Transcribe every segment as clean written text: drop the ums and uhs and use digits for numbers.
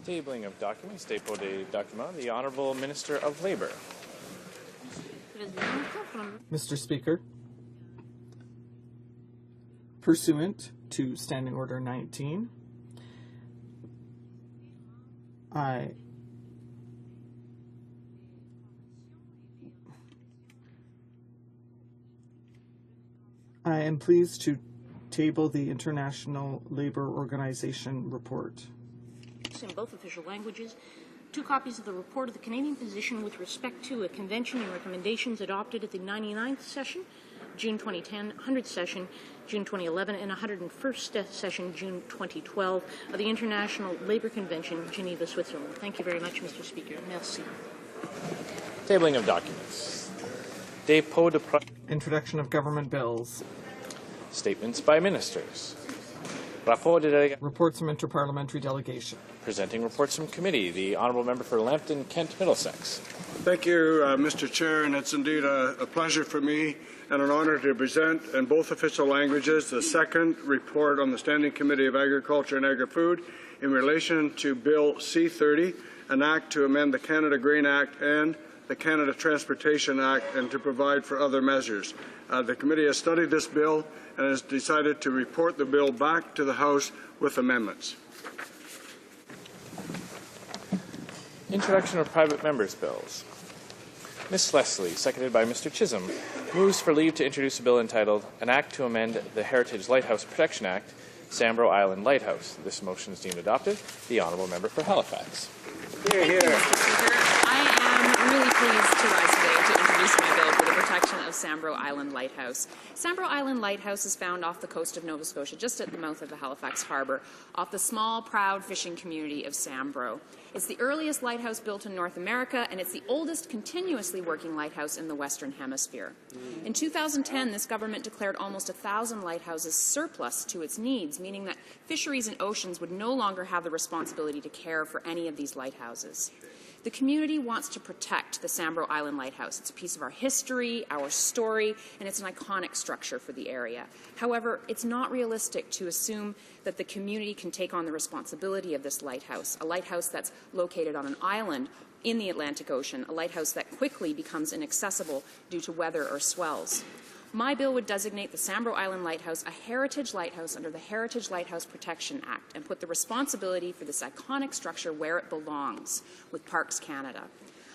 Tabling of documents, dépôt des documents, the Honourable Minister of Labour. Mr. Speaker, pursuant to Standing Order 19, I am pleased to table the International Labour Organization report. In both official languages, 2 copies of the report of the Canadian position with respect to a convention and recommendations adopted at the 99th session, June 2010, 100th session, June 2011, and 101st session, June 2012, of the International Labour Convention, Geneva, Switzerland. Thank you very much, Mr. Speaker. Merci. Tabling of documents. Dépôt de Introduction of government bills. Statements by ministers. Rapport de délégation. Reports from interparliamentary delegation. Presenting reports from committee. The Honourable Member for Lambton, Kent, Middlesex. Thank you, Mr. Chair, and it's indeed a pleasure for me and an honour to present in both official languages the second report on the Standing Committee of Agriculture and Agri-Food in relation to Bill C-30, an act to amend the Canada Grain Act and the Canada Transportation Act and to provide for other measures. The committee has studied this bill and has decided to report the bill back to the House with amendments. Introduction of private members' bills. Ms. Leslie, seconded by Mr. Chisholm, moves for leave to introduce a bill entitled An Act to Amend the Heritage Lighthouse Protection Act, Sambro Island Lighthouse. This motion is deemed adopted. The Honourable Member for Halifax. Hear, hear. Thank you, Mr. Speaker. I am really pleased to rise today to introduce my bill for the protection of Sambro Island Lighthouse. Sambro Island Lighthouse is found off the coast of Nova Scotia, just at the mouth of the Halifax Harbour, off the small, proud fishing community of Sambro. It's the earliest lighthouse built in North America, and it's the oldest continuously working lighthouse in the Western Hemisphere. In 2010, this government declared almost 1,000 lighthouses surplus to its needs, meaning that fisheries and oceans would no longer have the responsibility to care for any of these lighthouses. The community wants to protect the Sambro Island Lighthouse. It's a piece of our history, our story, and it's an iconic structure for the area. However, it's not realistic to assume that the community can take on the responsibility of this lighthouse, a lighthouse that's located on an island in the Atlantic Ocean, a lighthouse that quickly becomes inaccessible due to weather or swells. My bill would designate the Sambro Island Lighthouse a heritage lighthouse under the Heritage Lighthouse Protection Act and put the responsibility for this iconic structure where it belongs, with Parks Canada.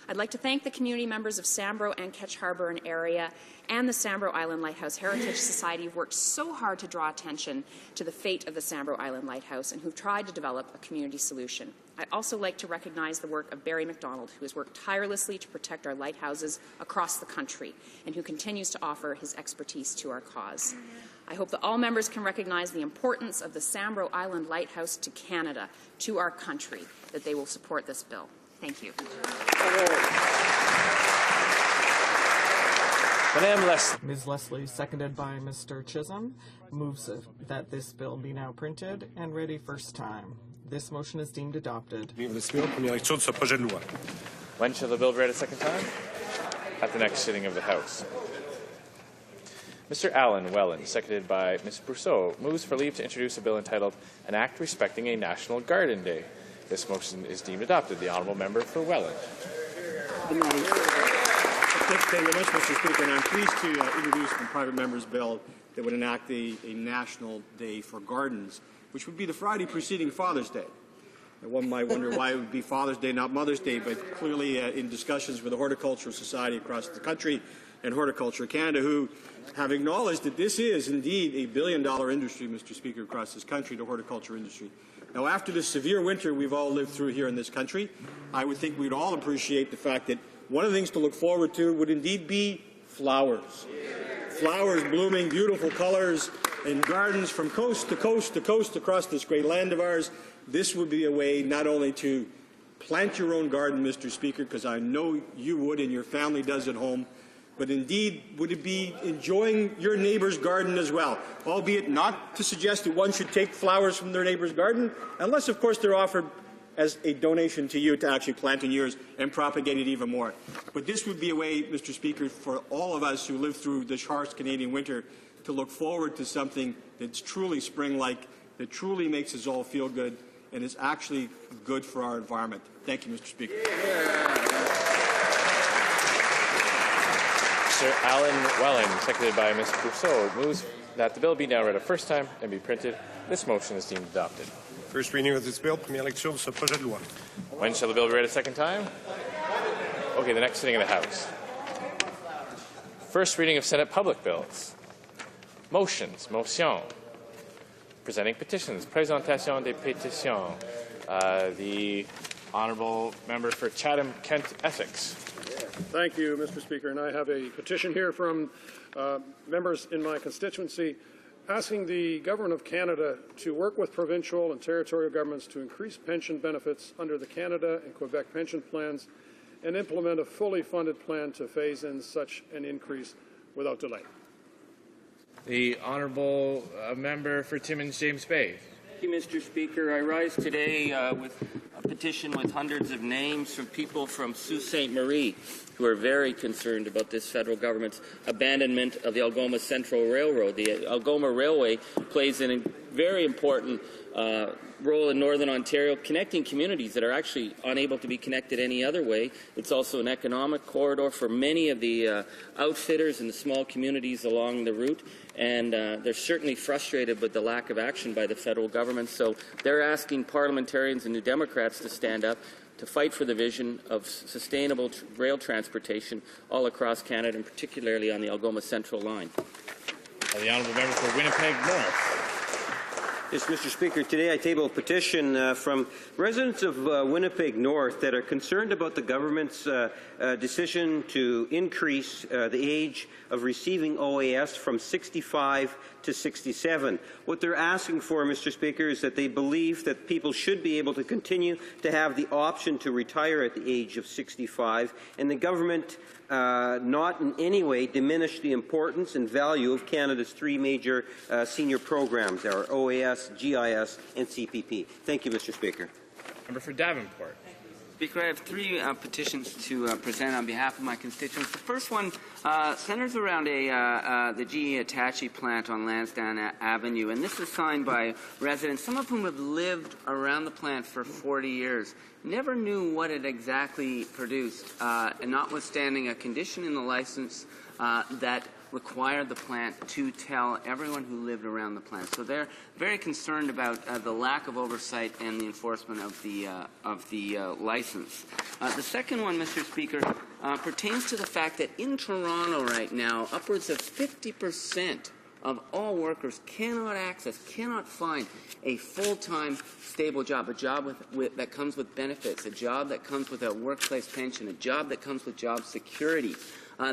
I'd like to thank the community members of Sambro and Ketch Harbour and area and the Sambro Island Lighthouse Heritage Society who've worked so hard to draw attention to the fate of the Sambro Island Lighthouse and who've tried to develop a community solution. I'd also like to recognize the work of Barry MacDonald, who has worked tirelessly to protect our lighthouses across the country and who continues to offer his expertise to our cause. I hope that all members can recognize the importance of the Sambro Island Lighthouse to Canada, to our country, that they will support this bill. Thank you. Madame Leslie. Ms. Leslie, seconded by Mr. Chisholm, moves that this bill be now printed and ready first time. This motion is deemed adopted. When shall the bill be read a second time? At the next sitting of the House. Mr. Alan Wellen, seconded by Ms. Brousseau, moves for leave to introduce a bill entitled An Act Respecting a National Garden Day. This motion is deemed adopted. The Honourable Member for Welland. Thank you very much, Mr. Speaker, and I'm pleased to introduce the private member's bill that would enact a National Day for Gardens, which would be the Friday preceding Father's Day. And one might wonder why it would be Father's Day, not Mother's Day, but clearly in discussions with the Horticultural Society across the country and Horticulture Canada, who have acknowledged that this is indeed a billion-dollar industry, Mr. Speaker, across this country, the horticulture industry. Now, after this severe winter we've all lived through here in this country, I would think we'd all appreciate the fact that one of the things to look forward to would indeed be flowers. Flowers blooming, beautiful colors, in gardens from coast to coast to coast across this great land of ours. This would be a way not only to plant your own garden, Mr. Speaker, because I know you would and your family does at home, but indeed would it be enjoying your neighbor's garden as well, albeit not to suggest that one should take flowers from their neighbor's garden, unless, of course, they're offered as a donation to you to actually plant in yours and propagate it even more. But this would be a way, Mr. Speaker, for all of us who live through this harsh Canadian winter to look forward to something that's truly spring-like, that truly makes us all feel good, and is actually good for our environment. Thank you, Mr. Speaker. Sir Alan Welling, seconded by Ms. Brousseau, moves that the bill be now read a first time and be printed. This motion is deemed adopted. First reading of this bill, première lecture de ce projet de loi. When shall the bill be read a second time? Okay, the next sitting of the House. First reading of Senate public bills. Motions, motion. Presenting petitions, présentation des pétitions. The Honourable Member for Chatham-Kent Essex. Thank you, Mr. Speaker. And I have a petition here from members in my constituency asking the Government of Canada to work with provincial and territorial governments to increase pension benefits under the Canada and Quebec pension plans and implement a fully funded plan to phase in such an increase without delay. The Honourable Member for Timmins James Bay. Thank you, Mr. Speaker. I rise today with a petition with hundreds of names from people from Sault Ste. Marie who are very concerned about this federal government's abandonment of the Algoma Central Railroad. The Algoma Railway plays a very important role in Northern Ontario, connecting communities that are actually unable to be connected any other way. It's also an economic corridor for many of the outfitters and the small communities along the route, and they're certainly frustrated with the lack of action by the federal government. So they're asking parliamentarians and New Democrats to stand up to fight for the vision of sustainable rail transportation all across Canada, and particularly on the Algoma Central line. The Honourable Member for Winnipeg North. Yes, Mr. Speaker, today I table a petition from residents of Winnipeg North that are concerned about the government's decision to increase the age of receiving OAS from 65 to 67. What they're asking for, Mr. Speaker, is that they believe that people should be able to continue to have the option to retire at the age of 65, and the government not in any way diminish the importance and value of Canada's three major senior programs, our OAS, GIS, and CPP. Thank you, Mr. Speaker. Member for Davenport. Speaker, I have three petitions to present on behalf of my constituents. The first one centers around the GE Hitachi plant on Lansdowne Avenue, and this is signed by residents, some of whom have lived around the plant for 40 years. Never knew what it exactly produced, and notwithstanding a condition in the license that required the plant to tell everyone who lived around the plant. So they're very concerned about the lack of oversight and the enforcement of the license. The second one, Mr. Speaker, pertains to the fact that in Toronto right now, upwards of 50% of all workers cannot find a full-time, stable job, a job that comes with benefits, a job that comes with a workplace pension, a job that comes with job security.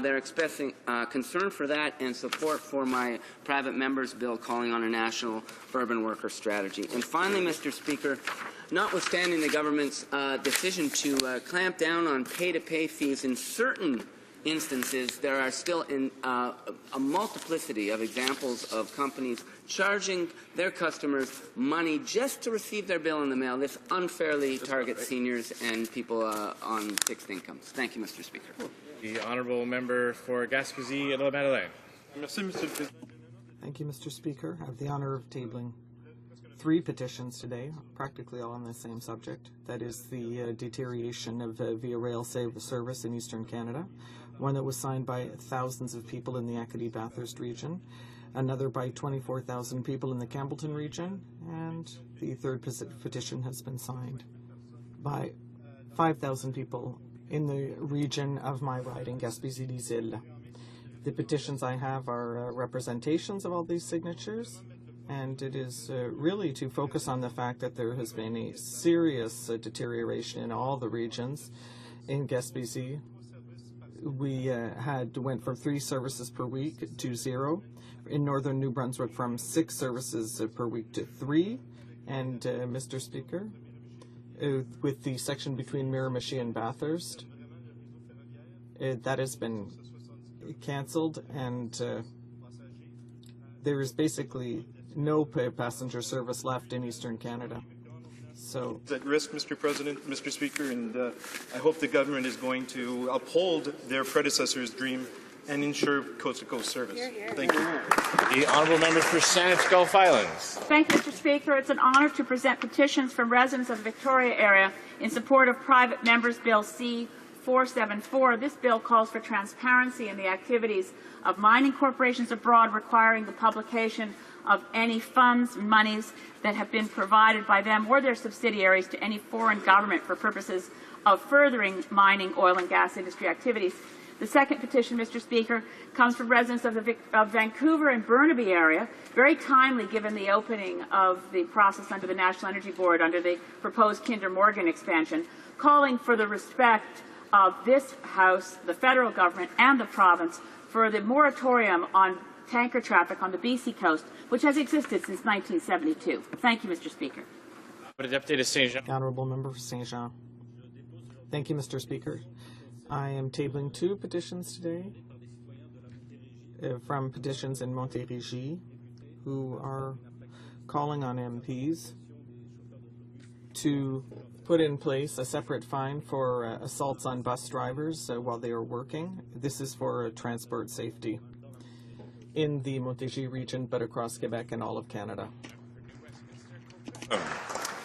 They're expressing concern for that and support for my private member's bill calling on a national urban worker strategy. And finally, Mr. Speaker, notwithstanding the government's decision to clamp down on pay-to-pay fees in certain instances, there are still a multiplicity of examples of companies charging their customers money just to receive their bill in the mail. This unfairly targets seniors and people on fixed incomes. Thank you, Mr. Speaker. The Honourable Member for Gaspésie and La Madeleine. Thank you, Mr. Speaker. I have the honour of tabling three petitions today, practically all on the same subject. That is the deterioration of Via Rail service in Eastern Canada, one that was signed by thousands of people in the Acadie-Bathurst region, another by 24,000 people in the Campbellton region, and the third petition has been signed by 5,000 people in the region of my riding, Gaspésie-des-Îles. The petitions I have are representations of all these signatures, and it is really to focus on the fact that there has been a serious deterioration in all the regions. In Gaspésie, we went from 3 services per week to 0. In northern New Brunswick, from 6 services per week to 3. And, Mr. Speaker, with the section between Miramichi and Bathurst, that has been cancelled, and there is basically no passenger service left in Eastern Canada. So It's at risk, Mr. President, Mr. Speaker, and I hope the government is going to uphold their predecessor's dream and ensure coast-to-coast service. Thank you. The honourable member for Saanich Gulf Islands. Thank you, Mr. Speaker. It's an honour to present petitions from residents of the Victoria area in support of Private Members Bill C-474. This bill calls for transparency in the activities of mining corporations abroad, requiring the publication of any funds, monies that have been provided by them or their subsidiaries to any foreign government for purposes of furthering mining, oil and gas industry activities. The second petition, Mr. Speaker, comes from residents of Vancouver and Burnaby area, very timely given the opening of the process under the National Energy Board under the proposed Kinder Morgan expansion, calling for the respect of this House, the federal government and the province for the moratorium on tanker traffic on the BC coast, which has existed since 1972. Thank you, Mr. Speaker. The honourable member for Saint Jean. Thank you, Mr. Speaker. I am tabling two petitions today from petitions in Montérégie who are calling on MPs to put in place a separate fine for assaults on bus drivers while they are working. This is for transport safety in the Montérégie region, but across Quebec and all of Canada.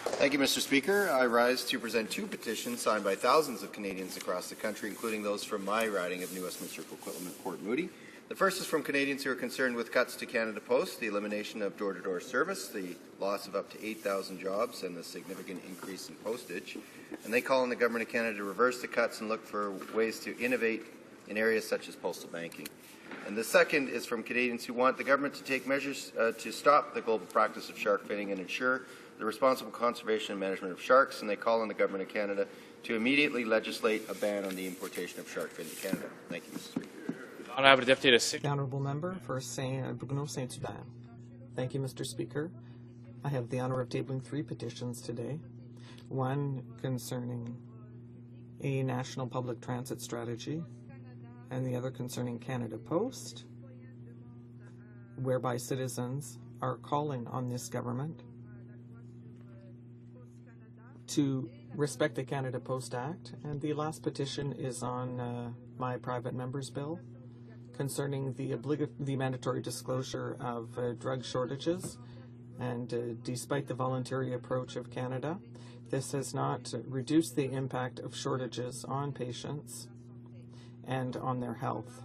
Thank you, Mr. Speaker. I rise to present two petitions signed by thousands of Canadians across the country, including those from my riding of New Westminster Coquitlam Port Moody. The first is from Canadians who are concerned with cuts to Canada Post, the elimination of door-to-door service, the loss of up to 8,000 jobs, and the significant increase in postage. And they call on the Government of Canada to reverse the cuts and look for ways to innovate in areas such as postal banking. And the second is from Canadians who want the government to take measures to stop the global practice of shark finning and ensure the responsible conservation and management of sharks, and they call on the Government of Canada to immediately legislate a ban on the importation of shark fin to Canada. Thank you, Mr. Speaker. The honourable member for Bruno-Saint-Hubert. Thank you, Mr. Speaker. I have the honour of tabling three petitions today. One concerning a national public transit strategy, and the other concerning Canada Post, whereby citizens are calling on this government to respect the Canada Post Act. And the last petition is on my private member's bill concerning the mandatory disclosure of drug shortages. And despite the voluntary approach of Canada, this has not reduced the impact of shortages on patients and on their health.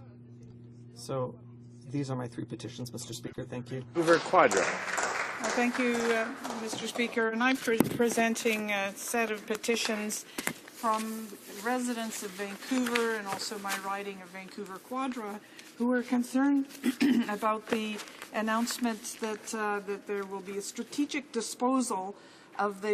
So these are my three petitions, Mr. Speaker. Thank you. Quadra. Thank you, Mr. Speaker. And I'm presenting a set of petitions from residents of Vancouver and also my riding of Vancouver Quadra, who are concerned about the announcements that there will be a strategic disposal of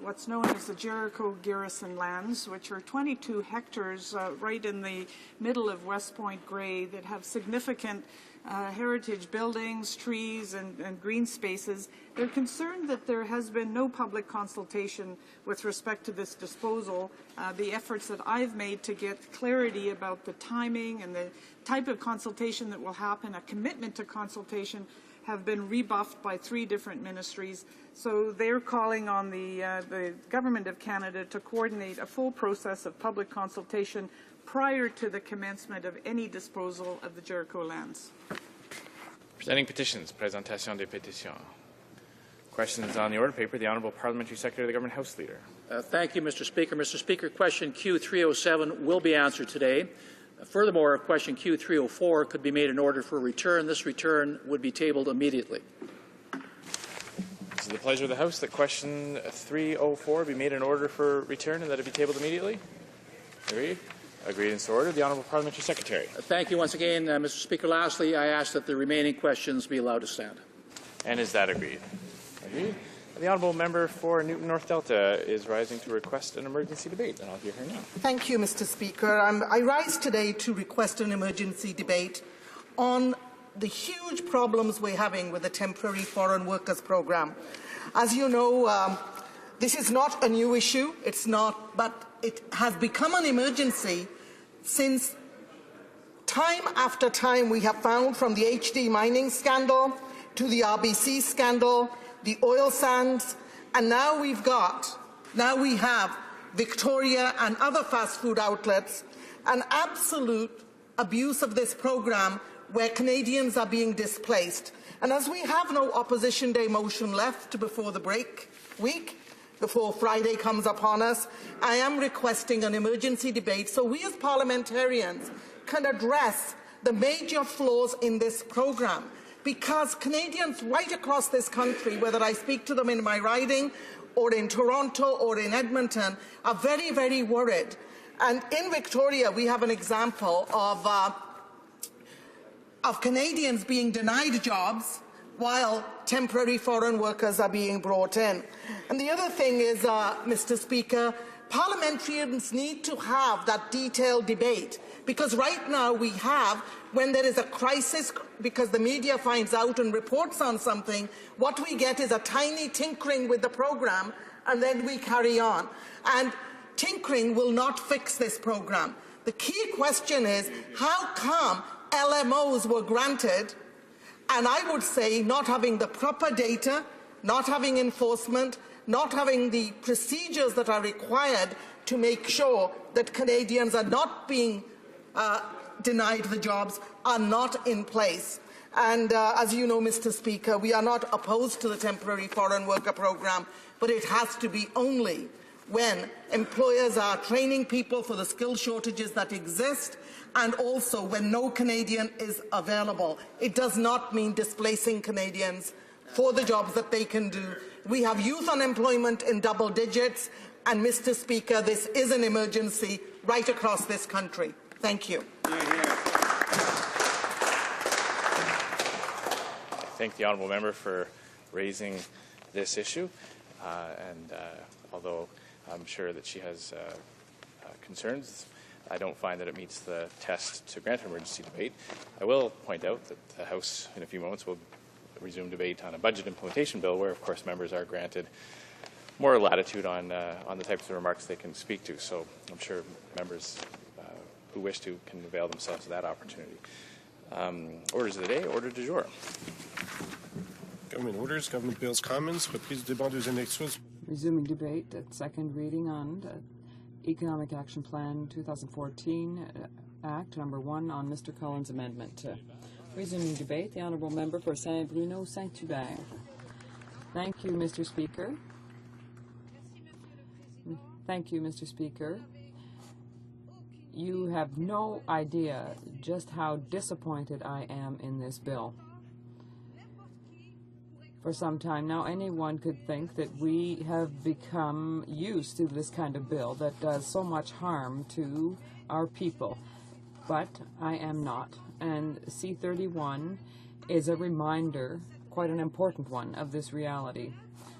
what's known as the Jericho Garrison lands, which are 22 hectares right in the middle of West Point Grey that have significant heritage buildings, trees, and green spaces. They're concerned that there has been no public consultation with respect to this disposal. The efforts that I've made to get clarity about the timing and the type of consultation that will happen, a commitment to consultation, have been rebuffed by three different ministries. So they're calling on the Government of Canada to coordinate a full process of public consultation prior to the commencement of any disposal of the Jericho lands. Presenting petitions, Présentation des pétitions. Questions on the order paper, the Honourable Parliamentary Secretary of the Government House Leader. Thank you, Mr. Speaker. Mr. Speaker, question Q307 will be answered today. Furthermore, question Q304 could be made in order for return. This return would be tabled immediately. This is the pleasure of the House that question 304 be made in order for return and that it be tabled immediately. Agreed? Agreed and so ordered. The Honourable Parliamentary Secretary. Thank you once again, Mr. Speaker. Lastly, I ask that the remaining questions be allowed to stand. And is that agreed? Agreed. The Honourable Member for Newton North Delta is rising to request an emergency debate, and I'll hear her now. Thank you, Mr. Speaker. I rise today to request an emergency debate on the huge problems we're having with the Temporary Foreign Workers Programme. As you know, this is not a new issue. It's not, but it has become an emergency since time after time we have found, from the HD mining scandal to the RBC scandal, the oil sands, and now we have Victoria and other fast food outlets, an absolute abuse of this program where Canadians are being displaced. And as we have no Opposition Day motion left before the break week, before Friday comes upon us, I am requesting an emergency debate so we as parliamentarians can address the major flaws in this program. Because Canadians right across this country, whether I speak to them in my riding or in Toronto or in Edmonton, are very, very worried. And in Victoria, we have an example of Canadians being denied jobs while temporary foreign workers are being brought in. And the other thing is, Mr. Speaker, parliamentarians need to have that detailed debate, because right now we have, when there is a crisis because the media finds out and reports on something, what we get is a tiny tinkering with the program and then we carry on. And tinkering will not fix this program. The key question is, how come LMOs were granted, and I would say not having the proper data, not having enforcement, not having the procedures that are required to make sure that Canadians are not being denied the jobs, are not in place. And as you know, Mr. Speaker, we are not opposed to the temporary foreign worker program, but it has to be only when employers are training people for the skill shortages that exist, and also when no Canadian is available. It does not mean displacing Canadians for the jobs that they can do. We have youth unemployment in double digits, and Mr. Speaker, this is an emergency right across this country. Thank you. I thank the honourable member for raising this issue, and although I'm sure that she has concerns, I don't find that it meets the test to grant an emergency debate. I will point out that the House, in a few moments, will resume debate on a budget implementation bill, where, of course, members are granted more latitude on the types of remarks they can speak to. So I'm sure members who wish to can avail themselves of that opportunity. Orders of the day, order du jour. Government orders, government bills, comments. Reprise du débat en deuxième lecture. Resuming debate at second reading on Economic Action Plan 2014 Act number 1 on Mr. Cullen's amendment. Resuming debate, the Honourable Member for Saint-Bruno Saint-Hubert. Thank you, Mr. Speaker. Thank you, Mr. Speaker. You have no idea just how disappointed I am in this bill. For some time now, anyone could think that we have become used to this kind of bill that does so much harm to our people. But I am not. And C-31 is a reminder, quite an important one, of this reality.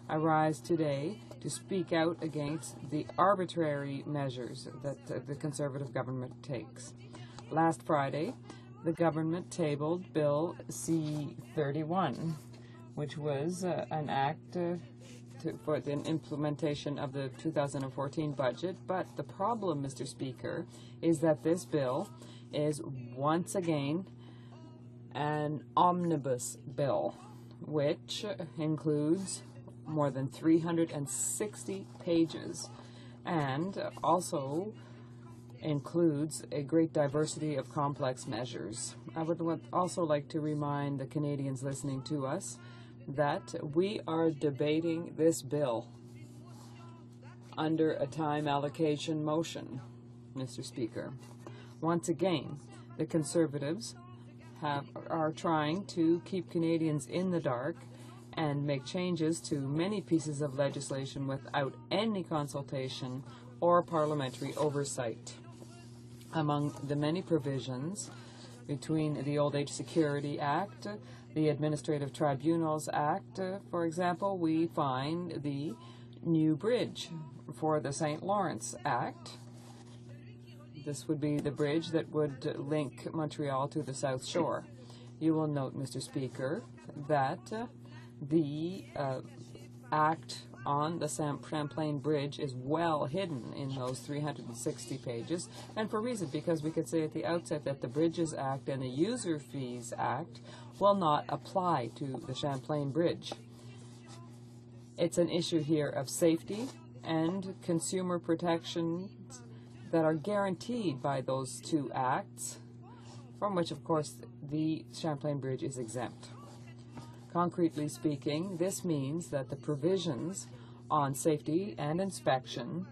I rise today to speak out against the arbitrary measures that the Conservative government takes. Last Friday, the government tabled Bill C-31, which was an act for the implementation of the 2014 budget. But the problem, Mr. Speaker, is that this bill is once again an omnibus bill, which includes more than 360 pages and also includes a great diversity of complex measures. I would also like to remind the Canadians listening to us that we are debating this bill under a time allocation motion, Mr. Speaker. Once again, the Conservatives are trying to keep Canadians in the dark and make changes to many pieces of legislation without any consultation or parliamentary oversight. Among the many provisions between the Old Age Security Act, the Administrative Tribunals Act, for example, we find the new bridge for the St. Lawrence Act. This would be the bridge that would link Montreal to the South Shore. You will note, Mr. Speaker, that the act on the Champlain Bridge is well hidden in those 360 pages, and for reason, because we could say at the outset that the Bridges Act and the User Fees Act will not apply to the Champlain Bridge. It's an issue here of safety and consumer protections that are guaranteed by those two acts, from which, of course, the Champlain Bridge is exempt. Concretely speaking, this means that the provisions on safety and inspection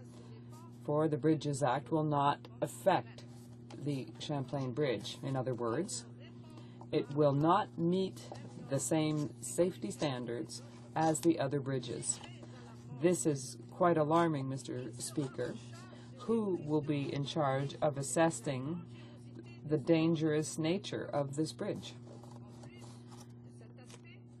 for the Bridges Act will not affect the Champlain Bridge. In other words, it will not meet the same safety standards as the other bridges. This is quite alarming, Mr. Speaker. Who will be in charge of assessing the dangerous nature of this bridge?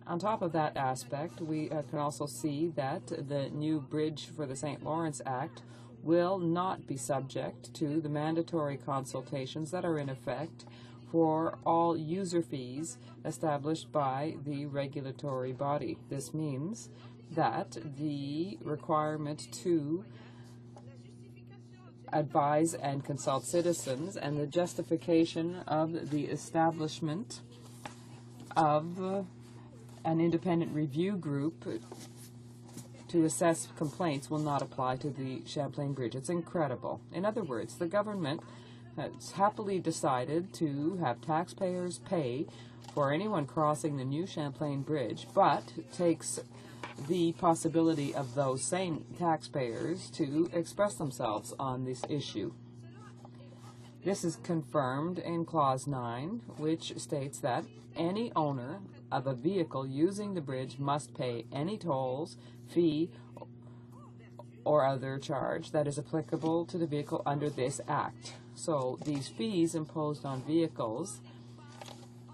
On top of that aspect, we can also see that the new Bridge for the St. Lawrence Act will not be subject to the mandatory consultations that are in effect for all user fees established by the regulatory body. This means that the requirement to advise and consult citizens and the justification of the establishment of an independent review group to assess complaints will not apply to the Champlain Bridge. It's incredible. In other words, the government has happily decided to have taxpayers pay for anyone crossing the new Champlain Bridge, but takes the possibility of those same taxpayers to express themselves on this issue. This is confirmed in Clause 9, which states that any owner of a vehicle using the bridge must pay any tolls, fee, or other charge that is applicable to the vehicle under this Act. So these fees imposed on vehicles,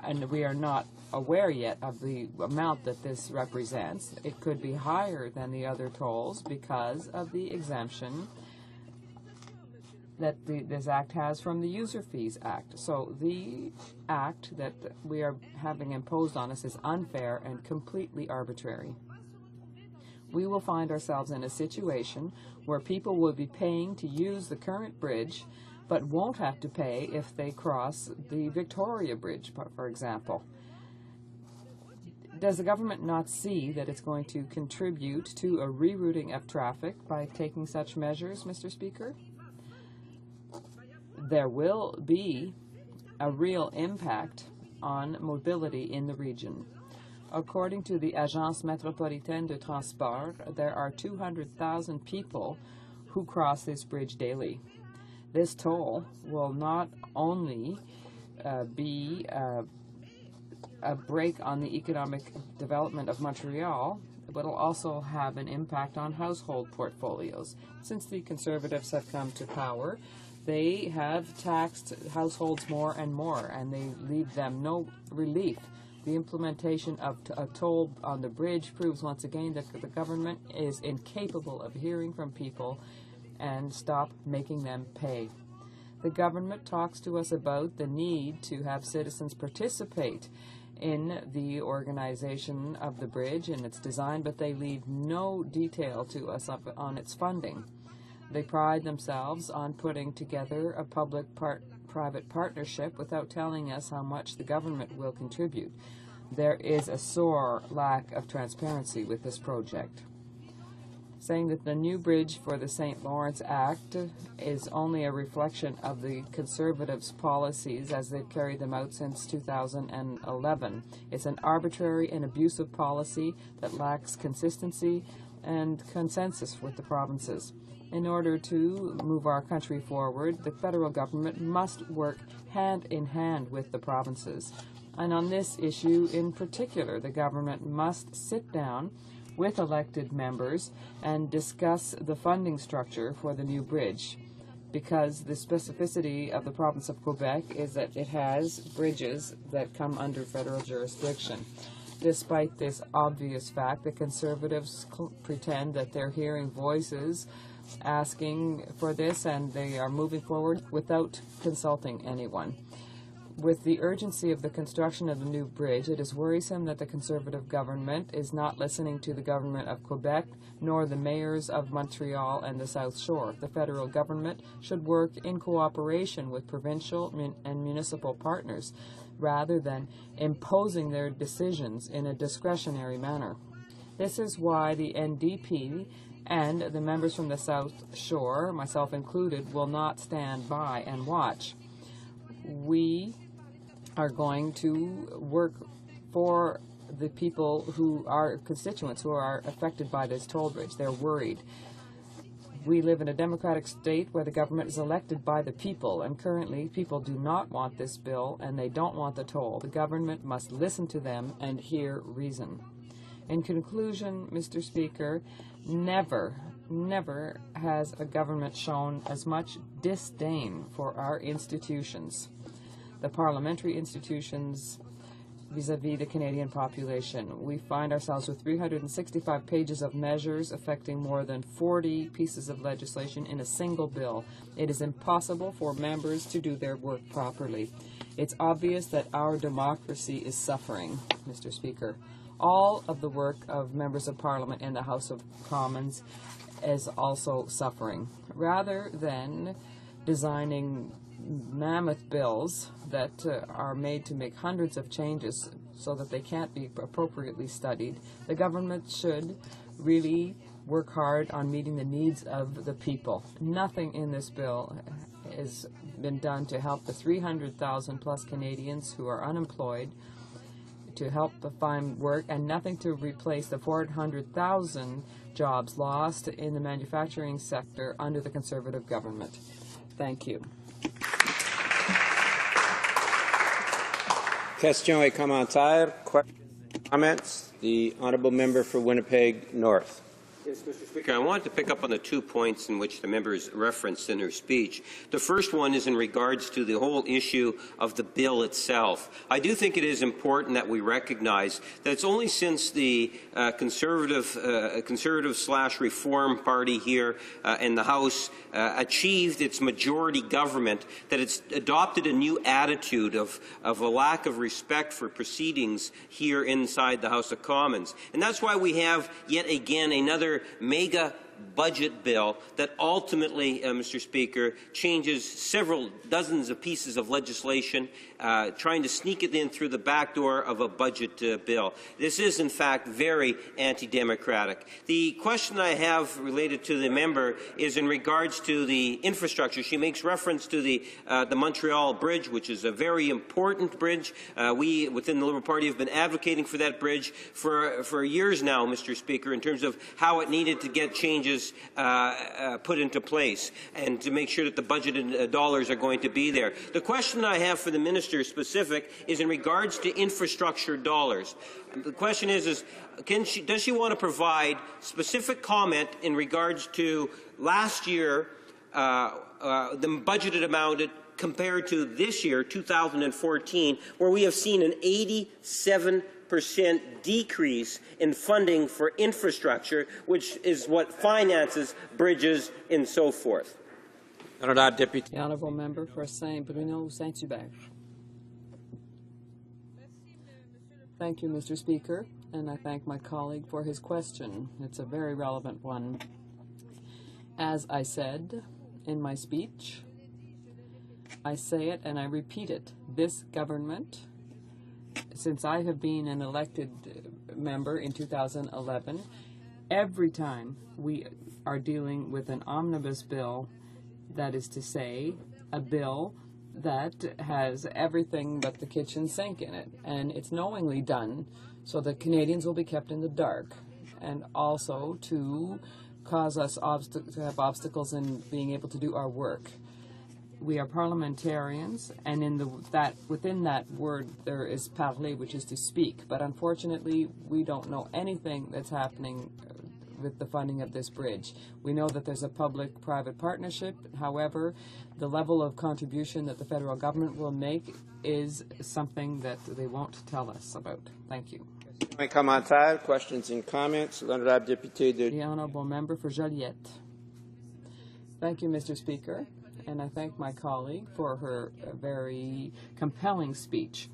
and we are not aware yet of the amount that this represents. It could be higher than the other tolls because of the exemption that this Act has from the User Fees Act. So the Act that we are having imposed on us is unfair and completely arbitrary. We will find ourselves in a situation where people will be paying to use the current bridge but won't have to pay if they cross the Victoria Bridge, for example. Does the government not see that it's going to contribute to a rerouting of traffic by taking such measures, Mr. Speaker? There will be a real impact on mobility in the region. According to the Agence Métropolitaine de Transport, there are 200,000 people who cross this bridge daily. This toll will not only be a break on the economic development of Montreal, but will also have an impact on household portfolios. Since the Conservatives have come to power, they have taxed households more and more, and they leave them no relief. The implementation of a toll on the bridge proves once again that the government is incapable of hearing from people and stop making them pay. The government talks to us about the need to have citizens participate in the organization of the bridge and its design, but they leave no detail to us on its funding. They pride themselves on putting together a public-private partnership without telling us how much the government will contribute. There is a sore lack of transparency with this project. Saying that the new bridge for the St. Lawrence Act is only a reflection of the Conservatives' policies as they've carried them out since 2011. It's an arbitrary and abusive policy that lacks consistency and consensus with the provinces. In order to move our country forward, the federal government must work hand in hand with the provinces. And on this issue in particular, the government must sit down with elected members and discuss the funding structure for the new bridge, because the specificity of the province of Quebec is that it has bridges that come under federal jurisdiction. Despite this obvious fact, the Conservatives pretend that they're hearing voices asking for this, and they are moving forward without consulting anyone. With the urgency of the construction of the new bridge, it is worrisome that the Conservative government is not listening to the government of Quebec, nor the mayors of Montreal and the South Shore. The federal government should work in cooperation with provincial and municipal partners, rather than imposing their decisions in a discretionary manner. This is why the NDP and the members from the South Shore, myself included, will not stand by and watch. We are going to work for the people who are constituents who are affected by this toll bridge. They're worried. We live in a democratic state where the government is elected by the people, and currently people do not want this bill and they don't want the toll. The government must listen to them and hear reason. In conclusion, Mr. Speaker, never has a government shown as much disdain for our institutions, the parliamentary institutions, vis-à-vis the Canadian population. We find ourselves with 365 pages of measures affecting more than 40 pieces of legislation in a single bill. It is impossible for members to do their work properly. It's obvious that our democracy is suffering, Mr. Speaker. All of the work of members of Parliament in the House of Commons is also suffering. Rather than designing mammoth bills that are made to make hundreds of changes so that they can't be appropriately studied, the government should really work hard on meeting the needs of the people. Nothing in this bill has been done to help the 300,000 plus Canadians who are unemployed, to help find work, and nothing to replace the 400,000 jobs lost in the manufacturing sector under the Conservative government. Thank you. Questions et commentaires. Questions and comments. The honourable member for Winnipeg North. Yes, Mr. Speaker, I wanted to pick up on the 2 points in which the members referenced in her speech. The first one is in regards to the whole issue of the bill itself. I do think it is important that we recognize that it's only since the conservative/reform party here in the House achieved its majority government that it's adopted a new attitude of a lack of respect for proceedings here inside the House of Commons. And that's why we have yet again another mega budget bill that ultimately, Mr. Speaker, changes several dozens of pieces of legislation, trying to sneak it in through the back door of a budget bill. This is, in fact, very anti-democratic. The question I have related to the member is in regards to the infrastructure. She makes reference to the Montreal Bridge, which is a very important bridge. We, within the Liberal Party, have been advocating for that bridge for years now, Mr. Speaker, in terms of how it needed to get changes put into place and to make sure that the budgeted dollars are going to be there. The question I have for the Minister specific is in regards to infrastructure dollars. The question is does she want to provide specific comment in regards to last year, the budgeted amount compared to this year, 2014, where we have seen an 87% decrease in funding for infrastructure, which is what finances bridges and so forth. The honourable member for Saint-Bruno Saint-Hubert. Thank you, Mr. Speaker, and I thank my colleague for his question. It's a very relevant one. As I said in my speech, I say it and I repeat it. This government, since I have been an elected member in 2011, every time we are dealing with an omnibus bill, that is to say, a bill that has everything but the kitchen sink in it, and it's knowingly done so that Canadians will be kept in the dark, and also to cause us to have obstacles in being able to do our work. We are parliamentarians, and within that word there is parler, which is to speak. But unfortunately, we don't know anything that's happening with the funding of this bridge. We know that there's a public-private partnership. However, the level of contribution that the federal government will make is something that they won't tell us about. Thank you. Questions and comments. The honourable member for Joliette. Thank you, Mr. Speaker. And I thank my colleague for her very compelling speech.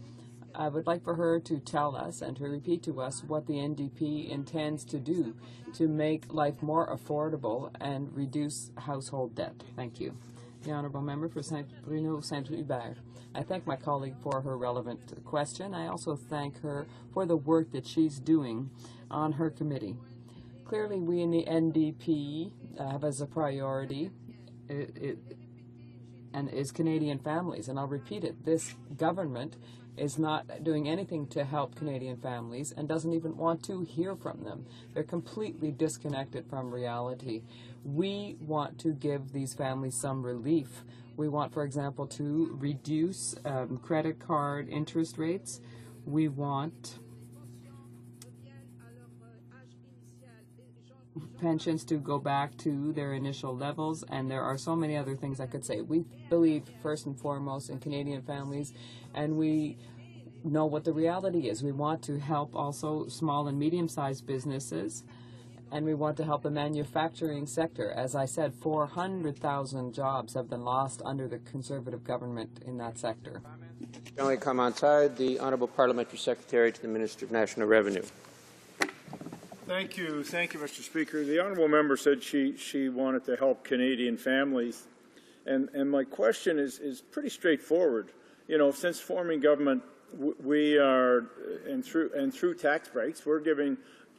I would like for her to tell us and to repeat to us what the NDP intends to do to make life more affordable and reduce household debt. Thank you. The honourable member for Saint-Bruno Saint-Hubert. I thank my colleague for her relevant question. I also thank her for the work that she's doing on her committee. Clearly, we in the NDP have as a priority and is Canadian families. And I'll repeat it, this government is not doing anything to help Canadian families and doesn't even want to hear from them. They're completely disconnected from reality. We want to give these families some relief. We want, for example, to reduce credit card interest rates. We want pensions to go back to their initial levels, and there are so many other things I could say. We believe first and foremost in Canadian families, and we know what the reality is. We want to help also small and medium-sized businesses, and we want to help the manufacturing sector. As I said, 400,000 jobs have been lost under the Conservative government in that sector. Generally come on side. The Honourable Parliamentary Secretary to the Minister of National Revenue. Thank you, Mr. Speaker. The honourable member said she wanted to help Canadian families, and my question is pretty straightforward. You know, since forming government, we are and through tax breaks, we're giving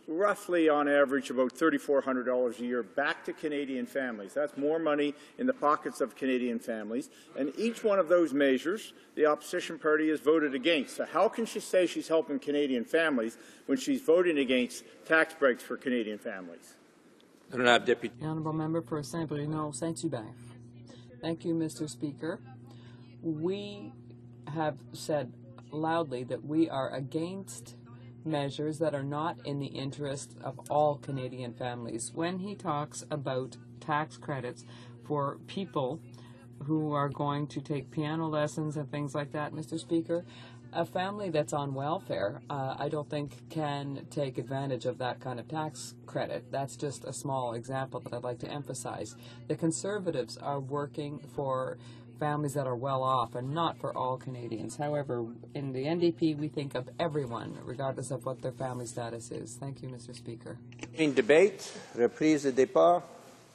roughly on average about $3,400 a year back to Canadian families. That's more money in the pockets of Canadian families. And each one of those measures, the opposition party has voted against. So how can she say she's helping Canadian families when she's voting against tax breaks for Canadian families? The Honourable Member for Saint-Bruno, Saint-Hubert. Thank you, Mr. Speaker. We have said loudly that we are against measures that are not in the interest of all Canadian families. When he talks about tax credits for people who are going to take piano lessons and things like that, Mr. Speaker, a family that's on welfare, I don't think can take advantage of that kind of tax credit. That's just a small example that I'd like to emphasize. The Conservatives are working for families that are well off and not for all Canadians. However, in the NDP, we think of everyone, regardless of what their family status is. Thank you, Mr. Speaker. In debate, reprise de départ.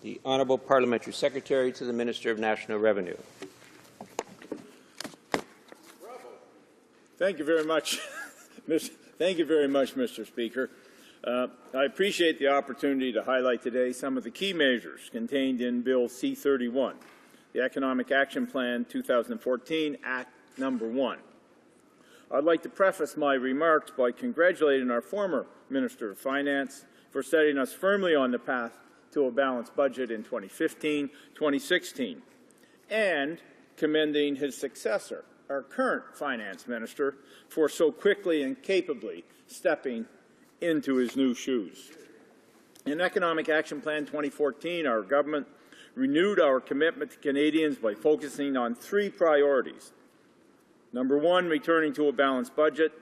The Honourable Parliamentary Secretary to the Minister of National Revenue. Thank you very much. Thank you very much, Mr. Speaker. I appreciate the opportunity to highlight today some of the key measures contained in Bill C-31, the Economic Action Plan 2014, Act Number 1. I'd like to preface my remarks by congratulating our former Minister of Finance for setting us firmly on the path to a balanced budget in 2015-2016, and commending his successor, our current Finance Minister, for so quickly and capably stepping into his new shoes. In Economic Action Plan 2014, our government renewed our commitment to Canadians by focusing on three priorities. Number one, returning to a balanced budget.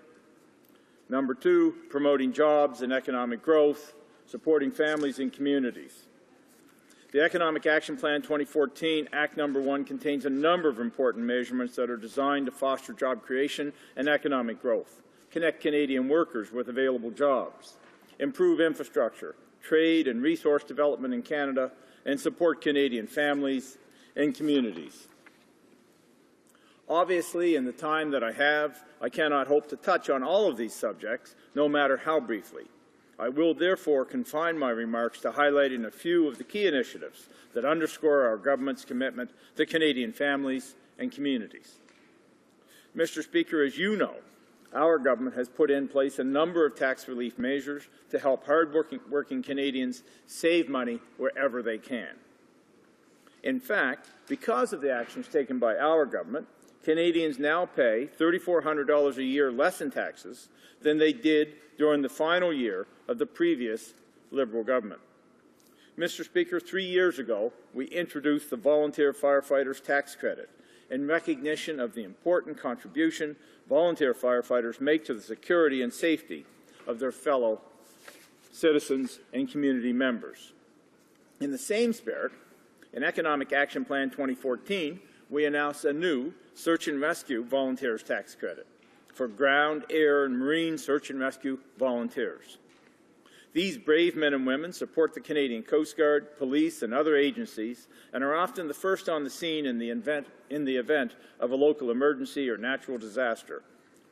Number two, promoting jobs and economic growth, supporting families and communities. The Economic Action Plan 2014, Act Number 1, contains a number of important measurements that are designed to foster job creation and economic growth, connect Canadian workers with available jobs, improve infrastructure, trade and resource development in Canada, and support Canadian families and communities. Obviously, in the time that I have, I cannot hope to touch on all of these subjects, no matter how briefly. I will therefore confine my remarks to highlighting a few of the key initiatives that underscore our government's commitment to Canadian families and communities. Mr. Speaker, as you know, our government has put in place a number of tax relief measures to help hard-working Canadians save money wherever they can. In fact, because of the actions taken by our government, Canadians now pay $3,400 a year less in taxes than they did during the final year of the previous Liberal government. Mr. Speaker, 3 years ago, we introduced the Volunteer Firefighters Tax Credit in recognition of the important contribution volunteer firefighters make to the security and safety of their fellow citizens and community members. In the same spirit, in Economic Action Plan 2014, we announced a new Search and Rescue Volunteers Tax Credit for ground, air, and marine search and rescue volunteers. These brave men and women support the Canadian Coast Guard, police, and other agencies, and are often the first on the scene in the event of a local emergency or natural disaster.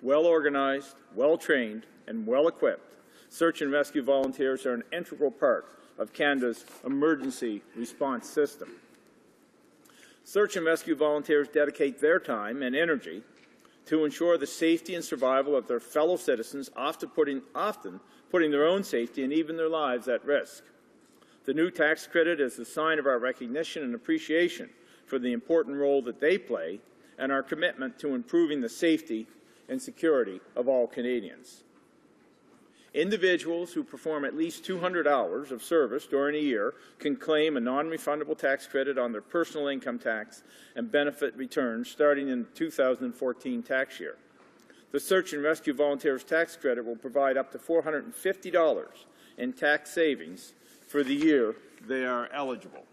Well-organized, well-trained, and well-equipped, search and rescue volunteers are an integral part of Canada's emergency response system. Search and rescue volunteers dedicate their time and energy to ensure the safety and survival of their fellow citizens, often putting their own safety and even their lives at risk. The new tax credit is a sign of our recognition and appreciation for the important role that they play and our commitment to improving the safety and security of all Canadians. Individuals who perform at least 200 hours of service during a year can claim a non-refundable tax credit on their personal income tax and benefit returns starting in the 2014 tax year. The Search and Rescue Volunteers Tax Credit will provide up to $450 in tax savings for the year they are eligible.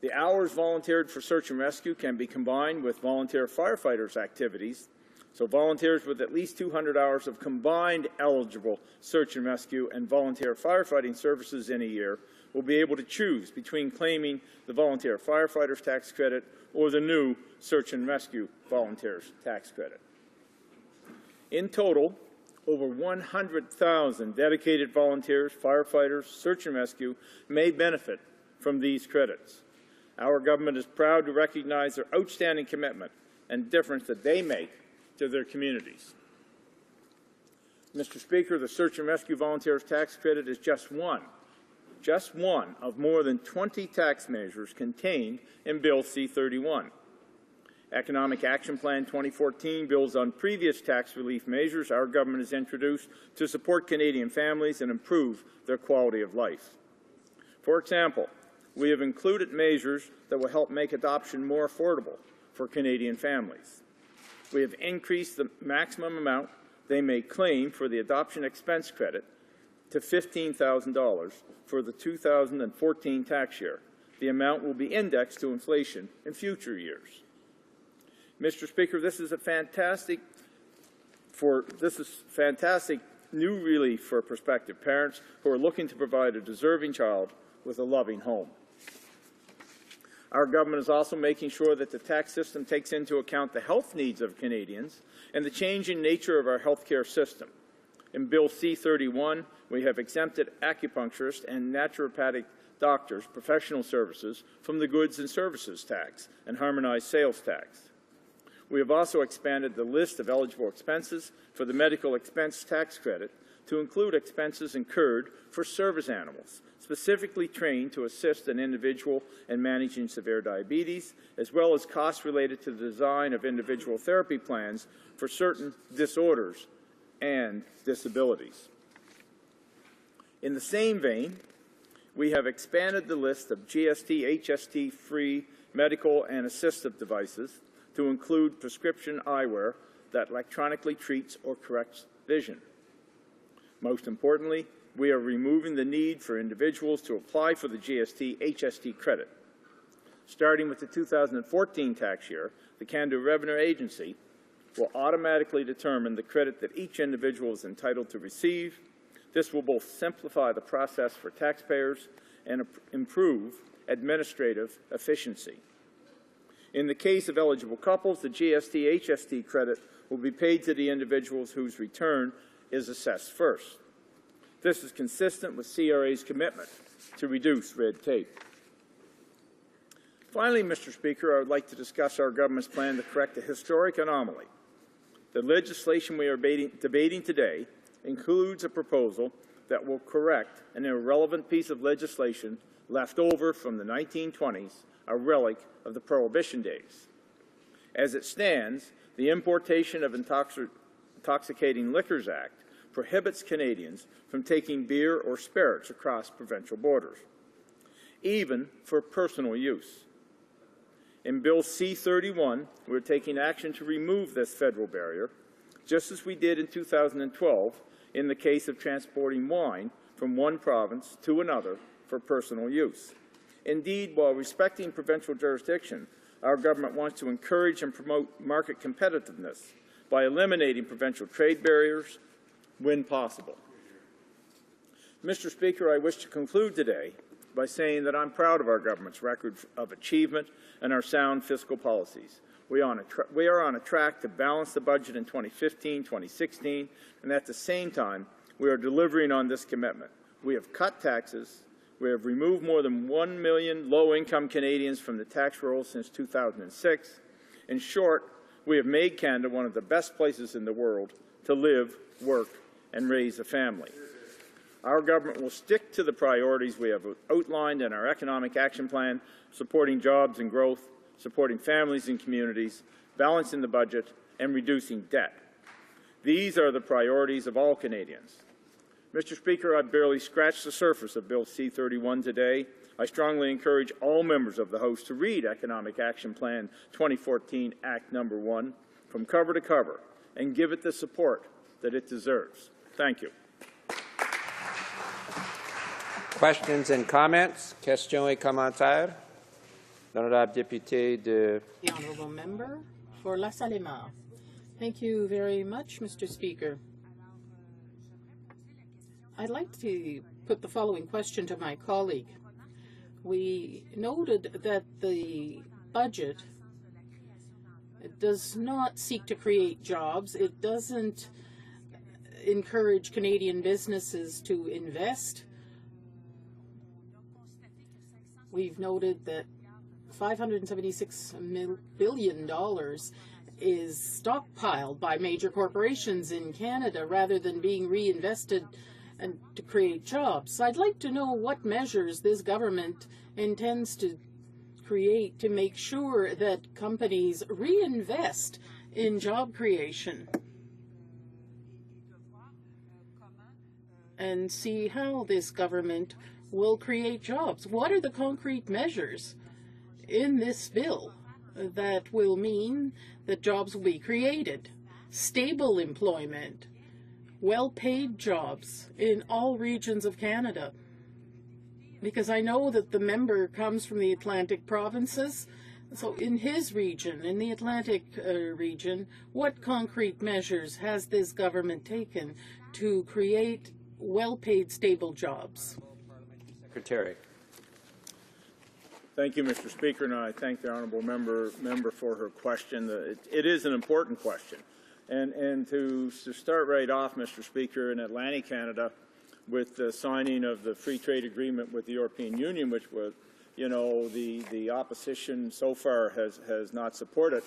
The hours volunteered for search and rescue can be combined with volunteer firefighters' activities, so volunteers with at least 200 hours of combined eligible search and rescue and volunteer firefighting services in a year will be able to choose between claiming the volunteer firefighters tax credit or the new search and rescue volunteers tax credit. In total, over 100,000 dedicated volunteers, firefighters, search and rescue may benefit from these credits. Our government is proud to recognize their outstanding commitment and difference that they make to their communities. Mr. Speaker, the Search and Rescue Volunteers Tax Credit is just one of more than 20 tax measures contained in Bill C-31. Economic Action Plan 2014 builds on previous tax relief measures our government has introduced to support Canadian families and improve their quality of life. For example, we have included measures that will help make adoption more affordable for Canadian families. We have increased the maximum amount they may claim for the adoption expense credit to $15,000 for the 2014 tax year. The amount will be indexed to inflation in future years. Mr. Speaker, this is fantastic new relief for prospective parents who are looking to provide a deserving child with a loving home. Our government is also making sure that the tax system takes into account the health needs of Canadians and the changing nature of our health care system. In Bill C-31, we have exempted acupuncturists and naturopathic doctors' professional services from the goods and services tax and harmonized sales tax. We have also expanded the list of eligible expenses for the medical expense tax credit to include expenses incurred for service animals, specifically trained to assist an individual in managing severe diabetes, as well as costs related to the design of individual therapy plans for certain disorders and disabilities. In the same vein, we have expanded the list of GST, HST-free medical and assistive devices to include prescription eyewear that electronically treats or corrects vision. Most importantly, we are removing the need for individuals to apply for the GST HST credit. Starting with the 2014 tax year, the Canada Revenue Agency will automatically determine the credit that each individual is entitled to receive. This will both simplify the process for taxpayers and improve administrative efficiency. In the case of eligible couples, the GST HST credit will be paid to the individuals whose return is assessed first. This is consistent with CRA's commitment to reduce red tape. Finally, Mr. Speaker, I would like to discuss our government's plan to correct a historic anomaly. The legislation we are debating today includes a proposal that will correct an irrelevant piece of legislation left over from the 1920s, a relic of the Prohibition days. As it stands, the Importation of Intoxicating Liquors Act prohibits Canadians from taking beer or spirits across provincial borders, even for personal use. In Bill C-31, we're taking action to remove this federal barrier, just as we did in 2012 in the case of transporting wine from one province to another for personal use. Indeed, while respecting provincial jurisdiction, our government wants to encourage and promote market competitiveness by eliminating provincial trade barriers when possible. Mr. Speaker, I wish to conclude today by saying that I'm proud of our government's record of achievement and our sound fiscal policies. We are on a track to balance the budget in 2015, 2016, and at the same time, we are delivering on this commitment. We have cut taxes, We have removed more than 1 million low-income Canadians from the tax rolls since 2006. In short, we have made Canada one of the best places in the world to live, work, and raise a family. Our government will stick to the priorities we have outlined in our economic action plan, supporting jobs and growth, supporting families and communities, balancing the budget, and reducing debt. These are the priorities of all Canadians. Mr. Speaker, I barely scratched the surface of Bill C-31 today. I strongly encourage all members of the House to read Economic Action Plan 2014 Act No. 1 from cover to cover and give it the support that it deserves. Thank you. Questions and comments? Questions et commentaires? L'honorable député de... The honourable member for La Salle-et-Mar. Thank you very much, Mr. Speaker. I'd like to put the following question to my colleague. We noted that the budget does not seek to create jobs. It doesn't encourage Canadian businesses to invest. We've noted that $576 billion is stockpiled by major corporations in Canada rather than being reinvested and to create jobs. So I'd like to know what measures this government intends to create to make sure that companies reinvest in job creation and see how this government will create jobs. What are the concrete measures in this bill that will mean that jobs will be created? Stable employment, well-paid jobs in all regions of Canada. Because I know that the member comes from the Atlantic provinces. So in his region, in the Atlantic region, what concrete measures has this government taken to create well-paid, stable jobs? Secretary. Thank you, Mr. Speaker, and I thank the honourable member for her question. It is an important question. And to start right off, Mr. Speaker, in Atlantic Canada, with the signing of the free trade agreement with the European Union, which was, the opposition so far has not supported,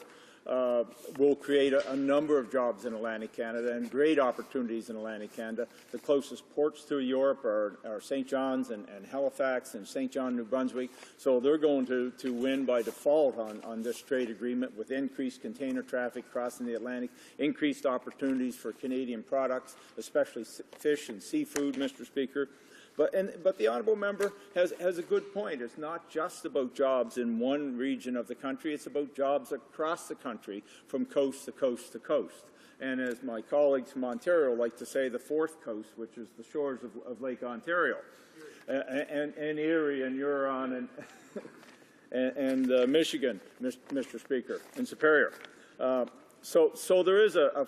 will create a number of jobs in Atlantic Canada and great opportunities in Atlantic Canada. The closest ports to Europe are St. John's and Halifax and St. John, New Brunswick. So they're going to win by default on this trade agreement with increased container traffic crossing the Atlantic, increased opportunities for Canadian products, especially fish and seafood, Mr. Speaker. But the honourable member has a good point. It's not just about jobs in one region of the country. It's about jobs across the country from coast to coast to coast. And as my colleagues from Ontario like to say, the fourth coast, which is the shores of Lake Ontario, and Erie and Huron and Michigan, Mr. Speaker, and Superior. So there is a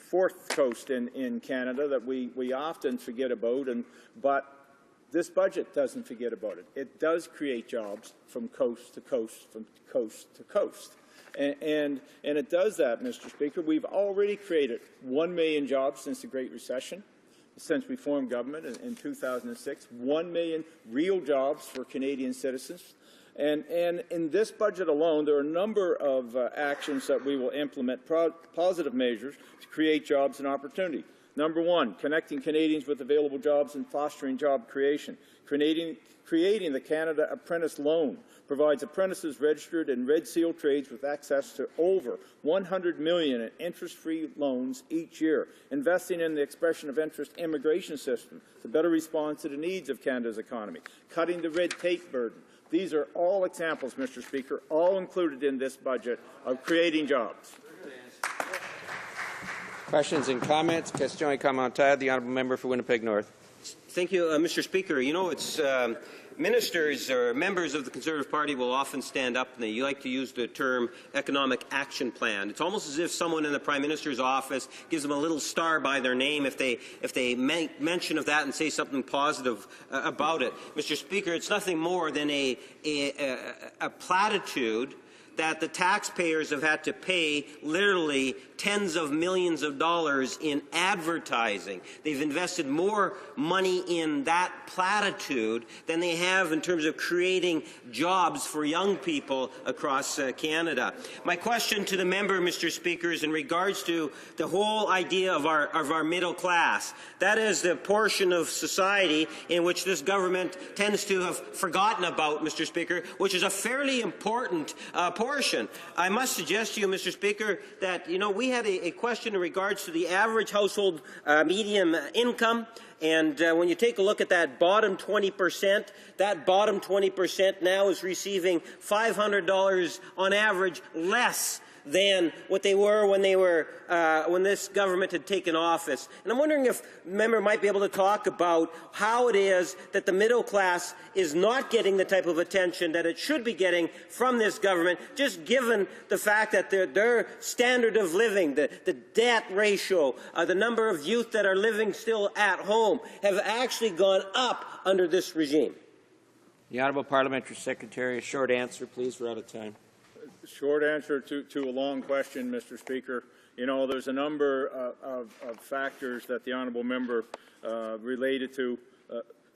fourth coast in Canada that we often forget about, but this budget doesn't forget about it. It does create jobs from coast to coast, from coast to coast. And it does that, Mr. Speaker. We've already created 1 million jobs since the Great Recession, since we formed government in 2006, 1 million real jobs for Canadian citizens. And in this budget alone, there are a number of actions that we will implement, positive measures to create jobs and opportunity. Number one, connecting Canadians with available jobs and fostering job creation. Creating the Canada Apprentice Loan provides apprentices registered in Red Seal trades with access to over $100 million in interest-free loans each year. Investing in the expression of interest immigration system to better respond to the needs of Canada's economy. Cutting the red tape burden. These are all examples, Mr. Speaker, all included in this budget of creating jobs. Questions and comments? Question et commentaire. The honourable member for Winnipeg North. Thank you, Mr. Speaker. It's ministers or members of the Conservative Party will often stand up and they like to use the term economic action plan. It's almost as if someone in the Prime Minister's office gives them a little star by their name if they make mention of that and say something positive about it. Mr. Speaker, it's nothing more than a platitude that the taxpayers have had to pay literally tens of millions of dollars in advertising. They've invested more money in that platitude than they have in terms of creating jobs for young people across Canada. My question to the member, Mr. Speaker, is in regards to the whole idea of our middle class. That is the portion of society in which this government tends to have forgotten about, Mr. Speaker, which is a fairly important portion. I must suggest to you, Mr. Speaker, that we had a question in regards to the average household medium income. And when you take a look at that bottom 20%, that bottom 20% now is receiving $500 on average less than what they were when this government had taken office. And I'm wondering if the member might be able to talk about how it is that the middle class is not getting the type of attention that it should be getting from this government, just given the fact that their standard of living, the debt ratio, the number of youth that are living still at home have actually gone up under this regime. The Honourable Parliamentary Secretary, a short answer, please. We're out of time. Short answer to a long question, Mr. Speaker. There's a number of factors that the honourable member related to.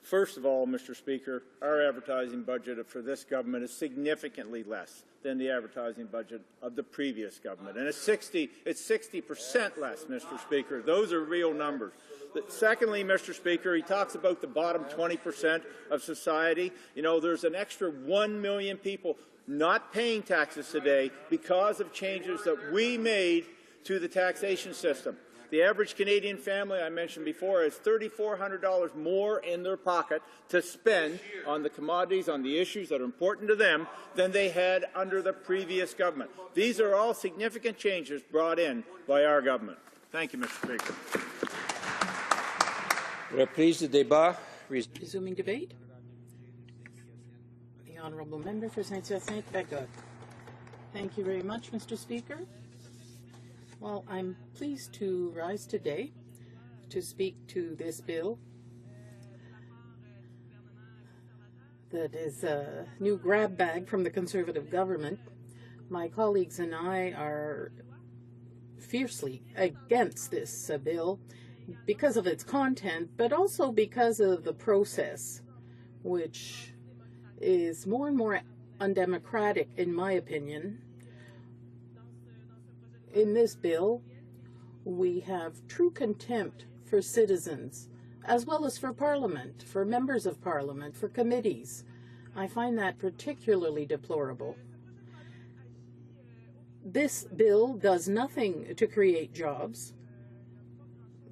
First of all, Mr. Speaker, our advertising budget for this government is significantly less than the advertising budget of the previous government, and it's 60% less, Mr. Speaker. Those are real numbers. Secondly, Mr. Speaker, he talks about the bottom 20% of society. There's an extra 1 million people not paying taxes today because of changes that we made to the taxation system. The average Canadian family, I mentioned before, has $3,400 more in their pocket to spend on the commodities, on the issues that are important to them, than they had under the previous government. These are all significant changes brought in by our government. Thank you, Mr. Speaker. Reprise du débat. Resuming debate. The honourable member for Saint-Hyacinthe-Bagotte. Thank you very much, Mr. Speaker. Well, I'm pleased to rise today to speak to this bill that is a new grab bag from the Conservative government. My colleagues and I are fiercely against this bill because of its content, but also because of the process, which is more and more undemocratic, in my opinion. In this bill, we have true contempt for citizens, as well as for Parliament, for members of Parliament, for committees. I find that particularly deplorable. This bill does nothing to create jobs.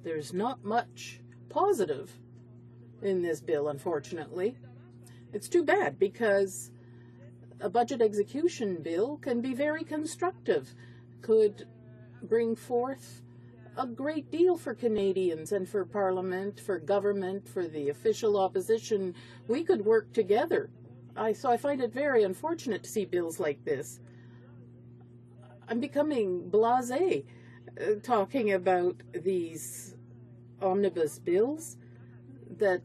There's not much positive in this bill, unfortunately. It's too bad, because a budget execution bill can be very constructive, could bring forth a great deal for Canadians and for Parliament, for government, for the official opposition. We could work together. So I find it very unfortunate to see bills like this. I'm becoming blasé talking about these omnibus bills that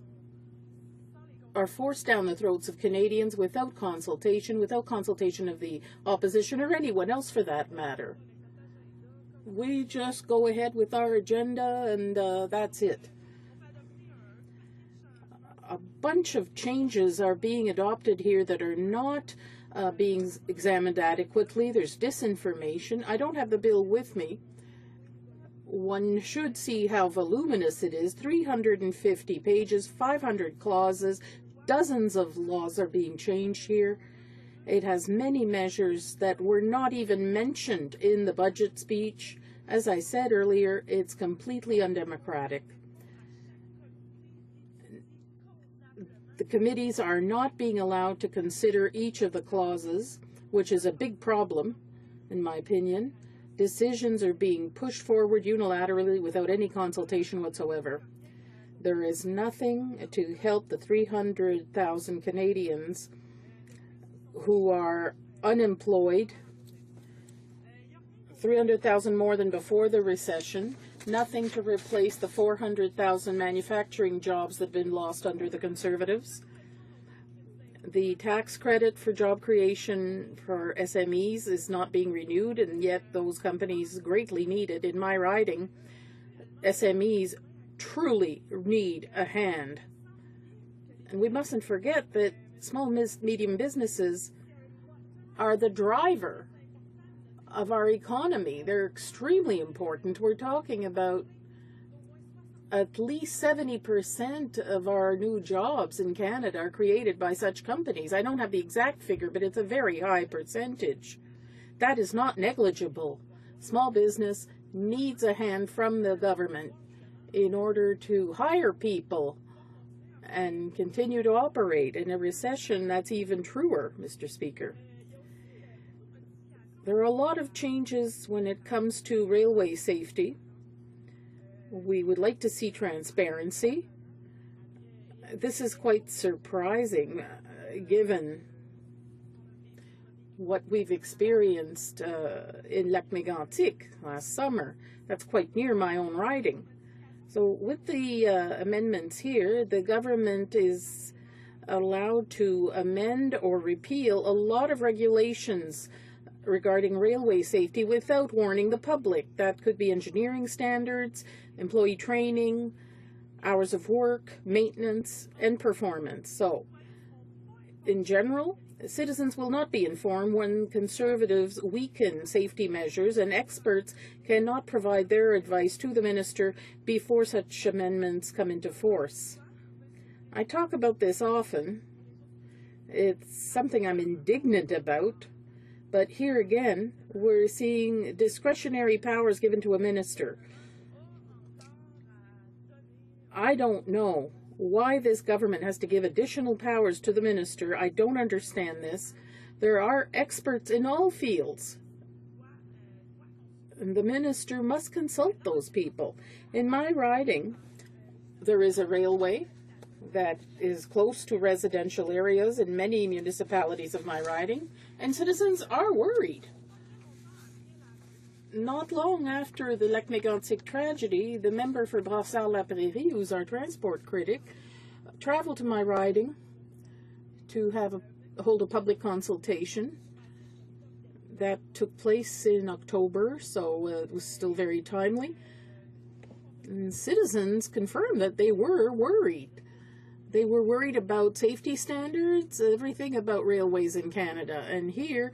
are forced down the throats of Canadians without consultation of the opposition or anyone else for that matter. We just go ahead with our agenda and that's it. A bunch of changes are being adopted here that are not being examined adequately. There's disinformation. I don't have the bill with me. One should see how voluminous it is. 350 pages, 500 clauses, dozens of laws are being changed here. It has many measures that were not even mentioned in the budget speech. As I said earlier, it's completely undemocratic. The committees are not being allowed to consider each of the clauses, which is a big problem, in my opinion. Decisions are being pushed forward unilaterally without any consultation whatsoever. There is nothing to help the 300,000 Canadians who are unemployed, 300,000 more than before the recession, nothing to replace the 400,000 manufacturing jobs that have been lost under the Conservatives. The tax credit for job creation for SMEs is not being renewed, and yet those companies greatly need it. In my riding, SMEs truly need a hand. And we mustn't forget that small medium businesses are the driver of our economy. They're extremely important. We're talking about at least 70% of our new jobs in Canada are created by such companies. I don't have the exact figure, but it's a very high percentage. That is not negligible. Small business needs a hand from the government in order to hire people and continue to operate. In a recession, that's even truer, Mr. Speaker. There are a lot of changes when it comes to railway safety. We would like to see transparency. This is quite surprising, given what we've experienced in Lac-Mégantic last summer. That's quite near my own riding. So with the amendments here, the government is allowed to amend or repeal a lot of regulations regarding railway safety without warning the public. That could be engineering standards, employee training, hours of work, maintenance, and performance. So, in general, citizens will not be informed when Conservatives weaken safety measures, and experts cannot provide their advice to the minister before such amendments come into force. I talk about this often. It's something I'm indignant about. But here again, we're seeing discretionary powers given to a minister. I don't know why this government has to give additional powers to the minister. I don't understand this. There are experts in all fields. And the minister must consult those people. In my riding, there is a railway that is close to residential areas in many municipalities of my riding, and citizens are worried. Not long after the Lac-Mégantic tragedy, the member for Brassard-La-Prairie, who's our transport critic, traveled to my riding to hold a public consultation. That took place in October, so it was still very timely. And citizens confirmed that they were worried. They were worried about safety standards, everything about railways in Canada. And here,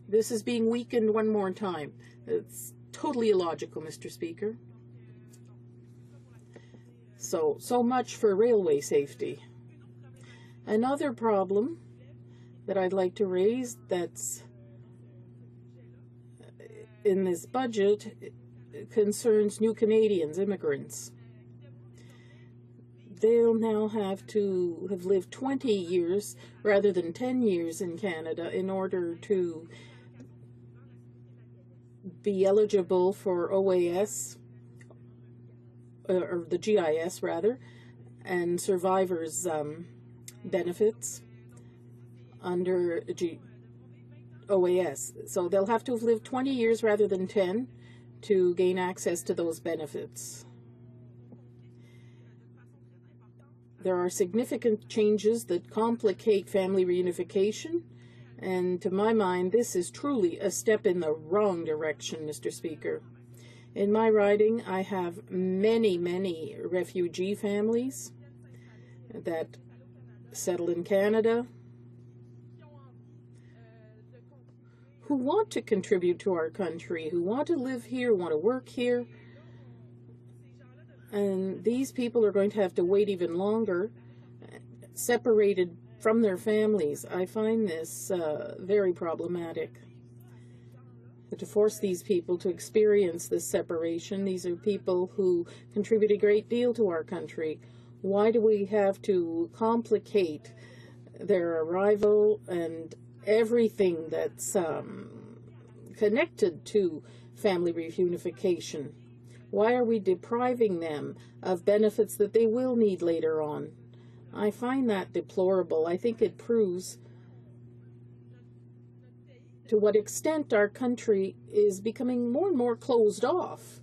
this is being weakened one more time. It's totally illogical, Mr. Speaker. So much for railway safety. Another problem that I'd like to raise that's in this budget concerns new Canadians, immigrants. They'll now have to have lived 20 years rather than 10 years in Canada in order to be eligible for OAS, or the GIS rather, and survivors' benefits under OAS. So they'll have to have lived 20 years rather than 10 to gain access to those benefits. There are significant changes that complicate family reunification, and to my mind, this is truly a step in the wrong direction, Mr. Speaker. In my riding, I have many, many refugee families that settle in Canada who want to contribute to our country, who want to live here, want to work here. And these people are going to have to wait even longer, separated from their families. I find this very problematic. To force these people to experience this separation, these are people who contribute a great deal to our country. Why do we have to complicate their arrival and everything that's connected to family reunification? Why are we depriving them of benefits that they will need later on? I find that deplorable. I think it proves to what extent our country is becoming more and more closed off.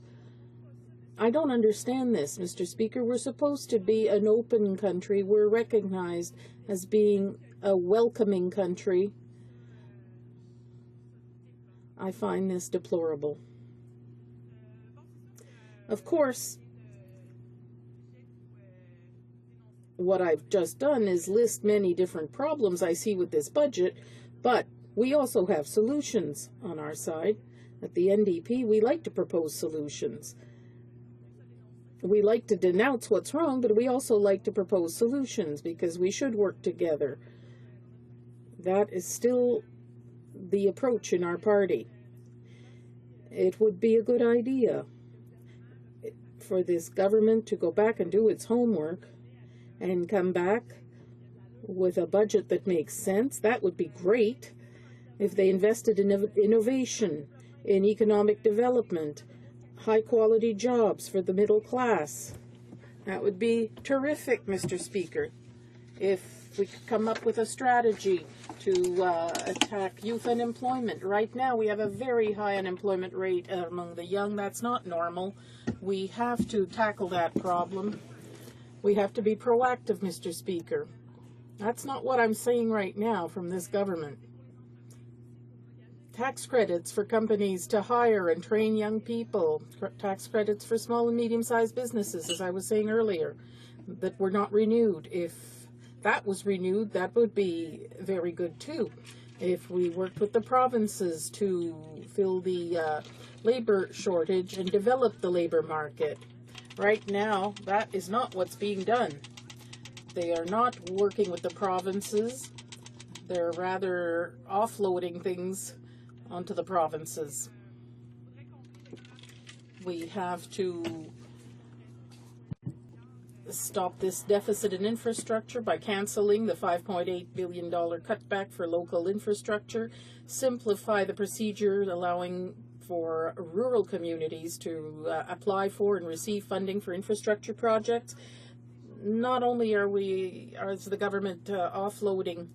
I don't understand this, Mr. Speaker. We're supposed to be an open country. We're recognized as being a welcoming country, I find this deplorable. Of course, what I've just done is list many different problems I see with this budget, but we also have solutions on our side. At the NDP, we like to propose solutions. We like to denounce what's wrong, but we also like to propose solutions because we should work together. That is still the approach in our party. It would be a good idea for this government to go back and do its homework and come back with a budget that makes sense. That would be great if they invested in innovation, in economic development, high-quality jobs for the middle class. That would be terrific, Mr. Speaker, if we could come up with a strategy to attack youth unemployment. Right now, we have a very high unemployment rate among the young. That's not normal. We have to tackle that problem. We have to be proactive, Mr. Speaker. That's not what I'm saying right now from this government. Tax credits for companies to hire and train young people, tax credits for small and medium-sized businesses, as I was saying earlier, that were not renewed. If that was renewed, that would be very good too. If we worked with the provinces to fill the labor shortage and develop the labor market. Right now, that is not what's being done. They are not working with the provinces. They're rather offloading things onto the provinces. We have to stop this deficit in infrastructure by canceling the $5.8 billion cutback for local infrastructure, simplify the procedure allowing for rural communities to apply for and receive funding for infrastructure projects. Not only is the government offloading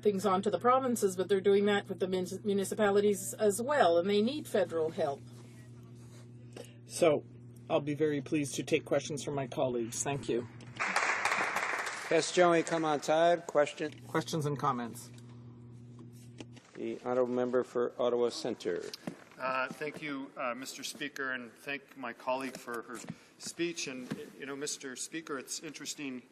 things onto the provinces, but they're doing that with the municipalities as well, and they need federal help. So I'll be very pleased to take questions from my colleagues. Thank you. Question commentaire. Questions and comments. The honourable member for Ottawa Centre. Thank you, Mr. Speaker, and thank my colleague for her speech. And, you know, Mr. Speaker, it's interesting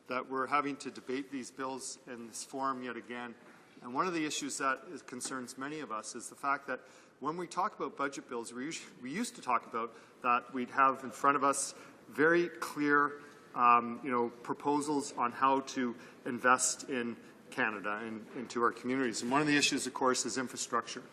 that we're having to debate these bills in this forum yet again. And one of the issues that concerns many of us is the fact that when we talk about budget bills, we used to talk about that we'd have in front of us very clear proposals on how to invest in Canada and into our communities. And one of the issues, of course, is infrastructure,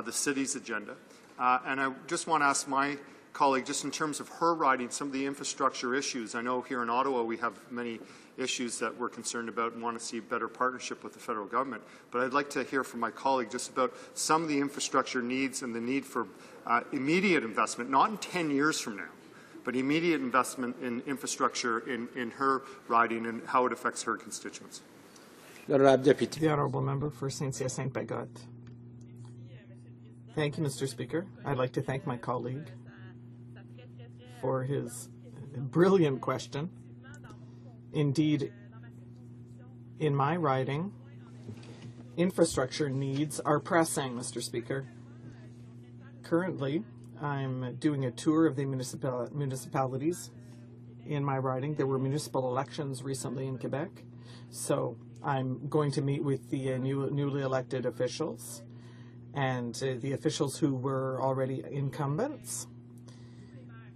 the city's agenda. And I just want to ask my colleague, just in terms of her riding, some of the infrastructure issues. I know here in Ottawa we have many issues that we're concerned about and want to see better partnership with the federal government. But I'd like to hear from my colleague just about some of the infrastructure needs and the need for immediate investment, not in 10 years from now, but immediate investment in infrastructure in her riding and how it affects her constituents. The Honourable Member for Saint-Cyr-Saint-Bagot. Thank you, Mr. Speaker. I'd like to thank my colleague for his brilliant question. Indeed, in my riding, infrastructure needs are pressing, Mr. Speaker. Currently, I'm doing a tour of the municipalities in my riding. There were municipal elections recently in Quebec, so I'm going to meet with the newly elected officials and the officials who were already incumbents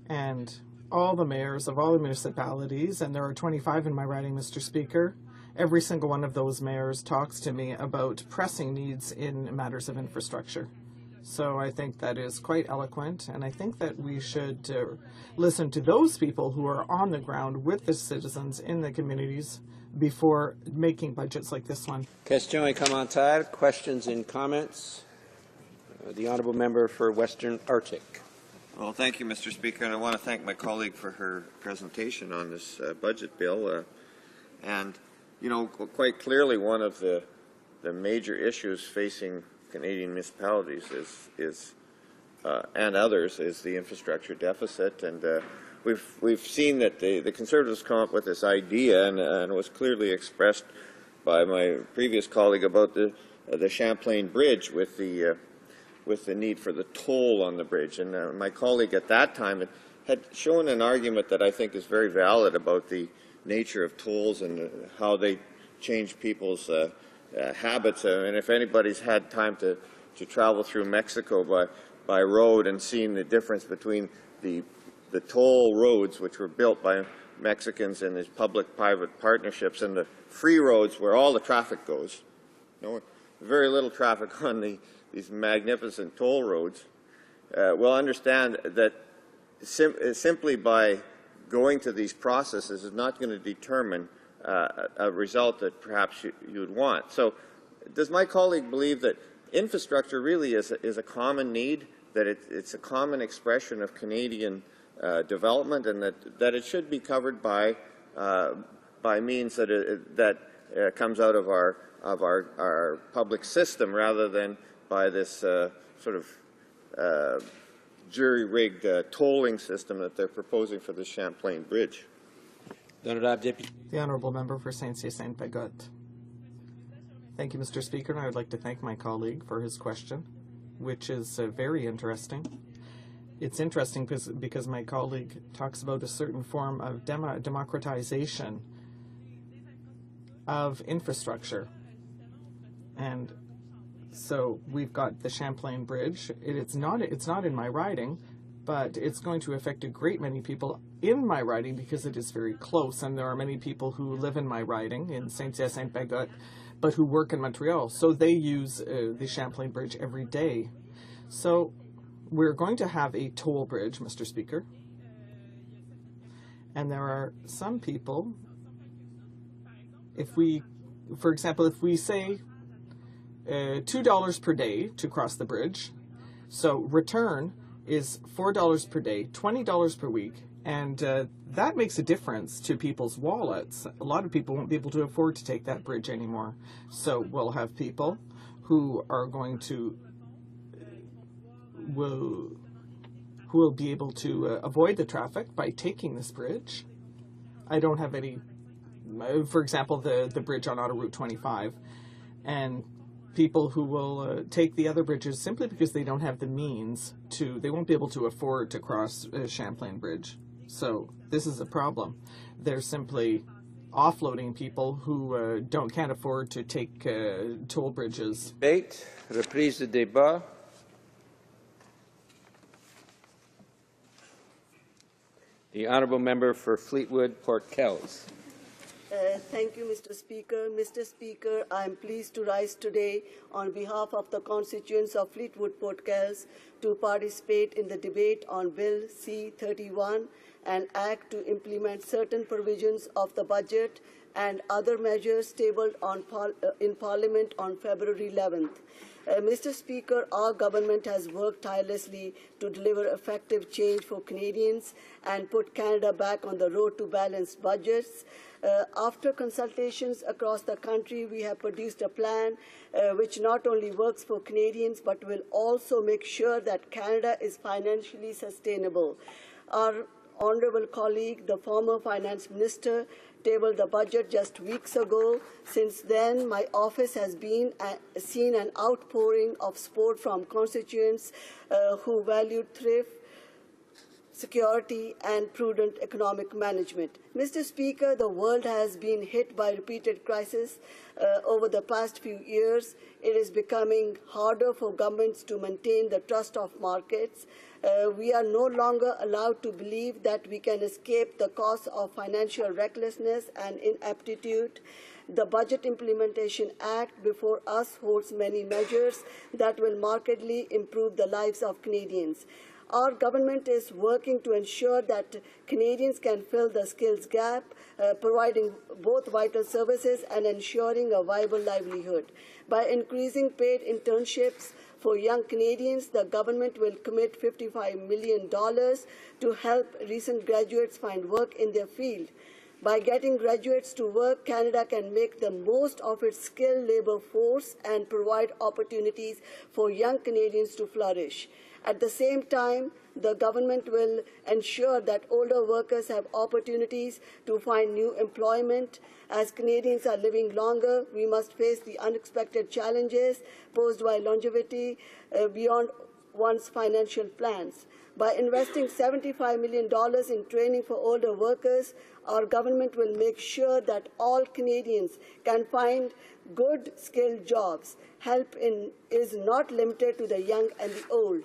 and all the mayors of all the municipalities, and there are 25 in my riding, Mr. Speaker. Every single one of those mayors talks to me about pressing needs in matters of infrastructure. So I think that is quite eloquent, and I think that we should listen to those people who are on the ground with the citizens in the communities before making budgets like this one. Question et commentaire. Questions and comments. The honourable member for Western Arctic. Well, thank you, Mr. Speaker, and I want to thank my colleague for her presentation on this budget bill. And, you know, quite clearly one of the major issues facing Canadian municipalities is and others is the infrastructure deficit. And we've seen that the Conservatives come up with this idea, and it was clearly expressed by my previous colleague about the Champlain Bridge with the need for the toll on the bridge. And my colleague at that time had shown an argument that I think is very valid about the nature of tolls and how they change people's habits. And if anybody's had time to travel through Mexico by road and seen the difference between the toll roads, which were built by Mexicans and these public-private partnerships, and the free roads where all the traffic goes. Very little traffic on these magnificent toll roads. We'll understand that simply by going to these processes is not going to determine a result that perhaps you would want. So does my colleague believe that infrastructure really is a common need, that it's a common expression of Canadian development, and that it should be covered by means that comes out of our public system rather than by this sort of jury-rigged tolling system that they're proposing for the Champlain Bridge? The Honourable Member for Saint-Cyr-Sainte-Bagotte. Thank you, Mr. Speaker, and I would like to thank my colleague for his question, which is very interesting. It's interesting because my colleague talks about a certain form of democratization of infrastructure. And so we've got the Champlain Bridge. It's not in my riding, but it's going to affect a great many people in my riding because it is very close, and there are many people who live in my riding in Saint-Cyr-Sainte-Bagotte, but who work in Montreal. So they use the Champlain Bridge every day. So we're going to have a toll bridge, Mr. Speaker. And there are some people, for example, if we say $2 per day to cross the bridge, so return is $4 per day, $20 per week, and that makes a difference to people's wallets. A lot of people won't be able to afford to take that bridge anymore. So we'll have people who are going to who will be able to avoid the traffic by taking this bridge. I don't have any, for example, the bridge on Auto Route 25, and people who will take the other bridges simply because they don't have the means to, they won't be able to afford to cross Champlain Bridge. So this is a problem. They're simply offloading people who can't afford to take toll bridges. Debate, reprise de débat. The Honourable Member for Fleetwood, Port Kells. Thank you, Mr. Speaker. Mr. Speaker, I am pleased to rise today on behalf of the constituents of Fleetwood, Port Kells to participate in the debate on Bill C-31, an act to implement certain provisions of the budget and other measures tabled in Parliament on February 11th. Mr. Speaker, our government has worked tirelessly to deliver effective change for Canadians and put Canada back on the road to balanced budgets. After consultations across the country, we have produced a plan which not only works for Canadians but will also make sure that Canada is financially sustainable. Our honourable colleague, the former Finance Minister, tabled the budget just weeks ago. Since then, my office has seen an outpouring of support from constituents who value thrift, security, and prudent economic management. Mr. Speaker, the world has been hit by repeated crises over the past few years. It is becoming harder for governments to maintain the trust of markets. We are no longer allowed to believe that we can escape the cost of financial recklessness and inaptitude. The Budget Implementation Act before us holds many measures that will markedly improve the lives of Canadians. Our government is working to ensure that Canadians can fill the skills gap, providing both vital services and ensuring a viable livelihood. By increasing paid internships for young Canadians, the government will commit $55 million to help recent graduates find work in their field. By getting graduates to work, Canada can make the most of its skilled labor force and provide opportunities for young Canadians to flourish. At the same time, the government will ensure that older workers have opportunities to find new employment. As Canadians are living longer, we must face the unexpected challenges posed by longevity beyond one's financial plans. By investing $75 million in training for older workers, our government will make sure that all Canadians can find good, skilled jobs. Help is not limited to the young and the old.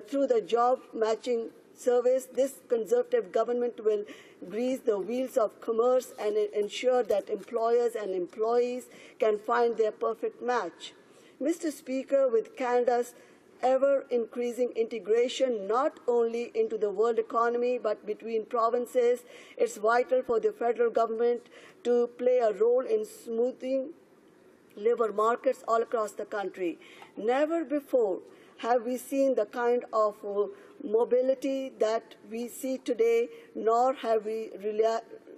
Through the job matching service, this Conservative government will grease the wheels of commerce and ensure that employers and employees can find their perfect match. Mr. Speaker, with Canada's ever-increasing integration not only into the world economy but between provinces, it's vital for the federal government to play a role in smoothing labor markets all across the country. Never before have we seen the kind of mobility that we see today, nor have we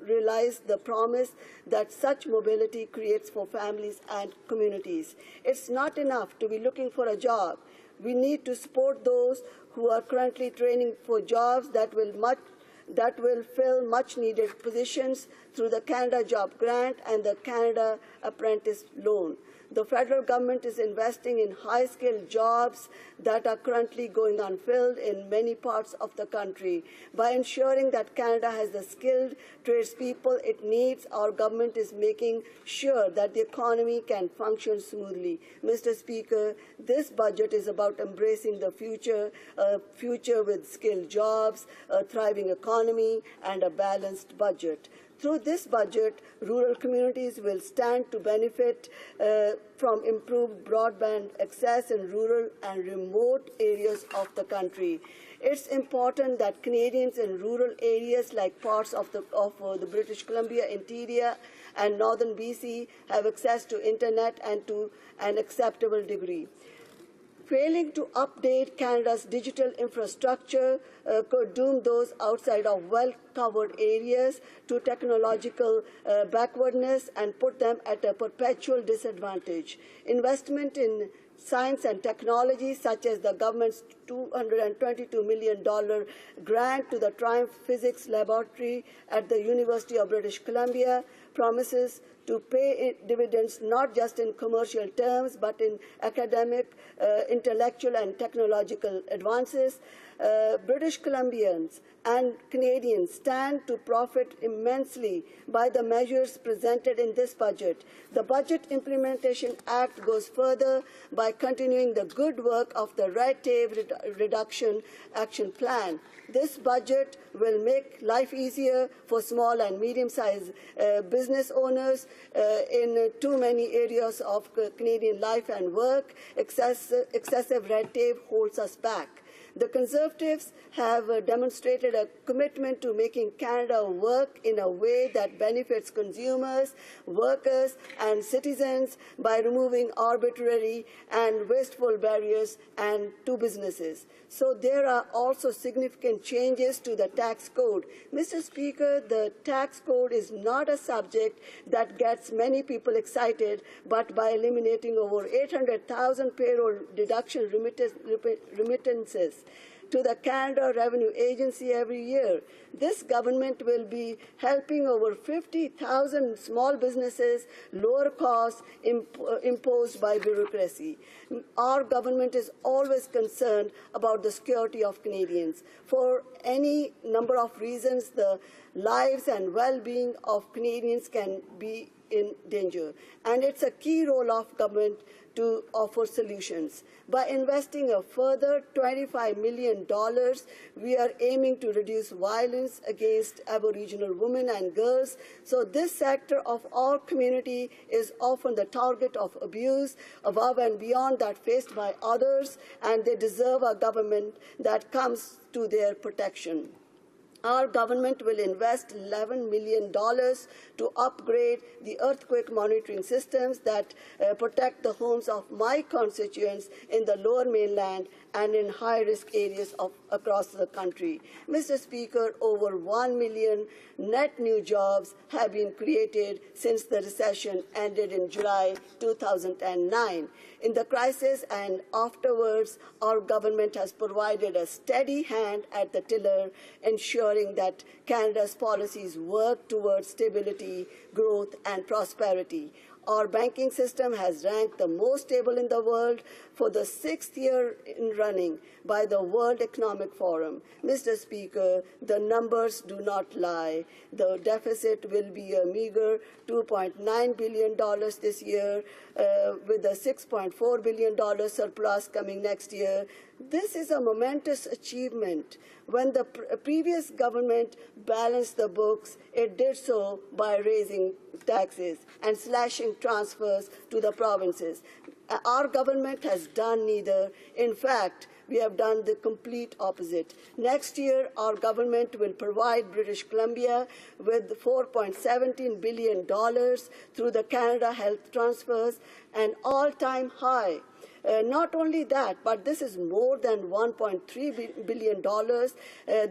realized the promise that such mobility creates for families and communities. It's not enough to be looking for a job. We need to support those who are currently training for jobs that will fill much-needed positions through the Canada Job Grant and the Canada Apprentice Loan. The federal government is investing in high-skilled jobs that are currently going unfilled in many parts of the country. By ensuring that Canada has the skilled tradespeople it needs, our government is making sure that the economy can function smoothly. Mr. Speaker, this budget is about embracing the future, a future with skilled jobs, a thriving economy, and a balanced budget. Through this budget, rural communities will stand to benefit from improved broadband access in rural and remote areas of the country. It's important that Canadians in rural areas like parts of the British Columbia interior and northern BC have access to internet and to an acceptable degree. Failing to update Canada's digital infrastructure could doom those outside of well-covered areas to technological backwardness and put them at a perpetual disadvantage. Investment in science and technology, such as the government's $222 million grant to the Triumph Physics Laboratory at the University of British Columbia, promises to pay dividends not just in commercial terms but in academic, intellectual and technological advances. British Columbians and Canadians stand to profit immensely by the measures presented in this budget. The Budget Implementation Act goes further by continuing the good work of the Red Tape Reduction Action Plan. This budget will make life easier for small and medium-sized business owners in too many areas of Canadian life and work. Excessive red tape holds us back. The Conservatives have demonstrated a commitment to making Canada work in a way that benefits consumers, workers, and citizens by removing arbitrary and wasteful barriers to businesses. So there are also significant changes to the tax code. Mr. Speaker, the tax code is not a subject that gets many people excited, but by eliminating over 800,000 payroll deduction remittances to the Canada Revenue Agency every year. This government will be helping over 50,000 small businesses lower costs imposed by bureaucracy. Our government is always concerned about the security of Canadians. For any number of reasons, the lives and well-being of Canadians can be in danger. And it's a key role of government to offer solutions. By investing a further $25 million, we are aiming to reduce violence against Aboriginal women and girls. So this sector of our community is often the target of abuse above and beyond that faced by others, and they deserve a government that comes to their protection. Our government will invest $11 million to upgrade the earthquake monitoring systems that protect the homes of my constituents in the lower mainland and in high-risk areas across the country. Mr. Speaker, over 1 million net new jobs have been created since the recession ended in July 2009. In the crisis and afterwards, our government has provided a steady hand at the tiller, ensuring that Canada's policies work towards stability, growth, and prosperity. Our banking system has ranked the most stable in the world for the 6th year in running by the World Economic Forum. Mr. Speaker, the numbers do not lie. The deficit will be a meager $2.9 billion this year, with a $6.4 billion surplus coming next year. This is a momentous achievement. When the previous government balanced the books, it did so by raising taxes and slashing transfers to the provinces. Our government has done neither. In fact, we have done the complete opposite. Next year, our government will provide British Columbia with $4.17 billion through the Canada Health Transfers, an all-time high. Not only that, but this is more than $1.3 billion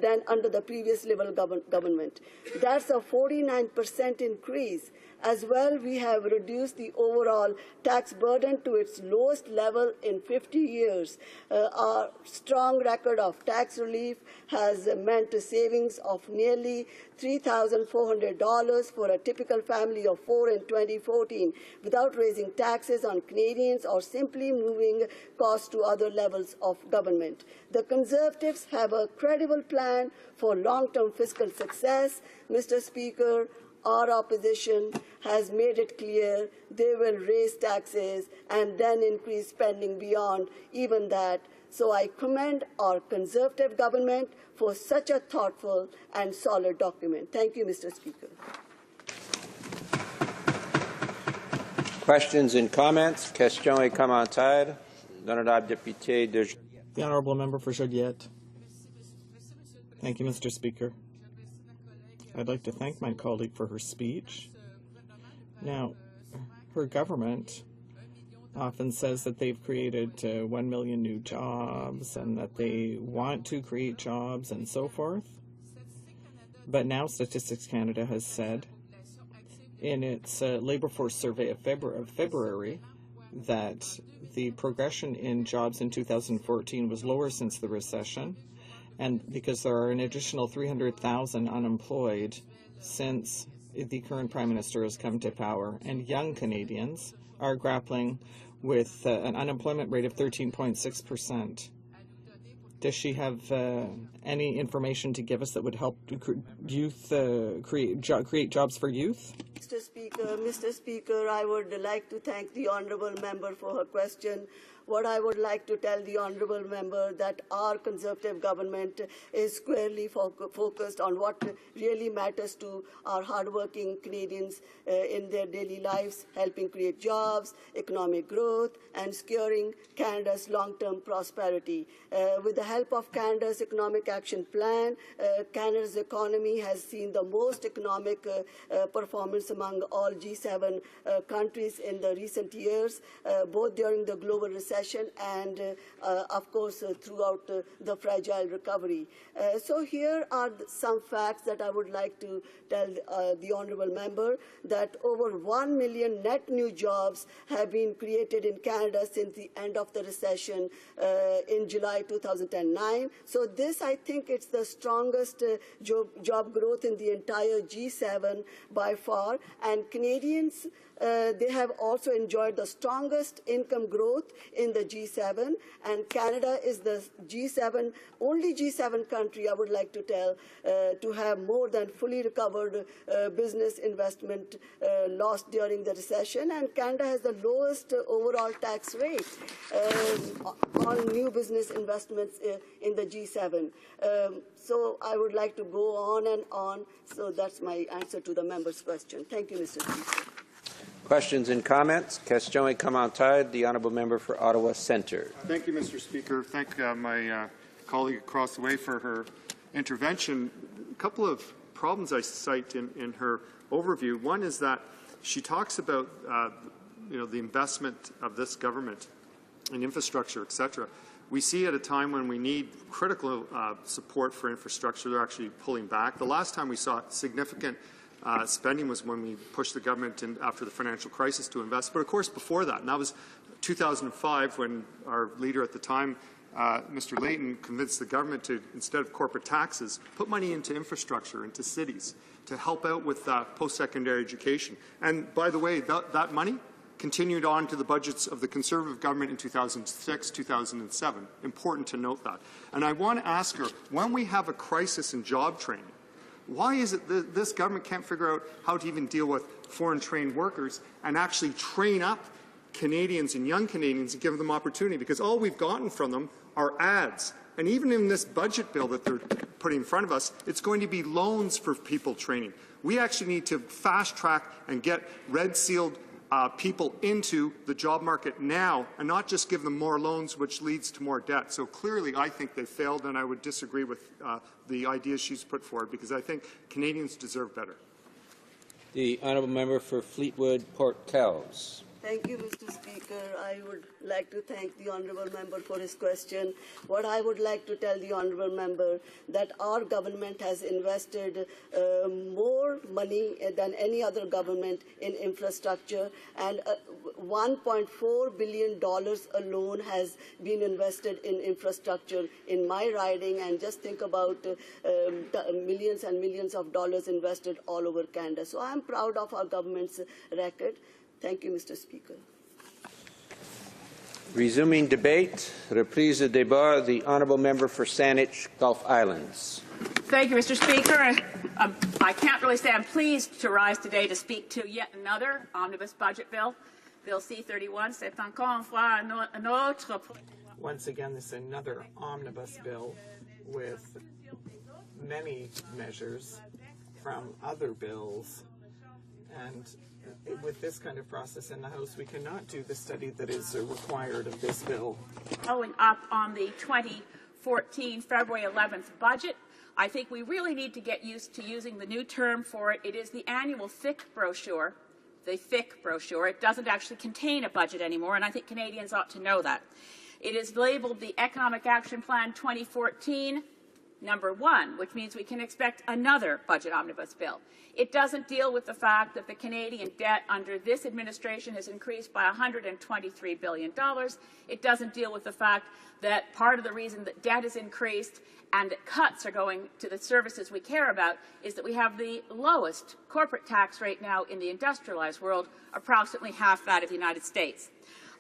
than under the previous Liberal government. That's a 49% increase. As well, we have reduced the overall tax burden to its lowest level in 50 years. Our strong record of tax relief has meant a savings of nearly $3,400 for a typical family of 4 in 2014 without raising taxes on Canadians or simply moving costs to other levels of government. The Conservatives have a credible plan for long-term fiscal success. Mr. Speaker, our opposition has made it clear they will raise taxes and then increase spending beyond even that. So I commend our Conservative government for such a thoughtful and solid document. Thank you, Mr. Speaker. Questions and comments? Questions et commentaires. L'honorable député de... The Honourable Member for Joliette. Thank you, Mr. Speaker. I'd like to thank my colleague for her speech. Now, her government often says that they've created 1 million new jobs and that they want to create jobs and so forth. But now Statistics Canada has said in its labour force survey of February that the progression in jobs in 2014 was lower since the recession, and because there are an additional 300,000 unemployed since the current Prime Minister has come to power, and young Canadians are grappling with an unemployment rate of 13.6%. Does she have any information to give us that would help youth create jobs for youth? Mr. Speaker, I would like to thank the honourable member for her question. What I would like to tell the honourable member that our Conservative government is squarely focused on what really matters to our hardworking Canadians in their daily lives, helping create jobs, economic growth, and securing Canada's long-term prosperity. With the help of Canada's Economic Action Plan, Canada's economy has seen the most economic performance among all G7 countries in the recent years, both during the global recession and, of course, throughout the fragile recovery. So here are some facts that I would like to tell the honourable member, that over 1 million net new jobs have been created in Canada since the end of the recession in July 2009. So this, I think, it's the strongest job growth in the entire G7 by far, and Canadians they have also enjoyed the strongest income growth in the G7, and Canada is the only G7 country, I would like to tell, to have more than fully recovered business investment lost during the recession, and Canada has the lowest overall tax rate on new business investments in the G7. So I would like to go on and on. So that's my answer to the member's question. Thank you, Mr. Speaker. Questions and comments? Questions et commentaires. The honourable member for Ottawa Centre. Thank you, Mr. Speaker. Thank my colleague across the way for her intervention. couple of problems I cite in her overview. One is that she talks about the investment of this government in infrastructure, etc. We see at a time when we need critical support for infrastructure, they're actually pulling back. The last time we saw significant spending was when we pushed the government in after the financial crisis to invest. But of course, before that, and that was 2005 when our leader at the time, Mr. Layton, convinced the government to, instead of corporate taxes, put money into infrastructure, into cities, to help out with post-secondary education. And by the way, that money continued on to the budgets of the Conservative government in 2006, 2007. Important to note that. And I want to ask her, when we have a crisis in job training, why is it that this government can't figure out how to even deal with foreign trained workers and actually train up Canadians and young Canadians and give them opportunity? Because all we've gotten from them are ads. And even in this budget bill that they're putting in front of us, it's going to be loans for people training. We actually need to fast track and get red-sealed people into the job market now and not just give them more loans, which leads to more debt. So clearly, I think they failed, and I would disagree with the ideas she's put forward, because I think Canadians deserve better. The honourable member for Fleetwood Port Kells. Thank you, Mr. Speaker. I would like to thank the honourable member for his question. What I would like to tell the honourable member that our government has invested more money than any other government in infrastructure, and $1.4 billion alone has been invested in infrastructure in my riding, and just think about millions and millions of dollars invested all over Canada. So I am proud of our government's record. Thank you, Mr. Speaker. Resuming debate, reprise de débat, the honourable member for Saanich, Gulf Islands. Thank you, Mr. Speaker. I can't really say I'm pleased to rise today to speak to yet another omnibus budget bill, Bill C-31. C'est encore une fois un autre. Once again, this is another omnibus bill with many measures from other bills, and with this kind of process in the House, we cannot do the study that is required of this bill. Following up on the 2014 February 11th budget, I think we really need to get used to using the new term for it. It is the annual thick brochure, the thick brochure. It doesn't actually contain a budget anymore, and I think Canadians ought to know that. It is labeled the Economic Action Plan 2014 #1, which means we can expect another budget omnibus bill. It doesn't deal with the fact that the Canadian debt under this administration has increased by $123 billion. It doesn't deal with the fact that part of the reason that debt has increased and that cuts are going to the services we care about is that we have the lowest corporate tax rate now in the industrialized world, approximately half that of the United States.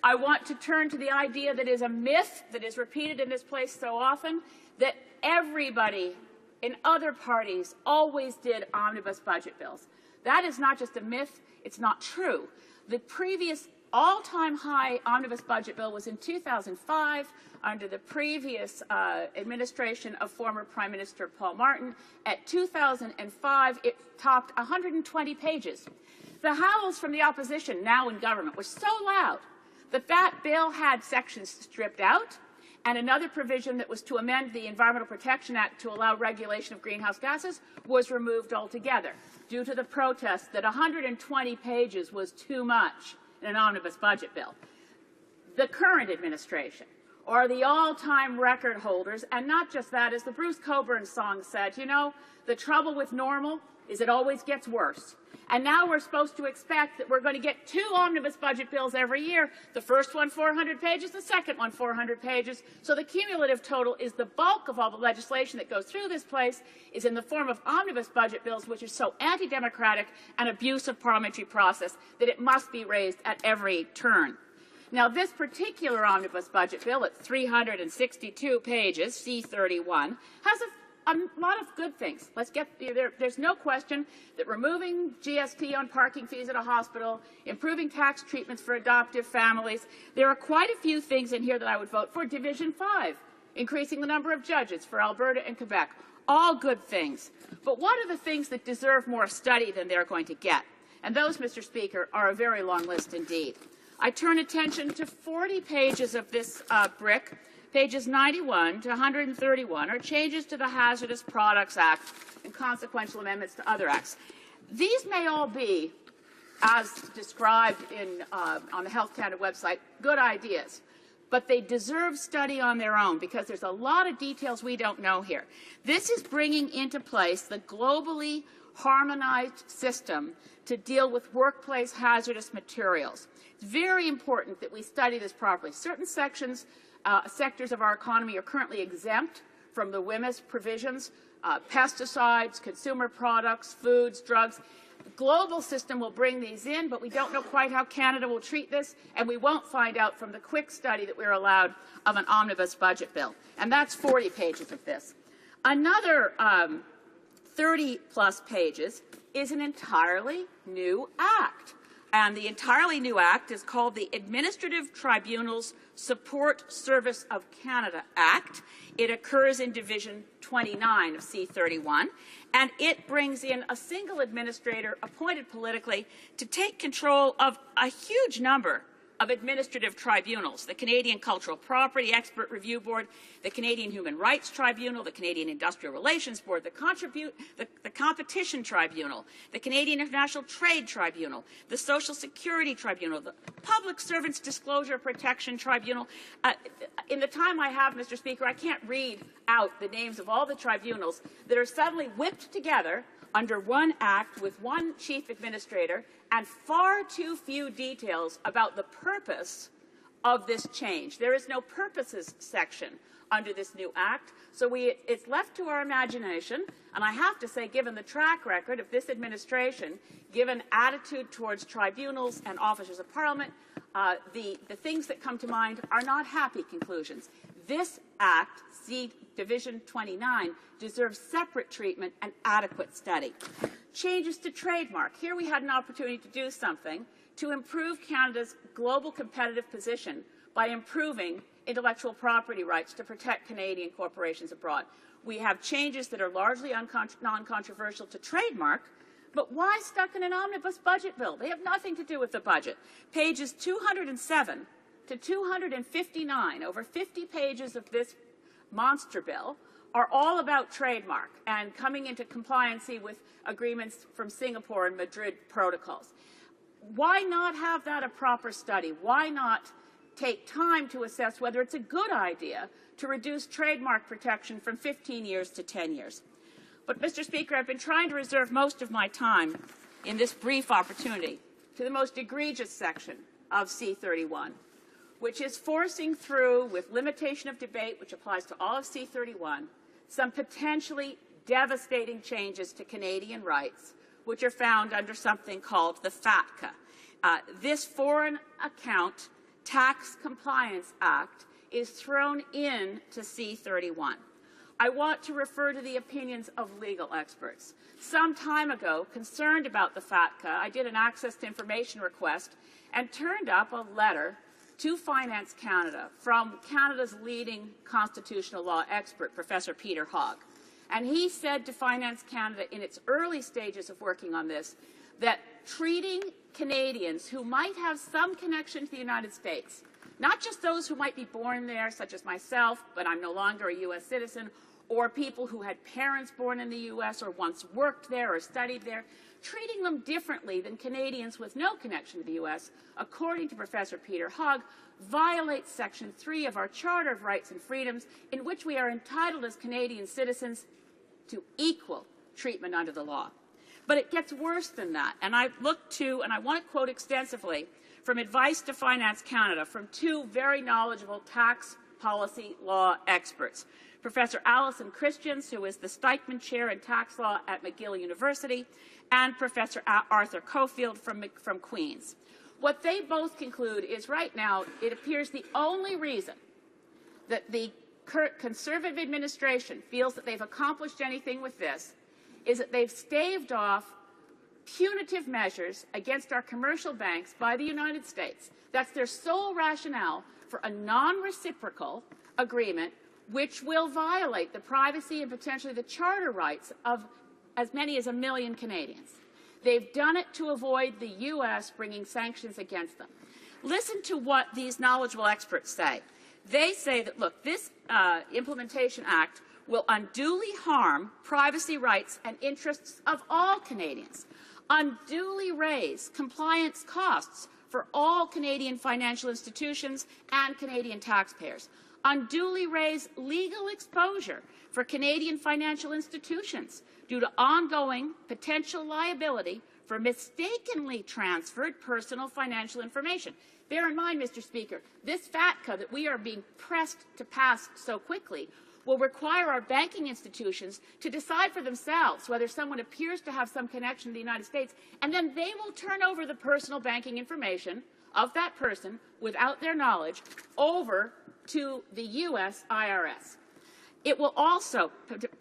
I want to turn to the idea that is a myth that is repeated in this place so often, that everybody in other parties always did omnibus budget bills. That is not just a myth, it's not true. The previous all-time high omnibus budget bill was in 2005 under the previous administration of former Prime Minister Paul Martin. At 2005, it topped 120 pages. The howls from the opposition, now in government, were so loud that that bill had sections stripped out, and another provision that was to amend the Environmental Protection Act to allow regulation of greenhouse gases was removed altogether due to the protest that 120 pages was too much in an omnibus budget bill. The current administration are the all-time record holders, and not just that, as the Bruce Cockburn song said, you know, the trouble with normal is it always gets worse. And now we're supposed to expect that we're going to get 2 omnibus budget bills every year. The first one 400 pages, the second one 400 pages. So the cumulative total is the bulk of all the legislation that goes through this place is in the form of omnibus budget bills, which is so anti-democratic and abuse of parliamentary process that it must be raised at every turn. Now, this particular omnibus budget bill at 362 pages, C-31, has a lot of good things. There's no question that removing GST on parking fees at a hospital, improving tax treatments for adoptive families, there are quite a few things in here that I would vote for. Division 5, increasing the number of judges for Alberta and Quebec, all good things. But what are the things that deserve more study than they're going to get? And those, Mr. Speaker, are a very long list indeed. I turn attention to 40 pages of this brick Pages 91 to 131 are changes to the Hazardous Products Act and consequential amendments to other acts. These may all be, as described on the Health Canada website, good ideas, but they deserve study on their own because there's a lot of details we don't know here. This is bringing into place the globally harmonized system to deal with workplace hazardous materials. It's very important that we study this properly. Certain sectors of our economy are currently exempt from the WMIS provisions, pesticides, consumer products, foods, drugs. The global system will bring these in, but we don't know quite how Canada will treat this, and we won't find out from the quick study that we're allowed of an omnibus budget bill. And that's 40 pages of this. Another 30-plus pages is an entirely new act. And the entirely new act is called the Administrative Tribunals Support Service of Canada Act. It occurs in Division 29 of C31, and it brings in a single administrator appointed politically to take control of a huge number of administrative tribunals: the Canadian Cultural Property Expert Review Board, the Canadian Human Rights Tribunal, the Canadian Industrial Relations Board, the Competition Tribunal, the Canadian International Trade Tribunal, the Social Security Tribunal, the Public Servants Disclosure Protection Tribunal. In the time I have, Mr. Speaker, I can't read out the names of all the tribunals that are suddenly whipped together under one act with one chief administrator and far too few details about the purpose of this change. There is no purposes section under this new act, so it's left to our imagination. And I have to say, given the track record of this administration, given attitude towards tribunals and officers of Parliament, the things that come to mind are not happy conclusions. This act, see Division 29, deserves separate treatment and adequate study. Changes to trademark. Here we had an opportunity to do something to improve Canada's global competitive position by improving intellectual property rights to protect Canadian corporations abroad. We have changes that are largely non-controversial to trademark, but why stuck in an omnibus budget bill? They have nothing to do with the budget. Pages 207 to 259, over 50 pages of this monster bill, are all about trademark and coming into compliancy with agreements from Singapore and Madrid protocols. Why not have that a proper study? Why not take time to assess whether it's a good idea to reduce trademark protection from 15 years to 10 years? But, Mr. Speaker, I've been trying to reserve most of my time in this brief opportunity to the most egregious section of C31, which is forcing through, with limitation of debate, which applies to all of C31, some potentially devastating changes to Canadian rights, which are found under something called the FATCA. This Foreign Account Tax Compliance Act is thrown into C31. I want to refer to the opinions of legal experts. Some time ago, concerned about the FATCA, I did an access to information request and turned up a letter to Finance Canada from Canada's leading constitutional law expert, Professor Peter HoC. And he said to Finance Canada in its early stages of working on this that treating Canadians who might have some connection to the United States, not just those who might be born there, such as myself, but I'm no longer a U.S. citizen, or people who had parents born in the U.S. or once worked there or studied there, treating them differently than Canadians with no connection to the U.S., according to Professor Peter HoC, violates Section 3 of our Charter of Rights and Freedoms, in which we are entitled as Canadian citizens to equal treatment under the law. But it gets worse than that, and I look to, and I want to quote extensively from Advice to Finance Canada from two very knowledgeable tax policy law experts, Professor Alison Christians, who is the Stikeman Chair in Tax Law at McGill University, and Professor Arthur Cofield from Queen's. What they both conclude is right now it appears the only reason that the Conservative administration feels that they've accomplished anything with this is that they've staved off punitive measures against our commercial banks by the United States. That's their sole rationale for a non-reciprocal agreement which will violate the privacy and potentially the charter rights of as many as 1 million Canadians. They've done it to avoid the U.S. bringing sanctions against them. Listen to what these knowledgeable experts say. They say that, look, this Implementation Act will unduly harm privacy rights and interests of all Canadians, unduly raise compliance costs for all Canadian financial institutions and Canadian taxpayers, unduly raise legal exposure for Canadian financial institutions due to ongoing potential liability for mistakenly transferred personal financial information. Bear in mind, Mr. Speaker, this FATCA that we are being pressed to pass so quickly will require our banking institutions to decide for themselves whether someone appears to have some connection to the United States, and then they will turn over the personal banking information of that person without their knowledge over to the U.S. IRS. It will also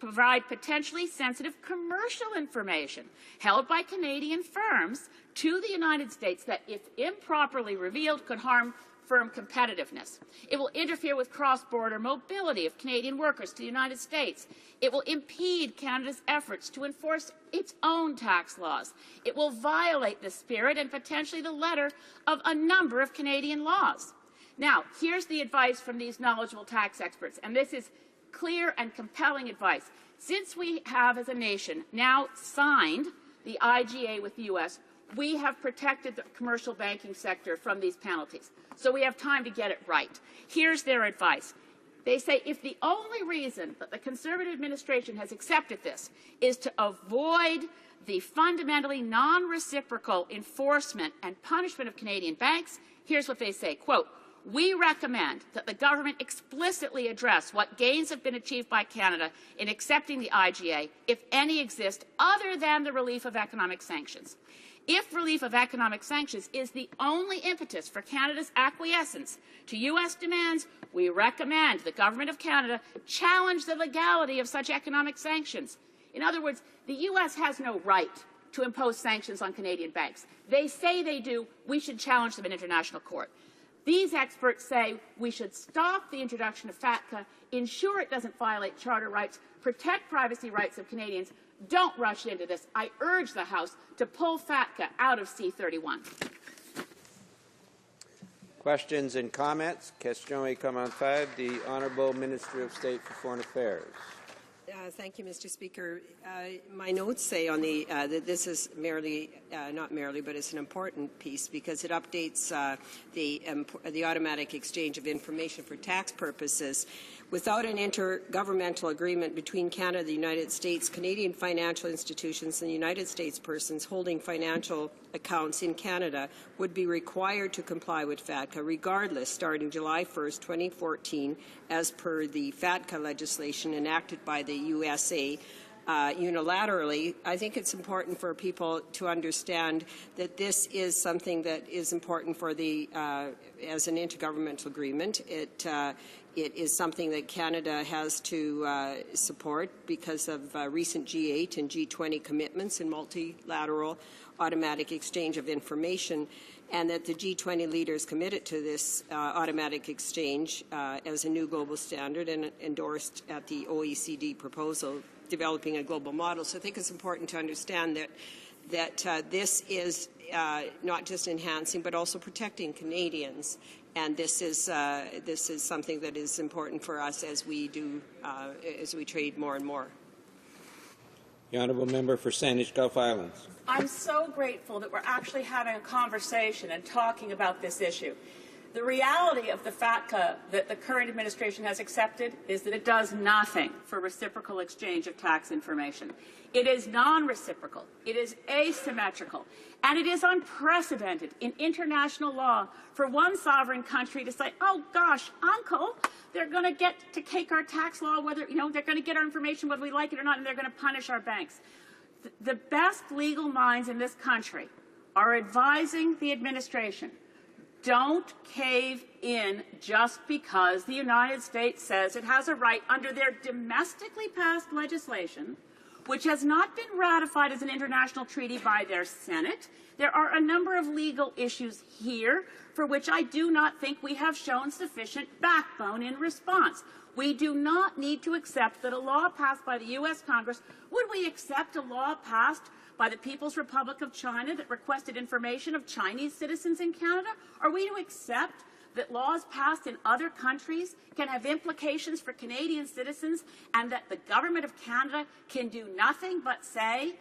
provide potentially sensitive commercial information held by Canadian firms to the United States that, if improperly revealed, could harm firm competitiveness. It will interfere with cross-border mobility of Canadian workers to the United States. It will impede Canada's efforts to enforce its own tax laws. It will violate the spirit and potentially the letter of a number of Canadian laws. Now, here's the advice from these knowledgeable tax experts, and this is clear and compelling advice. Since we have, as a nation, now signed the IGA with the U.S., we have protected the commercial banking sector from these penalties. So we have time to get it right. Here's their advice. They say if the only reason that the Conservative administration has accepted this is to avoid the fundamentally non-reciprocal enforcement and punishment of Canadian banks, here's what they say, quote, "We recommend that the government explicitly address what gains have been achieved by Canada in accepting the IGA, if any exist, other than the relief of economic sanctions. If relief of economic sanctions is the only impetus for Canada's acquiescence to U.S. demands, we recommend the Government of Canada challenge the legality of such economic sanctions." In other words, the U.S. has no right to impose sanctions on Canadian banks. They say they do. We should challenge them in international court. These experts say we should stop the introduction of FATCA, ensure it doesn't violate charter rights, protect privacy rights of Canadians. Don't rush into this. I urge the House to pull FATCA out of C-31. Questions and comments? Question et commentaire. The Honourable Minister of State for Foreign Affairs. Thank you, Mr. Speaker. My notes say on the that this is merely, not merely, but it's an important piece because it updates the automatic exchange of information for tax purposes. Without an intergovernmental agreement between Canada, the United States, Canadian financial institutions, and the United States persons holding financial accounts in Canada would be required to comply with FATCA regardless starting July 1st, 2014, as per the FATCA legislation enacted by the USA unilaterally. I think it's important for people to understand that this is something that is important for the as an intergovernmental agreement. It is something that Canada has to support because of recent G8 and G20 commitments in multilateral automatic exchange of information, and that the G20 leaders committed to this automatic exchange as a new global standard and endorsed at the OECD proposal developing a global model. So I think it's important to understand that this is not just enhancing but also protecting Canadians, and this is something that is important for us as we trade more and more. The Honourable Member for Sandwich Gulf Islands. I'm so grateful that we're actually having a conversation and talking about this issue. The reality of the FATCA that the current administration has accepted is that it does nothing for reciprocal exchange of tax information. It is non-reciprocal, it is asymmetrical, and it is unprecedented in international law for one sovereign country to say, oh gosh, uncle, they're going to get to take our tax law, whether, they're going to get our information whether we like it or not, and they're going to punish our banks. The best legal minds in this country are advising the administration, don't cave in just because the United States says it has a right under their domestically passed legislation, which has not been ratified as an international treaty by their Senate. There are a number of legal issues here for which I do not think we have shown sufficient backbone in response. We do not need to accept that a law passed by the U.S. Congress. Would we accept a law passed by the People's Republic of China that requested information of Chinese citizens in Canada? Are we to accept that laws passed in other countries can have implications for Canadian citizens, and that the Government of Canada can do nothing but say,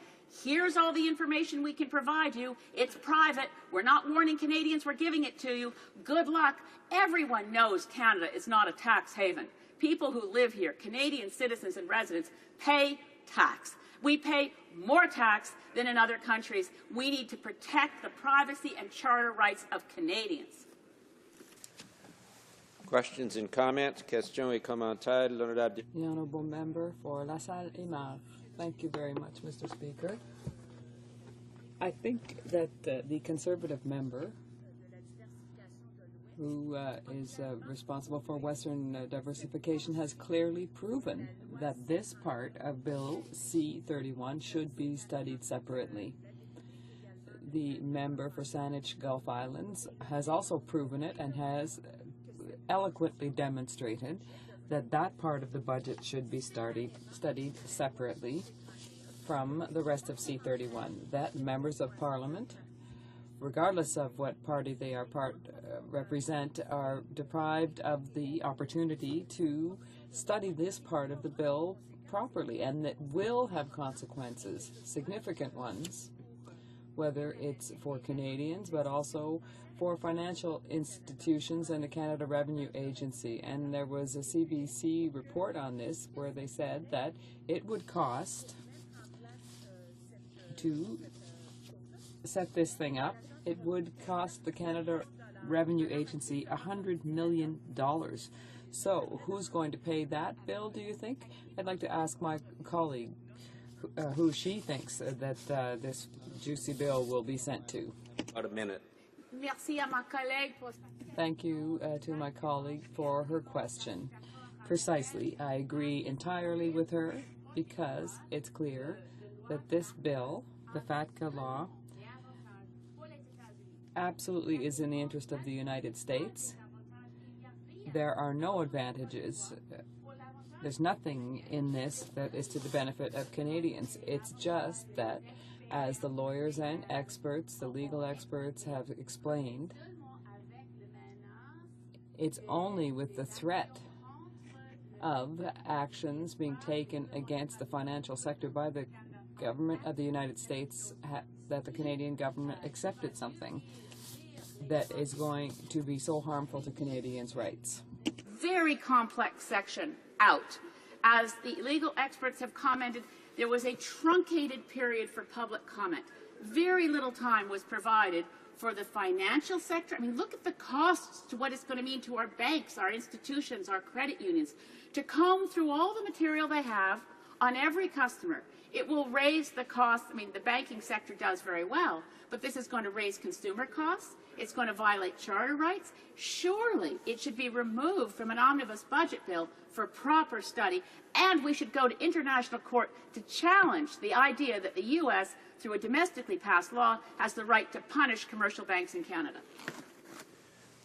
here's all the information we can provide you. It's private. We're not warning Canadians. We're giving it to you. Good luck. Everyone knows Canada is not a tax haven. People who live here, Canadian citizens and residents, pay tax. We pay more tax than in other countries. We need to protect the privacy and charter rights of Canadians. Questions and comments? Question et commentaires. L'honorable. The honourable member for La Salle et Marne. Thank you very much, Mr. Speaker. I think that the Conservative member, who is responsible for Western diversification, has clearly proven that this part of Bill C-31 should be studied separately. The member for Saanich Gulf Islands has also proven it and has eloquently demonstrated that that part of the budget should be studied separately from the rest of C-31. That members of Parliament, regardless of what party they are represent, are deprived of the opportunity to study this part of the bill properly, and that will have consequences, significant ones, whether it's for Canadians, but also for financial institutions and the Canada Revenue Agency. And there was a CBC report on this where they said that it would cost to set this thing up, it would cost the Canada Revenue Agency $100 million. So who's going to pay that bill, do you think? I'd like to ask my colleague who she thinks that this juicy bill will be sent to. About a minute. Thank you to my colleague for her question. Precisely, I agree entirely with her, because it's clear that this bill, the FATCA law, absolutely is in the interest of the United States. There are no advantages. There's nothing in this that is to the benefit of Canadians. It's just that, as the lawyers and experts, the legal experts have explained, it's only with the threat of actions being taken against the financial sector by the government of the United States that the Canadian government accepted something that is going to be so harmful to Canadians' rights. Very complex section out. As the legal experts have commented, there was a truncated period for public comment. Very little time was provided for the financial sector. I mean, look at the costs to what it's going to mean to our banks, our institutions, our credit unions, to comb through all the material they have on every customer. It will raise the costs. I mean, the banking sector does very well, but this is going to raise consumer costs. It's going to violate charter rights. Surely it should be removed from an omnibus budget bill for proper study, and we should go to international court to challenge the idea that the U.S., through a domestically passed law, has the right to punish commercial banks in Canada.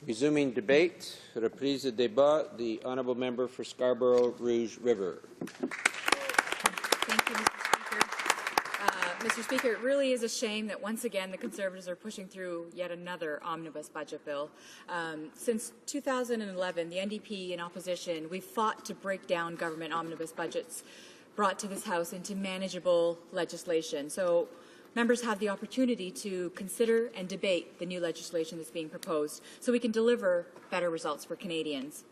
Resuming debate, reprise de débat, the honourable member for Scarborough Rouge River. Thank you, Mr. Speaker. Mr. Speaker, it really is a shame that once again the Conservatives are pushing through yet another omnibus budget bill. Since 2011, the NDP in opposition, we've fought to break down government omnibus budgets brought to this House into manageable legislation. So members have the opportunity to consider and debate the new legislation that's being proposed so we can deliver better results for Canadians.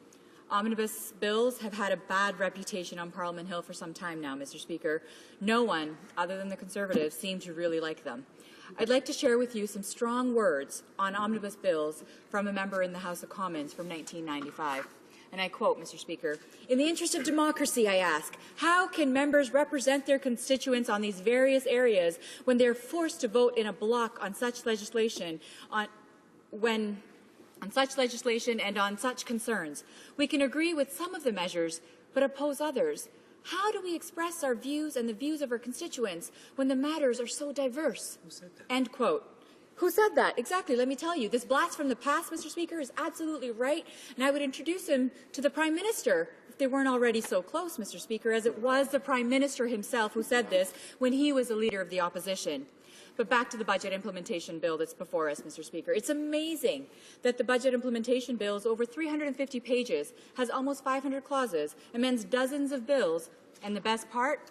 Omnibus bills have had a bad reputation on Parliament Hill for some time now, Mr. Speaker. No one, other than the Conservatives, seemed to really like them. I'd like to share with you some strong words on omnibus bills from a member in the House of Commons from 1995. And I quote, Mr. Speaker, "In the interest of democracy, I ask, how can members represent their constituents on these various areas when they're forced to vote in a block on such legislation and on such concerns? We can agree with some of the measures, but oppose others. How do we express our views and the views of our constituents when the matters are so diverse?" Who said that? End quote. Who said that? Exactly. Let me tell you. This blast from the past, Mr. Speaker, is absolutely right, and I would introduce him to the Prime Minister if they weren't already so close, Mr. Speaker, as it was the Prime Minister himself who said this when he was the Leader of the Opposition. But back to the budget implementation bill that's before us, Mr. Speaker. It's amazing that the budget implementation bill is over 350 pages, has almost 500 clauses, amends dozens of bills, and the best part?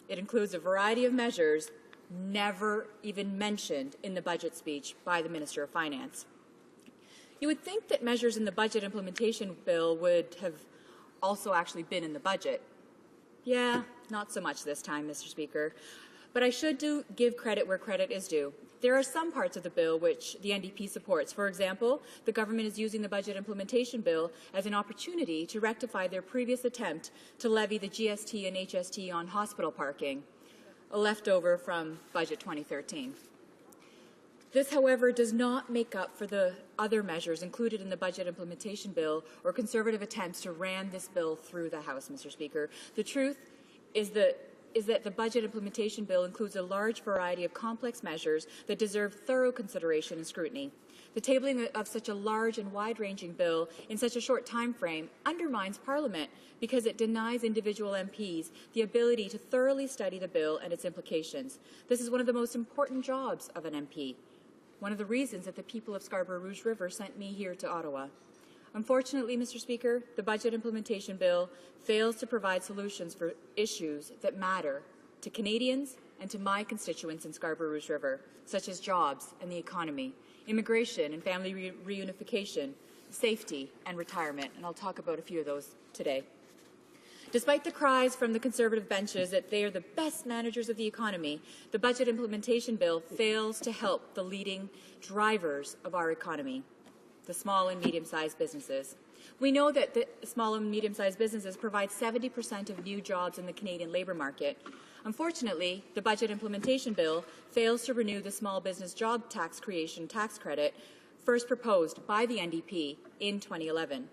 It includes a variety of measures never even mentioned in the budget speech by the Minister of Finance. You would think that measures in the budget implementation bill would have also actually been in the budget. Yeah, not so much this time, Mr. Speaker. But I should give credit where credit is due. There are some parts of the bill which the NDP supports. For example, the government is using the budget implementation bill as an opportunity to rectify their previous attempt to levy the GST and HST on hospital parking, a leftover from Budget 2013. This, however, does not make up for the other measures included in the budget implementation bill or Conservative attempts to ram this bill through the House, Mr. Speaker. The truth is that the budget implementation bill includes a large variety of complex measures that deserve thorough consideration and scrutiny. The tabling of such a large and wide-ranging bill in such a short time frame undermines Parliament because it denies individual MPs the ability to thoroughly study the bill and its implications. This is one of the most important jobs of an MP, one of the reasons that the people of Scarborough Rouge River sent me here to Ottawa. Unfortunately, Mr. Speaker, the budget implementation bill fails to provide solutions for issues that matter to Canadians and to my constituents in Scarborough Rouge River, such as jobs and the economy, immigration and family reunification, safety and retirement, and I'll talk about a few of those today. Despite the cries from the Conservative benches that they are the best managers of the economy, the budget implementation bill fails to help the leading drivers of our economy, the small and medium-sized businesses. We know that the small and medium-sized businesses provide 70% of new jobs in the Canadian labour market. Unfortunately, the budget implementation bill fails to renew the small business job tax creation tax credit first proposed by the NDP in 2011.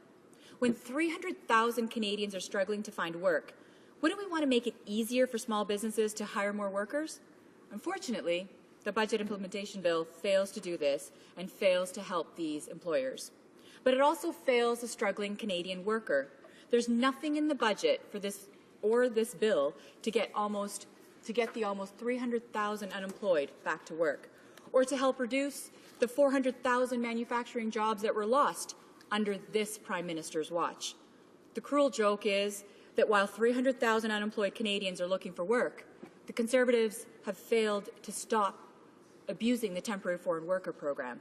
When 300,000 Canadians are struggling to find work, wouldn't we want to make it easier for small businesses to hire more workers? Unfortunately, the budget implementation bill fails to do this and fails to help these employers. But it also fails the struggling Canadian worker. There's nothing in the budget for this bill to get the almost 300,000 unemployed back to work, or to help reduce the 400,000 manufacturing jobs that were lost under this Prime Minister's watch. The cruel joke is that while 300,000 unemployed Canadians are looking for work, the Conservatives have failed to stop abusing the temporary foreign worker program.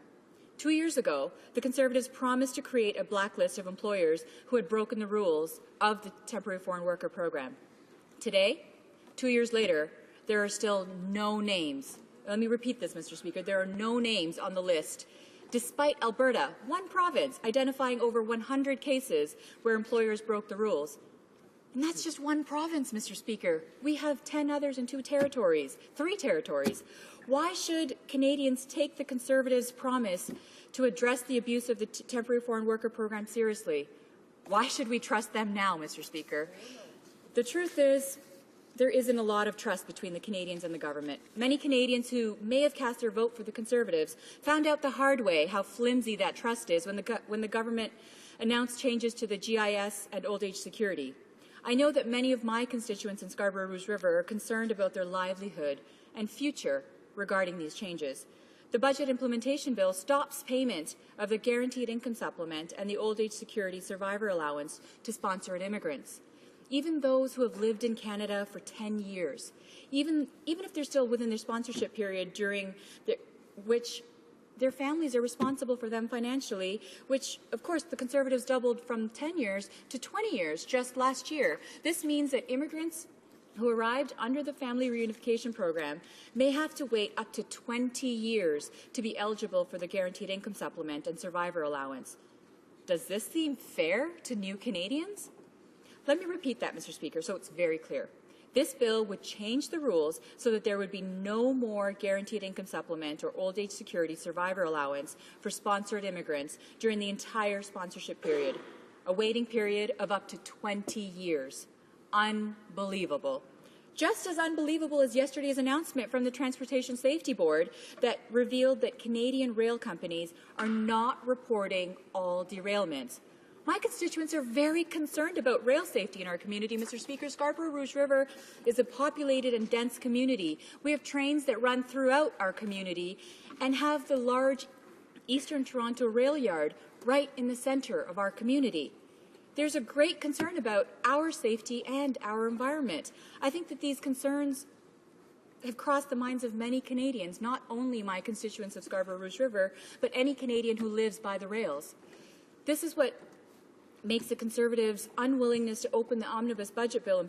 2 years ago, the Conservatives promised to create a blacklist of employers who had broken the rules of the temporary foreign worker program. Today, 2 years later, there are still no names. Let me repeat this, Mr. Speaker. There are no names on the list, despite Alberta, one province, identifying over 100 cases where employers broke the rules. And that's just one province, Mr. Speaker. We have 10 others in 3 territories. Why should Canadians take the Conservatives' promise to address the abuse of the temporary foreign worker program seriously? Why should we trust them now, Mr. Speaker? The truth is, there isn't a lot of trust between the Canadians and the government. Many Canadians who may have cast their vote for the Conservatives found out the hard way how flimsy that trust is when the government announced changes to the GIS and old age security. I know that many of my constituents in Scarborough Rouge River are concerned about their livelihood and future regarding these changes. The budget implementation bill stops payment of the guaranteed income supplement and the old age security survivor allowance to sponsored immigrants. Even those who have lived in Canada for 10 years, even if they're still within their sponsorship period during which their families are responsible for them financially, which, of course, the Conservatives doubled from 10 years to 20 years just last year. This means that immigrants who arrived under the family reunification program may have to wait up to 20 years to be eligible for the guaranteed income supplement and survivor allowance. Does this seem fair to new Canadians? Let me repeat that, Mr. Speaker, so it's very clear. This bill would change the rules so that there would be no more guaranteed income supplement or old age security survivor allowance for sponsored immigrants during the entire sponsorship period, a waiting period of up to 20 years. Unbelievable. Just as unbelievable as yesterday's announcement from the Transportation Safety Board that revealed that Canadian rail companies are not reporting all derailments. My constituents are very concerned about rail safety in our community. Mr. Speaker, Scarborough Rouge River is a populated and dense community. We have trains that run throughout our community and have the large Eastern Toronto rail yard right in the centre of our community. There's a great concern about our safety and our environment. I think that these concerns have crossed the minds of many Canadians, not only my constituents of Scarborough Rouge River, but any Canadian who lives by the rails. This is what makes the Conservatives' unwillingness to open the Omnibus Budget Bill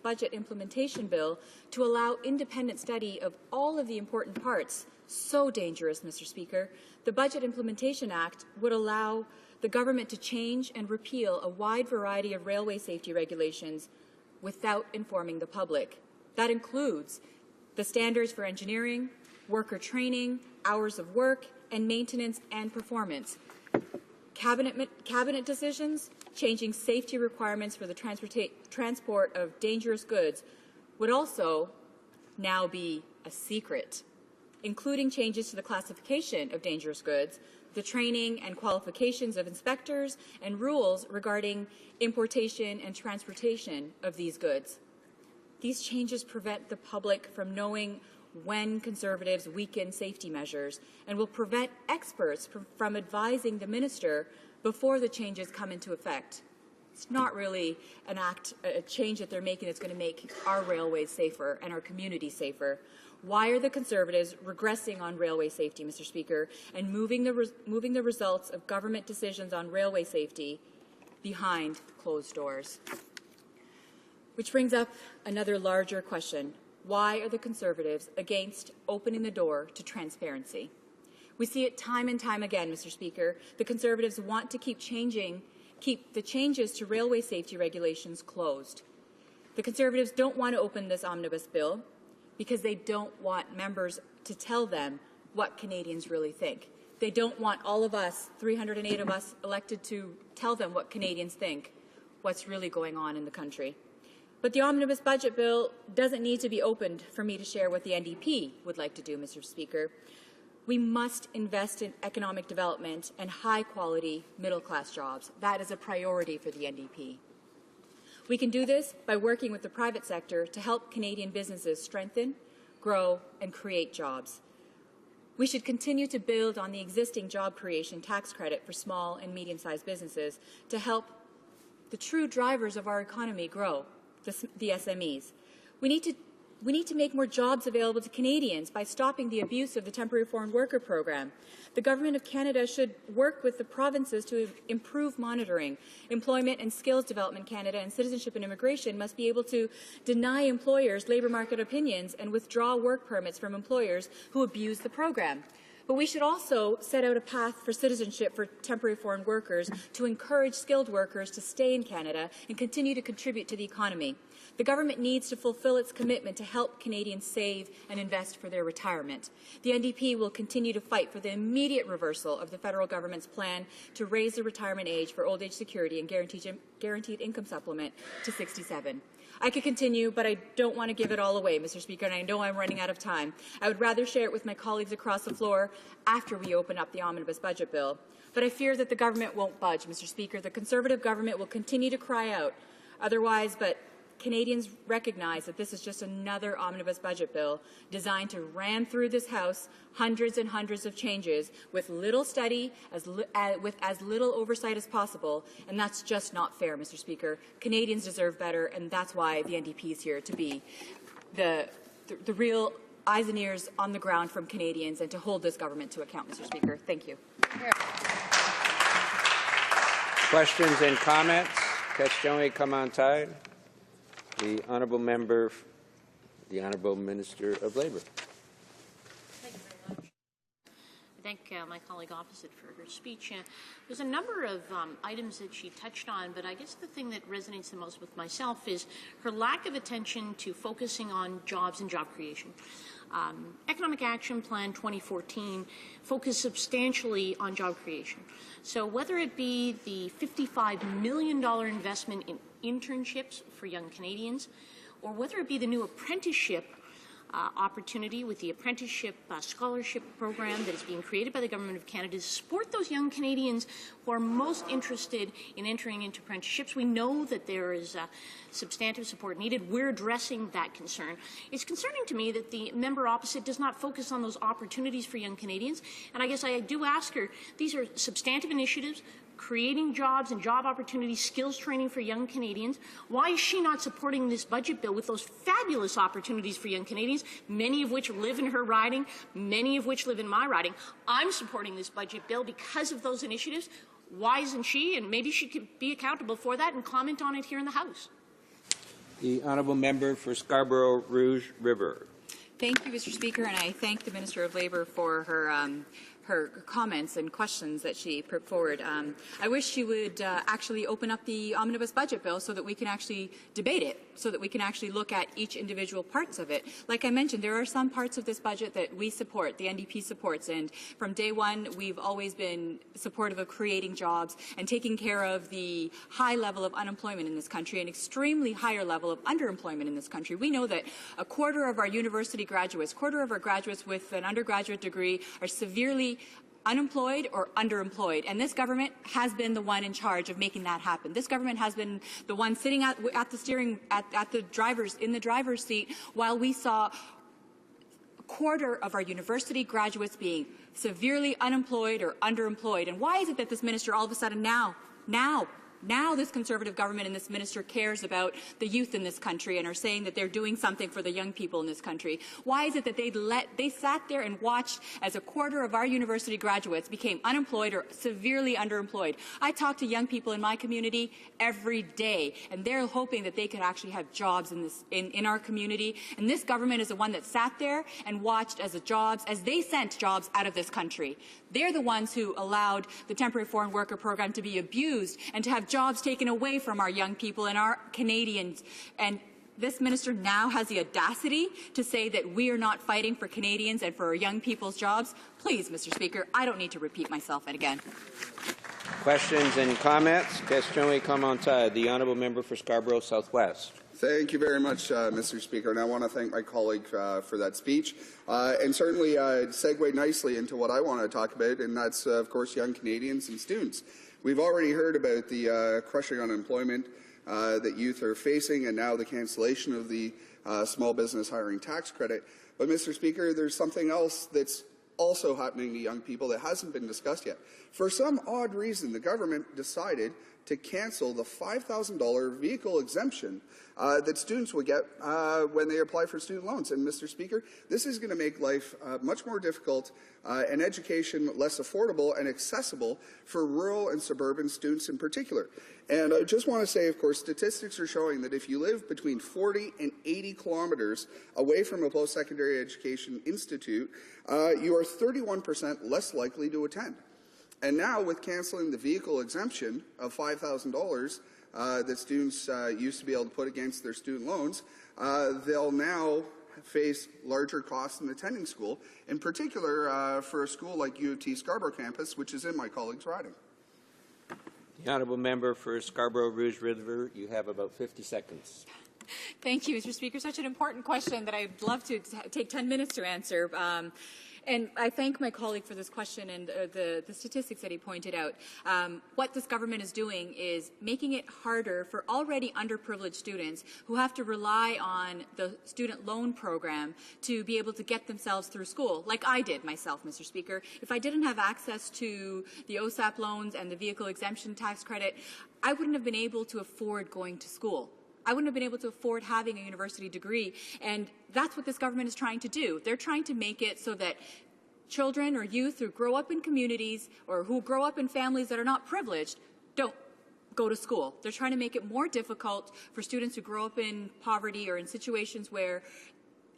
Budget Implementation Bill to allow independent study of all of the important parts so dangerous, Mr. Speaker. The Budget Implementation Act would allow the government to change and repeal a wide variety of railway safety regulations without informing the public. That includes the standards for engineering, worker training, hours of work, and maintenance and performance. Cabinet decisions changing safety requirements for the transport of dangerous goods would also now be a secret, including changes to the classification of dangerous goods, the training and qualifications of inspectors, and rules regarding importation and transportation of these goods. These changes prevent the public from knowing when Conservatives weaken safety measures and will prevent experts from advising the minister before the changes come into effect. It's not really a change that they're making that's going to make our railways safer and our communities safer. Why are the Conservatives regressing on railway safety, Mr. Speaker, and moving the results of government decisions on railway safety behind closed doors? Which brings up another larger question. Why are the Conservatives against opening the door to transparency? We see it time and time again, Mr. Speaker. The Conservatives want to keep the changes to railway safety regulations closed. The Conservatives don't want to open this omnibus bill because they don't want members to tell them what Canadians really think. They don't want all of us, 308 of us elected, to tell them what Canadians think, what's really going on in the country. But the omnibus budget bill doesn't need to be opened for me to share what the NDP would like to do, Mr. Speaker. We must invest in economic development and high-quality middle-class jobs. That is a priority for the NDP. We can do this by working with the private sector to help Canadian businesses strengthen, grow, and create jobs. We should continue to build on the existing job creation tax credit for small and medium-sized businesses to help the true drivers of our economy grow, the SMEs. We need to make more jobs available to Canadians by stopping the abuse of the Temporary Foreign Worker Program. The Government of Canada should work with the provinces to improve monitoring. Employment and Skills Development Canada and Citizenship and Immigration must be able to deny employers labour market opinions and withdraw work permits from employers who abuse the program. But we should also set out a path for citizenship for temporary foreign workers to encourage skilled workers to stay in Canada and continue to contribute to the economy. The government needs to fulfill its commitment to help Canadians save and invest for their retirement. The NDP will continue to fight for the immediate reversal of the federal government's plan to raise the retirement age for old age security and guaranteed income supplement to 67. I could continue, but I don't want to give it all away, Mr. Speaker, and I know I'm running out of time. I would rather share it with my colleagues across the floor after we open up the omnibus budget bill. But I fear that the government won't budge, Mr. Speaker. The Conservative government will continue to cry out otherwise, but Canadians recognize that this is just another omnibus budget bill designed to ram through this House hundreds and hundreds of changes with little study, with as little oversight as possible, and that's just not fair, Mr. Speaker. Canadians deserve better, and that's why the NDP is here, to be the real eyes and ears on the ground from Canadians and to hold this government to account, Mr. Speaker. Thank you. Questions and comments? Question come on tide. The Honourable Member, the Honourable Minister of Labour. Thank you very much. I thank my colleague opposite for her speech. There's a number of items that she touched on, but I guess the thing that resonates the most with myself is her lack of attention to focusing on jobs and job creation. Economic Action Plan 2014 focused substantially on job creation. So whether it be the $55 million investment in internships for young Canadians, or whether it be the new apprenticeship opportunity with the apprenticeship scholarship program that is being created by the Government of Canada to support those young Canadians who are most interested in entering into apprenticeships. We know that there is substantive support needed. We're addressing that concern. It's concerning to me that the member opposite does not focus on those opportunities for young Canadians. And I guess I do ask her, these are substantive initiatives, creating jobs and job opportunities, skills training for young Canadians. Why is she not supporting this budget bill with those fabulous opportunities for young Canadians, many of which live in her riding, many of which live in my riding? I'm supporting this budget bill because of those initiatives. Why isn't she? And maybe she could be accountable for that and comment on it here in the House. The honourable member for Scarborough Rouge River. Thank you, Mr. Speaker, and I thank the Minister of Labour for her comments and questions that she put forward. I wish she would actually open up the omnibus budget bill so that we can actually debate it, so that we can actually look at each individual parts of it. Like I mentioned, there are some parts of this budget that we support, the NDP supports, and from day one we've always been supportive of creating jobs and taking care of the high level of unemployment in this country, an extremely higher level of underemployment in this country. We know that a quarter of our university graduates, with an undergraduate degree are severely unemployed or underemployed, and this government has been the one in charge of making that happen. This government has been the one sitting at the driver's seat while we saw a quarter of our university graduates being severely unemployed or underemployed. And why is it that this minister all of a sudden now this Conservative government and this minister cares about the youth in this country and are saying that they're doing something for the young people in this country? Why is it that they sat there and watched as a quarter of our university graduates became unemployed or severely underemployed? I talk to young people in my community every day, and they're hoping that they could actually have jobs in our community. And this government is the one that sat there and watched as they sent jobs out of this country. They're the ones who allowed the temporary foreign worker program to be abused and to have jobs taken away from our young people and our Canadians. And this minister now has the audacity to say that we are not fighting for Canadians and for our young people's jobs. Please, Mr. Speaker, I don't need to repeat myself again. Questions and comments? Question commentaire. The honourable member for Scarborough Southwest. Thank you very much, Mr. Speaker, and I want to thank my colleague for that speech, and certainly segued nicely into what I want to talk about, and that's, of course, young Canadians and students. We've already heard about the crushing unemployment that youth are facing, and now the cancellation of the small business hiring tax credit. But, Mr. Speaker, there's something else that's also happening to young people that hasn't been discussed yet. For some odd reason, the government decided to cancel the $5,000 vehicle exemption that students would get when they apply for student loans. And, Mr. Speaker, this is going to make life much more difficult and education less affordable and accessible for rural and suburban students in particular. And I just want to say, of course, statistics are showing that if you live between 40 and 80 kilometers away from a post-secondary education institute, you are 31% less likely to attend. And now, with cancelling the vehicle exemption of $5,000 that students used to be able to put against their student loans, they'll now face larger costs in attending school, in particular for a school like U of T Scarborough campus, which is in my colleague's riding. The honourable member for Scarborough Rouge River, you have about 50 seconds. Thank you, Mr. Speaker. Such an important question that I'd love to take 10 minutes to answer. And I thank my colleague for this question and the statistics that he pointed out. What this government is doing is making it harder for already underprivileged students who have to rely on the student loan program to be able to get themselves through school, like I did myself, Mr. Speaker. If I didn't have access to the OSAP loans and the vehicle exemption tax credit, I wouldn't have been able to afford going to school. I wouldn't have been able to afford having a university degree, and that's what this government is trying to do. They're trying to make it so that children or youth who grow up in communities or who grow up in families that are not privileged don't go to school. They're trying to make it more difficult for students who grow up in poverty or in situations where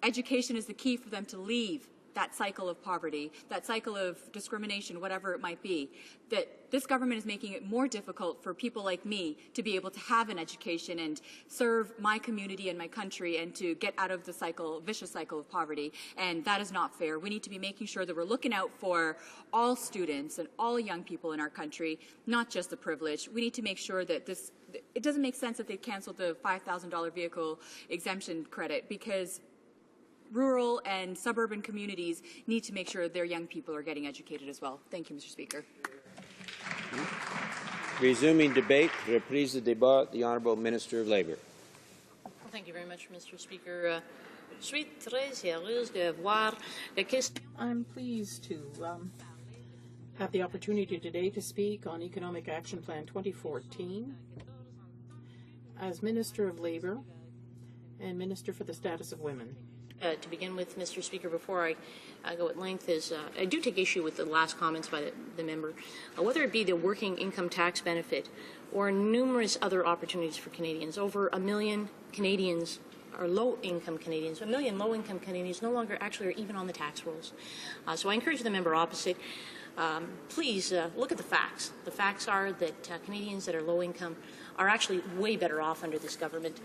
education is the key for them to leave that cycle of poverty, that cycle of discrimination, whatever it might be, that this government is making it more difficult for people like me to be able to have an education and serve my community and my country and to get out of the vicious cycle of poverty. And that is not fair. We need to be making sure that we're looking out for all students and all young people in our country, not just the privileged. We need to make sure that it doesn't make sense that they canceled the $5,000 vehicle exemption credit, because rural and suburban communities need to make sure their young people are getting educated as well. Thank you, Mr. Speaker. Resuming debate, reprise de débat, the Honourable Minister of Labour. Well, thank you very much, Mr. Speaker. Je suis très heureuse de voir la question. I'm pleased to have the opportunity today to speak on Economic Action Plan 2014 as Minister of Labour and Minister for the Status of Women. To begin with, Mr. Speaker, before I go at length, is I do take issue with the last comments by the member, whether it be the working income tax benefit or numerous other opportunities for Canadians. Over 1 million Canadians are low-income Canadians. 1 million low-income Canadians no longer actually are even on the tax rolls. So I encourage the member opposite, please look at the facts. The facts are that Canadians that are low-income are actually way better off under this government.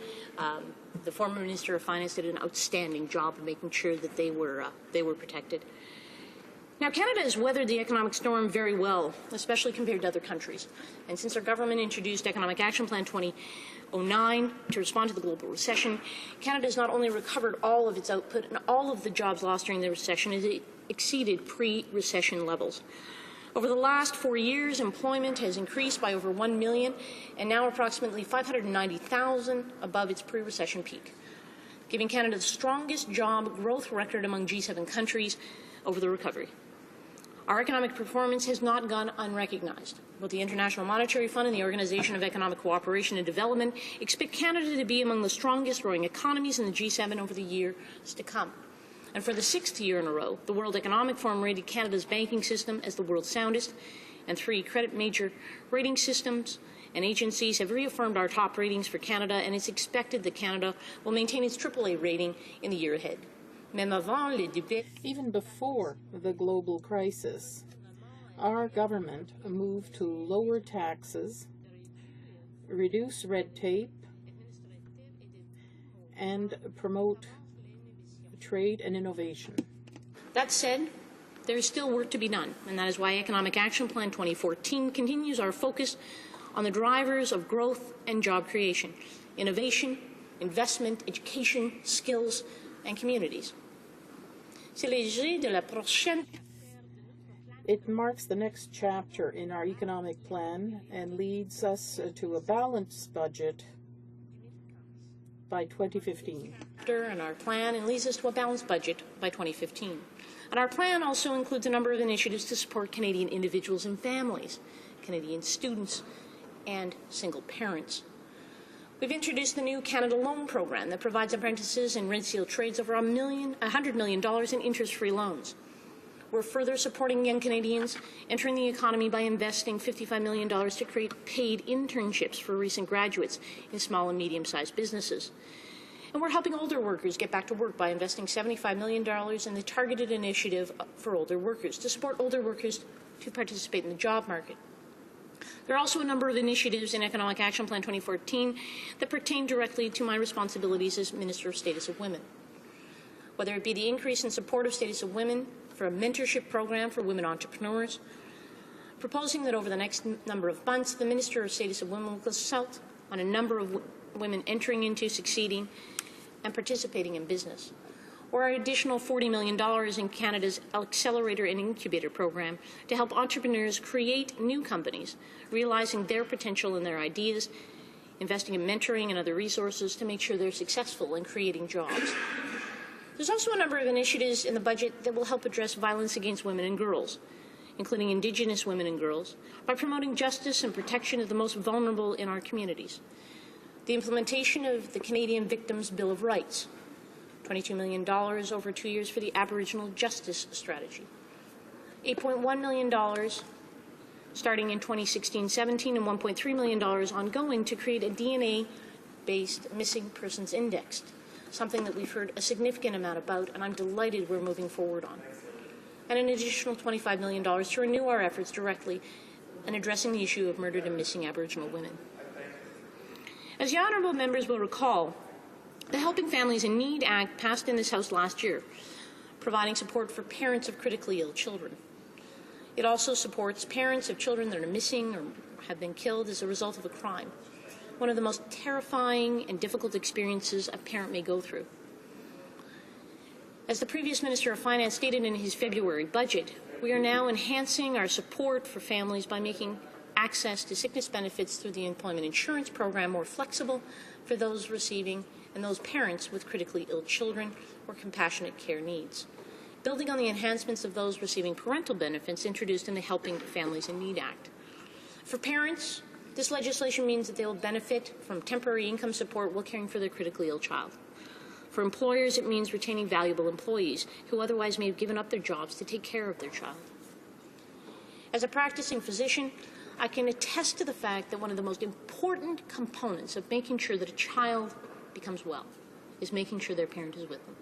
The former Minister of Finance did an outstanding job of making sure that they were protected. Now, Canada has weathered the economic storm very well, especially compared to other countries. And since our government introduced Economic Action Plan 2009 to respond to the global recession, Canada has not only recovered all of its output and all of the jobs lost during the recession, it exceeded pre-recession levels. Over the last 4 years, employment has increased by over 1 million and now approximately 590,000 above its pre-recession peak, giving Canada the strongest job growth record among G7 countries over the recovery. Our economic performance has not gone unrecognized. Both the International Monetary Fund and the Organization of Economic Cooperation and Development expect Canada to be among the strongest growing economies in the G7 over the years to come. And for the 6th year in a row, the World Economic Forum rated Canada's banking system as the world's soundest, and 3 credit major rating systems and agencies have reaffirmed our top ratings for Canada, and it's expected that Canada will maintain its AAA rating in the year ahead. Even before the global crisis, our government moved to lower taxes, reduce red tape, and promote trade and innovation. That said, there is still work to be done, and that is why Economic Action Plan 2014 continues our focus on the drivers of growth and job creation, innovation, investment, education, skills, and communities. It marks the next chapter in our economic plan and leads us to a balanced budget by 2015. And our plan and leads us to a balanced budget by 2015. And our plan also includes a number of initiatives to support Canadian individuals and families, Canadian students, and single parents. We've introduced the new Canada Loan Program that provides apprentices and red seal trades over $100 million in interest-free loans. We're further supporting young Canadians entering the economy by investing $55 million to create paid internships for recent graduates in small and medium-sized businesses. And we're helping older workers get back to work by investing $75 million in the targeted initiative for older workers to support older workers to participate in the job market. There are also a number of initiatives in Economic Action Plan 2014 that pertain directly to my responsibilities as Minister of Status of Women, whether it be the increase in support of Status of Women for a mentorship program for women entrepreneurs, proposing that over the next number of months, the Minister of Status of Women will consult on a number of women entering into, succeeding, and participating in business, or our additional $40 million in Canada's Accelerator and Incubator program to help entrepreneurs create new companies, realizing their potential and their ideas, investing in mentoring and other resources to make sure they're successful in creating jobs. There's also a number of initiatives in the budget that will help address violence against women and girls, including Indigenous women and girls, by promoting justice and protection of the most vulnerable in our communities. The implementation of the Canadian Victims' Bill of Rights, $22 million over 2 years for the Aboriginal Justice Strategy, $8.1 million starting in 2016-17 and $1.3 million ongoing to create a DNA-based missing persons index, something that we've heard a significant amount about, and I'm delighted we're moving forward on. And an additional $25 million to renew our efforts directly in addressing the issue of murdered and missing Aboriginal women. As the honourable members will recall, the Helping Families in Need Act passed in this House last year, providing support for parents of critically ill children. It also supports parents of children that are missing or have been killed as a result of a crime, one of the most terrifying and difficult experiences a parent may go through. As the previous Minister of Finance stated in his February budget, we are now enhancing our support for families by making access to sickness benefits through the Employment Insurance Program more flexible for those receiving and those parents with critically ill children or compassionate care needs, building on the enhancements of those receiving parental benefits introduced in the Helping Families in Need Act. For parents, this legislation means that they will benefit from temporary income support while caring for their critically ill child. For employers, it means retaining valuable employees who otherwise may have given up their jobs to take care of their child. As a practicing physician, I can attest to the fact that one of the most important components of making sure that a child becomes well is making sure their parent is with them.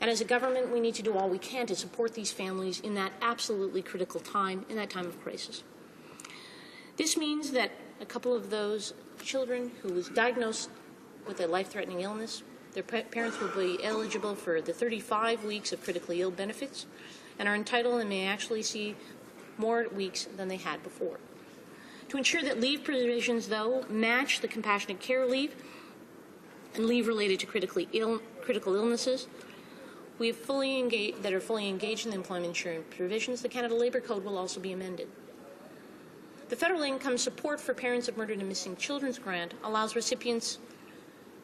And as a government, we need to do all we can to support these families in that absolutely critical time, in that time of crisis. This means that a couple of those children who was diagnosed with a life-threatening illness, their parents will be eligible for the 35 weeks of critically ill benefits and are entitled and may actually see more weeks than they had before. To ensure that leave provisions, though, match the compassionate care leave and leave related to critical illnesses, we have that are fully engaged in the employment insurance provisions, the Canada Labour Code will also be amended. The Federal Income Support for Parents of Murdered and Missing Children's Grant allows recipients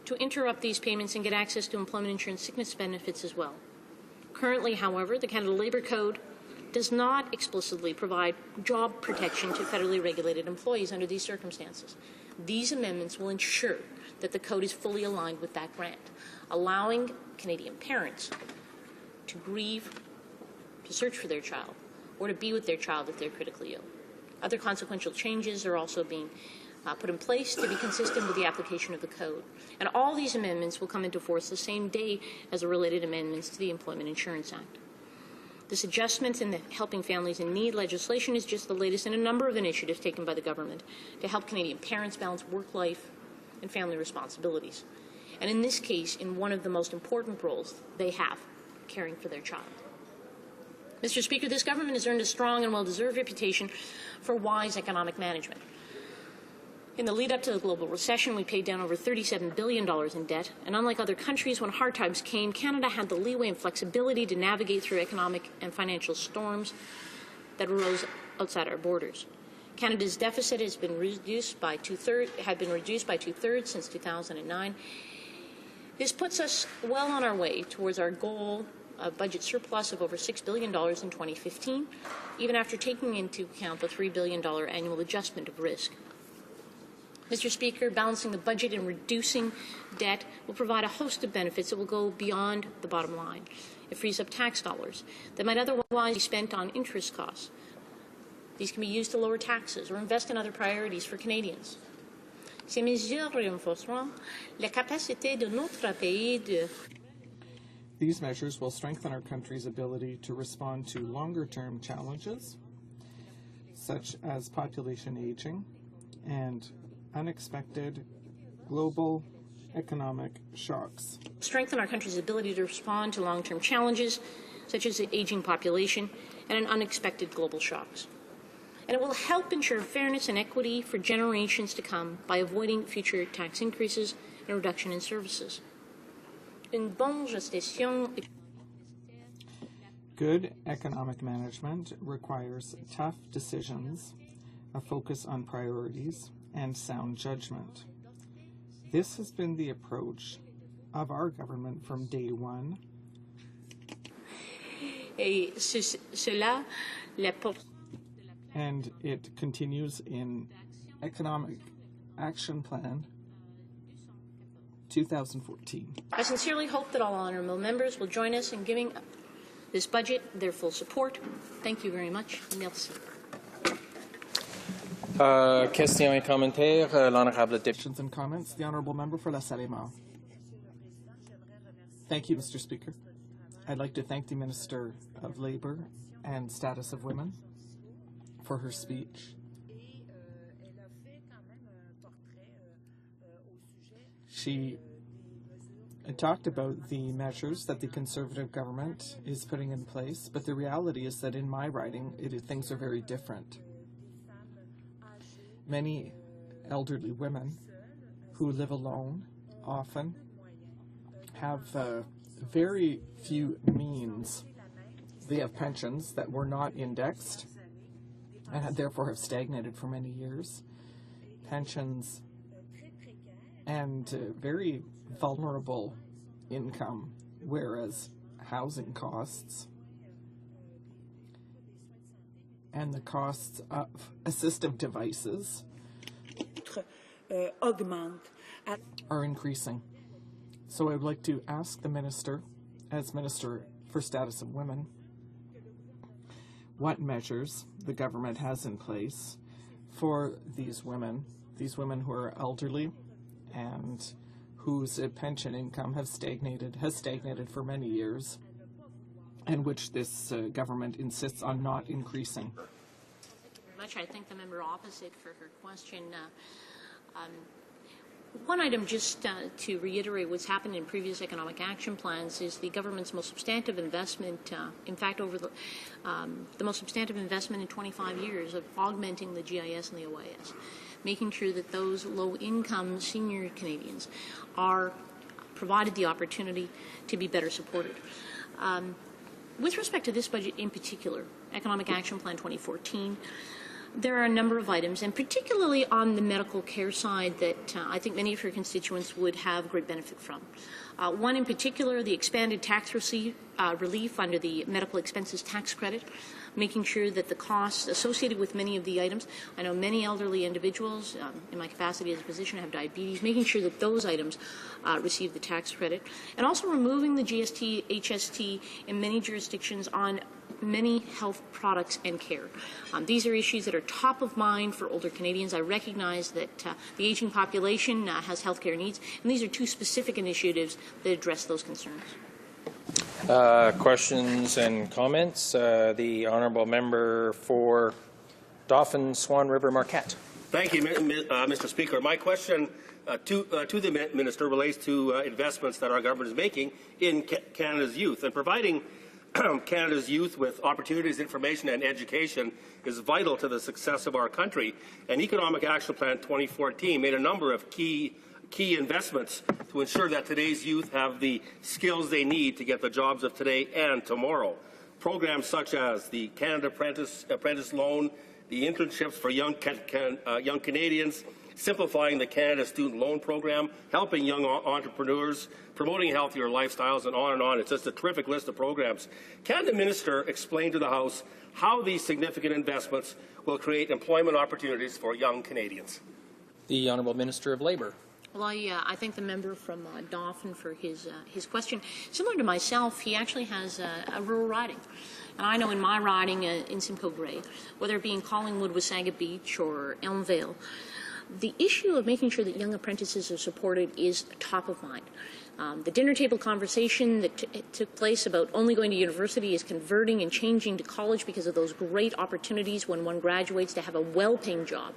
to interrupt these payments and get access to employment insurance sickness benefits as well. Currently, however, the Canada Labour Code does not explicitly provide job protection to federally regulated employees under these circumstances. These amendments will ensure that the code is fully aligned with that grant, allowing Canadian parents to grieve, to search for their child, or to be with their child if they're critically ill. Other consequential changes are also being put in place to be consistent with the application of the code. And all these amendments will come into force the same day as the related amendments to the Employment Insurance Act. This adjustment in the Helping Families in Need legislation is just the latest in a number of initiatives taken by the government to help Canadian parents balance work life and family responsibilities. And in this case, in one of the most important roles they have, caring for their child. Mr. Speaker, this government has earned a strong and well-deserved reputation for wise economic management. In the lead-up to the global recession, we paid down over $37 billion in debt, and unlike other countries, when hard times came, Canada had the leeway and flexibility to navigate through economic and financial storms that arose outside our borders. Canada's deficit has been reduced by two-thirds since 2009. This puts us well on our way towards our goal of budget surplus of over $6 billion in 2015, even after taking into account the $3 billion annual adjustment of risk. Mr. Speaker, balancing the budget and reducing debt will provide a host of benefits that will go beyond the bottom line. It frees up tax dollars that might otherwise be spent on interest costs. These can be used to lower taxes or invest in other priorities for Canadians. Ces mesures renforceront la capacité de notre pays de These measures will strengthen our country's ability to respond to longer-term challenges, such as population aging and unexpected global economic shocks. Strengthen our country's ability to respond to long-term challenges, such as the aging population and unexpected global shocks. And it will help ensure fairness and equity for generations to come by avoiding future tax increases and reduction in services. Une bonne gestion. Good economic management requires tough decisions, a focus on priorities, and sound judgment. This has been the approach of our government from day one. And it continues in Economic Action Plan 2014. I sincerely hope that all honourable members will join us in giving this budget their full support. Thank you very much. Merci. Questions et commentaires. L'honorable député. Questions and comments. The honourable member for La Salle-et-Mar. Thank you, Mr. Speaker. I'd like to thank the Minister of Labour and Status of Women for her speech. She talked about the measures that the Conservative government is putting in place, but the reality is that in my riding, things are very different. Many elderly women who live alone often have very few means. They have pensions that were not indexed and therefore have stagnated for many years. Pensions and very vulnerable income, whereas housing costs and the costs of assistive devices are increasing. So I would like to ask the Minister, as Minister for Status of Women, what measures the government has in place for these women who are elderly and whose pension income has stagnated for many years, and which this government insists on not increasing. Thank you very much. I thank the member opposite for her question. One item, just to reiterate what's happened in previous economic action plans, is the government's most substantive investment, in fact, over the most substantive investment in 25 years of augmenting the GIS and the OIS, making sure that those low-income senior Canadians are provided the opportunity to be better supported. With respect to this budget in particular, Economic Action Plan 2014, there are a number of items, and particularly on the medical care side, that I think many of your constituents would have great benefit from. One in particular, the expanded tax relief under the medical expenses tax credit, making sure that the costs associated with many of the items, I know many elderly individuals, in my capacity as a physician, have diabetes, making sure that those items receive the tax credit, and also removing the GST, HST in many jurisdictions on many health products and care. These are issues that are top of mind for older Canadians. I recognize that the aging population has health care needs, and these are two specific initiatives that address those concerns. Questions and comments. The honourable member for Dauphin, Swan River, Marquette. Thank you, Mr. Speaker. My question to the Minister relates to investments that our government is making in Canada's youth, and providing Canada's youth with opportunities, information and education is vital to the success of our country. And Economic Action Plan 2014 made a number of key investments to ensure that today's youth have the skills they need to get the jobs of today and tomorrow. Programs such as the Canada Apprentice Loan, the internships for young Canadians, simplifying the Canada Student Loan Program, helping young entrepreneurs, promoting healthier lifestyles, and on and on. It's just a terrific list of programs. Can the Minister explain to the House how these significant investments will create employment opportunities for young Canadians? The Honourable Minister of Labour. Well, I thank the member from Dauphin for his question. Similar to myself, he actually has a rural riding. And I know in my riding in Simcoe Grey, whether it be in Collingwood, Wasaga Beach, or Elmvale, the issue of making sure that young apprentices are supported is top of mind. The dinner table conversation that took place about only going to university is converting and changing to college because of those great opportunities when one graduates to have a well-paying job.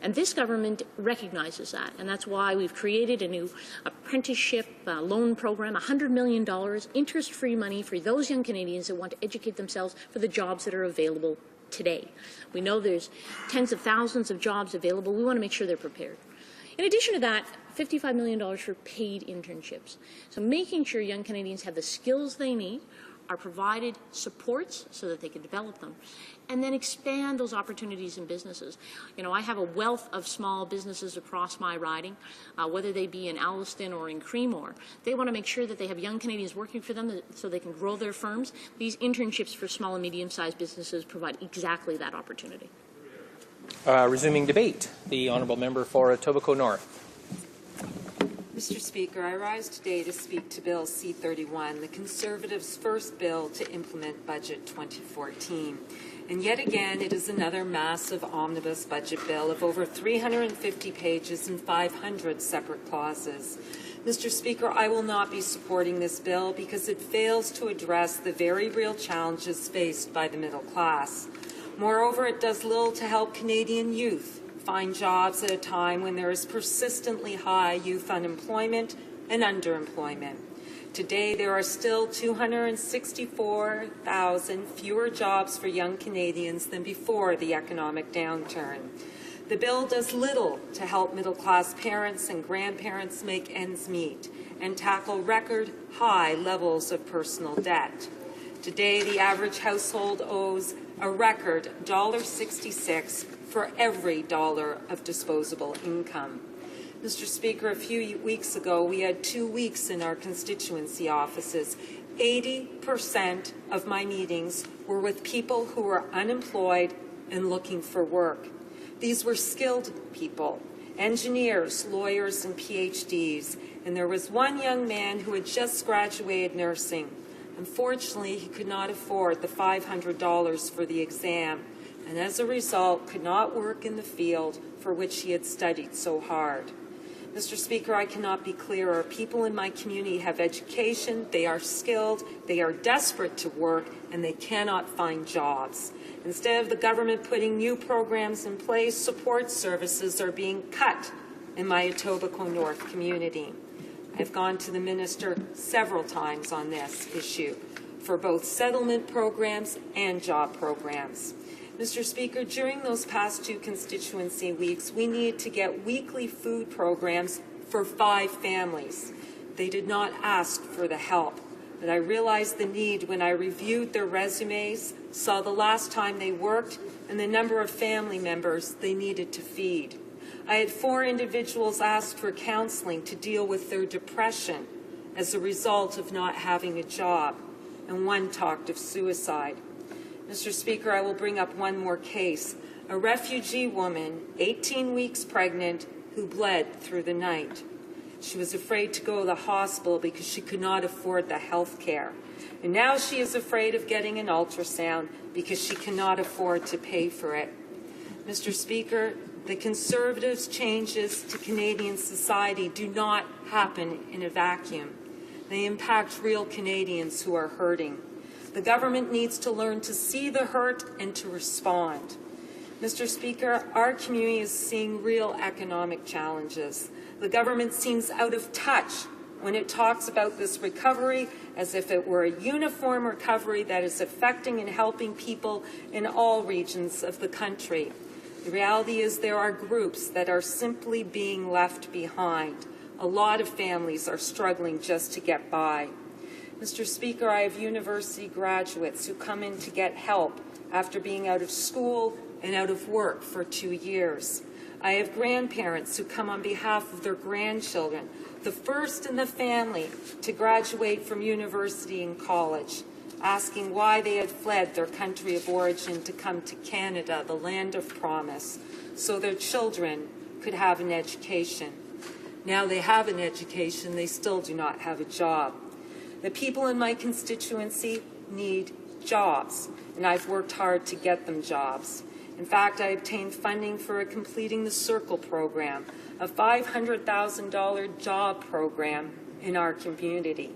And this government recognizes that, and that's why we've created a new apprenticeship loan program, $100 million, interest-free money for those young Canadians that want to educate themselves for the jobs that are available today. We know there's tens of thousands of jobs available. We want to make sure they're prepared. In addition to that, $55 million for paid internships. So making sure young Canadians have the skills they need, are provided supports so that they can develop them, and then expand those opportunities in businesses. You know, I have a wealth of small businesses across my riding, whether they be in Alliston or in Creemore. They want to make sure that they have young Canadians working for them so they can grow their firms. These internships for small and medium-sized businesses provide exactly that opportunity. Resuming debate, the honourable member for Etobicoke North. Mr. Speaker, I rise today to speak to Bill C-31, the Conservatives' first bill to implement Budget 2014. And yet again, it is another massive omnibus budget bill of over 350 pages and 500 separate clauses. Mr. Speaker, I will not be supporting this bill because it fails to address the very real challenges faced by the middle class. Moreover, it does little to help Canadian youth find jobs at a time when there is persistently high youth unemployment and underemployment. Today, there are still 264,000 fewer jobs for young Canadians than before the economic downturn. The bill does little to help middle-class parents and grandparents make ends meet and tackle record high levels of personal debt. Today, the average household owes a record $1.66 for every dollar of disposable income. Mr. Speaker, a few weeks ago, we had 2 weeks in our constituency offices. 80% of my meetings were with people who were unemployed and looking for work. These were skilled people, engineers, lawyers, and PhDs, and there was one young man who had just graduated nursing. Unfortunately, he could not afford the $500 for the exam, and as a result, could not work in the field for which he had studied so hard. Mr. Speaker, I cannot be clearer. People in my community have education, they are skilled, they are desperate to work, and they cannot find jobs. Instead of the government putting new programs in place, support services are being cut in my Etobicoke North community. I've gone to the minister several times on this issue for both settlement programs and job programs. Mr. Speaker, during those past 2 constituency weeks, we needed to get weekly food programs for 5 families. They did not ask for the help, but I realized the need when I reviewed their resumes, saw the last time they worked, and the number of family members they needed to feed. I had 4 individuals ask for counseling to deal with their depression as a result of not having a job, and 1 talked of suicide. Mr. Speaker, I will bring up one more case. A refugee woman, 18 weeks pregnant, who bled through the night. She was afraid to go to the hospital because she could not afford the health care. And now she is afraid of getting an ultrasound because she cannot afford to pay for it. Mr. Speaker, the Conservatives' changes to Canadian society do not happen in a vacuum. They impact real Canadians who are hurting. The government needs to learn to see the hurt and to respond. Mr. Speaker, our community is seeing real economic challenges. The government seems out of touch when it talks about this recovery as if it were a uniform recovery that is affecting and helping people in all regions of the country. The reality is there are groups that are simply being left behind. A lot of families are struggling just to get by. Mr. Speaker, I have university graduates who come in to get help after being out of school and out of work for 2 years. I have grandparents who come on behalf of their grandchildren, the first in the family to graduate from university and college, asking why they had fled their country of origin to come to Canada, the land of promise, so their children could have an education. Now they have an education, they still do not have a job. The people in my constituency need jobs, and I've worked hard to get them jobs. In fact, I obtained funding for completing the Circle program, a $500,000 job program in our community.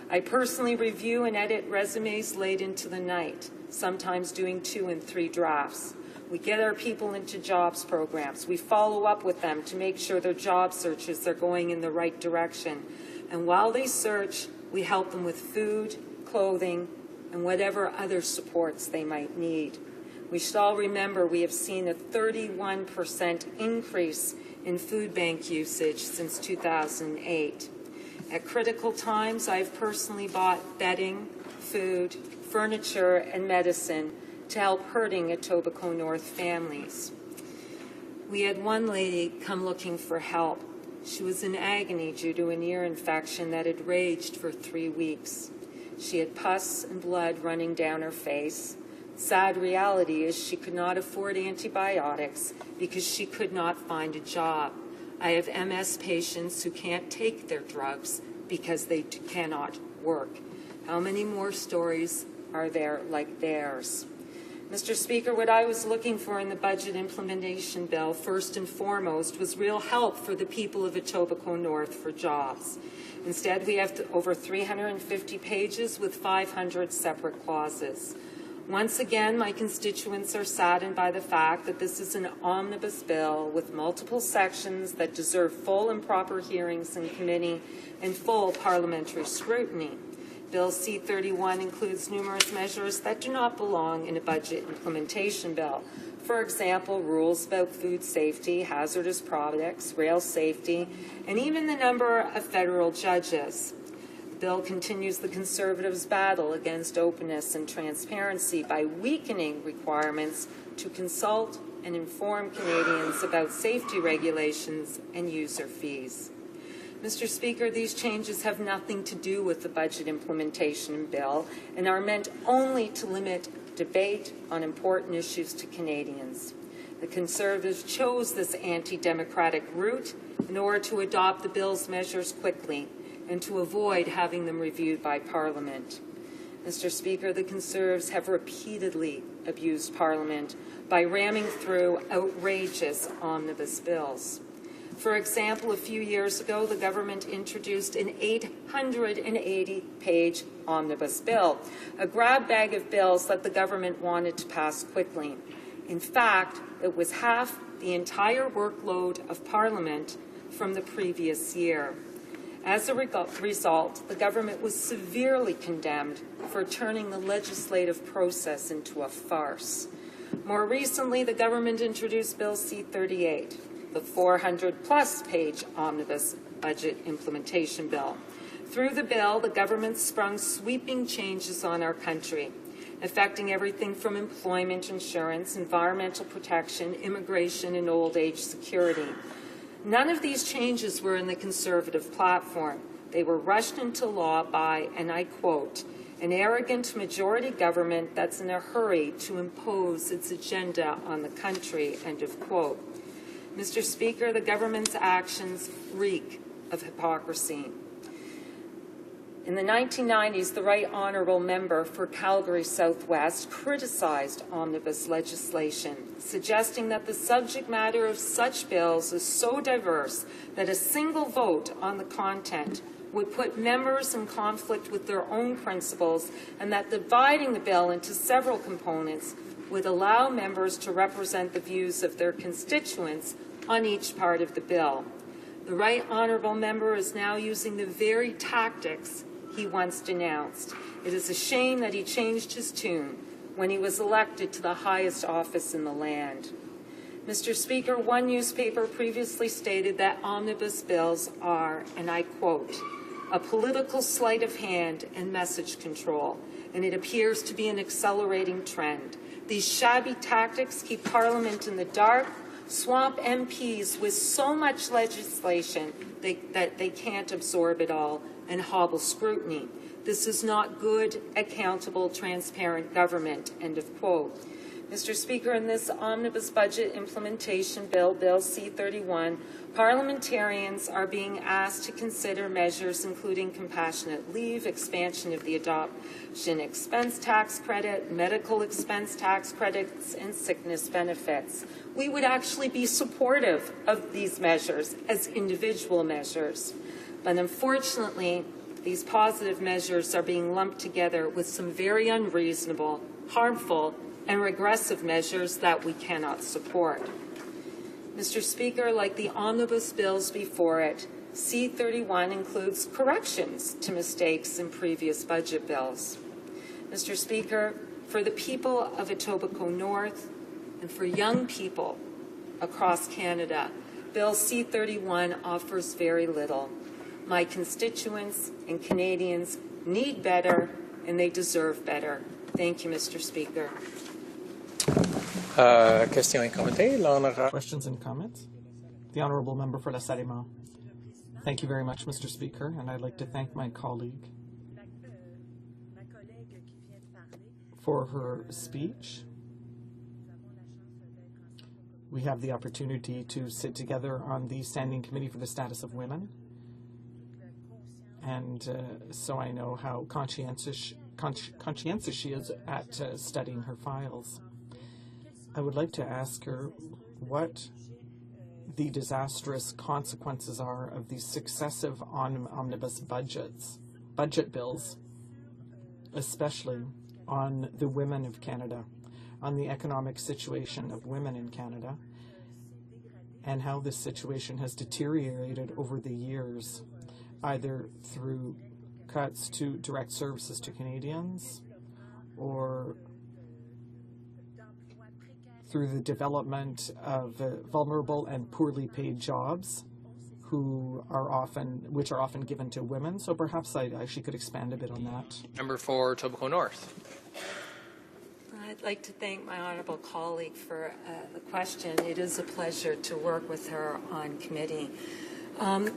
I personally review and edit resumes late into the night, sometimes doing 2 and 3 drafts. We get our people into jobs programs. We follow up with them to make sure their job searches are going in the right direction. And while they search, we help them with food, clothing, and whatever other supports they might need. We should all remember we have seen a 31% increase in food bank usage since 2008. At critical times, I've personally bought bedding, food, furniture, and medicine to help hurting Etobicoke North families. We had one lady come looking for help. She was in agony due to an ear infection that had raged for 3 weeks. She had pus and blood running down her face. Sad reality is she could not afford antibiotics because she could not find a job. I have MS patients who can't take their drugs because they cannot work. How many more stories are there like theirs? Mr. Speaker, what I was looking for in the budget implementation bill, first and foremost, was real help for the people of Etobicoke North for jobs. Instead, we have over 350 pages with 500 separate clauses. Once again, my constituents are saddened by the fact that this is an omnibus bill with multiple sections that deserve full and proper hearings in committee and full parliamentary scrutiny. Bill C-31 includes numerous measures that do not belong in a budget implementation bill. For example, rules about food safety, hazardous products, rail safety, and even the number of federal judges. The bill continues the Conservatives' battle against openness and transparency by weakening requirements to consult and inform Canadians about safety regulations and user fees. Mr. Speaker, these changes have nothing to do with the budget implementation bill and are meant only to limit debate on important issues to Canadians. The Conservatives chose this anti-democratic route in order to adopt the bill's measures quickly and to avoid having them reviewed by Parliament. Mr. Speaker, the Conservatives have repeatedly abused Parliament by ramming through outrageous omnibus bills. For example, a few years ago, the government introduced an 880-page omnibus bill, a grab bag of bills that the government wanted to pass quickly. In fact, it was half the entire workload of Parliament from the previous year. As a result, the government was severely condemned for turning the legislative process into a farce. More recently, the government introduced Bill C-38, the 400-plus page omnibus budget implementation bill. Through the bill, the government sprung sweeping changes on our country, affecting everything from employment insurance, environmental protection, immigration, and old age security. None of these changes were in the Conservative platform. They were rushed into law by, and I quote, an arrogant majority government that's in a hurry to impose its agenda on the country, end of quote. Mr. Speaker, the government's actions reek of hypocrisy. In the 1990s, the Right Honourable Member for Calgary Southwest criticized omnibus legislation, suggesting that the subject matter of such bills is so diverse that a single vote on the content would put members in conflict with their own principles, and that dividing the bill into several components would allow members to represent the views of their constituents on each part of the bill. The Right Honourable Member is now using the very tactics he once denounced. It is a shame that he changed his tune when he was elected to the highest office in the land. Mr. Speaker, one newspaper previously stated that omnibus bills are, and I quote, a political sleight of hand and message control, and it appears to be an accelerating trend. These shabby tactics keep Parliament in the dark, swamp MPs with so much legislation that they can't absorb it all, and hobble scrutiny. This is not good, accountable, transparent government, end of quote. Mr. Speaker, in this omnibus budget implementation bill, Bill C-31, parliamentarians are being asked to consider measures including compassionate leave, expansion of the adoption expense tax credit, medical expense tax credits, and sickness benefits. We would actually be supportive of these measures as individual measures. But unfortunately, these positive measures are being lumped together with some very unreasonable, harmful, and regressive measures that we cannot support. Mr. Speaker, like the omnibus bills before it, C-31 includes corrections to mistakes in previous budget bills. Mr. Speaker, for the people of Etobicoke North and for young people across Canada, Bill C-31 offers very little. My constituents and Canadians need better, and they deserve better. Thank you, Mr. Speaker. Questions and comments? The Honourable Member for La Salle-Mont. Thank you very much, Mr. Speaker, and I'd like to thank my colleague for her speech. We have the opportunity to sit together on the Standing Committee for the Status of Women, and so I know how conscientious she is at studying her files. I would like to ask her what the disastrous consequences are of these successive omnibus budget bills, especially on the women of Canada, on the economic situation of women in Canada, and how this situation has deteriorated over the years, either through cuts to direct services to Canadians or through the development of vulnerable and poorly paid jobs, which are often given to women. So perhaps she could expand a bit on that. Member for Etobicoke North. I'd like to thank my honourable colleague for the question. It is a pleasure to work with her on committee.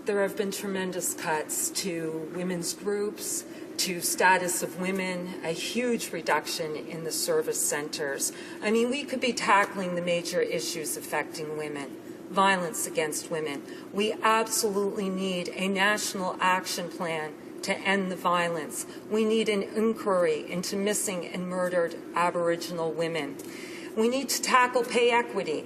There have been tremendous cuts to women's groups, to status of women, a huge reduction in the service centres. I mean, we could be tackling the major issues affecting women, violence against women. We absolutely need a national action plan to end the violence. We need an inquiry into missing and murdered Aboriginal women. We need to tackle pay equity.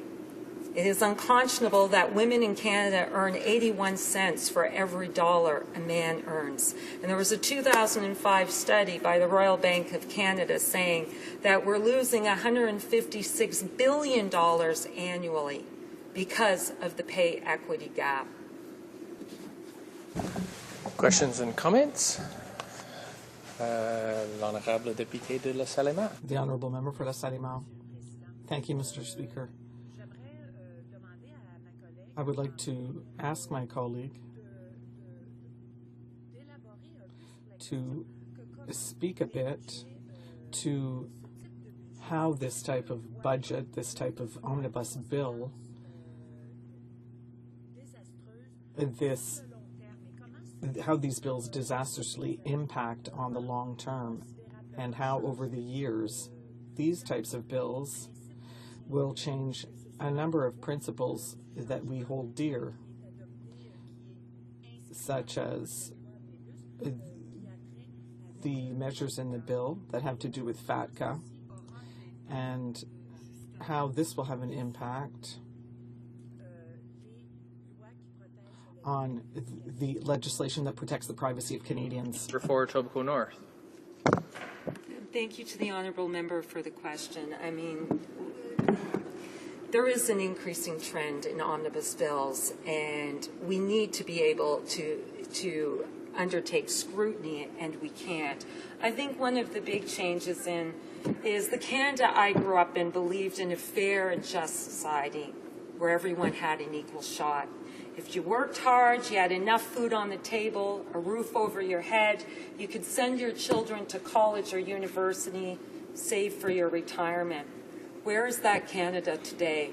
It is unconscionable that women in Canada earn 81 cents for every dollar a man earns. And there was a 2005 study by the Royal Bank of Canada saying that we're losing $156 billion annually because of the pay equity gap. Questions and comments? L'honorable député de La Salle-et-Mont. The honourable member for La Salle-et-Mont. Thank you, Mr. Speaker. I would like to ask my colleague to speak a bit to how this type of budget, this type of omnibus bill, how these bills disastrously impact on the long term, and how over the years these types of bills will change a number of principles that we hold dear, such as the measures in the bill that have to do with FATCA, and how this will have an impact on the legislation that protects the privacy of Canadians. For Etobicoke North. Thank you to the honourable member for the question. I mean, there is an increasing trend in omnibus bills, and we need to be able to undertake scrutiny, and we can't. I think one of the big changes is the Canada I grew up in believed in a fair and just society where everyone had an equal shot. If you worked hard, you had enough food on the table, a roof over your head, you could send your children to college or university, save for your retirement. Where is that Canada today?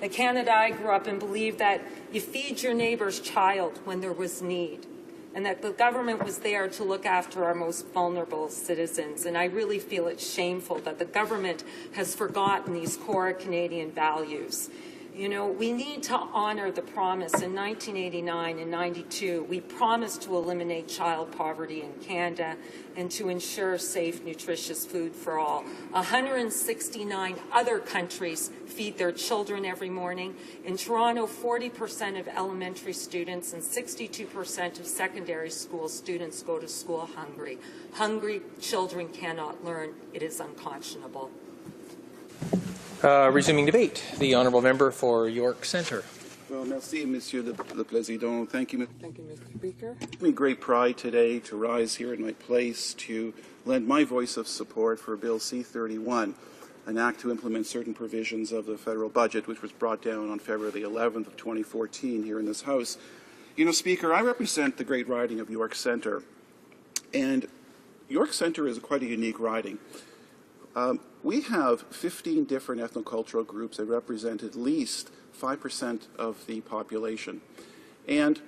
The Canada I grew up in believed that you feed your neighbor's child when there was need, and that the government was there to look after our most vulnerable citizens. And I really feel it's shameful that the government has forgotten these core Canadian values. You know, we need to honor the promise in 1989 and 92. We promised to eliminate child poverty in Canada and to ensure safe, nutritious food for all. 169 other countries feed their children every morning. In Toronto, 40% of elementary students and 62% of secondary school students go to school hungry. Hungry children cannot learn. It is unconscionable. Resuming debate, the honourable member for York Centre. Well, merci, Monsieur le Président. Thank you, Mr. Speaker. It gives me great pride today to rise here in my place to lend my voice of support for Bill C-31, an act to implement certain provisions of the federal budget, which was brought down on February the 11th of 2014 here in this House. You know, Speaker, I represent the great riding of York Centre, and York Centre is quite a unique riding. We have 15 different ethnocultural groups that represent at least 5% of the population. And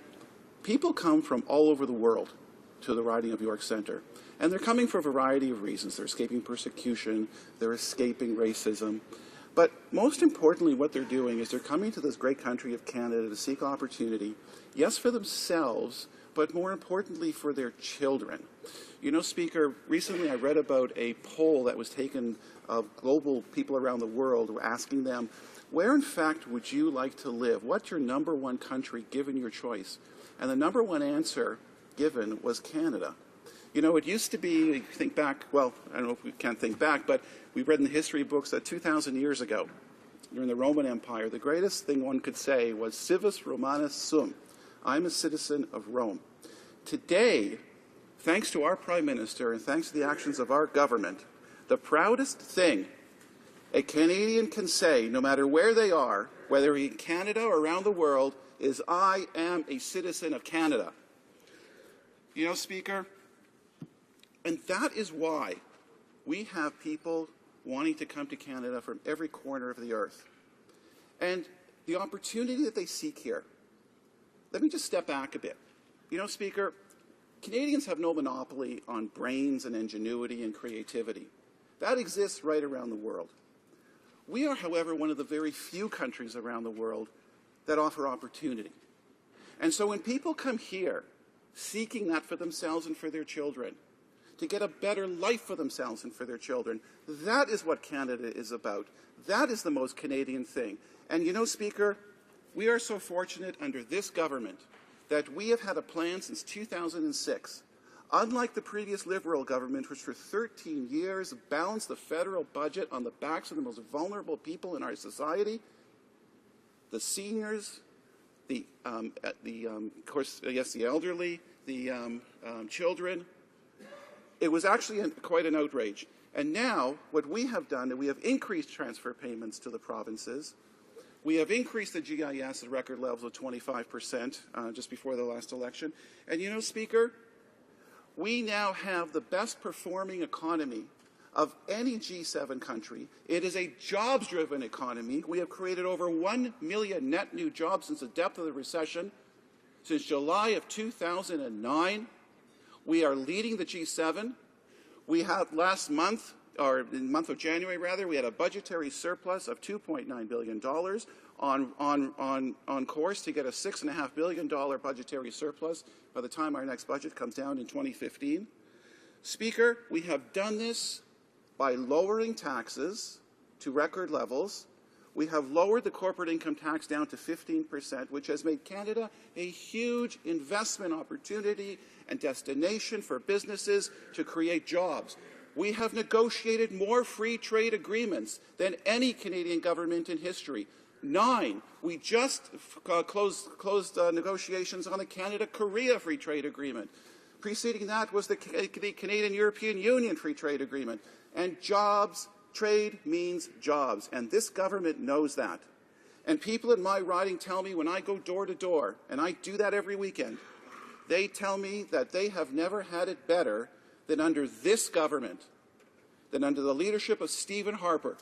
people come from all over the world to the riding of York Centre. And they're coming for a variety of reasons. They're escaping persecution, they're escaping racism. But most importantly, what they're doing is they're coming to this great country of Canada to seek opportunity, yes, for themselves, but more importantly for their children. You know, Speaker, recently I read about a poll that was taken of global people around the world asking them, where in fact would you like to live? What's your number one country given your choice? And the number one answer given was Canada. You know, it used to be, think back, well, I don't know if we can't think back, but we read in the history books that 2,000 years ago, during the Roman Empire, the greatest thing one could say was civis Romanus sum. I'm a citizen of Rome. Today, thanks to our Prime Minister and thanks to the actions of our government, the proudest thing a Canadian can say, no matter where they are, whether in Canada or around the world, is I am a citizen of Canada. You know, Speaker, and that is why we have people wanting to come to Canada from every corner of the earth. And the opportunity that they seek here, let me just step back a bit. You know, Speaker, Canadians have no monopoly on brains and ingenuity and creativity. That exists right around the world. We are, however, one of the very few countries around the world that offer opportunity. And so when people come here seeking that for themselves and for their children, to get a better life for themselves and for their children, that is what Canada is about. That is the most Canadian thing. And you know, Speaker, we are so fortunate under this government that we have had a plan since 2006. Unlike the previous Liberal government, which for 13 years balanced the federal budget on the backs of the most vulnerable people in our society, the seniors, the elderly, the children. It was actually quite an outrage. And now, what we have done is we have increased transfer payments to the provinces. We have increased the GIS at record levels of 25% just before the last election. And you know, Speaker, we now have the best performing economy of any G7 country. It is a jobs-driven economy. We have created over 1 million net new jobs since the depth of the recession. Since July of 2009, we are leading the G7. We had last month, or in the month of January rather, we had a budgetary surplus of $2.9 billion on course to get a $6.5 billion budgetary surplus by the time our next budget comes down in 2015. Speaker, we have done this by lowering taxes to record levels. We have lowered the corporate income tax down to 15%, which has made Canada a huge investment opportunity and destination for businesses to create jobs. We have negotiated more free trade agreements than any Canadian government in history. 9. We just closed negotiations on the Canada-Korea Free Trade Agreement. Preceding that was the Canadian-European Union Free Trade Agreement. And jobs, trade means jobs, and this government knows that. And people in my riding tell me when I go door to door, and I do that every weekend, they tell me that they have never had it better than under this government, than under the leadership of Stephen Harper.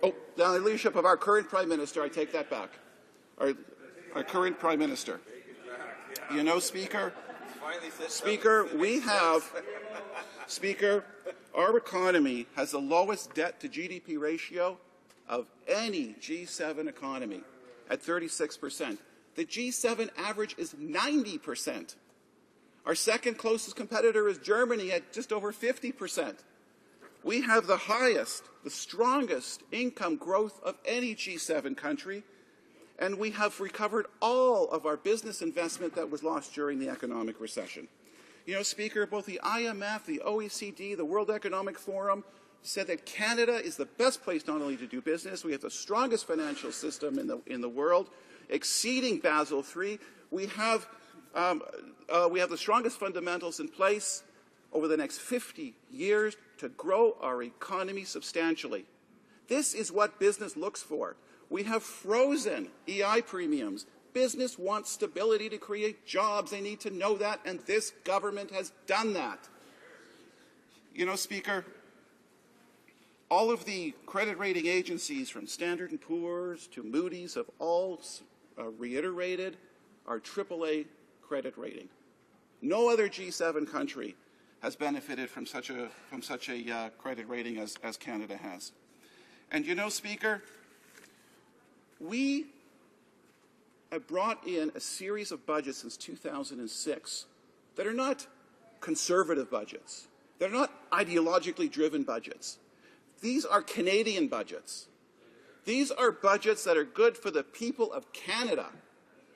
Oh, the leadership of our current Prime Minister, I take that back. Our current Prime Minister. You know, Speaker, our economy has the lowest debt to GDP ratio of any G7 economy at 36%. The G7 average is 90%. Our second closest competitor is Germany at just over 50%. We have the highest, the strongest income growth of any G7 country, and we have recovered all of our business investment that was lost during the economic recession. You know, Speaker, both the IMF, the OECD, the World Economic Forum said that Canada is the best place not only to do business, we have the strongest financial system in the world, exceeding Basel III. We have the strongest fundamentals in place over the next 50 years to grow our economy substantially. This is what business looks for. We have frozen EI premiums. Business wants stability to create jobs. They need to know that, and this government has done that. You know, Speaker, all of the credit rating agencies from Standard & Poor's to Moody's have all reiterated our AAA credit rating. No other G7 country has benefited from such a credit rating as Canada has. And you know, Speaker, we have brought in a series of budgets since 2006 that are not conservative budgets. They're not ideologically driven budgets. These are Canadian budgets. These are budgets that are good for the people of Canada,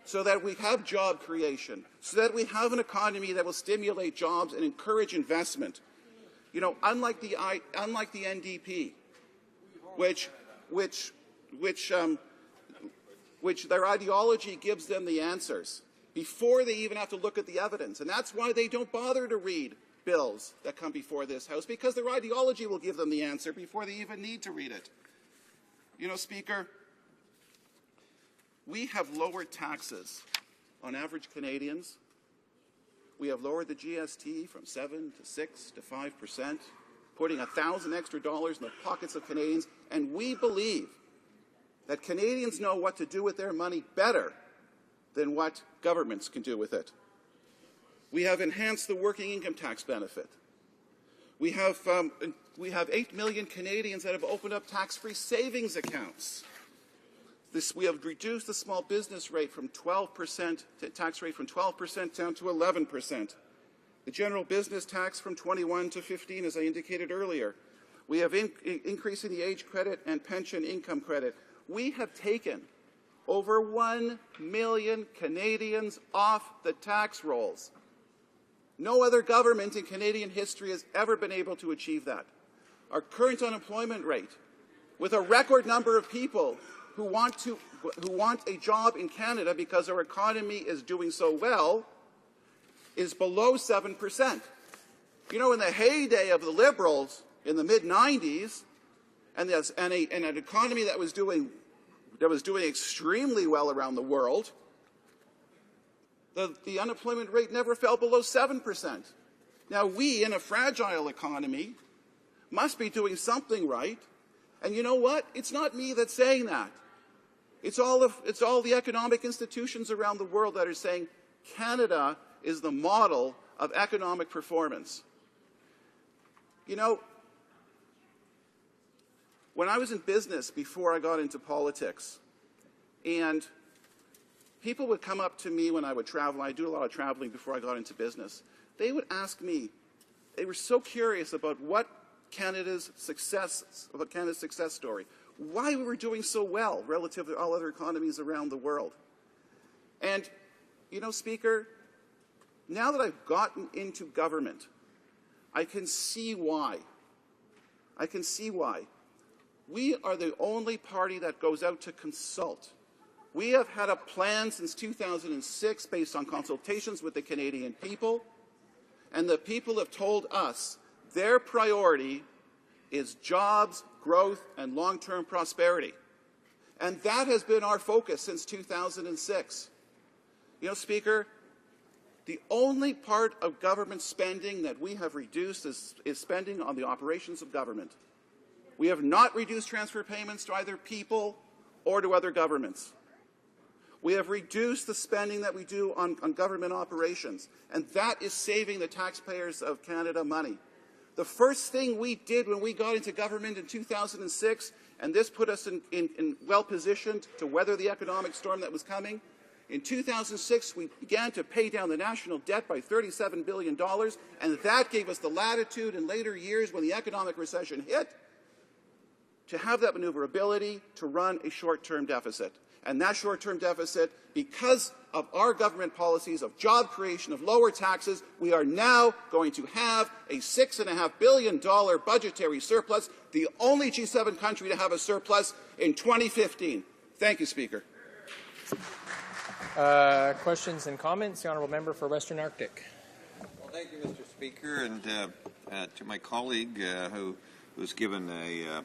so that we have job creation, so that we have an economy that will stimulate jobs and encourage investment. You know, unlike the NDP, which their ideology gives them the answers before they even have to look at the evidence. And that's why they don't bother to read bills that come before this House, because their ideology will give them the answer before they even need to read it. You know, Speaker, we have lowered taxes on average Canadians. We have lowered the GST from 7 to 6 to 5%, putting $1,000 extra in the pockets of Canadians, and we believe that Canadians know what to do with their money better than what governments can do with it. We have enhanced the working income tax benefit. We have 8 million Canadians that have opened up tax-free savings accounts. We have reduced the small business rate from 12% tax rate from 12% down to 11%. The general business tax from 21 to 15, as I indicated earlier. We have increasing the age credit and pension income credit. We have taken over 1 million Canadians off the tax rolls. No other government in Canadian history has ever been able to achieve that. Our current unemployment rate, with a record number of people who want a job in Canada because our economy is doing so well, is below 7%. You know, in the heyday of the Liberals in the mid-90s, and an economy that was doing extremely well around the world, the unemployment rate never fell below 7%. Now, we, in a fragile economy, must be doing something right. And you know what? It's not me that's saying that. It's all the economic institutions around the world that are saying Canada is the model of economic performance. You know, when I was in business before I got into politics, and people would come up to me when I would travel, I do a lot of traveling before I got into business, they would ask me, they were so curious about Canada's success story, why we were doing so well relative to all other economies around the world. And, you know, Speaker, now that I've gotten into government, I can see why. I can see why. We are the only party that goes out to consult. We have had a plan since 2006 based on consultations with the Canadian people, and the people have told us their priority is jobs, growth, and long-term prosperity. And that has been our focus since 2006. You know, Speaker, the only part of government spending that we have reduced is spending on the operations of government. We have not reduced transfer payments to either people or to other governments. We have reduced the spending that we do on government operations, and that is saving the taxpayers of Canada money. The first thing we did when we got into government in 2006, and this put us in well-positioned to weather the economic storm that was coming, in 2006 we began to pay down the national debt by $37 billion, and that gave us the latitude in later years when the economic recession hit to have that maneuverability to run a short-term deficit. And that short-term deficit, because of our government policies of job creation, of lower taxes, we are now going to have a $6.5 billion budgetary surplus, the only G7 country to have a surplus in 2015. Thank you, Speaker. Questions and comments? The Honourable Member for Western Arctic. Well, thank you, Mr. Speaker, and to my colleague who was given a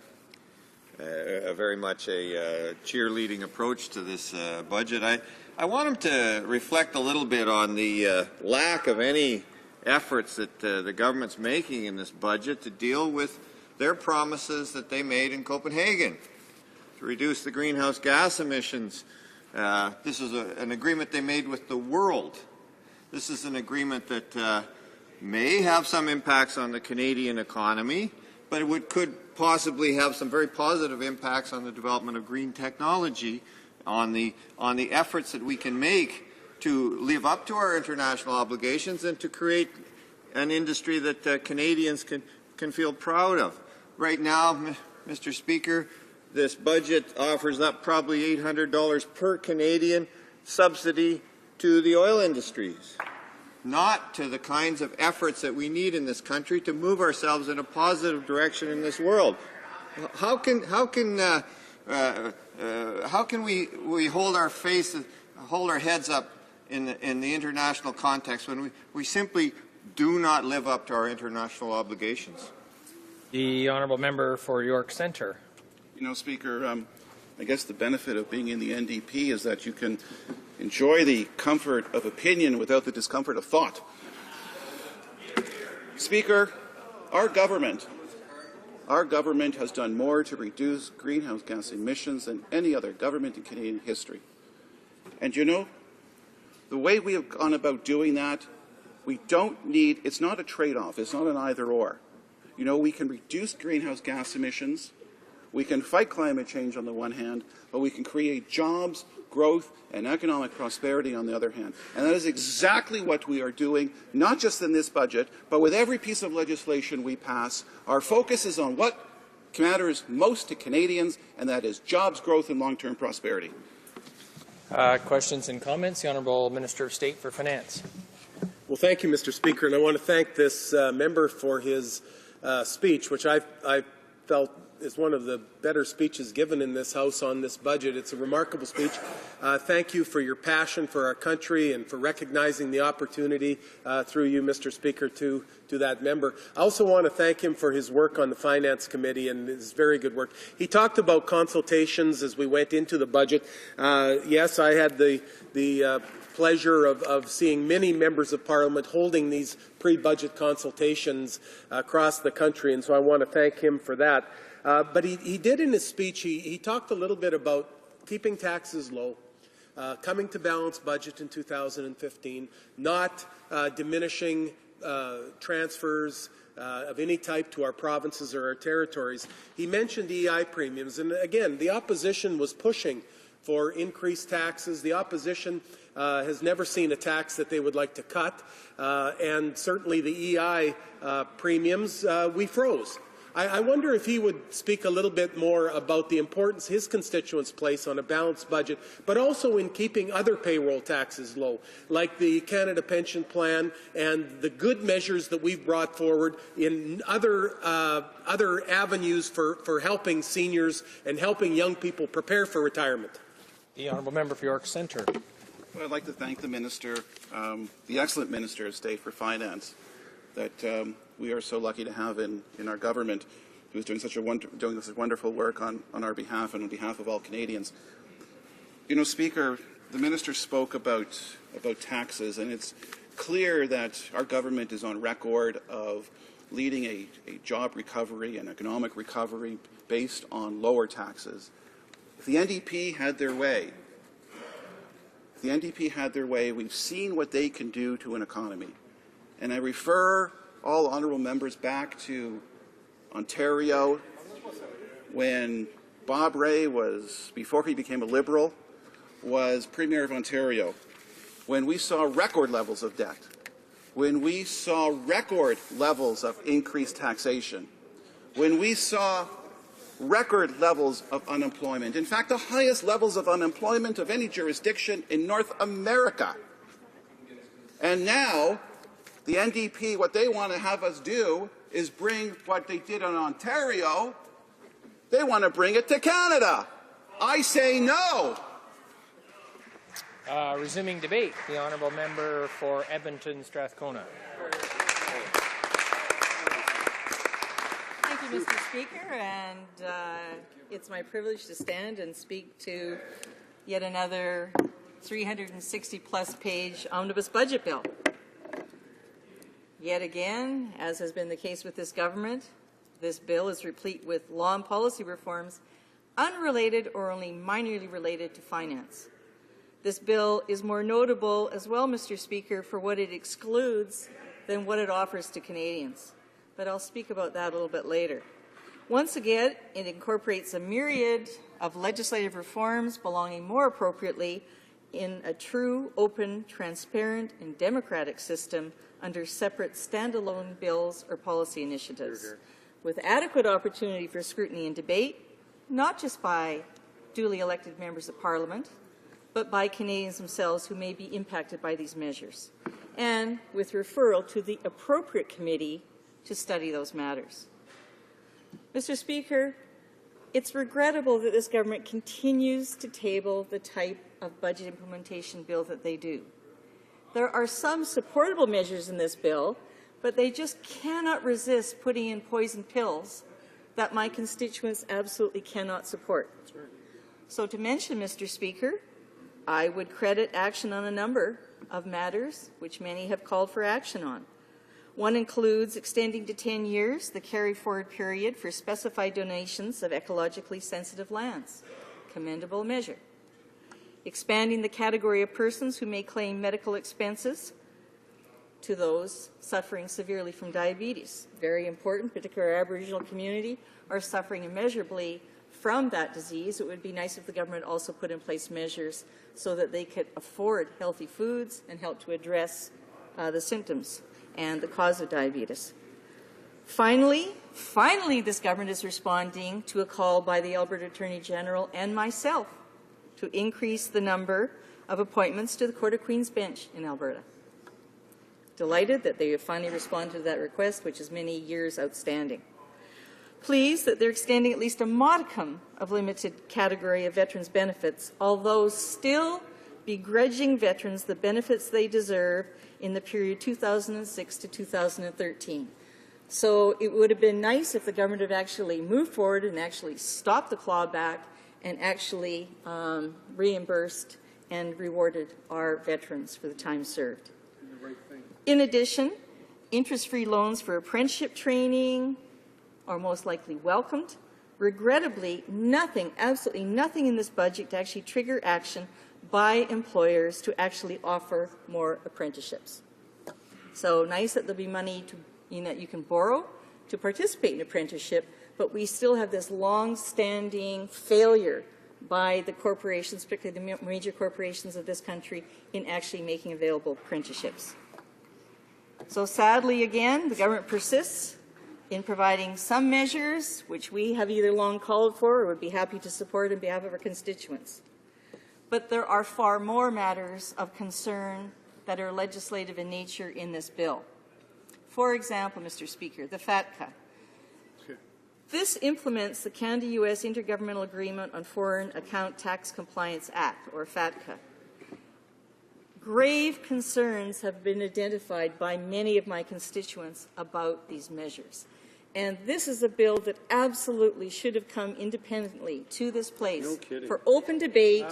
very much a cheerleading approach to this budget. I want him to reflect a little bit on the lack of any efforts that the government's making in this budget to deal with their promises that they made in Copenhagen to reduce the greenhouse gas emissions. This is an agreement they made with the world. This is an agreement that may have some impacts on the Canadian economy, but it could possibly have some very positive impacts on the development of green technology, on the efforts that we can make to live up to our international obligations and to create an industry that Canadians can feel proud of. Right now, Mr. Speaker, this budget offers up probably $800 per Canadian subsidy to the oil industries, not to the kinds of efforts that we need in this country to move ourselves in a positive direction in this world. How can we hold our heads up in the international context when we simply do not live up to our international obligations? The Honourable Member for York Centre. You know, Speaker, I guess the benefit of being in the NDP is that you can enjoy the comfort of opinion without the discomfort of thought. Speaker, our government has done more to reduce greenhouse gas emissions than any other government in Canadian history. And you know, the way we have gone about doing that, we don't need, it's not a trade-off, it's not an either-or. You know, we can reduce greenhouse gas emissions, we can fight climate change on the one hand, but we can create jobs, growth, and economic prosperity on the other hand. And that is exactly what we are doing, not just in this budget, but with every piece of legislation we pass. Our focus is on what matters most to Canadians, and that is jobs, growth, and long-term prosperity. Questions and comments? The Honourable Minister of State for Finance. Well, thank you, Mr. Speaker, and I want to thank this member for his speech, which I felt is one of the better speeches given in this House on this budget. It's a remarkable speech. Thank you for your passion for our country and for recognizing the opportunity through you, Mr. Speaker, to that member. I also want to thank him for his work on the Finance Committee and his very good work. He talked about consultations as we went into the budget. Yes, I had the pleasure of seeing many members of Parliament holding these pre-budget consultations across the country, and so I want to thank him for that. But he did in his speech, he talked a little bit about keeping taxes low, coming to balanced budget in 2015, not diminishing transfers of any type to our provinces or our territories. He mentioned EI premiums, and again, the opposition was pushing for increased taxes. The opposition has never seen a tax that they would like to cut, and certainly the EI premiums we froze. I wonder if he would speak a little bit more about the importance his constituents place on a balanced budget, but also in keeping other payroll taxes low, like the Canada Pension Plan and the good measures that we've brought forward in other avenues for helping seniors and helping young people prepare for retirement. The Honourable Member for York Centre. Well, I'd like to thank the Minister, the excellent Minister of State for Finance, that we are so lucky to have in our government, who is doing such wonderful work on our behalf and on behalf of all Canadians. You know, Speaker, the Minister spoke about taxes, and it's clear that our government is on record of leading a job recovery and economic recovery based on lower taxes. If the NDP had their way, we've seen what they can do to an economy. And I refer all honourable members back to Ontario when Bob Rae was, before he became a Liberal, was Premier of Ontario, when we saw record levels of debt, when we saw record levels of increased taxation, when we saw record levels of unemployment, in fact, the highest levels of unemployment of any jurisdiction in North America. And now, the NDP, what they want to have us do is bring what they did in Ontario, they want to bring it to Canada. I say no. Resuming debate, the Honourable Member for Edmonton Strathcona. Thank you, Mr. Speaker, and it's my privilege to stand and speak to yet another 360-plus page omnibus budget bill. Yet again, as has been the case with this government, this bill is replete with law and policy reforms unrelated or only minorly related to finance. This bill is more notable as well, Mr. Speaker, for what it excludes than what it offers to Canadians. But I'll speak about that a little bit later. Once again, it incorporates a myriad of legislative reforms belonging more appropriately in a true, open, transparent, and democratic system under separate standalone bills or policy initiatives, with adequate opportunity for scrutiny and debate, not just by duly elected members of Parliament, but by Canadians themselves who may be impacted by these measures, and with referral to the appropriate committee to study those matters. Mr. Speaker, it's regrettable that this government continues to table the type of budget implementation bill that they do. There are some supportable measures in this bill, but they just cannot resist putting in poison pills that my constituents absolutely cannot support. So to mention, Mr. Speaker, I would credit action on a number of matters which many have called for action on. One includes extending to 10 years the carry-forward period for specified donations of ecologically sensitive lands. Commendable measure. Expanding the category of persons who may claim medical expenses to those suffering severely from diabetes. Very important, particularly our Aboriginal community are suffering immeasurably from that disease. It would be nice if the government also put in place measures so that they could afford healthy foods and help to address the symptoms and the cause of diabetes. Finally, this government is responding to a call by the Alberta Attorney General and myself to increase the number of appointments to the Court of Queen's Bench in Alberta. Delighted that they have finally responded to that request, which is many years outstanding. Pleased that they're extending at least a modicum of limited category of veterans' benefits, although still begrudging veterans the benefits they deserve in the period 2006 to 2013. So it would have been nice if the government had actually moved forward and actually stopped the clawback and actually reimbursed and rewarded our veterans for the time served. In addition, interest-free loans for apprenticeship training are most likely welcomed. Regrettably, nothing, absolutely nothing in this budget to actually trigger action by employers to actually offer more apprenticeships. So nice that there'll be money that you can borrow to participate in apprenticeship, but we still have this long-standing failure by the corporations, particularly the major corporations of this country, in actually making available apprenticeships. So sadly, again, the government persists in providing some measures which we have either long called for or would be happy to support on behalf of our constituents. But there are far more matters of concern that are legislative in nature in this bill. For example, Mr. Speaker, the FATCA. This implements the Canada-U.S. Intergovernmental Agreement on Foreign Account Tax Compliance Act, or FATCA. Grave concerns have been identified by many of my constituents about these measures. And this is a bill that absolutely should have come independently to this place for open debate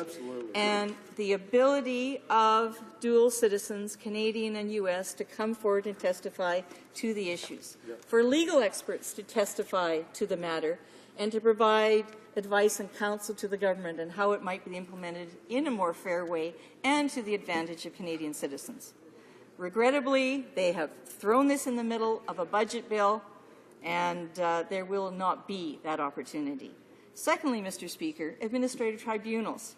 and the ability of dual citizens, Canadian and U.S., to come forward and testify to the issues, for legal experts to testify to the matter, and to provide advice and counsel to the government on how it might be implemented in a more fair way and to the advantage of Canadian citizens. Regrettably, they have thrown this in the middle of a budget bill, and there will not be that opportunity. Secondly, Mr. Speaker, administrative tribunals.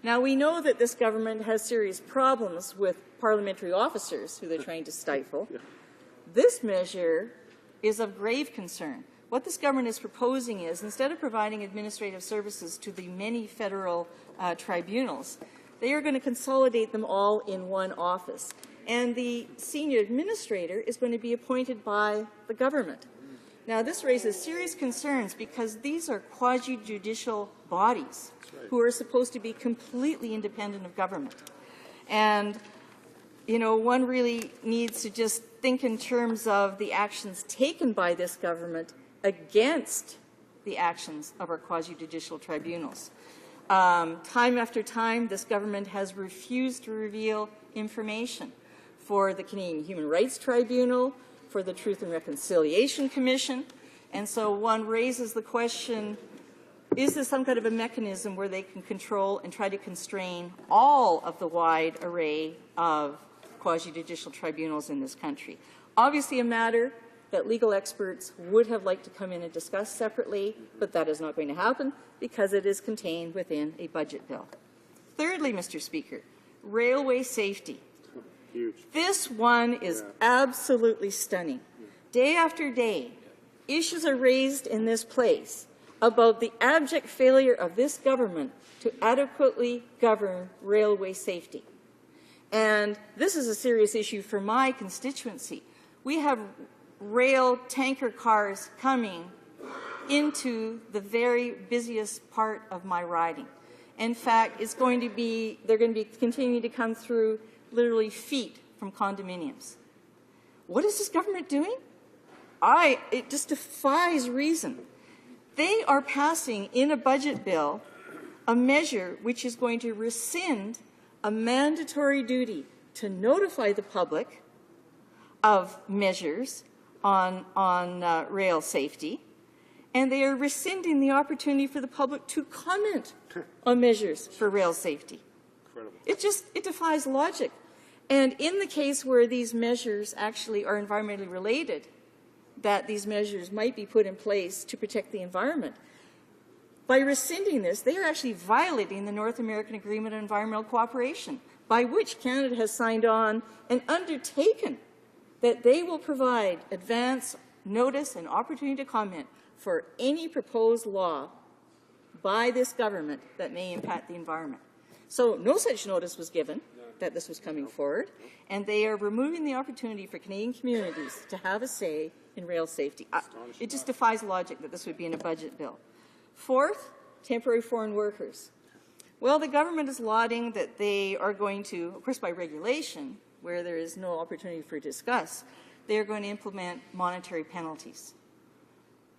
Now, we know that this government has serious problems with parliamentary officers who they're trying to stifle. This measure is of grave concern. What this government is proposing is, instead of providing administrative services to the many federal tribunals, they are going to consolidate them all in one office. And the senior administrator is going to be appointed by the government. Now, this raises serious concerns because these are quasi-judicial bodies who are supposed to be completely independent of government. And, you know, one really needs to just think in terms of the actions taken by this government against the actions of our quasi-judicial tribunals. Time after time, this government has refused to reveal information for the Canadian Human Rights Tribunal, for the Truth and Reconciliation Commission, and so one raises the question, is this some kind of a mechanism where they can control and try to constrain all of the wide array of quasi-judicial tribunals in this country? Obviously a matter that legal experts would have liked to come in and discuss separately, but that is not going to happen because it is contained within a budget bill. Thirdly, Mr. Speaker, railway safety. Huge. This one is absolutely stunning. Day after day, issues are raised in this place about the abject failure of this government to adequately govern railway safety. And this is a serious issue for my constituency. We have rail tanker cars coming into the very busiest part of my riding. In fact, they're going to be continuing to come through literally feet from condominiums. What is this government doing? It just defies reason. They are passing in a budget bill a measure which is going to rescind a mandatory duty to notify the public of measures on rail safety, and they are rescinding the opportunity for the public to comment on measures for rail safety. Incredible. It defies logic. And in the case where these measures actually are environmentally related, that these measures might be put in place to protect the environment, by rescinding this, they are actually violating the North American Agreement on Environmental Cooperation, by which Canada has signed on and undertaken that they will provide advance notice and opportunity to comment for any proposed law by this government that may impact the environment. So no such notice was given that this was coming forward, and they are removing the opportunity for Canadian communities to have a say in rail safety. It just defies logic that this would be in a budget bill. Fourth, temporary foreign workers. Well, the government is lauding that they are going to, of course by regulation, where there is no opportunity for discuss, they are going to implement monetary penalties.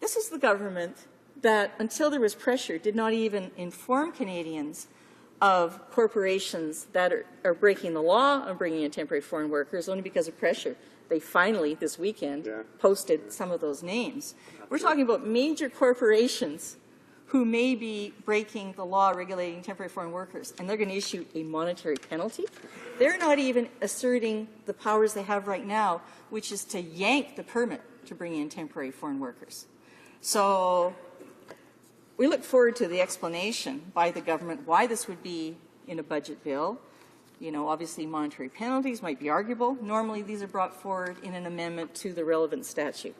This is the government that, until there was pressure, did not even inform Canadians of corporations that are breaking the law on bringing in temporary foreign workers only because of pressure. They finally, this weekend, posted some of those names. We're talking about major corporations who may be breaking the law regulating temporary foreign workers, and they're going to issue a monetary penalty. They're not even asserting the powers they have right now, which is to yank the permit to bring in temporary foreign workers. So we look forward to the explanation by the government why this would be in a budget bill. You know, obviously monetary penalties might be arguable. Normally these are brought forward in an amendment to the relevant statute.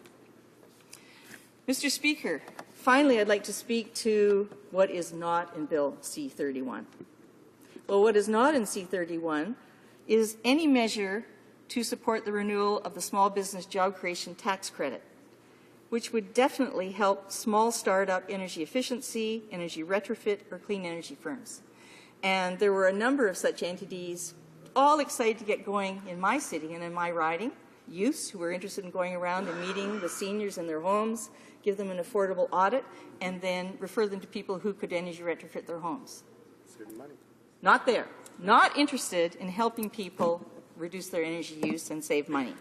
Mr. Speaker, finally I'd like to speak to what is not in Bill C-31. Well, what is not in C-31 is any measure to support the renewal of the small business job creation tax credit, which would definitely help small startup energy efficiency, energy retrofit, or clean energy firms. And there were a number of such entities all excited to get going in my city and in my riding. Youths who were interested in going around and meeting the seniors in their homes, give them an affordable audit, and then refer them to people who could energy retrofit their homes. Not there. Not interested in helping people reduce their energy use and save money.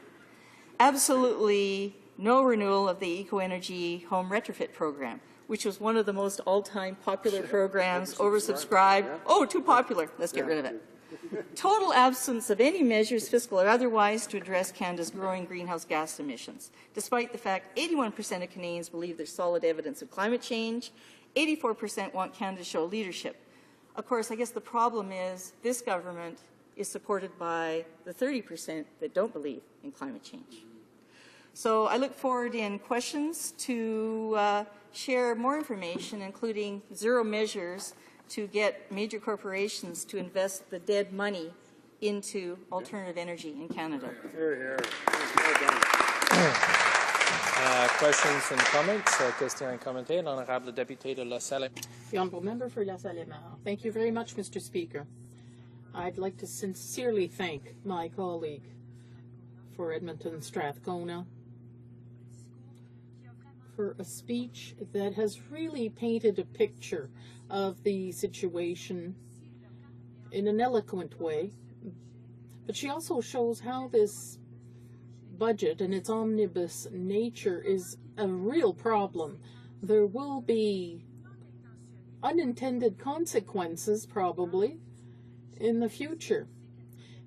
Absolutely no renewal of the Eco-Energy Home Retrofit Program, which was one of the most all-time popular programs, oversubscribed. Oh, too popular. Let's get rid of it. Total absence of any measures, fiscal or otherwise, to address Canada's growing greenhouse gas emissions, despite the fact 81% of Canadians believe there's solid evidence of climate change, 84% want Canada to show leadership. Of course, I guess the problem is this government is supported by the 30% that don't believe in climate change. So I look forward in questions to share more information, including zero measures to get major corporations to invest the dead money into alternative energy in Canada. Questions and comments? Question et commentaire. L'honorable député de La Salle. The Honourable Member for La Salle-Mar. Thank you very much, Mr. Speaker. I'd like to sincerely thank my colleague for Edmonton Strathcona for a speech that has really painted a picture of the situation in an eloquent way, but she also shows how this budget and its omnibus nature is a real problem. There will be unintended consequences, probably, in the future.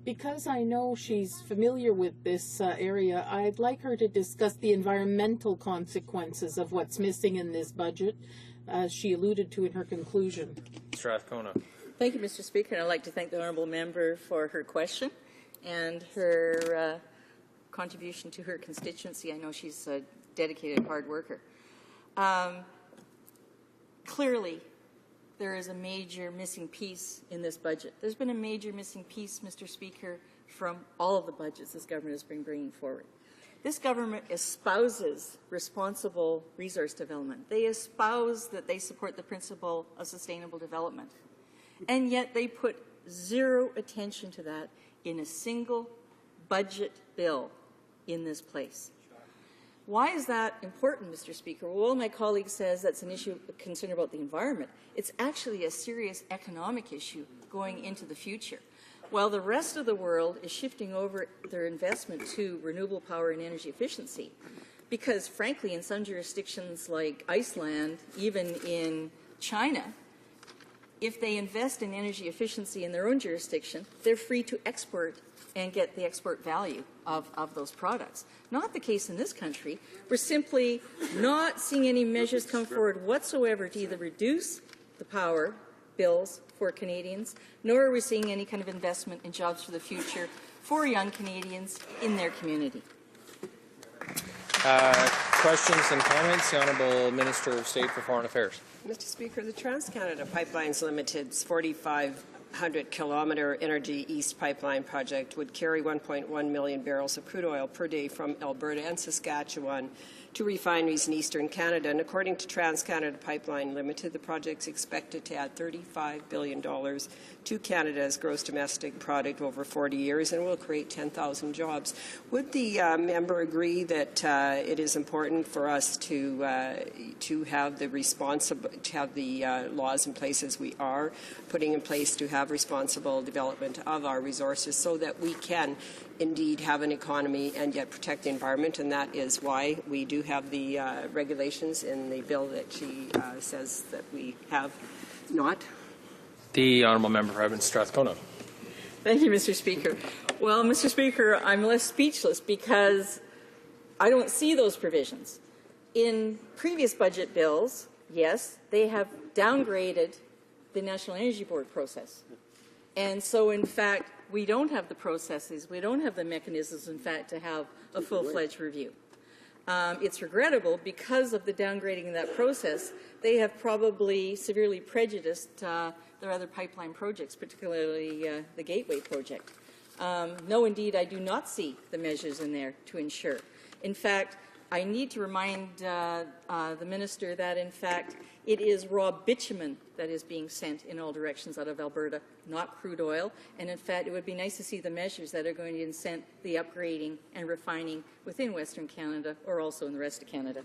Because I know she's familiar with this area, I'd like her to discuss the environmental consequences of what's missing in this budget, as she alluded to in her conclusion. Strathcona. Thank you, Mr. Speaker, and I'd like to thank the Honourable Member for her question and her contribution to her constituency. I know she's a dedicated hard worker. Clearly, there is a major missing piece in this budget. There's been a major missing piece, Mr. Speaker, from all of the budgets this government has been bringing forward. This government espouses responsible resource development. They espouse that they support the principle of sustainable development. And yet they put zero attention to that in a single budget bill in this place. Why is that important, Mr. Speaker? Well, my colleague says that's an issue of concern about the environment. It's actually a serious economic issue going into the future. While the rest of the world is shifting over their investment to renewable power and energy efficiency, because frankly, in some jurisdictions like Iceland, even in China, if they invest in energy efficiency in their own jurisdiction, they're free to export and get the export value of those products. Not the case in this country. We're simply not seeing any measures come forward whatsoever to either reduce the power bills for Canadians, nor are we seeing any kind of investment in jobs for the future for young Canadians in their community. Questions and comments? The Honourable Minister of State for Foreign Affairs. Mr. Speaker, the Trans-Canada Pipelines Limited's 4,500-kilometre Energy East pipeline project would carry 1.1 million barrels of crude oil per day from Alberta and Saskatchewan to refineries in eastern Canada. And according to Trans-Canada Pipeline Limited, the project is expected to add $35 billion to Canada's gross domestic product over 40 years and will create 10,000 jobs. Would the member agree that it is important for us to have the laws in place as we are putting in place to have responsible development of our resources so that we can indeed have an economy and yet protect the environment? And that is why we do have the regulations in the bill that she says that we have not. The Honourable Member for Edmonton Strathcona. Thank you, Mr. Speaker. Well, Mr. Speaker, I'm less speechless because I don't see those provisions. In previous budget bills, yes, they have downgraded the National Energy Board process. And so, in fact, we don't have the processes, we don't have the mechanisms, in fact, to have a full-fledged review. It's regrettable because of the downgrading of that process. They have probably severely prejudiced their other pipeline projects, particularly the Gateway project. No, indeed, I do not see the measures in there to ensure. In fact, I need to remind the Minister that, in fact, it is raw bitumen that is being sent in all directions out of Alberta, not crude oil. And, in fact, it would be nice to see the measures that are going to incent the upgrading and refining within Western Canada or also in the rest of Canada.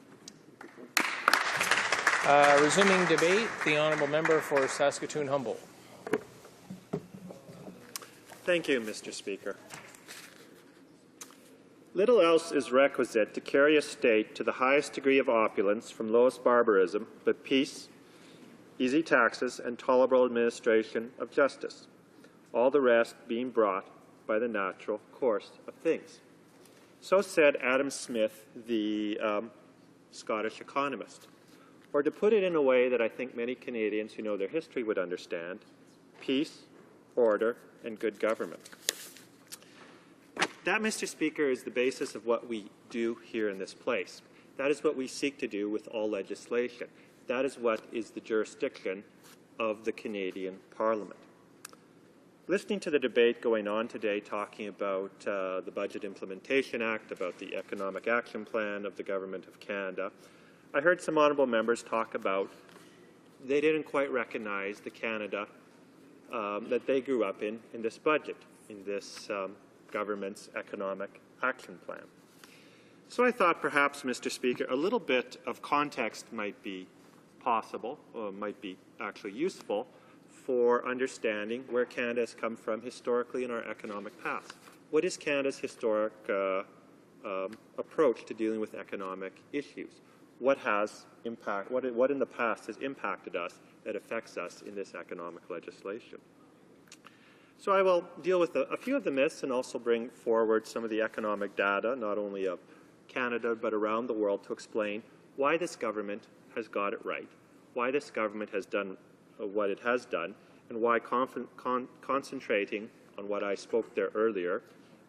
Resuming debate, the Honourable Member for Saskatoon-Humboldt. Thank you, Mr. Speaker. Little else is requisite to carry a state to the highest degree of opulence from lowest barbarism, but peace, easy taxes, and tolerable administration of justice, all the rest being brought by the natural course of things. So said Adam Smith, the Scottish economist. Or to put it in a way that I think many Canadians who know their history would understand, peace, order, and good government. That, Mr. Speaker, is the basis of what we do here in this place. That is what we seek to do with all legislation. That is what is the jurisdiction of the Canadian Parliament. Listening to the debate going on today talking about the Budget Implementation Act, about the Economic Action Plan of the Government of Canada, I heard some honourable members talk about they didn't quite recognize the Canada that they grew up in this budget, in this government's economic action plan. So I thought perhaps, Mr. Speaker, a little bit of context might be possible, or might be actually useful for understanding where Canada has come from historically in our economic past. What is Canada's historic approach to dealing with economic issues? What has what in the past has impacted us that affects us in this economic legislation? So I will deal with a few of the myths and also bring forward some of the economic data, not only of Canada but around the world, to explain why this government has got it right, why this government has done what it has done, and why concentrating on what I spoke there earlier,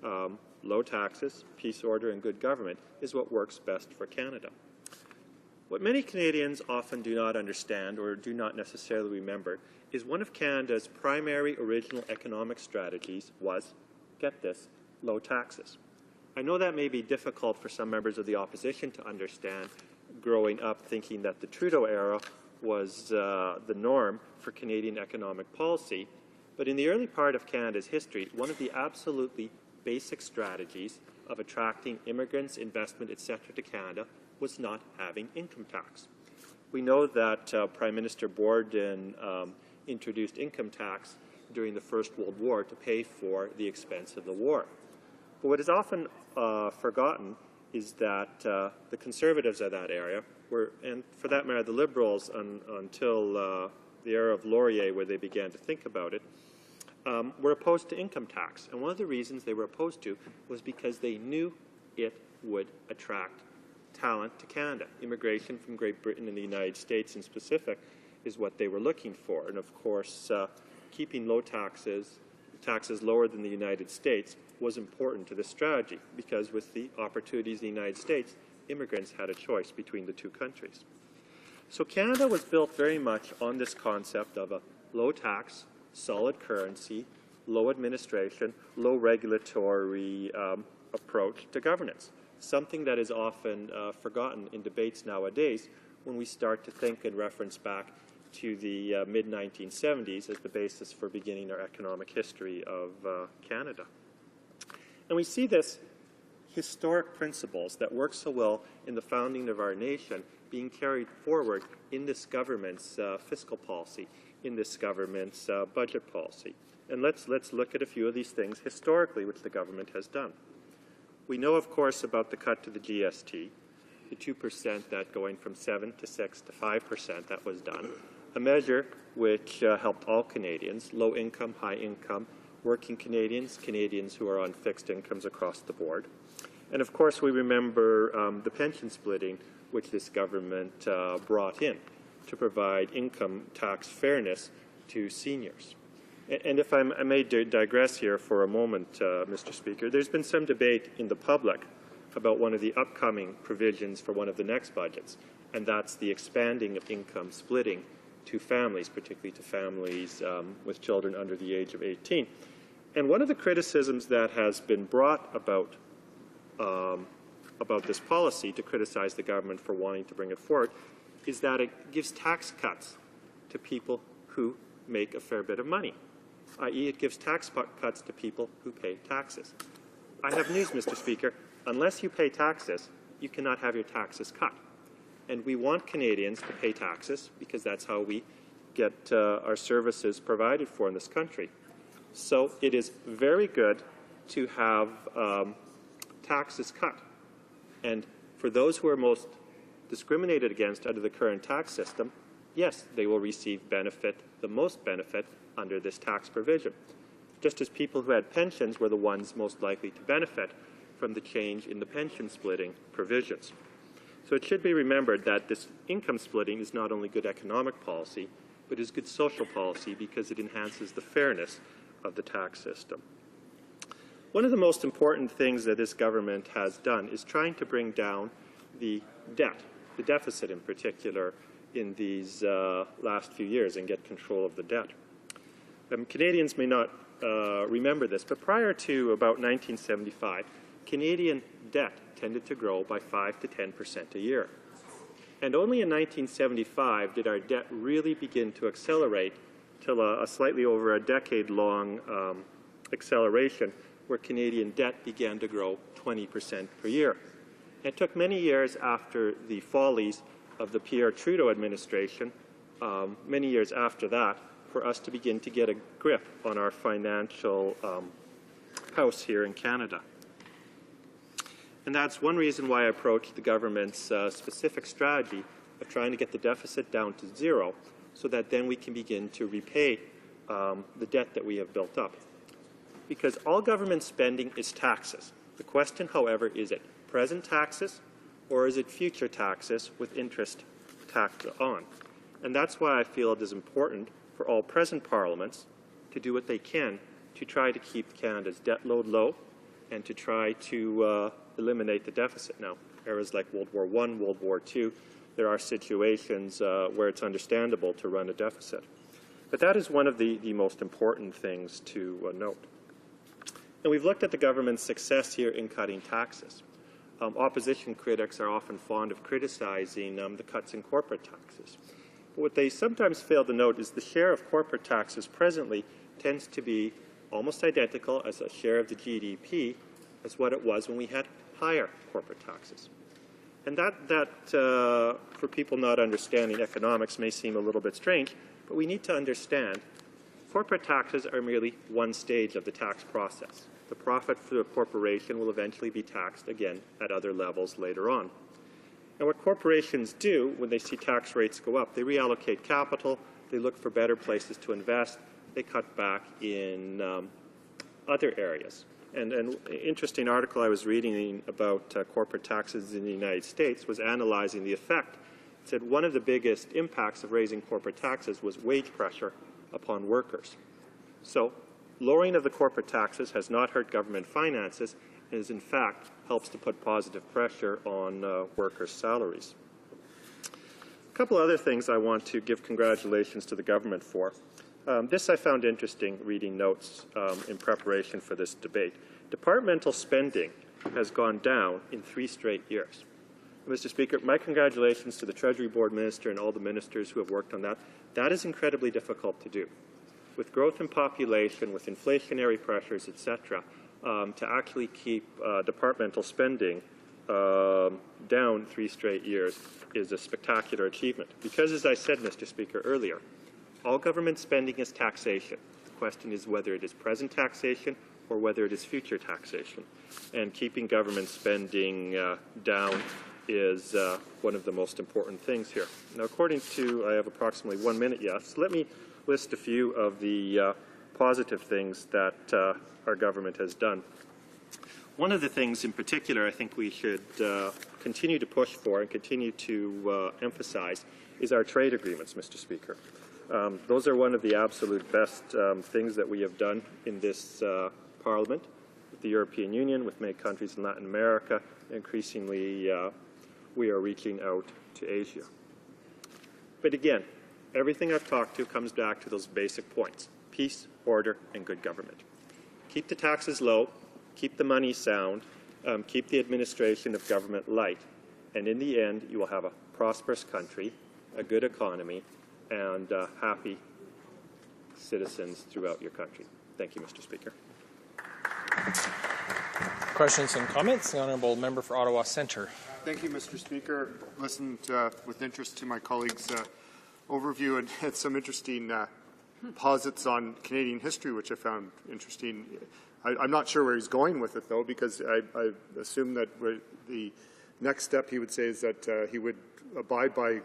low taxes, peace, order, and good government, is what works best for Canada. What many Canadians often do not understand or do not necessarily remember is one of Canada's primary original economic strategies was, get this, low taxes. I know that may be difficult for some members of the opposition to understand, growing up thinking that the Trudeau era was the norm for Canadian economic policy, but in the early part of Canada's history, one of the absolutely basic strategies of attracting immigrants, investment, etc. to Canada was not having income tax. We know that Prime Minister Borden introduced income tax during the First World War to pay for the expense of the war. But what is often forgotten is that the Conservatives of that area were, and for that matter the Liberals until the era of Laurier, where they began to think about it, were opposed to income tax. And one of the reasons they were opposed to was because they knew it would attract talent to Canada. Immigration from Great Britain and the United States in specific is what they were looking for. And of course, keeping low taxes lower than the United States, was important to this strategy, because with the opportunities in the United States, immigrants had a choice between the two countries. So Canada was built very much on this concept of a low tax, solid currency, low administration, low regulatory approach to governance, something that is often forgotten in debates nowadays when we start to think and reference back to the mid-1970s as the basis for beginning our economic history of Canada. And we see this historic principles that work so well in the founding of our nation being carried forward in this government's fiscal policy, in this government's budget policy. And let's look at a few of these things historically which the government has done. We know, of course, about the cut to the GST, the 2% that going from 7 to 6 to 5% that was done, a measure which helped all Canadians, low income, high income, working Canadians, Canadians who are on fixed incomes across the board. And of course, we remember the pension splitting which this government brought in to provide income tax fairness to seniors. And if I may digress here for a moment, Mr. Speaker, there's been some debate in the public about one of the upcoming provisions for one of the next budgets, and that's the expanding of income splitting to families, particularly to families with children under the age of 18. And one of the criticisms that has been brought about this policy to criticize the government for wanting to bring it forward is that it gives tax cuts to people who make a fair bit of money, i.e. it gives tax cuts to people who pay taxes. I have news, Mr. Speaker. Unless you pay taxes, you cannot have your taxes cut. And we want Canadians to pay taxes because that's how we get our services provided for in this country. So it is very good to have taxes cut. And for those who are most discriminated against under the current tax system, yes, they will receive benefit, the most benefit, under this tax provision. Just as people who had pensions were the ones most likely to benefit from the change in the pension splitting provisions. So it should be remembered that this income splitting is not only good economic policy, but is good social policy because it enhances the fairness of the tax system. One of the most important things that this government has done is trying to bring down the debt, the deficit in particular, in these last few years and get control of the debt. Canadians may not remember this, but prior to about 1975, Canadian debt tended to grow by 5 to 10% a year. And only in 1975 did our debt really begin to accelerate till a slightly over a decade-long acceleration where Canadian debt began to grow 20% per year. It took many years after the follies of the Pierre Trudeau administration, many years after that, for us to begin to get a grip on our financial house here in Canada. And that's one reason why I approached the government's specific strategy of trying to get the deficit down to zero so that then we can begin to repay the debt that we have built up. Because all government spending is taxes. The question, however, is it present taxes or is it future taxes with interest tacked on? And that's why I feel it is important for all present parliaments to do what they can to try to keep Canada's debt load low and to try to eliminate the deficit. Now, eras like World War I, World War II, there are situations where it's understandable to run a deficit. But that is one of the most important things to note. And we've looked at the government's success here in cutting taxes. Opposition critics are often fond of criticizing the cuts in corporate taxes. But what they sometimes fail to note is the share of corporate taxes presently tends to be almost identical as a share of the GDP as what it was when we had higher corporate taxes. And that for people not understanding economics may seem a little bit strange, but we need to understand corporate taxes are merely one stage of the tax process. The profit for a corporation will eventually be taxed again at other levels later on. And what corporations do when they see tax rates go up, they reallocate capital, they look for better places to invest, they cut back in other areas. And an interesting article I was reading about corporate taxes in the United States was analyzing the effect. It said one of the biggest impacts of raising corporate taxes was wage pressure upon workers. So lowering of the corporate taxes has not hurt government finances and is in fact helps to put positive pressure on workers' salaries. A couple other things I want to give congratulations to the government for. This I found interesting reading notes in preparation for this debate. Departmental spending has gone down in 3 straight years. Mr. Speaker, my congratulations to the Treasury Board Minister and all the ministers who have worked on that. That is incredibly difficult to do. With growth in population, with inflationary pressures, etc., to actually keep departmental spending down 3 straight years is a spectacular achievement. Because, as I said, Mr. Speaker, earlier, all government spending is taxation. The question is whether it is present taxation or whether it is future taxation. And keeping government spending down is one of the most important things here. Now, according to, I have approximately 1 minute left, so let me list a few of the positive things that our government has done. One of the things in particular I think we should continue to push for and continue to emphasize is our trade agreements, Mr. Speaker. Those are one of the absolute best things that we have done in this Parliament, with the European Union, with many countries in Latin America. Increasingly, we are reaching out to Asia. But again, everything I've talked to comes back to those basic points: peace, order, and good government. Keep the taxes low, keep the money sound, keep the administration of government light, and in the end, you will have a prosperous country, a good economy, and happy citizens throughout your country. Thank you, Mr. Speaker. Questions and comments? The Honourable Member for Ottawa Centre. Thank you, Mr. Speaker. Listened with interest to my colleague's overview and had some interesting posits on Canadian history, which I found interesting. I'm not sure where he's going with it, though, because I assume that the next step he would say is that he would abide by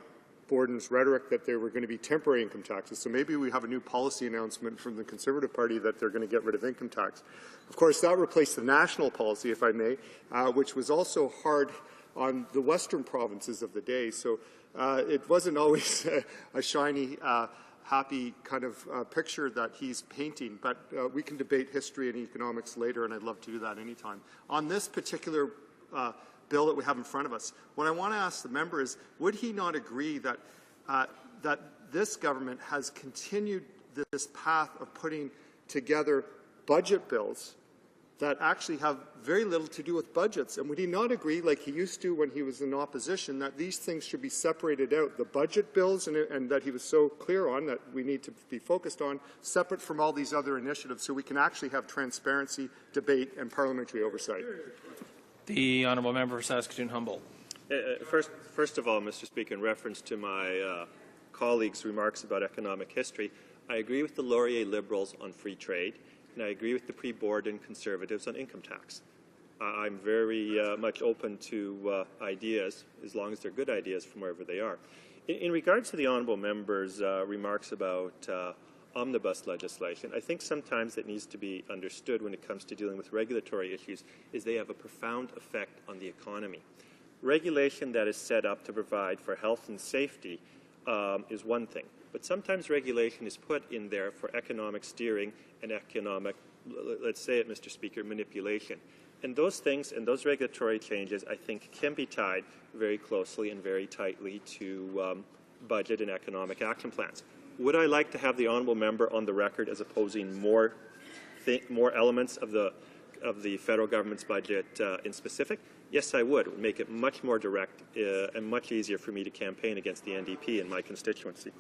Borden's rhetoric that there were going to be temporary income taxes. So maybe we have a new policy announcement from the Conservative Party that they're going to get rid of income tax. Of course, that replaced the national policy, if I may, which was also hard on the western provinces of the day. So it wasn't always a shiny, happy kind of picture that he's painting. But we can debate history and economics later, and I'd love to do that anytime. On this particular bill that we have in front of us, what I want to ask the member is, would he not agree that that this government has continued this path of putting together budget bills that actually have very little to do with budgets? And would he not agree, like he used to when he was in opposition, that these things should be separated out, the budget bills, and that he was so clear on that we need to be focused on, separate from all these other initiatives, so we can actually have transparency, debate, and parliamentary oversight? The Honourable Member for Saskatoon-Humboldt. First of all, Mr. Speaker, in reference to my colleague's remarks about economic history, I agree with the Laurier Liberals on free trade, and I agree with the pre-Borden Conservatives on income tax. I'm very much open to ideas, as long as they're good ideas from wherever they are. In regards to the Honourable Member's remarks about omnibus legislation, I think sometimes it needs to be understood when it comes to dealing with regulatory issues is they have a profound effect on the economy. Regulation that is set up to provide for health and safety is one thing, but sometimes regulation is put in there for economic steering and economic, let's say it, Mr. Speaker, manipulation. And those things and those regulatory changes, I think, can be tied very closely and very tightly to budget and economic action plans. Would I like to have the Honourable Member on the record as opposing more elements of the federal government's budget in specific? Yes, I would. It would make it much more direct and much easier for me to campaign against the NDP in my constituency.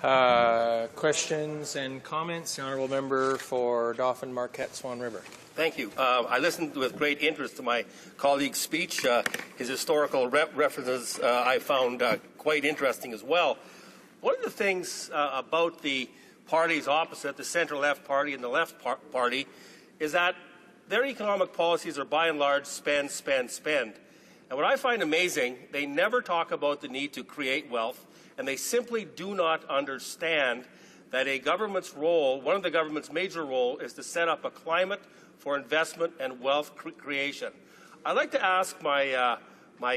Questions and comments? The Honourable Member for Dauphin, Marquette, Swan River. Thank you. I listened with great interest to my colleague's speech. His historical references I found quite interesting as well. One of the things about the parties opposite, the centre-left party and the left party, is that their economic policies are by and large spend, spend, spend. And what I find amazing, they never talk about the need to create wealth, and they simply do not understand that a government's role, one of the government's major roles, is to set up a climate for investment and wealth creation. I'd like to ask my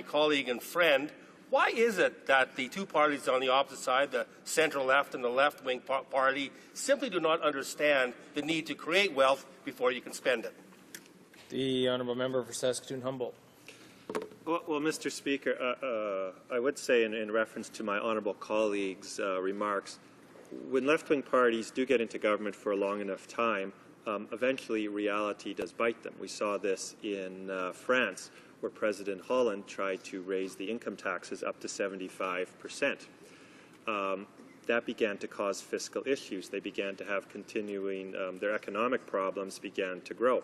colleague and friend, why is it that the two parties on the opposite side, the centre-left and the left-wing party, simply do not understand the need to create wealth before you can spend it? The Honourable Member for Saskatoon-Humboldt. Well, Mr. Speaker, I would say in reference to my honourable colleague's remarks, when left-wing parties do get into government for a long enough time, eventually reality does bite them. We saw this in France, where President Hollande tried to raise the income taxes up to 75%. That began to cause fiscal issues. They began to have continuing, their economic problems began to grow.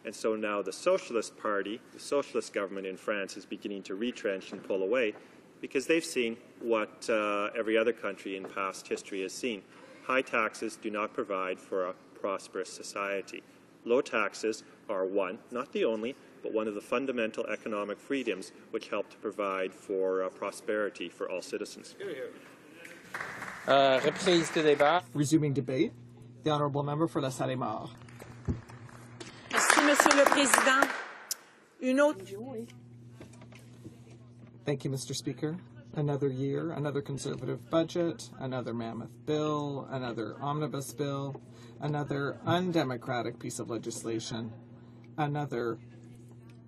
And so now the Socialist Party, the Socialist government in France, is beginning to retrench and pull away because they've seen what every other country in past history has seen. High taxes do not provide for a prosperous society. Low taxes are one, not the only, but one of the fundamental economic freedoms which help to provide for prosperity for all citizens. Reprise de débat. Resuming debate, the Honourable Member for La Salle-et-Marne. Merci, Monsieur le Président. Une autre... Thank you, Mr. Speaker. Another year, another Conservative budget, another mammoth bill, another omnibus bill, another undemocratic piece of legislation, another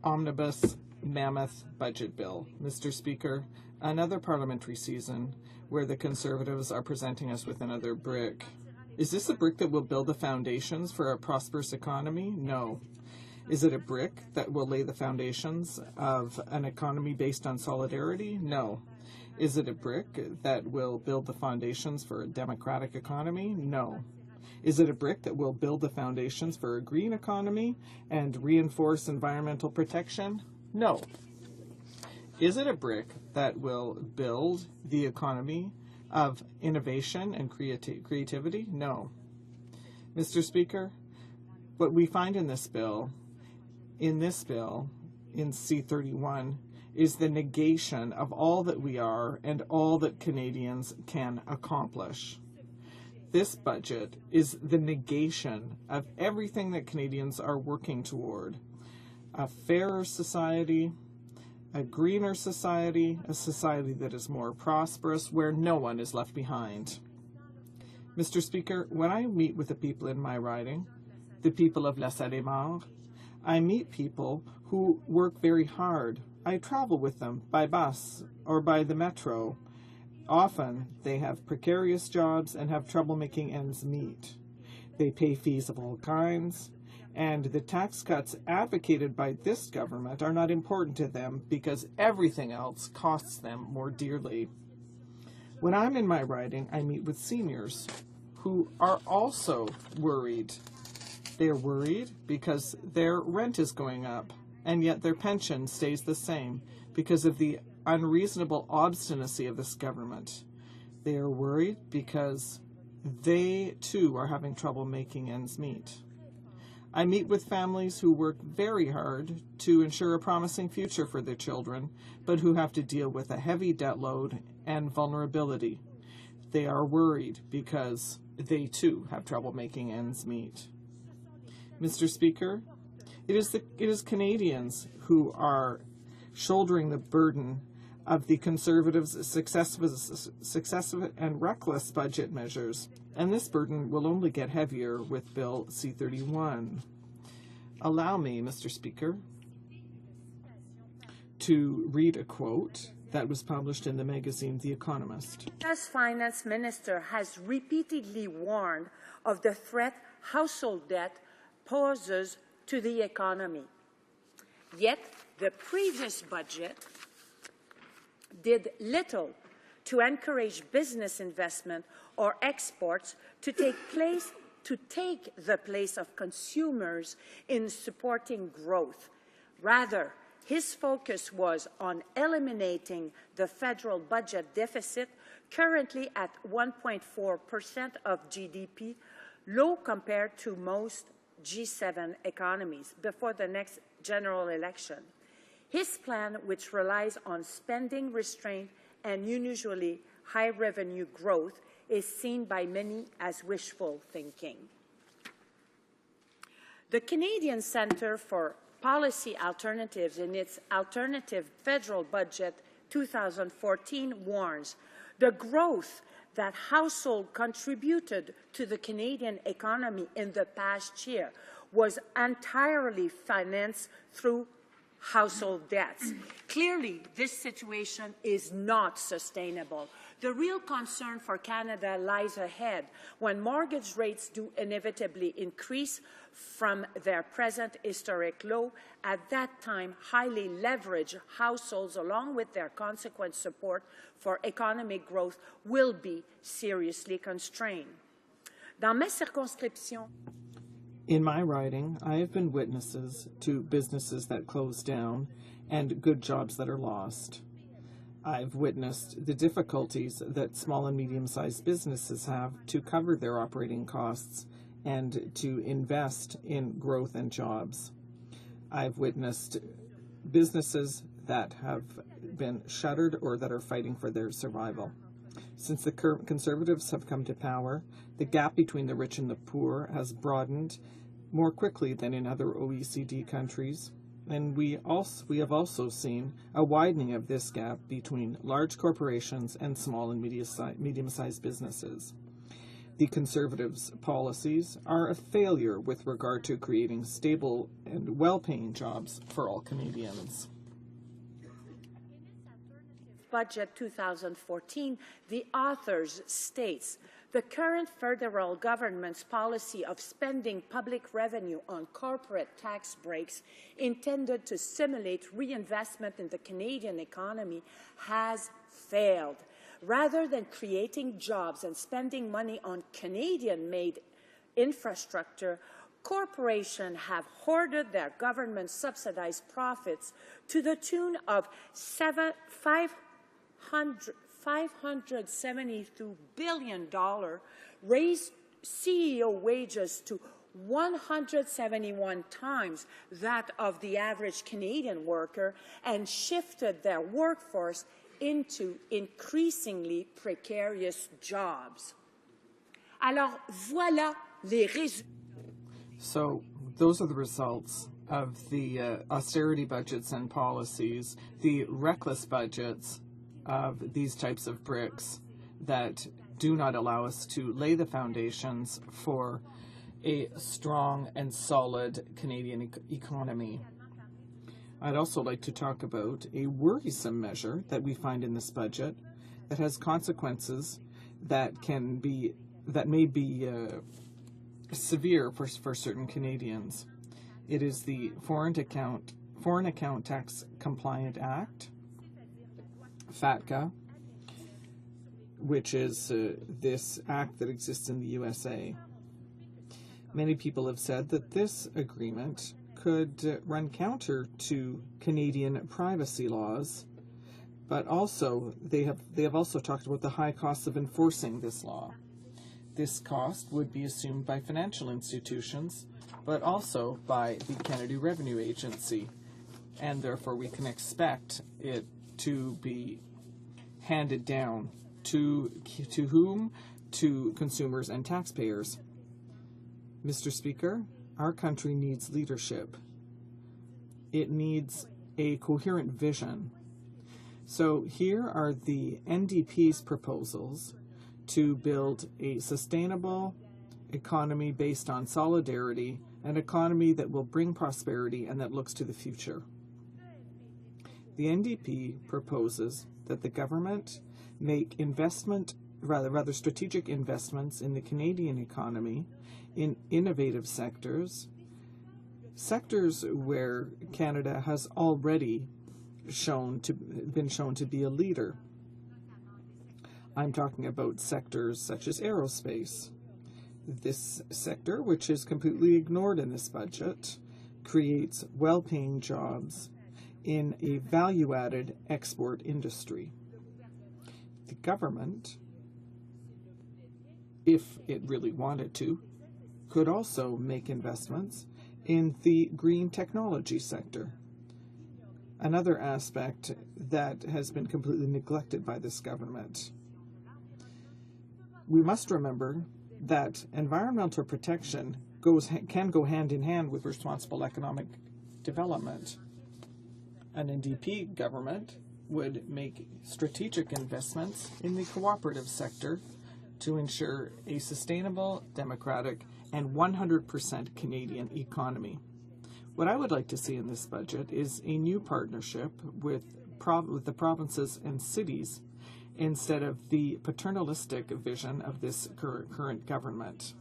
omnibus mammoth budget bill. Mr. Speaker, another parliamentary season where the Conservatives are presenting us with another brick. Is this a brick that will build the foundations for a prosperous economy? No. Is it a brick that will lay the foundations of an economy based on solidarity? No. Is it a brick that will build the foundations for a democratic economy? No. Is it a brick that will build the foundations for a green economy and reinforce environmental protection? No. Is it a brick that will build the economy of innovation and creativity? No. Mr. Speaker, what we find in this bill, in C-31, is the negation of all that we are and all that Canadians can accomplish. This budget is the negation of everything that Canadians are working toward. A fairer society, a greener society, a society that is more prosperous, where no one is left behind. Mr. Speaker, when I meet with the people in my riding, the people of La Salle-et-Marne, I meet people who work very hard. I travel with them by bus or by the metro. Often they have precarious jobs and have trouble making ends meet. They pay fees of all kinds, and the tax cuts advocated by this government are not important to them because everything else costs them more dearly. When I'm in my riding, I meet with seniors who are also worried. They're worried because their rent is going up, and yet their pension stays the same because of the unreasonable obstinacy of this government. They are worried because they, too, are having trouble making ends meet. I meet with families who work very hard to ensure a promising future for their children, but who have to deal with a heavy debt load and vulnerability. They are worried because they, too, have trouble making ends meet. Mr. Speaker, it is Canadians who are shouldering the burden of the Conservatives' successive and reckless budget measures, and this burden will only get heavier with Bill C-31. Allow me, Mr. Speaker, to read a quote that was published in the magazine The Economist. As finance minister has repeatedly warned of the threat household debt poses to the economy. Yet the previous budget did little to encourage business investment or exports to take the place of consumers in supporting growth. Rather, his focus was on eliminating the federal budget deficit, currently at 1.4% of GDP, low compared to most G7 economies, before the next general election. His plan, which relies on spending restraint and unusually high revenue growth, is seen by many as wishful thinking. The Canadian Centre for Policy Alternatives, in its Alternative Federal Budget 2014, warns the growth that households contributed to the Canadian economy in the past year was entirely financed through household debts. Clearly, this situation is not sustainable. The real concern for Canada lies ahead when mortgage rates do inevitably increase from their present historic low. At that time, highly leveraged households, along with their consequent support for economic growth, will be seriously constrained. Dans ma circonscription, in my riding, I have been witnesses to businesses that close down and good jobs that are lost. I've witnessed the difficulties that small and medium-sized businesses have to cover their operating costs and to invest in growth and jobs. I've witnessed businesses that have been shuttered or that are fighting for their survival. Since the Conservatives have come to power, the gap between the rich and the poor has broadened more quickly than in other OECD countries, and we have also seen a widening of this gap between large corporations and small and medium-sized businesses. The Conservatives' policies are a failure with regard to creating stable and well-paying jobs for all Canadians. Budget 2014, the authors states, the current federal government's policy of spending public revenue on corporate tax breaks intended to stimulate reinvestment in the Canadian economy has failed. Rather than creating jobs and spending money on Canadian-made infrastructure, corporations have hoarded their government-subsidized profits to the tune of $572 billion, raised CEO wages to 171 times that of the average Canadian worker, and shifted their workforce into increasingly precarious jobs. Alors, voilà les résultats. So, those are the results of the austerity budgets and policies, the reckless budgets of these types of bricks that do not allow us to lay the foundations for a strong and solid Canadian economy. I'd also like to talk about a worrisome measure that we find in this budget that has consequences that may be severe for certain Canadians. It is the Foreign Account Tax Compliant Act, FATCA, which is this act that exists in the USA. Many people have said that this agreement could run counter to Canadian privacy laws, but also they have also talked about the high costs of enforcing this law. This cost would be assumed by financial institutions, but also by the Canada Revenue Agency, and therefore we can expect it to be handed down to whom? To consumers and taxpayers. Mr. Speaker, our country needs leadership. It needs a coherent vision. So here are the NDP's proposals to build a sustainable economy based on solidarity, an economy that will bring prosperity and that looks to the future. The NDP proposes that the government make rather strategic investments in the Canadian economy in innovative sectors where Canada has already been shown to be a leader. I'm talking about sectors such as aerospace. This sector, which is completely ignored in this budget, creates well-paying jobs in a value-added export industry. The government, if it really wanted to, could also make investments in the green technology sector, another aspect that has been completely neglected by this government. We must remember that environmental protection can go hand in hand with responsible economic development. An NDP government would make strategic investments in the cooperative sector to ensure a sustainable, democratic, and 100% Canadian economy. What I would like to see in this budget is a new partnership with the provinces and cities instead of the paternalistic vision of this current government.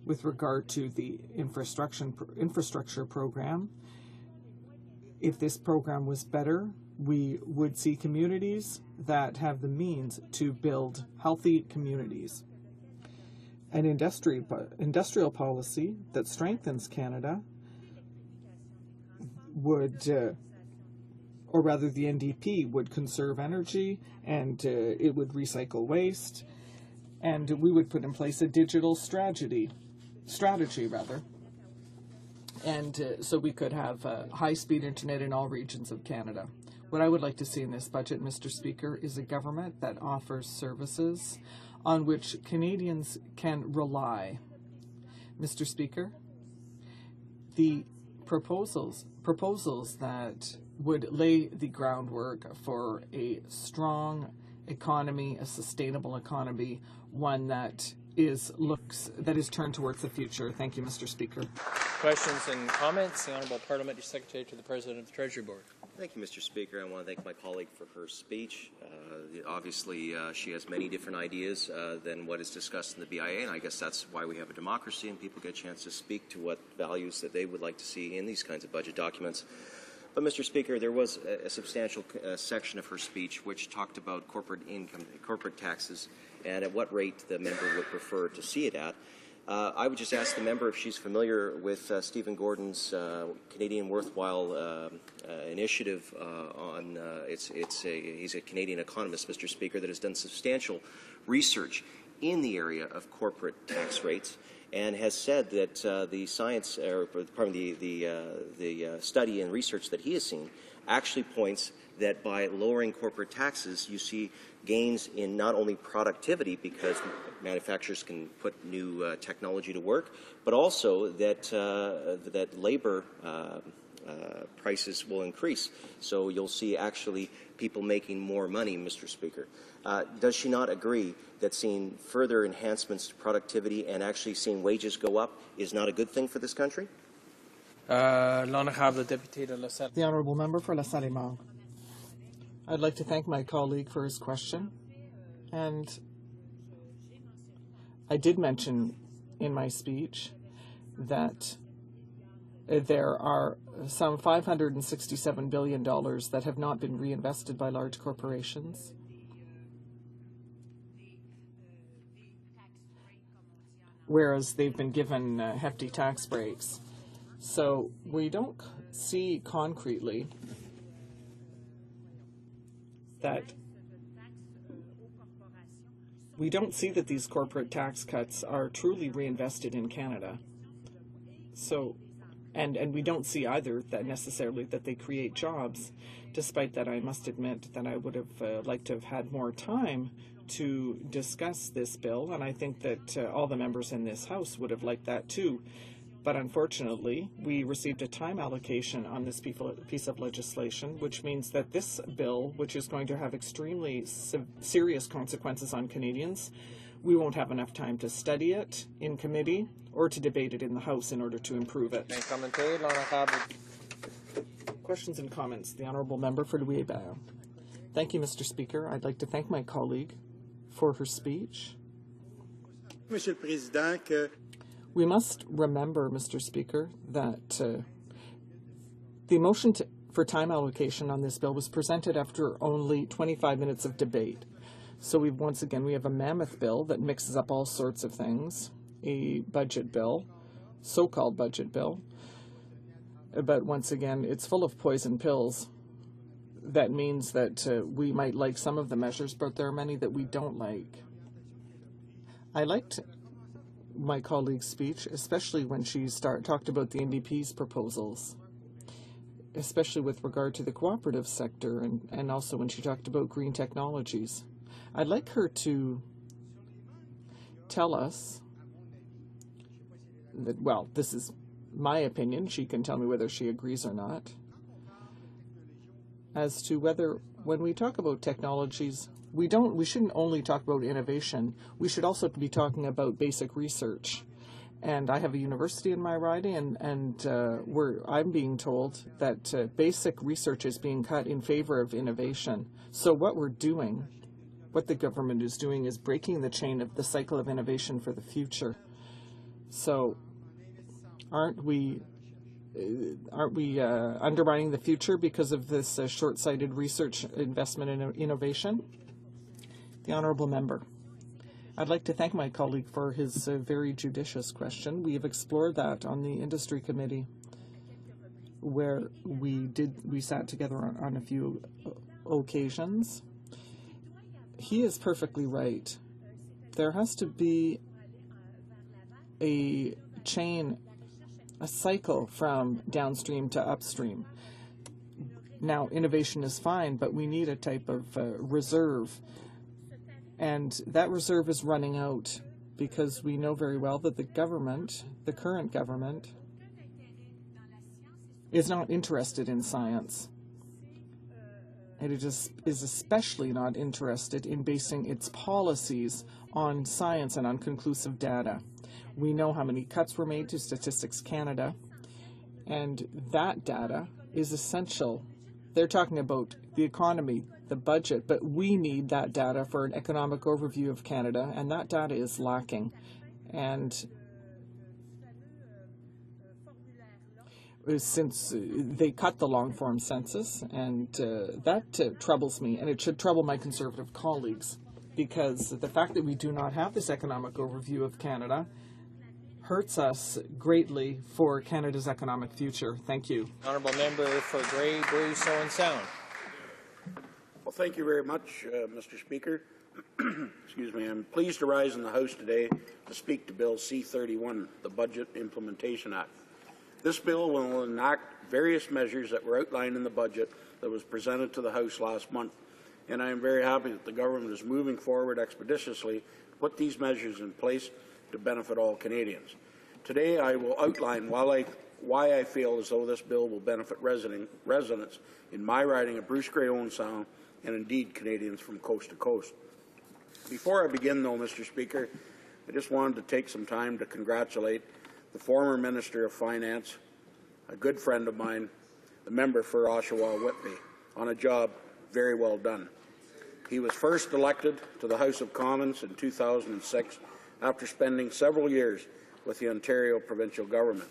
With regard to the infrastructure program, if this program was better, we would see communities that have the means to build healthy communities. An industrial policy that strengthens Canada would, or rather the NDP would conserve energy, and it would recycle waste, and we would put in place a digital strategy, and so we could have high-speed internet in all regions of Canada. What I would like to see in this budget, Mr. Speaker, is a government that offers services on which Canadians can rely. Mr. Speaker, the proposals that would lay the groundwork for a strong economy, a sustainable economy, one that is turned towards the future. Thank you, Mr. Speaker. Questions and comments? The Honourable Parliamentary Secretary to the President of the Treasury Board. Thank you, Mr. Speaker. I want to thank my colleague for her speech. Obviously, she has many different ideas than what is discussed in the BIA, and I guess that's why we have a democracy and people get a chance to speak to what values that they would like to see in these kinds of budget documents. But, Mr. Speaker, there was a substantial section of her speech which talked about corporate income, corporate taxes, and at what rate the member would prefer to see it at. I would just ask the member if she's familiar with Stephen Gordon's Canadian Worthwhile initiative on he's a Canadian economist, Mr. Speaker, that has done substantial research in the area of corporate tax rates and has said that the study and research that he has seen actually points that by lowering corporate taxes, you see gains in not only productivity because manufacturers can put new technology to work, but also that labor prices will increase. So you'll see actually people making more money, Mr. Speaker. Does she not agree that seeing further enhancements to productivity and actually seeing wages go up is not a good thing for this country? The Honourable Member for La Salle-Mont. I'd like to thank my colleague for his question. And I did mention in my speech that there are some $567 billion that have not been reinvested by large corporations. Whereas they've been given hefty tax breaks. So we don't see concretely that these corporate tax cuts are truly reinvested in Canada. So, and we don't see either that necessarily that they create jobs. Despite that, I must admit that I would have liked to have had more time to discuss this bill, and I think that all the members in this House would have liked that too. But unfortunately, we received a time allocation on this piece of legislation, which means that this bill, which is going to have extremely serious consequences on Canadians, we won't have enough time to study it in committee or to debate it in the House in order to improve it. Questions and comments. The Honourable Member for Louis-Hébert. Thank you, Mr. Speaker. I'd like to thank my colleague for her speech. Monsieur le Président, que we must remember, Mr. Speaker, that the motion for time allocation on this bill was presented after only 25 minutes of debate. So once again, we have a mammoth bill that mixes up all sorts of things, a budget bill, so-called budget bill, but once again, it's full of poison pills. That means that we might like some of the measures, but there are many that we don't like. I liked my colleague's speech, especially when she talked about the NDP's proposals, especially with regard to the cooperative sector, and also when she talked about green technologies. I'd like her to tell us that, well, this is my opinion, she can tell me whether she agrees or not, as to whether when we talk about technologies, we shouldn't only talk about innovation, we should also be talking about basic research. And I have a university in my riding, and I'm being told that basic research is being cut in favor of innovation. So what we're doing, what the government is doing, is breaking the chain of the cycle of innovation for the future. So aren't we undermining the future because of this short-sighted research investment in innovation? The Honourable Member. I'd like to thank my colleague for his very judicious question. We have explored that on the Industry Committee, where we sat together on a few occasions. He is perfectly right. There has to be a chain, a cycle from downstream to upstream. Now, innovation is fine, but we need a type of reserve. And that reserve is running out because we know very well that the government, the current government, is not interested in science. And it is especially not interested in basing its policies on science and on conclusive data. We know how many cuts were made to Statistics Canada, and that data is essential. They're talking about the economy, the budget, but we need that data for an economic overview of Canada, and that data is lacking. And since they cut the long-form census, and that troubles me, and it should trouble my Conservative colleagues, because the fact that we do not have this economic overview of Canada hurts us greatly for Canada's economic future. Thank you. Honourable Member for Grey, Bruce, Owen Sound. Well, thank you very much, Mr. Speaker. Excuse me. I'm pleased to rise in the House today to speak to Bill C-31, the Budget Implementation Act. This bill will enact various measures that were outlined in the budget that was presented to the House last month, and I am very happy that the government is moving forward expeditiously to put these measures in place to benefit all Canadians. Today, I will outline why I feel as though this bill will benefit residents in my riding of Bruce Grey, Owen Sound, and indeed Canadians from coast to coast. Before I begin, though, Mr. Speaker, I just wanted to take some time to congratulate the former Minister of Finance, a good friend of mine, the member for Oshawa-Whitby, on a job very well done. He was first elected to the House of Commons in 2006 after spending several years with the Ontario provincial government.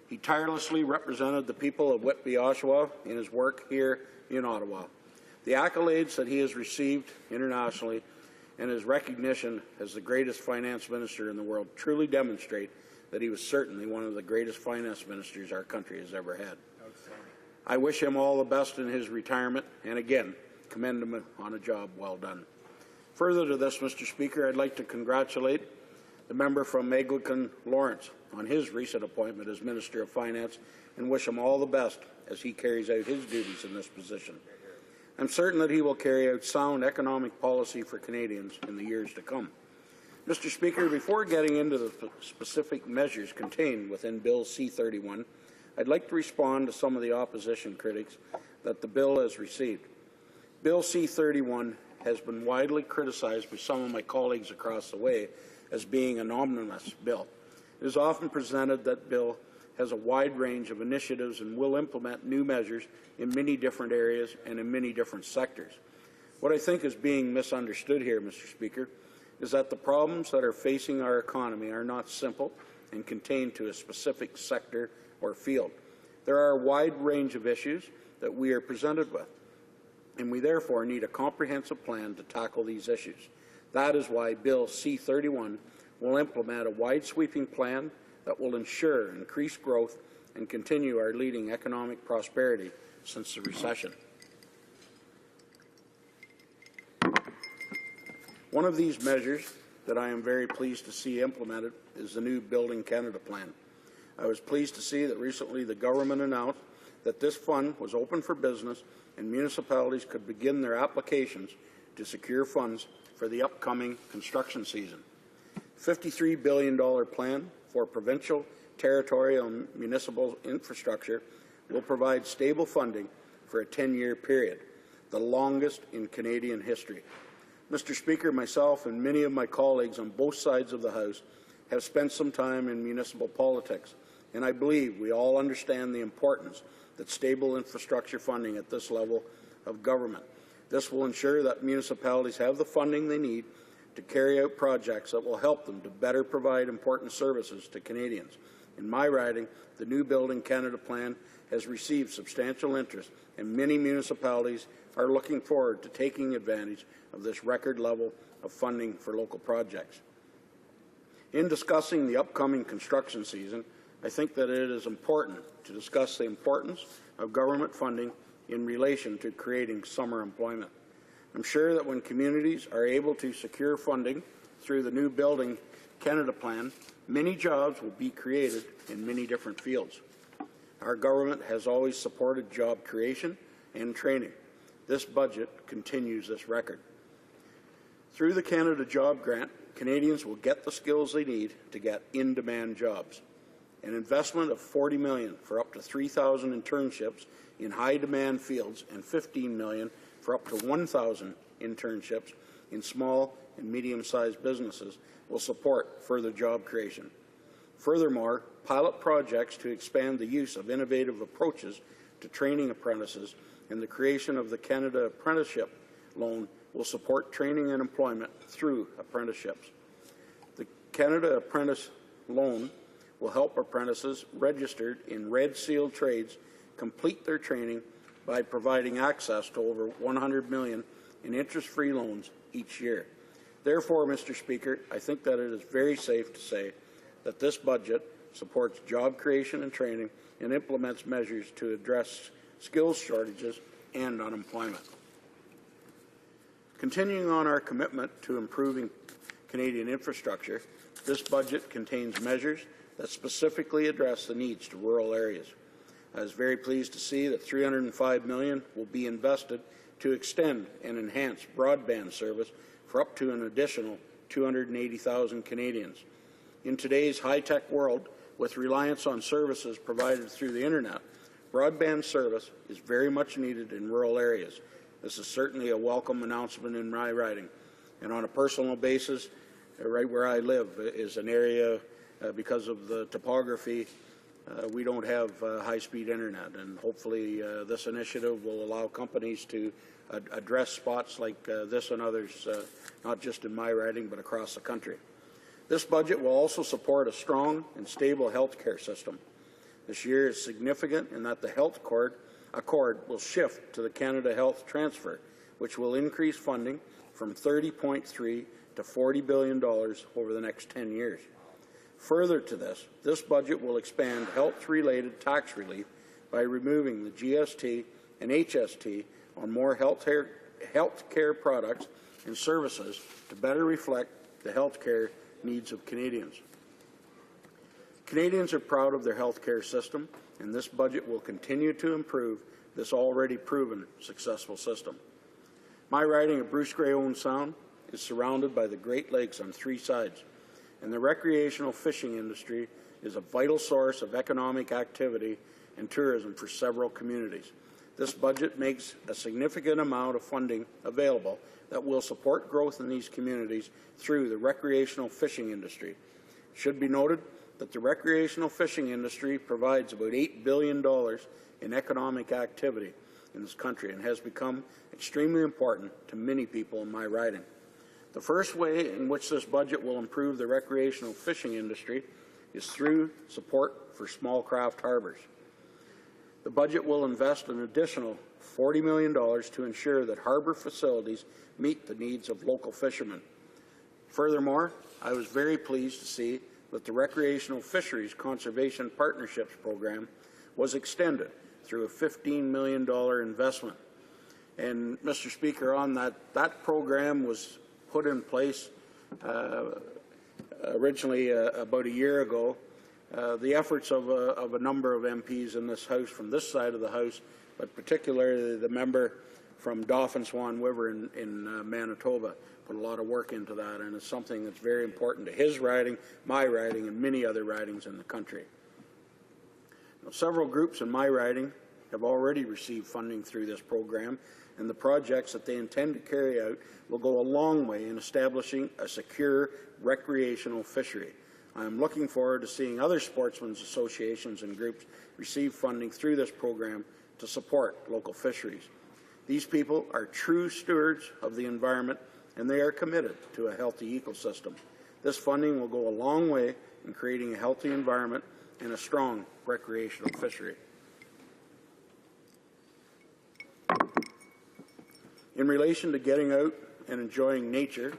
He tirelessly represented the people of Whitby-Oshawa in his work here in Ottawa. The accolades that he has received internationally and his recognition as the greatest finance minister in the world truly demonstrate that he was certainly one of the greatest finance ministers our country has ever had. I wish him all the best in his retirement, and again, commend him on a job well done. Further to this, Mr. Speaker, I'd like to congratulate the member from Anglican Lawrence on his recent appointment as Minister of Finance and wish him all the best as he carries out his duties in this position. I'm certain that he will carry out sound economic policy for Canadians in the years to come. Mr. Speaker, before getting into the specific measures contained within Bill C-31, I'd like to respond to some of the opposition critics that the bill has received. Bill C-31 has been widely criticized by some of my colleagues across the way as being an omnibus bill. It is often presented that bill has a wide range of initiatives and will implement new measures in many different areas and in many different sectors. What I think is being misunderstood here, Mr. Speaker, is that the problems that are facing our economy are not simple and contained to a specific sector or field. There are a wide range of issues that we are presented with. and we therefore need a comprehensive plan to tackle these issues. That is why Bill C-31 will implement a wide-sweeping plan that will ensure increased growth and continue our leading economic prosperity since the recession. One of these measures that I am very pleased to see implemented is the new Building Canada plan. I was pleased to see that recently the government announced that this fund was open for business and municipalities could begin their applications to secure funds for the upcoming construction season. $53 billion plan for provincial, territorial, and municipal infrastructure will provide stable funding for a 10-year period, the longest in Canadian history. Mr. Speaker, myself and many of my colleagues on both sides of the House have spent some time in municipal politics, and I believe we all understand the importance that stable infrastructure funding at this level of government. This will ensure that municipalities have the funding they need to carry out projects that will help them to better provide important services to Canadians. In my riding, the new Building Canada plan has received substantial interest, and many municipalities are looking forward to taking advantage of this record level of funding for local projects. In discussing the upcoming construction season, I think that it is important to discuss the importance of government funding in relation to creating summer employment. I'm sure that when communities are able to secure funding through the new Building Canada plan, many jobs will be created in many different fields. Our government has always supported job creation and training. This budget continues this record. Through the Canada Job Grant, Canadians will get the skills they need to get in-demand jobs. An investment of $40 million for up to 3,000 internships in high-demand fields and $15 million for up to 1,000 internships in small and medium-sized businesses will support further job creation. Furthermore, pilot projects to expand the use of innovative approaches to training apprentices and the creation of the Canada Apprenticeship Loan will support training and employment through apprenticeships. The Canada Apprentice Loan will help apprentices registered in red seal trades complete their training by providing access to over $100 million in interest-free loans each year. Therefore, Mr. Speaker, I think that it is very safe to say that this budget supports job creation and training and implements measures to address skills shortages and unemployment. Continuing on our commitment to improving Canadian infrastructure, this budget contains measures that specifically address the needs to rural areas. I was very pleased to see that $305 million will be invested to extend and enhance broadband service for up to an additional 280,000 Canadians. In today's high-tech world, with reliance on services provided through the Internet, broadband service is very much needed in rural areas. This is certainly a welcome announcement in my riding. And on a personal basis, right where I live is an area, because of the topography, we don't have high-speed Internet. And hopefully this initiative will allow companies to address spots like this and others, not just in my riding, but across the country. This budget will also support a strong and stable health care system. This year is significant in that the health accord will shift to the Canada Health Transfer, which will increase funding from $30.3 to $40 billion over the next 10 years. Further to this budget will expand health-related tax relief by removing the GST and HST on more health care products and services to better reflect the health care needs of Canadians. Canadians are proud of their health care system, and this budget will continue to improve this already proven successful system. My riding of Bruce Grey Owen Sound is surrounded by the Great Lakes on three sides, and the recreational fishing industry is a vital source of economic activity and tourism for several communities. This budget makes a significant amount of funding available that will support growth in these communities through the recreational fishing industry. It should be noted that the recreational fishing industry provides about $8 billion in economic activity in this country and has become extremely important to many people in my riding. The first way in which this budget will improve the recreational fishing industry is through support for small craft harbors. The budget will invest an additional $40 million to ensure that harbour facilities meet the needs of local fishermen. Furthermore, I was very pleased to see that the Recreational Fisheries Conservation Partnerships Program was extended through a $15 million investment. And, Mr. Speaker, on that program was put in place originally about a year ago. The efforts of a number of MPs in this House, from this side of the House, but particularly the member from Dauphin Swan River in Manitoba, put a lot of work into that, and it's something that's very important to his riding, my riding, and many other ridings in the country. Now, several groups in my riding have already received funding through this program, and the projects that they intend to carry out will go a long way in establishing a secure recreational fishery. I am looking forward to seeing other sportsmen's associations and groups receive funding through this program to support local fisheries. These people are true stewards of the environment, and they are committed to a healthy ecosystem. This funding will go a long way in creating a healthy environment and a strong recreational fishery. In relation to getting out and enjoying nature,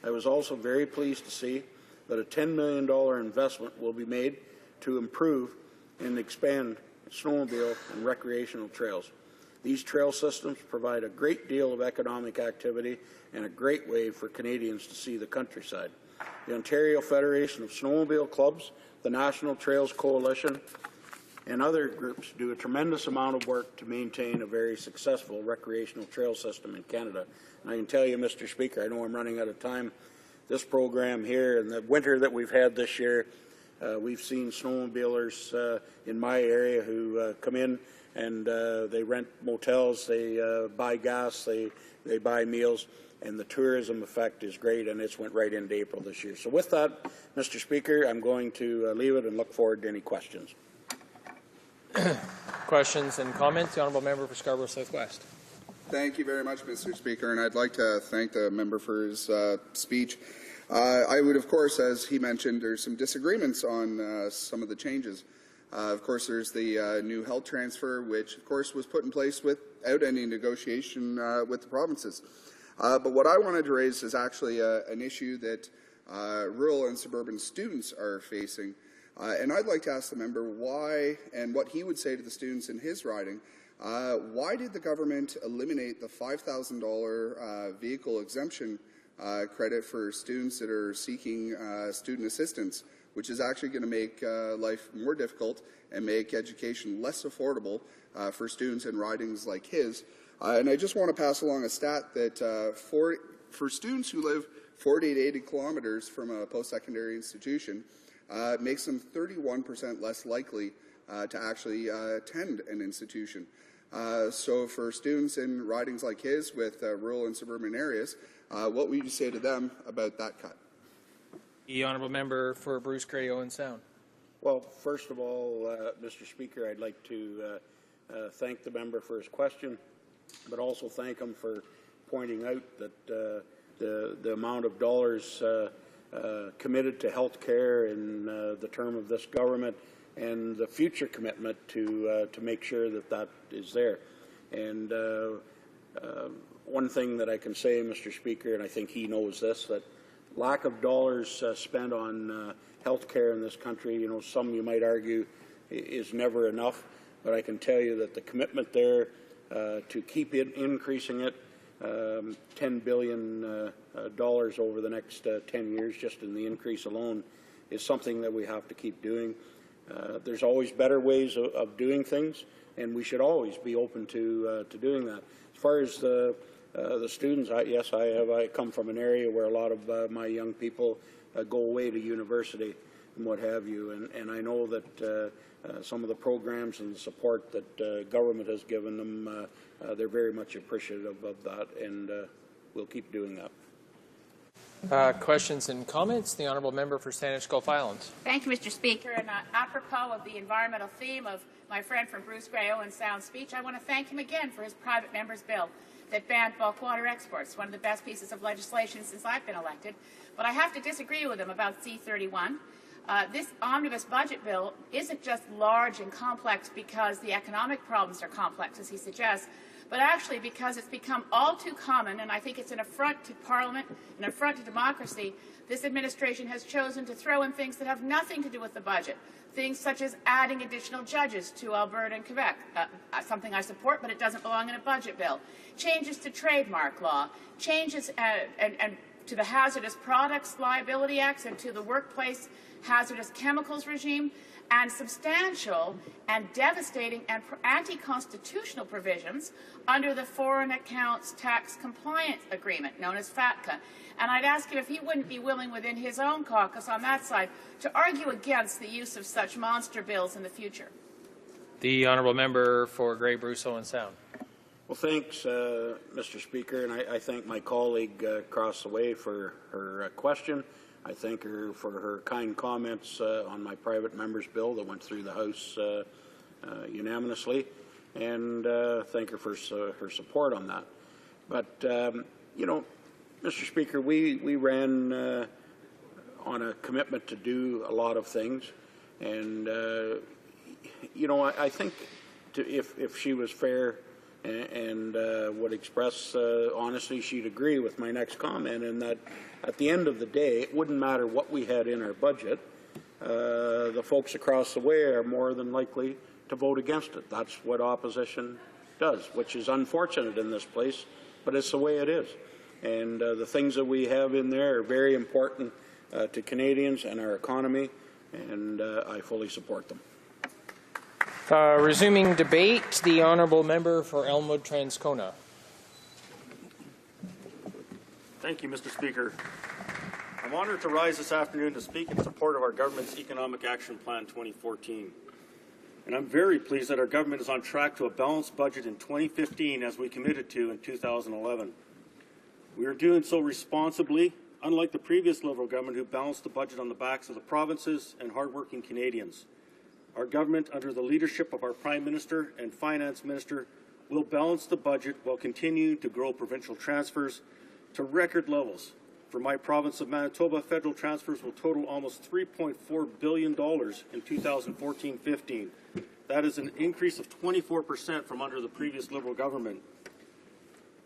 I was also very pleased to see that a $10 million investment will be made to improve and expand snowmobile and recreational trails. These trail systems provide a great deal of economic activity and a great way for Canadians to see the countryside. The Ontario Federation of Snowmobile Clubs, the National Trails Coalition, and other groups do a tremendous amount of work to maintain a very successful recreational trail system in Canada. And I can tell you, Mr. Speaker, I know I'm running out of time, this program here and the winter that we've had this year, we've seen snowmobilers in my area who come in and they rent motels, they buy gas, they buy meals, and the tourism effect is great, and it's went right into April this year. So with that, Mr. Speaker, I'm going to leave it and look forward to any questions. Questions and comments? The Honourable Member for Scarborough Southwest. Thank you very much, Mr. Speaker, and I'd like to thank the member for his speech. I would, of course, as he mentioned, there's some disagreements on some of the changes. Of course, there's the new health transfer, which, of course, was put in place without any negotiation with the provinces. But what I wanted to raise is actually an issue that rural and suburban students are facing. And I'd like to ask the member why, and what he would say to the students in his riding, why did the government eliminate the $5,000 vehicle exemption credit for students that are seeking student assistance, which is actually going to make life more difficult and make education less affordable for students in ridings like his. And I just want to pass along a stat that for students who live 40 to 80 kilometers from a post-secondary institution, it makes them 31% less likely to actually attend an institution. So for students in ridings like his with rural and suburban areas, what would you say to them about that cut? The Honourable Member for Bruce Grey Owen Sound. Well, first of all, Mr. Speaker, I'd like to thank the member for his question, but also thank him for pointing out that the amount of dollars committed to health care in the term of this government and the future commitment to make sure that that is there. And one thing that I can say, Mr. Speaker, and I think he knows this, that lack of dollars spent on health care in this country, you know, some you might argue is never enough, but I can tell you that the commitment there to keep increasing it, $10 billion over the next 10 years just in the increase alone is something that we have to keep doing. There's always better ways of doing things, and we should always be open to doing that. As far as the students, yes, I come from an area where a lot of my young people go away to university and what have you, and I know that some of the programs and the support that government has given them, they're very much appreciative of that, and we'll keep doing that. Questions and comments? The Honourable Member for Saanich Gulf Islands. Thank you, Mr. Speaker. And apropos of the environmental theme of my friend from Bruce Grey Owen Sound speech, I want to thank him again for his private member's bill that banned bulk water exports, one of the best pieces of legislation since I've been elected. But I have to disagree with him about C-31. This omnibus budget bill isn't just large and complex because the economic problems are complex, as he suggests, but actually because it's become all too common, and I think it's an affront to Parliament, an affront to democracy. This administration has chosen to throw in things that have nothing to do with the budget, things such as adding additional judges to Alberta and Quebec, something I support, but it doesn't belong in a budget bill, changes to trademark law, changes and to the Hazardous Products Liability Acts and to the Workplace Hazardous Chemicals regime, and substantial and devastating and anti-constitutional provisions under the Foreign Accounts Tax Compliance Agreement, known as FATCA. And I'd ask him if he wouldn't be willing within his own caucus on that side to argue against the use of such monster bills in the future. The honourable member for Grey Bruce Owen Sound. Well, thanks, Mr. Speaker, and I thank my colleague across the way for her question. I thank her for her kind comments on my private member's bill that went through the House unanimously, and thank her for her support on that. But, you know, Mr. Speaker, we ran on a commitment to do a lot of things, and, you know, I think if she was fair and would express honesty, she'd agree with my next comment, in that at the end of the day, it wouldn't matter what we had in our budget. The folks across the way are more than likely to vote against it. That's what opposition does, which is unfortunate in this place, but it's the way it is. And the things that we have in there are very important to Canadians and our economy, and I fully support them. Resuming debate, the honourable member for Elmwood Transcona. Thank you, Mr. Speaker. I'm honored to rise this afternoon to speak in support of our government's Economic Action Plan 2014. And I'm very pleased that our government is on track to a balanced budget in 2015 as we committed to in 2011. We are doing so responsibly, unlike the previous Liberal government who balanced the budget on the backs of the provinces and hardworking Canadians. Our government, under the leadership of our Prime Minister and Finance Minister, will balance the budget while continuing to grow provincial transfers to record levels. For my province of Manitoba, federal transfers will total almost $3.4 billion in 2014-15. That is an increase of 24% from under the previous Liberal government.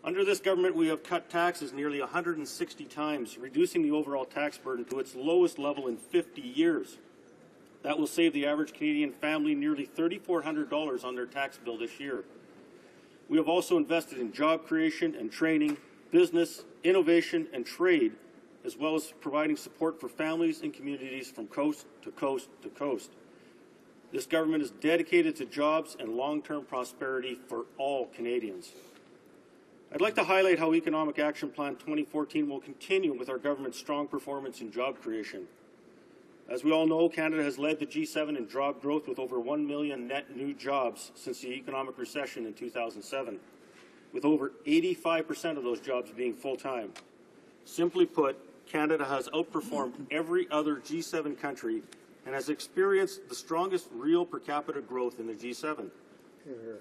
Under this government, we have cut taxes nearly 160 times, reducing the overall tax burden to its lowest level in 50 years. That will save the average Canadian family nearly $3,400 on their tax bill this year. We have also invested in job creation and training, business, innovation, and trade, as well as providing support for families and communities from coast to coast to coast. This government is dedicated to jobs and long-term prosperity for all Canadians. I'd like to highlight how Economic Action Plan 2014 will continue with our government's strong performance in job creation. As we all know, Canada has led the G7 in job growth with over 1 million net new jobs since the economic recession in 2007, with over 85% of those jobs being full-time. Simply put, Canada has outperformed every other G7 country and has experienced the strongest real per capita growth in the G7.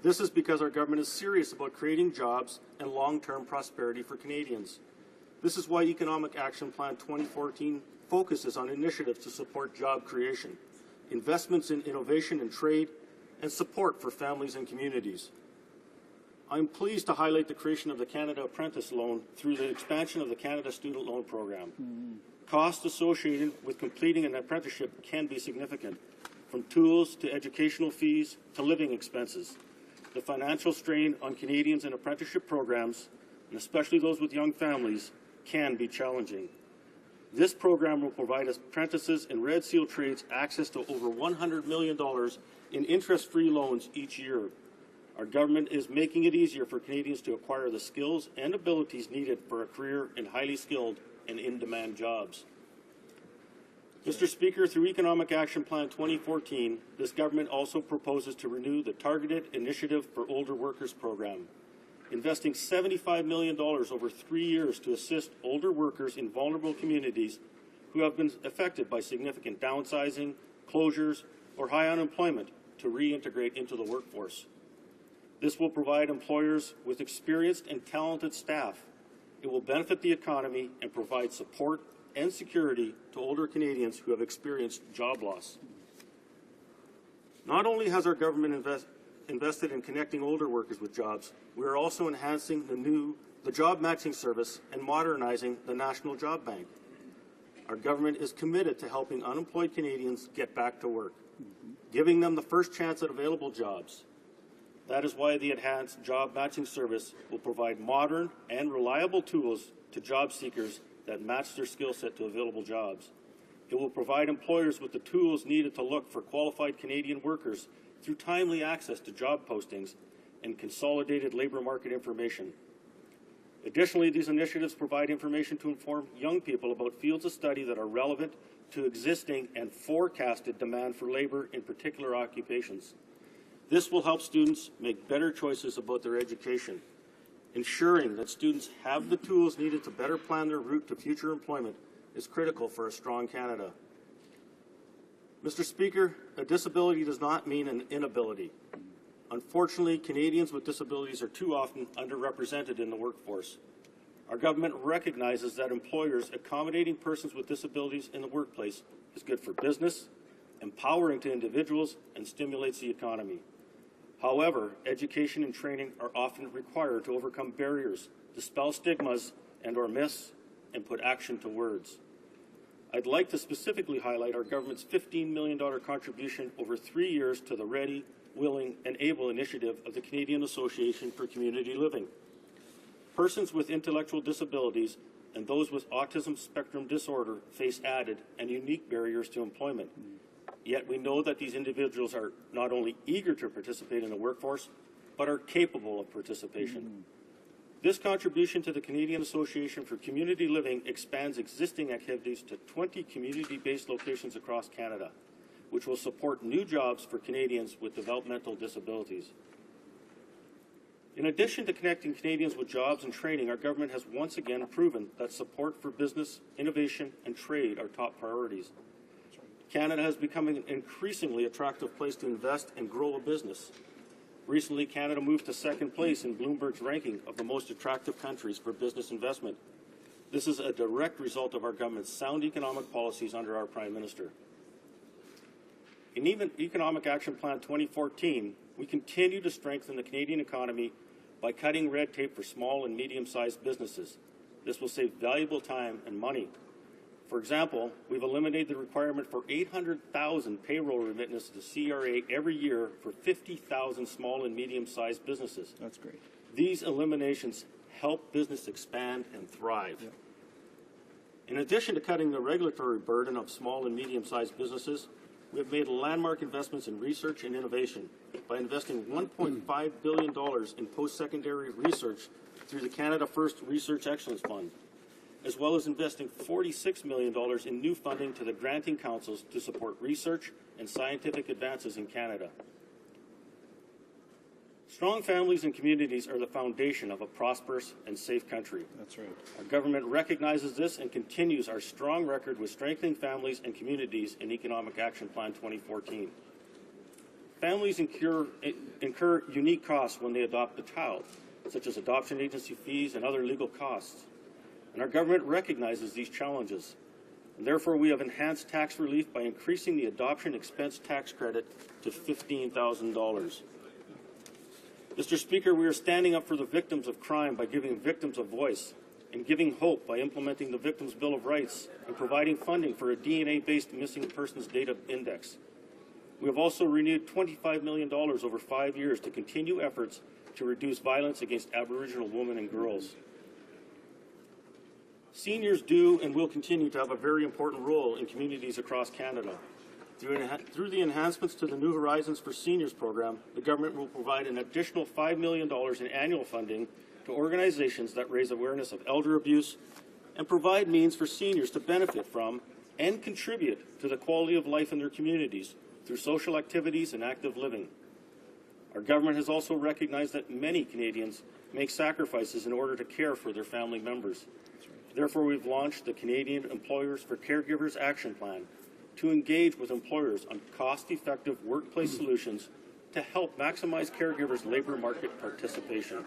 This is because our government is serious about creating jobs and long-term prosperity for Canadians. This is why Economic Action Plan 2014 focuses on initiatives to support job creation, investments in innovation and trade, and support for families and communities. I'm pleased to highlight the creation of the Canada Apprentice Loan through the expansion of the Canada Student Loan Program. Costs associated with completing an apprenticeship can be significant, from tools to educational fees to living expenses. The financial strain on Canadians in apprenticeship programs, and especially those with young families, can be challenging. This program will provide apprentices in Red Seal trades access to over $100 million in interest-free loans each year. Our government is making it easier for Canadians to acquire the skills and abilities needed for a career in highly skilled and in-demand jobs. Mr. Speaker, through Economic Action Plan 2014, this government also proposes to renew the Targeted Initiative for Older Workers program, investing $75 million over 3 years to assist older workers in vulnerable communities who have been affected by significant downsizing, closures, or high unemployment to reintegrate into the workforce. This will provide employers with experienced and talented staff. It will benefit the economy and provide support and security to older Canadians who have experienced job loss. Not only has our government invested in connecting older workers with jobs, we are also enhancing the job matching service and modernizing the National Job Bank. Our government is committed to helping unemployed Canadians get back to work, giving them the first chance at available jobs. That is why the enhanced job matching service will provide modern and reliable tools to job seekers that match their skill set to available jobs. It will provide employers with the tools needed to look for qualified Canadian workers through timely access to job postings and consolidated labour market information. Additionally, these initiatives provide information to inform young people about fields of study that are relevant to existing and forecasted demand for labour in particular occupations. This will help students make better choices about their education. Ensuring that students have the tools needed to better plan their route to future employment is critical for a strong Canada. Mr. Speaker, a disability does not mean an inability. Unfortunately, Canadians with disabilities are too often underrepresented in the workforce. Our government recognizes that employers accommodating persons with disabilities in the workplace is good for business, empowering to individuals, and stimulates the economy. However, education and training are often required to overcome barriers, dispel stigmas and/or myths, and put action to words. I'd like to specifically highlight our government's $15 million contribution over 3 years to the Ready, Willing, and Able initiative of the Canadian Association for Community Living. Persons with intellectual disabilities and those with autism spectrum disorder face added and unique barriers to employment. Yet we know that these individuals are not only eager to participate in the workforce, but are capable of participation. This contribution to the Canadian Association for Community Living expands existing activities to 20 community-based locations across Canada, which will support new jobs for Canadians with developmental disabilities. In addition to connecting Canadians with jobs and training, our government has once again proven that support for business, innovation, and trade are top priorities. Canada has become an increasingly attractive place to invest and grow a business. Recently, Canada moved to second place in Bloomberg's ranking of the most attractive countries for business investment. This is a direct result of our government's sound economic policies under our Prime Minister. In Economic Action Plan 2014, we continue to strengthen the Canadian economy by cutting red tape for small and medium-sized businesses. This will save valuable time and money. For example, we've eliminated the requirement for 800,000 payroll remittances to CRA every year for 50,000 small and medium-sized businesses. That's great. These eliminations help business expand and thrive. Yep. In addition to cutting the regulatory burden of small and medium-sized businesses, we have made landmark investments in research and innovation by investing $1.5 billion in post-secondary research through the Canada First Research Excellence Fund, as well as investing $46 million in new funding to the granting councils to support research and scientific advances in Canada. Strong families and communities are the foundation of a prosperous and safe country. That's right. Our government recognizes this and continues our strong record with strengthening families and communities in Economic Action Plan 2014. Families incur unique costs when they adopt a child, such as adoption agency fees and other legal costs. And our government recognizes these challenges. And therefore, we have enhanced tax relief by increasing the adoption expense tax credit to $15,000. Mr. Speaker, we are standing up for the victims of crime by giving victims a voice and giving hope by implementing the Victims' Bill of Rights and providing funding for a DNA-based missing persons data index. We have also renewed $25 million over 5 years to continue efforts to reduce violence against Aboriginal women and girls. Seniors do and will continue to have a very important role in communities across Canada. Through the enhancements to the New Horizons for Seniors program, the government will provide an additional $5 million in annual funding to organizations that raise awareness of elder abuse and provide means for seniors to benefit from and contribute to the quality of life in their communities through social activities and active living. Our government has also recognized that many Canadians make sacrifices in order to care for their family members. Therefore, we've launched the Canadian Employers for Caregivers Action Plan to engage with employers on cost-effective workplace solutions to help maximize caregivers' labour market participation.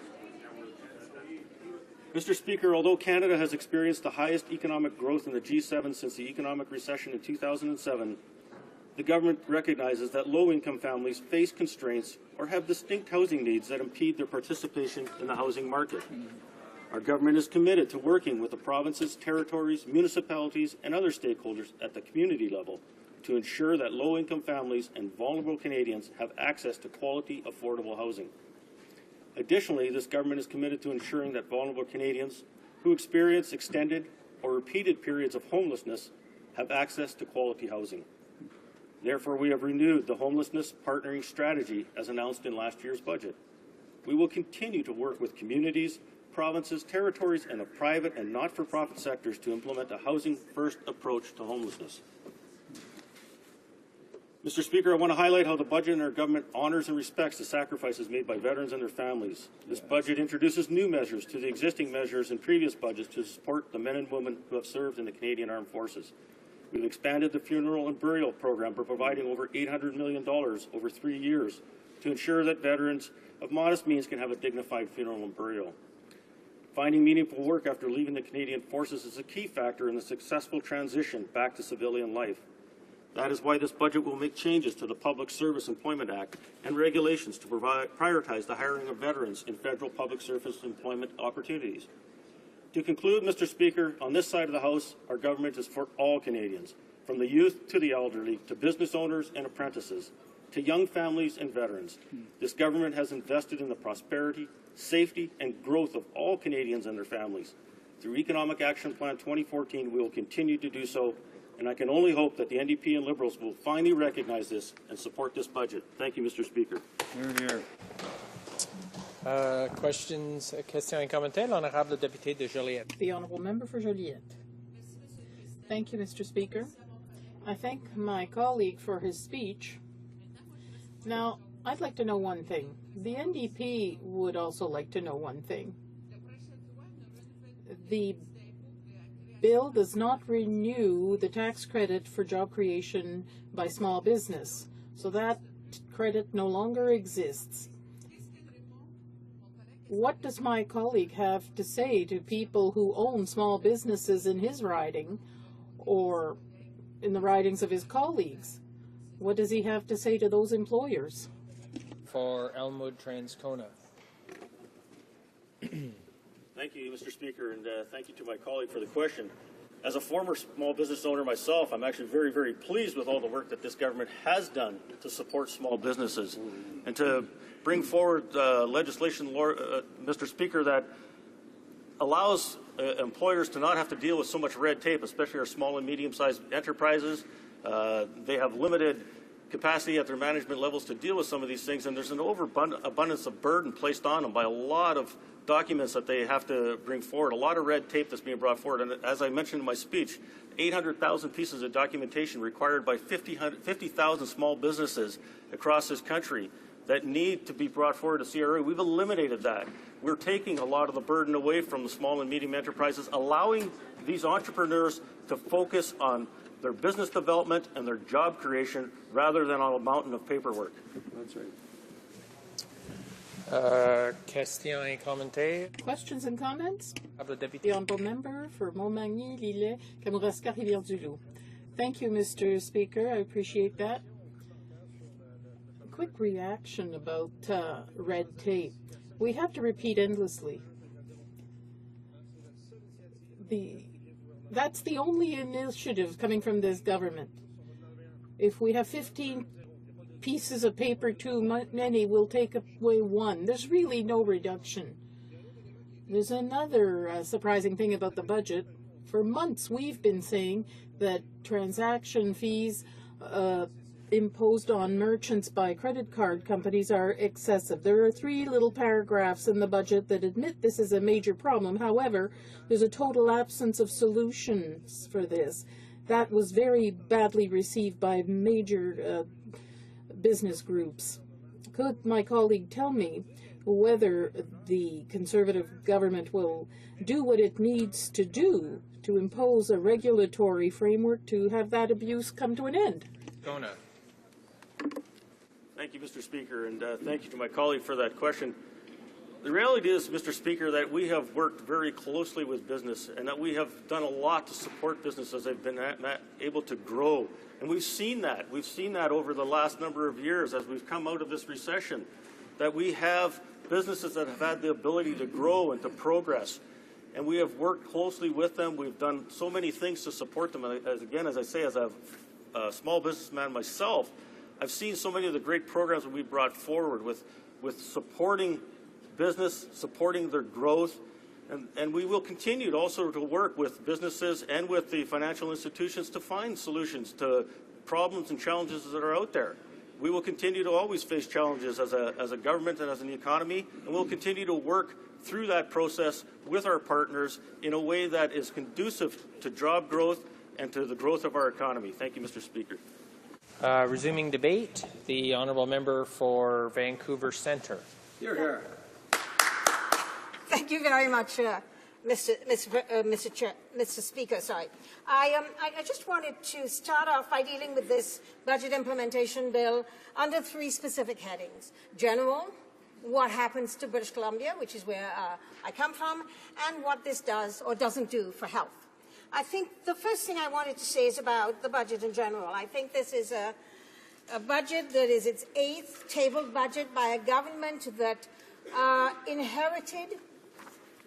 Mr. Speaker, although Canada has experienced the highest economic growth in the G7 since the economic recession in 2007, the government recognizes that low-income families face constraints or have distinct housing needs that impede their participation in the housing market. Our government is committed to working with the provinces, territories, municipalities, and other stakeholders at the community level to ensure that low-income families and vulnerable Canadians have access to quality, affordable housing. Additionally, this government is committed to ensuring that vulnerable Canadians who experience extended or repeated periods of homelessness have access to quality housing. Therefore, we have renewed the homelessness partnering strategy as announced in last year's budget. We will continue to work with communities, provinces, territories, and the private and not-for-profit sectors to implement a housing-first approach to homelessness. Mr. Speaker, I want to highlight how the budget in our government honors and respects the sacrifices made by veterans and their families. This budget introduces new measures to the existing measures in previous budgets to support the men and women who have served in the Canadian Armed Forces. We've expanded the funeral and burial program by providing over $800 million over 3 years to ensure that veterans of modest means can have a dignified funeral and burial. Finding meaningful work after leaving the Canadian Forces is a key factor in the successful transition back to civilian life. That is why this budget will make changes to the Public Service Employment Act and regulations to prioritize the hiring of veterans in federal public service employment opportunities. To conclude, Mr. Speaker, on this side of the House, our government is for all Canadians, from the youth to the elderly, to business owners and apprentices, to young families and veterans. This government has invested in the prosperity, safety, and growth of all Canadians and their families. Through Economic Action Plan 2014, we will continue to do so, and I can only hope that the NDP and Liberals will finally recognize this and support this budget. Thank you, Mr. Speaker. Questions, questions et commentaires. L'honorable député de Joliette. The Honourable Member for Joliette. Thank you, Mr. Speaker. I thank my colleague for his speech. Now, I'd like to know one thing. The NDP would also like to know one thing. The bill does not renew the tax credit for job creation by small business, so that credit no longer exists. What does my colleague have to say to people who own small businesses in his riding or in the ridings of his colleagues? What does he have to say to those employers? For Elmwood Transcona. Thank you, Mr. Speaker, and thank you to my colleague for the question. As a former small business owner myself, I'm actually very, very pleased with all the work that this government has done to support small businesses and to bring forward legislation, Mr. Speaker, that allows employers to not have to deal with so much red tape, especially our small and medium-sized enterprises. They have limited capacity at their management levels to deal with some of these things, and there's an overabundance of burden placed on them by a lot of documents that they have to bring forward, a lot of red tape that's being brought forward. And as I mentioned in my speech, 800,000 pieces of documentation required by 50,000 small businesses across this country that need to be brought forward to CRA. We've eliminated that. We're taking a lot of the burden away from the small and medium enterprises, allowing these entrepreneurs to focus on their business development and their job creation rather than on a mountain of paperwork. That's right. Questions et commentaires. Questions and comments? The Honourable Member for Montmagny, Lillet, Kamouraska, Rivière-du-Loup. Thank you, Mr. Speaker. I appreciate that. A quick reaction about red tape. We have to repeat endlessly. That's the only initiative coming from this government. If we have 15 pieces of paper too many, we'll take away one. There's really no reduction. There's another surprising thing about the budget. For months we've been saying that transaction fees imposed on merchants by credit card companies are excessive. There are 3 little paragraphs in the budget that admit this is a major problem. However, there's a total absence of solutions for this. That was very badly received by major business groups. Could my colleague tell me whether the Conservative government will do what it needs to do to impose a regulatory framework to have that abuse come to an end? Thank you, Mr. Speaker, and thank you to my colleague for that question. The reality is, Mr. Speaker, that we have worked very closely with business and that we have done a lot to support business as they've been able to grow. And we've seen that. We've seen that over the last number of years as we've come out of this recession, that we have businesses that have had the ability to grow and to progress. And we have worked closely with them. We've done so many things to support them. And as I say, as a small businessman myself, I've seen so many of the great programs that we brought forward with supporting business, supporting their growth, and we will continue to also to work with businesses and with the financial institutions to find solutions to problems and challenges that are out there. We will continue to always face challenges as a government and as an economy, and we'll continue to work through that process with our partners in a way that is conducive to job growth and to the growth of our economy. Thank you, Mr. Speaker. Resuming debate, the honourable member for Vancouver Centre. Here, here. Thank you very much, Mr. Speaker. Sorry. I just wanted to start off by dealing with this budget implementation bill under three specific headings. General, what happens to British Columbia, which is where I come from, and what this does or doesn't do for health. I think the first thing I wanted to say is about the budget in general. I think this is a budget that is its 8th tabled budget by a government that inherited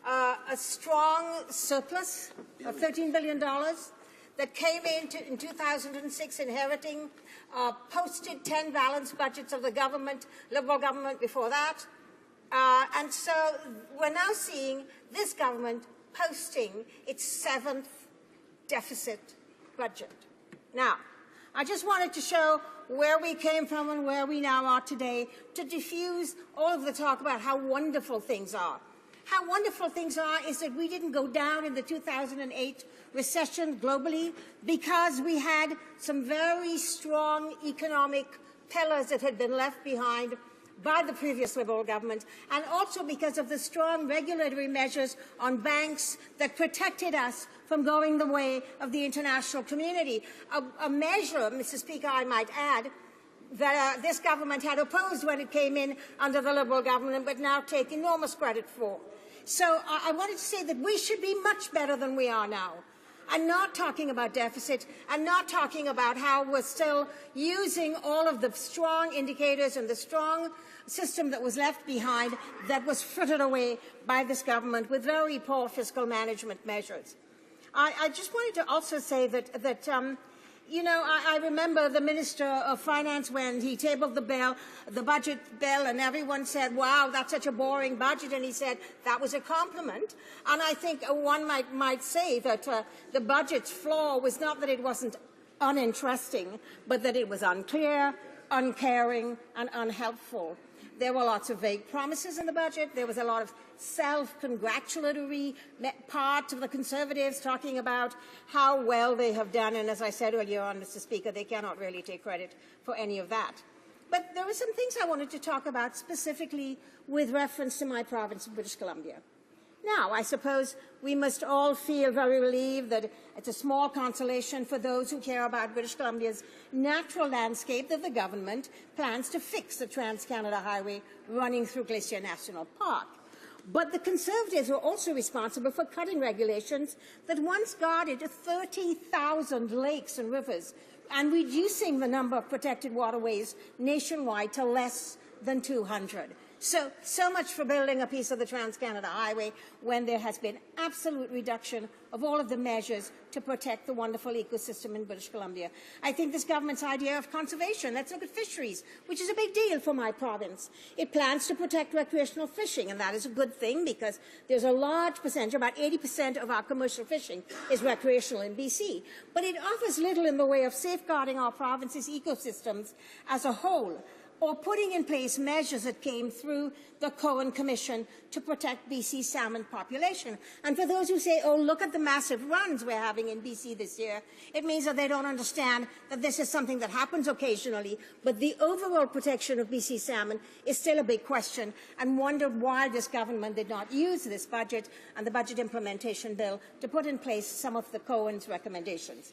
a strong surplus of $13 billion that came in 2006 inheriting posted 10 balanced budgets of the government, Liberal government before that. And so we're now seeing this government posting its 7th deficit budget. Now, I just wanted to show where we came from and where we now are today to diffuse all of the talk about how wonderful things are. How wonderful things are is that we didn't go down in the 2008 recession globally because we had some very strong economic pillars that had been left behind by the previous Liberal government, and also because of the strong regulatory measures on banks that protected us from going the way of the international community. A measure, Mr. Speaker, I might add, that this government had opposed when it came in under the Liberal government, but now take enormous credit for. So I wanted to say that we should be much better than we are now. I'm not talking about deficit. I'm not talking about how we're still using all of the strong indicators and the strong system that was left behind that was frittered away by this government with very poor fiscal management measures. I just wanted to also say that you know, I remember the Minister of Finance when he tabled the budget bill, and everyone said, wow, that's such a boring budget, and he said that was a compliment. And I think one might say that the budget's flaw was not that it wasn't uninteresting, but that it was unclear, uncaring, and unhelpful. There were lots of vague promises in the budget. There was a lot of self-congratulatory part of the Conservatives talking about how well they have done. And as I said earlier on, Mr. Speaker, they cannot really take credit for any of that. But there were some things I wanted to talk about specifically with reference to my province of British Columbia. Now, I suppose we must all feel very relieved that it's a small consolation for those who care about British Columbia's natural landscape that the government plans to fix the Trans-Canada Highway running through Glacier National Park. But the Conservatives were also responsible for cutting regulations that once guarded 30,000 lakes and rivers and reducing the number of protected waterways nationwide to less than 200. So much for building a piece of the Trans-Canada Highway when there has been absolute reduction of all of the measures to protect the wonderful ecosystem in British Columbia. I think this government's idea of conservation, let's look at fisheries, which is a big deal for my province. It plans to protect recreational fishing, and that is a good thing because there's a large percentage, about 80% of our commercial fishing is recreational in BC. But it offers little in the way of safeguarding our province's ecosystems as a whole, or putting in place measures that came through the Cohen Commission to protect BC's salmon population. And for those who say, oh, look at the massive runs we're having in BC this year, it means that they don't understand that this is something that happens occasionally, but the overall protection of BC salmon is still a big question, and wonder why this government did not use this budget and the budget implementation bill to put in place some of the Cohen's recommendations.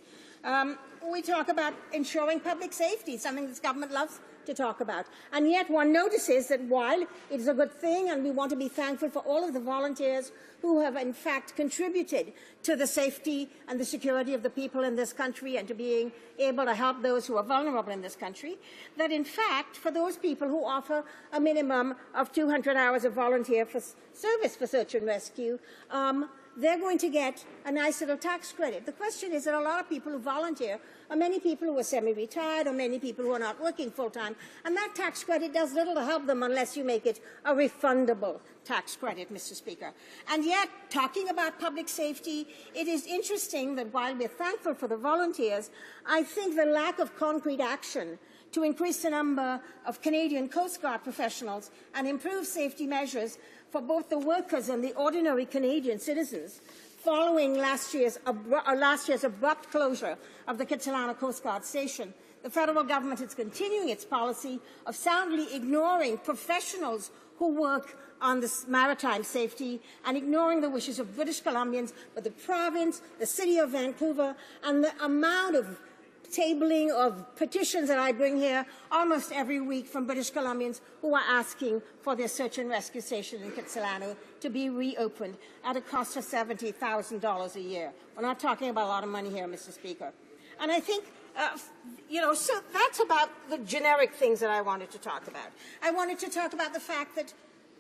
We talk about ensuring public safety, something this government loves to talk about. And yet one notices that while it is a good thing and we want to be thankful for all of the volunteers who have in fact contributed to the safety and the security of the people in this country and to being able to help those who are vulnerable in this country, that in fact for those people who offer a minimum of 200 hours of volunteer service for search and rescue, they're going to get a nice little tax credit. The question is that a lot of people who volunteer are many people who are semi-retired or many people who are not working full-time, and that tax credit does little to help them unless you make it a refundable tax credit, Mr. Speaker. And yet, talking about public safety, it is interesting that while we're thankful for the volunteers, I think the lack of concrete action to increase the number of Canadian Coast Guard professionals and improve safety measures for both the workers and the ordinary Canadian citizens following last year's abrupt closure of the Kitsilano Coast Guard Station. The federal government is continuing its policy of soundly ignoring professionals who work on this maritime safety and ignoring the wishes of British Columbians, but the province, the city of Vancouver, and the amount of tabling of petitions that I bring here almost every week from British Columbians who are asking for their search and rescue station in Kitsilano to be reopened at a cost of $70,000 a year. We're not talking about a lot of money here, Mr. Speaker. And I think, so that's about the generic things that I wanted to talk about. I wanted to talk about the fact that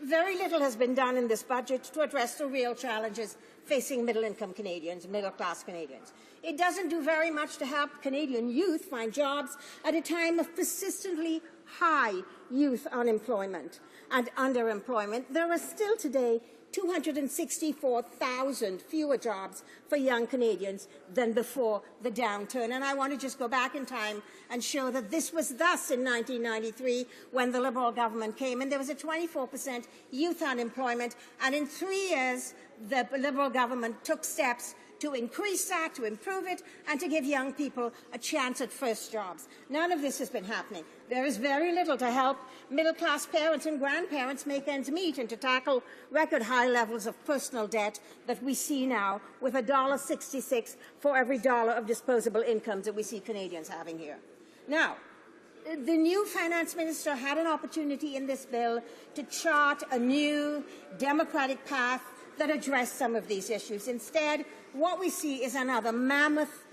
very little has been done in this budget to address the real challenges facing middle-income Canadians, middle-class Canadians. It doesn't do very much to help Canadian youth find jobs at a time of persistently high youth unemployment and underemployment. There are still today 264,000 fewer jobs for young Canadians than before the downturn. And I want to just go back in time and show that this was thus in 1993 when the Liberal government came, and there was a 24% youth unemployment. And in 3 years, the Liberal government took steps to increase that, to improve it, and to give young people a chance at first jobs. None of this has been happening. There is very little to help middle-class parents and grandparents make ends meet and to tackle record high levels of personal debt that we see now with $1.66 for every dollar of disposable incomes that we see Canadians having here. Now, the new finance minister had an opportunity in this bill to chart a new democratic path that addressed some of these issues. Instead, what we see is another mammoth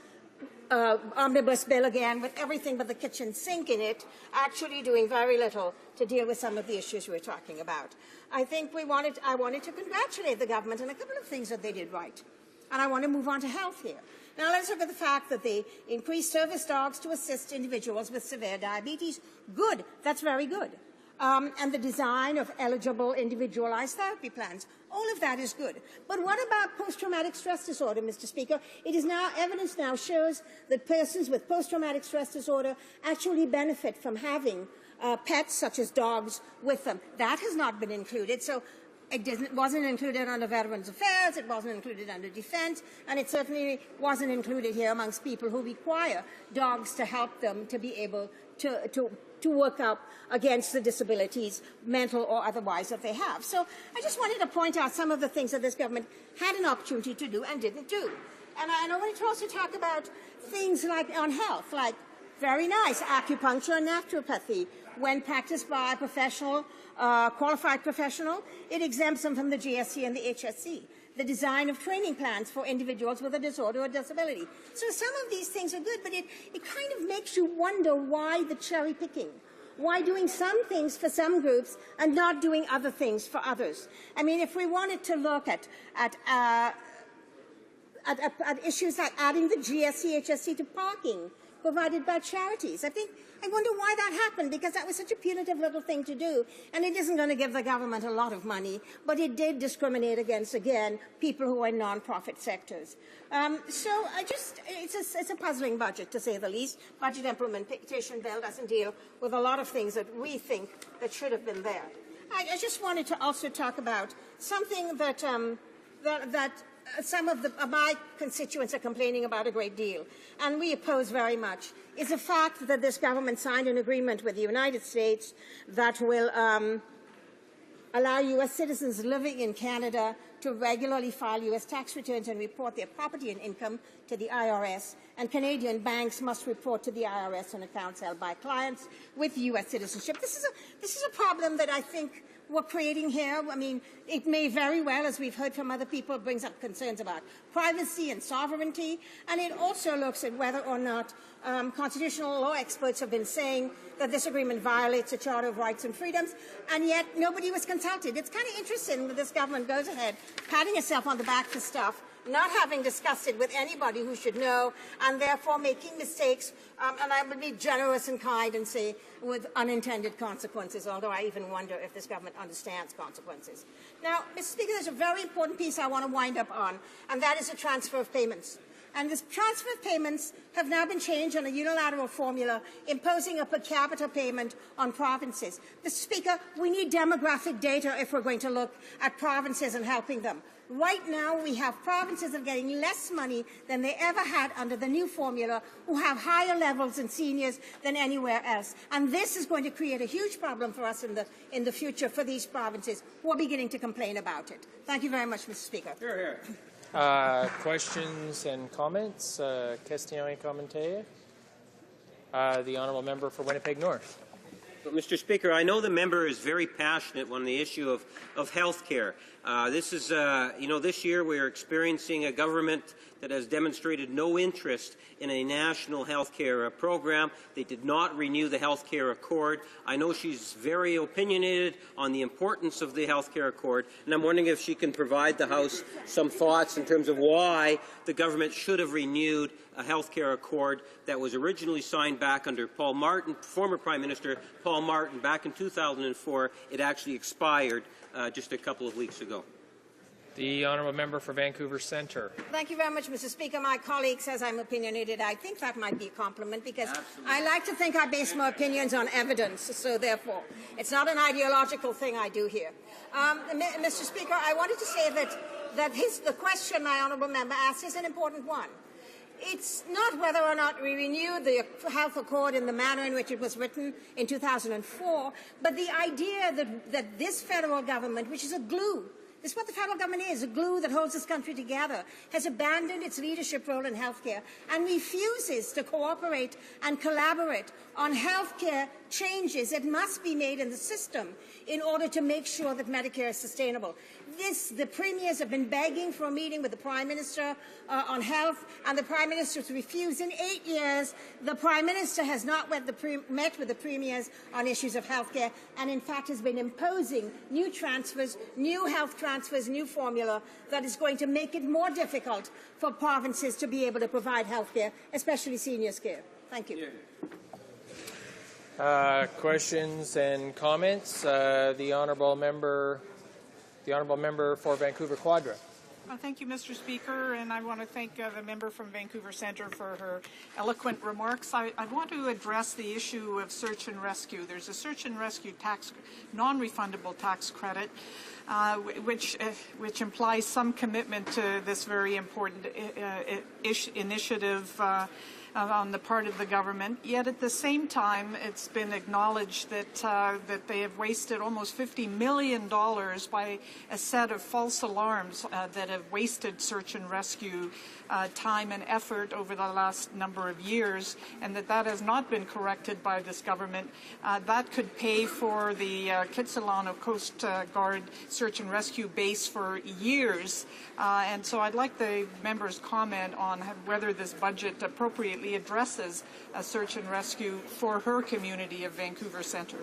omnibus bill again with everything but the kitchen sink in it, actually doing very little to deal with some of the issues we're talking about. I think I wanted to congratulate the government on a couple of things that they did right. And I want to move on to health here. Now let's look at the fact that they increased service dogs to assist individuals with severe diabetes. Good. That's very good. And the design of eligible individualized therapy plans. All of that is good. But what about post-traumatic stress disorder, Mr. Speaker? Evidence now shows that persons with post-traumatic stress disorder actually benefit from having pets, such as dogs, with them. That has not been included. So it wasn't included under Veterans Affairs, it wasn't included under Defense, and it certainly wasn't included here amongst people who require dogs to help them to be able to work up against the disabilities, mental or otherwise, that they have. So I just wanted to point out some of the things that this government had an opportunity to do and didn't do. And I wanted to also talk about things like on health, like very nice acupuncture and naturopathy. When practiced by a professional, qualified professional, it exempts them from the GSC and the HSC. The design of training plans for individuals with a disorder or disability. So some of these things are good, but it kind of makes you wonder why the cherry picking. Why doing some things for some groups and not doing other things for others? I mean, if we wanted to look at issues like adding the GSC, HSC to parking provided by charities, I wonder why that happened, because that was such a punitive little thing to do, and it isn't going to give the government a lot of money, but it did discriminate against, again, people who are in non-profit sectors. So it's a puzzling budget, to say the least. Budget implementation bill doesn't deal with a lot of things that we think that should have been there. I just wanted to also talk about something that some of my constituents are complaining about a great deal, and we oppose very much, is the fact that this government signed an agreement with the United States that will allow U.S. citizens living in Canada to regularly file U.S. tax returns and report their property and income to the IRS, and Canadian banks must report to the IRS on accounts held by clients with U.S. citizenship. This is a problem that I think we're creating here. I mean, it may very well, as we've heard from other people, brings up concerns about privacy and sovereignty, and it also looks at whether or not constitutional law experts have been saying that this agreement violates the Charter of Rights and Freedoms, and yet nobody was consulted. It's kind of interesting that this government goes ahead patting itself on the back for stuff, not having discussed it with anybody who should know, and therefore making mistakes, and I will be generous and kind and say with unintended consequences, although I even wonder if this government understands consequences. Now, Mr. Speaker, there's a very important piece I want to wind up on, and that is the transfer of payments. And this transfer of payments have now been changed on a unilateral formula, imposing a per capita payment on provinces. Mr. Speaker, we need demographic data if we're going to look at provinces and helping them. Right now, we have provinces that are getting less money than they ever had under the new formula, who have higher levels in seniors than anywhere else. And this is going to create a huge problem for us in the future for these provinces who are beginning to complain about it. Thank you very much, Mr. Speaker. Hear, hear. Questions and comments? Questions et commentaires? The honourable member for Winnipeg North. But, Mr. Speaker, I know the member is very passionate on the issue of health care. This year we are experiencing a government that has demonstrated no interest in a national health care program. They did not renew the health care accord. I know she's very opinionated on the importance of the health care accord, and I'm wondering if she can provide the House some thoughts in terms of why the government should have renewed a health care accord that was originally signed back under Paul Martin, former Prime Minister Paul Martin, back in 2004. It actually expired just a couple of weeks ago. The honourable member for Vancouver Centre. Thank you very much, Mr. Speaker. My colleague says I'm opinionated. I think that might be a compliment because I like to think I base my opinions on evidence, so therefore it's not an ideological thing I do here. Mr. Speaker, I wanted to say that the question my honourable member asked is an important one. It's not whether or not we renew the health accord in the manner in which it was written in 2004, but the idea that this federal government, which is a glue, this is what the federal government is, a glue that holds this country together, has abandoned its leadership role in healthcare and refuses to cooperate and collaborate on healthcare changes that must be made in the system in order to make sure that Medicare is sustainable. The premiers have been begging for a meeting with the Prime Minister on health, and the Prime Minister has refused. In 8 years, the Prime Minister has not met with the premiers on issues of healthcare, and in fact has been imposing new transfers, new health transfers, new formula that is going to make it more difficult for provinces to be able to provide healthcare, especially seniors care. Thank you. Questions and comments? The honourable member for Vancouver Quadra. Thank you, Mr. Speaker, and I want to thank the member from Vancouver Centre for her eloquent remarks. I want to address the issue of search and rescue. There's a search and rescue tax, non-refundable tax credit, which implies some commitment to this very important initiative on the part of the government. Yet at the same time, it's been acknowledged that they have wasted almost $50 million by a set of false alarms that have wasted search and rescue time and effort over the last number of years, and that has not been corrected by this government. That could pay for the Kitsilano Coast Guard search and rescue base for years. And so I'd like the member's comment on whether this budget appropriately addresses search and rescue for her community of Vancouver Centre.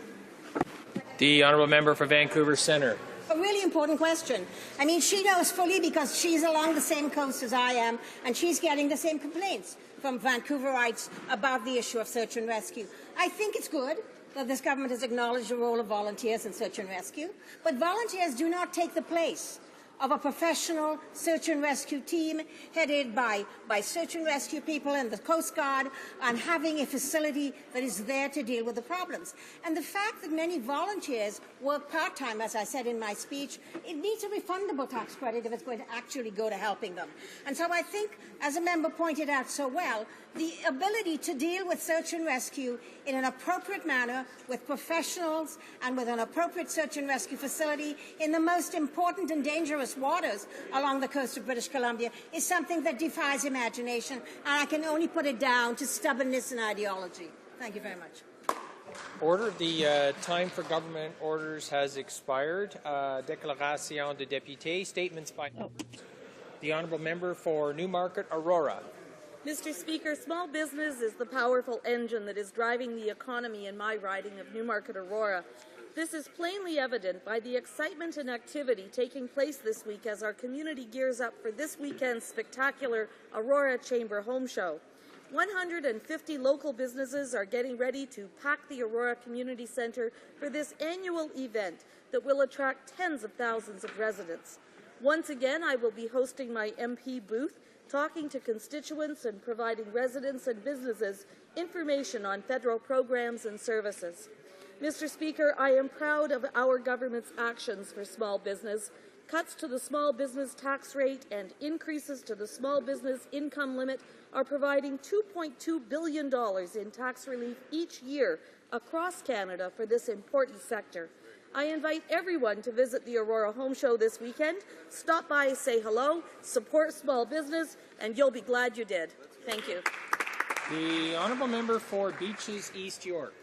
The honourable member for Vancouver Centre. A really important question. I mean, she knows fully because she's along the same coast as I am, and she's getting the same complaints from Vancouverites about the issue of search and rescue. I think it's good that this government has acknowledged the role of volunteers in search and rescue, but volunteers do not take the place of a professional search and rescue team headed by search and rescue people and the Coast Guard, and having a facility that is there to deal with the problems. And the fact that many volunteers work part-time, as I said in my speech, it needs a refundable tax credit if it's going to actually go to helping them. And so I think, as a member pointed out so well, the ability to deal with search and rescue in an appropriate manner with professionals and with an appropriate search and rescue facility in the most important and dangerous treacherous waters along the coast of British Columbia is something that defies imagination, and I can only put it down to stubbornness and ideology. Thank you very much. Order. The time for government orders has expired. Déclaration de député. Statements by the honourable member for Newmarket, Aurora. Mr. Speaker, small business is the powerful engine that is driving the economy in my riding of Newmarket, Aurora. This is plainly evident by the excitement and activity taking place this week as our community gears up for this weekend's spectacular Aurora Chamber Home Show. 150 local businesses are getting ready to pack the Aurora Community Centre for this annual event that will attract tens of thousands of residents. Once again, I will be hosting my MP booth, talking to constituents and providing residents and businesses information on federal programs and services. Mr. Speaker, I am proud of our government's actions for small business. Cuts to the small business tax rate and increases to the small business income limit are providing $2.2 billion in tax relief each year across Canada for this important sector. I invite everyone to visit the Aurora Home Show this weekend. Stop by, say hello, support small business, and you'll be glad you did. Thank you. The honourable member for Beaches, East York.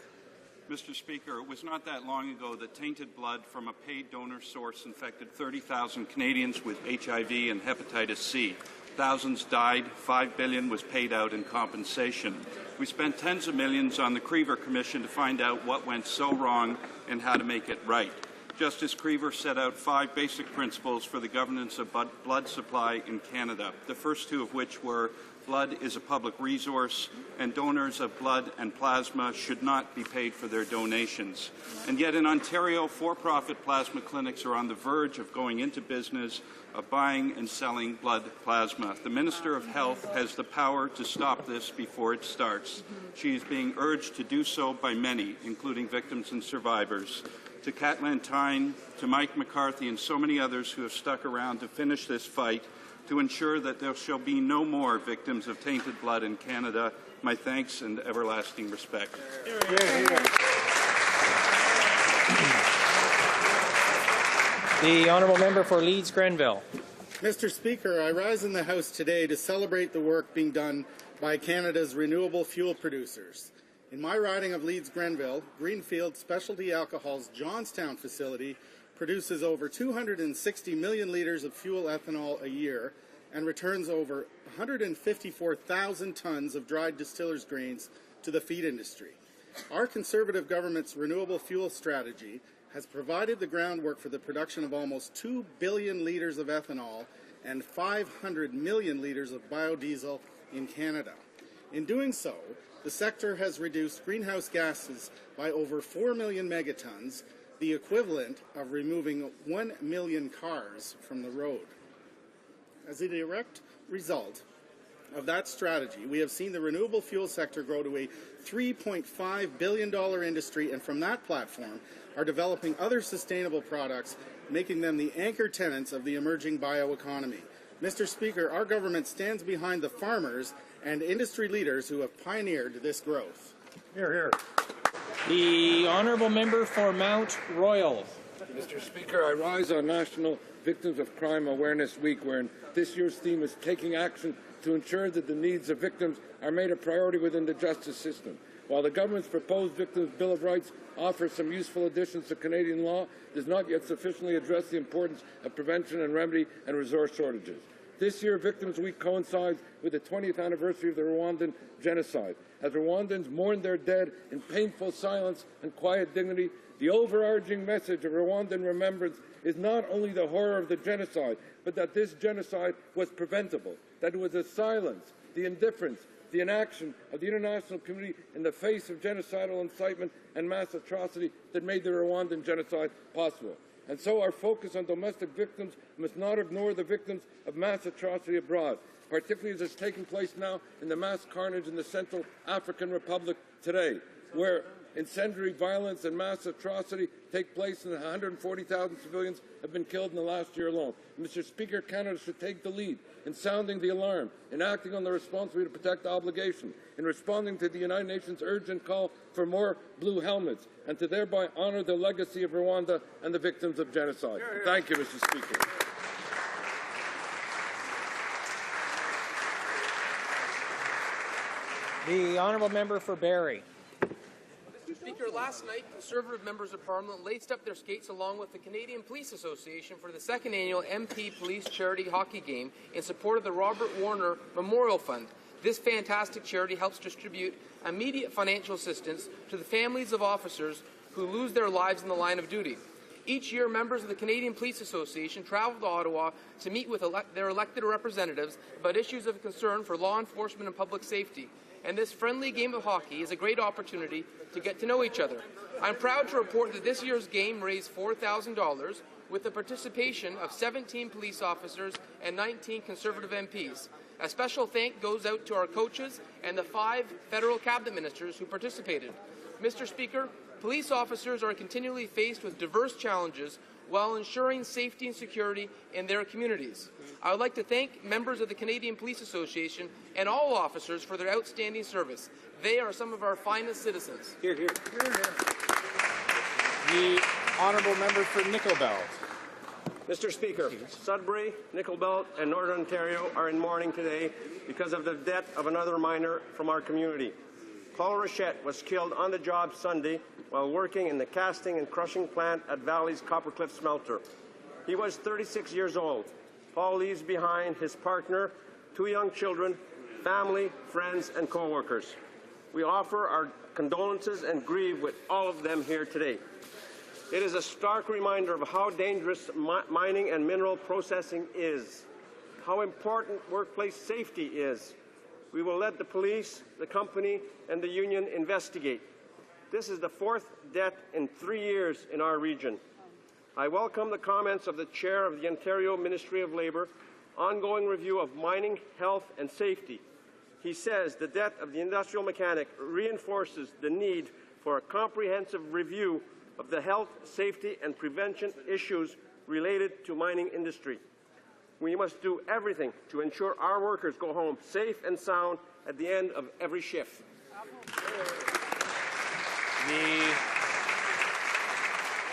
Mr. Speaker, it was not that long ago that tainted blood from a paid donor source infected 30,000 Canadians with HIV and hepatitis C. Thousands died. $5 billion was paid out in compensation. We spent tens of millions on the Creever Commission to find out what went so wrong and how to make it right. Justice Creever set out 5 basic principles for the governance of blood supply in Canada, the first 2 of which were blood is a public resource, and donors of blood and plasma should not be paid for their donations. And yet in Ontario, for-profit plasma clinics are on the verge of going into business of buying and selling blood plasma. The Minister of Health has the power to stop this before it starts. She is being urged to do so by many, including victims and survivors. To Kat Lantine, to Mike McCarthy, and so many others who have stuck around to finish this fight, to ensure that there shall be no more victims of tainted blood in Canada, my thanks and everlasting respect. The honourable member for Leeds Grenville. Mr. Speaker, I rise in the House today to celebrate the work being done by Canada's renewable fuel producers. In my riding of Leeds Grenville, Greenfield Specialty Alcohol's Johnstown facility produces over 260 million litres of fuel ethanol a year and returns over 154,000 tonnes of dried distillers' grains to the feed industry. Our Conservative government's renewable fuel strategy has provided the groundwork for the production of almost 2 billion litres of ethanol and 500 million litres of biodiesel in Canada. In doing so, the sector has reduced greenhouse gases by over 4 million megatons, the equivalent of removing 1 million cars from the road. As a direct result of that strategy, we have seen the renewable fuel sector grow to a $3.5 billion industry, and from that platform are developing other sustainable products, making them the anchor tenants of the emerging bioeconomy. Mr. Speaker, our government stands behind the farmers and industry leaders who have pioneered this growth. Hear, hear. The honourable member for Mount Royal. Mr. Speaker, I rise on National Victims of Crime Awareness Week, wherein this year's theme is taking action to ensure that the needs of victims are made a priority within the justice system. While the government's proposed Victims' Bill of Rights offers some useful additions to Canadian law, it does not yet sufficiently address the importance of prevention and remedy and resource shortages. This year, Victims' Week coincides with the 20th anniversary of the Rwandan genocide. As Rwandans mourn their dead in painful silence and quiet dignity, the overarching message of Rwandan remembrance is not only the horror of the genocide, but that this genocide was preventable, that it was the silence, the indifference, the inaction of the international community in the face of genocidal incitement and mass atrocity that made the Rwandan genocide possible. And so our focus on domestic victims must not ignore the victims of mass atrocity abroad, particularly as it's taking place now in the mass carnage in the Central African Republic today, where incendiary violence and mass atrocity take place and 140,000 civilians have been killed in the last year alone. Mr. Speaker, Canada should take the lead in sounding the alarm, in acting on the responsibility to protect the obligation, in responding to the United Nations urgent call for more blue helmets, and to thereby honour the legacy of Rwanda and the victims of genocide. Thank you, Mr. Speaker. The honourable member for Barrie. Mr. Speaker, last night, Conservative members of Parliament laced up their skates along with the Canadian Police Association for the second annual MP Police Charity Hockey Game in support of the Robert Warner Memorial Fund. This fantastic charity helps distribute immediate financial assistance to the families of officers who lose their lives in the line of duty. Each year, members of the Canadian Police Association travel to Ottawa to meet with their elected representatives about issues of concern for law enforcement and public safety. And this friendly game of hockey is a great opportunity to get to know each other. I'm proud to report that this year's game raised $4,000 with the participation of 17 police officers and 19 Conservative MPs. A special thank goes out to our coaches and the 5 federal cabinet ministers who participated. Mr. Speaker, police officers are continually faced with diverse challenges while ensuring safety and security in their communities. I would like to thank members of the Canadian Police Association and all officers for their outstanding service. They are some of our finest citizens. Hear, hear. Hear, hear. The honourable member for Nickel Belt. Mr. Speaker, Sudbury, Nickel Belt, and Northern Ontario are in mourning today because of the death of another miner from our community. Paul Rochette was killed on the job Sunday while working in the casting and crushing plant at Valley's Coppercliff smelter. He was 36 years old. Paul leaves behind his partner, 2 young children, family, friends, and co-workers. We offer our condolences and grieve with all of them here today. It is a stark reminder of how dangerous mining and mineral processing is, how important workplace safety is. We will let the police, the company, and the union investigate. This is the 4th death in 3 years in our region. I welcome the comments of the Chair of the Ontario Ministry of Labour, ongoing review of mining, health, and safety. He says the death of the industrial mechanic reinforces the need for a comprehensive review of the health, safety, and prevention issues related to mining industry. We must do everything to ensure our workers go home safe and sound at the end of every shift. The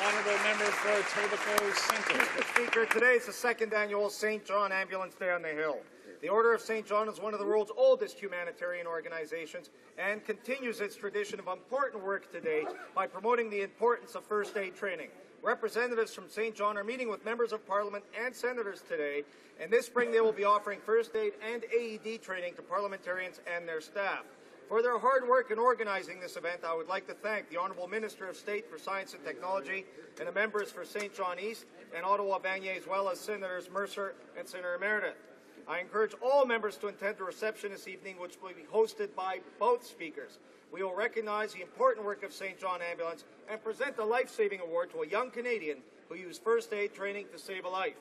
honourable member for Etobicoke Centre. Mr. Speaker, today is the 2nd annual St. John Ambulance Day on the Hill. The Order of St. John is one of the world's oldest humanitarian organizations and continues its tradition of important work today by promoting the importance of first aid training. Representatives from St. John are meeting with members of Parliament and senators today, and this spring they will be offering first aid and AED training to parliamentarians and their staff. For their hard work in organizing this event, I would like to thank the Honourable Minister of State for Science and Technology and the members for St. John East and Ottawa-Vanier, as well as Senators Mercer and Senator Meredith. I encourage all members to attend the reception this evening, which will be hosted by both speakers. We will recognize the important work of St. John Ambulance and present the Life-Saving Award to a young Canadian who used first aid training to save a life.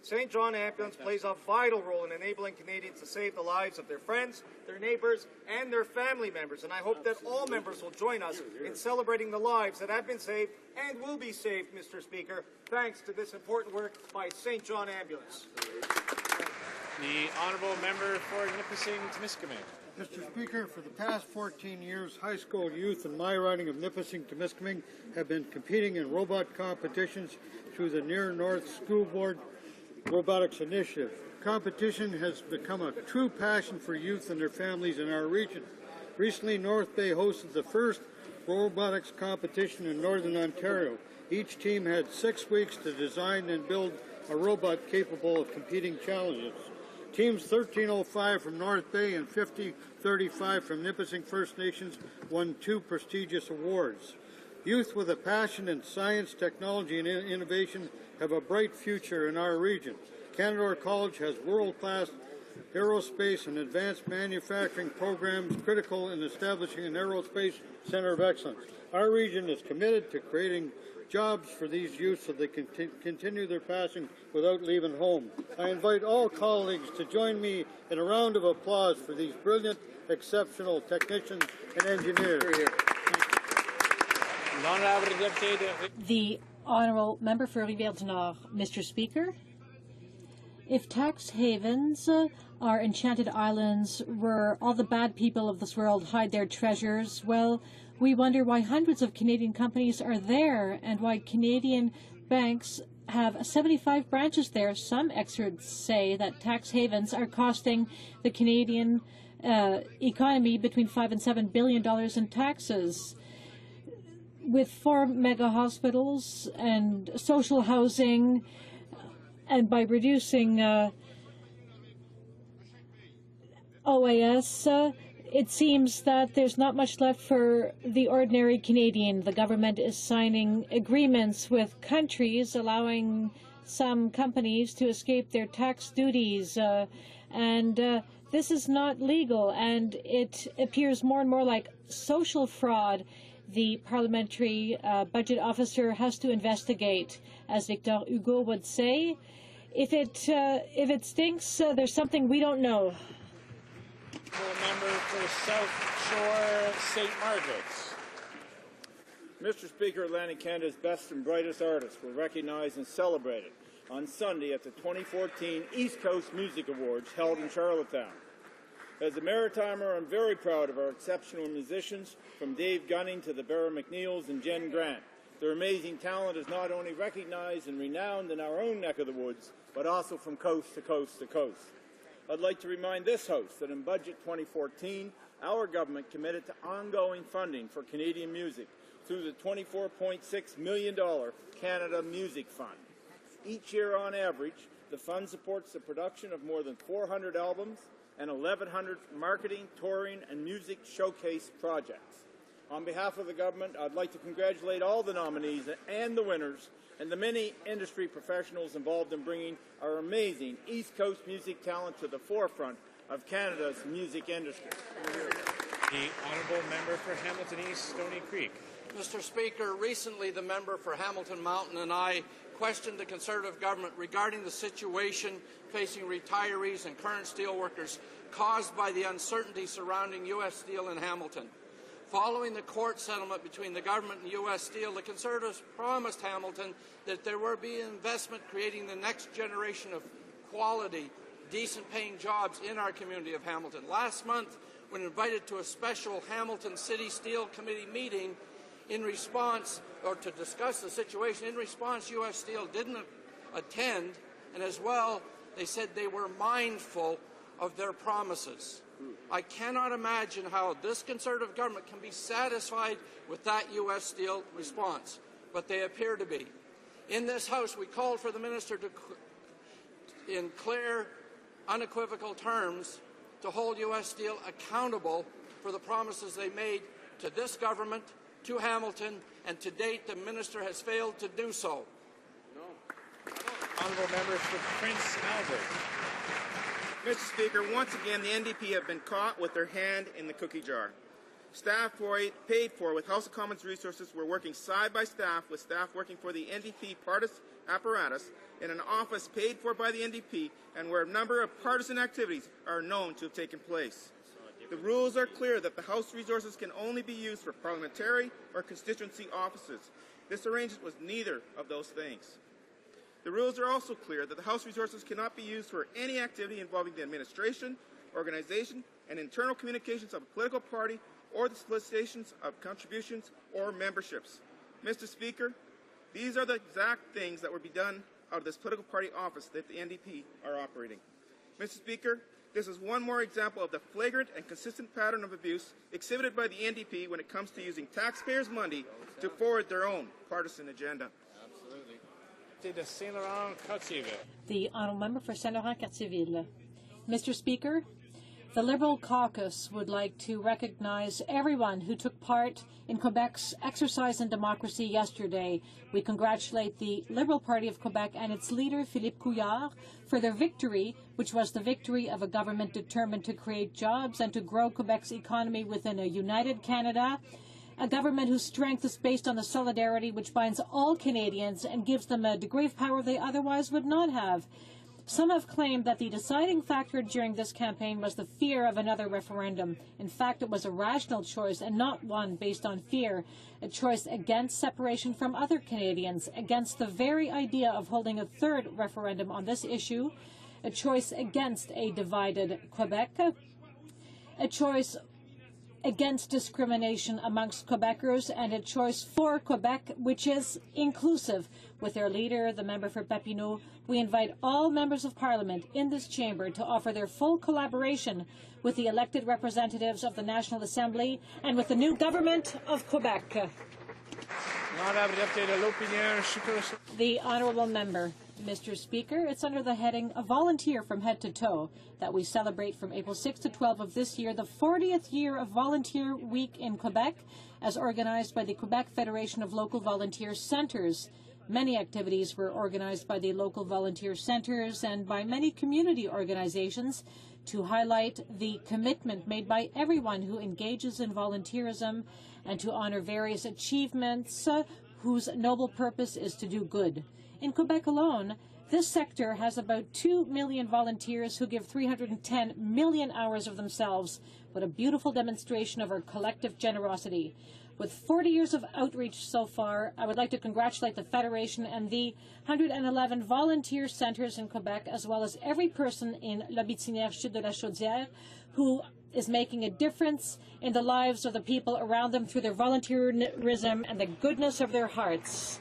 St. John Ambulance plays a vital role in enabling Canadians to save the lives of their friends, their neighbours, and their family members, and I hope that all members will join us in celebrating the lives that have been saved and will be saved, Mr. Speaker, thanks to this important work by St. John Ambulance. The honourable member for Nipissing-Temiskaming. Mr. Speaker, for the past 14 years, high school youth in my riding of Nipissing-Temiskaming have been competing in robot competitions through the Near North School Board Robotics Initiative. Competition has become a true passion for youth and their families in our region. Recently, North Bay hosted the first robotics competition in Northern Ontario. Each team had 6 weeks to design and build a robot capable of competing challenges. Teams 1305 from North Bay and 5035 from Nipissing First Nations won 2 prestigious awards. Youth with a passion in science, technology, and innovation have a bright future in our region. Canadore College has world-class aerospace and advanced manufacturing programs critical in establishing an aerospace center of excellence. Our region is committed to creating jobs for these youth so they can continue their passion without leaving home. I invite all colleagues to join me in a round of applause for these brilliant, exceptional technicians and engineers. The Honourable Member for Rivière-du-Nord. Mr. Speaker, if tax havens are enchanted islands where all the bad people of this world hide their treasures, well, we wonder why hundreds of Canadian companies are there and why Canadian banks have 75 branches there. Some experts say that tax havens are costing the Canadian economy between $5 and $7 billion in taxes. With 4 mega hospitals and social housing, and by reducing OAS, it seems that there's not much left for the ordinary Canadian. The government is signing agreements with countries allowing some companies to escape their tax duties, and this is not legal, and it appears more and more like social fraud. The parliamentary budget officer has to investigate. As Victor Hugo would say, if it stinks, there's something we don't know. Member for South Shore, St. Margaret's. Mr. Speaker, Atlantic Canada's best and brightest artists were recognized and celebrated on Sunday at the 2014 East Coast Music Awards held in Charlottetown. As a Maritimer, I'm very proud of our exceptional musicians, from Dave Gunning to the Barra McNeils and Jen Grant. Their amazing talent is not only recognized and renowned in our own neck of the woods, but also from coast to coast to coast. I'd like to remind this House that in Budget 2014, our government committed to ongoing funding for Canadian music through the $24.6 million Canada Music Fund. Each year, on average, the fund supports the production of more than 400 albums and 1,100 marketing, touring, and music showcase projects. On behalf of the government, I'd like to congratulate all the nominees and the winners and the many industry professionals involved in bringing our amazing East Coast music talent to the forefront of Canada's music industry. The Honourable Member for Hamilton East, Stony Creek. Mr. Speaker, recently the member for Hamilton Mountain and I questioned the Conservative government regarding the situation facing retirees and current steelworkers caused by the uncertainty surrounding U.S. Steel in Hamilton. Following the court settlement between the government and U.S. Steel, the Conservatives promised Hamilton that there would be investment creating the next generation of quality, decent-paying jobs in our community of Hamilton. Last month, when invited to a special Hamilton City Steel Committee meeting in response, or to discuss the situation, in response, U.S. Steel didn't attend, and as well, they said they were mindful of their promises. I cannot imagine how this Conservative government can be satisfied with that U.S. Steel response, but they appear to be. In this House, we called for the minister to, in clear, unequivocal terms, to hold U.S. Steel accountable for the promises they made to this government, to Hamilton, and to date the minister has failed to do so. Honourable Member for Prince Albert. Mr. Speaker, once again, the NDP have been caught with their hand in the cookie jar. Staff paid for with House of Commons resources were working side by staff with staff working for the NDP partisan apparatus in an office paid for by the NDP and where a number of partisan activities are known to have taken place. The rules are clear that the House resources can only be used for parliamentary or constituency offices. This arrangement was neither of those things. The rules are also clear that the House resources cannot be used for any activity involving the administration, organization, and internal communications of a political party or the solicitations of contributions or memberships. Mr. Speaker, these are the exact things that would be done out of this political party office that the NDP are operating. Mr. Speaker, this is one more example of the flagrant and consistent pattern of abuse exhibited by the NDP when it comes to using taxpayers' money to forward their own partisan agenda. The Honourable Member for Saint-Laurent-Cartierville. Mr. Speaker, the Liberal caucus would like to recognize everyone who took part in Quebec's exercise in democracy yesterday. We congratulate the Liberal Party of Quebec and its leader, Philippe Couillard, for their victory, which was the victory of a government determined to create jobs and to grow Quebec's economy within a united Canada, a government whose strength is based on the solidarity which binds all Canadians and gives them a degree of power they otherwise would not have. Some have claimed that the deciding factor during this campaign was the fear of another referendum. In fact, it was a rational choice and not one based on fear, a choice against separation from other Canadians, against the very idea of holding a third referendum on this issue, a choice against a divided Quebec, a choice against discrimination amongst Quebecers and a choice for Quebec, which is inclusive. With their leader, the member for Papineau, we invite all members of Parliament in this chamber to offer their full collaboration with the elected representatives of the National Assembly and with the new government of Quebec. The Honourable Member. Mr. Speaker, it's under the heading A Volunteer from Head to Toe that we celebrate from April 6 to 12 of this year the 40th year of Volunteer Week in Quebec, as organized by the Quebec Federation of Local Volunteer Centres. Many activities were organized by the local volunteer centres and by many community organizations to highlight the commitment made by everyone who engages in volunteerism and to honor various achievements whose noble purpose is to do good. In Quebec alone, this sector has about 2 million volunteers who give 310 million hours of themselves. What a beautiful demonstration of our collective generosity. With 40 years of outreach so far, I would like to congratulate the Federation and the 111 volunteer centres in Quebec, as well as every person in L'Abitinerie Chute de la Chaudière who is making a difference in the lives of the people around them through their volunteerism and the goodness of their hearts.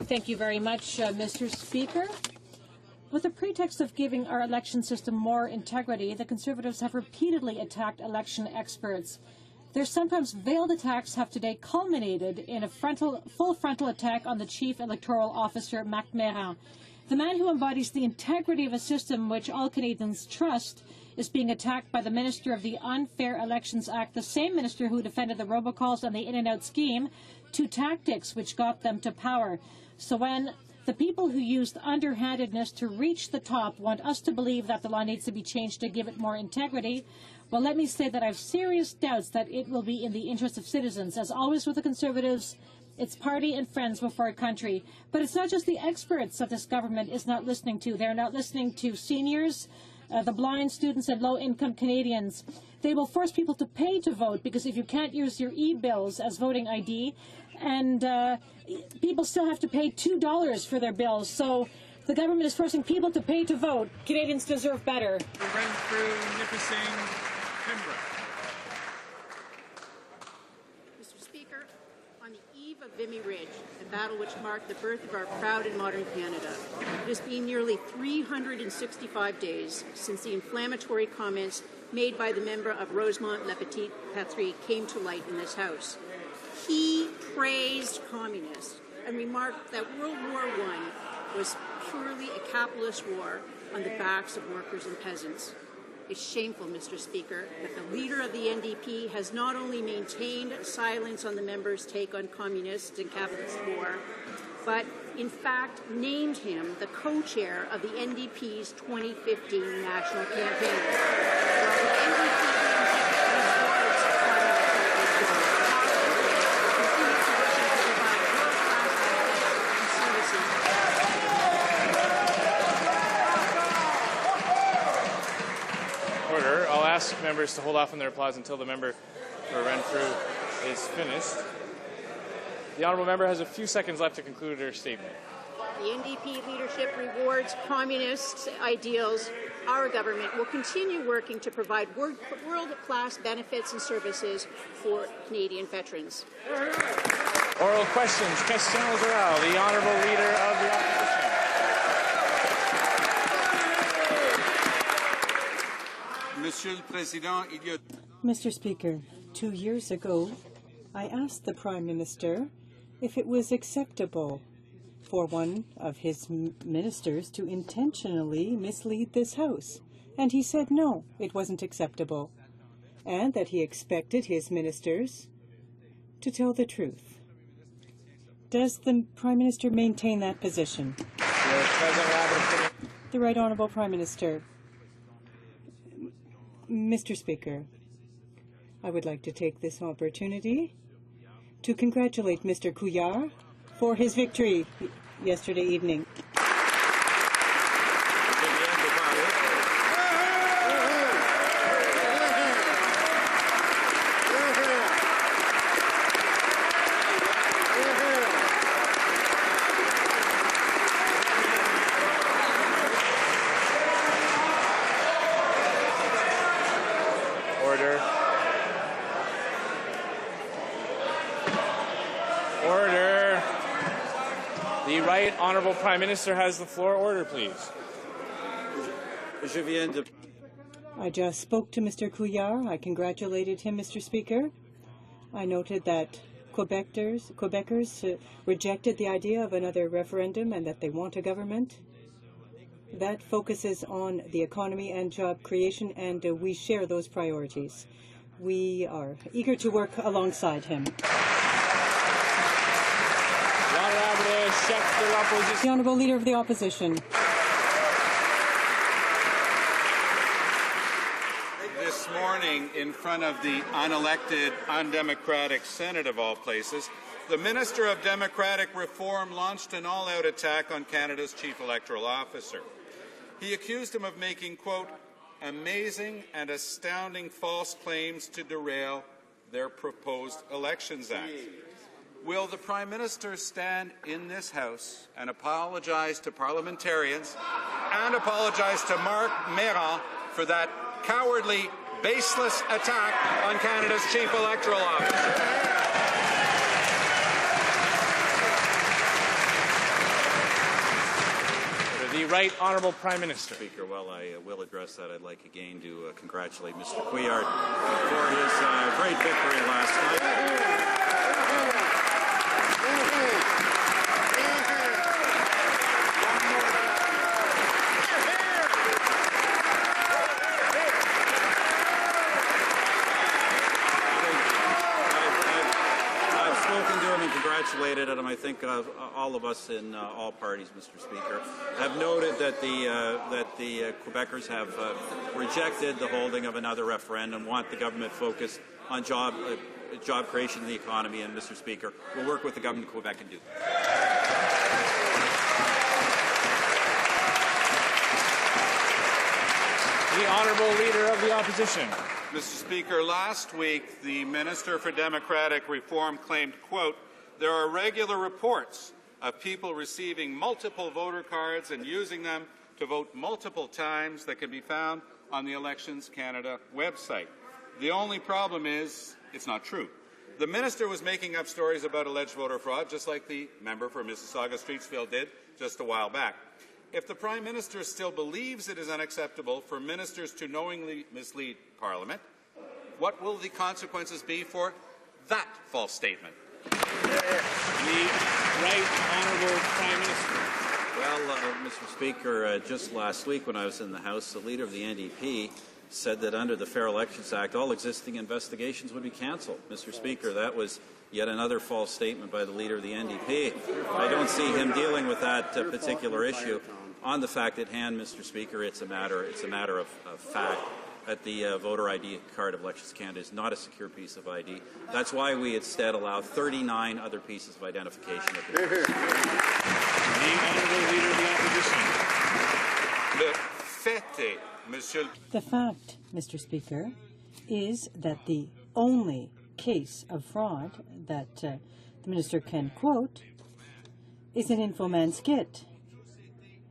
Thank you very much, Mr. Speaker. With the pretext of giving our election system more integrity, the Conservatives have repeatedly attacked election experts. Their sometimes veiled attacks have today culminated in a full frontal attack on the Chief Electoral Officer, Marc Méran. The man who embodies the integrity of a system which all Canadians trust is being attacked by the Minister of the Unfair Elections Act, the same minister who defended the robocalls and the in-and-out scheme, two tactics which got them to power. So when the people who used underhandedness to reach the top want us to believe that the law needs to be changed to give it more integrity, well, let me say that I have serious doubts that it will be in the interest of citizens. As always with the Conservatives, it's party and friends before a country. But it's not just the experts that this government is not listening to. They're not listening to seniors, the blind, students, and low-income Canadians. They will force people to pay to vote, because if you can't use your e-bills as voting ID, and people still have to pay $2 for their bills. So the government is forcing people to pay to vote. Canadians deserve better. Mr. Speaker, on the eve of Vimy Ridge, the battle which marked the birth of our proud and modern Canada, it has been nearly 365 days since the inflammatory comments made by the member of Rosemont-le-Petit-Patrie came to light in this House. He praised communists and remarked that World War I was purely a capitalist war on the backs of workers and peasants. It's shameful, Mr. Speaker, that the leader of the NDP has not only maintained silence on the member's take on communists and capitalist war, but in fact named him the co-chair of the NDP's 2015 national campaign. While the NDP rewards Order. I'll ask members to hold off on their applause until the member for Renfrew is finished. The honourable member has a few seconds left to conclude her statement. The NDP leadership rewards communist ideals. Our government will continue working to provide world-class benefits and services for Canadian veterans. Oral questions. Questions orales. The honourable leader of the opposition. Mr. Speaker, 2 years ago, I asked the Prime Minister if it was acceptable for one of his ministers to intentionally mislead this House. And he said no, it wasn't acceptable, and that he expected his ministers to tell the truth. Does the Prime Minister maintain that position? The Right Honourable Prime Minister. Mr. Speaker, I would like to take this opportunity to congratulate Mr. Couillard for his victory yesterday evening. Right Honourable Prime Minister has the floor. Order, please. I just spoke to Mr. Couillard. I congratulated him, Mr. Speaker. I noted that Quebecers rejected the idea of another referendum and that they want a government that focuses on the economy and job creation, and we share those priorities. We are eager to work alongside him. The Honourable Leader of the Opposition. This morning, in front of the unelected, undemocratic Senate of all places, the Minister of Democratic Reform launched an all-out attack on Canada's Chief Electoral Officer. He accused him of making, quote, amazing and astounding false claims to derail their proposed Elections Act. Will the Prime Minister stand in this House and apologize to parliamentarians and apologize to Marc Mehran for that cowardly, baseless attack on Canada's Chief Electoral Officer? The Right Honourable Prime Minister. Speaker, while I will address that, I'd like again to congratulate Mr. Couillard for his great victory last night. Congratulated him. I think all of us in all parties, Mr. Speaker, have noted that the Quebecers have rejected the holding of another referendum, want the government focused on job creation in the economy, and Mr. Speaker, we'll work with the government of Quebec and do that. The Honourable Leader of the Opposition. Mr. Speaker, last week the Minister for Democratic Reform claimed, quote, there are regular reports of people receiving multiple voter cards and using them to vote multiple times that can be found on the Elections Canada website. The only problem is it's not true. The minister was making up stories about alleged voter fraud, just like the member for Mississauga-Streetsville did just a while back. If the Prime Minister still believes it is unacceptable for ministers to knowingly mislead Parliament, what will the consequences be for that false statement? The Right Honourable Prime Minister. Well, Mr. Speaker, just last week when I was in the House, the Leader of the NDP said that under the Fair Elections Act, all existing investigations would be cancelled. Mr. Speaker, that was yet another false statement by the Leader of the NDP. I don't see him dealing with that particular issue. On the fact at hand, Mr. Speaker, it's a matter of fact that the voter ID card of Elections Canada is not a secure piece of ID. That's why we instead allow 39 other pieces of identification. The Honourable Leader of the Opposition. The fact, Mr. Speaker, is that the only case of fraud that the Minister can quote is an Infoman skit.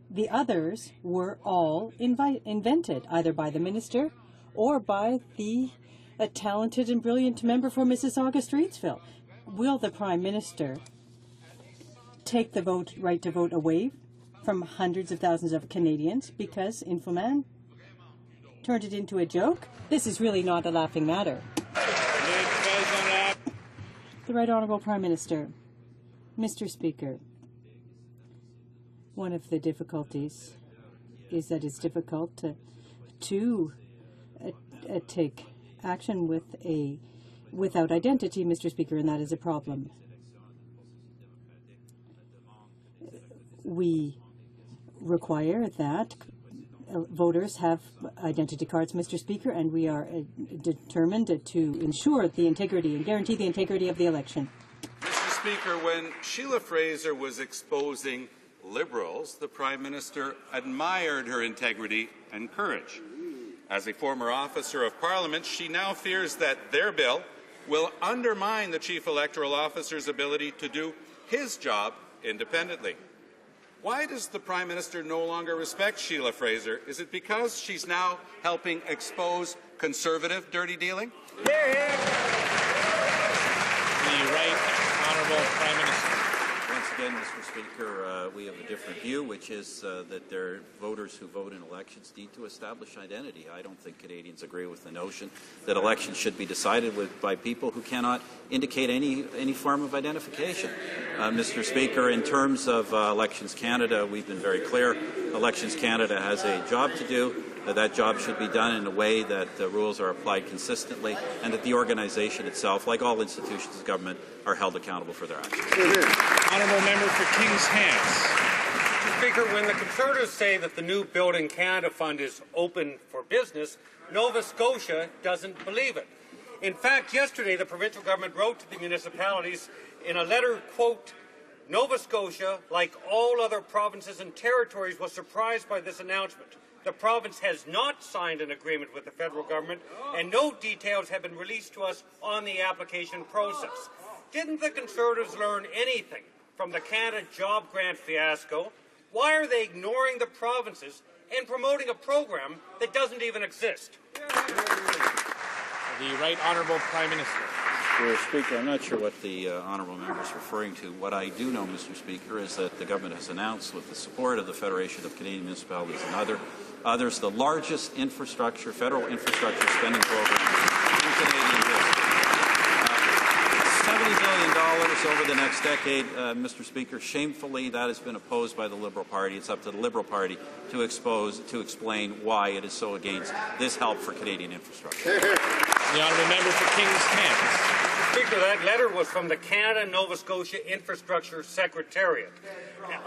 The others were all invented, either by the Minister or by the talented and brilliant member for Mississauga-Streetsville. Will the Prime Minister take the right to vote away from hundreds of thousands of Canadians because Infoman turned it into a joke? This is really not a laughing matter. The Right Honourable Prime Minister. Mr. Speaker, one of the difficulties is that it's difficult to take action without identity, Mr. Speaker, and that is a problem. We require that voters have identity cards, Mr. Speaker, and we are determined to ensure the integrity and guarantee the integrity of the election. Mr. Speaker, when Sheila Fraser was exposing Liberals, the Prime Minister admired her integrity and courage. As a former officer of Parliament, she now fears that their bill will undermine the Chief Electoral Officer's ability to do his job independently. Why does the Prime Minister no longer respect Sheila Fraser? Is it because she's now helping expose Conservative dirty dealing? The Right Honourable Prime Minister. Once again, Mr. Speaker, we have a different view, which is that voters who vote in elections need to establish identity. I don't think Canadians agree with the notion that elections should be decided by people who cannot indicate any form of identification. Mr. Speaker, in terms of Elections Canada, we've been very clear. Elections Canada has a job to do. That job should be done in a way that the rules are applied consistently and that the organization itself, like all institutions of government, are held accountable for their actions. Honourable Member for Kings Hants. Mr. Speaker, when the Conservatives say that the new Building Canada Fund is open for business, Nova Scotia doesn't believe it. In fact, yesterday the provincial government wrote to the municipalities in a letter, quote, Nova Scotia, like all other provinces and territories, was surprised by this announcement. The province has not signed an agreement with the federal government, and no details have been released to us on the application process. Didn't the Conservatives learn anything from the Canada Job Grant fiasco? Why are they ignoring the provinces and promoting a program that doesn't even exist? The Right Honourable Prime Minister. Mr. Speaker, I'm not sure what the honourable member is referring to. What I do know, Mr. Speaker, is that the government has announced, with the support of the Federation of Canadian Municipalities and others, the largest federal infrastructure spending program in Canadian history. $70 billion over the next decade, Mr. Speaker. Shamefully, that has been opposed by the Liberal Party. It's up to the Liberal Party to explain why it is so against this help for Canadian infrastructure. The honourable member for Kings Hants. Speaker, that letter was from the Canada-Nova Scotia Infrastructure Secretariat.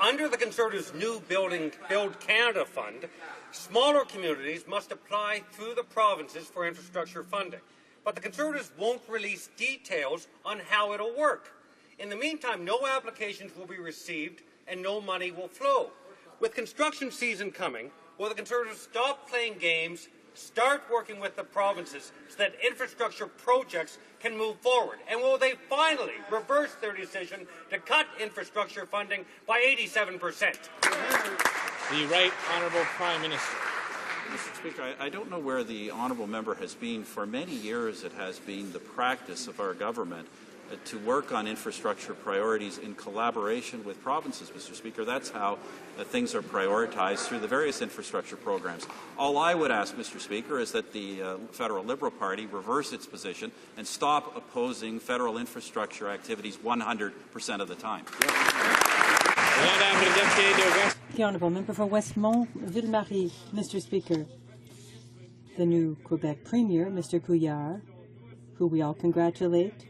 Under the Conservatives' new Build Canada Fund, smaller communities must apply through the provinces for infrastructure funding. But the Conservatives won't release details on how it'll work. In the meantime, no applications will be received and no money will flow. With construction season coming, will the Conservatives stop playing games, start working with the provinces so that infrastructure projects can move forward? And will they finally reverse their decision to cut infrastructure funding by 87%? The Right Honourable Prime Minister. Mr. Speaker, I don't know where the honourable member has been. For many years it has been the practice of our government to work on infrastructure priorities in collaboration with provinces, Mr. Speaker. That's how things are prioritized through the various infrastructure programs. All I would ask, Mr. Speaker, is that the Federal Liberal Party reverse its position and stop opposing federal infrastructure activities 100% of the time. The Honourable Member for Westmont, Ville-Marie. Mr. Speaker, the new Quebec Premier, Mr. Couillard, who we all congratulate,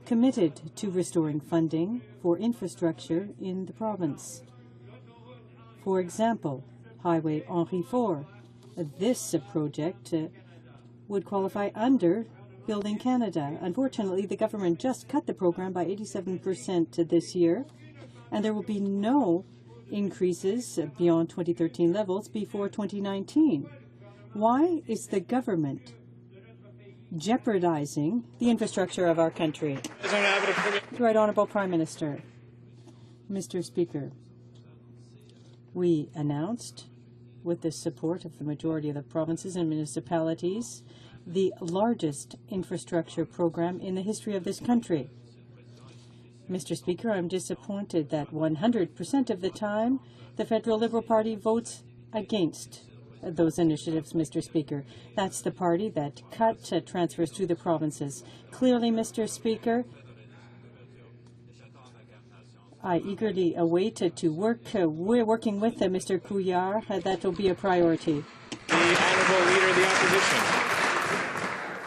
committed to restoring funding for infrastructure in the province. For example, Highway Henri IV. This project would qualify under Building Canada. Unfortunately, the government just cut the program by 87% this year, and there will be no increases beyond 2013 levels before 2019. Why is the government jeopardizing the infrastructure of our country? Right Honourable Prime Minister. Mr. Speaker, we announced, with the support of the majority of the provinces and municipalities, the largest infrastructure program in the history of this country. Mr. Speaker, I'm disappointed that 100% of the time the Federal Liberal Party votes against those initiatives, Mr. Speaker. That's the party that cut transfers to the provinces. Clearly, Mr. Speaker, I eagerly await we're working with Mr. Couillard. That will be a priority. The Honourable Leader of the Opposition.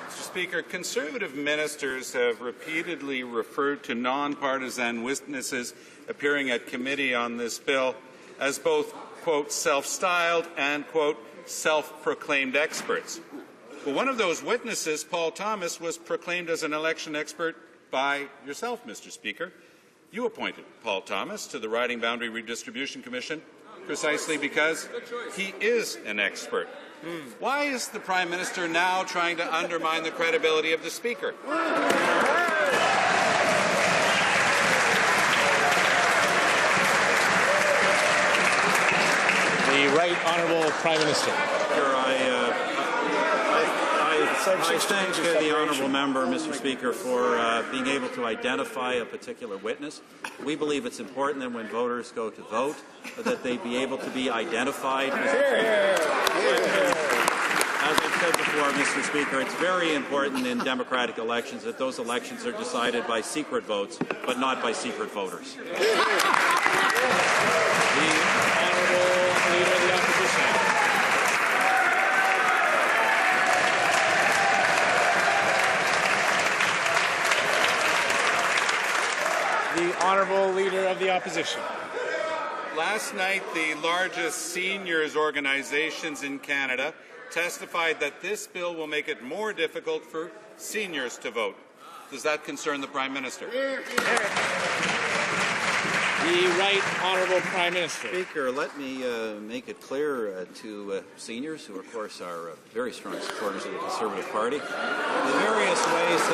Mr. Speaker, Conservative ministers have repeatedly referred to nonpartisan witnesses appearing at committee on this bill as both, quote, self-styled and, quote, self-proclaimed experts. Well, one of those witnesses, Paul Thomas, was proclaimed as an election expert by yourself, Mr. Speaker. You appointed Paul Thomas to the Riding Boundary Redistribution Commission precisely because he is an expert. Why is the Prime Minister now trying to undermine the credibility of the Speaker? The Right Honourable Prime Minister. I I thank the honourable member, Mr. Speaker, for being able to identify a particular witness. We believe it's important that when voters go to vote, that they be able to be identified. As I've said before, Mr. Speaker, it's very important in democratic elections that those elections are decided by secret votes, but not by secret voters. The Honourable Leader of the Opposition. The Honourable Leader of the Opposition. Last night, the largest seniors organizations in Canada testified that this bill will make it more difficult for seniors to vote. Does that concern the Prime Minister? The Right Honourable Prime Minister. Speaker, let me make it clear to seniors, who of course are very strong supporters of the Conservative Party, the various ways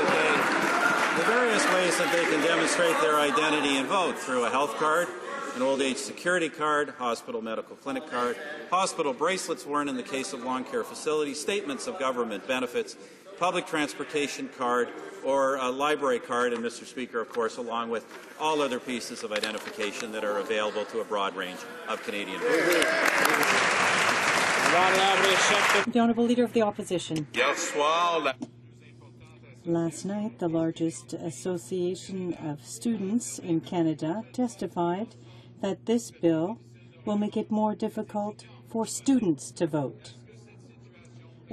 that they can demonstrate their identity and vote through a health card, an old age security card, hospital medical clinic card, hospital bracelets worn in the case of long care facilities, statements of government benefits, public transportation card, or a library card, and Mr. Speaker, of course, along with all other pieces of identification that are available to a broad range of Canadian voters. The Honourable Leader of the Opposition. Yes, well. Last night, the largest association of students in Canada testified that this bill will make it more difficult for students to vote.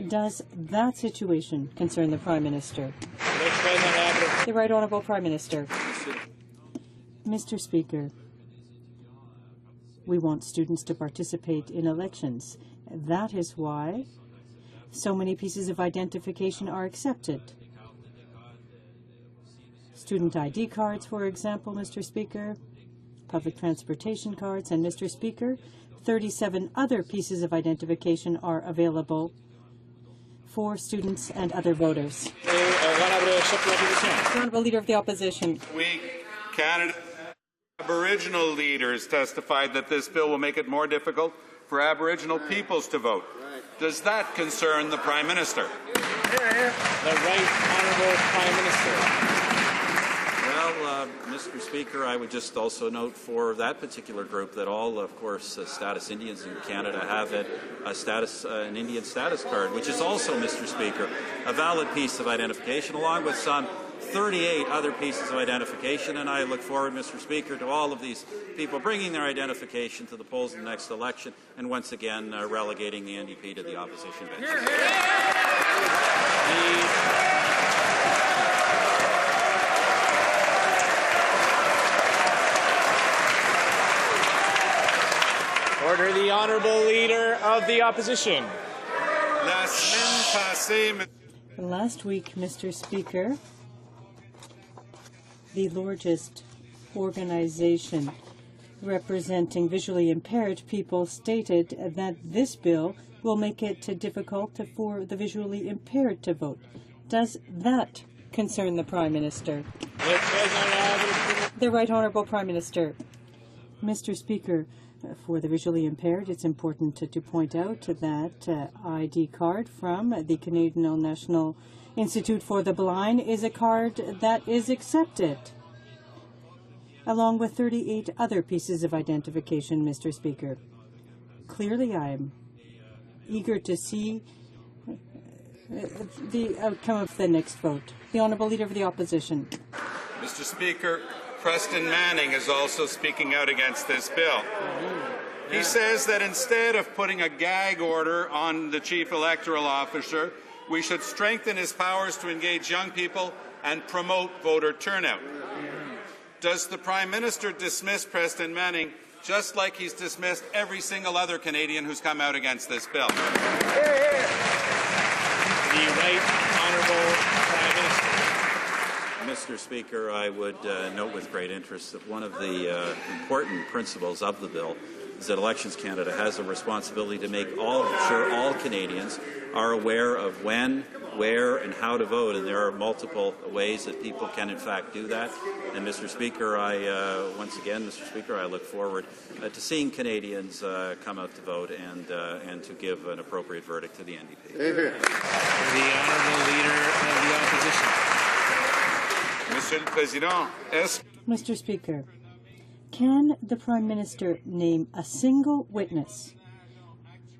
Does that situation concern the Prime Minister? The Right Honourable Prime Minister. Mr. Speaker, we want students to participate in elections. That is why so many pieces of identification are accepted. Student ID cards, for example, Mr. Speaker, public transportation cards, and Mr. Speaker, 37 other pieces of identification are available for students and other voters. The Honourable Leader of the Opposition. Canada Aboriginal leaders testified that this bill will make it more difficult for Aboriginal peoples to vote. Does that concern the Prime Minister? The Right Honourable Prime Minister. Well, Mr. Speaker, I would just also note for that particular group that all, of course, status Indians in Canada have an Indian status card, which is also, Mr. Speaker, a valid piece of identification, along with some 38 other pieces of identification, and I look forward, Mr. Speaker, to all of these people bringing their identification to the polls in the next election and once again relegating the NDP to the opposition bench. Order the Honourable Leader of the Opposition. Last week, Mr. Speaker, the largest organization representing visually impaired people stated that this bill will make it difficult for the visually impaired to vote. Does that concern the Prime Minister? The Right Honourable Prime Minister. Mr. Speaker, for the visually impaired, it's important to point out that ID card from the Canadian National Institute for the Blind is a card that is accepted, along with 38 other pieces of identification, Mr. Speaker. Clearly, I'm eager to see the outcome of the next vote. The Honourable Leader of the Opposition. Mr. Speaker, Preston Manning is also speaking out against this bill. He says that instead of putting a gag order on the Chief Electoral Officer, we should strengthen his powers to engage young people and promote voter turnout. Does the Prime Minister dismiss Preston Manning just like he's dismissed every single other Canadian who's come out against this bill? The Right Honourable Prime Minister. Mr. Speaker, I would note with great interest that one of the important principles of the bill is that Elections Canada has a responsibility to make sure all Canadians are aware of when, where, and how to vote, and there are multiple ways that people can in fact do that. And Mr. Speaker, once again, Mr. Speaker, I look forward to seeing Canadians come out to vote and to give an appropriate verdict to the NDP. The Honourable Monsieur le Président, Mr. Speaker, can the Prime Minister name a single witness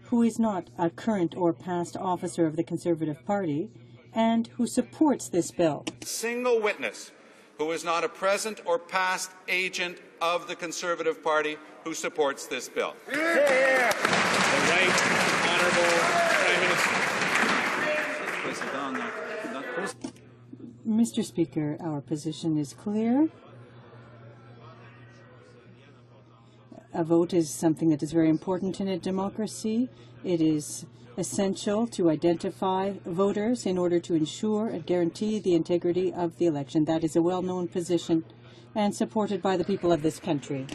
who is not a current or past officer of the Conservative Party and who supports this bill? Single witness who is not a present or past agent of the Conservative Party who supports this bill. The Right Honourable Prime Minister. Mr. Speaker, our position is clear. A vote is something that is very important in a democracy. It is essential to identify voters in order to ensure and guarantee the integrity of the election. That is a well-known position and supported by the people of this country.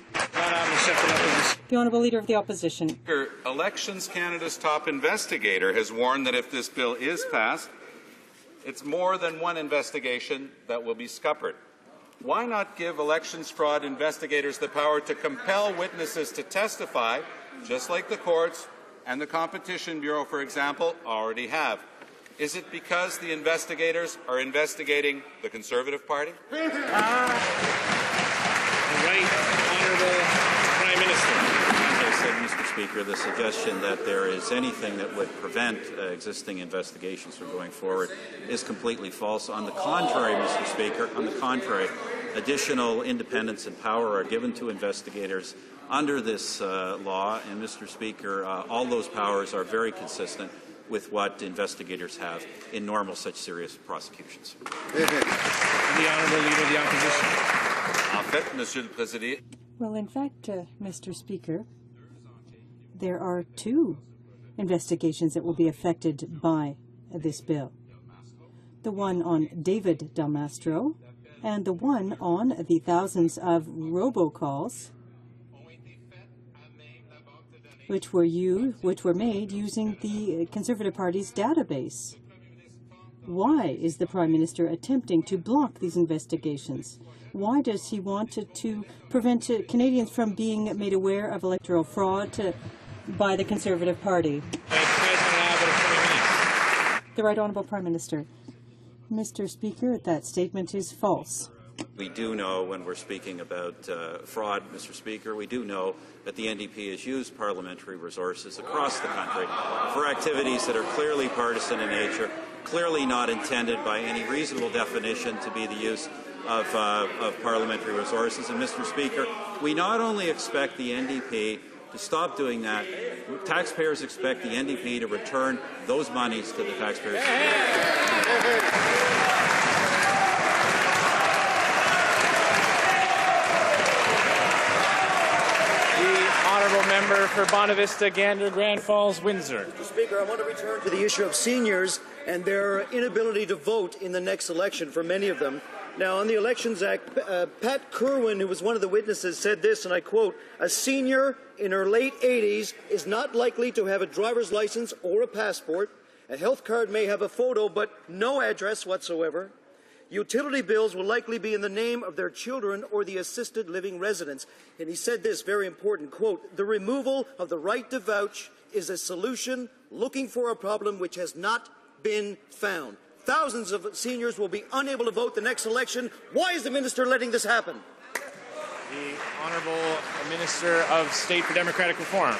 The Honourable Leader of the Opposition. Elections Canada's top investigator has warned that if this bill is passed, it's more than one investigation that will be scuppered. Why not give elections fraud investigators the power to compel witnesses to testify, just like the courts and the Competition Bureau, for example, already have? Is it because the investigators are investigating the Conservative Party? The Right Honourable Prime Minister. As I said, Mr. Speaker, the suggestion that there is anything that would prevent existing investigations from going forward is completely false. On the contrary, Mr. Speaker, on the contrary, additional independence and power are given to investigators under this law, and Mr. Speaker, all those powers are very consistent with what investigators have in normal such serious prosecutions. The Honourable Leader of the Opposition. En fait, Monsieur le Président. Well, in fact, Mr. Speaker, there are two investigations that will be affected by this bill. The one on David Del Mastro and the one on the thousands of robocalls which were made using the Conservative Party's database. Why is the Prime Minister attempting to block these investigations? Why does he want to prevent Canadians from being made aware of electoral fraud by the Conservative Party? The Right Honourable Prime Minister. Mr. Speaker, that statement is false. We do know, when we're speaking about fraud, Mr. Speaker, we do know that the NDP has used parliamentary resources across the country for activities that are clearly partisan in nature, clearly not intended by any reasonable definition to be the use of parliamentary resources. And, Mr. Speaker, we not only expect the NDP to stop doing that, taxpayers expect the NDP to return those monies to the taxpayers. Honourable Member for Bonavista, Gander, Grand Falls, Windsor. Mr. Speaker, I want to return to the issue of seniors and their inability to vote in the next election for many of them. Now, on the Elections Act, Pat Kerwin, who was one of the witnesses, said this, and I quote, "A senior in her late 80s is not likely to have a driver's license or a passport. A health card may have a photo, but no address whatsoever. Utility bills will likely be in the name of their children or the assisted living residents." And he said this, very important, quote, "The removal of the right to vouch is a solution looking for a problem which has not been found. Thousands of seniors will be unable to vote the next election. Why is the minister letting this happen?" The Honourable Minister of State for Democratic Reform.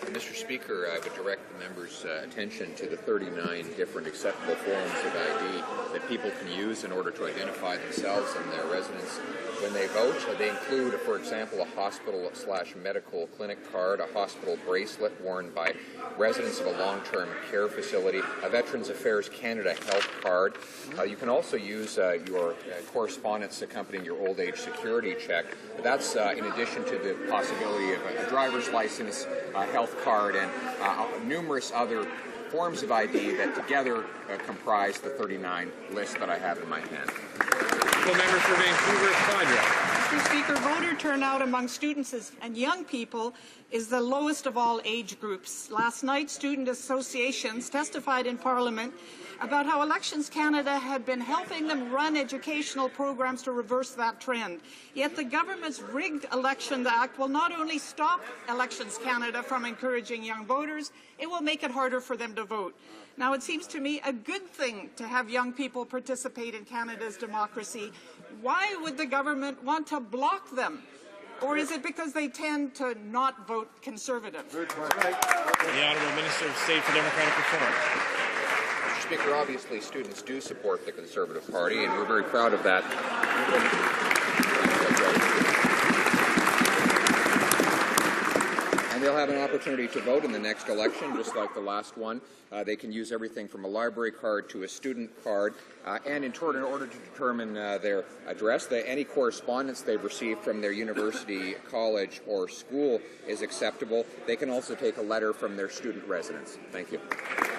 Mr. Speaker, I would direct the members' attention to the 39 different acceptable forms of ID that people can use in order to identify themselves and their residents when they vote. They include, for example, a hospital/medical clinic card, a hospital bracelet worn by residents of a long-term care facility, a Veterans Affairs Canada health card. You can also use your correspondence accompanying your old age security check. That's in addition to the possibility of a driver's license, a health card, and numerous other forms of ID that together comprise the 39 list that I have in my hand. The member for Vancouver Quadra. Mr. Speaker, voter turnout among students and young people is the lowest of all age groups. Last night, student associations testified in Parliament about how Elections Canada had been helping them run educational programs to reverse that trend. Yet the government's rigged Election Act will not only stop Elections Canada from encouraging young voters, it will make it harder for them to vote. Now, it seems to me a good thing to have young people participate in Canada's democracy. Why would the government want to block them? Or is it because they tend to not vote Conservative? The Honourable Minister of State for Democratic Reform. Mr. Speaker, obviously students do support the Conservative Party, and we're very proud of that. And they'll have an opportunity to vote in the next election, just like the last one. They can use everything from a library card to a student card, and in order to determine their address, any correspondence they've received from their university, college, or school is acceptable. They can also take a letter from their student residence. Thank you.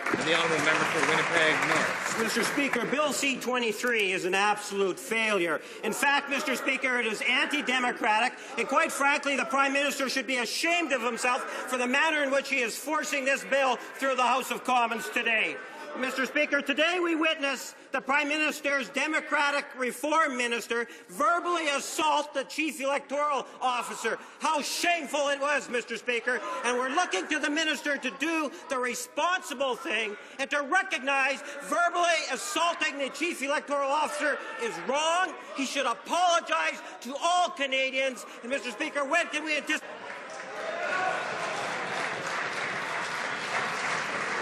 And the Honourable Member for Winnipeg North. Mr. Speaker, Bill C-23 is an absolute failure. In fact, Mr. Speaker, it is anti-democratic, and quite frankly, the Prime Minister should be ashamed of himself for the manner in which he is forcing this bill through the House of Commons today. Mr. Speaker, today we witness the Prime Minister's Democratic Reform Minister verbally assault the Chief Electoral Officer. How shameful it was, Mr. Speaker. And we're looking to the Minister to do the responsible thing and to recognize verbally assaulting the Chief Electoral Officer is wrong. He should apologize to all Canadians. And, Mr. Speaker, when can we anticipate?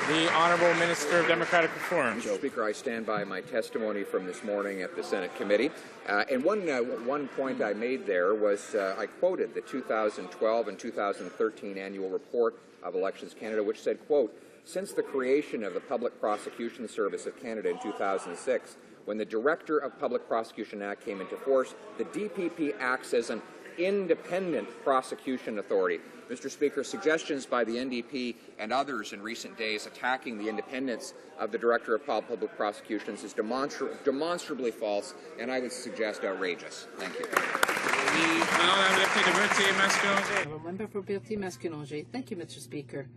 The Honourable Minister of Democratic Reform. Mr. Speaker, I stand by my testimony from this morning at the Senate committee. And one point I made there was I quoted the 2012 and 2013 annual report of Elections Canada, which said, quote, "Since the creation of the Public Prosecution Service of Canada in 2006, when the Director of Public Prosecution Act came into force, the DPP acts as an independent prosecution authority." Mr. Speaker, suggestions by the NDP and others in recent days attacking the independence of the Director of Public Prosecutions is demonstrably false, and I would suggest outrageous. Thank you. Member for Berthier-Masquinongé. Thank you, Mr. Speaker.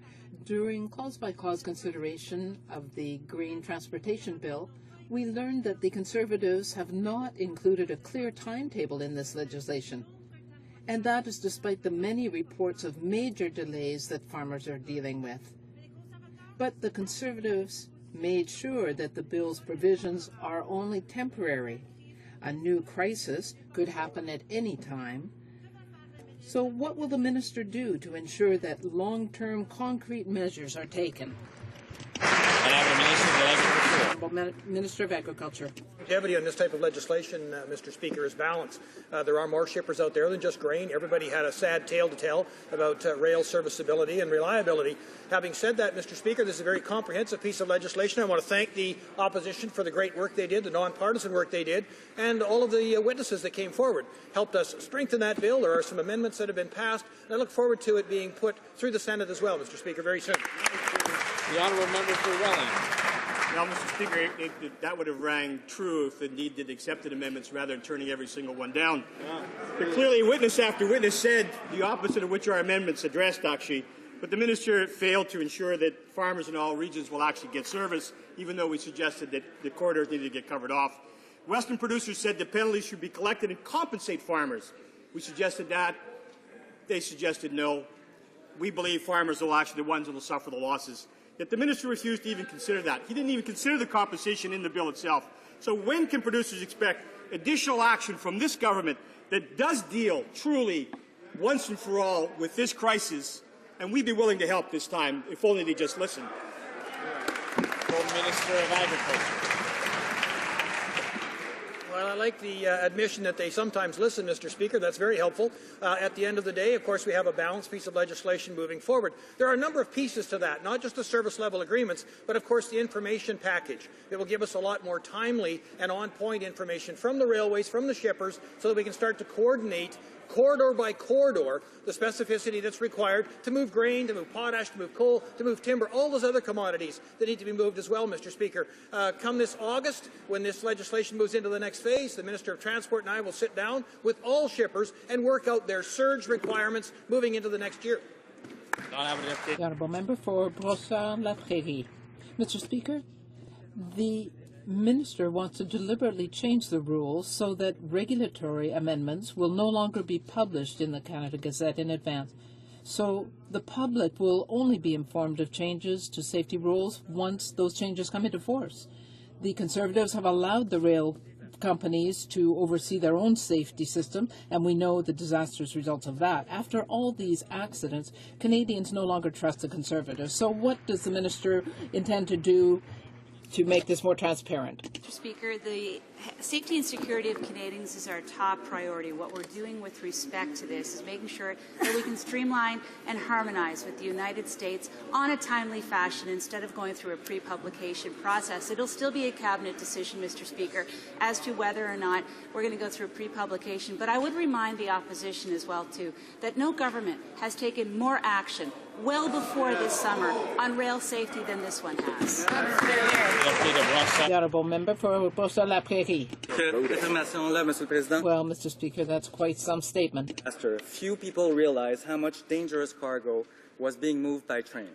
During clause-by-clause consideration of the Green Transportation Bill, we learned that the Conservatives have not included a clear timetable in this legislation. And that is despite the many reports of major delays that farmers are dealing with. But the Conservatives made sure that the bill's provisions are only temporary. A new crisis could happen at any time. So what will the minister do to ensure that long-term concrete measures are taken? Minister of Agriculture. Longevity on this type of legislation, Mr. Speaker, is balanced. There are more shippers out there than just grain. Everybody had a sad tale to tell about rail serviceability and reliability. Having said that, Mr. Speaker, this is a very comprehensive piece of legislation. I want to thank the opposition for the great work they did, the nonpartisan work they did, and all of the witnesses that came forward helped us strengthen that bill. There are some amendments that have been passed, and I look forward to it being put through the Senate as well, Mr. Speaker, very soon. The Honourable Member for Welland. Well, Mr. Speaker, that would have rang true if indeed did accepted amendments rather than turning every single one down. But clearly, witness after witness said the opposite of which our amendments addressed, actually. But the minister failed to ensure that farmers in all regions will actually get service, even though we suggested that the corridors needed to get covered off. Western producers said the penalties should be collected and compensate farmers. We suggested that. They suggested no. We believe farmers will actually be the ones that will suffer the losses. Yet the minister refused to even consider that. He didn't even consider the compensation in the bill itself. So when can producers expect additional action from this government that does deal truly once and for all with this crisis? And we'd be willing to help this time if only they just listen. Minister of Agriculture. Well, I like the admission that they sometimes listen, Mr. Speaker. That's very helpful. At the end of the day, of course, we have a balanced piece of legislation moving forward. There are a number of pieces to that, not just the service-level agreements, but, of course, the information package. It will give us a lot more timely and on-point information from the railways, from the shippers, so that we can start to coordinate corridor by corridor the specificity that's required to move grain, to move potash, to move coal, to move timber, all those other commodities that need to be moved as well, Mr. Speaker. Come this August, when this legislation moves into the next phase, the Minister of Transport and I will sit down with all shippers and work out their surge requirements moving into the next year. The Honourable Member for Brossard-La Prairie. Mr. Speaker, the Minister wants to deliberately change the rules so that regulatory amendments will no longer be published in the Canada Gazette in advance. So the public will only be informed of changes to safety rules once those changes come into force. The Conservatives have allowed the rail companies to oversee their own safety system, and we know the disastrous results of that. After all these accidents, Canadians no longer trust the Conservatives. So what does the minister intend to do to make this more transparent? Mr. Speaker, the safety and security of Canadians is our top priority. What we're doing with respect to this is making sure that we can streamline and harmonize with the United States on a timely fashion instead of going through a pre-publication process. It'll still be a cabinet decision, Mr. Speaker, as to whether or not we're going to go through a pre-publication. But I would remind the opposition as well, too, that no government has taken more action well before this summer on rail safety than this one has. The honourable member for Brossard-La Prairie. Well, Mr. Speaker, that's quite some statement. Few people realize how much dangerous cargo was being moved by train.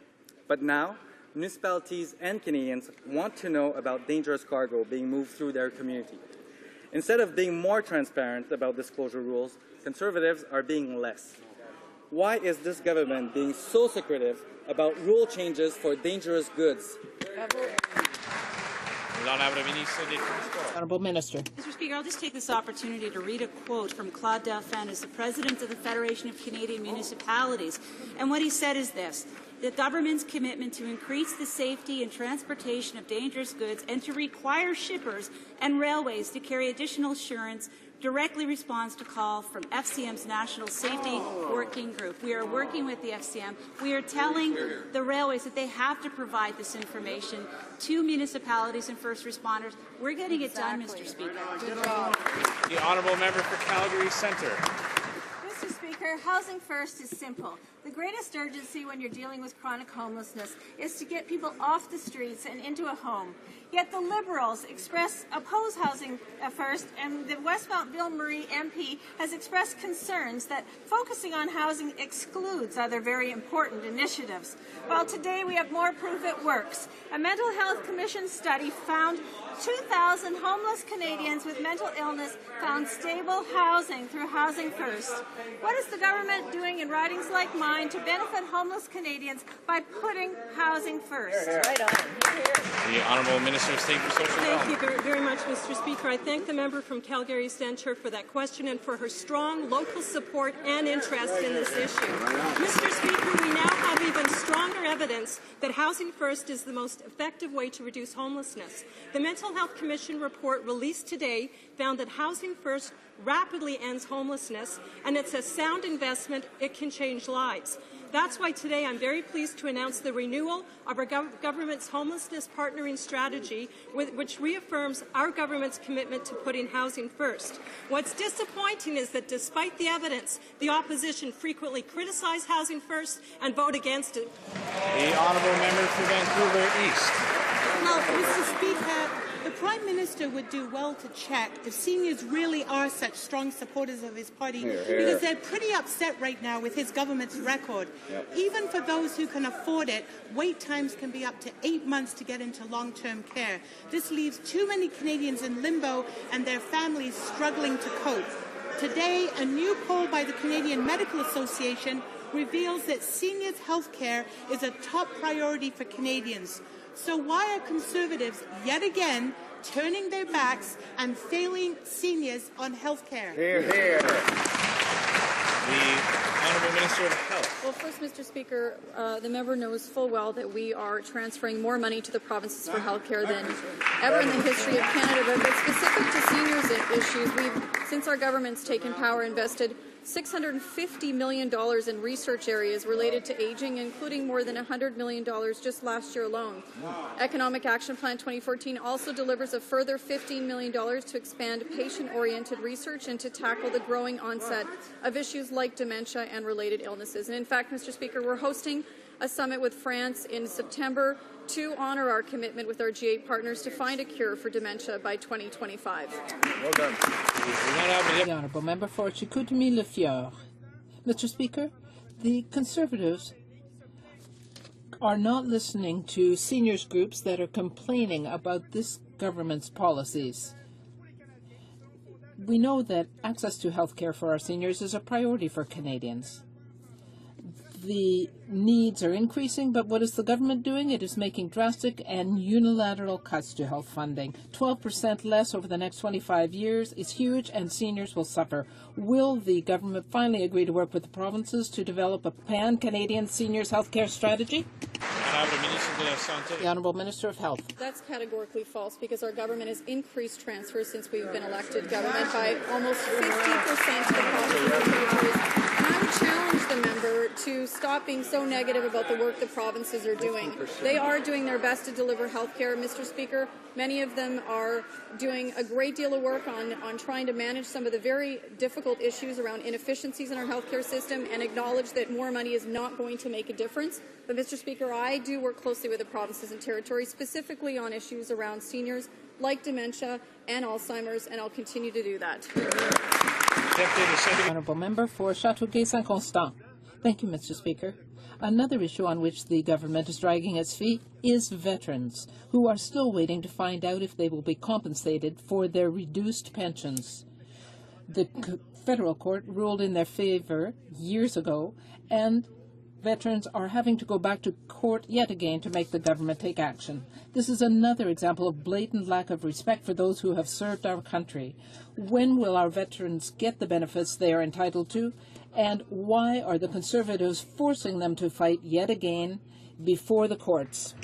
But now, municipalities and Canadians want to know about dangerous cargo being moved through their community. Instead of being more transparent about disclosure rules, Conservatives are being less. Why is this government being so secretive about rule changes for dangerous goods? Honourable Minister. Mr. Speaker, I'll just take this opportunity to read a quote from Claude Dauphin, as the President of the Federation of Canadian Municipalities. And what he said is this: the government's commitment to increase the safety and transportation of dangerous goods and to require shippers and railways to carry additional assurance directly responds to call from FCM's National Safety Working Group. We are working with the FCM. We are telling the railways that they have to provide this information to municipalities and first responders. We're getting it done, Mr. Speaker. The honourable member for Calgary Centre. Mr. Speaker, Housing First is simple. The greatest urgency when you're dealing with chronic homelessness is to get people off the streets and into a home. Yet the Liberals oppose Housing First, and the Westmount Bill Murray MP has expressed concerns that focusing on housing excludes other very important initiatives. Well, today we have more proof it works. A Mental Health Commission study found 2,000 homeless Canadians with mental illness found stable housing through Housing First. What is the government doing in ridings like mine to benefit homeless Canadians by putting housing first? Right on. The Honourable Minister of State for Social Development. Thank you very much, Mr. Speaker. I thank the member from Calgary Centre for that question and for her strong local support and interest in this issue. Mr. Speaker, we now have even stronger evidence that Housing First is the most effective way to reduce homelessness. The Mental Health Commission report released today found that Housing First rapidly ends homelessness, and it's a sound investment. It can change lives. That's why today I'm very pleased to announce the renewal of our government's homelessness partnering strategy, which reaffirms our government's commitment to putting housing first. What's disappointing is that despite the evidence, the opposition frequently criticize housing first and vote against it. The honourable member for Vancouver East. Well, Mr. Speaker, the Prime Minister would do well to check if seniors really are such strong supporters of his party, because they're pretty upset right now with his government's record. Yep. Even for those who can afford it, wait times can be up to 8 months to get into long-term care. This leaves too many Canadians in limbo and their families struggling to cope. Today, a new poll by the Canadian Medical Association reveals that seniors' health care is a top priority for Canadians. So why are Conservatives yet again turning their backs and failing seniors on health care? Hear, hear. The Honourable Minister of Health. Well, first, Mr. Speaker, the member knows full well that we are transferring more money to the provinces for health care than ever in the history of Canada. But specific to seniors issues, we've, since our government's taken power, invested $650 million in research areas related to aging, including more than $100 million just last year alone. Economic Action Plan 2014 also delivers a further $15 million to expand patient-oriented research and to tackle the growing onset of issues like dementia and related illnesses. And in fact, Mr. Speaker, we're hosting a summit with France in September to honour our commitment with our G8 partners to find a cure for dementia by 2025. Well done. The honourable member for Chicoutimi-Le-Fjord. Mr. Speaker, the Conservatives are not listening to seniors groups that are complaining about this government's policies. We know that access to health care for our seniors is a priority for Canadians. The needs are increasing, but what is the government doing? It is making drastic and unilateral cuts to health funding. 12% less over the next 25 years is huge, and seniors will suffer. Will the government finally agree to work with the provinces to develop a pan-Canadian seniors health care strategy? The Honourable Minister of Health. That's categorically false, because our government has increased transfers since we've been elected government by almost 50% to the provinces and territories. And I would challenge the member to stop being so negative about the work the provinces are doing. They are doing their best to deliver health care, Mr. Speaker. Many of them are doing a great deal of work on trying to manage some of the very difficult issues around inefficiencies in our healthcare system, and acknowledge that more money is not going to make a difference. But, Mr. Speaker, I do work closely with the provinces and territories, specifically on issues around seniors like dementia and Alzheimer's, and I'll continue to do that. Honourable Member for Châteauguay-Saint-Constant. Thank you, Mr. Speaker. Another issue on which the government is dragging its feet is veterans, who are still waiting to find out if they will be compensated for their reduced pensions. The federal court ruled in their favour years ago, and veterans are having to go back to court yet again to make the government take action. This is another example of blatant lack of respect for those who have served our country. When will our veterans get the benefits they are entitled to? And why are the Conservatives forcing them to fight yet again before the courts?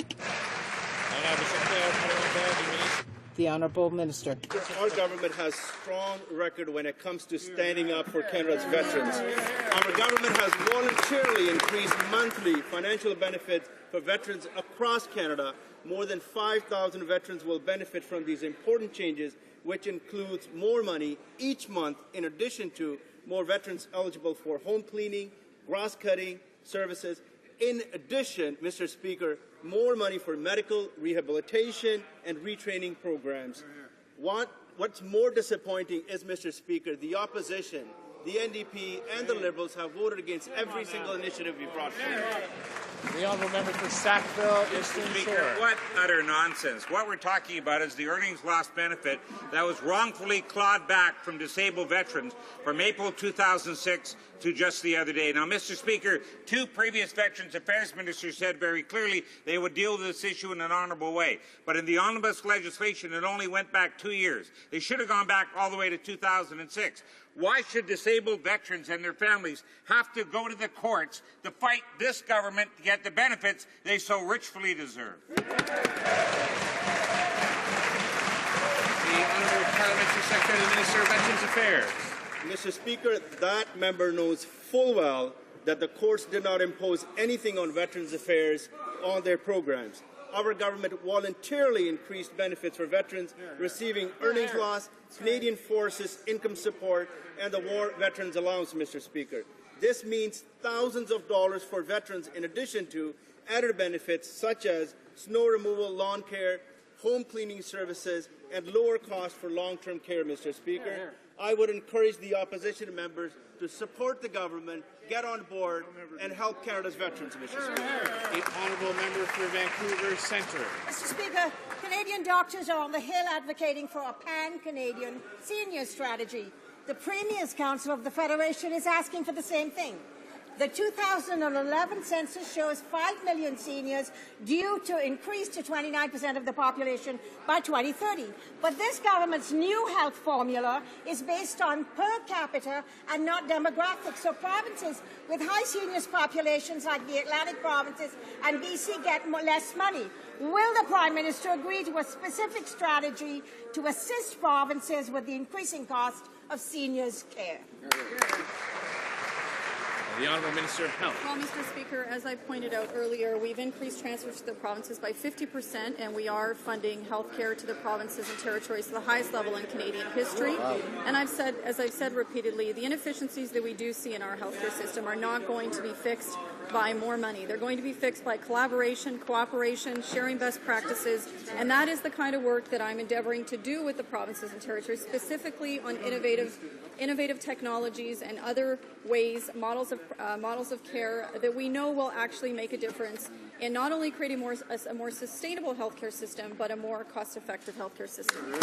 The Honourable Minister. Our government has strong record when it comes to standing up for Canada's veterans. Our government has voluntarily increased monthly financial benefits for veterans across Canada. More than 5,000 veterans will benefit from these important changes, which includes more money each month, in addition to more veterans eligible for home cleaning, grass cutting services. In addition, Mr. Speaker, more money for medical rehabilitation and retraining programs. What's more disappointing is, Mr. Speaker, the opposition, the NDP and the Liberals have voted against every single initiative we brought forward. The Honourable Member for Sackville Eastern Shore. What utter nonsense. What we're talking about is the earnings loss benefit that was wrongfully clawed back from disabled veterans from April 2006 to just the other day. Now, Mr. Speaker, two previous Veterans Affairs ministers said very clearly they would deal with this issue in an honourable way. But in the omnibus legislation, it only went back 2 years. They should have gone back all the way to 2006. Why should disabled veterans and their families have to go to the courts to fight this government to get the benefits they so richly deserve? The Honourable Parliamentary Secretary to the Minister of Veterans Affairs. Mr. Speaker, that member knows full well that the courts did not impose anything on Veterans Affairs on their programs. Our government voluntarily increased benefits for veterans receiving earnings loss, Canadian Forces income support, and the War Veterans Allowance, Mr. Speaker. This means thousands of dollars for veterans, in addition to added benefits such as snow removal, lawn care, home cleaning services, and lower costs for long-term care, Mr. Speaker. I would encourage the opposition members to support the government, get on board, and help Canada's veterans, Mr. Speaker. The Honourable Member for Vancouver Centre. Mr. Speaker, Canadian doctors are on the Hill advocating for a pan-Canadian senior strategy. The Premier's Council of the Federation is asking for the same thing. The 2011 census shows 5 million seniors due to increase to 29% of the population by 2030. But this government's new health formula is based on per capita and not demographics. So provinces with high seniors populations like the Atlantic provinces and BC get less money. Will the Prime Minister agree to a specific strategy to assist provinces with the increasing cost of seniors' care? The Honourable Minister of Health. Well, Mr. Speaker, as I pointed out earlier, we've increased transfers to the provinces by 50%, and we are funding health care to the provinces and territories to the highest level in Canadian history. Wow. And as I've said repeatedly, the inefficiencies that we do see in our healthcare system are not going to be fixed by more money. They're going to be fixed by collaboration, cooperation, sharing best practices, and that is the kind of work that I'm endeavouring to do with the provinces and territories, specifically on innovative technologies and other ways, models of care that we know will actually make a difference in not only creating a more sustainable healthcare system, but a more cost-effective healthcare system.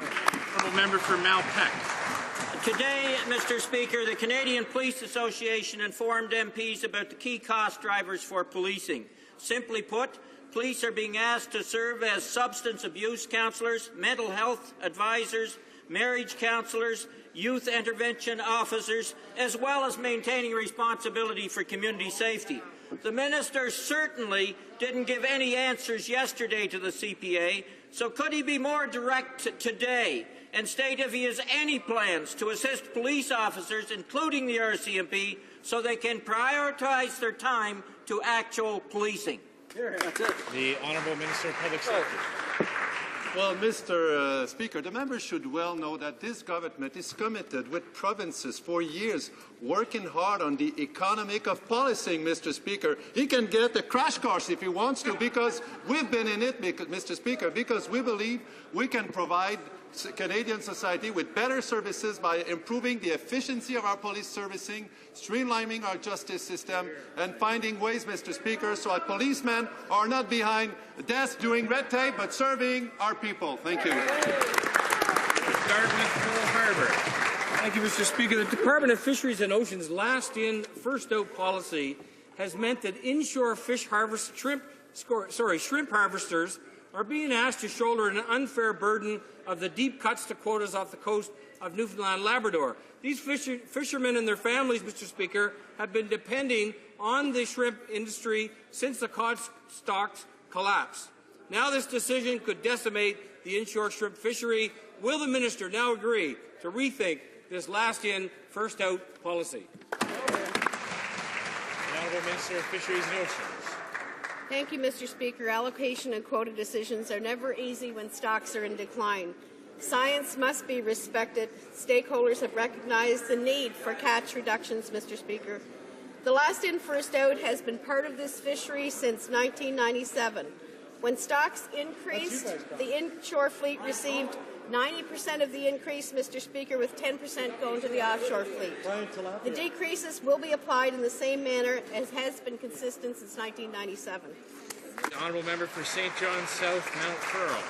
Honourable member for Malpeque. Today, Mr. Speaker, the Canadian Police Association informed MPs about the key cost drivers for policing. Simply put, police are being asked to serve as substance abuse counsellors, mental health advisors, marriage counsellors, youth intervention officers, as well as maintaining responsibility for community safety. The minister certainly didn't give any answers yesterday to the CPA, so could he be more direct today and state if he has any plans to assist police officers, including the RCMP, so they can prioritise their time to actual policing? The Honourable Minister of Public Safety. Well, Mr. Speaker, the members should well know that this government is committed with provinces for years, working hard on the economic of policing, Mr. Speaker. He can get a crash course if he wants to, because we've been in it, Mr. Speaker, because we believe we can provide Canadian society with better services by improving the efficiency of our police servicing, streamlining our justice system, and finding ways, Mr. Speaker, so our policemen are not behind the desk doing red tape, but serving our people. Thank you. Thank you, Mr. Speaker. The Department of Fisheries and Oceans' last-in, first-out policy has meant that inshore shrimp harvesters are being asked to shoulder an unfair burden of the deep cuts to quotas off the coast of Newfoundland and Labrador. These fishermen and their families, Mr. Speaker, have been depending on the shrimp industry since the cod stocks collapsed. Now this decision could decimate the inshore shrimp fishery. Will the minister now agree to rethink this last-in, first-out policy? The Honourable Minister of Fisheries and Oceans. Thank you, Mr. Speaker. Allocation and quota decisions are never easy when stocks are in decline. Science must be respected. Stakeholders have recognized the need for catch reductions, Mr. Speaker. The last-in, first-out has been part of this fishery since 1997. When stocks increased, the inshore fleet received 90% of the increase, Mr. Speaker, with 10% going to the offshore fleet. The decreases will be applied in the same manner as has been consistent since 1997. The Honourable Member for St. John South, Mount Pearl.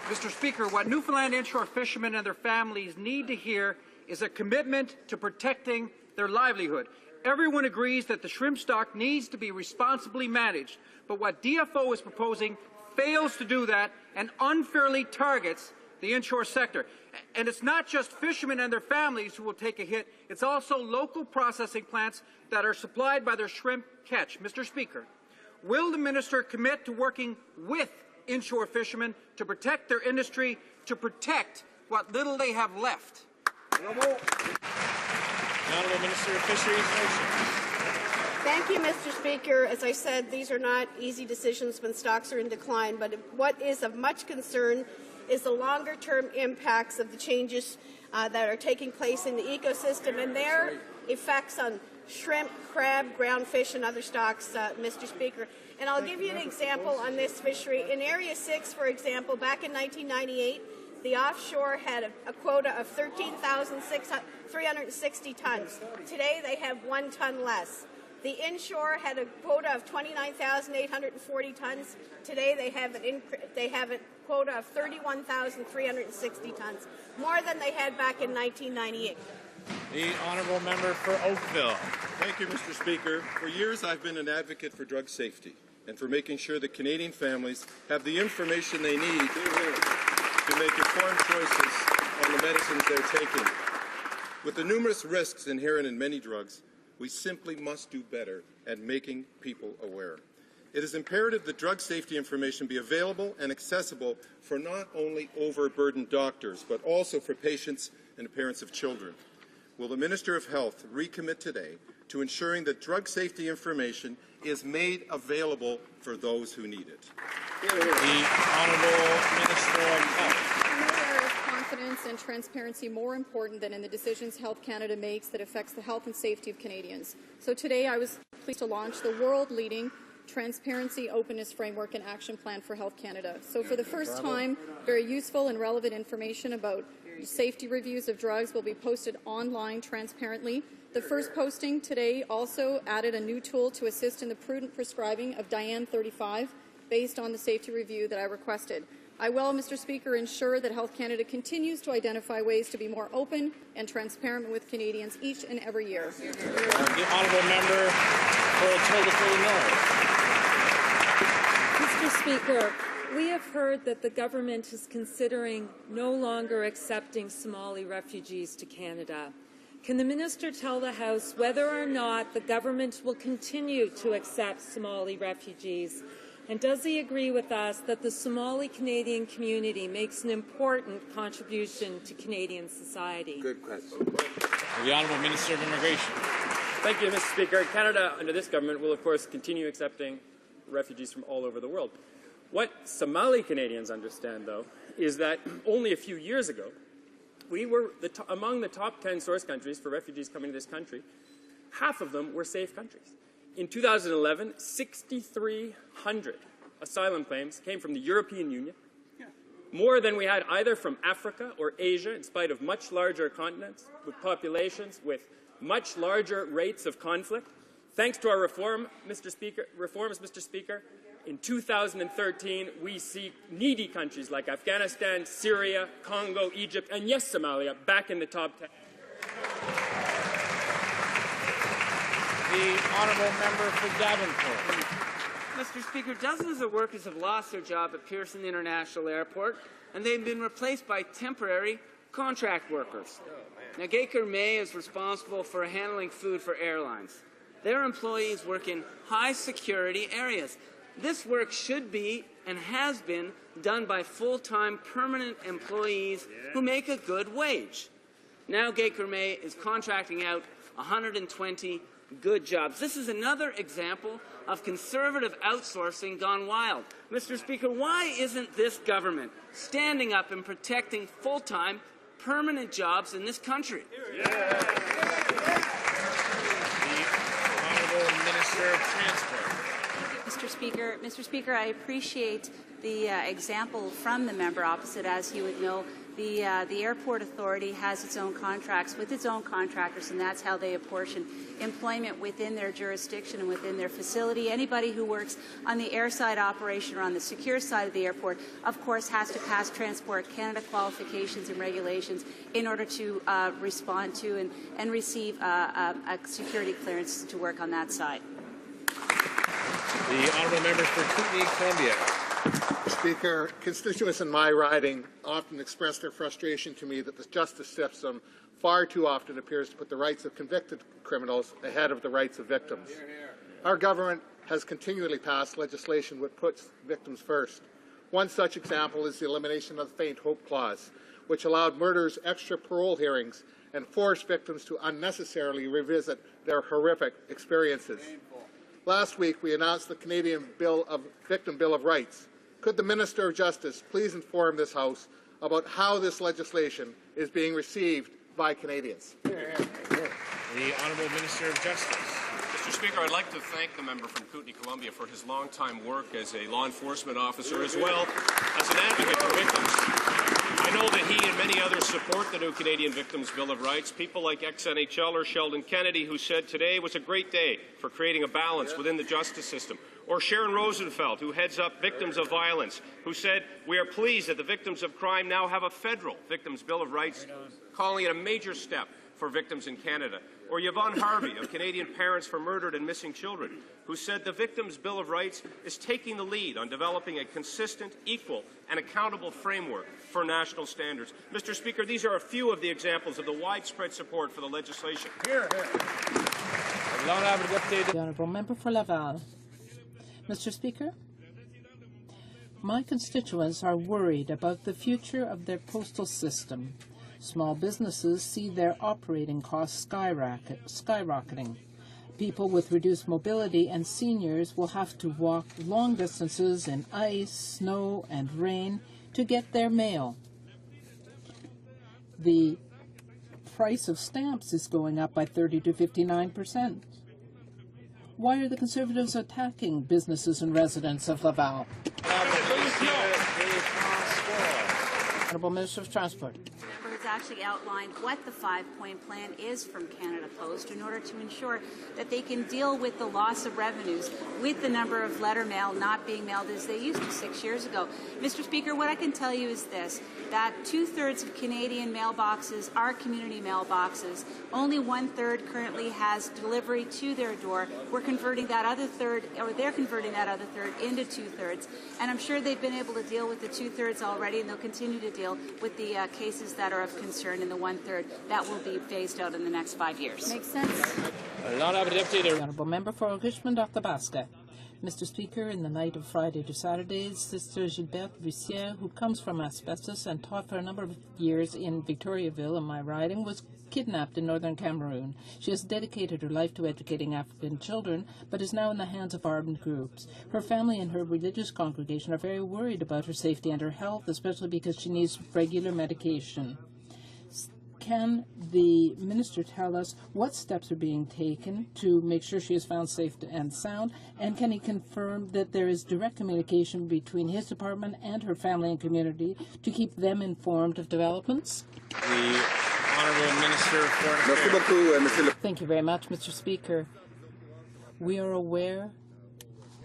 Mr. Speaker, what Newfoundland inshore fishermen and their families need to hear is a commitment to protecting their livelihood. Everyone agrees that the shrimp stock needs to be responsibly managed, but what DFO is proposing fails to do that and unfairly targets the inshore sector. And it's not just fishermen and their families who will take a hit, it's also local processing plants that are supplied by their shrimp catch. Mr. Speaker, will the minister commit to working with inshore fishermen to protect their industry, to protect what little they have left? The Honourable Minister of Fisheries and Oceans. Thank you, Mr. Speaker. As I said, these are not easy decisions when stocks are in decline, but what is of much concern is the longer-term impacts of the changes that are taking place in the ecosystem and their effects on shrimp, crab, ground fish, and other stocks, Mr. Speaker. And I'll give you an example on this fishery. In Area 6, for example, back in 1998, the offshore had a quota of 13,360 tons. Today, they have 1 ton less. The inshore had a quota of 29,840 tons. Today, they have a quota of 31,360 tons, more than they had back in 1998. The Honourable Member for Oakville. Thank you, Mr. Speaker. For years, I've been an advocate for drug safety and for making sure that Canadian families have the information they need to make informed choices on the medicines they're taking. With the numerous risks inherent in many drugs, we simply must do better at making people aware. It is imperative that drug safety information be available and accessible for not only overburdened doctors, but also for patients and parents of children. Will the Minister of Health recommit today to ensuring that drug safety information is made available for those who need it? The Honourable Minister of Health. Nowhere is confidence and transparency more important than in the decisions Health Canada makes that affects the health and safety of Canadians. So today I was pleased to launch the world-leading Transparency, Openness Framework and Action Plan for Health Canada. So for the first time, very useful and relevant information about safety reviews of drugs will be posted online transparently. The first posting today also added a new tool to assist in the prudent prescribing of Diane 35 based on the safety review that I requested. I will, Mr. Speaker, ensure that Health Canada continues to identify ways to be more open and transparent with Canadians each and every year. The honourable member for Etobicoke-Illinois. Mr. Speaker, we have heard that the government is considering no longer accepting Somali refugees to Canada. Can the minister tell the House whether or not the government will continue to accept Somali refugees? And does he agree with us that the Somali Canadian community makes an important contribution to Canadian society? Good question. The Honourable Minister of Immigration. Thank you, Mr. Speaker. Canada, under this government, will of course continue accepting refugees from all over the world. What Somali Canadians understand, though, is that only a few years ago, we were among the top 10 source countries for refugees coming to this country. Half of them were safe countries. In 2011, 6,300 asylum claims came from the European Union, more than we had either from Africa or Asia, in spite of much larger continents, with populations with much larger rates of conflict. Thanks to our reforms, Mr. Speaker, in 2013, we see needy countries like Afghanistan, Syria, Congo, Egypt, and yes, Somalia, back in the top 10. The honourable member for Davenport. Mr. Speaker, dozens of workers have lost their job at Pearson International Airport, and they've been replaced by temporary contract workers. Now, Gaker May is responsible for handling food for airlines. Their employees work in high-security areas. This work should be and has been done by full-time permanent employees who make a good wage. Now Gaker May is contracting out 120 good jobs. This is another example of conservative outsourcing gone wild. Mr. Speaker, why isn't this government standing up and protecting full-time permanent jobs in this country? The Honourable Minister of Transport. Mr. Speaker, I appreciate the example from the member opposite. As you would know, the Airport Authority has its own contracts with its own contractors, and that's how they apportion employment within their jurisdiction and within their facility. Anybody who works on the airside operation or on the secure side of the airport, of course, has to pass Transport Canada qualifications and regulations in order to respond to and receive a security clearance to work on that side. The honourable member for Kootenay, Columbia. Speaker, constituents in my riding often express their frustration to me that the justice system far too often appears to put the rights of convicted criminals ahead of the rights of victims. Our government has continually passed legislation which puts victims first. One such example is the elimination of the faint hope clause, which allowed murderers extra parole hearings and forced victims to unnecessarily revisit their horrific experiences. Last week, we announced the Canadian Victim Bill of Rights. Could the Minister of Justice please inform this House about how this legislation is being received by Canadians? The Honourable Minister of Justice. Mr. Speaker, I'd like to thank the member from Kootenay, Columbia for his long-time work as a law enforcement officer as well as an advocate for victims. I know that he and many others support the new Canadian Victims Bill of Rights. People like ex-NHLer Sheldon Kennedy, who said today was a great day for creating a balance within the justice system. Or Sharon Rosenfeld, who heads up Victims of Violence, who said, we are pleased that the victims of crime now have a federal Victims Bill of Rights, calling it a major step for victims in Canada. Or Yvonne Harvey of Canadian Parents for Murdered and Missing Children, who said the Victims Bill of Rights is taking the lead on developing a consistent, equal, and accountable framework for national standards. Mr. Speaker, these are a few of the examples of the widespread support for the legislation. The Honourable Member for Laval. Mr. Speaker, my constituents are worried about the future of their postal system. Small businesses see their operating costs skyrocketing. People with reduced mobility and seniors will have to walk long distances in ice, snow, and rain to get their mail. The price of stamps is going up by 30 to 59%. Why are the Conservatives attacking businesses and residents of Laval? The Honourable Minister of Transport. member has actually outlined what the 5-point plan is from Canada Post in order to ensure that they can deal with the loss of revenues with the number of letter mail not being mailed as they used to 6 years ago. Mr. Speaker, what I can tell you is this, that 2/3 of Canadian mailboxes are community mailboxes. Only 1/3 currently has delivery to their door. We're converting that other third, or they're converting that other third into 2/3. And I'm sure they've been able to deal with the 2/3 already, and they'll continue to deal with the cases that are of concern in the 1/3. That will be phased out in the next 5 years. Makes sense. The Honourable Member for Richmond Athabasca. Mr. Speaker, in the night of Friday to Saturday, Sister Gilberte Bussière, who comes from Asbestos and taught for a number of years in Victoriaville in my riding, was kidnapped in northern Cameroon. She has dedicated her life to educating African children, but is now in the hands of armed groups. Her family and her religious congregation are very worried about her safety and her health, especially because she needs regular medication. Can the minister tell us what steps are being taken to make sure she is found safe and sound? And can he confirm that there is direct communication between his department and her family and community to keep them informed of developments? The Honourable Minister of Foreign Affairs. Thank you very much, Mr. Speaker. We are aware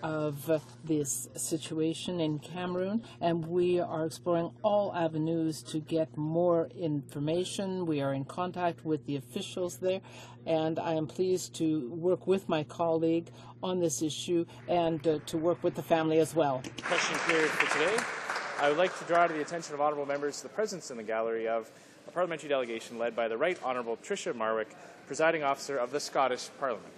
of this situation in Cameroon, and we are exploring all avenues to get more information. We are in contact with the officials there, and I am pleased to work with my colleague on this issue and to work with the family as well. Question period for today. I would like to draw to the attention of honourable members the presence in the gallery of a parliamentary delegation led by the Right Honourable Tricia Marwick, presiding officer of the Scottish Parliament.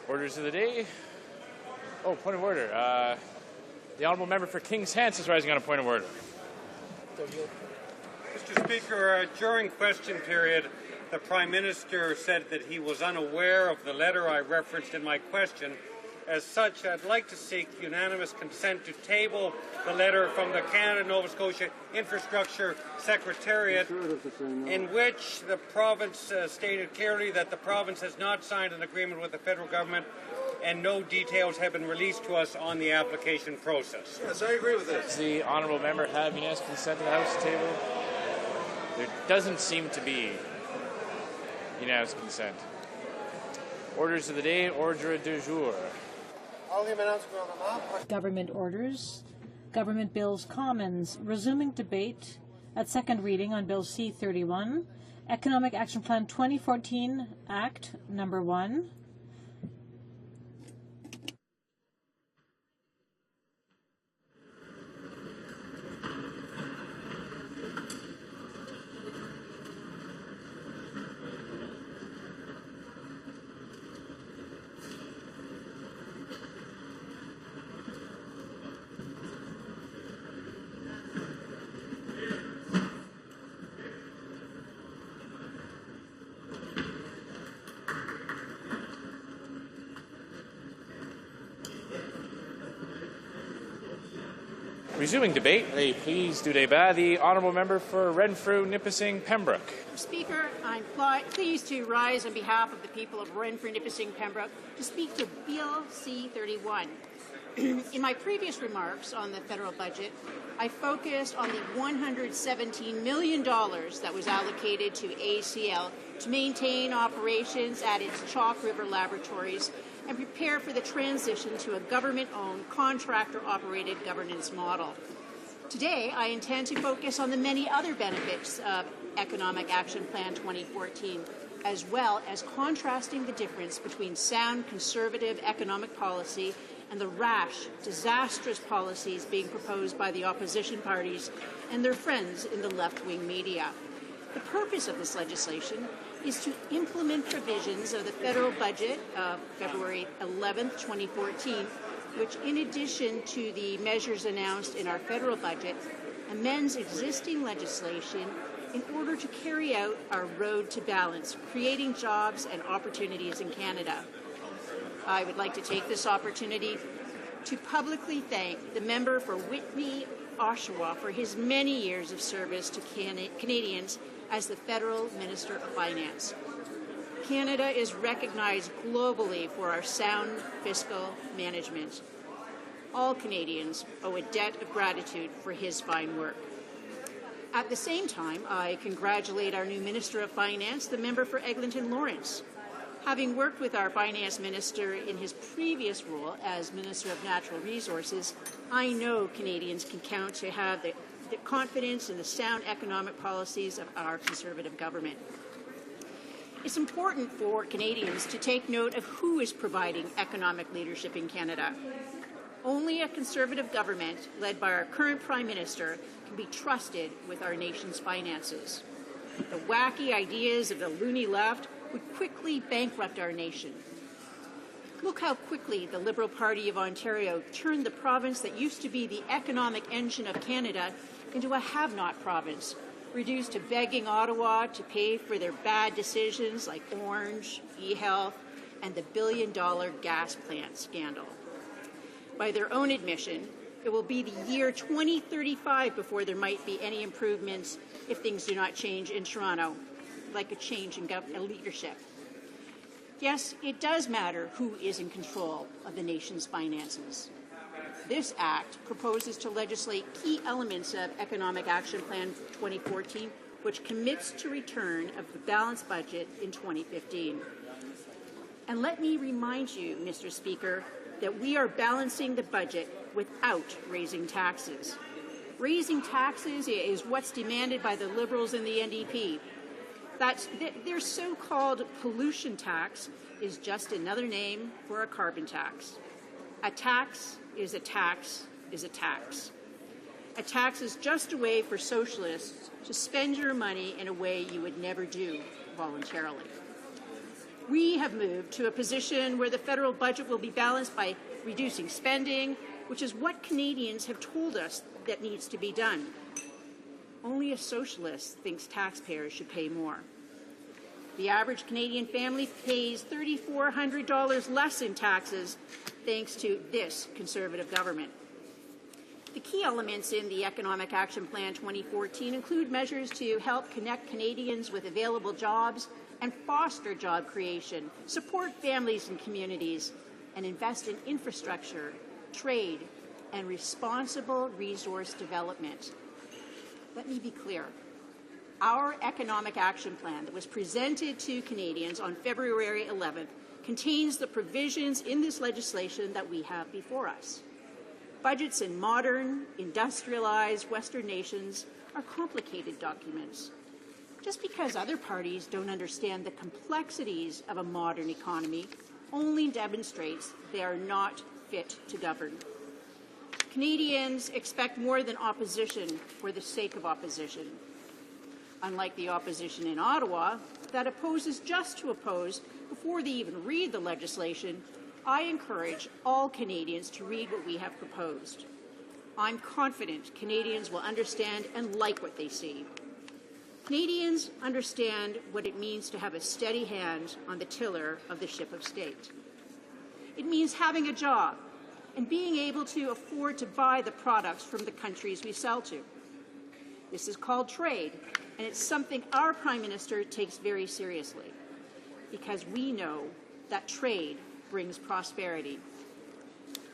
Orders of the day. Oh, point of order. The honourable member for King's Hants is rising on a point of order. Mr. Speaker, during question period, the Prime Minister said that he was unaware of the letter I referenced in my question. As such, I'd like to seek unanimous consent to table the letter from the Canada-Nova Scotia Infrastructure Secretariat, in which the province stated clearly that the province has not signed an agreement with the federal government and no details have been released to us on the application process. Yes, I agree with this. Does the honourable member have unanimous consent to the House table? There doesn't seem to be unanimous consent. Orders of the day, ordre du jour. Government orders, Government Bills Commons, resuming debate at second reading on Bill C-31, Economic Action Plan 2014 Act Number 1. Resuming debate, please do débat. The honourable member for Renfrew, Nipissing, Pembroke. Mr. Speaker, I'm pleased to rise on behalf of the people of Renfrew, Nipissing, Pembroke to speak to Bill C-31. In my previous remarks on the federal budget, I focused on the $117 million that was allocated to ACL to maintain operations at its Chalk River laboratories and prepare for the transition to a government-owned, contractor-operated governance model. Today, I intend to focus on the many other benefits of Economic Action Plan 2014, as well as contrasting the difference between sound conservative economic policy and the rash, disastrous policies being proposed by the opposition parties and their friends in the left-wing media. The purpose of this legislation is to implement provisions of the federal budget of February 11, 2014, which, in addition to the measures announced in our federal budget, amends existing legislation in order to carry out our road to balance, creating jobs and opportunities in Canada. I would like to take this opportunity to publicly thank the member for Whitney, Oshawa for his many years of service to Canadians as the Federal Minister of Finance. Canada is recognized globally for our sound fiscal management. All Canadians owe a debt of gratitude for his fine work. At the same time, I congratulate our new Minister of Finance, the member for Eglinton Lawrence. Having worked with our Finance Minister in his previous role as Minister of Natural Resources, I know Canadians can count to have the confidence in the sound economic policies of our Conservative government. It's important for Canadians to take note of who is providing economic leadership in Canada. Only a Conservative government, led by our current Prime Minister, can be trusted with our nation's finances. The wacky ideas of the loony left would quickly bankrupt our nation. Look how quickly the Liberal Party of Ontario turned the province that used to be the economic engine of Canada into a have-not province, reduced to begging Ottawa to pay for their bad decisions like Orange, e-health, and the billion-dollar gas plant scandal. By their own admission, it will be the year 2035 before there might be any improvements if things do not change in Toronto, like a change in leadership. Yes, it does matter who is in control of the nation's finances. This Act proposes to legislate key elements of Economic Action Plan 2014, which commits to return of the balanced budget in 2015. And let me remind you, Mr. Speaker, that we are balancing the budget without raising taxes. Raising taxes is what's demanded by the Liberals and the NDP. Their so-called pollution tax is just another name for a carbon tax. A tax is a tax is a tax. A tax is just a way for socialists to spend your money in a way you would never do voluntarily. We have moved to a position where the federal budget will be balanced by reducing spending, which is what Canadians have told us that needs to be done. Only a socialist thinks taxpayers should pay more. The average Canadian family pays $3,400 less in taxes thanks to this Conservative government. The key elements in the Economic Action Plan 2014 include measures to help connect Canadians with available jobs and foster job creation, support families and communities, and invest in infrastructure, trade, and responsible resource development. Let me be clear. Our Economic Action Plan that was presented to Canadians on February 11th contains the provisions in this legislation that we have before us. Budgets in modern, industrialized Western nations are complicated documents. Just because other parties don't understand the complexities of a modern economy only demonstrates they are not fit to govern. Canadians expect more than opposition for the sake of opposition. Unlike the opposition in Ottawa that opposes just to oppose before they even read the legislation, I encourage all Canadians to read what we have proposed. I'm confident Canadians will understand and like what they see. Canadians understand what it means to have a steady hand on the tiller of the ship of state. It means having a job and being able to afford to buy the products from the countries we sell to. This is called trade, and it's something our Prime Minister takes very seriously, because we know that trade brings prosperity.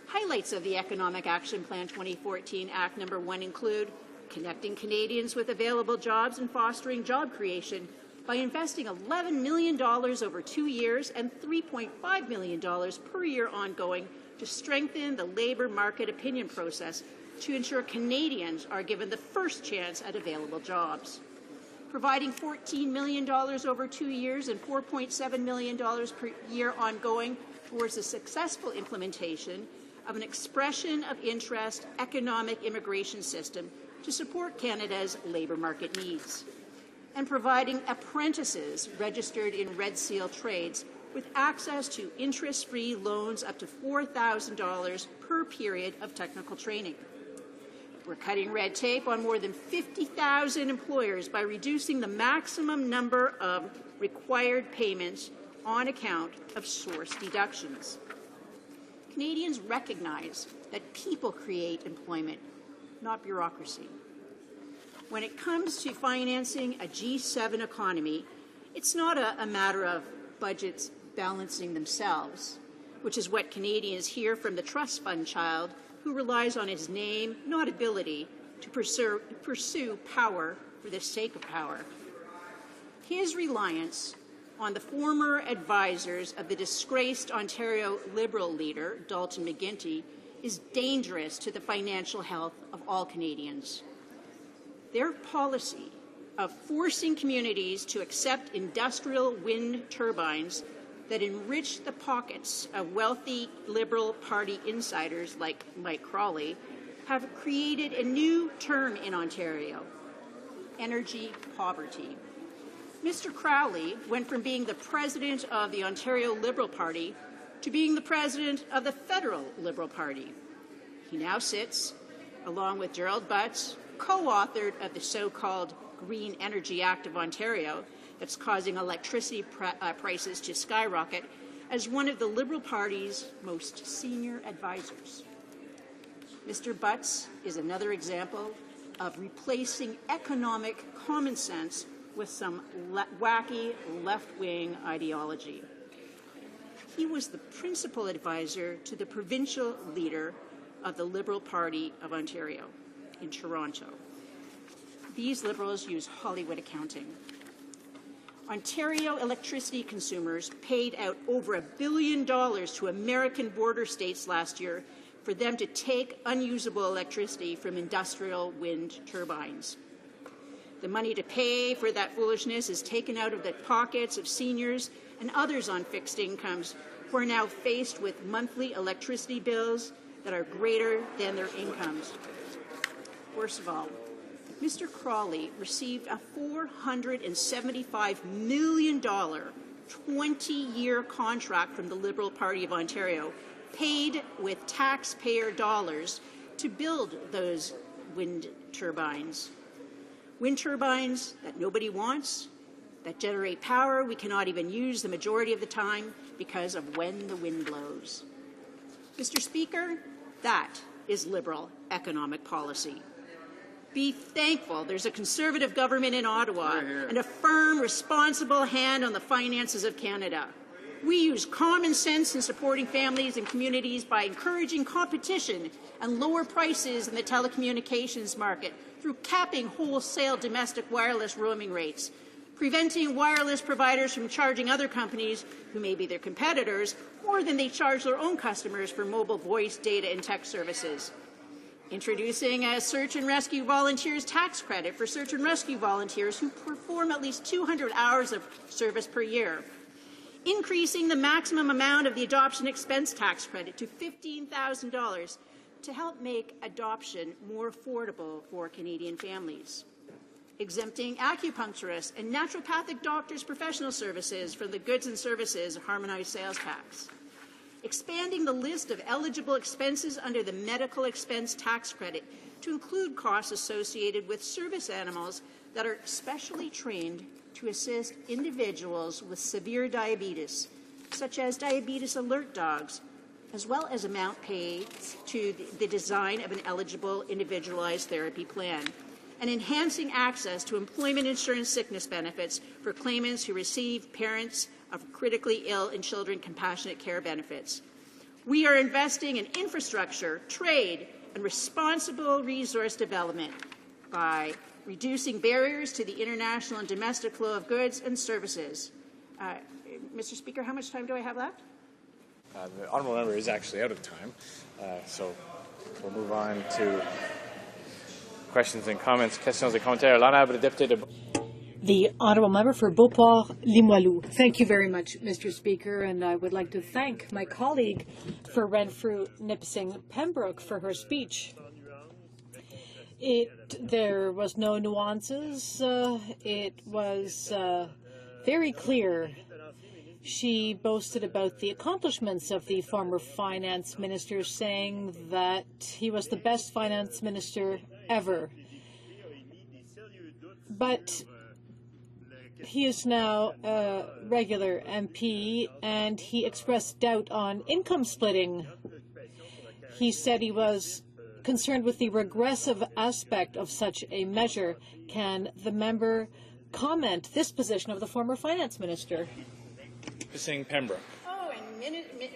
Highlights of the Economic Action Plan 2014 Act No. 1 include connecting Canadians with available jobs and fostering job creation by investing $11 million over 2 years and $3.5 million per year ongoing to strengthen the labour market opinion process to ensure Canadians are given the first chance at available jobs. Providing $14 million over 2 years and $4.7 million per year ongoing towards the successful implementation of an expression of interest economic immigration system to support Canada's labour market needs. And providing apprentices registered in Red Seal trades with access to interest-free loans up to $4,000 per period of technical training. We're cutting red tape on more than 50,000 employers by reducing the maximum number of required payments on account of source deductions. Canadians recognize that people create employment, not bureaucracy. when it comes to financing a G7 economy, it's not a matter of budgets balancing themselves, which is what Canadians hear from the trust fund child who relies on his name, not ability, to pursue power for the sake of power. His reliance on the former advisors of the disgraced Ontario Liberal leader, Dalton McGuinty, is dangerous to the financial health of all Canadians. Their policy of forcing communities to accept industrial wind turbines that enrich the pockets of wealthy Liberal Party insiders like Mike Crawley have created a new term in Ontario, energy poverty. Mr. Crowley went from being the president of the Ontario Liberal Party to being the president of the Federal Liberal Party. He now sits, along with Gerald Butts, co-authored of the so-called Green Energy Act of Ontario that's causing electricity prices to skyrocket, as one of the Liberal Party's most senior advisors. Mr. Butts is another example of replacing economic common sense with some wacky left-wing ideology. He was the principal advisor to the provincial leader of the Liberal Party of Ontario in Toronto. These Liberals use Hollywood accounting. Ontario electricity consumers paid out over $1 billion to American border states last year for them to take unusable electricity from industrial wind turbines. The money to pay for that foolishness is taken out of the pockets of seniors and others on fixed incomes who are now faced with monthly electricity bills that are greater than their incomes. Worst of all, Mr. Crawley received a $475 million 20-year contract from the Liberal Party of Ontario, paid with taxpayer dollars, to build those wind turbines. Wind turbines that nobody wants, that generate power we cannot even use the majority of the time because of when the wind blows. Mr. Speaker, that is Liberal economic policy. Be thankful there's a Conservative government in Ottawa and a firm, responsible hand on the finances of Canada. We use common sense in supporting families and communities by encouraging competition and lower prices in the telecommunications market through capping wholesale domestic wireless roaming rates, preventing wireless providers from charging other companies, who may be their competitors, more than they charge their own customers for mobile voice, data, and text services. Introducing a search and rescue volunteers tax credit for search and rescue volunteers who perform at least 200 hours of service per year. Increasing the maximum amount of the adoption expense tax credit to $15,000 to help make adoption more affordable for Canadian families. Exempting acupuncturists and naturopathic doctors' professional services from the goods and services harmonized sales tax. Expanding the list of eligible expenses under the medical expense tax credit to include costs associated with service animals that are specially trained to assist individuals with severe diabetes, such as diabetes alert dogs, as well as amount paid to the design of an eligible individualized therapy plan, and enhancing access to employment insurance sickness benefits for claimants who receive parents of critically ill and children compassionate care benefits. We are investing in infrastructure, trade, and responsible resource development by reducing barriers to the international and domestic flow of goods and services. Mr. Speaker, how much time do I have left? The honourable member is actually out of time, so we'll move on to questions and comments. Questions et commentaires. L'honorable député de... The honourable member for Beauport-Limoilou. Thank you very much, Mr. Speaker, and I would like to thank my colleague for Renfrew Nipissing Pembroke for her speech. There was no nuances. It was very clear. She boasted about the accomplishments of the former finance minister, saying that he was the best finance minister ever. But he is now a regular MP, and he expressed doubt on income splitting. He said he was Concerned with the regressive aspect of such a measure, can the member comment this position of the former finance minister? Nipissing Pembroke. Oh, and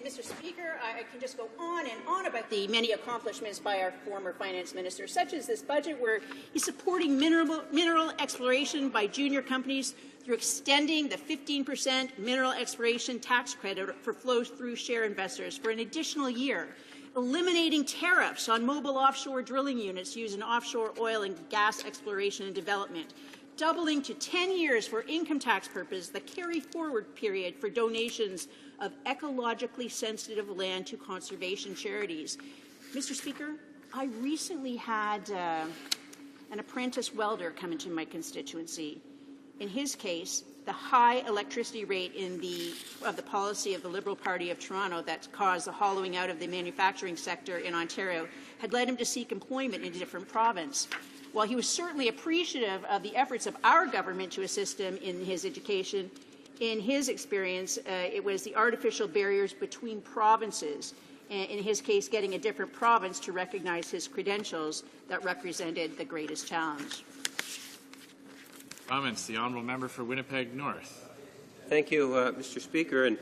Mr. Speaker, I can just go on and on about the many accomplishments by our former finance minister, such as this budget where he's supporting mineral exploration by junior companies through extending the 15% mineral exploration tax credit for flow-through share investors for an additional year, eliminating tariffs on mobile offshore drilling units used in offshore oil and gas exploration and development, doubling to 10 years for income tax purposes the carry-forward period for donations of ecologically sensitive land to conservation charities. Mr. Speaker, I recently had an apprentice welder come into my constituency. In his case, the high electricity rate of the policy of the Liberal Party of Toronto that caused the hollowing out of the manufacturing sector in Ontario had led him to seek employment in a different province. While he was certainly appreciative of the efforts of our government to assist him in his education, in his experience, it was the artificial barriers between provinces, and in his case, getting a different province to recognize his credentials that represented the greatest challenge. Comments. The honourable member for Winnipeg North. Thank you, Mr. Speaker. And,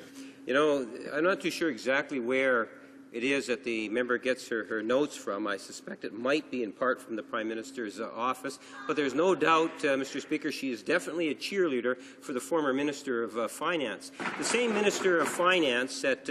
you know, I'm not too sure exactly where it is that the member gets her notes from. I suspect it might be in part from the Prime Minister's office. But there's no doubt, Mr. Speaker, she is definitely a cheerleader for the former Minister of Finance. The same Minister of Finance that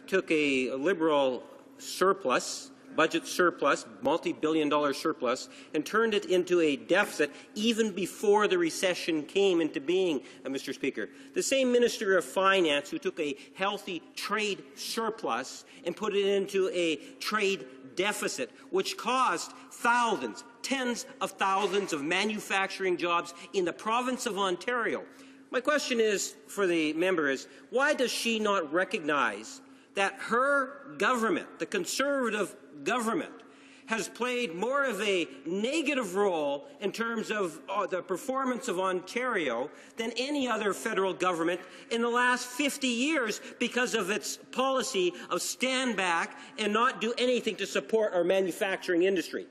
took a Liberal surplus, budget surplus, multi-billion-dollar surplus, and turned it into a deficit even before the recession came into being, Mr. Speaker. The same Minister of Finance who took a healthy trade surplus and put it into a trade deficit, which caused thousands, tens of thousands of manufacturing jobs in the province of Ontario. My question is, for the member, is why does she not recognize that her government, the Conservative government, has played more of a negative role in terms of the performance of Ontario than any other federal government in the last 50 years because of its policy of stand back and not do anything to support our manufacturing industry?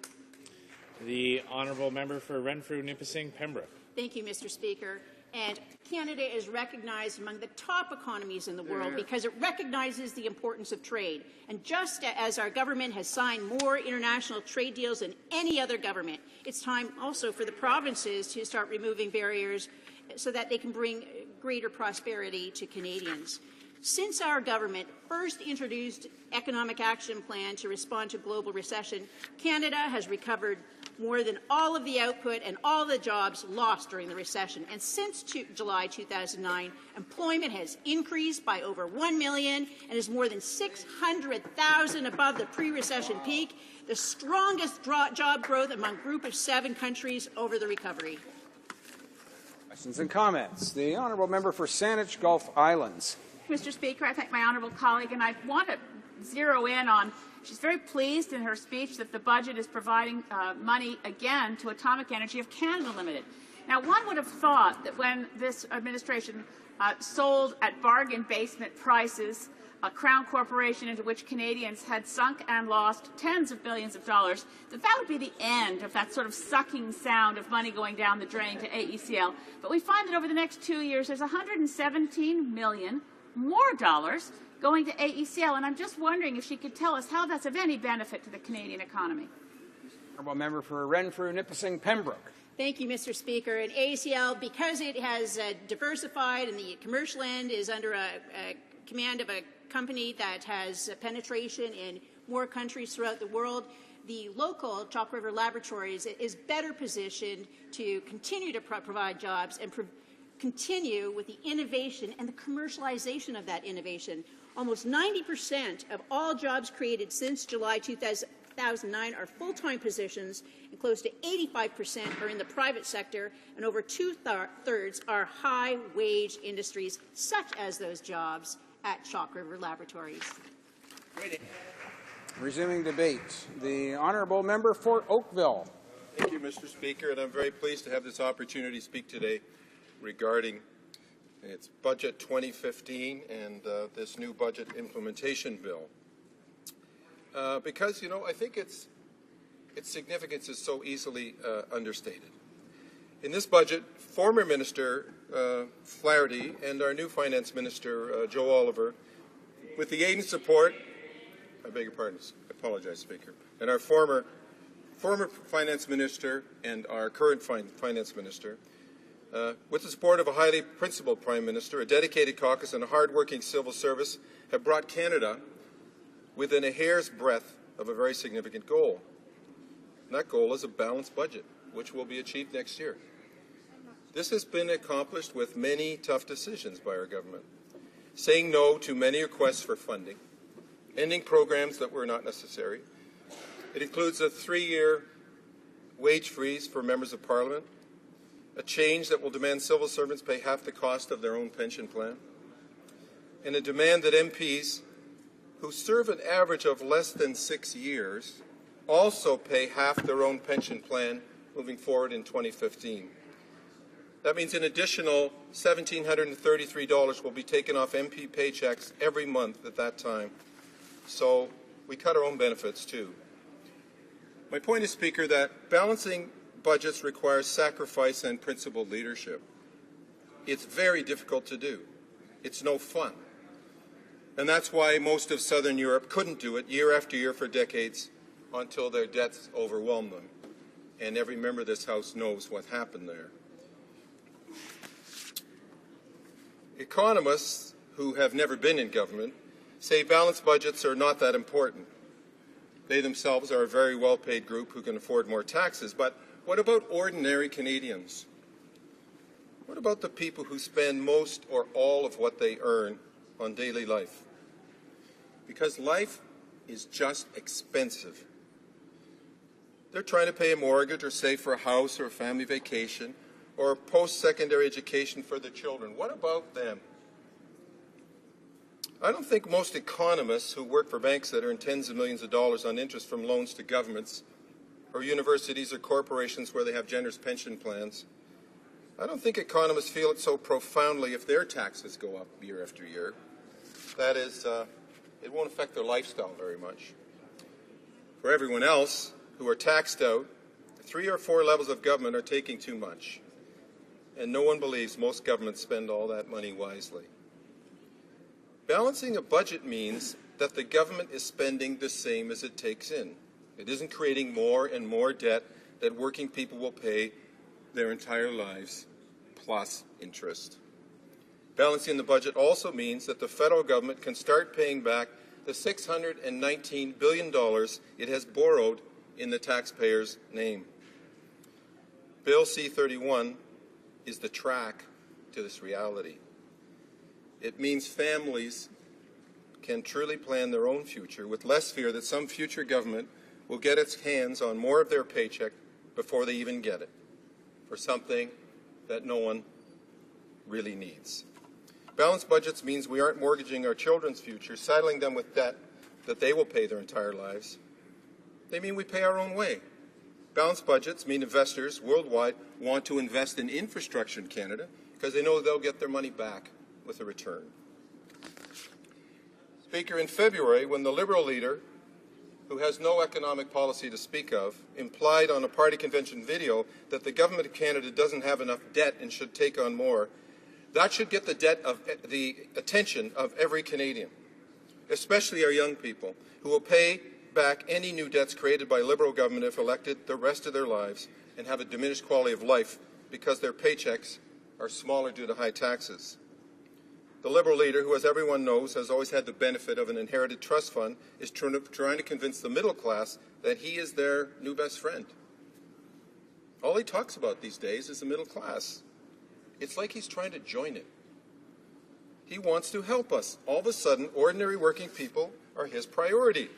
The honourable member for Renfrew-Nipissing Pembroke. Thank you, Mr. Speaker. And Canada is recognized among the top economies in the world because it recognizes the importance of trade. And just as our government has signed more international trade deals than any other government, it's time also for the provinces to start removing barriers so that they can bring greater prosperity to Canadians. Since our government first introduced Economic Action Plan to respond to global recession, Canada has recovered more than all of the output and all the jobs lost during the recession. And since July 2009, employment has increased by over 1 million and is more than 600,000 above the pre-recession peak, the strongest job growth among Group of 7 countries over the recovery. Questions and comments. The honourable member for Saanich Gulf Islands. Mr. Speaker, I thank my honourable colleague, and I want to zero in on she's very pleased in her speech that the budget is providing money again to Atomic Energy of Canada Limited. Now, one would have thought that when this administration sold at bargain basement prices a Crown Corporation into which Canadians had sunk and lost tens of billions of dollars, that would be the end of that sort of sucking sound of money going down the drain to AECL. But we find that over the next 2 years, there's $117 million more dollars going to AECL, and I'm just wondering if she could tell us how that's of any benefit to the Canadian economy. Honourable member for Renfrew-Nipissing Pembroke. Thank you, Mr. Speaker. And AECL, because it has diversified and the commercial end is under a command of a company that has penetration in more countries throughout the world, the local Chalk River Laboratories is better positioned to continue to provide jobs and continue with the innovation and the commercialization of that innovation. Almost 90% of all jobs created since July 2009 are full-time positions, and close to 85% are in the private sector, and over two-thirds are high-wage industries, such as those jobs at Chalk River Laboratories. Resuming debate, the honourable member for Oakville. Thank you, Mr. Speaker, and I'm very pleased to have this opportunity to speak today regarding its Budget 2015 and this new budget implementation bill. Because, you know, I think it's its significance is so easily understated. In this budget, former Minister Flaherty and our new Finance Minister, Joe Oliver, with the aid and support, I beg your pardon, I apologize, Speaker, and our former Finance Minister and our current Finance Minister, with the support of a highly principled Prime Minister, a dedicated caucus, and a hard-working civil service, have brought Canada within a hair's breadth of a very significant goal. And that goal is a balanced budget, which will be achieved next year. This has been accomplished with many tough decisions by our government, saying no to many requests for funding, ending programs that were not necessary. It includes a 3-year wage freeze for members of Parliament, a change that will demand civil servants pay half the cost of their own pension plan, and a demand that MPs who serve an average of less than 6 years also pay half their own pension plan moving forward in 2015. That means an additional $1,733 will be taken off MP paychecks every month at that time. So we cut our own benefits too. My point is, Speaker, that balancing budgets requires sacrifice and principled leadership. It's very difficult to do. It's no fun. And that's why most of Southern Europe couldn't do it year after year for decades until their debts overwhelmed them. And every member of this House knows what happened there. Economists who have never been in government say balanced budgets are not that important. They themselves are a very well-paid group who can afford more taxes. But what about ordinary Canadians? What about the people who spend most or all of what they earn on daily life? Because life is just expensive. They're trying to pay a mortgage or save for a house or a family vacation or post-secondary education for their children. What about them? I don't think most economists who work for banks that earn tens of millions of dollars on interest from loans to governments or universities or corporations where they have generous pension plans, I don't think economists feel it so profoundly if their taxes go up year after year. That is, it won't affect their lifestyle very much. For everyone else who are taxed out, 3 or 4 levels of government are taking too much. And no one believes most governments spend all that money wisely. Balancing a budget means that the government is spending the same as it takes in. It isn't creating more and more debt that working people will pay their entire lives, plus interest. Balancing the budget also means that the federal government can start paying back the $619 billion it has borrowed in the taxpayer's name. Bill C-31 is the track to this reality. It means families can truly plan their own future with less fear that some future government will get its hands on more of their paycheck before they even get it, for something that no one really needs. Balanced budgets means we aren't mortgaging our children's future, saddling them with debt that they will pay their entire lives. They mean we pay our own way. Balanced budgets mean investors worldwide want to invest in infrastructure in Canada because they know they'll get their money back with a return. Speaker, in February, when the Liberal leader, who has no economic policy to speak of, implied on a party convention video that the Government of Canada doesn't have enough debt and should take on more, that should get the attention of every Canadian, especially our young people, who will pay back any new debts created by Liberal government if elected the rest of their lives and have a diminished quality of life because their paychecks are smaller due to high taxes. The Liberal leader, who, as everyone knows, has always had the benefit of an inherited trust fund, is trying to convince the middle class that he is their new best friend. All he talks about these days is the middle class. It's like he's trying to join it. He wants to help us. All of a sudden, ordinary working people are his priority.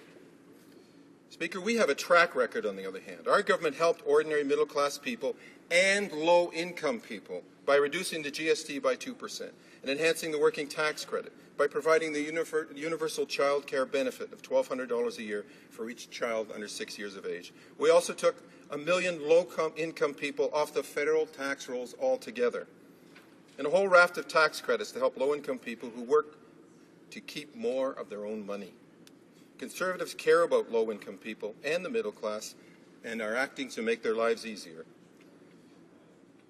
Speaker, we have a track record, on the other hand. Our government helped ordinary middle-class people and low-income people by reducing the GST by 2% and enhancing the working tax credit, by providing the universal child care benefit of $1,200 a year for each child under 6 years of age. We also took 1 million low-income people off the federal tax rolls altogether, and a whole raft of tax credits to help low-income people who work to keep more of their own money. Conservatives care about low-income people and the middle class, and are acting to make their lives easier.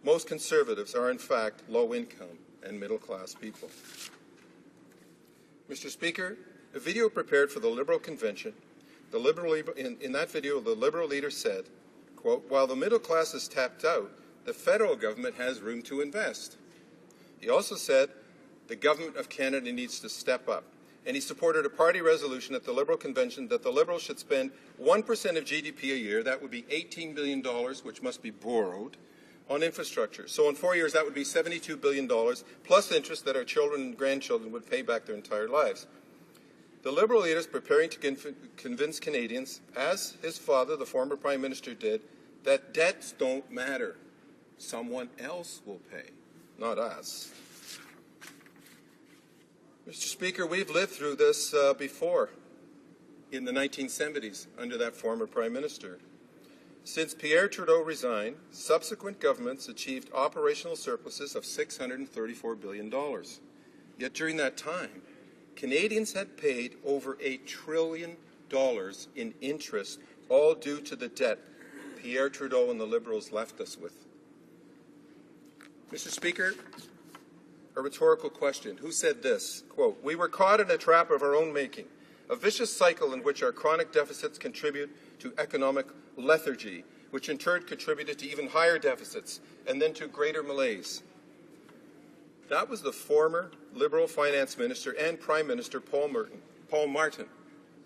Most Conservatives are, in fact, low-income and middle-class people. Mr. Speaker, a video prepared for the Liberal convention, in that video, the Liberal leader said, quote, "While the middle class is tapped out, the federal government has room to invest." He also said the government of Canada needs to step up, and he supported a party resolution at the Liberal convention that the Liberals should spend 1% of GDP a year, that would be $18 billion, which must be borrowed, on infrastructure. So in 4 years, that would be $72 billion, plus interest that our children and grandchildren would pay back their entire lives. The Liberal leader is preparing to convince Canadians, as his father, the former Prime Minister, did, that debts don't matter. Someone else will pay, not us. Mr. Speaker, we've lived through this before, in the 1970s, under that former Prime Minister. Since Pierre Trudeau resigned, subsequent governments achieved operational surpluses of $634 billion. Yet during that time, Canadians had paid over $1 trillion in interest, all due to the debt Pierre Trudeau and the Liberals left us with. Mr. Speaker, a rhetorical question. Who said this? Quote, "We were caught in a trap of our own making, a vicious cycle in which our chronic deficits contribute to economic lethargy, which in turn contributed to even higher deficits and then to greater malaise." That was the former Liberal Finance Minister and Prime Minister Paul Martin,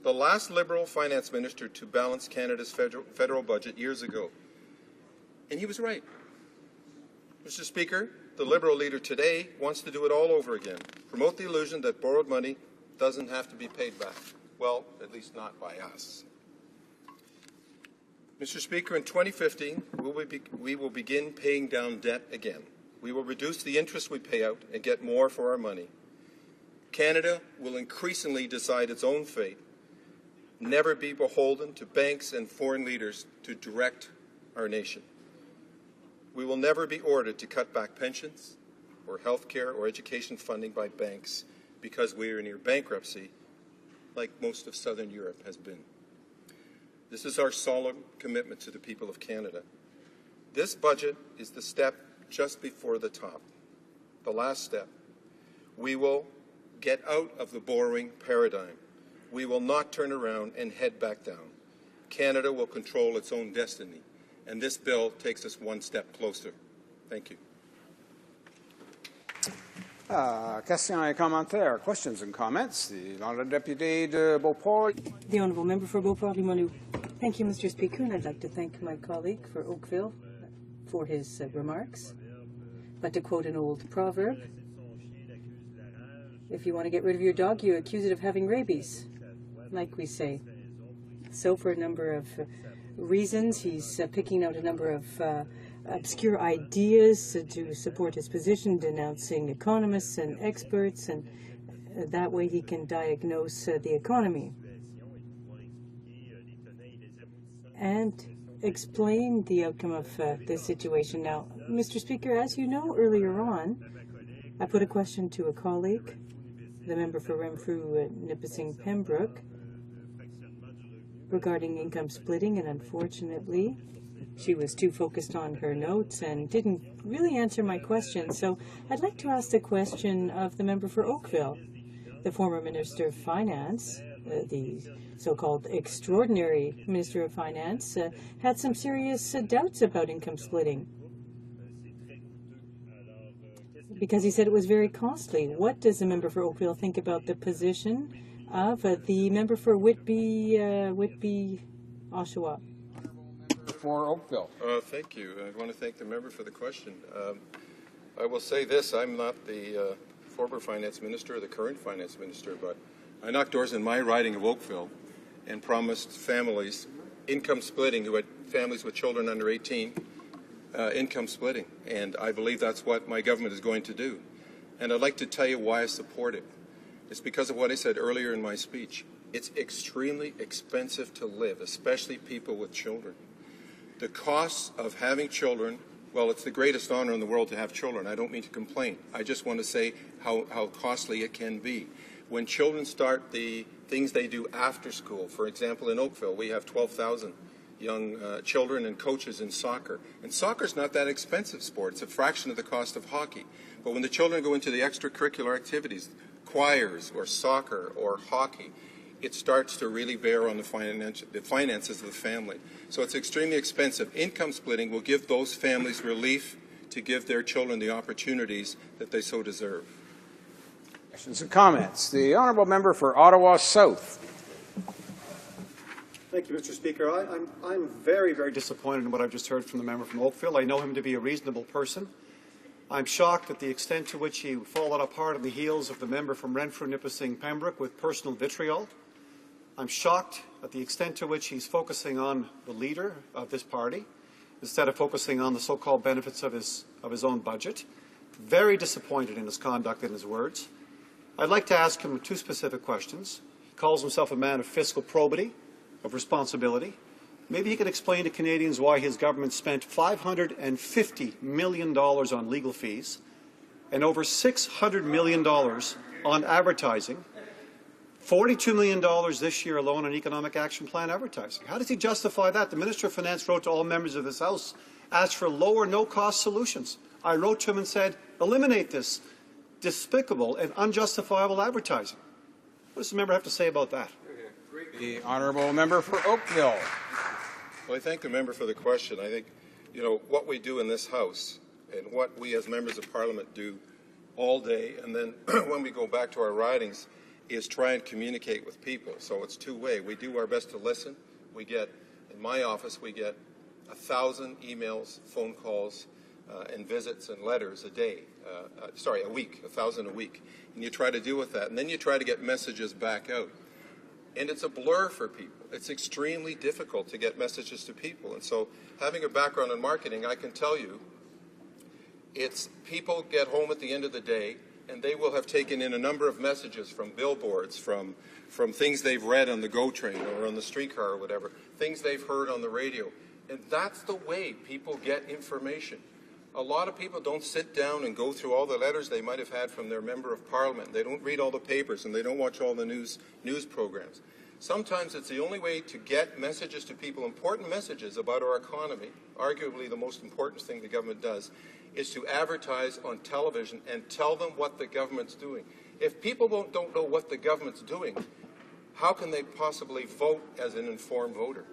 the last Liberal Finance Minister to balance Canada's federal budget years ago. And he was right. Mr. Speaker, the Liberal leader today wants to do it all over again, promote the illusion that borrowed money doesn't have to be paid back. Well, at least not by us. Mr. Speaker, in 2015, we will begin paying down debt again. We will reduce the interest we pay out and get more for our money. Canada will increasingly decide its own fate, never be beholden to banks and foreign leaders to direct our nation. We will never be ordered to cut back pensions or health care or education funding by banks because we are near bankruptcy, like most of Southern Europe has been. This is our solemn commitment to the people of Canada. This budget is the step just before the top, the last step. We will get out of the borrowing paradigm. We will not turn around and head back down. Canada will control its own destiny, and this bill takes us one step closer. Thank you. Questions et commentaires. Questions and comments. The honourable deputy de Beauport. The honourable member for Beauport-Limoilou. Thank you, Mr. Speaker, and I'd like to thank my colleague for Oakville for his remarks. But to quote an old proverb, if you want to get rid of your dog, you accuse it of having rabies, like we say. So for a number of reasons, he's picking out a number of obscure ideas to support his position, denouncing economists and experts, and that way he can diagnose the economy and explain the outcome of this situation. Now, Mr. Speaker, as you know, earlier on, I put a question to a colleague, the member for Renfrew, Nipissing Pembroke, regarding income splitting, and unfortunately, she was too focused on her notes and didn't really answer my question. So I'd like to ask the question of the member for Oakville, the former Minister of Finance, the so-called extraordinary Minister of Finance, had some serious doubts about income splitting because he said it was very costly. What does the member for Oakville think about the position of the member for Whitby, Oshawa? For Oakville. Thank you. I want to thank the member for the question. I will say this, I'm not the former finance minister or the current finance minister, but I knocked doors in my riding of Oakville and promised families income splitting, who had families with children under 18, income splitting. And I believe that's what my government is going to do. And I'd like to tell you why I support it. It's because of what I said earlier in my speech. It's extremely expensive to live, especially people with children. The costs of having children, well, it's the greatest honor in the world to have children. I don't mean to complain. I just want to say how costly it can be. When children start the things they do after school, for example, in Oakville, we have 12,000 children and coaches in soccer. And soccer's not that expensive sport. It's a fraction of the cost of hockey. But when the children go into the extracurricular activities, choirs or soccer or hockey, it starts to really bear on the finances of the family. So it's extremely expensive. Income splitting will give those families relief to give their children the opportunities that they so deserve. Questions and comments. The honourable member for Ottawa South. Thank you, Mr. Speaker. I'm very, very disappointed in what I've just heard from the member from Oakville. I know him to be a reasonable person. I'm shocked at the extent to which he followed up hard on the heels of the member from Renfrew, Nipissing, Pembroke with personal vitriol. I'm shocked at the extent to which he's focusing on the leader of this party instead of focusing on the so-called benefits of his own budget. Very disappointed in his conduct and his words. I'd like to ask him two specific questions. He calls himself a man of fiscal probity, of responsibility. Maybe he could explain to Canadians why his government spent $550 million on legal fees and over $600 million on advertising, $42 million this year alone on Economic Action Plan advertising. How does he justify that? The Minister of Finance wrote to all members of this House, asked for lower, no-cost solutions. I wrote to him and said, eliminate this despicable and unjustifiable advertising. What does the member have to say about that? The honourable member for Oakville. Well, I thank the member for the question. I think, what we do in this House and what we as members of Parliament do all day, and then when we go back to our ridings, is try and communicate with people. So it's two-way. We do our best to listen. We get, in my office, we get 1,000 emails, phone calls, and visits and letters a day. A week, 1,000 a week. And you try to deal with that. And then you try to get messages back out. And it's a blur for people. It's extremely difficult to get messages to people. And so having a background in marketing, I can tell you, it's people get home at the end of the day and they will have taken in a number of messages from billboards, from things they've read on the GO train or on the streetcar or whatever, things they've heard on the radio. And that's the way people get information. A lot of people don't sit down and go through all the letters they might have had from their member of Parliament. They don't read all the papers and they don't watch all the news programs. Sometimes it's the only way to get messages to people, important messages about our economy, arguably the most important thing the government does, is to advertise on television and tell them what the government's doing. If people don't know what the government's doing, how can they possibly vote as an informed voter?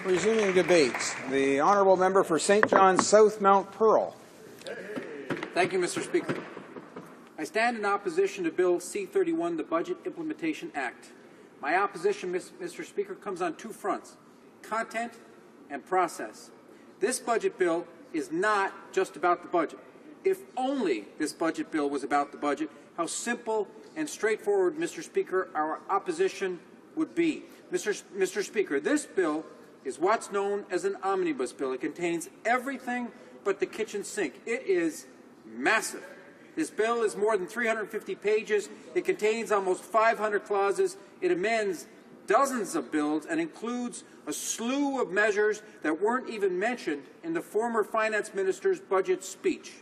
Resuming debate, the honourable member for St. John's South Mount Pearl. Thank you, Mr. Speaker. I stand in opposition to Bill C-31, the Budget Implementation Act. My opposition, Mr. Speaker, comes on two fronts, content and process. This budget bill is not just about the budget. If only this budget bill was about the budget, how simple and straightforward, Mr. Speaker, our opposition would be. Mr. Speaker, this bill is what's known as an omnibus bill. It contains everything but the kitchen sink. It is massive. This bill is more than 350 pages. It contains almost 500 clauses. It amends dozens of bills and includes a slew of measures that weren't even mentioned in the former finance minister's budget speech.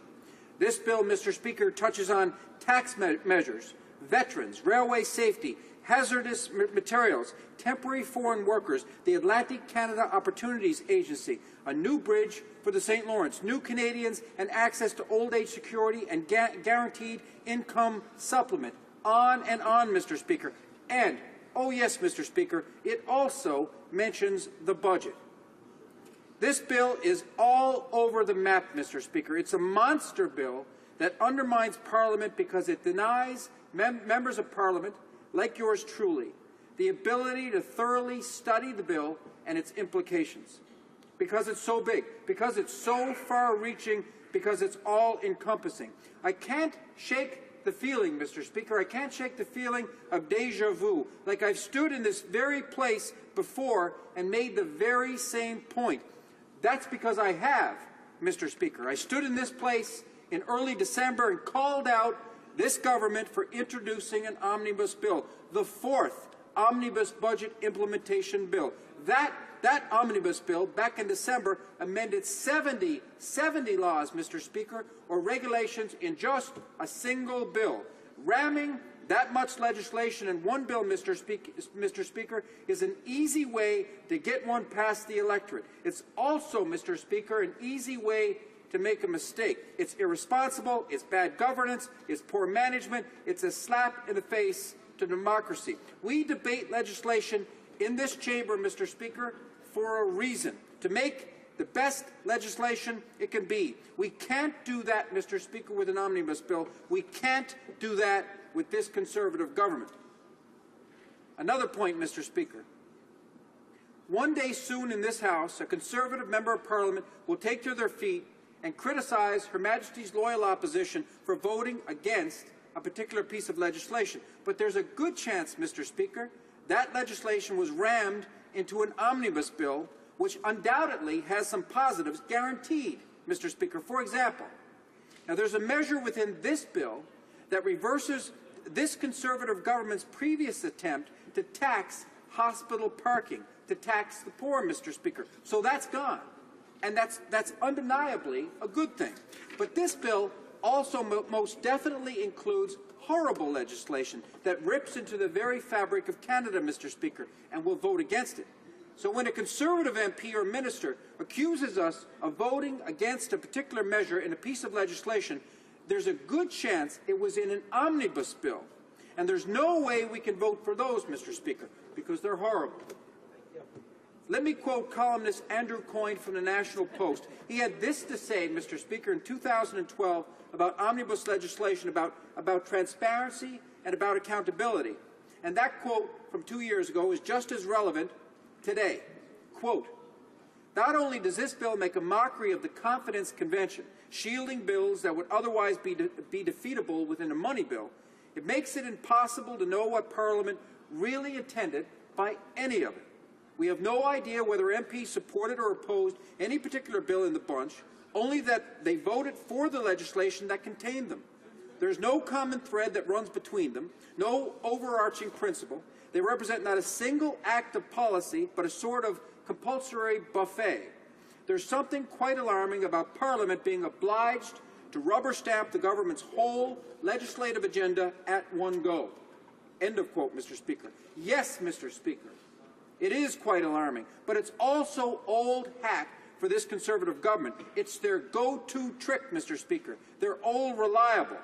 This bill, Mr. Speaker, touches on tax measures, veterans, railway safety, hazardous materials, temporary foreign workers, the Atlantic Canada Opportunities Agency, a new bridge for the St. Lawrence, new Canadians and access to old age security and guaranteed income supplement. On and on, Mr. Speaker. And, oh yes, Mr. Speaker, it also mentions the budget. This bill is all over the map, Mr. Speaker. It's a monster bill that undermines Parliament because it denies members of Parliament, like yours truly, the ability to thoroughly study the bill and its implications. Because it's so big, because it's so far-reaching, because it's all-encompassing. I can't shake the feeling, Mr. Speaker, I can't shake the feeling of déjà vu, like I've stood in this very place before and made the very same point. That's because I have, Mr. Speaker. I stood in this place in early December and called out this government for introducing an omnibus bill, the fourth omnibus budget implementation bill. That omnibus bill, back in December, amended 70 laws, Mr. Speaker, or regulations in just a single bill, ramming That much legislation in one bill, Mr. Speaker, is an easy way to get one past the electorate. It's also, Mr. Speaker, an easy way to make a mistake. It's irresponsible, it's bad governance, it's poor management, it's a slap in the face to democracy. We debate legislation in this chamber, Mr. Speaker, for a reason, to make the best legislation it can be. We can't do that, Mr. Speaker, with an omnibus bill. We can't do that with this Conservative government. Another point, Mr. Speaker. One day soon in this House, a Conservative member of Parliament will take to their feet and criticize Her Majesty's loyal opposition for voting against a particular piece of legislation. But there's a good chance, Mr. Speaker, that legislation was rammed into an omnibus bill, which undoubtedly has some positives guaranteed, Mr. Speaker. For example, now there's a measure within this bill that reverses this Conservative government's previous attempt to tax hospital parking, to tax the poor, Mr. Speaker. So that's gone. And that's undeniably a good thing. But this bill also most definitely includes horrible legislation that rips into the very fabric of Canada, Mr. Speaker, and we'll vote against it. So when a Conservative MP or minister accuses us of voting against a particular measure in a piece of legislation, there's a good chance it was in an omnibus bill. And there's no way we can vote for those, Mr. Speaker, because they're horrible. Let me quote columnist Andrew Coyne from the National Post. He had this to say, Mr. Speaker, in 2012 about omnibus legislation, about transparency and about accountability. And that quote from 2 years ago is just as relevant today. Quote, "Not only does this bill make a mockery of the Confidence Convention, shielding bills that would otherwise be defeatable within a money bill, it makes it impossible to know what Parliament really intended by any of it. We have no idea whether MPs supported or opposed any particular bill in the bunch, only that they voted for the legislation that contained them. There's no common thread that runs between them, no overarching principle. They represent not a single act of policy, but a sort of compulsory buffet. There's something quite alarming about Parliament being obliged to rubber stamp the government's whole legislative agenda at one go." End of quote, Mr. Speaker. Yes, Mr. Speaker, it is quite alarming, but it's also old hat for this Conservative government. It's their go-to trick, Mr. Speaker. They're all reliable.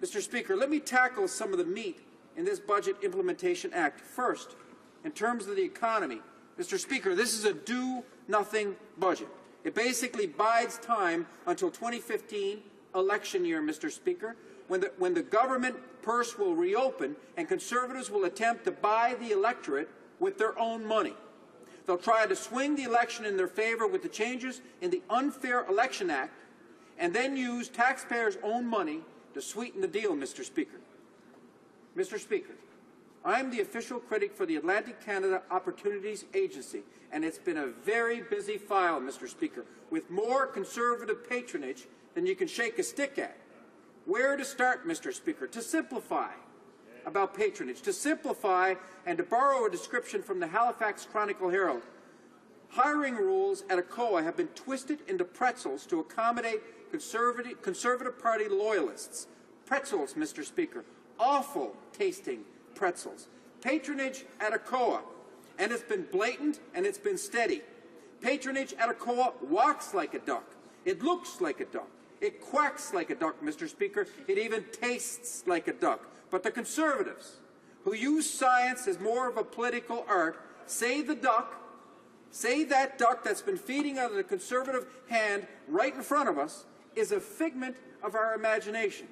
Mr. Speaker, let me tackle some of the meat in this Budget Implementation Act. First, in terms of the economy, Mr. Speaker, this is a do-nothing budget. It basically bides time until 2015 election year, Mr. Speaker, when the government purse will reopen and Conservatives will attempt to buy the electorate with their own money. They'll try to swing the election in their favor with the changes in the Unfair Election Act and then use taxpayers' own money to sweeten the deal, Mr. Speaker. Mr. Speaker, I'm the official critic for the Atlantic Canada Opportunities Agency, and it's been a very busy file, Mr. Speaker, with more Conservative patronage than you can shake a stick at. Where to start, Mr. Speaker? To simplify about patronage, to simplify and to borrow a description from the Halifax Chronicle-Herald. Hiring rules at HoC have been twisted into pretzels to accommodate Conservative Party loyalists. Pretzels, Mr. Speaker, awful tasting pretzels. Patronage at HoC, and it's been blatant and it's been steady. Patronage at HoC walks like a duck. It looks like a duck. It quacks like a duck, Mr. Speaker. It even tastes like a duck. But the Conservatives, who use science as more of a political art, say the duck, say that duck that's been feeding out of the Conservative hand right in front of us is a figment of our imagination.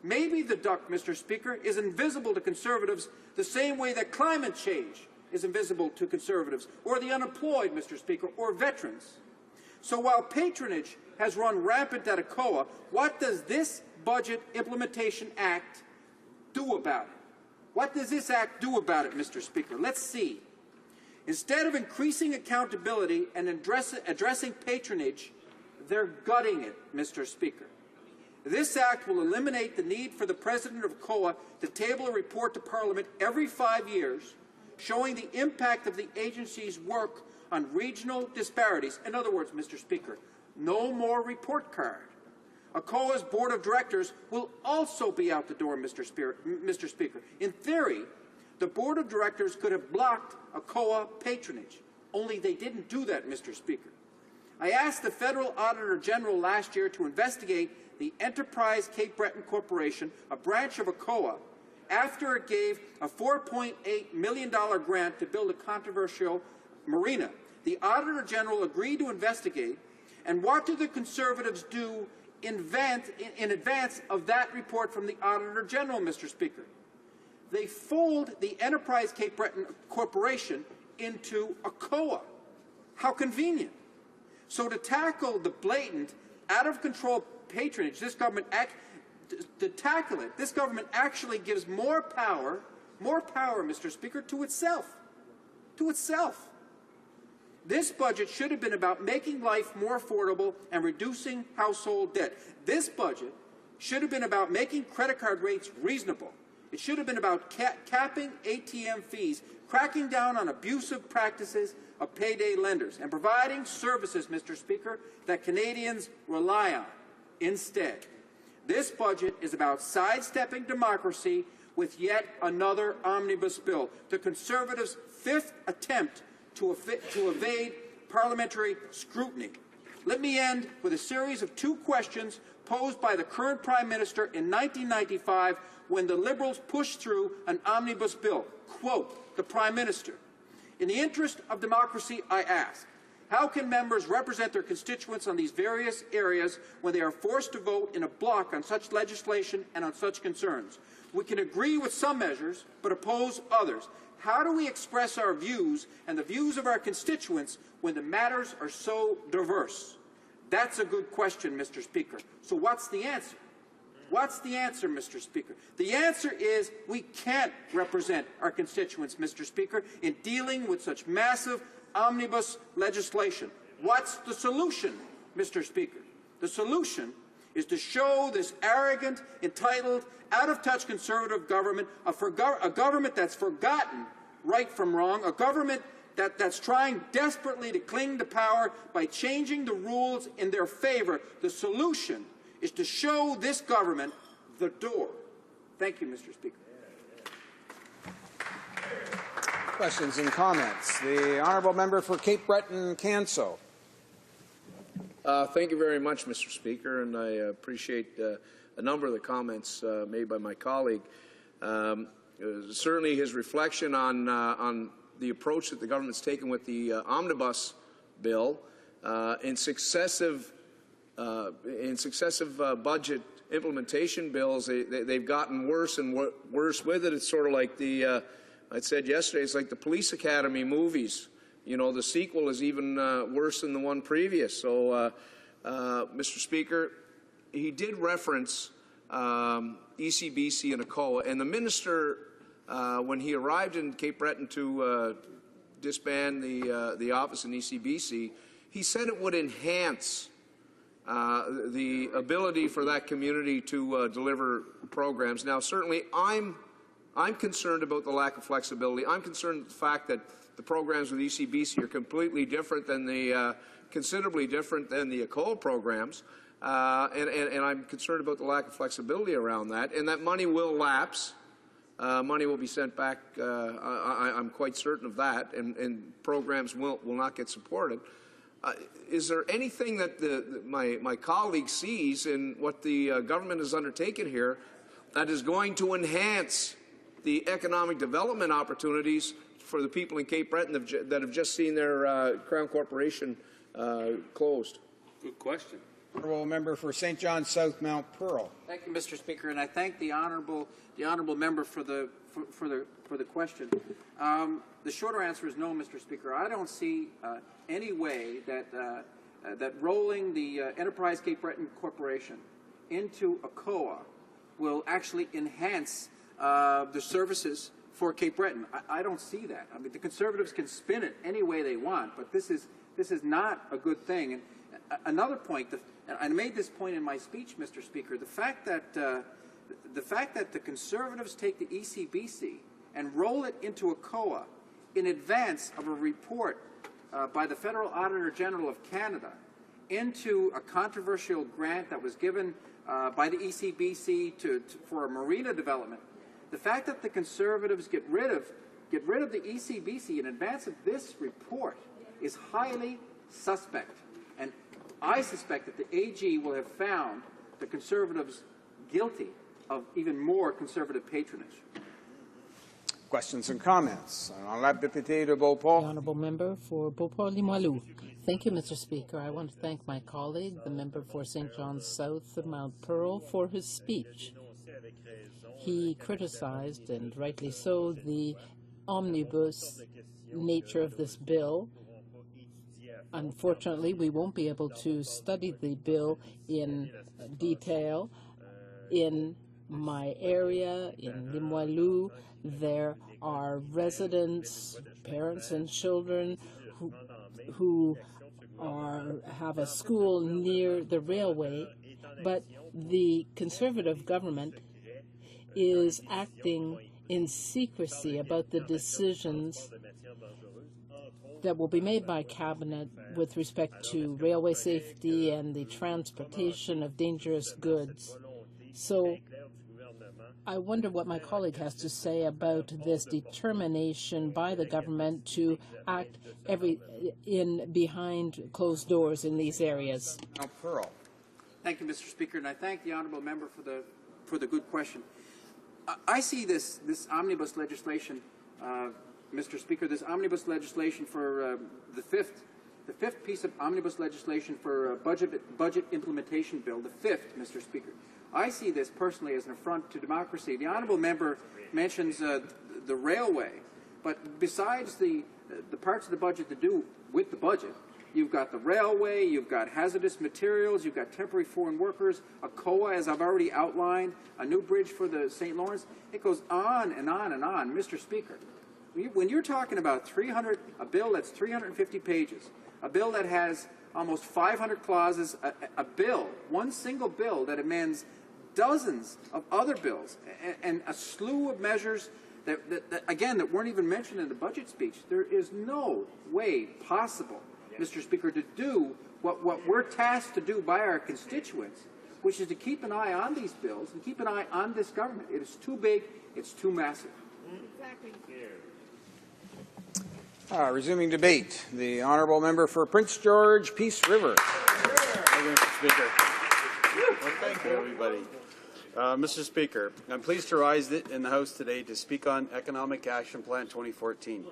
Maybe the duck, Mr. Speaker, is invisible to Conservatives the same way that climate change is invisible to Conservatives, or the unemployed, Mr. Speaker, or veterans. So while patronage has run rampant at HoC, what does this Budget Implementation Act do about it? What does this act do about it, Mr. Speaker? Let's see. Instead of increasing accountability and addressing patronage, they're gutting it, Mr. Speaker. This act will eliminate the need for the President of HoC to table a report to Parliament every 5 years, showing the impact of the agency's work on regional disparities. In other words, Mr. Speaker, no more report card. ACOA's board of directors will also be out the door, Mr. Speaker. In theory, the board of directors could have blocked ACOA patronage, only they didn't do that, Mr. Speaker. I asked the Federal Auditor General last year to investigate the Enterprise Cape Breton Corporation, a branch of ACOA, after it gave a $4.8 million grant to build a controversial marina. The Auditor General agreed to investigate, and what did the Conservatives do in advance of that report from the Auditor General, Mr. Speaker? They fold the Enterprise Cape Breton Corporation into ACOA. How convenient. So to tackle the blatant, out-of-control patronage, this government actually gives more power, Mr. Speaker, to itself. To itself. This budget should have been about making life more affordable and reducing household debt. This budget should have been about making credit card rates reasonable. It should have been about capping ATM fees, cracking down on abusive practices of payday lenders, and providing services, Mr. Speaker, that Canadians rely on. Instead, this budget is about sidestepping democracy with yet another omnibus bill, the Conservatives' fifth attempt to evade parliamentary scrutiny. Let me end with a series of two questions posed by the current Prime Minister in 1995 when the Liberals pushed through an omnibus bill. Quote, the Prime Minister, "In the interest of democracy, I ask, how can members represent their constituents on these various areas when they are forced to vote in a block on such legislation and on such concerns? We can agree with some measures, but oppose others. How do we express our views and the views of our constituents when the matters are so diverse?" That's a good question, Mr. Speaker. So what's the answer? What's the answer, Mr. Speaker? The answer is we can't represent our constituents, Mr. Speaker, in dealing with such massive omnibus legislation. What's the solution, Mr. Speaker? The solution is to show this arrogant, entitled, out-of-touch Conservative government, a government that's forgotten right from wrong, a government that's trying desperately to cling to power by changing the rules in their favor. The solution is to show this government the door. Thank you, Mr. Speaker. Questions and comments. The honourable member for Cape Breton, Canso. Thank you very much, Mr. Speaker, and I appreciate a number of the comments made by my colleague. Certainly his reflection on the approach that the government's taken with the omnibus bill in successive budget implementation bills. They've gotten worse and worse with it. It's sort of like the I said yesterday, it's like the Police Academy movies. You know, the sequel is even worse than the one previous. So, Mr. Speaker, he did reference ECBC and ACOA, and the minister, when he arrived in Cape Breton to disband the office in ECBC, he said it would enhance the ability for that community to deliver programs. Now, certainly, I'm concerned about the lack of flexibility. I'm concerned with the fact that the programs with ECBC are completely different than considerably different than the ACOA programs, and I'm concerned about the lack of flexibility around that. And that money will lapse. Money will be sent back. I'm quite certain of that, and programs will not get supported. Is there anything that my colleague sees in what the government has undertaken here that is going to enhance the economic development opportunities for the people in Cape Breton that have just seen their Crown Corporation closed? Good question. Honourable member for St. John South Mount Pearl. Thank you, Mr. Speaker, and I thank the honourable member for the question. The shorter answer is no, Mr. Speaker. I don't see any way that rolling the Enterprise Cape Breton Corporation into ACOA will actually enhance the services for Cape Breton. I don't see that. I mean, the Conservatives can spin it any way they want, but this is not a good thing. And another point, and I made this point in my speech, Mr. Speaker, the fact that the Conservatives take the ECBC and roll it into ACOA in advance of a report by the Federal Auditor General of Canada into a controversial grant that was given by the ECBC for a marina development. The fact that the Conservatives get rid of the ECBC in advance of this report is highly suspect. And I suspect that the AG will have found the Conservatives guilty of even more Conservative patronage. Questions and comments? Honorable Député de Beauport. The Honourable Member for Beauport-Limoilou. Thank you, Mr. Speaker. I want to thank my colleague, the member for St. John's South of Mount Pearl, for his speech. He criticized, and rightly so, the omnibus nature of this bill. Unfortunately, we won't be able to study the bill in detail. In my area, in Limoilou, there are residents, parents and children who have a school near the railway, but the Conservative government is acting in secrecy about the decisions that will be made by Cabinet with respect to railway safety and the transportation of dangerous goods. So I wonder what my colleague has to say about this determination by the government to act behind closed doors in these areas. Now, Pearl. Thank you, Mr. Speaker, and I thank the honourable member for the good question. I see this omnibus legislation, Mr. Speaker, this omnibus legislation for the fifth piece of omnibus legislation for budget implementation bill, the fifth, Mr. Speaker. I see this personally as an affront to democracy. The honourable member mentions the railway, but besides the parts of the budget to do with the budget, you've got the railway, you've got hazardous materials, you've got temporary foreign workers, a COA, as I've already outlined, a new bridge for the St. Lawrence. It goes on and on and on, Mr. Speaker. When you're talking about a bill that's 350 pages, a bill that has almost 500 clauses, one single bill that amends dozens of other bills, and a slew of measures that weren't even mentioned in the budget speech, there is no way possible, Mr. Speaker, to do what we're tasked to do by our constituents, which is to keep an eye on these bills and keep an eye on this government. It is too big, it's too massive. Exactly. Resuming debate, the honourable member for Prince George, Peace River. Thank you, Mr. Speaker. Well, thank you, everybody. Mr. Speaker, I'm pleased to rise in the House today to speak on Economic Action Plan 2014.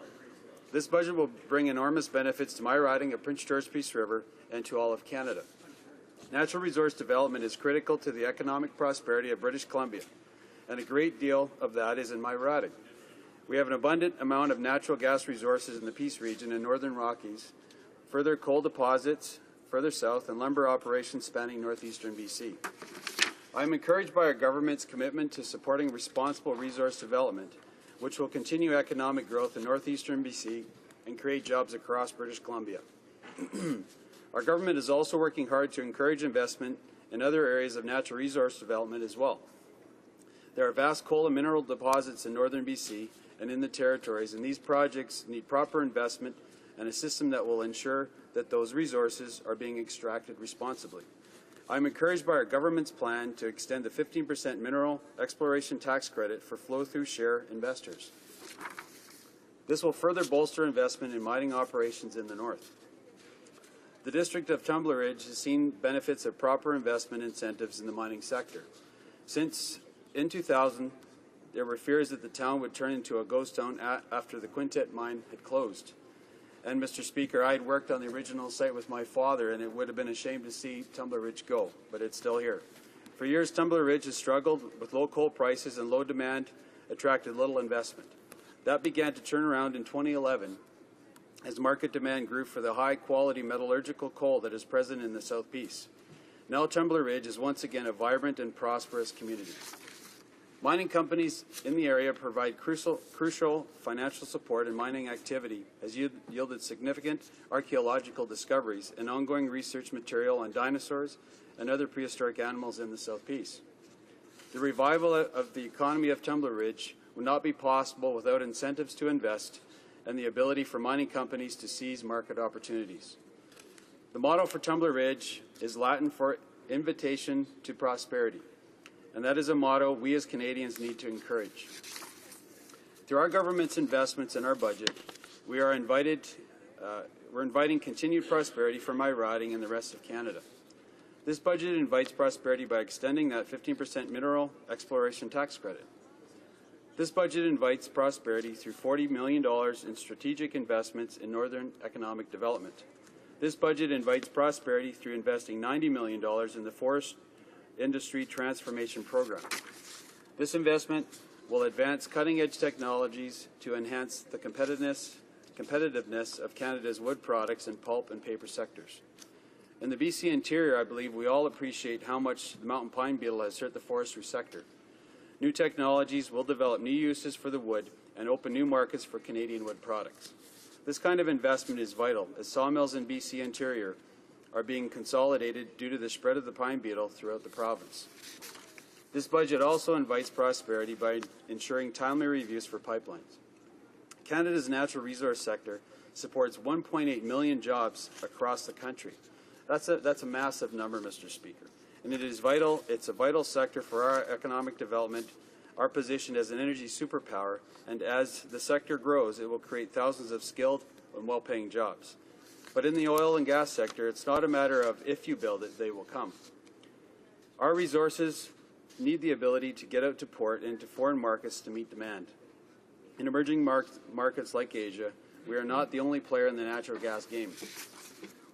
This budget will bring enormous benefits to my riding of Prince George, Peace River, and to all of Canada. Natural resource development is critical to the economic prosperity of British Columbia, and a great deal of that is in my riding. We have an abundant amount of natural gas resources in the Peace region and Northern Rockies, further coal deposits further south, and lumber operations spanning northeastern BC. I am encouraged by our government's commitment to supporting responsible resource development, which will continue economic growth in northeastern BC and create jobs across British Columbia. Our government is also working hard to encourage investment in other areas of natural resource development as well. There are vast coal and mineral deposits in northern BC and in the territories, and these projects need proper investment and a system that will ensure that those resources are being extracted responsibly. I'm encouraged by our government's plan to extend the 15% mineral exploration tax credit for flow-through share investors. This will further bolster investment in mining operations in the north. The District of Tumbler Ridge has seen benefits of proper investment incentives in the mining sector. Since in 2000, there were fears that the town would turn into a ghost town after the Quintet mine had closed. And, Mr. Speaker, I had worked on the original site with my father, and it would have been a shame to see Tumbler Ridge go, but it's still here. For years, Tumbler Ridge has struggled with low coal prices, and low demand attracted little investment. That began to turn around in 2011 as market demand grew for the high-quality metallurgical coal that is present in the South Peace. Now Tumbler Ridge is once again a vibrant and prosperous community. Mining companies in the area provide crucial financial support, and mining activity has yielded significant archaeological discoveries and ongoing research material on dinosaurs and other prehistoric animals in the South Peace. The revival of the economy of Tumbler Ridge would not be possible without incentives to invest and the ability for mining companies to seize market opportunities. The motto for Tumbler Ridge is Latin for invitation to prosperity, and that is a motto we as Canadians need to encourage. Through our government's investments in our budget, we're inviting continued prosperity for my riding and the rest of Canada. This budget invites prosperity by extending that 15% mineral exploration tax credit. This budget invites prosperity through $40 million in strategic investments in northern economic development. This budget invites prosperity through investing $90 million in the forest industry transformation program. This investment will advance cutting-edge technologies to enhance the competitiveness of Canada's wood products and pulp and paper sectors. In the BC interior, I believe we all appreciate how much the mountain pine beetle has hurt the forestry sector. New technologies will develop new uses for the wood and open new markets for Canadian wood products. This kind of investment is vital, as sawmills in BC interior are being consolidated due to the spread of the pine beetle throughout the province. This budget also invites prosperity by ensuring timely reviews for pipelines. Canada's natural resource sector supports 1.8 million jobs across the country. That's a massive number, Mr. Speaker. And it is vital. It's a vital sector for our economic development, our position as an energy superpower, and as the sector grows, it will create thousands of skilled and well-paying jobs. But in the oil and gas sector, it's not a matter of if you build it, they will come. Our resources need the ability to get out to port and into foreign markets to meet demand. In emerging markets like Asia, we are not the only player in the natural gas game.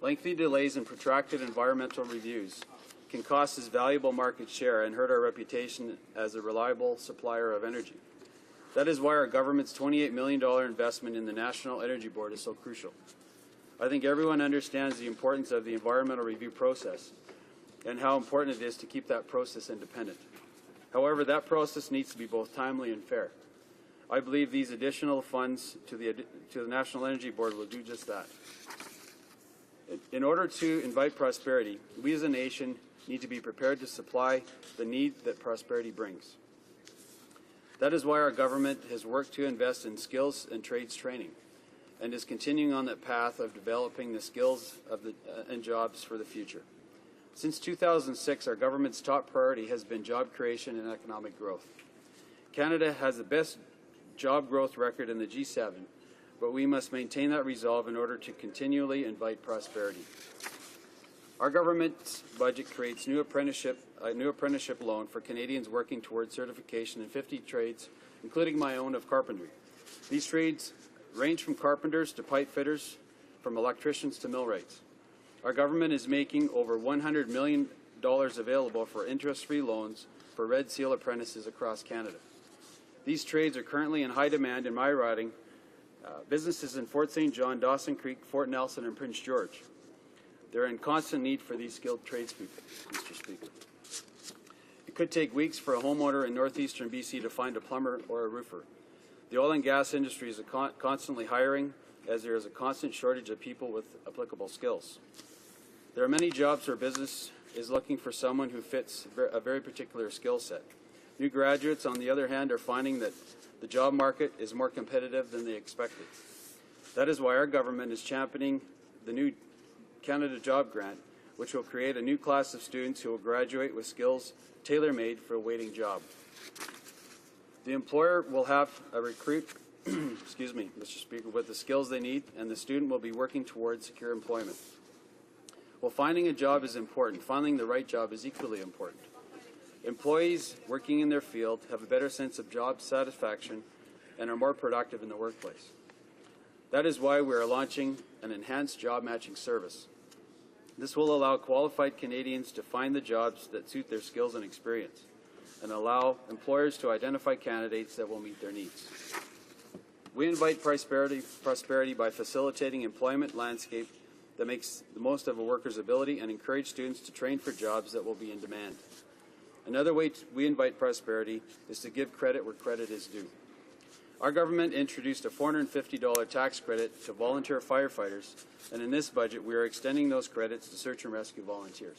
Lengthy delays and protracted environmental reviews can cost us valuable market share and hurt our reputation as a reliable supplier of energy. That is why our government's $28 million investment in the National Energy Board is so crucial. I think everyone understands the importance of the environmental review process and how important it is to keep that process independent. However, that process needs to be both timely and fair. I believe these additional funds to the National Energy Board will do just that. In order to invite prosperity, we as a nation need to be prepared to supply the need that prosperity brings. That is why our government has worked to invest in skills and trades training and is continuing on that path of developing the skills and jobs for the future. Since 2006, our government's top priority has been job creation and economic growth. Canada has the best job growth record in the G7, but we must maintain that resolve in order to continually invite prosperity. Our government's budget creates a new apprenticeship loan for Canadians working towards certification in 50 trades, including my own of carpentry. These trades range from carpenters to pipe fitters, from electricians to millwrights. Our government is making over $100 million available for interest-free loans for Red Seal apprentices across Canada. These trades are currently in high demand in my riding, businesses in Fort St. John, Dawson Creek, Fort Nelson, and Prince George. They're in constant need for these skilled tradespeople, Mr. Speaker. It could take weeks for a homeowner in northeastern BC to find a plumber or a roofer. The oil and gas industry is constantly hiring, as there is a constant shortage of people with applicable skills. There are many jobs where business is looking for someone who fits a very particular skill set. New graduates, on the other hand, are finding that the job market is more competitive than they expected. That is why our government is championing the new Canada Job Grant, which will create a new class of students who will graduate with skills tailor-made for a waiting job. The employer will have a recruit, excuse me, Mr. Speaker, with the skills they need, and the student will be working towards secure employment. While finding a job is important, finding the right job is equally important. Employees working in their field have a better sense of job satisfaction and are more productive in the workplace. That is why we are launching an enhanced job matching service. This will allow qualified Canadians to find the jobs that suit their skills and experience, and allow employers to identify candidates that will meet their needs. We invite prosperity by facilitating employment landscape that makes the most of a worker's ability and encourage students to train for jobs that will be in demand. Another way we invite prosperity is to give credit where credit is due. Our government introduced a $450 tax credit to volunteer firefighters, and in this budget we are extending those credits to search and rescue volunteers.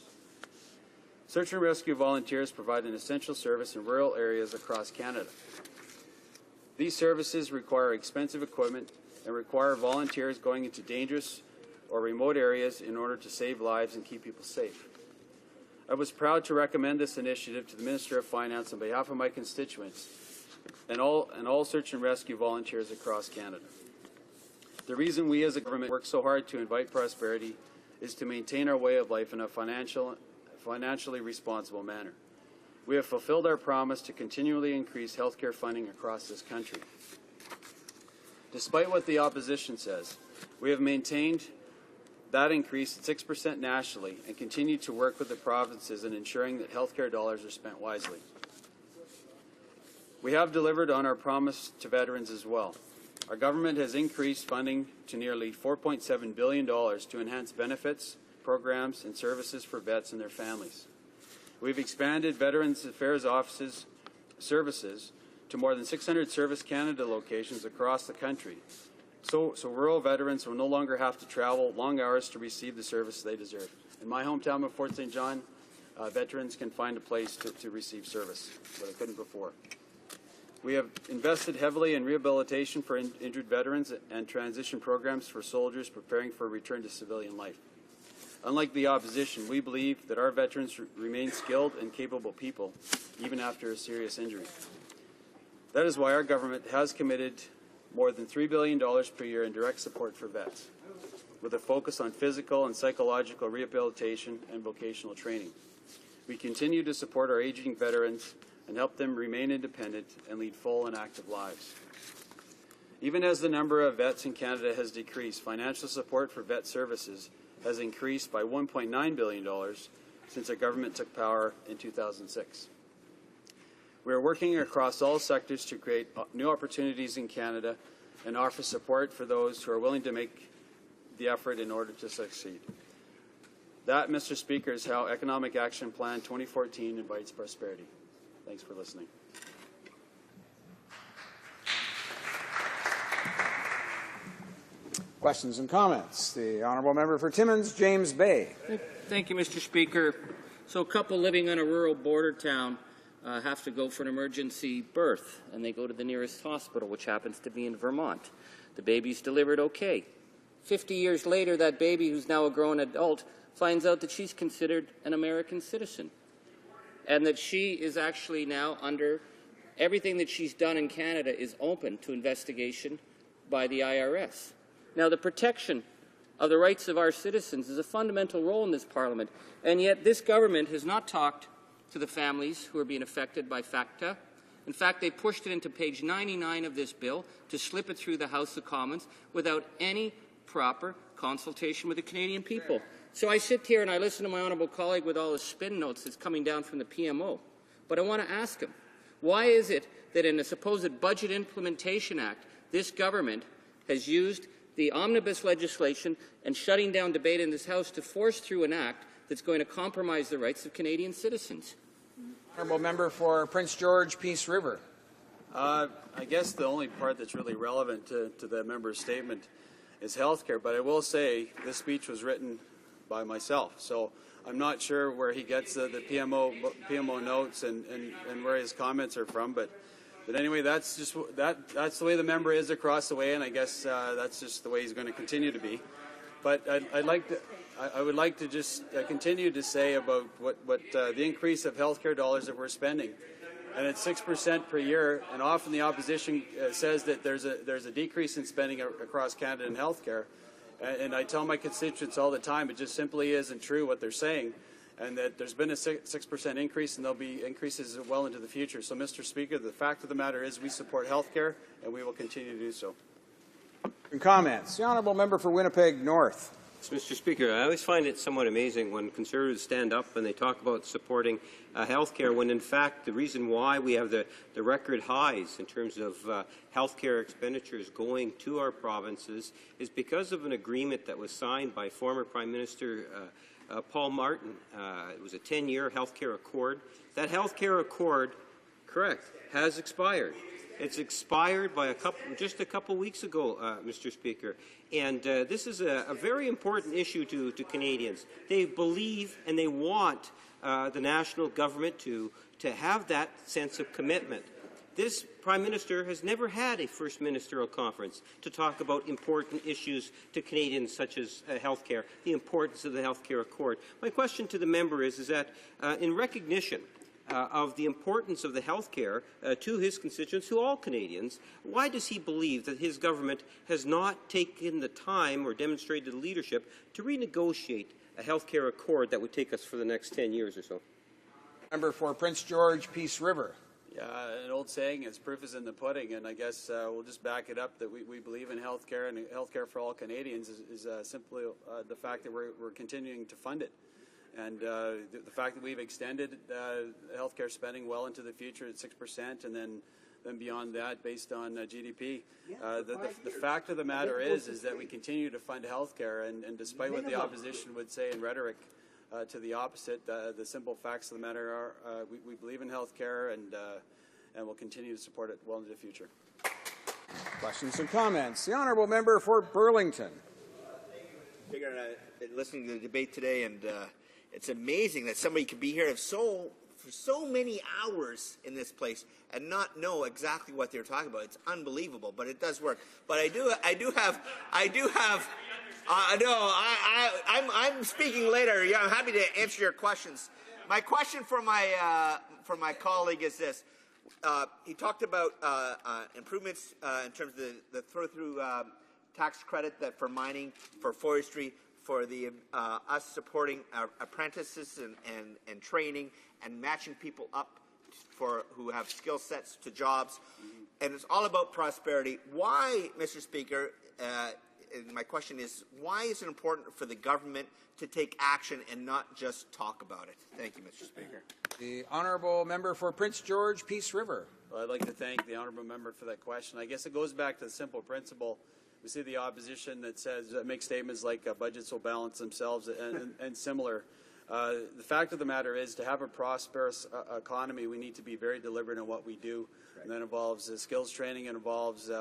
Search and rescue volunteers provide an essential service in rural areas across Canada. These services require expensive equipment and require volunteers going into dangerous or remote areas in order to save lives and keep people safe. I was proud to recommend this initiative to the Minister of Finance on behalf of my constituents and all search and rescue volunteers across Canada. The reason we as a government work so hard to invite prosperity is to maintain our way of life in a financially responsible manner. We have fulfilled our promise to continually increase healthcare funding across this country. Despite what the opposition says, we have maintained that increase at 6% nationally and continue to work with the provinces in ensuring that healthcare dollars are spent wisely. We have delivered on our promise to veterans as well. Our government has increased funding to nearly $4.7 billion to enhance benefits, programs, and services for vets and their families. We've expanded Veterans Affairs Office's services to more than 600 Service Canada locations across the country, so rural veterans will no longer have to travel long hours to receive the service they deserve. In my hometown of Fort St. John, veterans can find a place to receive service, but they couldn't before. We have invested heavily in rehabilitation for injured veterans and transition programs for soldiers preparing for a return to civilian life. Unlike the opposition, we believe that our veterans remain skilled and capable people, even after a serious injury. That is why our government has committed more than $3 billion per year in direct support for vets, with a focus on physical and psychological rehabilitation and vocational training. We continue to support our aging veterans and help them remain independent and lead full and active lives. Even as the number of vets in Canada has decreased, financial support for vet services has increased by $1.9 billion since our government took power in 2006. We are working across all sectors to create new opportunities in Canada and offer support for those who are willing to make the effort in order to succeed. That, Mr. Speaker, is how Economic Action Plan 2014 invites prosperity. Thanks for listening. Questions and comments. The Honourable Member for Timmins, James Bay. Thank you, Mr. Speaker. So a couple living in a rural border town have to go for an emergency birth, and they go to the nearest hospital, which happens to be in Vermont. The baby's delivered okay. 50 years later, that baby, who's now a grown adult, finds out that she's considered an American citizen, and that she is actually now under everything that she's done in Canada is open to investigation by the IRS. Now, the protection of the rights of our citizens is a fundamental role in this Parliament, and yet this government has not talked to the families who are being affected by FACTA. In fact, they pushed it into page 99 of this bill to slip it through the House of Commons without any proper consultation with the Canadian people. So I sit here and I listen to my honourable colleague with all the spin notes that's coming down from the PMO. But I want to ask him, why is it that in a supposed Budget Implementation Act, this government has used the omnibus legislation and shutting down debate in this House to force through an act that's going to compromise the rights of Canadian citizens? Honourable Member for Prince George, Peace River. I guess the only part that's really relevant to the member's statement is healthcare, but I will say this speech was written by myself, so I'm not sure where he gets the PMO notes and where his comments are from, but anyway, that's just that's the way the member is across the way, and I guess that's just the way he's going to continue to be. But I would like to just continue to say about what the increase of healthcare dollars that we're spending, and it's 6% per year. And often the opposition says that there's a decrease in spending across Canada in healthcare, and I tell my constituents all the time it just simply isn't true what they're saying, and that there's been a 6% increase, and there'll be increases well into the future. So, Mr. Speaker, the fact of the matter is we support healthcare, and we will continue to do so. Comments. The Honourable Member for Winnipeg North. Mr. Speaker, I always find it somewhat amazing when Conservatives stand up and they talk about supporting health care when, in fact, the reason why we have the record highs in terms of health care expenditures going to our provinces is because of an agreement that was signed by former Prime Minister Paul Martin. It was a 10-year health care accord. That health care accord, correct, has expired. It's expired by just a couple weeks ago, Mr. Speaker. And this is a very important issue to Canadians. They believe and they want the national government to have that sense of commitment. This Prime Minister has never had a First Ministerial Conference to talk about important issues to Canadians such as health care, the importance of the health care accord. My question to the member is that in recognition of the importance of the health care to his constituents, to all Canadians, why does he believe that his government has not taken the time or demonstrated leadership to renegotiate a health care accord that would take us for the next 10 years or so? Member for Prince George, Peace River. Yeah, an old saying is proof is in the pudding, and I guess we'll just back it up that we believe in health care, and health care for all Canadians is simply the fact that we're continuing to fund it. And the fact that we've extended health care spending well into the future at 6%, and then beyond that based on GDP. The fact of the matter is that we continue to fund health care, and despite what the opposition would say in rhetoric, to the opposite, the simple facts of the matter are we believe in health care, and we'll continue to support it well into the future. Questions and comments. The honourable member for Burlington. Speaker, I've been listening to the debate today, and it's amazing that somebody could be here for so many hours in this place and not know exactly what they're talking about. It's unbelievable, but it does work. But I do have. I'm speaking later. Yeah, I'm happy to answer your questions. My question for my colleague is this: he talked about improvements in terms of the throw-through tax credit that for mining, for forestry, for the us supporting our apprentices and training and matching people up who have skill sets to jobs, and it's all about prosperity. Why, Mr. Speaker? My question is, why is it important for the government to take action and not just talk about it? Thank you, Mr. Speaker. The honourable member for Prince George, Peace River. Well, I'd like to thank the honourable member for that question. I guess it goes back to the simple principle. We see the opposition that says makes statements like budgets will balance themselves and similar. The fact of the matter is, to have a prosperous economy, we need to be very deliberate in what we do, and that involves skills training. It involves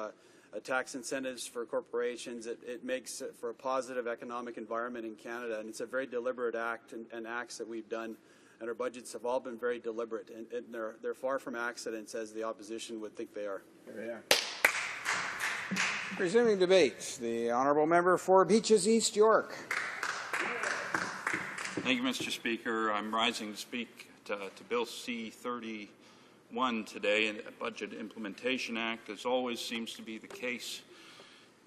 tax incentives for corporations. It makes for a positive economic environment in Canada, and it's a very deliberate act and acts that we've done, and our budgets have all been very deliberate, and they're far from accidents as the opposition would think they are. Here we are. Resuming debate, the honourable member for Beaches East York. Thank you, Mr. Speaker. I'm rising to speak to Bill C-31 today, a Budget Implementation Act. As always seems to be the case,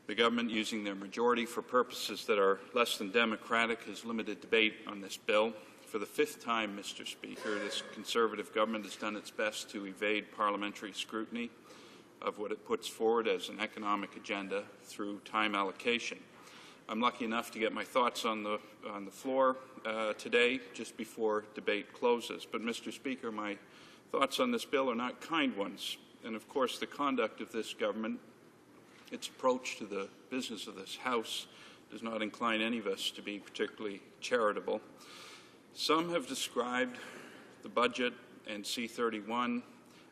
the government, using their majority for purposes that are less than democratic, has limited debate on this bill. For the fifth time, Mr. Speaker, this Conservative government has done its best to evade parliamentary scrutiny of what it puts forward as an economic agenda through time allocation. I'm lucky enough to get my thoughts on the floor today, just before debate closes. But, Mr. Speaker, my thoughts on this bill are not kind ones. And, of course, the conduct of this government, its approach to the business of this House, does not incline any of us to be particularly charitable. Some have described the budget and C-31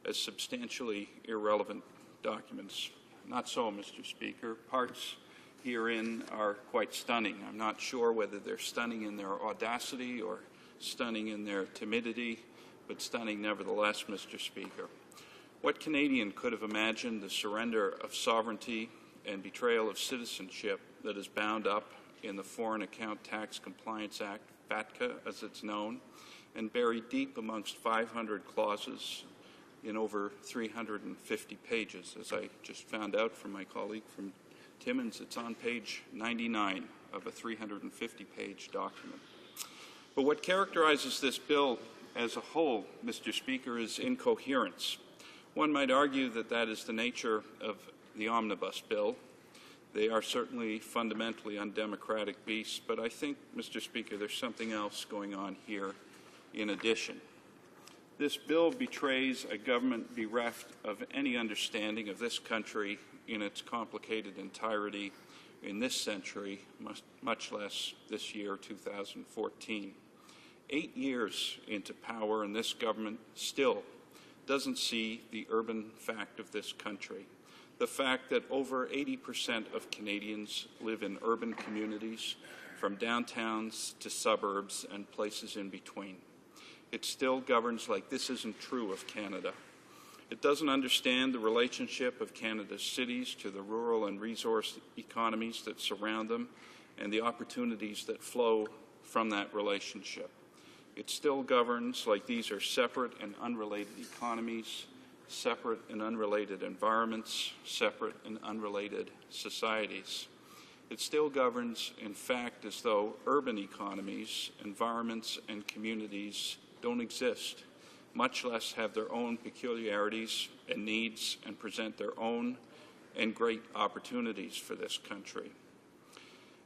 as substantially irrelevant documents. Not so, Mr. Speaker. Parts herein are quite stunning. I'm not sure whether they're stunning in their audacity or stunning in their timidity, but stunning nevertheless, Mr. Speaker. What Canadian could have imagined the surrender of sovereignty and betrayal of citizenship that is bound up in the Foreign Account Tax Compliance Act, FATCA as it's known, and buried deep amongst 500 clauses in over 350 pages. As I just found out from my colleague from Timmins, it's on page 99 of a 350-page document. But what characterizes this bill as a whole, Mr. Speaker, is incoherence. One might argue that that is the nature of the omnibus bill. They are certainly fundamentally undemocratic beasts, but I think, Mr. Speaker, there's something else going on here in addition. This bill betrays a government bereft of any understanding of this country in its complicated entirety in this century, much less this year, 2014. 8 years into power, and this government still doesn't see the urban fact of this country, the fact that over 80% of Canadians live in urban communities, from downtowns to suburbs and places in between. It still governs like this isn't true of Canada. It doesn't understand the relationship of Canada's cities to the rural and resource economies that surround them and the opportunities that flow from that relationship. It still governs like these are separate and unrelated economies, separate and unrelated environments, separate and unrelated societies. It still governs, in fact, as though urban economies, environments, and communities don't exist, much less have their own peculiarities and needs and present their own and great opportunities for this country.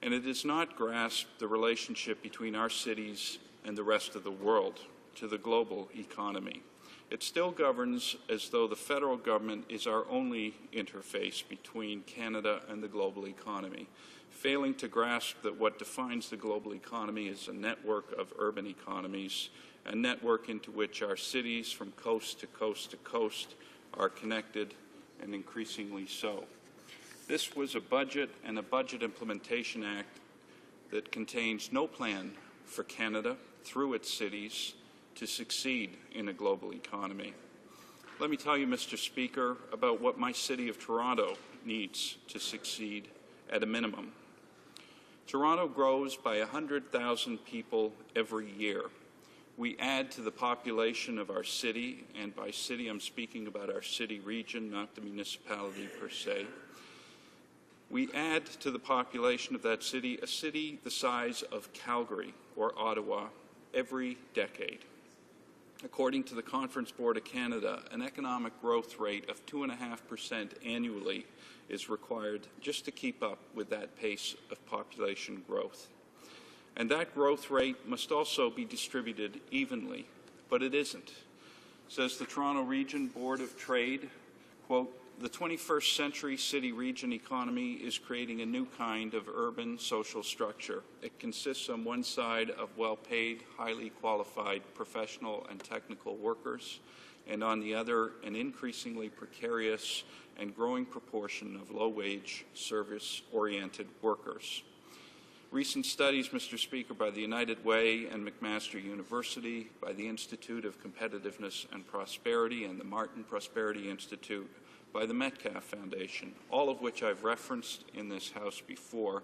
And it does not grasp the relationship between our cities and the rest of the world, to the global economy. It still governs as though the federal government is our only interface between Canada and the global economy, failing to grasp that what defines the global economy is a network of urban economies, a network into which our cities from coast to coast to coast are connected, and increasingly so. This was a budget and a budget implementation act that contains no plan for Canada through its cities to succeed in a global economy. Let me tell you, Mr. Speaker, about what my city of Toronto needs to succeed at a minimum. Toronto grows by 100,000 people every year. We add to the population of our city, and by city I'm speaking about our city region, not the municipality per se. We add to the population of that city a city the size of Calgary or Ottawa every decade. According to the Conference Board of Canada, an economic growth rate of 2.5% annually is required just to keep up with that pace of population growth. And that growth rate must also be distributed evenly, but it isn't. Says the Toronto Region Board of Trade, quote, "The 21st century city-region economy is creating a new kind of urban social structure. It consists on one side of well-paid, highly qualified professional and technical workers, and on the other, an increasingly precarious and growing proportion of low-wage, service-oriented workers." Recent studies, Mr. Speaker, by the United Way and McMaster University, by the Institute of Competitiveness and Prosperity and the Martin Prosperity Institute, by the Metcalf Foundation, all of which I've referenced in this House before,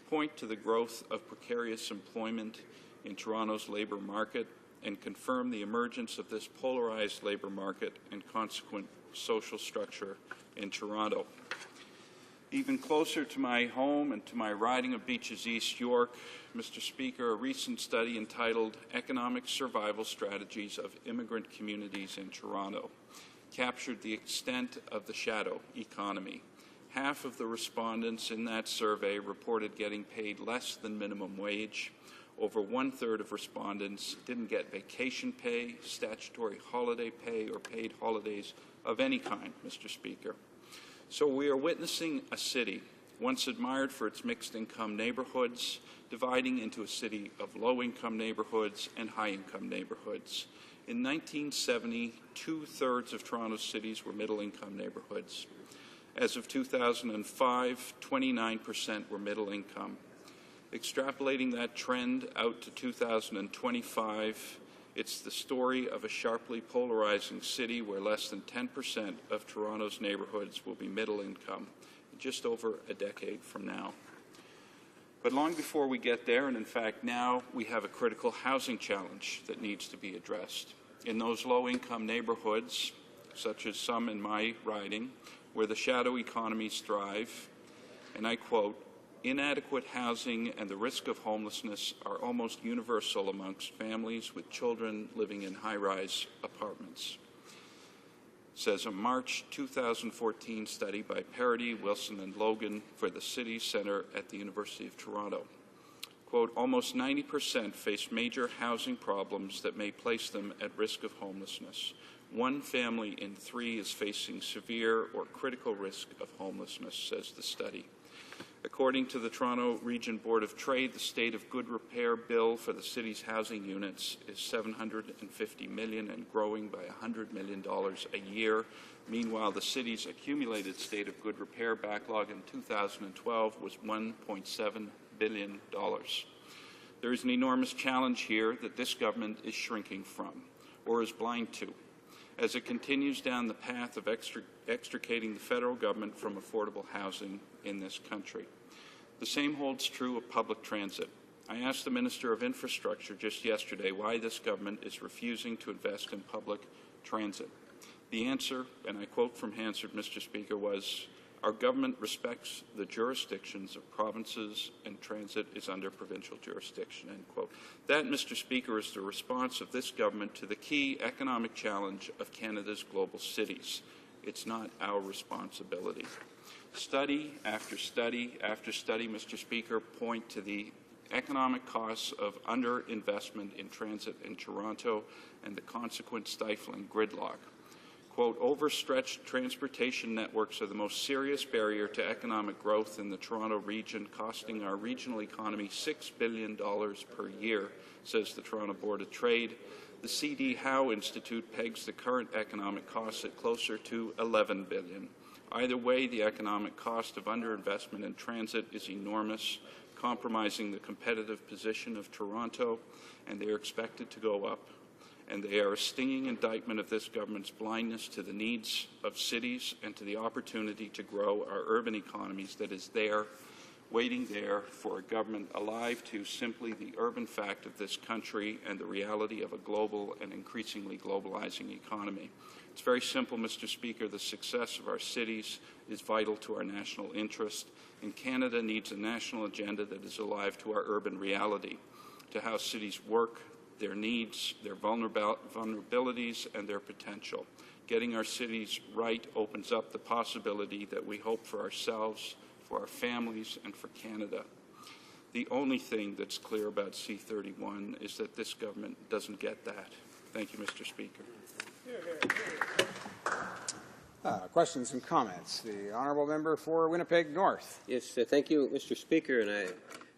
point to the growth of precarious employment in Toronto's labour market and confirm the emergence of this polarized labour market and consequent social structure in Toronto. Even closer to my home and to my riding of Beaches East York, Mr. Speaker, a recent study entitled Economic Survival Strategies of Immigrant Communities in Toronto captured the extent of the shadow economy. Half of the respondents in that survey reported getting paid less than minimum wage. Over one-third of respondents didn't get vacation pay, statutory holiday pay, or paid holidays of any kind, Mr. Speaker. So we are witnessing a city, once admired for its mixed-income neighbourhoods, dividing into a city of low-income neighbourhoods and high-income neighbourhoods. In 1970, two-thirds of Toronto's cities were middle-income neighbourhoods. As of 2005, 29% were middle-income. Extrapolating that trend out to 2025, it's the story of a sharply polarizing city where less than 10% of Toronto's neighbourhoods will be middle income, just over a decade from now. But long before we get there, and in fact now, we have a critical housing challenge that needs to be addressed. In those low-income neighbourhoods, such as some in my riding, where the shadow economies thrive, and I quote, "Inadequate housing and the risk of homelessness are almost universal amongst families with children living in high-rise apartments," says a March 2014 study by Parity, Wilson, and Logan for the City Centre at the University of Toronto. Quote, "Almost 90% face major housing problems that may place them at risk of homelessness. One family in three is facing severe or critical risk of homelessness," says the study. According to the Toronto Region Board of Trade, the state of good repair bill for the city's housing units is $750 million and growing by $100 million a year. Meanwhile, the city's accumulated state of good repair backlog in 2012 was $1.7 billion. There is an enormous challenge here that this government is shrinking from, or is blind to. as it continues down the path of extricating the federal government from affordable housing in this country. The same holds true of public transit. I asked the Minister of Infrastructure just yesterday why this government is refusing to invest in public transit. The answer, and I quote from Hansard, Mr. Speaker, was, "Our government respects the jurisdictions of provinces and transit is under provincial jurisdiction," end quote. That, Mr. Speaker, is the response of this government to the key economic challenge of Canada's global cities. It's not our responsibility. Study after study after study, Mr. Speaker, point to the economic costs of underinvestment in transit in Toronto and the consequent stifling gridlock. Quote, "Overstretched transportation networks are the most serious barrier to economic growth in the Toronto region, costing our regional economy $6 billion per year," says the Toronto Board of Trade. The C.D. Howe Institute pegs the current economic costs at closer to $11 billion. Either way, the economic cost of underinvestment in transit is enormous, compromising the competitive position of Toronto, and they are expected to go up. And they are a stinging indictment of this government's blindness to the needs of cities and to the opportunity to grow our urban economies that is there, waiting there for a government alive to simply the urban fact of this country and the reality of a global and increasingly globalizing economy. It's very simple, Mr. Speaker. The success of our cities is vital to our national interest, and Canada needs a national agenda that is alive to our urban reality, to how cities work, their needs, their vulnerabilities, and their potential. Getting our cities right opens up the possibility that we hope for ourselves, for our families, and for Canada. The only thing that's clear about C31 is that this government doesn't get that. Thank you, Mr. Speaker. Questions and comments. The honourable member for Winnipeg North. Yes, thank you, Mr. Speaker. And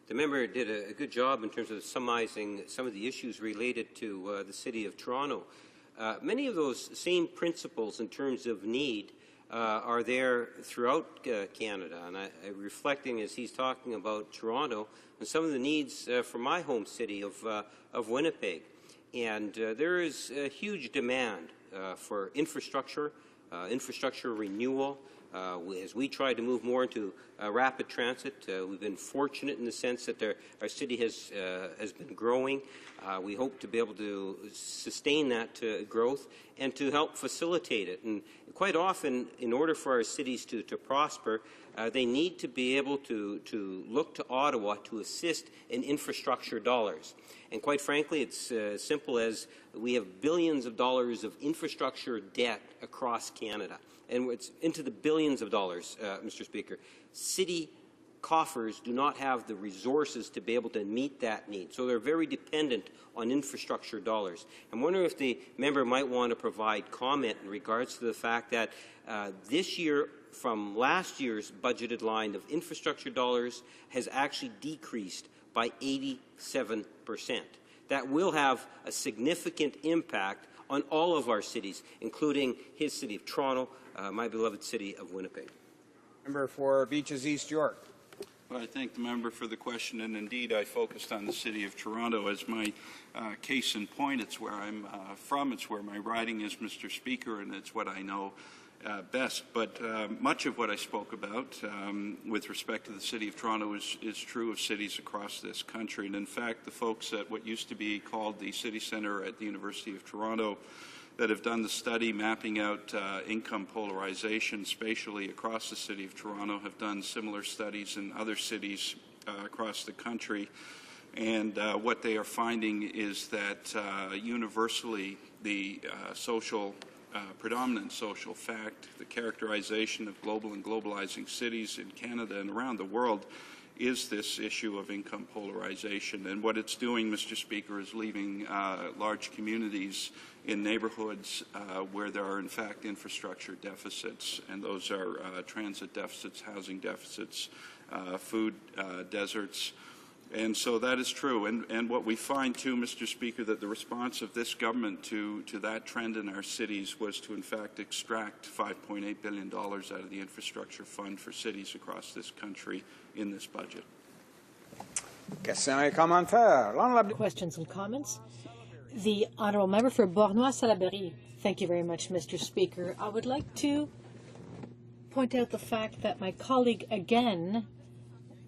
the member did a good job in terms of summarizing some of the issues related to the City of Toronto. Many of those same principles in terms of need are there throughout Canada. And I'm reflecting as he's talking about Toronto and some of the needs for my home city of Winnipeg. And there is a huge demand for infrastructure, infrastructure renewal. As we try to move more into rapid transit, we've been fortunate in the sense that our city has been growing. We hope to be able to sustain that growth and to help facilitate it. And quite often, in order for our cities to prosper, they need to be able to look to Ottawa to assist in infrastructure dollars. And quite frankly, it's as simple as we have billions of dollars of infrastructure debt across Canada. And it's into the billions of dollars, Mr. Speaker. City coffers do not have the resources to be able to meet that need. So they're very dependent on infrastructure dollars. I'm wondering if the member might want to provide comment in regards to the fact that this year, from last year's budgeted line of infrastructure dollars, has actually decreased by 87%. That will have a significant impact on all of our cities, including his city of Toronto, my beloved city of Winnipeg. Member for Beaches East York. Well, I thank the member for the question, and indeed I focused on the City of Toronto as my case in point. It's where I'm from, it's where my riding is, Mr. Speaker, and it's what I know best. But much of what I spoke about with respect to the City of Toronto is true of cities across this country. And in fact, the folks at what used to be called the City Centre at the University of Toronto that have done the study mapping out income polarization spatially across the City of Toronto have done similar studies in other cities across the country. And what they are finding is that universally the predominant social fact, the characterization of global and globalizing cities in Canada and around the world is this issue of income polarization. And what it's doing, Mr. Speaker, is leaving large communities in neighborhoods where there are, in fact, infrastructure deficits, and those are transit deficits, housing deficits, food deserts. And so that is true. And what we find, too, Mr. Speaker, that the response of this government to that trend in our cities was to, in fact, extract $5.8 billion out of the infrastructure fund for cities across this country in this budget. Questions and comments. The honourable member for Bourgneuf-Salaberry. Thank you very much, Mr. Speaker. I would like to point out the fact that my colleague again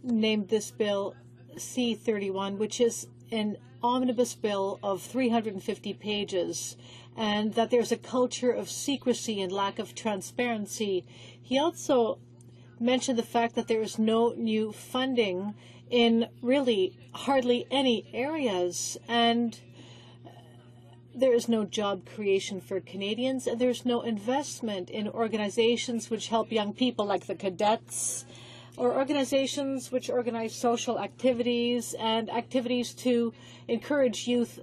named this bill C-31, which is an omnibus bill of 350 pages, and that there's a culture of secrecy and lack of transparency. He also mentioned the fact that there is no new funding in really hardly any areas, and there is no job creation for Canadians, and there's no investment in organizations which help young people like the cadets, or organizations which organize social activities and activities to encourage youth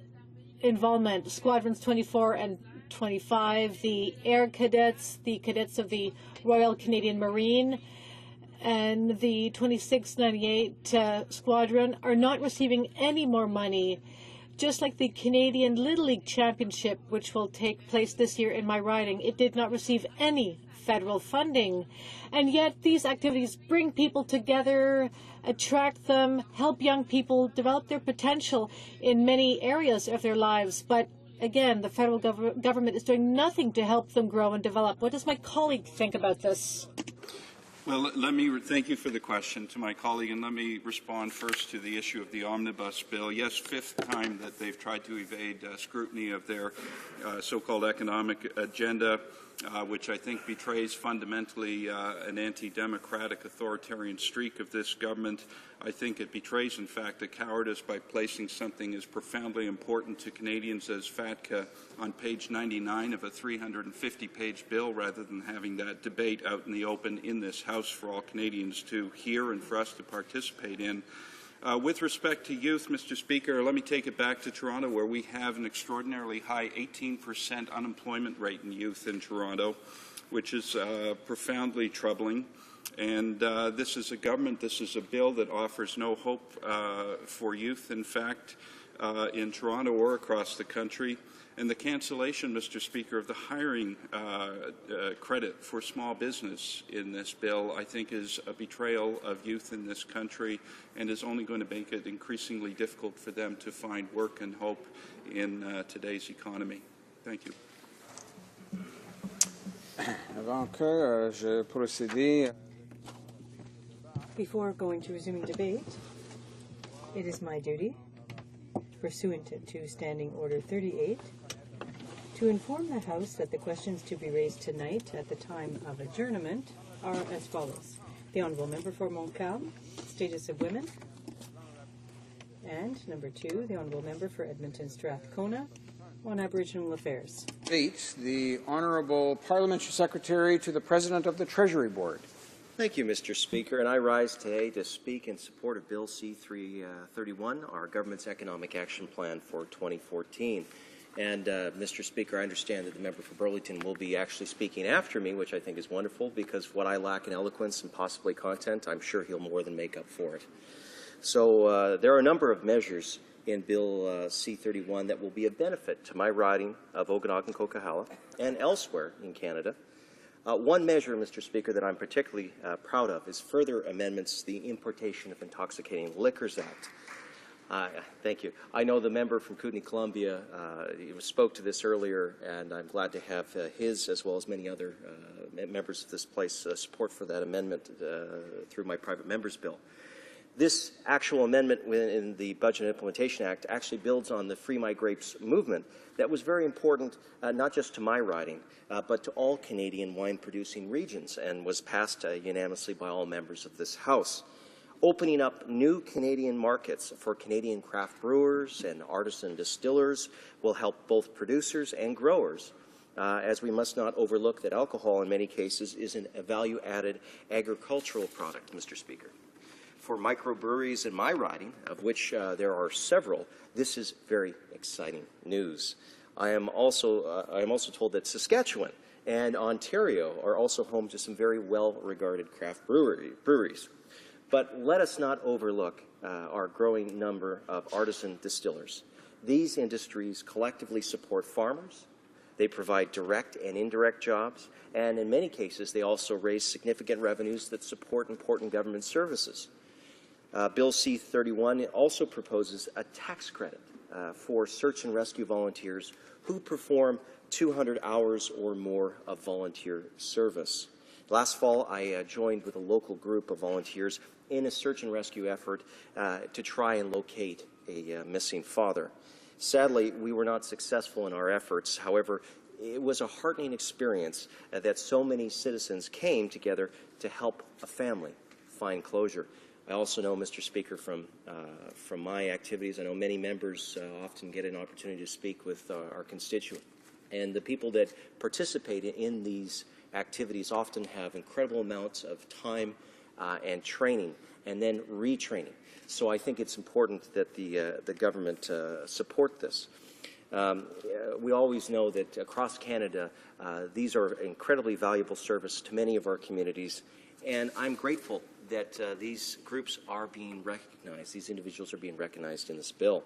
involvement. Squadrons 24 and 25, the Air Cadets, the cadets of the Royal Canadian Marine, and the 2698 Squadron are not receiving any more money, just like the Canadian Little League Championship, which will take place this year in my riding. It did not receive any federal funding. And yet these activities bring people together, attract them, help young people develop their potential in many areas of their lives. But again, the federal government is doing nothing to help them grow and develop. What does my colleague think about this? Well, let me thank you for the question to my colleague, and let me respond first to the issue of the omnibus bill. Yes, fifth time that they've tried to evade scrutiny of their so-called economic agenda, which I think betrays fundamentally an anti-democratic authoritarian streak of this government. I think it betrays, in fact, the cowardice by placing something as profoundly important to Canadians as FATCA on page 99 of a 350-page bill, rather than having that debate out in the open in this House for all Canadians to hear and for us to participate in. With respect to youth, Mr. Speaker, let me take it back to Toronto, where we have an extraordinarily high 18% unemployment rate in youth in Toronto, which is profoundly troubling. And this is a government, this is a bill that offers no hope for youth, in fact, in Toronto or across the country. And the cancellation, Mr. Speaker, of the hiring credit for small business in this bill, I think, is a betrayal of youth in this country and is only going to make it increasingly difficult for them to find work and hope in today's economy. Thank you. Before going to resuming debate, it is my duty, pursuant to Standing Order 38, to inform the House that the questions to be raised tonight at the time of adjournment are as follows. The Honourable Member for Montcalm, Status of Women, and number 2, the Honourable Member for Edmonton Strathcona, on Aboriginal Affairs. 8, the Honourable Parliamentary Secretary to the President of the Treasury Board. Thank you, Mr. Speaker, and I rise today to speak in support of Bill C-331, our government's economic action plan for 2014. And, Mr. Speaker, I understand that the member for Burlington will be actually speaking after me, which I think is wonderful, because what I lack in eloquence and possibly content, I'm sure he'll more than make up for it. So there are a number of measures in Bill C-31 that will be a benefit to my riding of Okanagan-Coquihalla and elsewhere in Canada. One measure, Mr. Speaker, that I'm particularly proud of is further amendments to the Importation of Intoxicating Liquors Act. Thank you. I know the member from Kootenay-Columbia spoke to this earlier, and I'm glad to have his, as well as many other members of this place, support for that amendment through my private member's bill. This actual amendment in the Budget Implementation Act actually builds on the Free My Grapes movement that was very important, not just to my riding, but to all Canadian wine-producing regions, and was passed unanimously by all members of this House. Opening up new Canadian markets for Canadian craft brewers and artisan distillers will help both producers and growers, as we must not overlook that alcohol in many cases is a value-added agricultural product, Mr. Speaker. For microbreweries in my riding, of which there are several, this is very exciting news. I am also told that Saskatchewan and Ontario are also home to some very well-regarded craft breweries. But let us not overlook our growing number of artisan distillers. These industries collectively support farmers. They provide direct and indirect jobs, and in many cases, they also raise significant revenues that support important government services. Bill C-31 also proposes a tax credit for search and rescue volunteers who perform 200 hours or more of volunteer service. Last fall, I joined with a local group of volunteers in a search and rescue effort to try and locate a missing father. Sadly, we were not successful in our efforts. However, it was a heartening experience that so many citizens came together to help a family find closure. I also know, Mr. Speaker, from my activities, I know many members often get an opportunity to speak with our constituents. And the people that participate in these activities often have incredible amounts of time and training and then retraining. So I think it's important that the government support this. We always know that across Canada, these are incredibly valuable service to many of our communities, and I'm grateful that these groups are being recognized, these individuals are being recognized in this bill.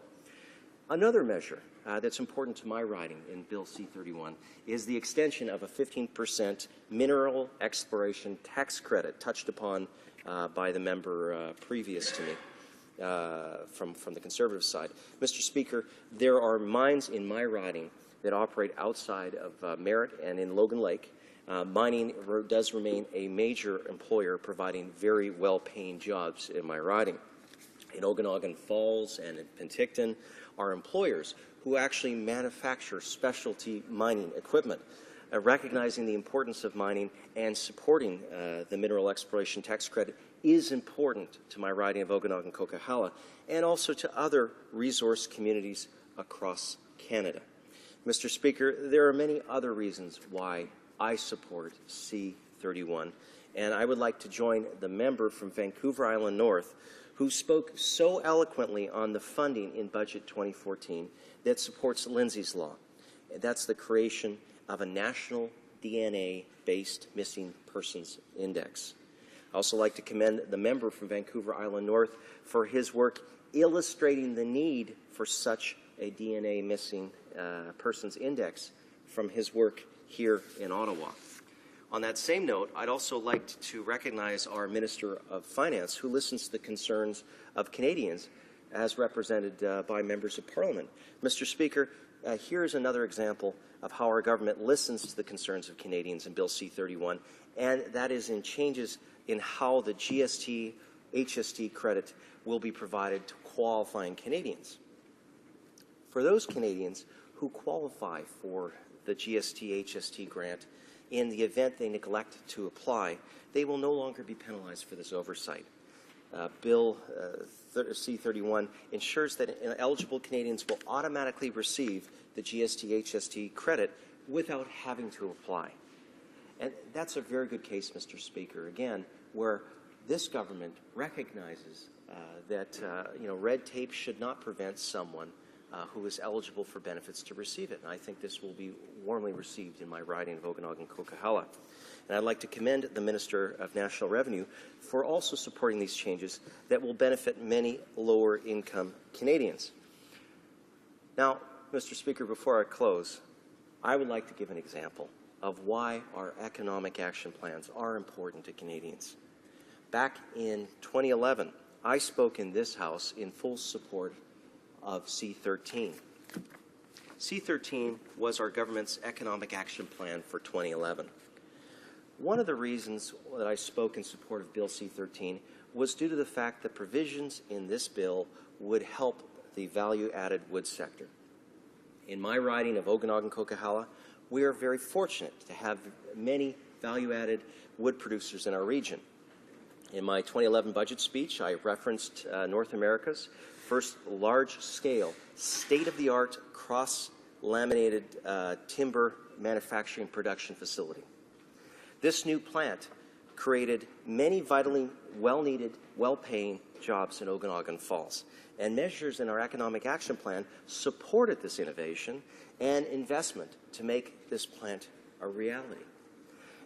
Another measure that's important to my riding in Bill C-31 is the extension of a 15% mineral exploration tax credit touched upon by the member previous to me. From the Conservative side. Mr. Speaker, there are mines in my riding that operate outside of Merritt and in Logan Lake. Mining does remain a major employer, providing very well-paying jobs in my riding. In Okanagan Falls and in Penticton are employers who actually manufacture specialty mining equipment. Recognizing the importance of mining and supporting the mineral exploration tax credit is important to my riding of Okanagan-Coquihalla and also to other resource communities across Canada. Mr. Speaker, there are many other reasons why I support C-31, and I would like to join the member from Vancouver Island North who spoke so eloquently on the funding in Budget 2014 that supports Lindsay's Law. That's the creation of a national DNA-based missing persons index. I also like to commend the member from Vancouver Island North for his work illustrating the need for such a DNA missing persons index from his work here in Ottawa. On that same note, I'd also like to recognize our Minister of Finance, who listens to the concerns of Canadians as represented by members of Parliament. Mr. Speaker, here's another example of how our government listens to the concerns of Canadians in Bill C-31, and that is in changes in how the GST HST credit will be provided to qualifying Canadians. For those Canadians who qualify for the GST HST grant, in the event they neglect to apply, they will no longer be penalized for this oversight. Bill C-31 ensures that eligible Canadians will automatically receive the GST HST credit without having to apply. And that's a very good case, Mr. Speaker, again, where this government recognizes that red tape should not prevent someone who is eligible for benefits to receive it. And I think this will be warmly received in my riding of Okanagan-Coquihalla. And I'd like to commend the Minister of National Revenue for also supporting these changes that will benefit many lower-income Canadians. Now, Mr. Speaker, before I close, I would like to give an example of why our economic action plans are important to Canadians. Back in 2011, I spoke in this House in full support of C-13. C-13 was our government's economic action plan for 2011. One of the reasons that I spoke in support of Bill C-13 was due to the fact that provisions in this bill would help the value-added wood sector. In my riding of Okanagan-Coquihalla, we are very fortunate to have many value-added wood producers in our region. In my 2011 budget speech, I referenced North America's first large-scale, state-of-the-art cross-laminated timber manufacturing production facility. This new plant created many vitally well-needed, well-paying jobs in Okanagan Falls, and measures in our economic action plan supported this innovation and investment to make this plant a reality.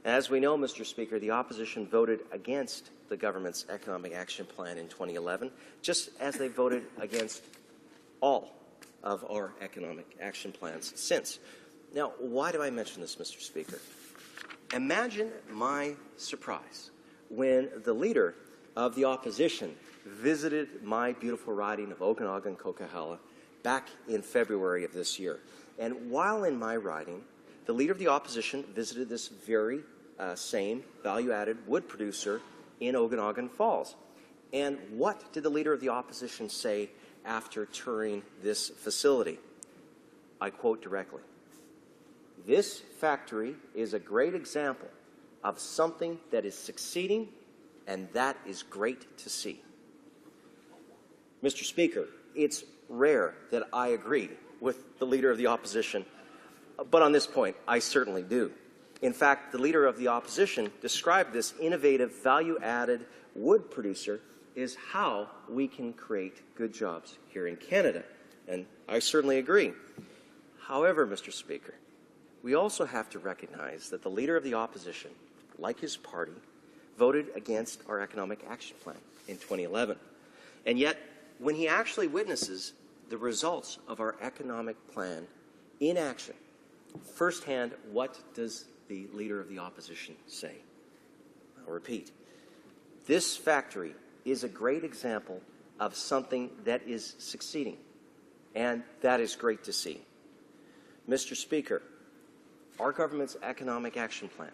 As we know, Mr. Speaker, the opposition voted against the government's economic action plan in 2011, just as they voted against all of our economic action plans since. Now, why do I mention this, Mr. Speaker? Imagine my surprise when the leader of the opposition visited my beautiful riding of Okanagan-Coquihalla back in February of this year. And while in my riding, the Leader of the Opposition visited this very same value-added wood producer in Okanagan Falls. And what did the Leader of the Opposition say after touring this facility? I quote directly, "This factory is a great example of something that is succeeding, and that is great to see." Mr. Speaker, it's rare that I agree with the Leader of the Opposition, but on this point, I certainly do. In fact, the Leader of the Opposition described this innovative, value-added wood producer is how we can create good jobs here in Canada, and I certainly agree. However, Mr. Speaker, we also have to recognize that the Leader of the Opposition, like his party, voted against our Economic Action Plan in 2011. And yet, when he actually witnesses the results of our economic plan in action, firsthand, what does the Leader of the Opposition say? I'll repeat. This factory is a great example of something that is succeeding, and that is great to see. Mr. Speaker, our government's Economic Action Plan,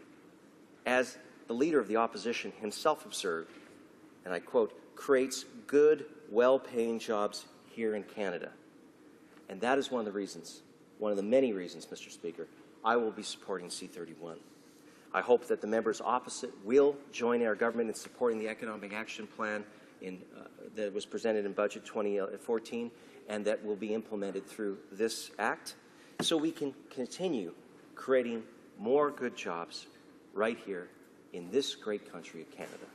as the Leader of the Opposition himself observed, and I quote, creates good, well-paying jobs here in Canada. And that is one of the reasons, one of the many reasons, Mr. Speaker, I will be supporting C-31. I hope that the members opposite will join our government in supporting the Economic Action Plan that was presented in Budget 2014 and that will be implemented through this Act, so we can continue creating more good jobs right here in this great country of Canada,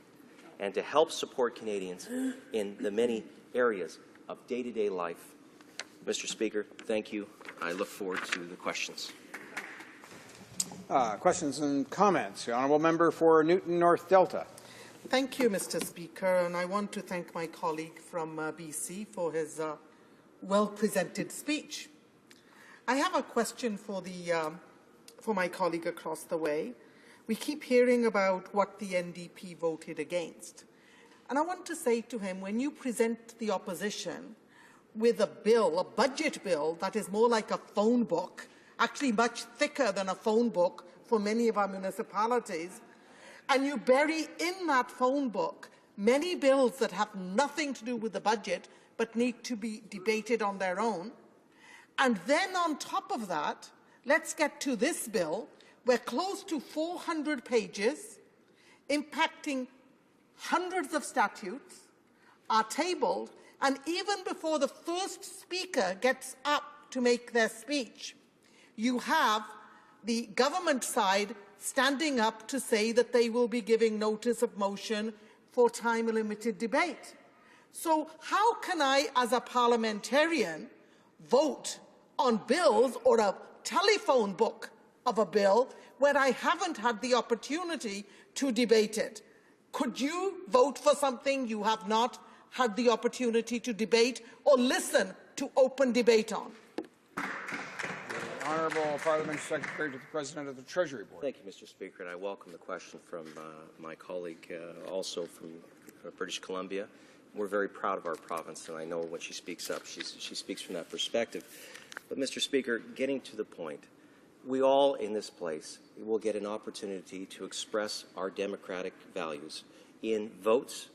and to help support Canadians in the many areas of day-to-day life. Mr. Speaker, thank you. I look forward to the questions. Questions and comments. The Honourable Member for Newton North Delta. Thank you, Mr. Speaker, and I want to thank my colleague from BC for his well-presented speech. I have a question for my colleague across the way. We keep hearing about what the NDP voted against. And I want to say to him, when you present the opposition with a bill, a budget bill that is more like a phone book, actually much thicker than a phone book for many of our municipalities, and you bury in that phone book many bills that have nothing to do with the budget but need to be debated on their own, and then on top of that, let's get to this bill, where close to 400 pages, impacting hundreds of statutes, are tabled, and even before the first speaker gets up to make their speech, you have the government side standing up to say that they will be giving notice of motion for time-limited debate. So how can I, as a parliamentarian, vote on bills or a telephone book of a bill where I haven't had the opportunity to debate it? Could you vote for something you have not had the opportunity to debate or listen to open debate on? Honourable Parliamentary Secretary to the President of the Treasury Board. Thank you, Mr. Speaker, and I welcome the question from my colleague, also from British Columbia. We're very proud of our province, and I know when she speaks up, she speaks from that perspective. But, Mr. Speaker, getting to the point, we all in this place will get an opportunity to express our democratic values in votes,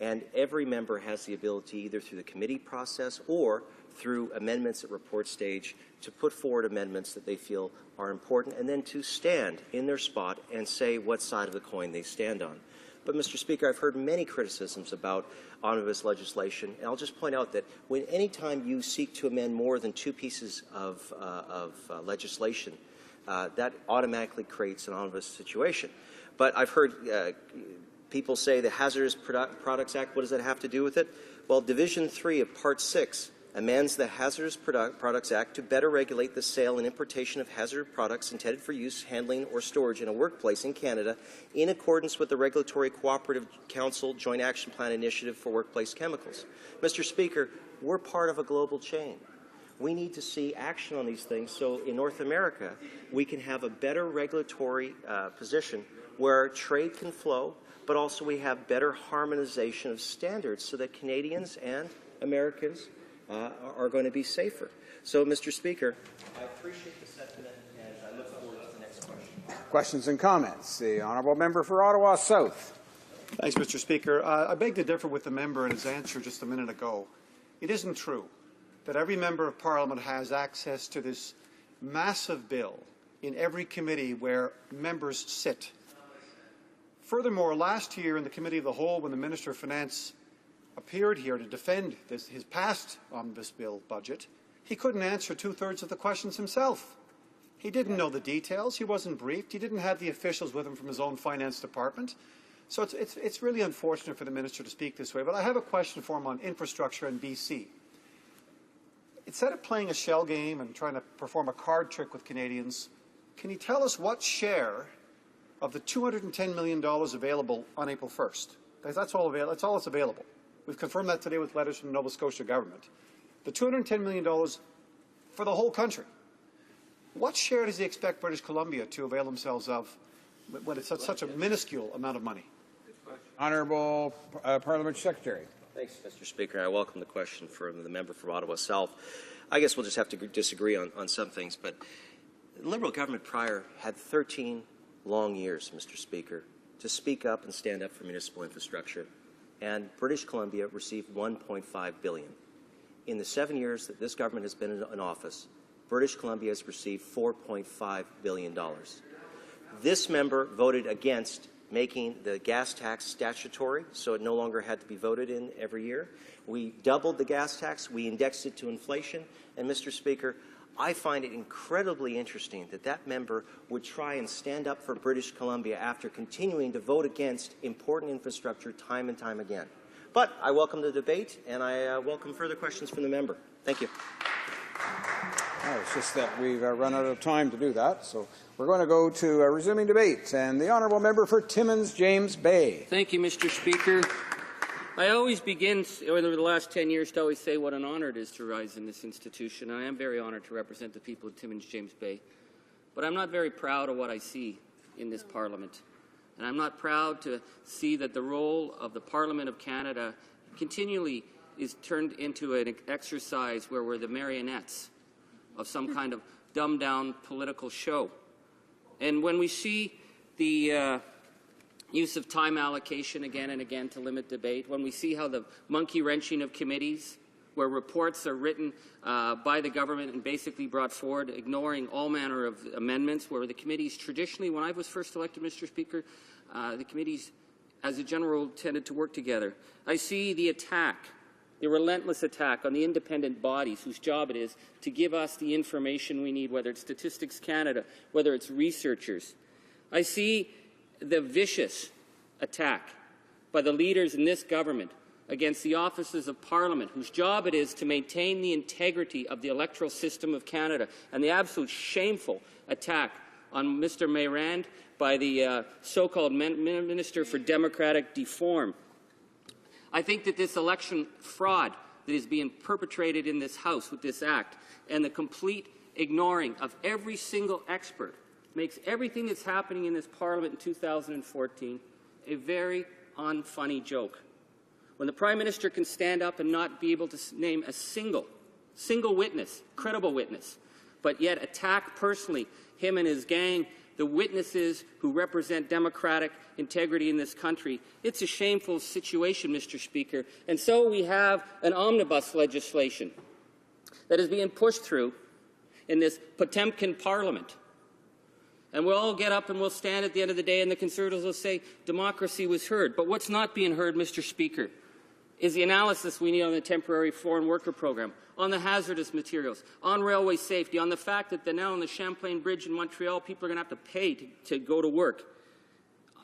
and every member has the ability, either through the committee process or through amendments at report stage, to put forward amendments that they feel are important, and then to stand in their spot and say what side of the coin they stand on. But, Mr. Speaker, I've heard many criticisms about omnibus legislation, and I'll just point out that any time you seek to amend more than two pieces of legislation, that automatically creates an omnibus situation. But I've heard people say the Hazardous Products Act, what does that have to do with it? Well, Division 3 of Part 6 amends the Hazardous Products Act to better regulate the sale and importation of hazardous products intended for use, handling, or storage in a workplace in Canada in accordance with the Regulatory Cooperative Council Joint Action Plan Initiative for Workplace Chemicals. Mr. Speaker, we're part of a global chain. We need to see action on these things so in North America we can have a better regulatory position where trade can flow, but also we have better harmonization of standards so that Canadians and Americans are going to be safer. So, Mr. Speaker, I appreciate the sentiment, and I look forward Questions and comments. The honourable member for Ottawa South. Thanks, Mr. Speaker. I beg to differ with the member in his answer just a minute ago. It isn't true that every member of Parliament has access to this massive bill in every committee where members sit. Furthermore, last year in the Committee of the Whole, when the Minister of Finance appeared here to defend his past omnibus bill budget, he couldn't answer two-thirds of the questions himself. He didn't know the details. He wasn't briefed. He didn't have the officials with him from his own finance department. So it's really unfortunate for the minister to speak this way. But I have a question for him on infrastructure in BC. Instead of playing a shell game and trying to perform a card trick with Canadians, can you tell us what share of the $210 million available on April 1st? Because that's all that's available. We've confirmed that today with letters from the Nova Scotia government. The $210 million for the whole country. What share does he expect British Columbia to avail themselves of when it's such a minuscule amount of money? Honourable Parliamentary Secretary. Thanks, Mr. Speaker. I welcome the question from the member for Ottawa South. I guess we'll just have to disagree on some things, but the Liberal government prior had 13 long years, Mr. Speaker, to speak up and stand up for municipal infrastructure, and British Columbia received $1.5 billion. In the 7 years that this government has been in office, British Columbia has received $4.5 billion. This member voted against making the gas tax statutory, so it no longer had to be voted in every year. We doubled the gas tax. We indexed it to inflation. And, Mr. Speaker, I find it incredibly interesting that that member would try and stand up for British Columbia after continuing to vote against important infrastructure time and time again. But I welcome the debate, and I welcome further questions from the member. Thank you. Oh, it's just that we've run out of time to do that, so we're going to go to resuming debate. And the honourable member for Timmins, James Bay. Thank you, Mr. Speaker. I always begin, over the last 10 years, to always say what an honour it is to rise in this institution. And I am very honoured to represent the people of Timmins, James Bay. But I'm not very proud of what I see in this Parliament. And I'm not proud to see that the role of the Parliament of Canada continually is turned into an exercise where we're the marionettes of some kind of dumbed-down political show. And when we see the use of time allocation again and again to limit debate, when we see how the monkey-wrenching of committees, where reports are written by the government and basically brought forward, ignoring all manner of amendments, where the committees traditionally, when I was first elected, Mr. Speaker, the committees, as a general rule, tended to work together. I see the attack, the relentless attack on the independent bodies whose job it is to give us the information we need, whether it's Statistics Canada, whether it's researchers. I see the vicious attack by the leaders in this government against the offices of Parliament, whose job it is to maintain the integrity of the electoral system of Canada, and the absolute shameful attack on Mr. Mayrand by the so-called Minister for Democratic Reform. I think that this election fraud that is being perpetrated in this House with this Act and the complete ignoring of every single expert makes everything that's happening in this Parliament in 2014 a very unfunny joke. When the Prime Minister can stand up and not be able to name a single witness, credible witness, but yet attack personally him and his gang, the witnesses who represent democratic integrity in this country. It's a shameful situation, Mr. Speaker. And so we have an omnibus legislation that is being pushed through in this Potemkin Parliament. And we'll all get up and we'll stand at the end of the day and the Conservatives will say democracy was heard. But what's not being heard, Mr. Speaker, is the analysis we need on the temporary foreign worker program, on the hazardous materials, on railway safety, on the fact that now on the Champlain Bridge in Montreal, people are going to have to pay to go to work.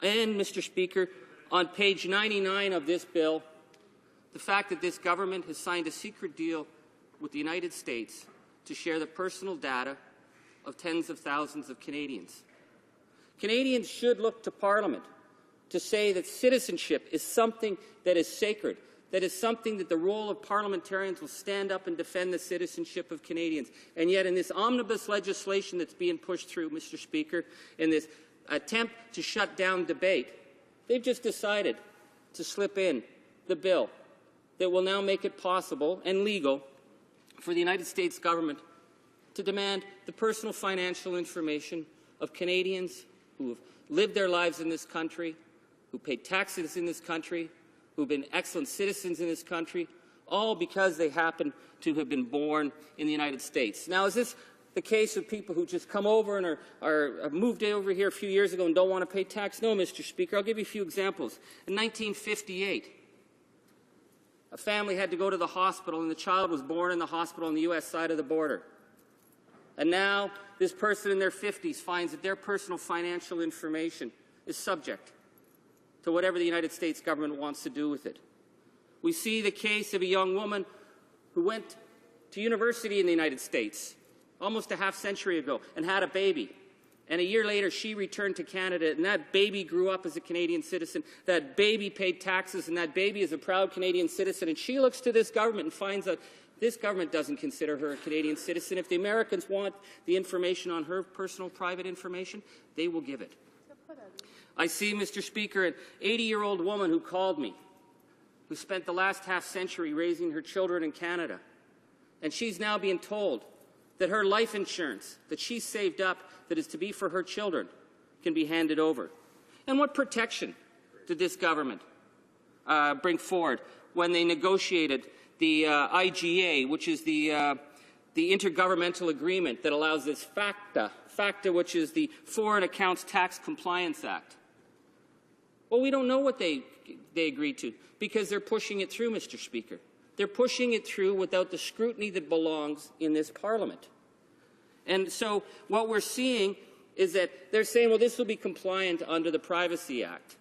And, Mr. Speaker, on page 99 of this bill, the fact that this government has signed a secret deal with the United States to share the personal data of tens of thousands of Canadians. Canadians should look to Parliament to say that citizenship is something that is sacred, that is something that the role of parliamentarians will stand up and defend the citizenship of Canadians. And yet in this omnibus legislation that's being pushed through, Mr. Speaker, in this attempt to shut down debate, they've just decided to slip in the bill that will now make it possible and legal for the United States government to demand the personal financial information of Canadians who have lived their lives in this country, who pay taxes in this country, who have been excellent citizens in this country, all because they happen to have been born in the United States. Now, is this the case of people who just come over and are moved over here a few years ago and don't want to pay tax? No, Mr. Speaker. I'll give you a few examples. In 1958, a family had to go to the hospital, and the child was born in the hospital on the U.S. side of the border. And now this person in their 50s finds that their personal financial information is subject to whatever the United States government wants to do with it. We see the case of a young woman who went to university in the United States almost a half-century ago and had a baby. And a year later, she returned to Canada, and that baby grew up as a Canadian citizen. That baby paid taxes, and that baby is a proud Canadian citizen. And she looks to this government and finds that this government doesn't consider her a Canadian citizen. If the Americans want the information on her personal private information, they will give it. I see, Mr. Speaker, an 80-year-old woman who called me, who spent the last half-century raising her children in Canada. And she's now being told that her life insurance that she saved up that is to be for her children can be handed over. And what protection did this government bring forward when they negotiated the IGA, which is the intergovernmental agreement that allows this FACTA, which is the Foreign Accounts Tax Compliance Act? Well, we don't know what they agreed to because they're pushing it through, Mr. Speaker. They're pushing it through without the scrutiny that belongs in this Parliament. And so what we're seeing is that they're saying, well, this will be compliant under the Privacy Act.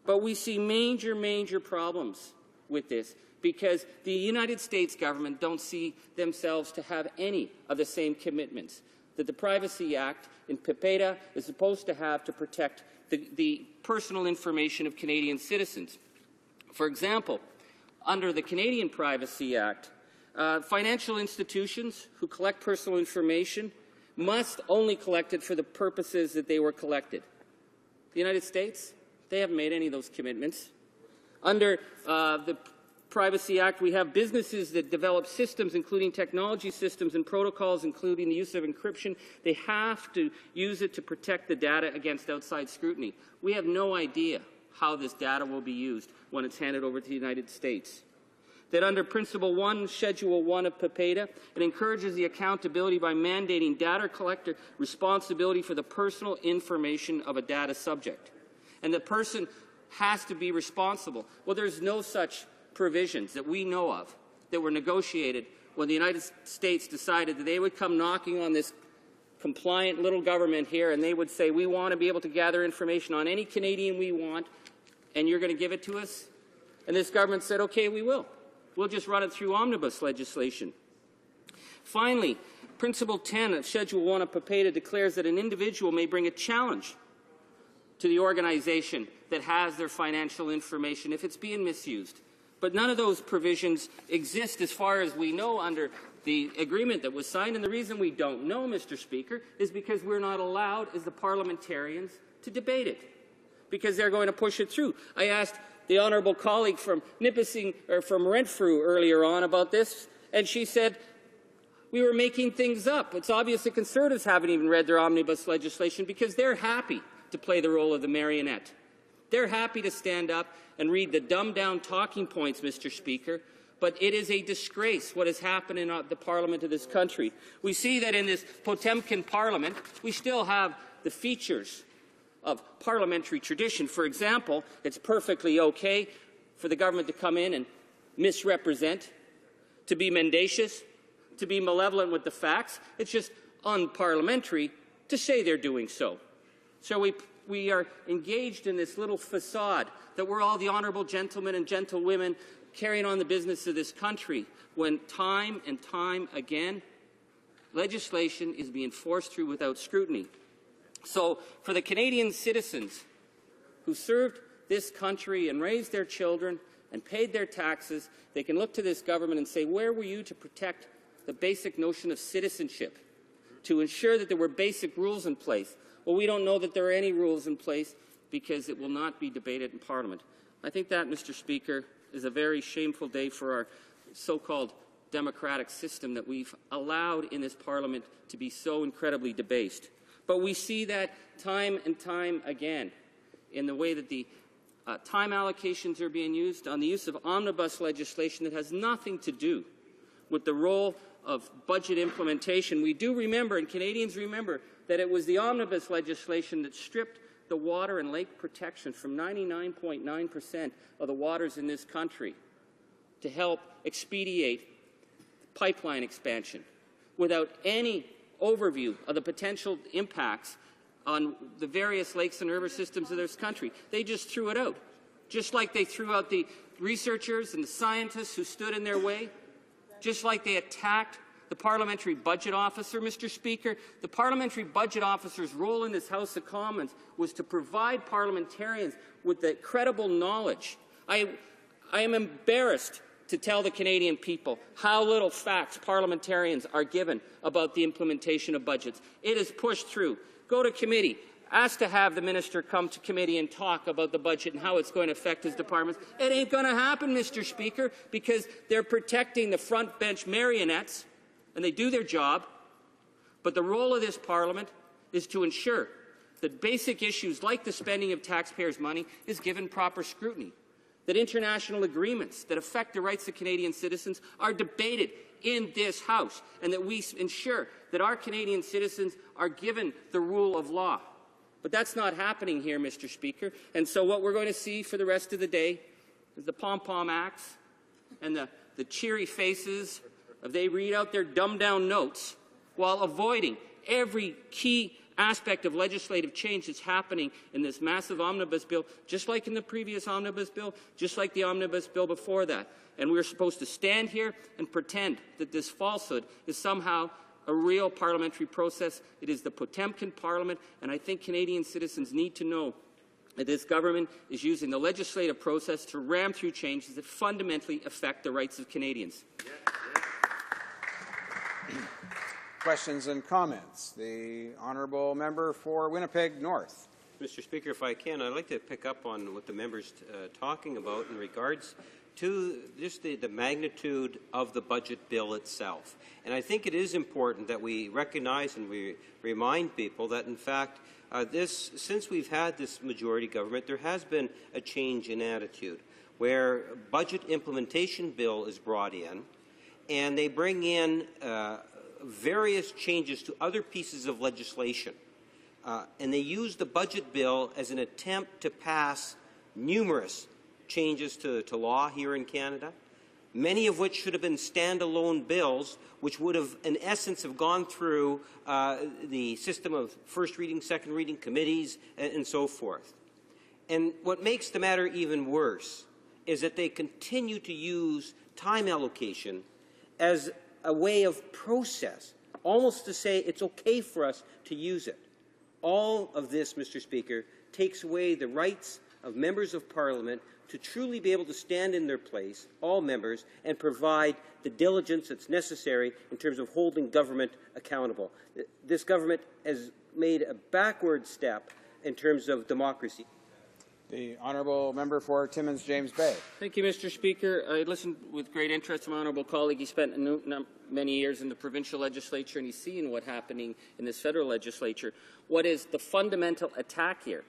But we see major, major problems with this because the United States government don't see themselves to have any of the same commitments that the Privacy Act in PIPEDA is supposed to have to protect the personal information of Canadian citizens. For example, under the Canadian Privacy Act, financial institutions who collect personal information must only collect it for the purposes that they were collected. The United States, they haven't made any of those commitments. Under the Privacy Act, we have businesses that develop systems, including technology systems and protocols, including the use of encryption. They have to use it to protect the data against outside scrutiny. We have no idea how this data will be used when it's handed over to the United States. That under Principle 1, Schedule 1 of PIPEDA, it encourages the accountability by mandating data collector responsibility for the personal information of a data subject. And the person has to be responsible. Well, there's no such provisions that we know of that were negotiated when the United States decided that they would come knocking on this compliant little government here and they would say, we want to be able to gather information on any Canadian we want, and you're going to give it to us? And this government said, okay, we will. We'll just run it through omnibus legislation. Finally, Principle 10 of Schedule 1 of PIPEDA declares that an individual may bring a challenge to the organization that has their financial information if it's being misused. But none of those provisions exist as far as we know under the agreement that was signed. And the reason we don't know, Mr. Speaker, is because we're not allowed as the parliamentarians to debate it, because they're going to push it through. I asked the honourable colleague from Nipissing, or from Renfrew earlier on about this, and she said we were making things up. It's obvious the Conservatives haven't even read their omnibus legislation because they're happy to play the role of the marionette. They're happy to stand up and read the dumbed-down talking points, Mr. Speaker, but it is a disgrace what has happened in the Parliament of this country. We see that in this Potemkin Parliament, we still have the features of parliamentary tradition. For example, it's perfectly okay for the government to come in and misrepresent, to be mendacious, to be malevolent with the facts. It's just unparliamentary to say they're doing so. So we are engaged in this little facade that we're all the honourable gentlemen and gentlewomen carrying on the business of this country, when time and time again legislation is being forced through without scrutiny. So for the Canadian citizens who served this country and raised their children and paid their taxes, they can look to this government and say, where were you to protect the basic notion of citizenship, to ensure that there were basic rules in place? Well, we don't know that there are any rules in place because it will not be debated in Parliament. I think that, Mr. Speaker, is a very shameful day for our so-called democratic system that we've allowed in this Parliament to be so incredibly debased. But we see that time and time again in the way that the time allocations are being used, on the use of omnibus legislation that has nothing to do with the role of budget implementation. We do remember, and Canadians remember, that it was the omnibus legislation that stripped the water and lake protection from 99.9% of the waters in this country to help expedite pipeline expansion without any overview of the potential impacts on the various lakes and river systems of this country. They just threw it out, just like they threw out the researchers and the scientists who stood in their way, just like they attacked the parliamentary budget officer. Mr. Speaker, the parliamentary budget officer's role in this House of Commons was to provide parliamentarians with the credible knowledge. I am embarrassed to tell the Canadian people how little facts parliamentarians are given about the implementation of budgets. It is pushed through. Go to committee. Ask to have the minister come to committee and talk about the budget and how it's going to affect his departments. It ain't going to happen, Mr. Speaker, because they're protecting the front bench marionettes, and they do their job. But the role of this Parliament is to ensure that basic issues like the spending of taxpayers' money is given proper scrutiny, that international agreements that affect the rights of Canadian citizens are debated in this House, and that we ensure that our Canadian citizens are given the rule of law. But that's not happening here, Mr. Speaker. And so what we're going to see for the rest of the day is the pom-pom acts and the cheery faces of they read out their dumbed-down notes while avoiding every key aspect of legislative change that's happening in this massive omnibus bill, just like in the previous omnibus bill, just like the omnibus bill before that. And we're supposed to stand here and pretend that this falsehood is somehow a real parliamentary process. It is the Potemkin Parliament, and I think Canadian citizens need to know that this government is using the legislative process to ram through changes that fundamentally affect the rights of Canadians. Questions and comments. The honourable member for Winnipeg North. Mr. Speaker, if I can, I'd like to pick up on what the member's talking about in regards to just the magnitude of the budget bill itself. And I think it is important that we recognize and we remind people that, in fact, since we've had this majority government, there has been a change in attitude where budget implementation bill is brought in, and they bring in various changes to other pieces of legislation. And they use the budget bill as an attempt to pass numerous changes to law here in Canada, many of which should have been standalone bills, which would have, in essence, have gone through the system of first reading, second reading committees, and so forth. And what makes the matter even worse is that they continue to use time allocation as a way of process, almost to say it's okay for us to use it. All of this, Mr. Speaker, takes away the rights of members of Parliament to truly be able to stand in their place, all members, and provide the diligence that's necessary in terms of holding government accountable. This government has made a backward step in terms of democracy. The honourable member for Timmins James Bay. Thank you, Mr. Speaker. I listened with great interest to my honourable colleague. He spent many years in the provincial legislature, and he's seen what's happening in this federal legislature. What is the fundamental attack here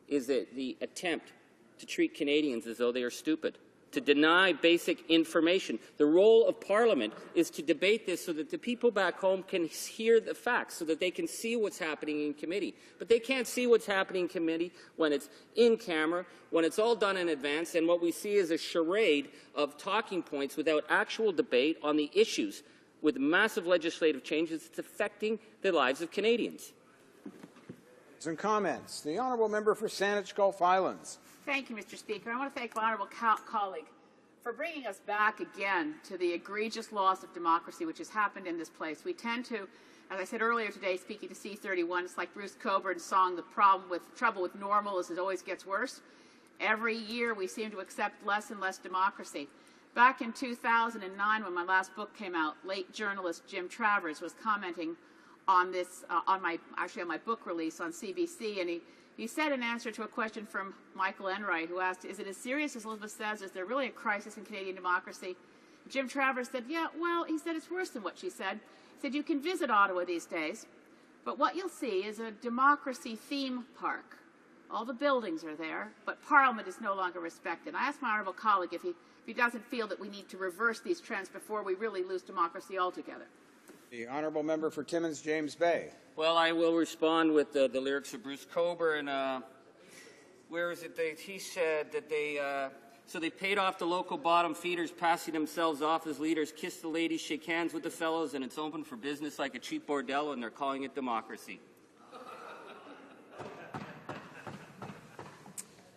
is the attempt to treat Canadians as though they are stupid, to deny basic information. The role of Parliament is to debate this so that the people back home can hear the facts, so that they can see what's happening in committee. But they can't see what's happening in committee when it's in camera, when it's all done in advance, and what we see is a charade of talking points without actual debate on the issues with massive legislative changes that's affecting the lives of Canadians. Some comments. The honourable member for Saanich Gulf Islands. Thank you, Mr. Speaker. I want to thank my honourable colleague for bringing us back again to the egregious loss of democracy which has happened in this place. We tend to, as I said earlier today, speaking to C31, it's like Bruce Coburn's song, the trouble with normal is it always gets worse. Every year we seem to accept less and less democracy. Back in 2009, when my last book came out, late journalist Jim Travers was commenting on this, on my book release on CBC, and he said in answer to a question from Michael Enright, who asked, is it as serious as Elizabeth says? Is there really a crisis in Canadian democracy? Jim Travers said, yeah, well, he said it's worse than what she said. He said, you can visit Ottawa these days. But what you'll see is a democracy theme park. All the buildings are there, but Parliament is no longer respected. I asked my honourable colleague if he doesn't feel that we need to reverse these trends before we really lose democracy altogether. The honourable member for Timmins James Bay. Well, I will respond with the lyrics of Bruce Coburn. Where is it? He said that so they paid off the local bottom feeders, passing themselves off as leaders, kiss the ladies, shake hands with the fellows, and it's open for business like a cheap bordello, and they're calling it democracy.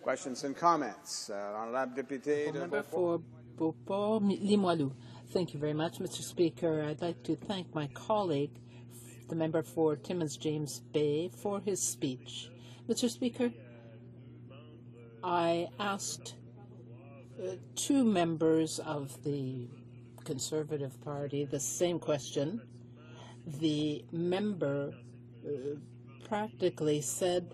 Questions and comments. Honourable Député de Member Beauport. for Beauport, Limoilou. Thank you very much, Mr. Speaker. I'd like to thank my colleague, the member for Timmins James Bay, for his speech. Mr. Speaker, I asked two members of the Conservative Party the same question. The member practically said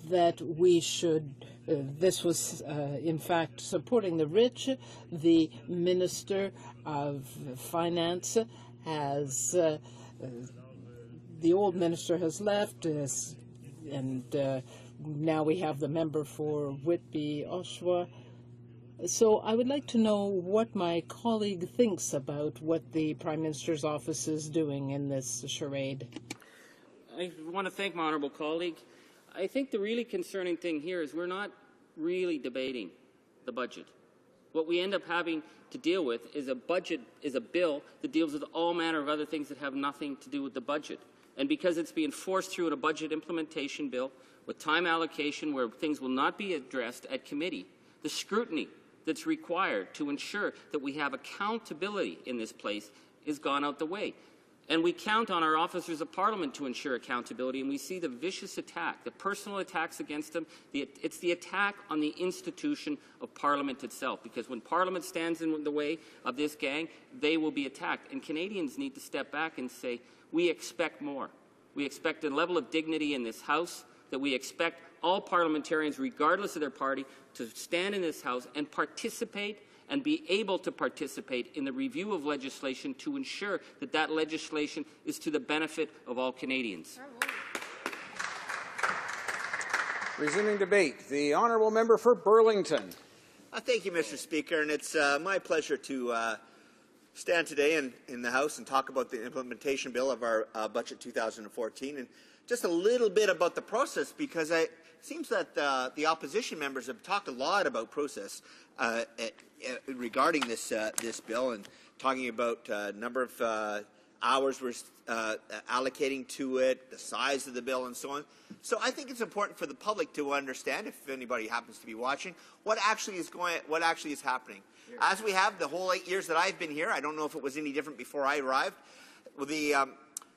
that we should, this was in fact supporting the rich. The Minister of Finance has, the old minister has left, and now we have the member for Whitby, Oshawa. So I would like to know what my colleague thinks about what the Prime Minister's office is doing in this charade. I want to thank my honourable colleague. I think the really concerning thing here is we're not really debating the budget. What we end up having to deal with is a bill that deals with all manner of other things that have nothing to do with the budget. And because it's being forced through in a budget implementation bill with time allocation where things will not be addressed at committee, the scrutiny that's required to ensure that we have accountability in this place is gone out the way. And we count on our officers of Parliament to ensure accountability, and we see the vicious attack, the personal attacks against them. It's the attack on the institution of Parliament itself, because when Parliament stands in the way of this gang, they will be attacked. And Canadians need to step back and say, we expect more. We expect a level of dignity in this House, that we expect all parliamentarians, regardless of their party, to stand in this House and participate and be able to participate in the review of legislation to ensure that that legislation is to the benefit of all Canadians. Resuming debate, the honourable member for Burlington. Thank you, Mr. Speaker, and it's my pleasure to stand today in the House and talk about the implementation bill of our Budget 2014, and just a little bit about the process, because it seems that the opposition members have talked a lot about process regarding this bill, and talking about number of hours we're allocating to it, the size of the bill, and so on. So I think it's important for the public to understand, if anybody happens to be watching, what actually is happening. As we have the whole 8 years that I've been here, I don't know if it was any different before I arrived.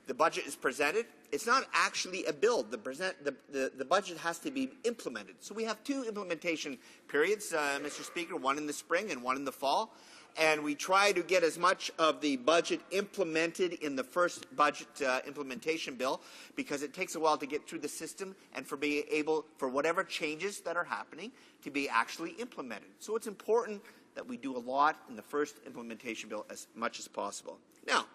The budget is presented. It's not actually a bill. The budget has to be implemented. So we have two implementation periods, Mr. Speaker, one in the spring and one in the fall. And we try to get as much of the budget implemented in the first budget implementation bill, because it takes a while to get through the system and for being able, for whatever changes that are happening, to be actually implemented. So it's important that we do a lot in the first implementation bill as much as possible. Now,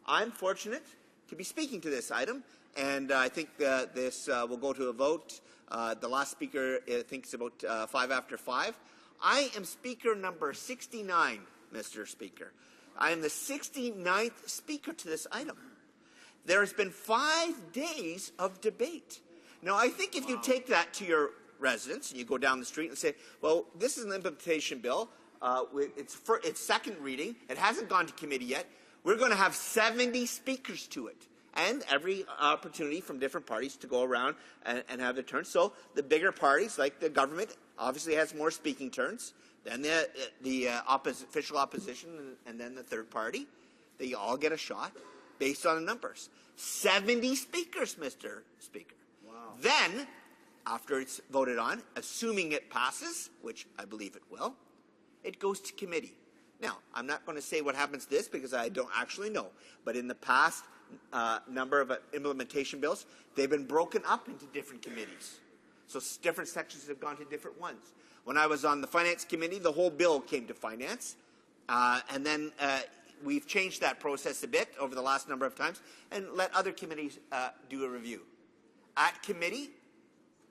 I'm fortunate to be speaking to this item, and I think this will go to a vote. The last speaker thinks about 5 after 5. I am speaker number 69, Mr. Speaker. I am the 69th speaker to this item. There has been 5 days of debate. Now, I think if you take that to your residence and you go down the street and say, well, this is an implementation bill. It's second reading. It hasn't gone to committee yet. We're going to have 70 speakers to it, and every opportunity from different parties to go around and have their turn. So the bigger parties, like the government, obviously has more speaking turns. Then the official opposition, and then the third party. They all get a shot based on the numbers. 70 speakers, Mr. Speaker. Wow. Then, after it's voted on, assuming it passes, which I believe it will, it goes to committee. Now, I'm not going to say what happens to this because I don't actually know. But in the past number of implementation bills, they've been broken up into different committees. So different sections have gone to different ones. When I was on the Finance Committee, the whole bill came to Finance. And then we've changed that process a bit over the last number of times and let other committees do a review. At committee,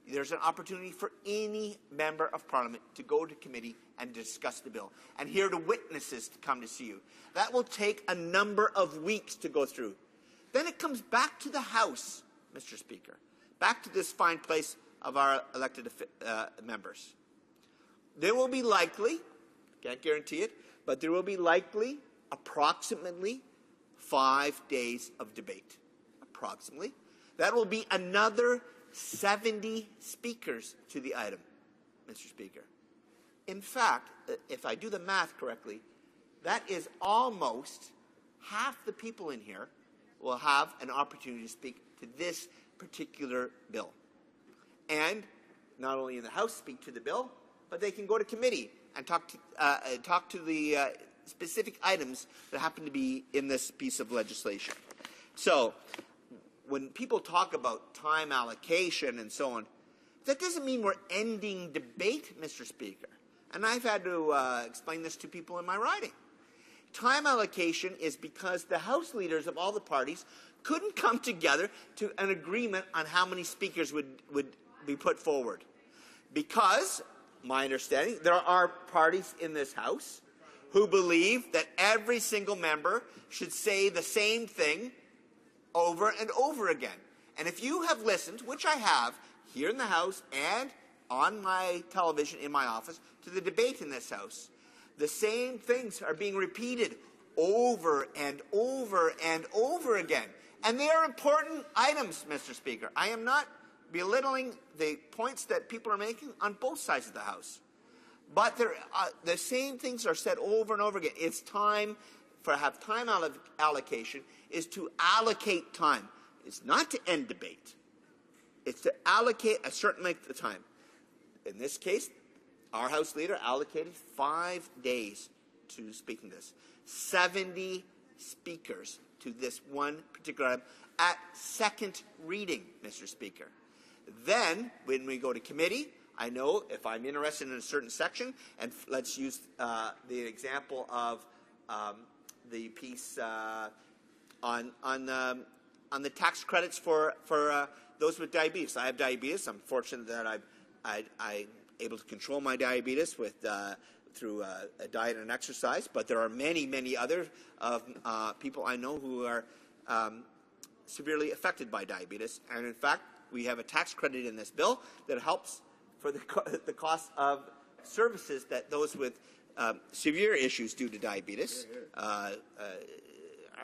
there's an opportunity for any member of Parliament to go to committee and discuss the bill and hear the witnesses to come to see you. That will take a number of weeks to go through. Then it comes back to the House, Mr. Speaker, back to this fine place of our elected members. There will be likely, can't guarantee it, but there will be likely approximately 5 days of debate. Approximately. That will be another 70 speakers to the item, Mr. Speaker. In fact, if I do the math correctly, that is almost half the people in here will have an opportunity to speak to this particular bill. And not only in the House speak to the bill, but they can go to committee and talk to the specific items that happen to be in this piece of legislation. So when people talk about time allocation and so on, that doesn't mean we're ending debate, Mr. Speaker. And I've had to explain this to people in my riding. Time allocation is because the House leaders of all the parties couldn't come together to an agreement on how many speakers would be put forward. Because, my understanding, there are parties in this House who believe that every single member should say the same thing over and over again. And if you have listened, which I have, here in the House and on my television in my office, to the debate in this House, the same things are being repeated over and over and over again. And they are important items, Mr. Speaker. I am not belittling the points that people are making on both sides of the House. But the same things are said over and over again. It's time for time allocation is to allocate time. It's not to end debate. It's to allocate a certain length of time. In this case, our House leader allocated 5 days to speaking this. 70 speakers to this one particular item at second reading, Mr. Speaker. Then, when we go to committee, I know if I'm interested in a certain section, and let's use the example of the piece on the tax credits for those with diabetes. I have diabetes. I'm fortunate that I'm able to control my diabetes through a diet and exercise. But there are many, many other people I know who are severely affected by diabetes. And in fact, we have a tax credit in this bill that helps for the cost of services that those with severe issues due to diabetes are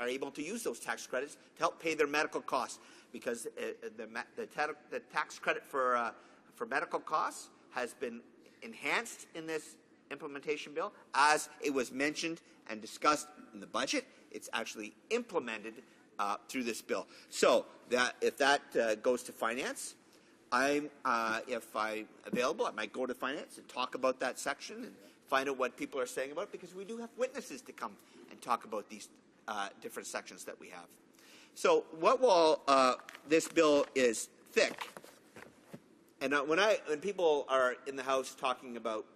able to use those tax credits to help pay their medical costs, because the tax credit for medical costs has been enhanced in this implementation bill. As it was mentioned and discussed in the budget, it's actually implemented through this bill. So that if that goes to finance, if I'm available, I might go to finance and talk about that section and find out what people are saying about it, because we do have witnesses to come and talk about these different sections that we have. So what will this bill is thick. And when people are in the House talking about,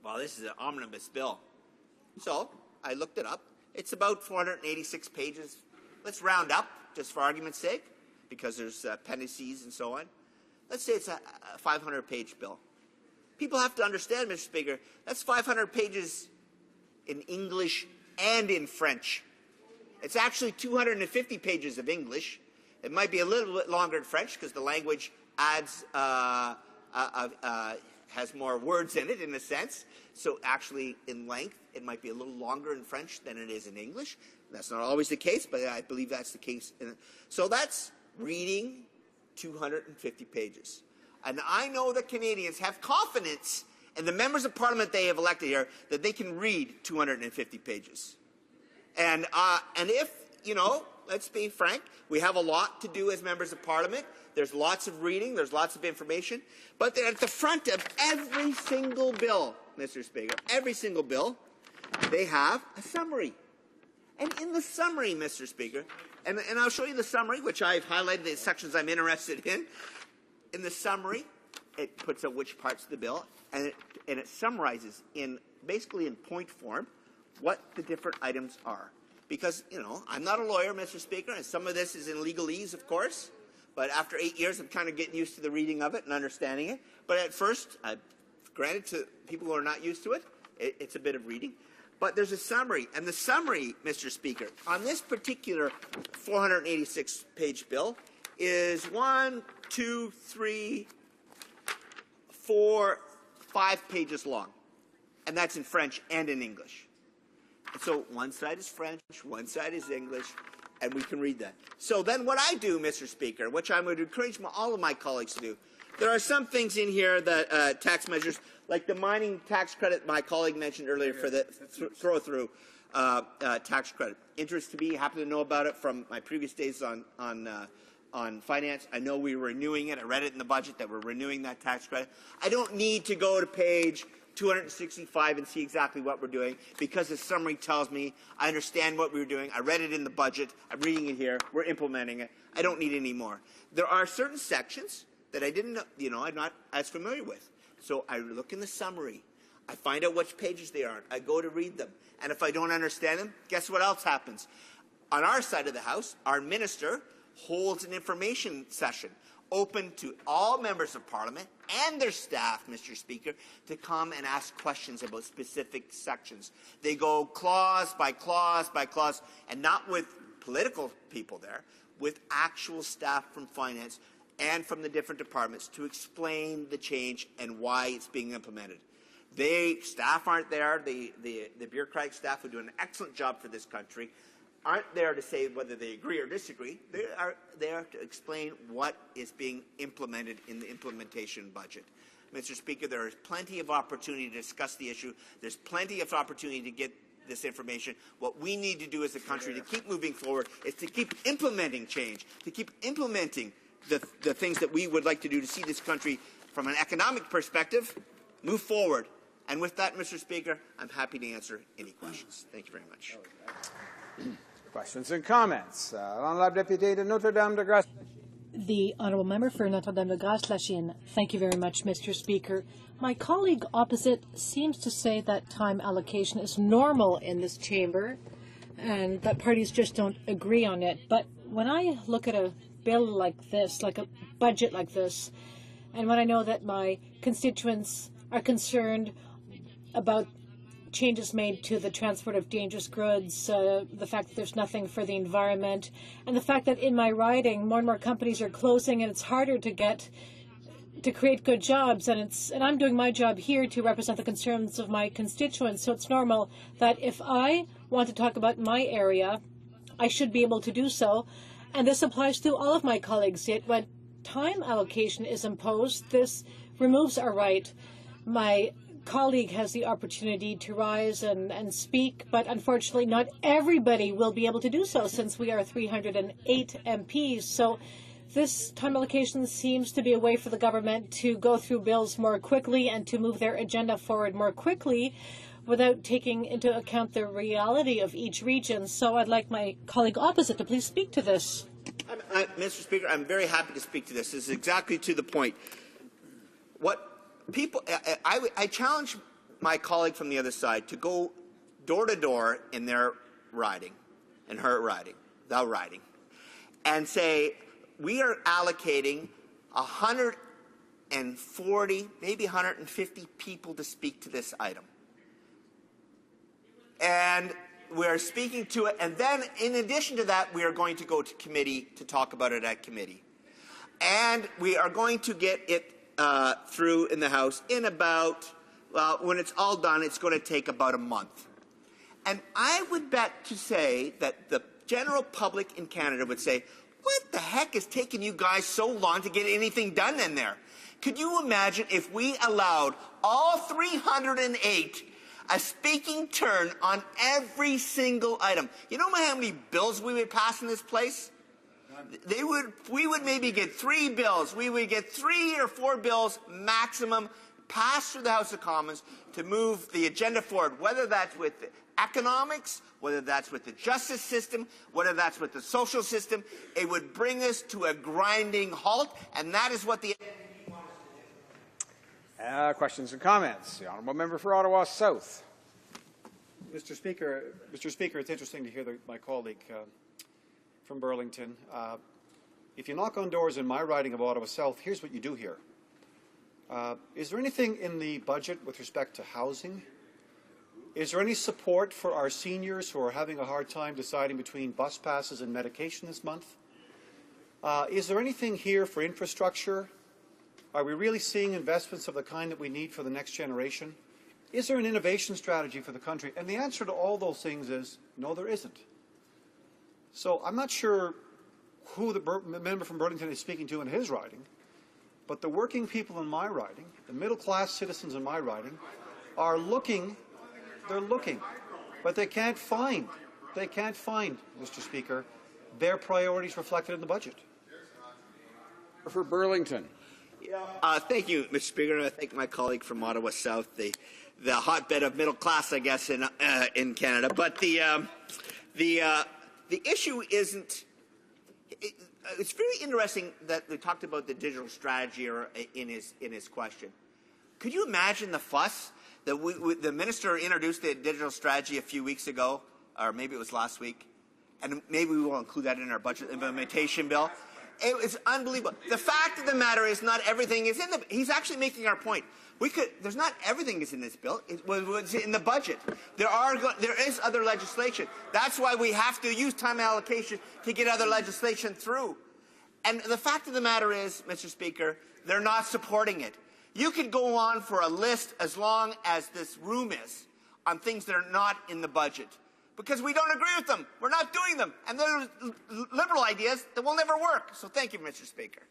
well, this is an omnibus bill. So I looked it up. It's about 486 pages. Let's round up, just for argument's sake, because there's appendices and so on. Let's say it's a 500-page bill. People have to understand, Mr. Speaker, that's 500 pages in English and in French. It's actually 250 pages of English. It might be a little bit longer in French because the language adds has more words in it, in a sense. So actually, in length, it might be a little longer in French than it is in English. That's not always the case, but I believe that's the case. So that's reading 250 pages. And I know that Canadians have confidence in the members of Parliament they have elected here that they can read 250 pages. And if, let's be frank, we have a lot to do as members of Parliament. There's lots of reading, there's lots of information. But at the front of every single bill, Mr. Speaker, every single bill, they have a summary. And in the summary, Mr. Speaker, and I'll show you the summary, which I've highlighted the sections I'm interested in. In the summary, it puts out which parts of the bill, and it summarizes basically in point form what the different items are. Because, you know, I'm not a lawyer, Mr. Speaker, and some of this is in legalese, of course. But after 8 years, I'm kind of getting used to the reading of it and understanding it. But at first, granted to people who are not used to it, it's a bit of reading. But there's a summary. And the summary, Mr. Speaker, on this particular 486-page bill is 1, 2, 3, 4, 5 pages long. And that's in French and in English. And so one side is French, one side is English, and we can read that. So then what I do, Mr. Speaker, which I would encourage all of my colleagues to do, there are some things in here that tax measures, like the mining tax credit my colleague mentioned earlier for the throw-through tax credit. Interest to me, happen to know about it from my previous days on finance. I know we're renewing it. I read it in the budget that we're renewing that tax credit. I don't need to go to page 265 and see exactly what we're doing because the summary tells me I understand what we're doing. I read it in the budget. I'm reading it here. We're implementing it. I don't need any more. There are certain sections that I didn't know, I'm not as familiar with. So I look in the summary. I find out which pages they are. I go to read them. And if I don't understand them, guess what else happens? On our side of the House, our minister holds an information session open to all members of Parliament and their staff, Mr. Speaker, to come and ask questions about specific sections. They go clause by clause by clause, and not with political people there, with actual staff from finance and from the different departments to explain the change and why it's being implemented. Staff aren't there. The bureaucratic staff who do an excellent job for this country aren't there to say whether they agree or disagree. They are there to explain what is being implemented in the implementation budget. Mr. Speaker, there is plenty of opportunity to discuss the issue. There's plenty of opportunity to get this information. What we need to do as a country to keep moving forward is to keep implementing change, to keep implementing the things that we would like to do to see this country, from an economic perspective, move forward. And with that, Mr. Speaker, I'm happy to answer any questions. Thank you very much. Questions and comments. Honourable Deputy de Notre-Dame-de-Grâce. The Honourable Member for Notre-Dame-de-Grâce-Lachine. Thank you very much, Mr. Speaker. My colleague opposite seems to say that time allocation is normal in this chamber and that parties just don't agree on it. But when I look at a bill like this, like a budget like this, and when I know that my constituents are concerned about changes made to the transport of dangerous goods, the fact that there's nothing for the environment, and the fact that in my riding more and more companies are closing and it's harder to create good jobs, and I'm doing my job here to represent the concerns of my constituents, so it's normal that if I want to talk about my area, I should be able to do so, and this applies to all of my colleagues. Yet when time allocation is imposed, this removes our right. My colleague has the opportunity to rise and speak, but unfortunately not everybody will be able to do so since we are 308 MPs. So this time allocation seems to be a way for the government to go through bills more quickly and to move their agenda forward more quickly without taking into account the reality of each region. So I'd like my colleague opposite to please speak to this. Mr. Speaker, I'm very happy to speak to this. This is exactly to the point. I challenge my colleague from the other side to go door to door in their riding, in her riding, the riding, and say, we are allocating 140, maybe 150 people to speak to this item. And we're speaking to it, and then in addition to that, we are going to go to committee to talk about it at committee. And we are going to get it through in the House in about, well, when it's all done, it's going to take about a month. And I would bet to say that the general public in Canada would say, what the heck is taking you guys so long to get anything done in there? Could you imagine if we allowed all 308 a speaking turn on every single item? You know how many bills we would pass in this place? We would maybe get 3 bills. We would get 3 or 4 bills maximum passed through the House of Commons to move the agenda forward, whether that's with economics, whether that's with the justice system, whether that's with the social system. It would bring us to a grinding halt, and that is what the questions and comments. The Honourable Member for Ottawa South. Mr. Speaker, it's interesting to hear my colleague from Burlington. If you knock on doors in my riding of Ottawa South, here's what you do hear. Is there anything in the budget with respect to housing? Is there any support for our seniors who are having a hard time deciding between bus passes and medication this month? Is there anything here for infrastructure? Are we really seeing investments of the kind that we need for the next generation? Is there an innovation strategy for the country? And the answer to all those things is no, there isn't. So I'm not sure who the member from Burlington is speaking to in his riding, but the working people in my riding, the middle-class citizens in my riding, are looking. They're looking, but they can't find, Mr. Speaker, their priorities reflected in the budget. For Burlington. Thank you, Mr. Speaker, and I thank my colleague from Ottawa South, the hotbed of middle class, I guess, in Canada. But the issue isn't. It's very interesting that we talked about the digital strategy in his question. Could you imagine the fuss that the minister introduced the digital strategy a few weeks ago, or maybe it was last week, and maybe we will include that in our budget implementation bill. It was unbelievable. The fact of the matter is, not everything is in the. He's actually making our point. There's not everything is in this bill. It was in the budget. There is other legislation. That's why we have to use time allocation to get other legislation through. And the fact of the matter is, Mr. Speaker, they're not supporting it. You could go on for a list as long as this room is on things that are not in the budget, because we don't agree with them. We're not doing them. And there's liberal ideas that will never work. So thank you, Mr. Speaker.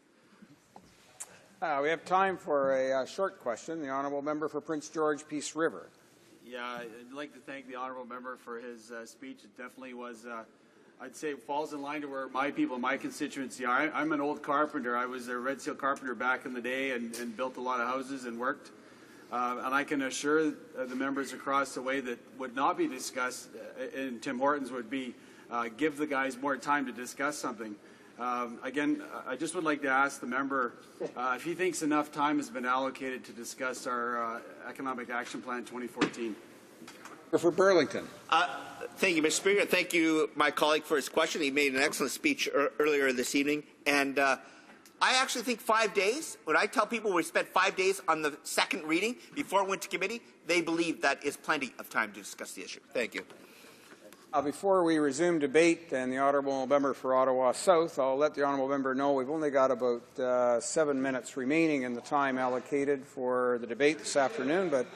We have time for a short question. The honourable member for Prince George, Peace River. Yeah, I'd like to thank the honourable member for his speech. It definitely was, I'd say, falls in line to where my people, my constituency are. I'm an old carpenter. I was a Red Seal carpenter back in the day and built a lot of houses and worked. And I can assure the members across the way that would not be discussed, and Tim Hortons would be, give the guys more time to discuss something. Again, I just would like to ask the member if he thinks enough time has been allocated to discuss our Economic Action Plan 2014. For Burlington. Thank you, Mr. Speaker. Thank you, my colleague, for his question. He made an excellent speech earlier this evening. And I actually think 5 days, when I tell people we spent 5 days on the second reading before it went to committee, they believe that is plenty of time to discuss the issue. Thank you. Before we resume debate and the honourable member for Ottawa South, I'll let the honourable member know we've only got about 7 minutes remaining in the time allocated for the debate this afternoon, but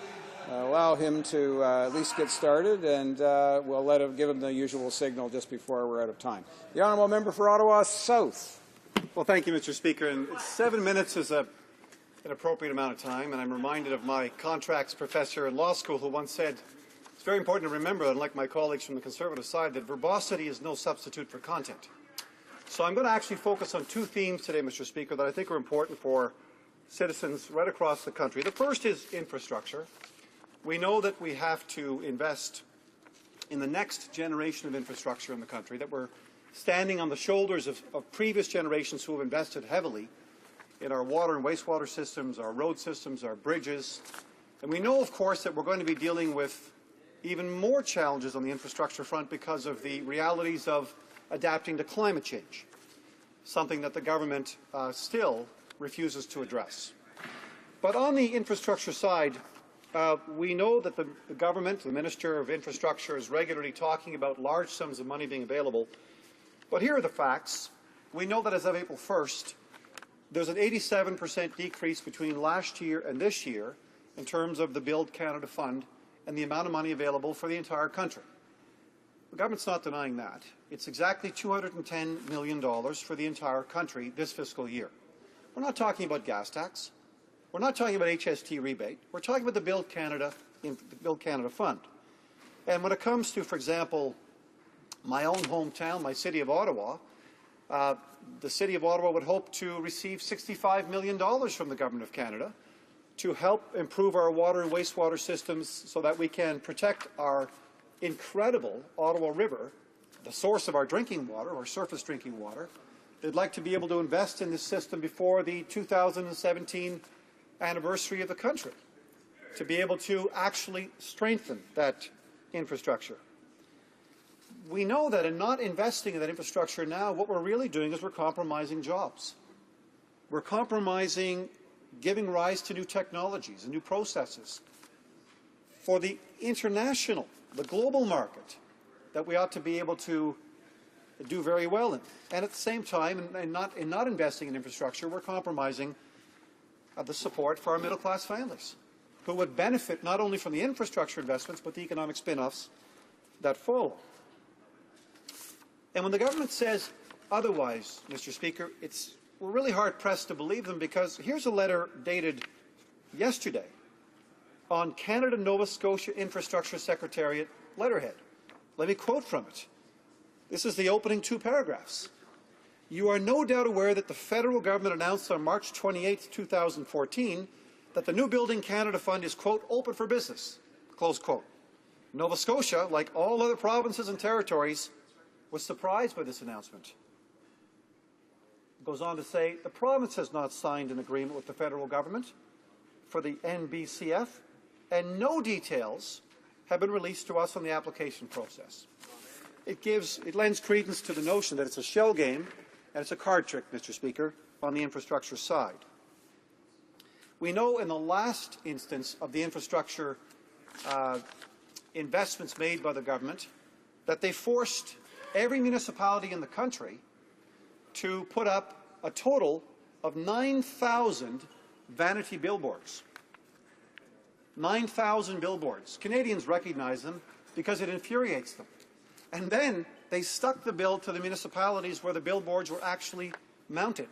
allow him to at least get started, and we'll give him the usual signal just before we're out of time. The honourable member for Ottawa South. Well, thank you, Mr. Speaker. And 7 minutes is an appropriate amount of time, and I'm reminded of my contracts professor in law school who once said, it's very important to remember, unlike my colleagues from the Conservative side, that verbosity is no substitute for content. So I'm going to actually focus on two themes today, Mr. Speaker, that I think are important for citizens right across the country. The first is infrastructure. We know that we have to invest in the next generation of infrastructure in the country, that we're standing on the shoulders of previous generations who have invested heavily in our water and wastewater systems, our road systems, our bridges. And we know, of course, that we're going to be dealing with even more challenges on the infrastructure front because of the realities of adapting to climate change, something that the government still refuses to address. But on the infrastructure side, we know that the government, the Minister of Infrastructure, is regularly talking about large sums of money being available. But here are the facts. We know that as of April 1st, there's an 87% decrease between last year and this year in terms of the Build Canada Fund and the amount of money available for the entire country. The government's not denying that. It's exactly $210 million for the entire country this fiscal year. We're not talking about gas tax. We're not talking about HST rebate. We're talking about the Build Canada Fund. And when it comes to, for example, my own hometown, my city of Ottawa, the city of Ottawa would hope to receive $65 million from the Government of Canada to help improve our water and wastewater systems so that we can protect our incredible Ottawa River, the source of our drinking water, our surface drinking water. They'd like to be able to invest in this system before the 2017 anniversary of the country, to be able to actually strengthen that infrastructure. We know that in not investing in that infrastructure now, what we're really doing is we're compromising jobs. We're compromising giving rise to new technologies and new processes for the international, the global market that we ought to be able to do very well in. And at the same time, in not investing in infrastructure, we're compromising the support for our middle-class families, who would benefit not only from the infrastructure investments, but the economic spin-offs that follow. And when the government says otherwise, Mr. Speaker, we're really hard-pressed to believe them, because here's a letter dated yesterday on Canada-Nova Scotia Infrastructure Secretariat letterhead. Let me quote from it. This is the opening 2 paragraphs. You are no doubt aware that the federal government announced on March 28, 2014, that the New Building Canada Fund is, quote, open for business, close quote. Nova Scotia, like all other provinces and territories, was surprised by this announcement. It goes on to say, the province has not signed an agreement with the federal government for the NBCF, and no details have been released to us on the application process. It lends credence to the notion that it's a shell game and it's a card trick, Mr. Speaker, on the infrastructure side. We know in the last instance of the infrastructure investments made by the government that they forced every municipality in the country to put up a total of 9,000 vanity billboards. 9,000 billboards. Canadians recognize them because it infuriates them. And then they stuck the bill to the municipalities where the billboards were actually mounted.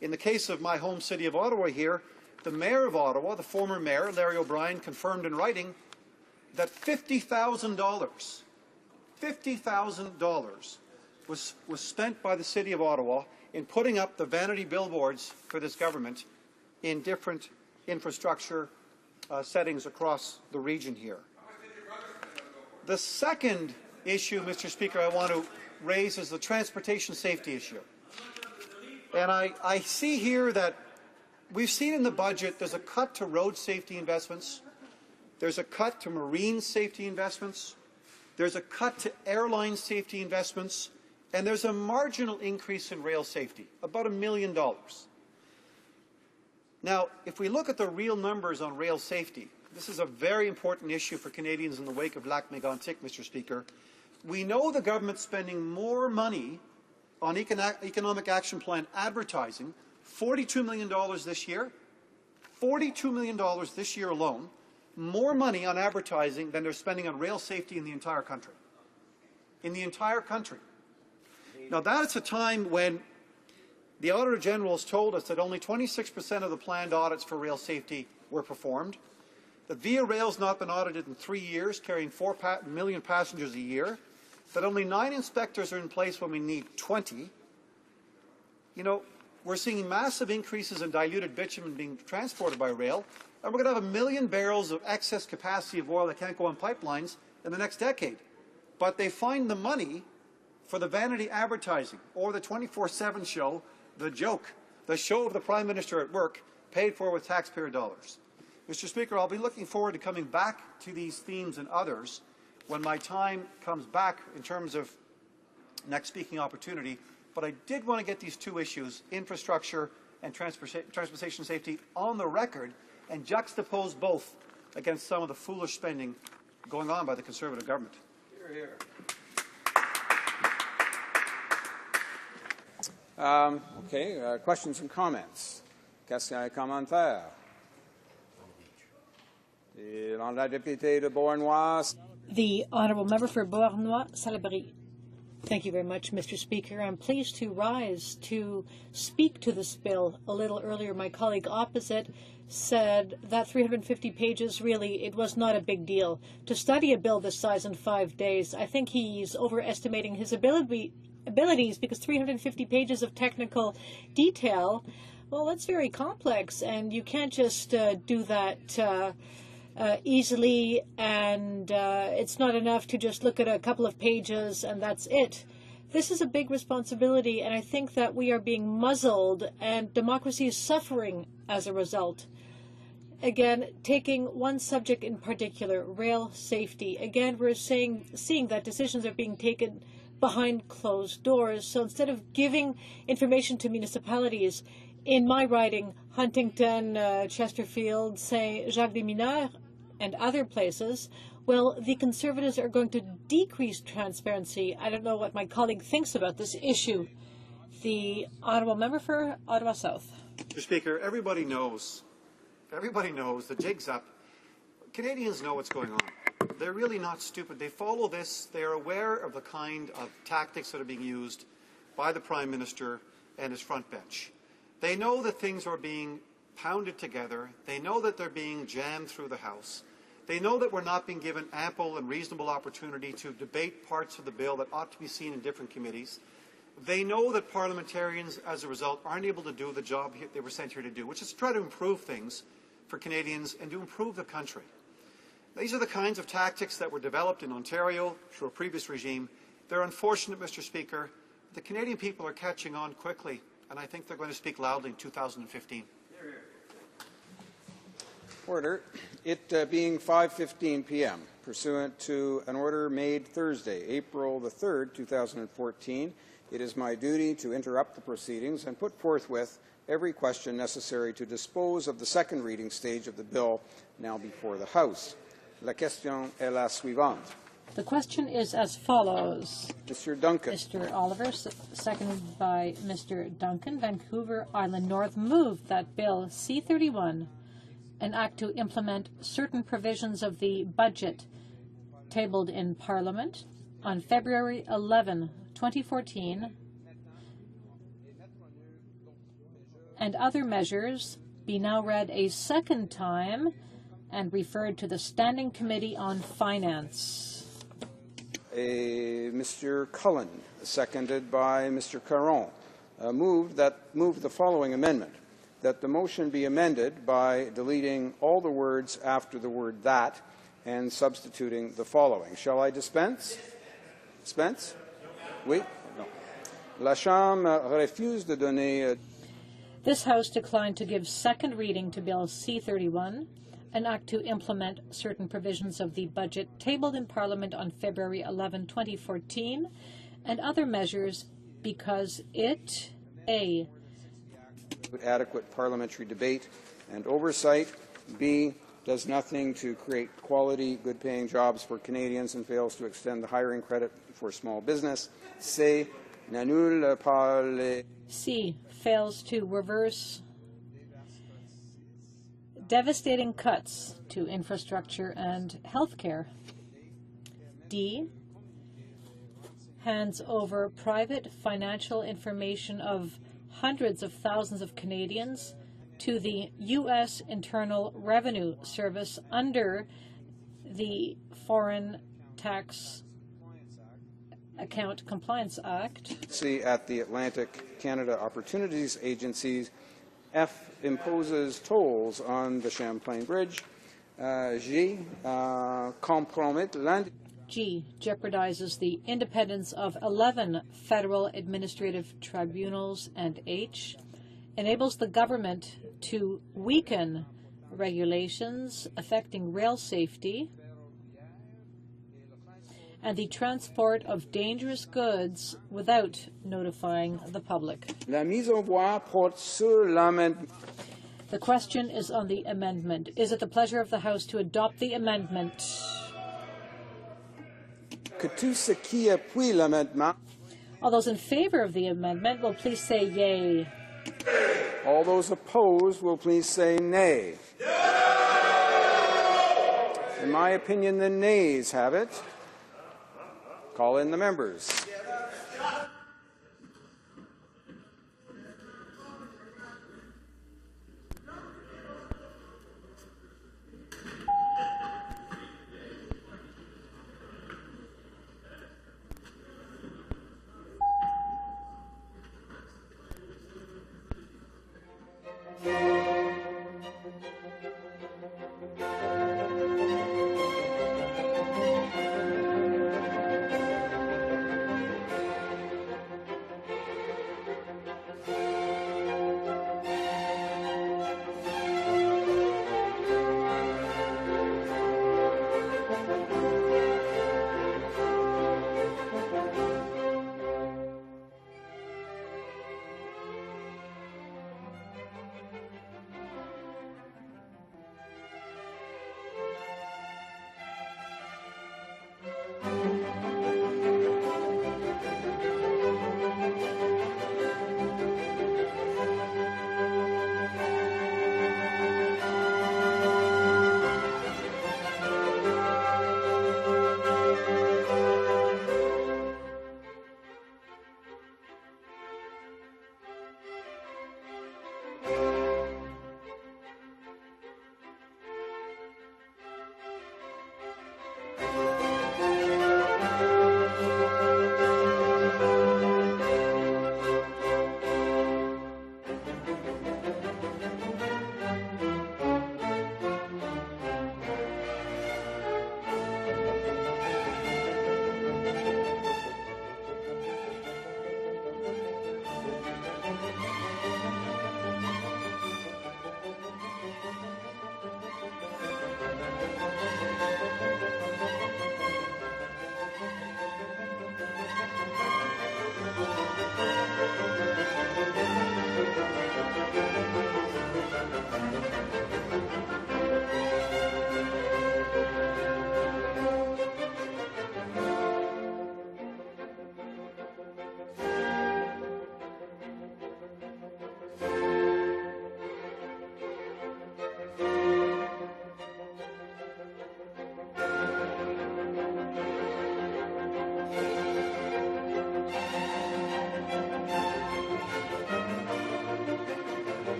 In the case of my home city of Ottawa here, the mayor of Ottawa, the former mayor, Larry O'Brien, confirmed in writing that $50,000 was spent by the city of Ottawa in putting up the vanity billboards for this government in different infrastructure settings across the region here. The second issue, Mr. Speaker, I want to raise is the transportation safety issue. And I see here that we've seen in the budget there's a cut to road safety investments, there's a cut to marine safety investments, there's a cut to airline safety investments, and there's a marginal increase in rail safety, about $1 million. Now, if we look at the real numbers on rail safety, this is a very important issue for Canadians in the wake of Lac Mégantic, Mr. Speaker. We know the government's spending more money on Economic Action Plan advertising, $42 million this year, $42 million this year alone, more money on advertising than they're spending on rail safety in the entire country. In the entire country. Now, that's a time when the Auditor General has told us that only 26% of the planned audits for rail safety were performed. The Via Rail's not been audited in 3 years, carrying 4 million passengers a year. That only 9 inspectors are in place when we need 20. You know, we're seeing massive increases in diluted bitumen being transported by rail, and we're going to have 1 million barrels of excess capacity of oil that can't go on pipelines in the next decade. But they find the money for the vanity advertising or the 24/7 show, the joke, the show of the Prime Minister at work, paid for with taxpayer dollars. Mr. Speaker, I'll be looking forward to coming back to these themes and others when my time comes back in terms of next speaking opportunity. But I did want to get these 2 issues, infrastructure and transportation safety, on the record and juxtapose both against some of the foolish spending going on by the Conservative government. Hear, hear. Questions and comments. Questions et commentaires. La députée de Beauharnois. The Honourable Member for Beauharnois-Salaberry. Thank you very much, Mr. Speaker. I'm pleased to rise to speak to this bill. A little earlier, my colleague opposite said that 350 pages, really, it was not a big deal. To study a bill this size in 5 days, I think he's overestimating his abilities, because 350 pages of technical detail, well, that's very complex, and you can't just do that easily, and it's not enough to just look at a couple of pages and that's it. This is a big responsibility, and I think that we are being muzzled, and democracy is suffering as a result. Again, taking one subject in particular, rail safety. Again, we're seeing that decisions are being taken behind closed doors. So instead of giving information to municipalities, in my riding, Huntington, Chesterfield, Saint Jacques des Mineurs, and other places, well, the Conservatives are going to decrease transparency. I don't know what my colleague thinks about this issue. The honourable member for Ottawa South. Mr. Speaker, everybody knows the jig's up. Canadians know what's going on. They're really not stupid. They follow this. They are aware of the kind of tactics that are being used by the Prime Minister and his front bench. They know that things are being pounded together. They know that they're being jammed through the House. They know that we're not being given ample and reasonable opportunity to debate parts of the bill that ought to be seen in different committees. They know that parliamentarians, as a result, aren't able to do the job they were sent here to do, which is to try to improve things for Canadians and to improve the country. These are the kinds of tactics that were developed in Ontario through a previous regime. They're unfortunate, Mr. Speaker. The Canadian people are catching on quickly, and I think they're going to speak loudly in 2015. Order. It being 5:15 p.m., pursuant to an order made Thursday, April the 3rd, 2014, it is my duty to interrupt the proceedings and put forthwith every question necessary to dispose of the second reading stage of the bill now before the House. La question est la suivante. The question is as follows. Mr. Duncan. Mr. Oliver, seconded by Mr. Duncan, Vancouver Island North, moved that Bill C-31, an act to implement certain provisions of the budget tabled in Parliament on February 11, 2014, and other measures be now read a second time and referred to the Standing Committee on Finance. Mr. Cullen, seconded by Mr. Caron, moved the following amendment, that the motion be amended by deleting all the words after the word that and substituting the following. Shall I dispense? Dispense? Oui? No. La Chambre refuse de donner... This House declined to give second reading to Bill C-31, an act to implement certain provisions of the budget tabled in Parliament on February 11, 2014, and other measures because it, A, adequate parliamentary debate and oversight, B, does nothing to create quality, good-paying jobs for Canadians and fails to extend the hiring credit for small business, C, n'annule pas les... C, fails to reverse devastating cuts to infrastructure and health care. D, hands over private financial information of hundreds of thousands of Canadians to the U.S. Internal Revenue Service under the Foreign Tax Account Compliance Act. C, at the Atlantic Canada Opportunities Agencies. F, imposes tolls on the Champlain Bridge. G, compromet l'indépendance. G, jeopardizes the independence of 11 federal administrative tribunals. And H, enables the government to weaken regulations affecting rail safety and the transport of dangerous goods without notifying the public. La mise en voix porte sur l'amendement. The question is on the amendment. Is it the pleasure of the House to adopt the amendment? Que tout ce qui appuie l'amendement. All those in favor of the amendment will please say yay. All those opposed will please say nay. In my opinion, the nays have it. Call in the members.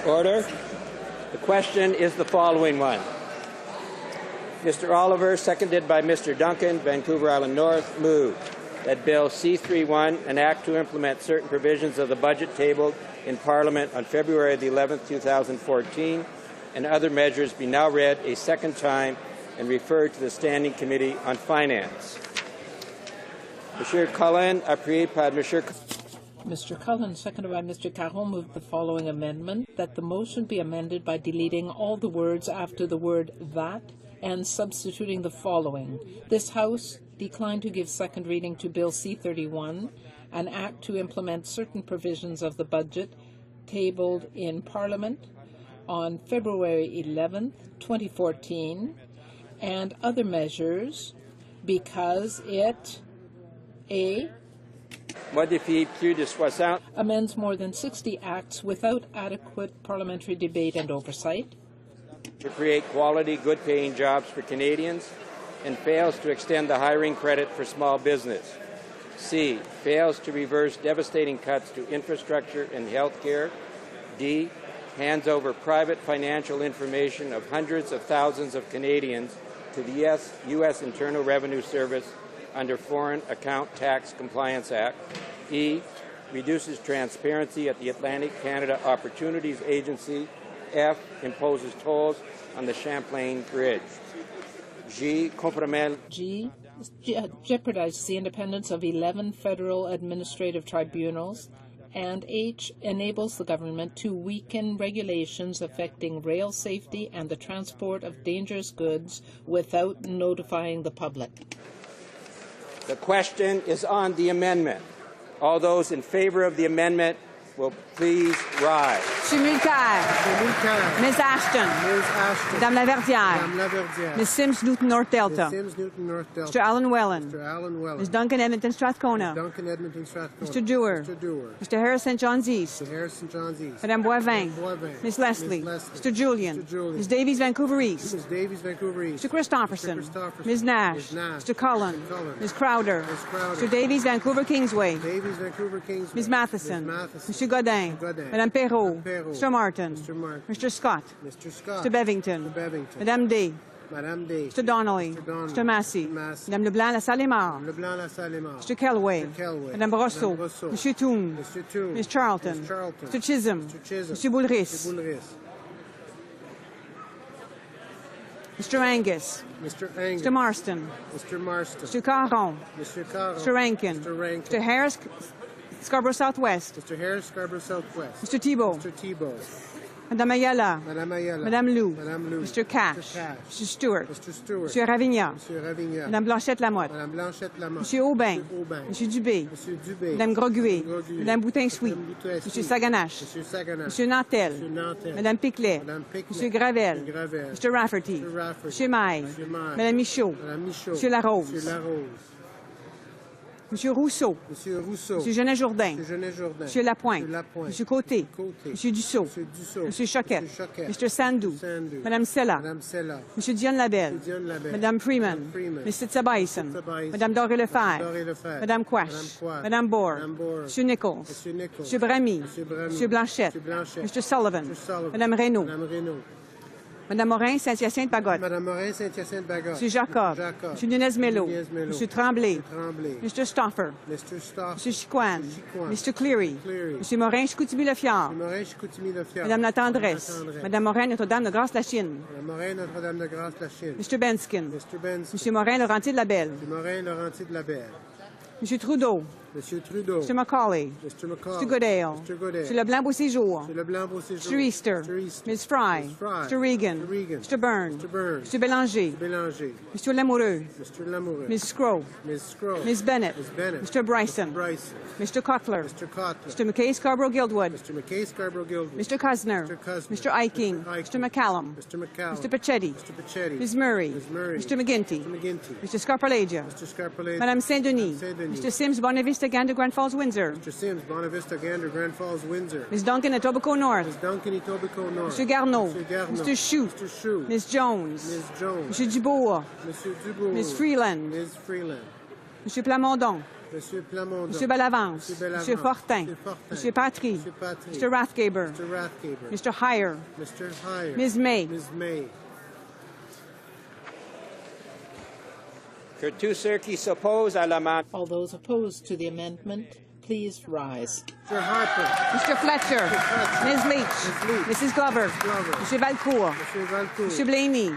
Order. The question is the following one. Mr. Oliver, seconded by Mr. Duncan, Vancouver Island North, move that Bill C-31, an act to implement certain provisions of the budget tabled in Parliament on February the 11th, 2014, and other measures be now read a second time and referred to the Standing Committee on Finance. Monsieur Cullen, appuyé par Monsieur. Mr. Cullen, seconded by Mr. Caron, moved the following amendment, that the motion be amended by deleting all the words after the word that and substituting the following. This House declined to give second reading to Bill C-31, an act to implement certain provisions of the budget tabled in Parliament on February 11th, 2014, and other measures because it A. Modifie plus de 60. Amends more than 60 acts without adequate parliamentary debate and oversight. To create quality, good-paying jobs for Canadians, and fails to extend the hiring credit for small business. C. Fails to reverse devastating cuts to infrastructure and health care. D. Hands over private financial information of hundreds of thousands of Canadians to the U.S. Internal Revenue Service under Foreign Account Tax Compliance Act. E. Reduces transparency at the Atlantic Canada Opportunities Agency. F. Imposes tolls on the Champlain Bridge. G. Compromet. G. Jeopardizes the independence of 11 federal administrative tribunals. And H. Enables the government to weaken regulations affecting rail safety and the transport of dangerous goods without notifying the public. The question is on the amendment. All those in favor of the amendment will please rise. M. Mulcair. Ms. Ashton. Madame Laverdière. Ms. Sims Newton North Delta. Mr. Alan Wellen. Ms. Duncan Edmonton Strathcona. Mr. Dewar. Mr. Harris St. John's East. Madame Boivin. Ms. Leslie. Mr. Julian. Ms. Davies Vancouver East. Mr. Christopherson. Ms. Nash. Mr. Cullen. Ms. Crowder. Mr. Davies Vancouver Kingsway. Ms. Matheson. Mr. Godin. Madame Perrault. Mr. Martin. Mr. Scott. Mr. Bevington. Madame Day. Mr. Donnelly. Mr. Massey. Madame Leblanc, La Salle est mort. Mr. Kelway. Madame Brosseau. Mr. Toon. Ms. Charlton. Mr. Chisholm. Mr. Boulris. Mr. Angus. Mr. Marston. Mr. Caron. Mr. Rankin. Mr. Harris, Scarborough Southwest. Mr. Thibault. Madame Ayala. Madame Lou. Mr. Cash. Mr. Stewart. Mr. Ravigna. Madame Blanchette-Lamotte. Monsieur Aubin. Monsieur Dubé. Madame Groguet. Madame Boutin-Souis. Monsieur Saganache. Monsieur Nantel. Madame Piclet. Monsieur Gravel. Mr. Rafferty. Monsieur Maille. Madame Michaud. Monsieur Larose. Monsieur Rousseau. Monsieur Genet Jourdain. Monsieur Lapointe. Monsieur Côté. Monsieur Dussault. Monsieur Choquette. Mr. Sandou. Madame Sella. Monsieur Dion Labelle. Madame Freeman. Mr. Tsabaïson. Madame Doré-Lefebvre. Madame Quash. Madame Bohr. Monsieur Nichols. Monsieur Bramy. Monsieur Blanchette. Mr. Sullivan. Madame Reynaud. Madame Morin, Saint-Hyacinthe-Bagotte. Monsieur Jacob. Monsieur Nunez-Melo. Monsieur Tremblay. Mr. Stoffer. Monsieur Chicoine. Mr. Cleary. Monsieur Morin, Chicoutimi-Le-Fjord. Madame La Tendresse. Madame Morin, Notre-Dame-de-Grâce-la-Chine. Mr. Benskin. Monsieur Morin, Laurentides-Labelle. Monsieur Trudeau. Mr. Macaulay. Mr. Goodale. Mr. Leblanc-Beauséjour. Mr. Easter. Ms. Fry. Mr. Regan. Mr. Byrne. Mr. Bélanger. Mr. Lamoureux. Ms. Scrow. Ms. Bennett. Mr. Bryson. Mr. Cutler. Mr. McKay Scarborough-Guildwood. Mr. Cuzner. Mr. Eiking. Mr. McCallum. Mr. Pachetti. Ms. Murray. Mr. McGuinty. Mr. Scarpalagia. Madame Saint-Denis. Mr. Sims Bonavista Gander Grand Falls Windsor. Ms. Duncan Etobicoke North. Mr. Garneau. Mr. Chou. Ms. Jones. Mr. Dubois. Ms. Freeland. Mr. Plamondon. Monsieur Plamondon. Monsieur Bellavance. Monsieur Fortin. Monsieur Patry. Mr. Rathgaber. Mr. Heyer. Ms. May. Que tous ceux qui s'opposent à l'amendement. All those opposed to the amendment, please rise. Mr. Harper. Mr. Fletcher. Ms. Leach. Mrs. Glover. Mr. Valcourt. Mr. Blaney.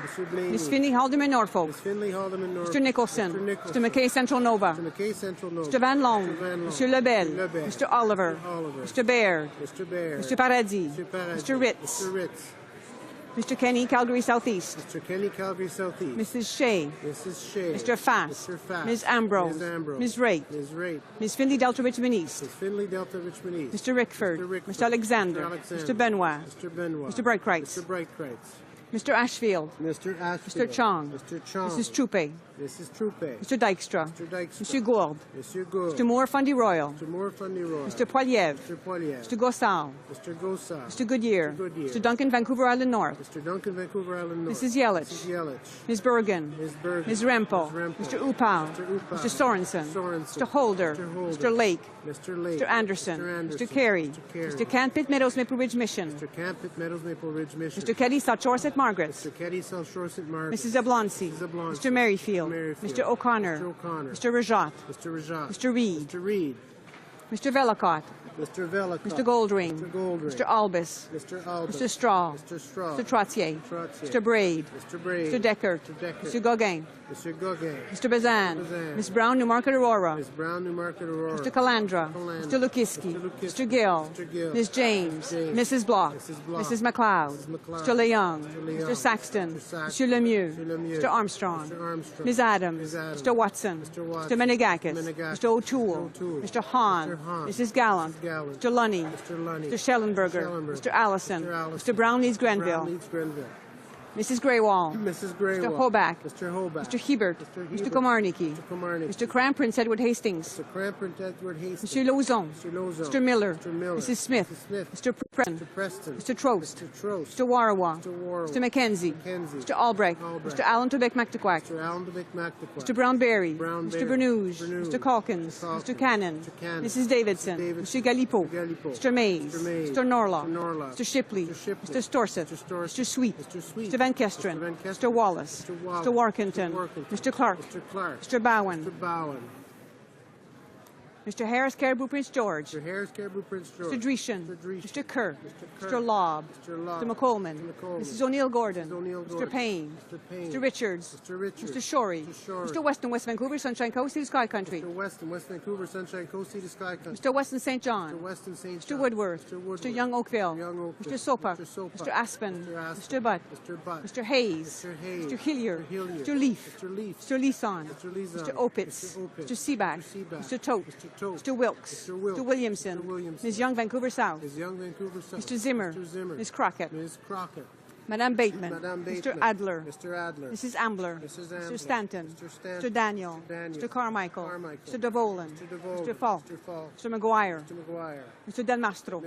Ms. Finney Haldeman Norfolk. Mr. Nicholson. Mr. McKay Central Nova. Mr. Van Loan. Mr. Lebel. Mr. Oliver. Mr. Baird. Mr. Paradis. Mr. Ritz. Mr. Kenny, Calgary Southeast. Mrs. Shea. Mr. Fass. Ms. Ambrose. Ms. Raitt. Ms. Finley Delta Richmond East. Mr. Rickford. Mr. Alexander. Mr. Benoit. Mr. Breitkreitz. Mr. Ashfield. Mr. Chong. Mrs. Troupe. Mr. Dykstra. Mr. Gould. Mr. Moore Fundy Royal. Mr. Poiliev. Mr. Gossal. Mr. Goodyear. Mr. Duncan, Vancouver Island North. Mrs. Yelich. Ms. Bergen. Ms. Rempel. Mr. Upal. Mr. Sorensen. Mr. Holder. Mr. Lake. Mr. Anderson. Mr. Carey. Mr. Cantpit Meadows Maple Ridge Mission. Mr. Keddy South Shore St. Margaret. Mrs. Oblonsky. Mr. Merrifield. Mr. O'Connor. Mr. Rajat. Mr. Reid. Mr. Vellacott. Mr. Goldring. Mr. Albus. Mr. Straw. Mr. Trottier. Mr. Braid. Mr. Deckert. Mr. Gauguin. Mr. Bazan. Ms. Brown, Newmarket Aurora. Mr. Calandra. Mr. Lukiski. Mr. Gill. Ms. James. Mrs. Block. Mrs. MacLeod. Mr. Leung. Mr. Saxton. Mr. Lemieux. Mr. Armstrong. Ms. Adams. Mr. Watson. Mr. Menegakis. Mr. O'Toole. Mr. Hahn. Mrs. Gallant. Mr. Lunny. Mr. Schellenberger. Mr. Allison. Mr. Brown-Lees Grenville. Mrs. Greywall. Mr. Hoback. Mr. Hebert. Mr. Komarnicki. Mr. Cram Prince Edward Hastings. Mr. Lauzon. Mr. Miller. Mrs. Smith. Mr. Preston. Mr. Trost. Mr. Warawa. Mr. Mackenzie. Mr. Albrecht. Mr. Allen Tobeck McTequack. Mr. Brown-Berry. Mr. Bernouge. Mr. Calkins. Mr. Cannon. Mrs. Davidson. Mr. Galipo. Mr. Mays. Mr. Norlaw. Mr. Shipley. Mr. Storseth. Mr. Sweet. Mr. Van Kesteren. Mr. Wallace. Mr. Workington. Mr. Clark. Mr. Bowen. Mr. Harris, Caribou Prince George. Mr. Dreeshen. Mr. Kerr. Mr. Lobb. Mr. McColman. Mrs. O'Neill Gordon. Mr. Payne. Mr. Richards. Mr. Shorey. Mr. Weston, West Vancouver, Sunshine Coast, Sea to Sky Country. Mr. Weston, St. John. Mr. Woodworth. Mr. Young Oakville. Mr. Sopak. Mr. Aspen. Mr. Butt. Mr. Hayes. Mr. Hillier. Mr. Leaf. Mr. Leeson. Mr. Opitz. Mr. Seaback. Mr. Tote. Mr. Wilkes. Mr. Williamson. Ms. Young, Vancouver South. Mr. Zimmer. Ms. Crockett. Madame Bateman. Mr. Adler. Mrs. Ambler. Mr. Stanton. Mr. Daniel. Mr. Carmichael. Mr. Davolan. Mr. Falk. Mr. McGuire. Mr. Del Mastro.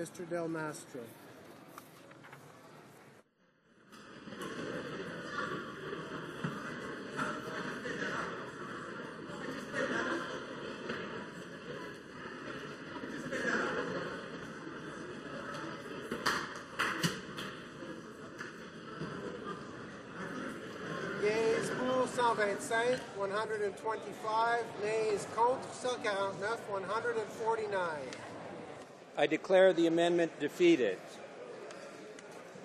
Yeas pour 125, 125. Nays contre 149, 149. I declare the amendment defeated.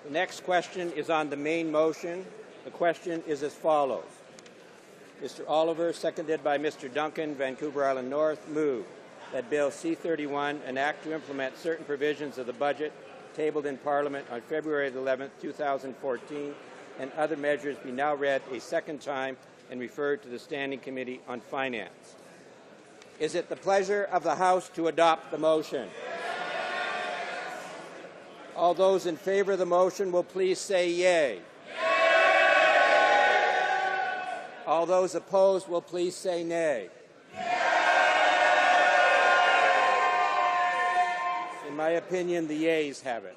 The next question is on the main motion. The question is as follows. Mr. Oliver, seconded by Mr. Duncan, Vancouver Island North, move that Bill C-31, an act to implement certain provisions of the budget tabled in Parliament on February 11, 2014, and other measures be now read a second time and referred to the Standing Committee on Finance. Is it the pleasure of the House to adopt the motion? All those in favor of the motion will please say yea. All those opposed will please say nay. In my opinion, the yeas have it.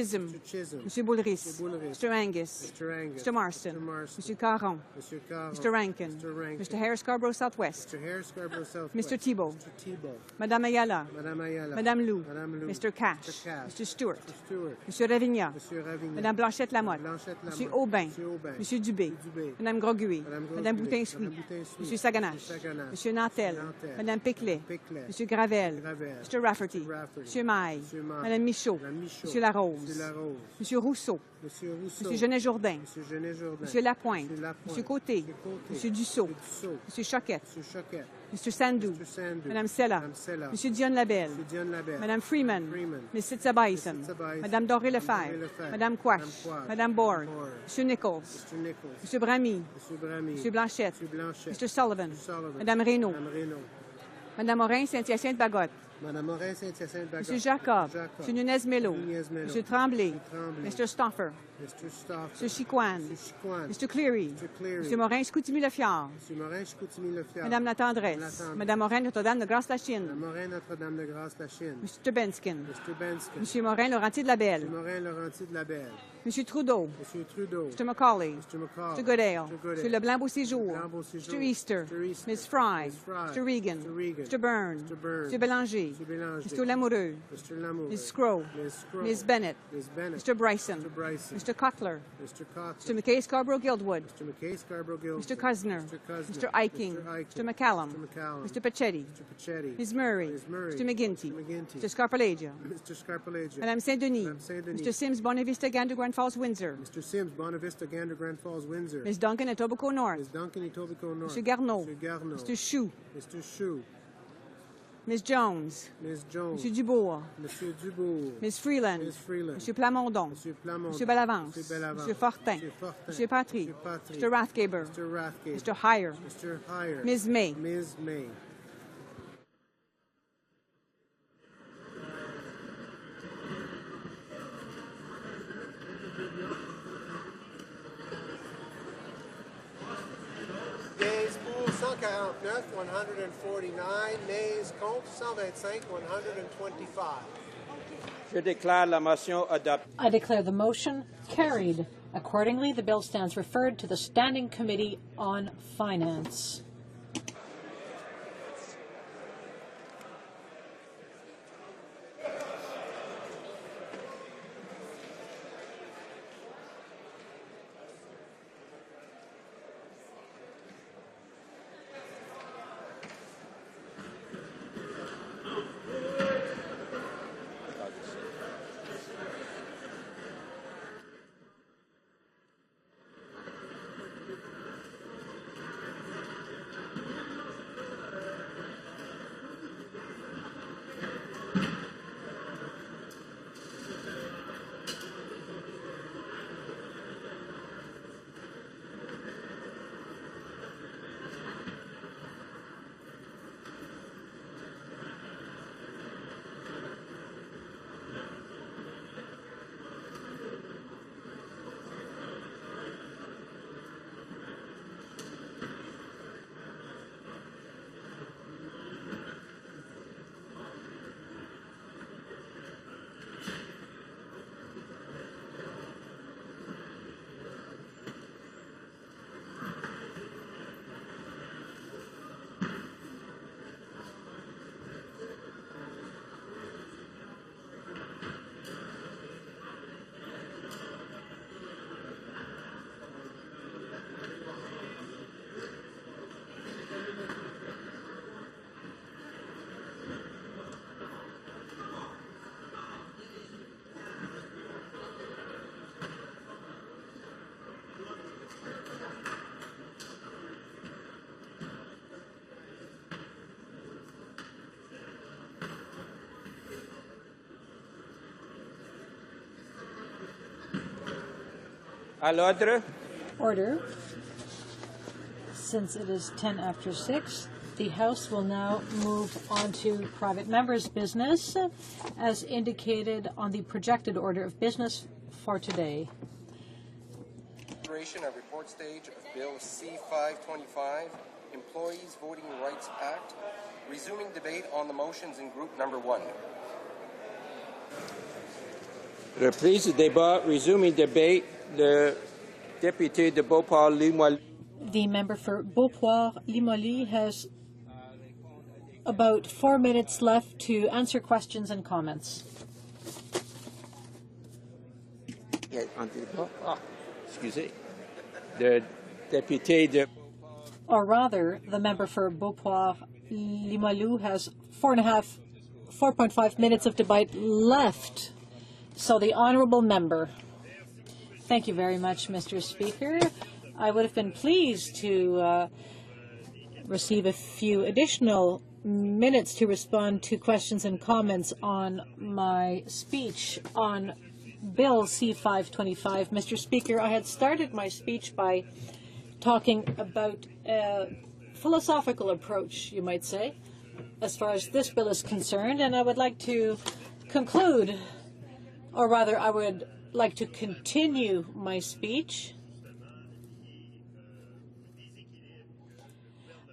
Chisholm. Mr. Chisholm. Mr. Boulris. Mr. Boulris. Mr. Angus. Mr. Angus. Mr. Marston. Mr. Marston. Mr. Caron. Mr. Caron. Mr. Rankin. Mr. Rankin. Mr. Harris Scarborough Southwest. Mr. Harris Scarborough Southwest. Mr. Thibault. Mr. Thibault. Madame Ayala. Madame Ayala. Madame Lou. Madame Lou. Mr. Cash. Mr. Cash. Mr. Stewart. Mr. Stewart. Monsieur Ravigna. Monsieur Ravigna. Madame Blanchette-Lamotte. Blanchette-Lamotte. Monsieur Aubin. Monsieur Aubin. Monsieur Dubé. Dubé. Madame Grosguet. Madame Grosguet. Madame Boutin-Souis. Madame Boutin-Souis. Monsieur Saganache. Monsieur Saganache. Monsieur Nantel. Nantel. Madame Piclet. Piclet. Monsieur Gravel. Gravel. Mr. Rafferty. Rafferty. Monsieur Maille. Monsieur Maille. Madame Michaud. Madame Michaud. Monsieur Larose. Monsieur Larose. Monsieur Rousseau. Monsieur Rousseau. Monsieur Genet-Jourdain. Monsieur Genet-Jourdain. Monsieur Lapointe. Monsieur Lapointe. Monsieur Côté. Monsieur Côté. Monsieur Dussault. Monsieur Dussault. Monsieur Choquette. Monsieur Choquette. Mr. Sandhu. Madame Sella. Monsieur Dion Labelle. Madame Freeman. Ms. Sitza-Bison. Madame Doré-Lefebvre. Madame Quash. Madame Borg. Monsieur Nichols. Monsieur Bramy. Monsieur Blanchette. Mr. Sullivan. Madame Reynaud. Madame Morin, Saint-Hyacinthe, Bagotte. Madame Morin, Saint-Hyacinthe, Bagotte. Monsieur Jacob. Monsieur Nunez-Melo. Monsieur Tremblay. Mr. Stoffer. Monsieur Chicoine. Mr. Cleary. Monsieur Morin, Chicoutimi-Le-Fjord. Madame La Tendresse. Madame Morin, Notre-Dame de Grasse-Lachine. Monsieur Tubenskin. Monsieur Morin, Laurentier-de-la-Belle. Monsieur Trudeau. Mr. Macaulay. Mr. Goodale. Monsieur Leblanc-Beauséjour. Mr. Easter. Ms. Fry. Mr. Regan. Mr. Byrne. Mr. Bélanger. Mr. Lamoureux. Ms. Scrow. Ms. Bennett. Mr. Bryson. Mr. Cutler. Mr. McKay-Scarborough-Guildwood. Mr. Cuzner. Mr. Eiking. Mr. McCallum. Mr. Pachetti. Ms. Murray. Mr. McGuinty. Mr. Scarpalagia. Madame Saint-Denis. Mr. Sims, Bonavista, Gander, Grand Falls, Windsor. Mr. Sims, Bonavista, Gander, Grand Falls, Windsor. Ms. Duncan, Etobicoke North. Ms. Duncan, Etobicoke North. Mr. Garneau. Mr. Chou. Mr. Chou. Ms. Jones. Ms. Jones. Monsieur Dubois. Monsieur Dubois. Ms. Freeland. Ms. Freeland. Monsieur Plamondon. Monsieur Bellavance. Monsieur Fortin. Monsieur Patry. Mr. Rathgaber. Mr. Heyer. Ms. May. Ms. May. Yeas pour 149, 149. Nays contre 125, 125. Je déclare la motion adoptée. I declare the motion carried. Accordingly, the bill stands referred to the Standing Committee on Finance. À l'ordre. Order. Since it is 10 after 6, the House will now move on to private members' business, as indicated on the projected order of business for today. Consideration of report stage of Bill C-525, Employees Voting Rights Act, resuming debate on the motions in group number 1. Reprise du débat, resuming debate, le député de Beauport-Limoilou. The member for Beauport-Limoilou has about 4 minutes left to answer questions and comments. Excusez. The député de... Or rather, the member for Beauport-Limoilou has 4.5 minutes of debate left. So the honourable member. Thank you very much, Mr. Speaker. I would have been pleased to receive a few additional minutes to respond to questions and comments on my speech on Bill C-525. Mr. Speaker, I had started my speech by talking about a philosophical approach, you might say, as far as this bill is concerned, and I would like to conclude, or rather I would like to continue my speech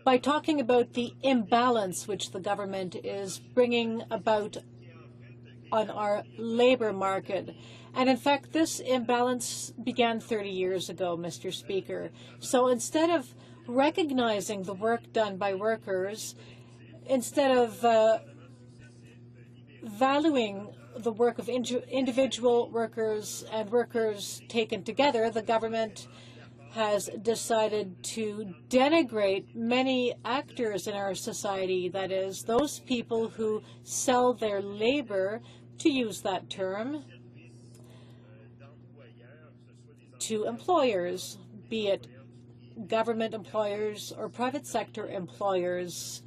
by talking about the imbalance which the government is bringing about on our labor market. And in fact, this imbalance began 30 years ago, Mr. Speaker. So instead of recognizing the work done by workers, instead of valuing the work of individual workers and workers taken together, the government has decided to denigrate many actors in our society, that is, those people who sell their labor, to use that term, to employers, be it government employers or private sector employers.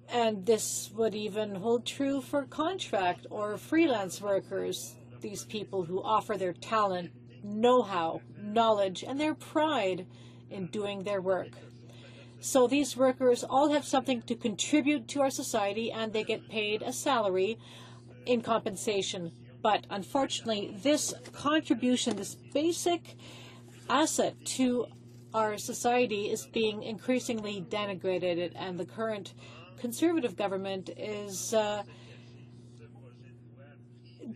And this would even hold true for contract or freelance workers, these people who offer their talent, know-how, knowledge, and their pride in doing their work. So these workers all have something to contribute to our society, and they get paid a salary in compensation. But unfortunately, this contribution, this basic asset to our society, is being increasingly denigrated, and the current Conservative government is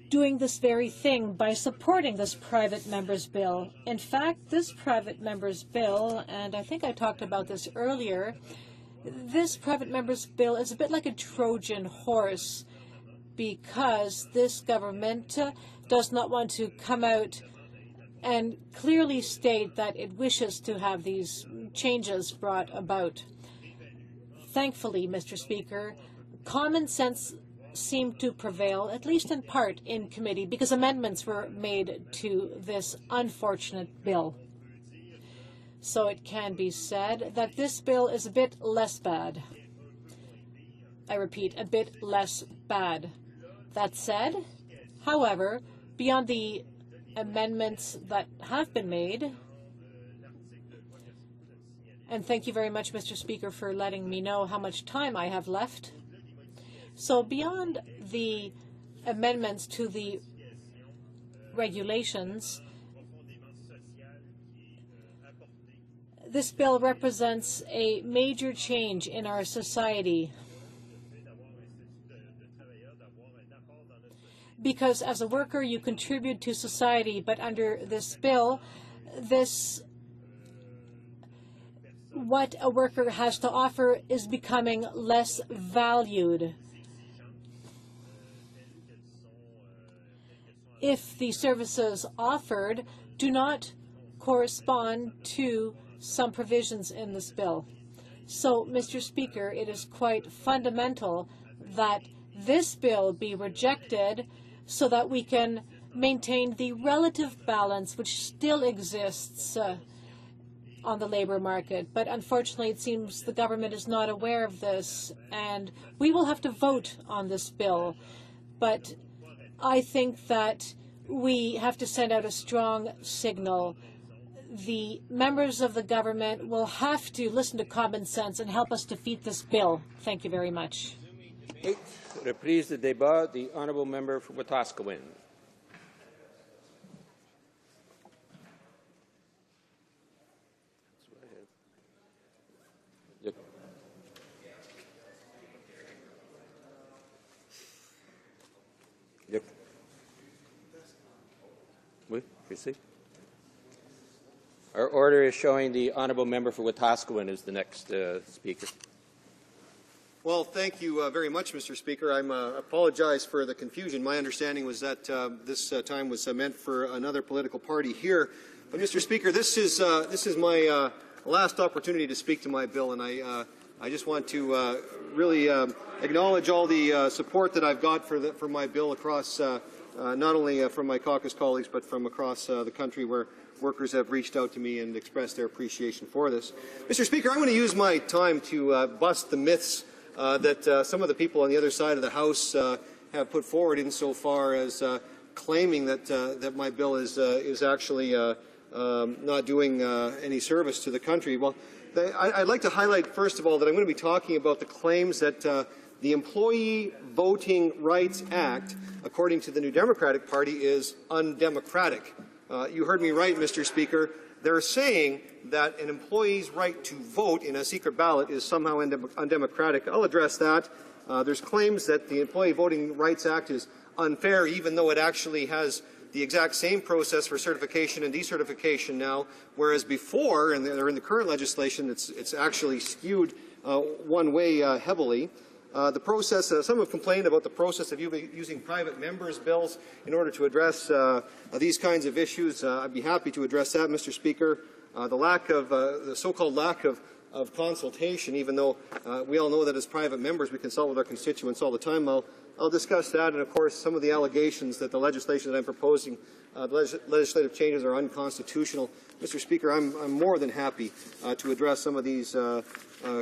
doing this very thing by supporting this private member's bill. In fact, this private member's bill, and I think I talked about this earlier, this private member's bill is a bit like a Trojan horse, because this government does not want to come out and clearly state that it wishes to have these changes brought about. Thankfully, Mr. Speaker, common sense seemed to prevail, at least in part, in committee, because amendments were made to this unfortunate bill. So it can be said that this bill is a bit less bad. I repeat, a bit less bad. That said, however, beyond the amendments that have been made, and thank you very much, Mr. Speaker, for letting me know how much time I have left. So beyond the amendments to the regulations, this bill represents a major change in our society. Because as a worker, you contribute to society, but under this bill, what a worker has to offer is becoming less valued. If the services offered do not correspond to some provisions in this bill. So, Mr. Speaker, it is quite fundamental that this bill be rejected so that we can maintain the relative balance which still exists on the labor market. But unfortunately, it seems the government is not aware of this, and we will have to vote on this bill. But I think that we have to send out a strong signal. The members of the government will have to listen to common sense and help us defeat this bill. Thank you very much. Reprise de débat, the honourable member for Wetaskiwin. Our order is showing the honourable member for Wetaskiwin is the next speaker. Well, thank you very much, Mr. Speaker. I apologize for the confusion. My understanding was that this time was meant for another political party here. But, Mr. Speaker, this is my last opportunity to speak to my bill, and I just want to really acknowledge all the support that I've got for my bill across, not only from my caucus colleagues, but from across the country where workers have reached out to me and expressed their appreciation for this. Mr. Speaker, I'm going to use my time to bust the myths that some of the people on the other side of the House have put forward insofar as claiming that my bill is actually not doing any service to the country. Well, I'd like to highlight, first of all, that I'm going to be talking about the claims that the Employee Voting Rights Act, according to the New Democratic Party, is undemocratic. You heard me right, Mr. Speaker. They're saying that an employee's right to vote in a secret ballot is somehow undemocratic. I'll address that. There's claims that the Employee Voting Rights Act is unfair, even though it actually has the exact same process for certification and decertification now, whereas before, and they're in the current legislation, it's actually skewed one way heavily. The process, some have complained about the process of using private members' bills in order to address these kinds of issues. I'd be happy to address that, Mr. Speaker. The so-called lack of consultation, even though we all know that as private members we consult with our constituents all the time. I'll discuss that, and of course some of the allegations that the legislation that I'm proposing, the legislative changes, are unconstitutional. Mr. Speaker, I'm more than happy to address some of these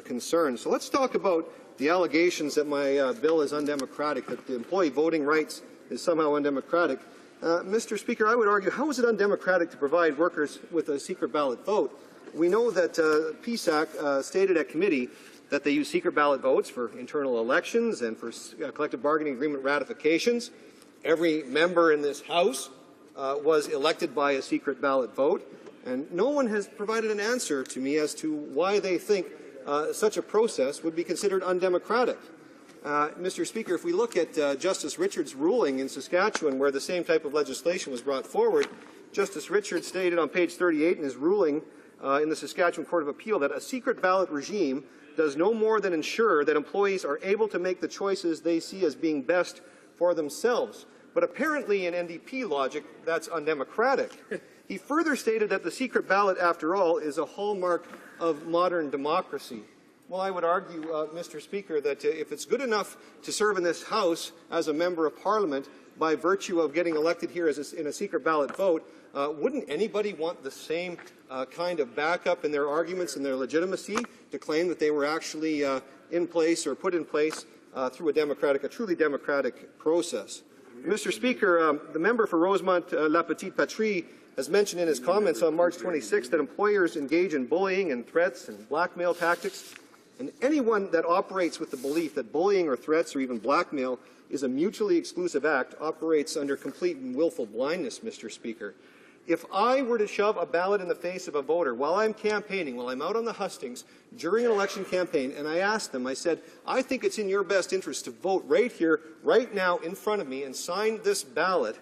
concerns. So let's talk about the allegations that my bill is undemocratic, that the employee voting rights is somehow undemocratic. Mr. Speaker, I would argue, how is it undemocratic to provide workers with a secret ballot vote? We know that PSAC stated at committee that they use secret ballot votes for internal elections and for collective bargaining agreement ratifications. Every member in this House was elected by a secret ballot vote, and no one has provided an answer to me as to why they think such a process would be considered undemocratic. Mr. Speaker, if we look at Justice Richard's ruling in Saskatchewan, where the same type of legislation was brought forward, Justice Richard stated on page 38 in his ruling in the Saskatchewan Court of Appeal that a secret ballot regime does no more than ensure that employees are able to make the choices they see as being best for themselves. But apparently in NDP logic, that's undemocratic. He further stated that the secret ballot, after all, is a hallmark of modern democracy. Well, I would argue, Mr. Speaker, that if it's good enough to serve in this House as a member of Parliament by virtue of getting elected here in a secret ballot vote, wouldn't anybody want the same kind of backup in their arguments and their legitimacy to claim that they were actually in place or put in place through a truly democratic process? Mr. Speaker, the member for Rosemont-La Petite Patrie has mentioned in his comments on March 26 that employers engage in bullying and threats and blackmail tactics. And anyone that operates with the belief that bullying or threats or even blackmail is a mutually exclusive act operates under complete and willful blindness, Mr. Speaker. If I were to shove a ballot in the face of a voter while I'm campaigning, while I'm out on the hustings during an election campaign, and I asked them, I said, I think it's in your best interest to vote right here, right now in front of me and sign this ballot,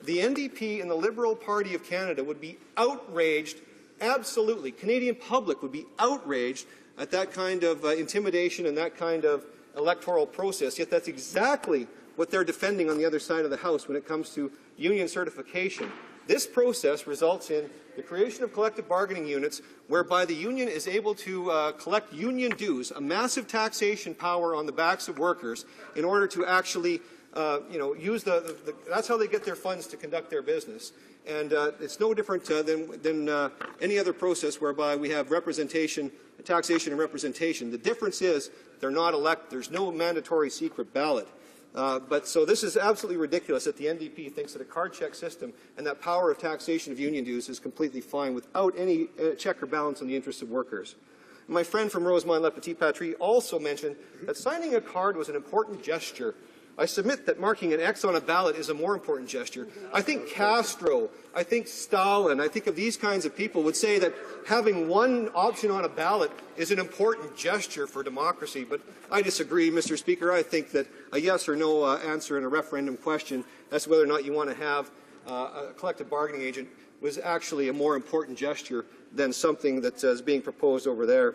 the NDP and the Liberal Party of Canada would be outraged, absolutely. Canadian public would be outraged at that kind of intimidation and that kind of electoral process. Yet that's exactly what they're defending on the other side of the House when it comes to union certification. This process results in the creation of collective bargaining units whereby the union is able to collect union dues, a massive taxation power on the backs of workers in order to actually use that's how they get their funds to conduct their business. And it's no different than any other process whereby we have representation, taxation and representation. The difference is they're not elected. There's no mandatory secret ballot. So this is absolutely ridiculous that the NDP thinks that a card check system and that power of taxation of union dues is completely fine without any check or balance on the interests of workers. My friend from Rosemont-La Petite Patrie also mentioned that signing a card was an important gesture. I submit that marking an X on a ballot is a more important gesture. I think Castro, I think Stalin, I think of these kinds of people would say that having one option on a ballot is an important gesture for democracy. But I disagree, Mr. Speaker. I think that a yes or no answer in a referendum question as to whether or not you want to have a collective bargaining agent was actually a more important gesture than something that is being proposed over there.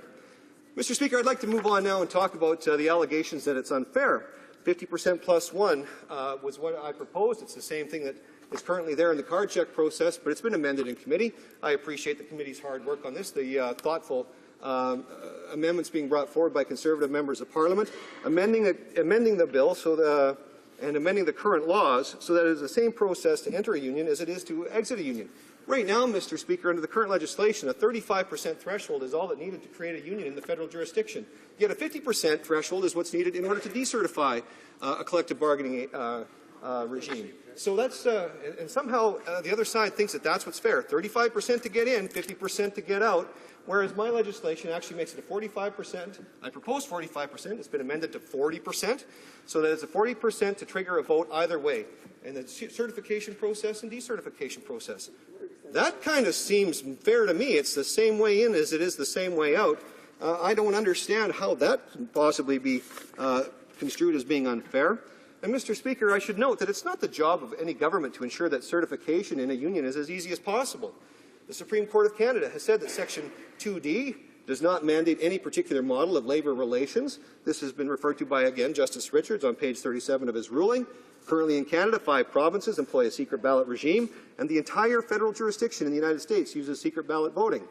Mr. Speaker, I'd like to move on now and talk about the allegations that it's unfair. 50% plus one was what I proposed. It's the same thing that is currently there in the card check process, but it's been amended in committee. I appreciate the committee's hard work on this, the thoughtful amendments being brought forward by Conservative members of Parliament, amending the bill and amending the current laws so that it is the same process to enter a union as it is to exit a union. Right now, Mr. Speaker, under the current legislation, a 35% threshold is all that needed to create a union in the federal jurisdiction. Yet a 50% threshold is what's needed in order to decertify a collective bargaining regime. So that's, and somehow the other side thinks that that's what's fair. 35% to get in, 50% to get out, whereas my legislation actually makes it a 45%. I proposed 45%. It's been amended to 40%, so that it's a 40% to trigger a vote either way, in the certification process and decertification process. That kind of seems fair to me. It's the same way in as it is the same way out. I don't understand how that can possibly be construed as being unfair. And, Mr. Speaker, I should note that it's not the job of any government to ensure that certification in a union is as easy as possible. The Supreme Court of Canada has said that Section 2D does not mandate any particular model of labour relations. This has been referred to by, again, Justice Richards on page 37 of his ruling. Currently in Canada, 5 provinces employ a secret ballot regime, and the entire federal jurisdiction in the United States uses secret ballot voting.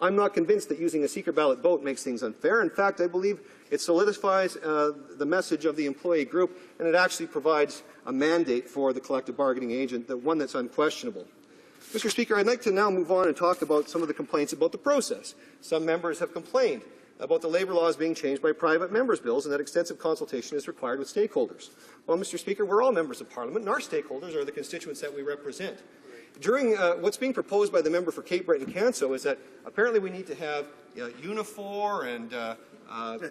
I'm not convinced that using a secret ballot vote makes things unfair. In fact, I believe it solidifies the message of the employee group, and it actually provides a mandate for the collective bargaining agent, one that's unquestionable. Mr. Speaker, I'd like to now move on and talk about some of the complaints about the process. Some members have complained about the labour laws being changed by private members' bills and that extensive consultation is required with stakeholders. Well, Mr. Speaker, we're all members of Parliament, and our stakeholders are the constituents that we represent. During what's being proposed by the member for Cape Breton-Canso is that apparently we need to have Unifor and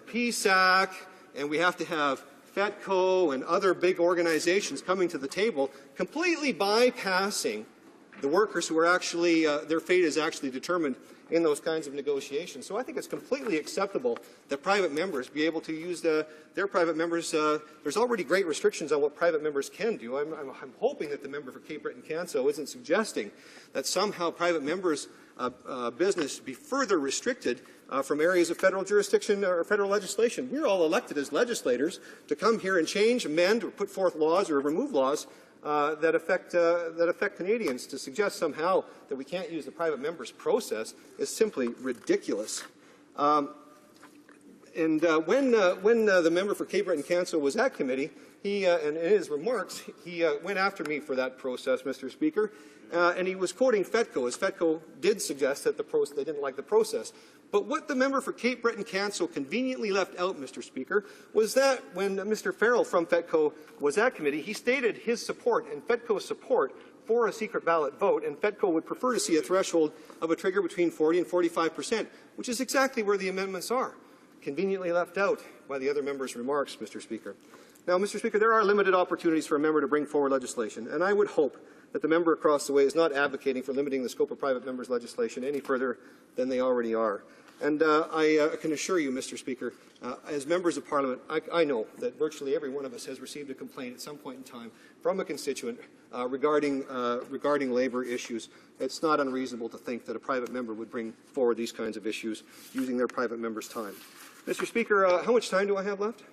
PSAC, and we have to have FETCO and other big organizations coming to the table, completely bypassing the workers who are actually, their fate is actually determined in those kinds of negotiations. So I think it's completely acceptable that private members be able to use their private members. There's already great restrictions on what private members can do. I'm hoping that the member for Cape Breton-Canso isn't suggesting that somehow private members' business be further restricted from areas of federal jurisdiction or federal legislation. We're all elected as legislators to come here and change, amend, or put forth laws or remove laws that affect Canadians. To suggest somehow that we can't use the private members process is simply ridiculous. When the member for Cape Breton-Canso was at committee, and in his remarks, he went after me for that process, Mr. Speaker, and he was quoting FETCO, as FETCO did suggest that they didn't like the process. But what the member for Cape Breton-Canso conveniently left out, Mr. Speaker, was that when Mr. Farrell from FETCO was at committee, he stated his support and FETCO's support for a secret ballot vote, and FETCO would prefer to see a threshold of a trigger between 40 and 45%, which is exactly where the amendments are, conveniently left out by the other members' remarks, Mr. Speaker. Now, Mr. Speaker, there are limited opportunities for a member to bring forward legislation, and I would hope that the member across the way is not advocating for limiting the scope of private members' legislation any further than they already are. And I can assure you, Mr. Speaker, as members of Parliament, I know that virtually every one of us has received a complaint at some point in time from a constituent regarding labour issues. It's not unreasonable to think that a private member would bring forward these kinds of issues using their private member's time. Mr. Speaker, how much time do I have left?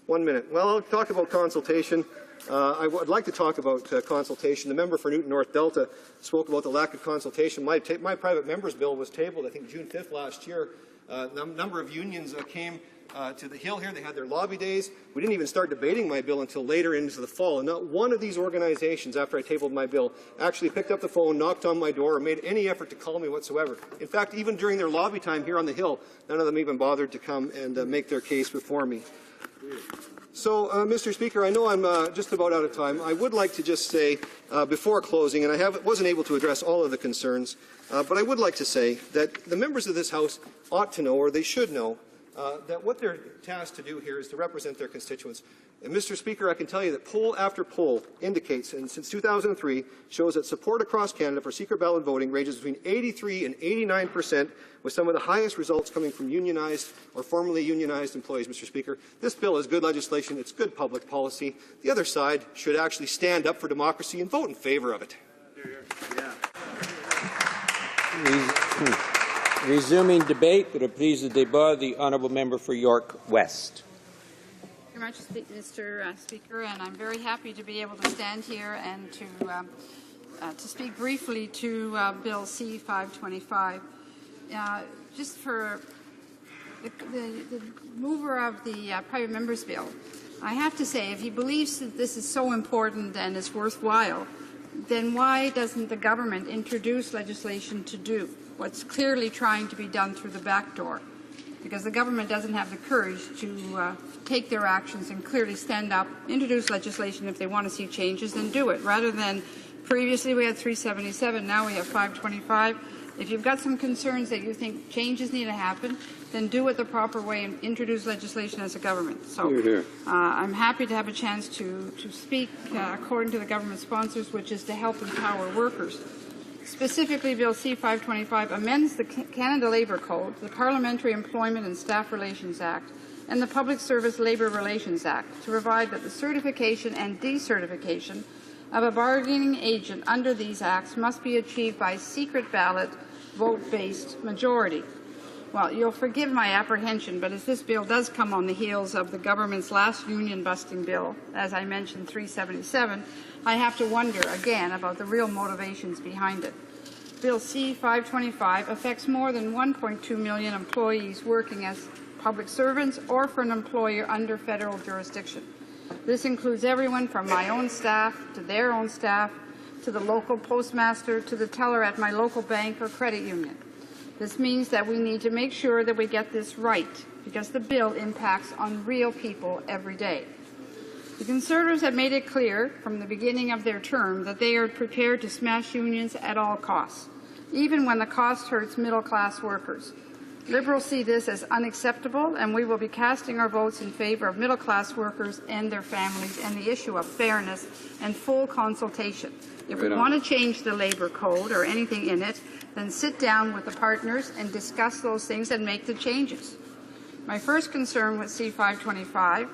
1 minute. Well, I'll talk about consultation. I would like to talk about consultation. The member for Newton North Delta spoke about the lack of consultation. My private member's bill was tabled, I think, June 5th last year. A number of unions came to the Hill here. They had their lobby days. We didn't even start debating my bill until later into the fall. And not one of these organizations, after I tabled my bill, actually picked up the phone, knocked on my door, or made any effort to call me whatsoever. In fact, even during their lobby time here on the Hill, none of them even bothered to come and make their case before me. So, Mr. Speaker, I know I'm just about out of time. I would like to just say, before closing, and I wasn't able to address all of the concerns, but I would like to say that the members of this House ought to know, or they should know, that what they're tasked to do here is to represent their constituents. And, Mr. Speaker, I can tell you that poll after poll indicates, and since 2003, shows that support across Canada for secret ballot voting ranges between 83 and 89%, with some of the highest results coming from unionized or formerly unionized employees, Mr. Speaker. This bill is good legislation. It's good public policy. The other side should actually stand up for democracy and vote in favour of it. Resuming debate, the reprise du débat, the honourable member for York West. Very much, Mr. Speaker, and I'm very happy to be able to stand here and to speak briefly to Bill C-525. Just for the mover of the private members bill, I have to say, if he believes that this is so important and is worthwhile, then why doesn't the government introduce legislation to do what's clearly trying to be done through the back door? Because the government doesn't have the courage to take their actions and clearly stand up, introduce legislation if they want to see changes, then do it. Rather than previously we had 377, now we have 525. If you've got some concerns that you think changes need to happen, then do it the proper way and introduce legislation as a government. So I'm happy to have a chance to speak according to the government sponsors, which is to help empower workers. Specifically, Bill C-525 amends the Canada Labour Code, the Parliamentary Employment and Staff Relations Act, and the Public Service Labour Relations Act to provide that the certification and decertification of a bargaining agent under these acts must be achieved by secret ballot, vote-based majority. Well, you'll forgive my apprehension, but as this bill does come on the heels of the government's last union-busting bill, as I mentioned, 377, I have to wonder again about the real motivations behind it. Bill C-525 affects more than 1.2 million employees working as public servants or for an employer under federal jurisdiction. This includes everyone from my own staff to their own staff, to the local postmaster, to the teller at my local bank or credit union. This means that we need to make sure that we get this right, because the bill impacts on real people every day. The Conservatives have made it clear from the beginning of their term that they are prepared to smash unions at all costs, even when the cost hurts middle-class workers. Liberals see this as unacceptable, and we will be casting our votes in favour of middle-class workers and their families and the issue of fairness and full consultation. If we want to change the Labour Code or anything in it, then sit down with the partners and discuss those things and make the changes. My first concern with C-525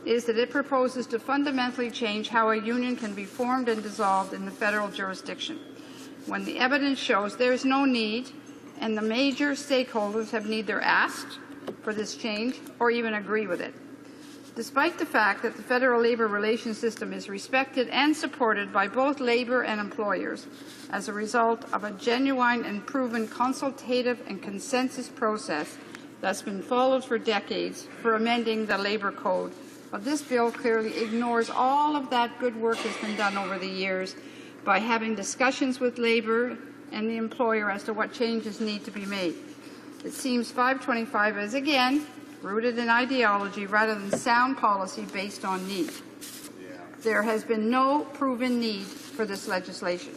is that it proposes to fundamentally change how a union can be formed and dissolved in the federal jurisdiction, when the evidence shows there is no need and the major stakeholders have neither asked for this change or even agree with it. Despite the fact that the federal labour relations system is respected and supported by both labour and employers as a result of a genuine and proven consultative and consensus process that's been followed for decades for amending the Labour Code, but this bill clearly ignores all of that good work that's been done over the years by having discussions with labour and the employer as to what changes need to be made. It seems 525 is, again, rooted in ideology rather than sound policy based on need. There has been no proven need for this legislation.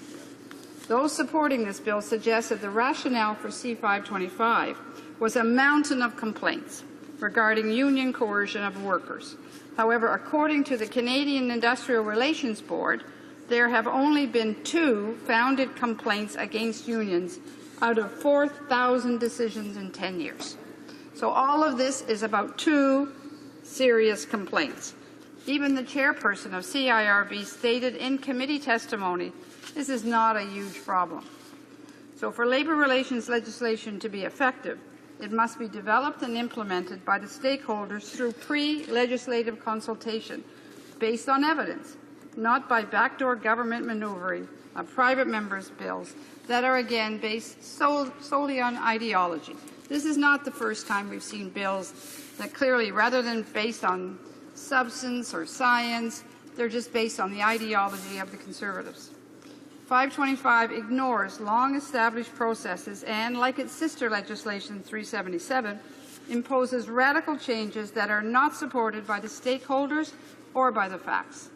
Those supporting this bill suggest that the rationale for C-525 was a mountain of complaints regarding union coercion of workers. However, according to the Canadian Industrial Relations Board, there have only been 2 founded complaints against unions out of 4,000 decisions in 10 years. So all of this is about 2 serious complaints. Even the chairperson of CIRB stated in committee testimony, this is not a huge problem. So for labour relations legislation to be effective, it must be developed and implemented by the stakeholders through pre-legislative consultation based on evidence, not by backdoor government manoeuvring of private members' bills that are, again, based solely on ideology. This is not the first time we've seen bills that clearly, rather than based on substance or science, they're just based on the ideology of the Conservatives. 525 ignores long-established processes and, like its sister legislation 377, imposes radical changes that are not supported by the stakeholders or by the facts.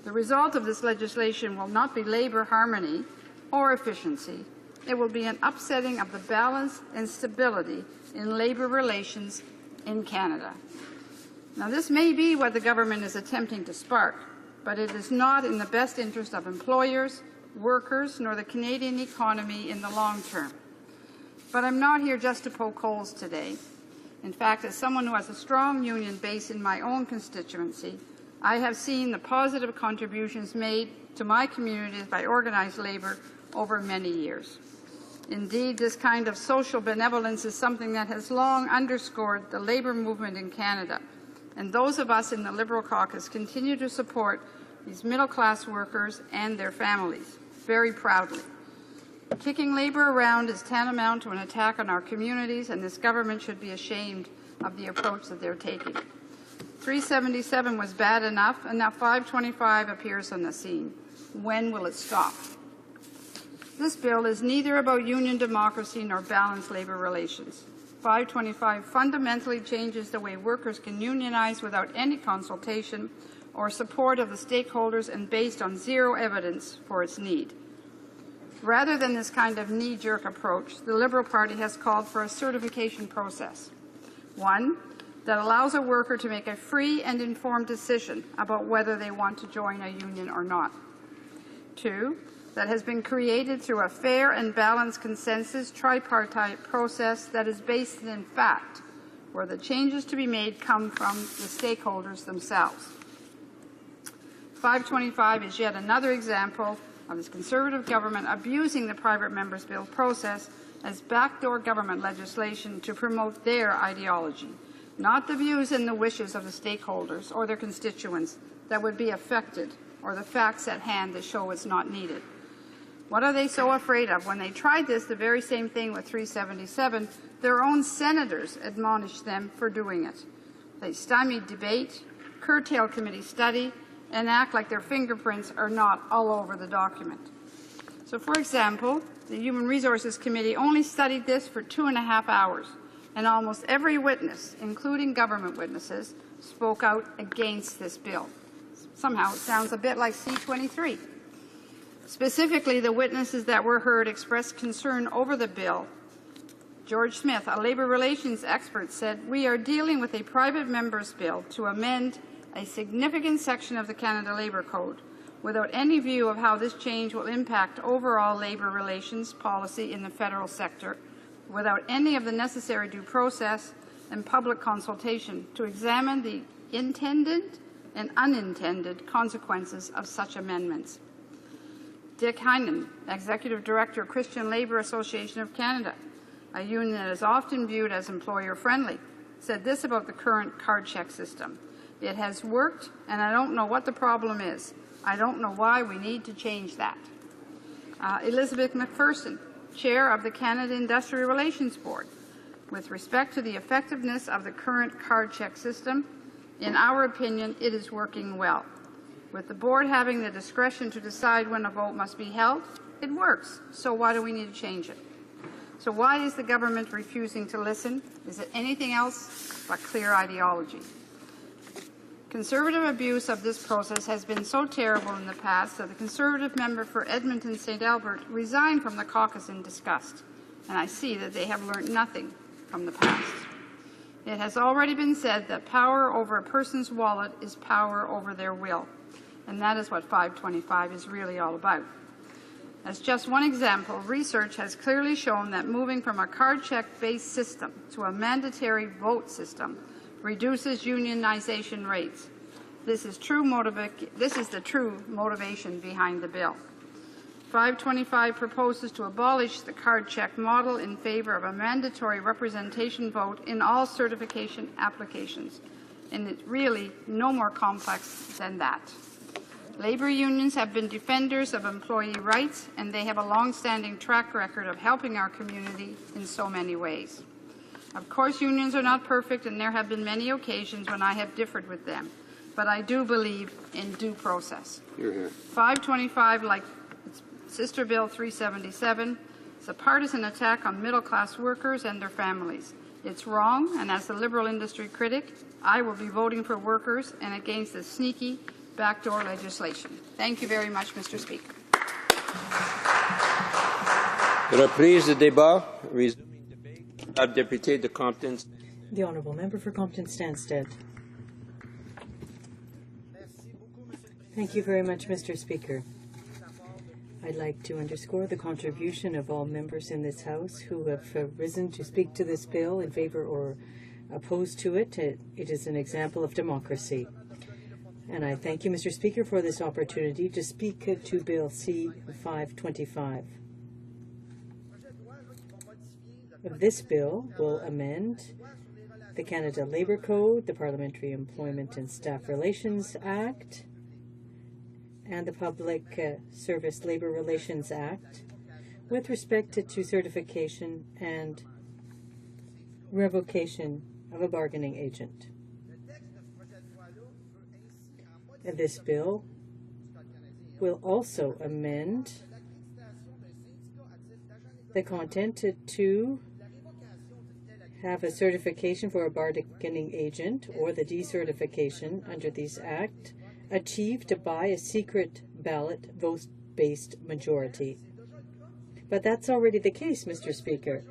The result of this legislation will not be labour harmony or efficiency. It will be an upsetting of the balance and stability in labour relations in Canada. Now, this may be what the government is attempting to spark, but it is not in the best interest of employers, workers, nor the Canadian economy in the long term. But I'm not here just to poke holes today. In fact, as someone who has a strong union base in my own constituency, I have seen the positive contributions made to my communities by organized labour over many years. Indeed, this kind of social benevolence is something that has long underscored the labour movement in Canada, and those of us in the Liberal caucus continue to support these middle-class workers and their families very proudly. Kicking labour around is tantamount to an attack on our communities, and this government should be ashamed of the approach that they're taking. 377 was bad enough, and now 525 appears on the scene. When will it stop? This bill is neither about union democracy nor balanced labour relations. 525 fundamentally changes the way workers can unionize without any consultation or support of the stakeholders and based on zero evidence for its need. Rather than this kind of knee-jerk approach, the Liberal Party has called for a certification process. One that allows a worker to make a free and informed decision about whether they want to join a union or not. Two, that has been created through a fair and balanced consensus tripartite process that is based in fact, where the changes to be made come from the stakeholders themselves. 525 is yet another example of this Conservative government abusing the private members' bill process as backdoor government legislation to promote their ideology, not the views and the wishes of the stakeholders or their constituents that would be affected or the facts at hand that show it's not needed. What are they so afraid of? When they tried this, the very same thing with 377, their own senators admonished them for doing it. They stymied debate, curtailed committee study, and act like their fingerprints are not all over the document. So, for example, the Human Resources Committee only studied this for 2.5 hours, and almost every witness, including government witnesses, spoke out against this bill. Somehow it sounds a bit like C-23. Specifically, the witnesses that were heard expressed concern over the bill. George Smith, a labour relations expert, said, "We are dealing with a private member's bill to amend a significant section of the Canada Labour Code without any view of how this change will impact overall labour relations policy in the federal sector, without any of the necessary due process and public consultation to examine the intended and unintended consequences of such amendments." Dick Heinen, Executive Director of Christian Labour Association of Canada, a union that is often viewed as employer-friendly, said this about the current card check system: "It has worked, and I don't know what the problem is. I don't know why we need to change that." Elizabeth McPherson, Chair of the Canada Industrial Relations Board, with respect to the effectiveness of the current card check system, in our opinion, it is working well. With the board having the discretion to decide when a vote must be held, it works. So why do we need to change it? So why is the government refusing to listen? Is it anything else but clear ideology? Conservative abuse of this process has been so terrible in the past that the Conservative member for Edmonton St. Albert resigned from the caucus in disgust, and I see that they have learned nothing from the past. It has already been said that power over a person's wallet is power over their will, and that is what 525 is really all about. As just one example, research has clearly shown that moving from a card check-based system to a mandatory vote system reduces unionization rates. This is the true motivation behind the bill. 525 proposes to abolish the card check model in favor of a mandatory representation vote in all certification applications, and it's really no more complex than that. Labour unions have been defenders of employee rights, and they have a long-standing track record of helping our community in so many ways. Of course, unions are not perfect, and there have been many occasions when I have differed with them, but I do believe in due process. 525, like its sister bill 377, is a partisan attack on middle-class workers and their families. It's wrong, and as the Liberal industry critic, I will be voting for workers and against this sneaky backdoor legislation. Thank you very much, Mr. Speaker. Reprise de débat. Député de Compton. The Honourable Member for Compton-Stanstead. Thank you very much, Mr. Speaker. I'd like to underscore the contribution of all members in this House who have risen to speak to this bill in favour or opposed to it. It is an example of democracy. And I thank you, Mr. Speaker, for this opportunity to speak to Bill C-525. This bill will amend the Canada Labour Code, the Parliamentary Employment and Staff Relations Act, and the Public Service Labour Relations Act with respect to certification and revocation of a bargaining agent. This bill will also amend the content to have a certification for a bargaining agent or the decertification under this Act achieved by a secret ballot vote-based majority. But that's already the case, Mr. Speaker.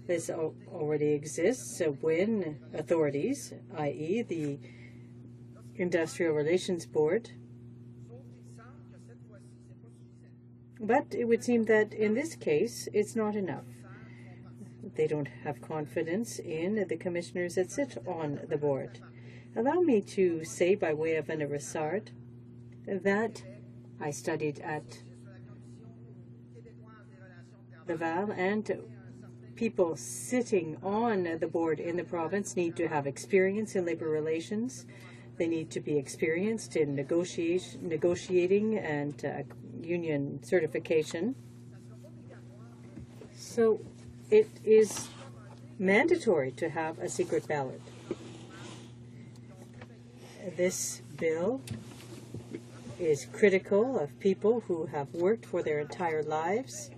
This already exists when authorities, i.e. the Industrial Relations Board, but it would seem that in this case it's not enough. They don't have confidence in the commissioners that sit on the board. Allow me to say, by way of an aside, that I studied at Laval, and people sitting on the board in the province need to have experience in labor relations. They need to be experienced in negotiating and union certification. So it is mandatory to have a secret ballot. This bill is critical of people who have worked for their entire lives,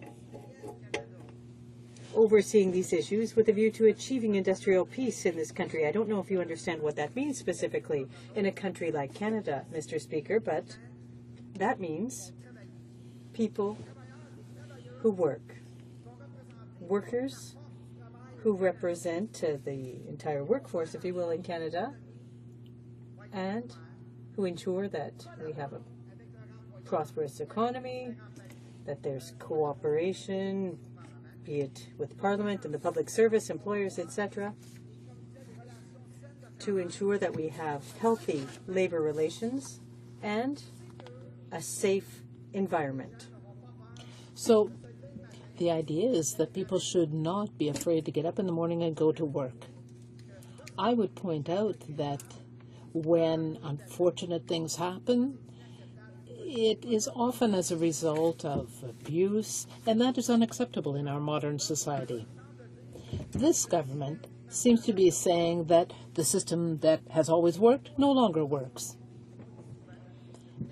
overseeing these issues with a view to achieving industrial peace in this country. I don't know if you understand what that means specifically in a country like Canada, Mr. Speaker, but that means people who work, workers who represent the entire workforce, if you will, in Canada, and who ensure that we have a prosperous economy, that there's cooperation, be it with Parliament and the public service, employers, etc., to ensure that we have healthy labor relations and a safe environment. So the idea is that people should not be afraid to get up in the morning and go to work. I would point out that when unfortunate things happen, it is often as a result of abuse, and that is unacceptable in our modern society. This government seems to be saying that the system that has always worked no longer works.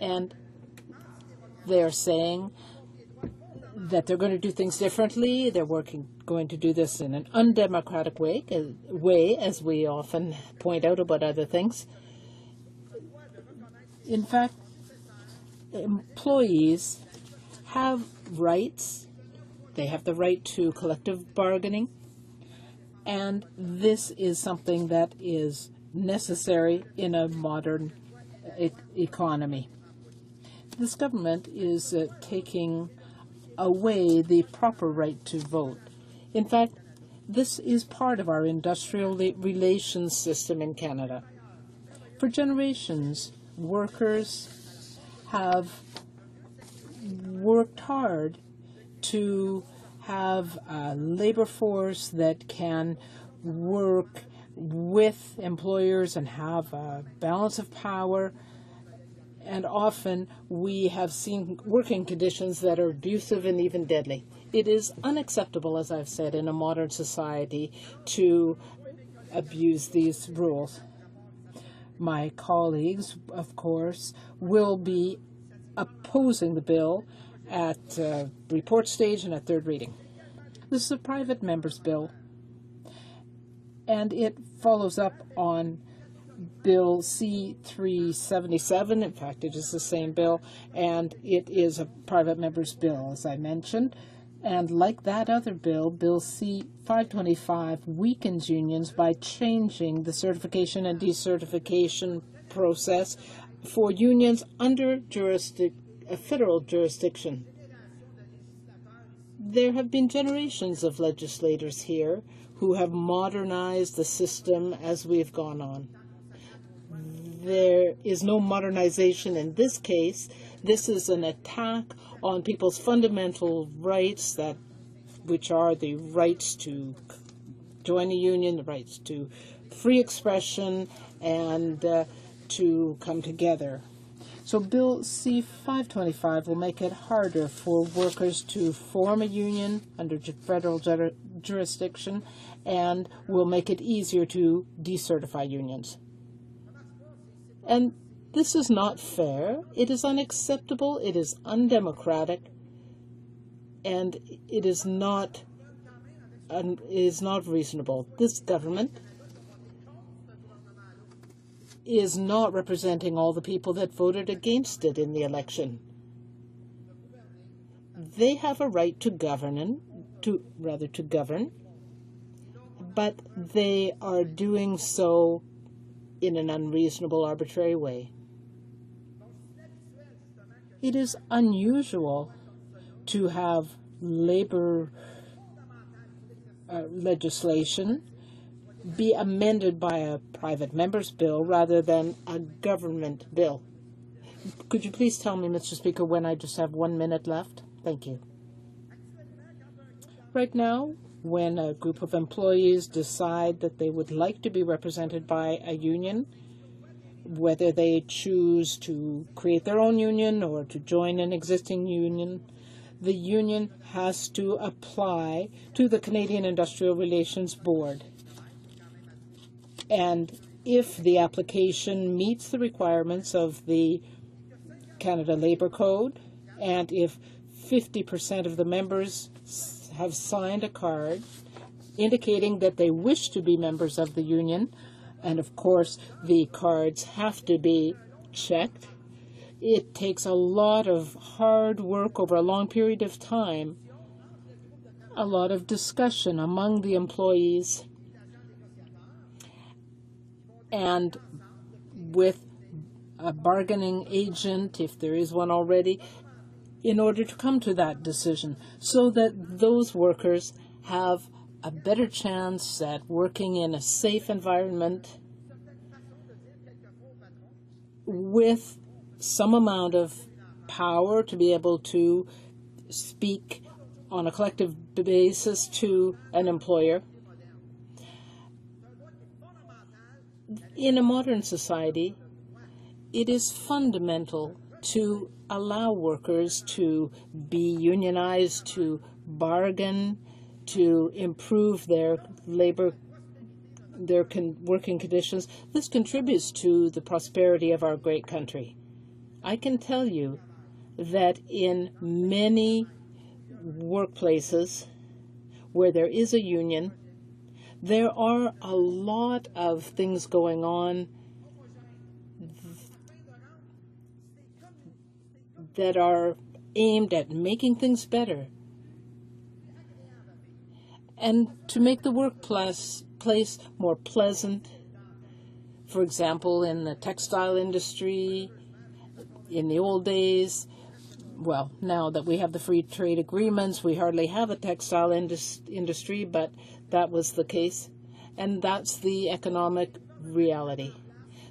And they're saying that they're going to do things differently. They're going to do this in an undemocratic way, as we often point out about other things. In fact, employees have rights. They have the right to collective bargaining, and this is something that is necessary in a modern economy. This government is taking away the proper right to vote. In fact, this is part of our industrial relations system in Canada. For generations, workers have worked hard to have a labor force that can work with employers and have a balance of power. And often we have seen working conditions that are abusive and even deadly. It is unacceptable, as I've said, in a modern society to abuse these rules. My colleagues, of course, will be opposing the bill at report stage and at third reading. This is a private member's bill, and it follows up on Bill C-377. In fact, it is the same bill, and it is a private member's bill, as I mentioned. And like that other bill, Bill C-525 weakens unions by changing the certification and decertification process for unions under a federal jurisdiction. There have been generations of legislators here who have modernized the system as we have gone on. There is no modernization in this case. This is an attack on people's fundamental rights, which are the rights to join a union, the rights to free expression, and to come together. So Bill C-525 will make it harder for workers to form a union under federal jurisdiction and will make it easier to decertify unions. And This is not fair. It is unacceptable. It is undemocratic. And it is not reasonable. This government is not representing all the people that voted against it in the election. They have a right to govern, but they are doing so in an unreasonable, arbitrary way. It is unusual to have labor legislation be amended by a private member's bill rather than a government bill. Could you please tell me, Mr. Speaker, when I just have 1 minute left? Thank you. Right now, when a group of employees decide that they would like to be represented by a union, whether they choose to create their own union or to join an existing union, the union has to apply to the Canadian Industrial Relations Board. And if the application meets the requirements of the Canada Labour Code, and if 50% of the members have signed a card indicating that they wish to be members of the union, and of course the cards have to be checked, it takes a lot of hard work over a long period of time, a lot of discussion among the employees, and with a bargaining agent, if there is one already, in order to come to that decision, so that those workers have a better chance at working in a safe environment with some amount of power to be able to speak on a collective basis to an employer. In a modern society, it is fundamental to allow workers to be unionized, to bargain, to improve their working conditions. This contributes to the prosperity of our great country. I can tell you that in many workplaces where there is a union, there are a lot of things going on that are aimed at making things better and to make the workplace more pleasant. For example, in the textile industry, in the old days, well, now that we have the free trade agreements, we hardly have a textile industry, but that was the case. And that's the economic reality.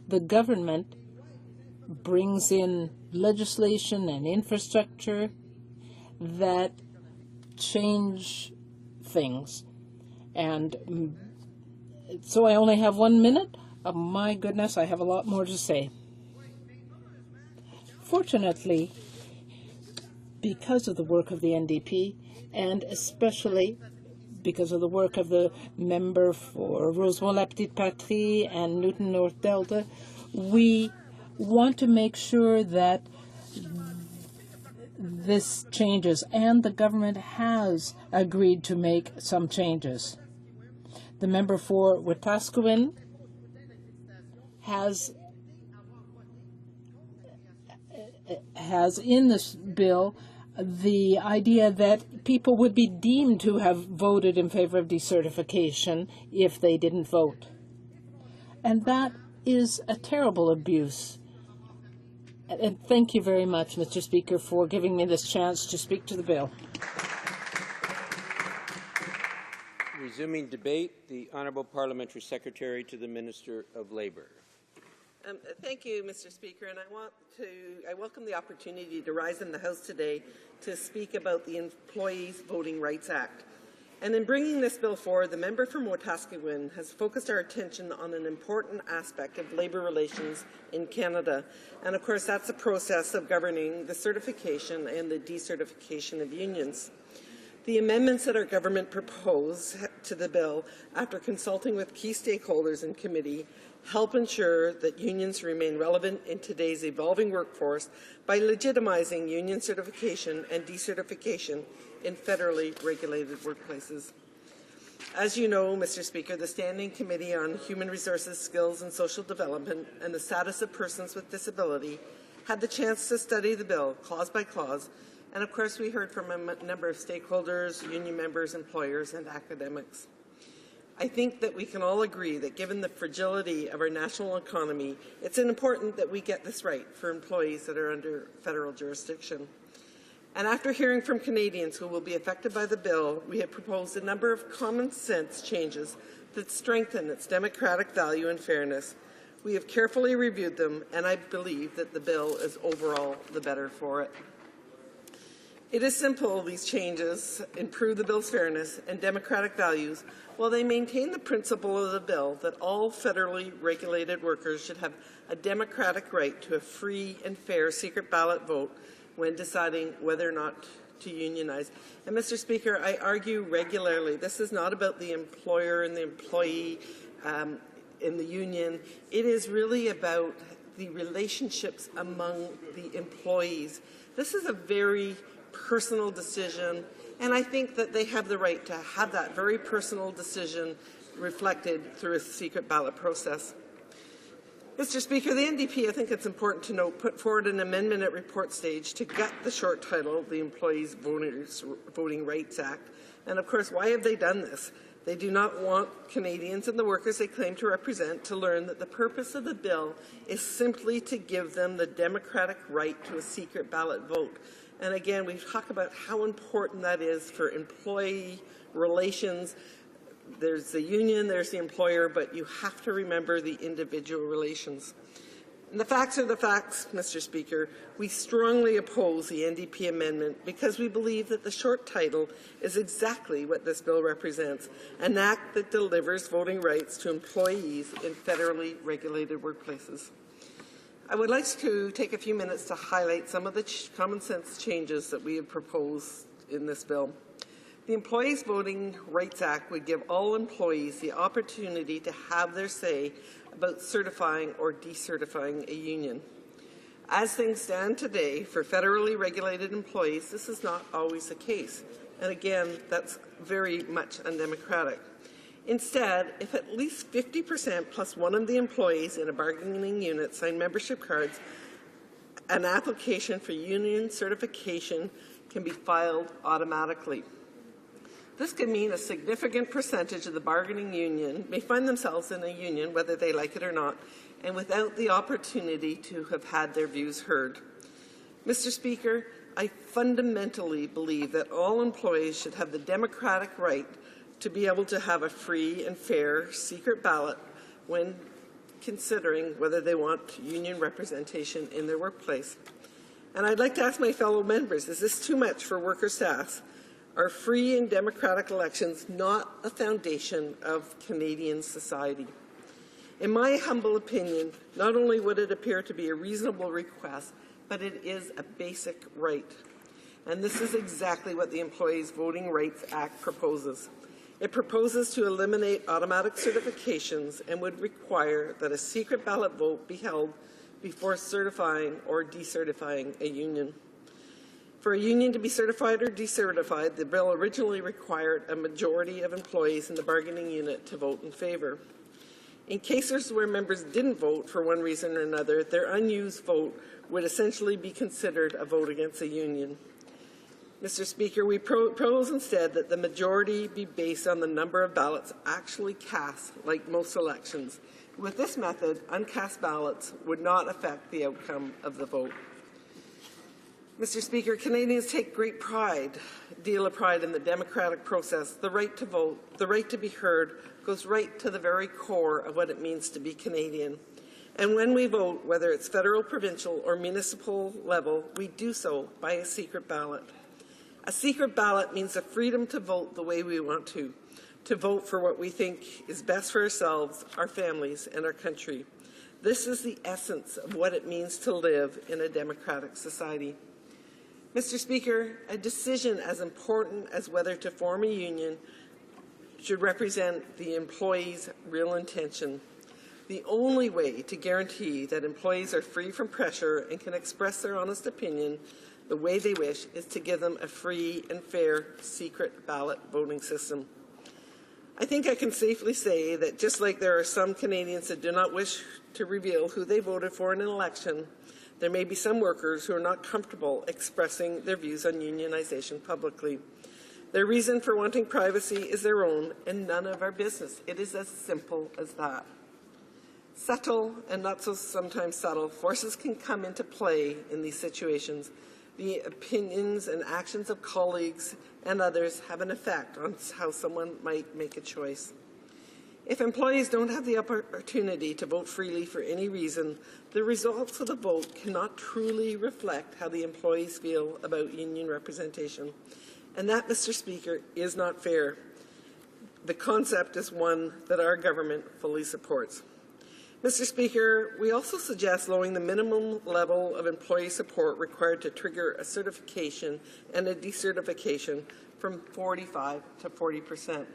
The government brings in legislation and infrastructure that change things. And so I only have 1 minute. Oh, my goodness, I have a lot more to say. Fortunately, because of the work of the NDP, and especially because of the work of the member for Rosemont-la-Petite-Patrie and Newton North Delta, we want to make sure that this changes, and the government has agreed to make some changes. The member for Wetaskiwin has in this bill the idea that people would be deemed to have voted in favor of decertification if they didn't vote. And that is a terrible abuse. And thank you very much, Mr. Speaker, for giving me this chance to speak to the bill. Resuming debate, the Honourable Parliamentary Secretary to the Minister of Labour. Thank you, Mr. Speaker, and I welcome the opportunity to rise in the House today to speak about the Employees Voting Rights Act. And in bringing this bill forward, the member from Wetaskiwin has focused our attention on an important aspect of labour relations in Canada. And of course, that's the process of governing the certification and the decertification of unions. The amendments that our government proposed to the bill, after consulting with key stakeholders in committee, help ensure that unions remain relevant in today's evolving workforce by legitimizing union certification and decertification in federally regulated workplaces. As you know, Mr. Speaker, the Standing Committee on Human Resources, Skills and Social Development and the Status of Persons with Disability had the chance to study the bill clause by clause, and of course we heard from a number of stakeholders, union members, employers and academics. I think that we can all agree that given the fragility of our national economy, it's important that we get this right for employees that are under federal jurisdiction. And after hearing from Canadians who will be affected by the bill, we have proposed a number of common sense changes that strengthen its democratic value and fairness. We have carefully reviewed them, and I believe that the bill is overall the better for it. It is simple. These changes improve the bill's fairness and democratic values while they maintain the principle of the bill that all federally regulated workers should have a democratic right to a free and fair secret ballot vote when deciding whether or not to unionize. And Mr. Speaker, I argue regularly this is not about the employer and the employee in the union. It is really about the relationships among the employees. This is a very personal decision, and I think that they have the right to have that very personal decision reflected through a secret ballot process. Mr. Speaker, the NDP, I think it's important to note, put forward an amendment at report stage to gut the short title, the Employees Voting Rights Act. And of course, why have they done this? They do not want Canadians and the workers they claim to represent to learn that the purpose of the bill is simply to give them the democratic right to a secret ballot vote. And again, we talk about how important that is for employee relations. There's the union, there's the employer, but you have to remember the individual relations. And the facts are the facts, Mr. Speaker. We strongly oppose the NDP amendment because we believe that the short title is exactly what this bill represents, an act that delivers voting rights to employees in federally regulated workplaces. I would like to take a few minutes to highlight some of the common sense changes that we have proposed in this bill. The Employees Voting Rights Act would give all employees the opportunity to have their say about certifying or decertifying a union. As things stand today, for federally regulated employees, this is not always the case. And again, that's very much undemocratic. Instead, if at least 50% plus one of the employees in a bargaining unit sign membership cards, an application for union certification can be filed automatically. This could mean a significant percentage of the bargaining union may find themselves in a union, whether they like it or not, and without the opportunity to have had their views heard. Mr. Speaker, I fundamentally believe that all employees should have the democratic right to be able to have a free and fair secret ballot when considering whether they want union representation in their workplace. And I'd like to ask my fellow members, is this too much for workers to ask? Are free and democratic elections not a foundation of Canadian society? In my humble opinion, not only would it appear to be a reasonable request, but it is a basic right. And this is exactly what the Employees Voting Rights Act proposes. It proposes to eliminate automatic certifications and would require that a secret ballot vote be held before certifying or decertifying a union. For a union to be certified or decertified, the bill originally required a majority of employees in the bargaining unit to vote in favour. In cases where members didn't vote for one reason or another, their unused vote would essentially be considered a vote against a union. Mr. Speaker, we propose instead that the majority be based on the number of ballots actually cast, like most elections. With this method, uncast ballots would not affect the outcome of the vote. Mr. Speaker, Canadians take great deal of pride in the democratic process. The right to vote, the right to be heard, goes right to the very core of what it means to be Canadian. And when we vote, whether it's federal, provincial, or municipal level, we do so by a secret ballot. A secret ballot means the freedom to vote the way we want to vote for what we think is best for ourselves, our families, and our country. This is the essence of what it means to live in a democratic society. Mr. Speaker, a decision as important as whether to form a union should represent the employee's real intention. The only way to guarantee that employees are free from pressure and can express their honest opinion the way they wish is to give them a free and fair secret ballot voting system. I think I can safely say that just like there are some Canadians that do not wish to reveal who they voted for in an election, there may be some workers who are not comfortable expressing their views on unionization publicly. Their reason for wanting privacy is their own and none of our business. It is as simple as that. Subtle and not so sometimes subtle forces can come into play in these situations. The opinions and actions of colleagues and others have an effect on how someone might make a choice. If employees don't have the opportunity to vote freely for any reason, the results of the vote cannot truly reflect how the employees feel about union representation. And that, Mr. Speaker, is not fair. The concept is one that our government fully supports. Mr. Speaker, we also suggest lowering the minimum level of employee support required to trigger a certification and a decertification from 45% to 40%.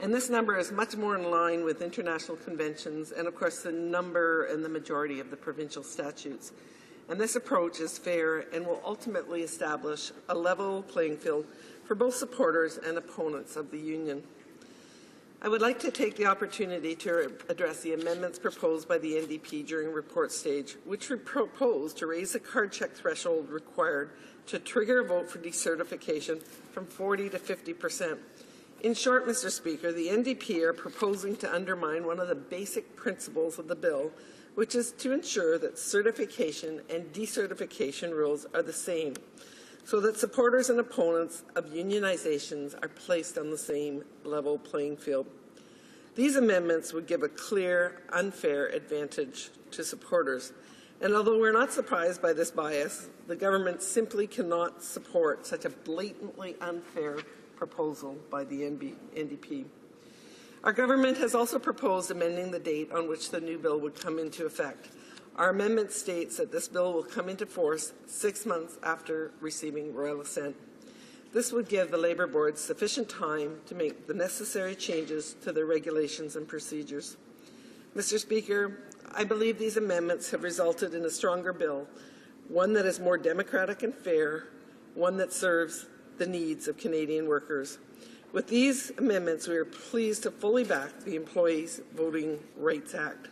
And this number is much more in line with international conventions and, of course, the number and the majority of the provincial statutes. And this approach is fair and will ultimately establish a level playing field for both supporters and opponents of the union. I would like to take the opportunity to address the amendments proposed by the NDP during report stage, which propose to raise the card check threshold required to trigger a vote for decertification from 40% to 50%. In short, Mr. Speaker, the NDP are proposing to undermine one of the basic principles of the bill, which is to ensure that certification and decertification rules are the same, so that supporters and opponents of unionizations are placed on the same level playing field. These amendments would give a clear, unfair advantage to supporters. And although we're not surprised by this bias, the government simply cannot support such a blatantly unfair proposal by the NDP. Our government has also proposed amending the date on which the new bill would come into effect. Our amendment states that this bill will come into force 6 months after receiving royal assent. This would give the Labour Board sufficient time to make the necessary changes to their regulations and procedures. Mr. Speaker, I believe these amendments have resulted in a stronger bill, one that is more democratic and fair, one that serves the needs of Canadian workers. With these amendments, we are pleased to fully back the Employees Voting Rights Act.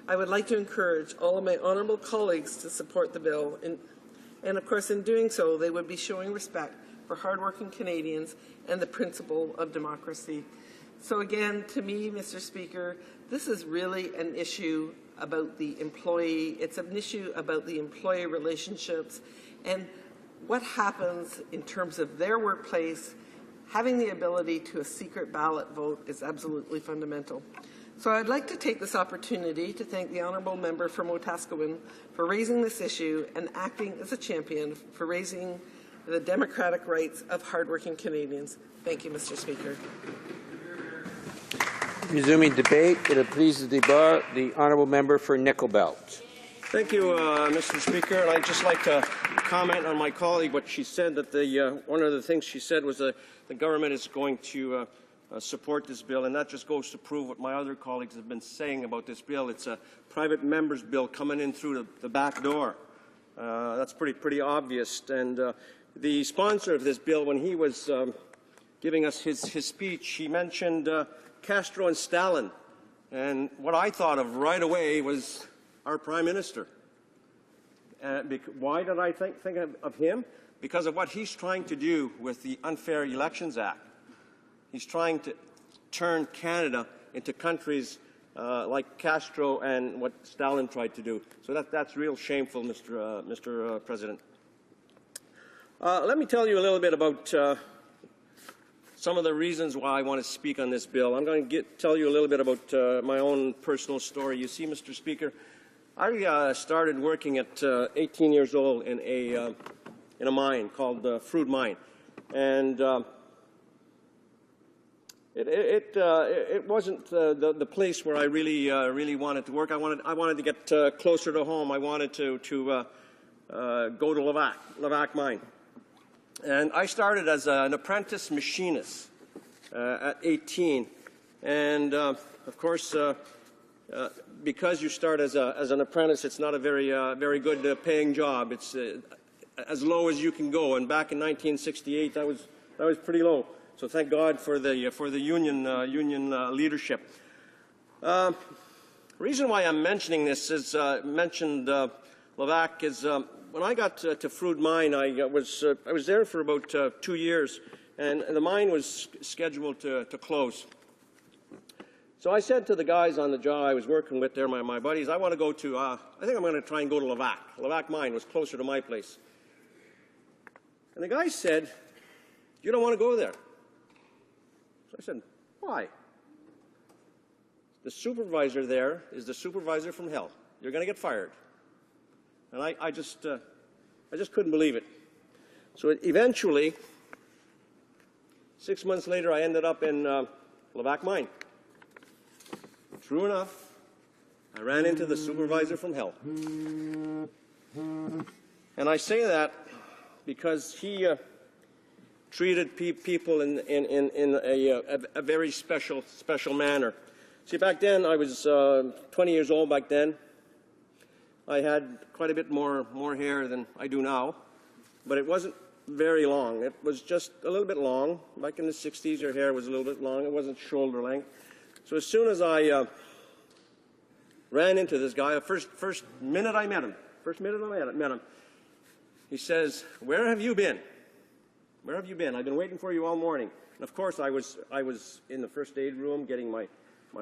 I would like to encourage all of my honourable colleagues to support the bill, and of course in doing so they would be showing respect for hardworking Canadians and the principle of democracy. So again, to me, Mr. Speaker, this is really an issue about the employee. It's an issue about the employee relationships and what happens in terms of their workplace. Having the ability to a secret ballot vote is absolutely fundamental. So I'd like to take this opportunity to thank the honourable member from Wetaskiwin for raising this issue and acting as a champion for raising the democratic rights of hardworking Canadians. Thank you, Mr. Speaker. Resuming debate, it'll please the débat, the honourable member for Nickel Belt. Thank you, Mr. Speaker. And I'd just like to comment on my colleague, what she said, that one of the things she said was that the government is going to support this bill, and that just goes to prove what my other colleagues have been saying about this bill. It's a private member's bill coming in through the back door. That's pretty obvious. And the sponsor of this bill, when he was giving us his speech, he mentioned Castro and Stalin. And what I thought of right away was our Prime Minister. Why did I think of him? Because of what he's trying to do with the Unfair Elections Act. He's trying to turn Canada into countries like Castro and what Stalin tried to do. So that's real shameful, Mr. President. Let me tell you a little bit about some of the reasons why I want to speak on this bill. I'm going to tell you a little bit about my own personal story. You see, Mr. Speaker, I started working at 18 years old in a mine called Fruit Mine, and it wasn't the place where I really wanted to work. I wanted to get closer to home. I wanted to go to Levack mine. And I started as an apprentice machinist at 18. And of course, because you start as an apprentice, it's not a very good paying job. It's as low as you can go. And back in 1968, that was pretty low. So thank God for the union leadership. The reason why I'm mentioning this is mentioned Levack is when I got to Frood Mine, I was there for about 2 years, and the mine was scheduled to close. So I said to the guys on the job I was working with there, my buddies, I want to go to, I think I'm going to try and go to Levack. Levack Mine was closer to my place. And the guy said, you don't want to go there. So I said, why? The supervisor there is the supervisor from hell. You're going to get fired. And I just couldn't believe it. So eventually, 6 months later, I ended up in Levack Mine. True enough, I ran into the supervisor from hell. And I say that because he treated people in a very special manner. See, back then, I was 20 years old back then. I had quite a bit more hair than I do now, but it wasn't very long. It was just a little bit long. Back in the 60s, your hair was a little bit long. It wasn't shoulder length. So as soon as I ran into this guy, the first minute I met him, he says, "Where have you been? Where have you been? I've been waiting for you all morning." And of course, I was in the first aid room getting my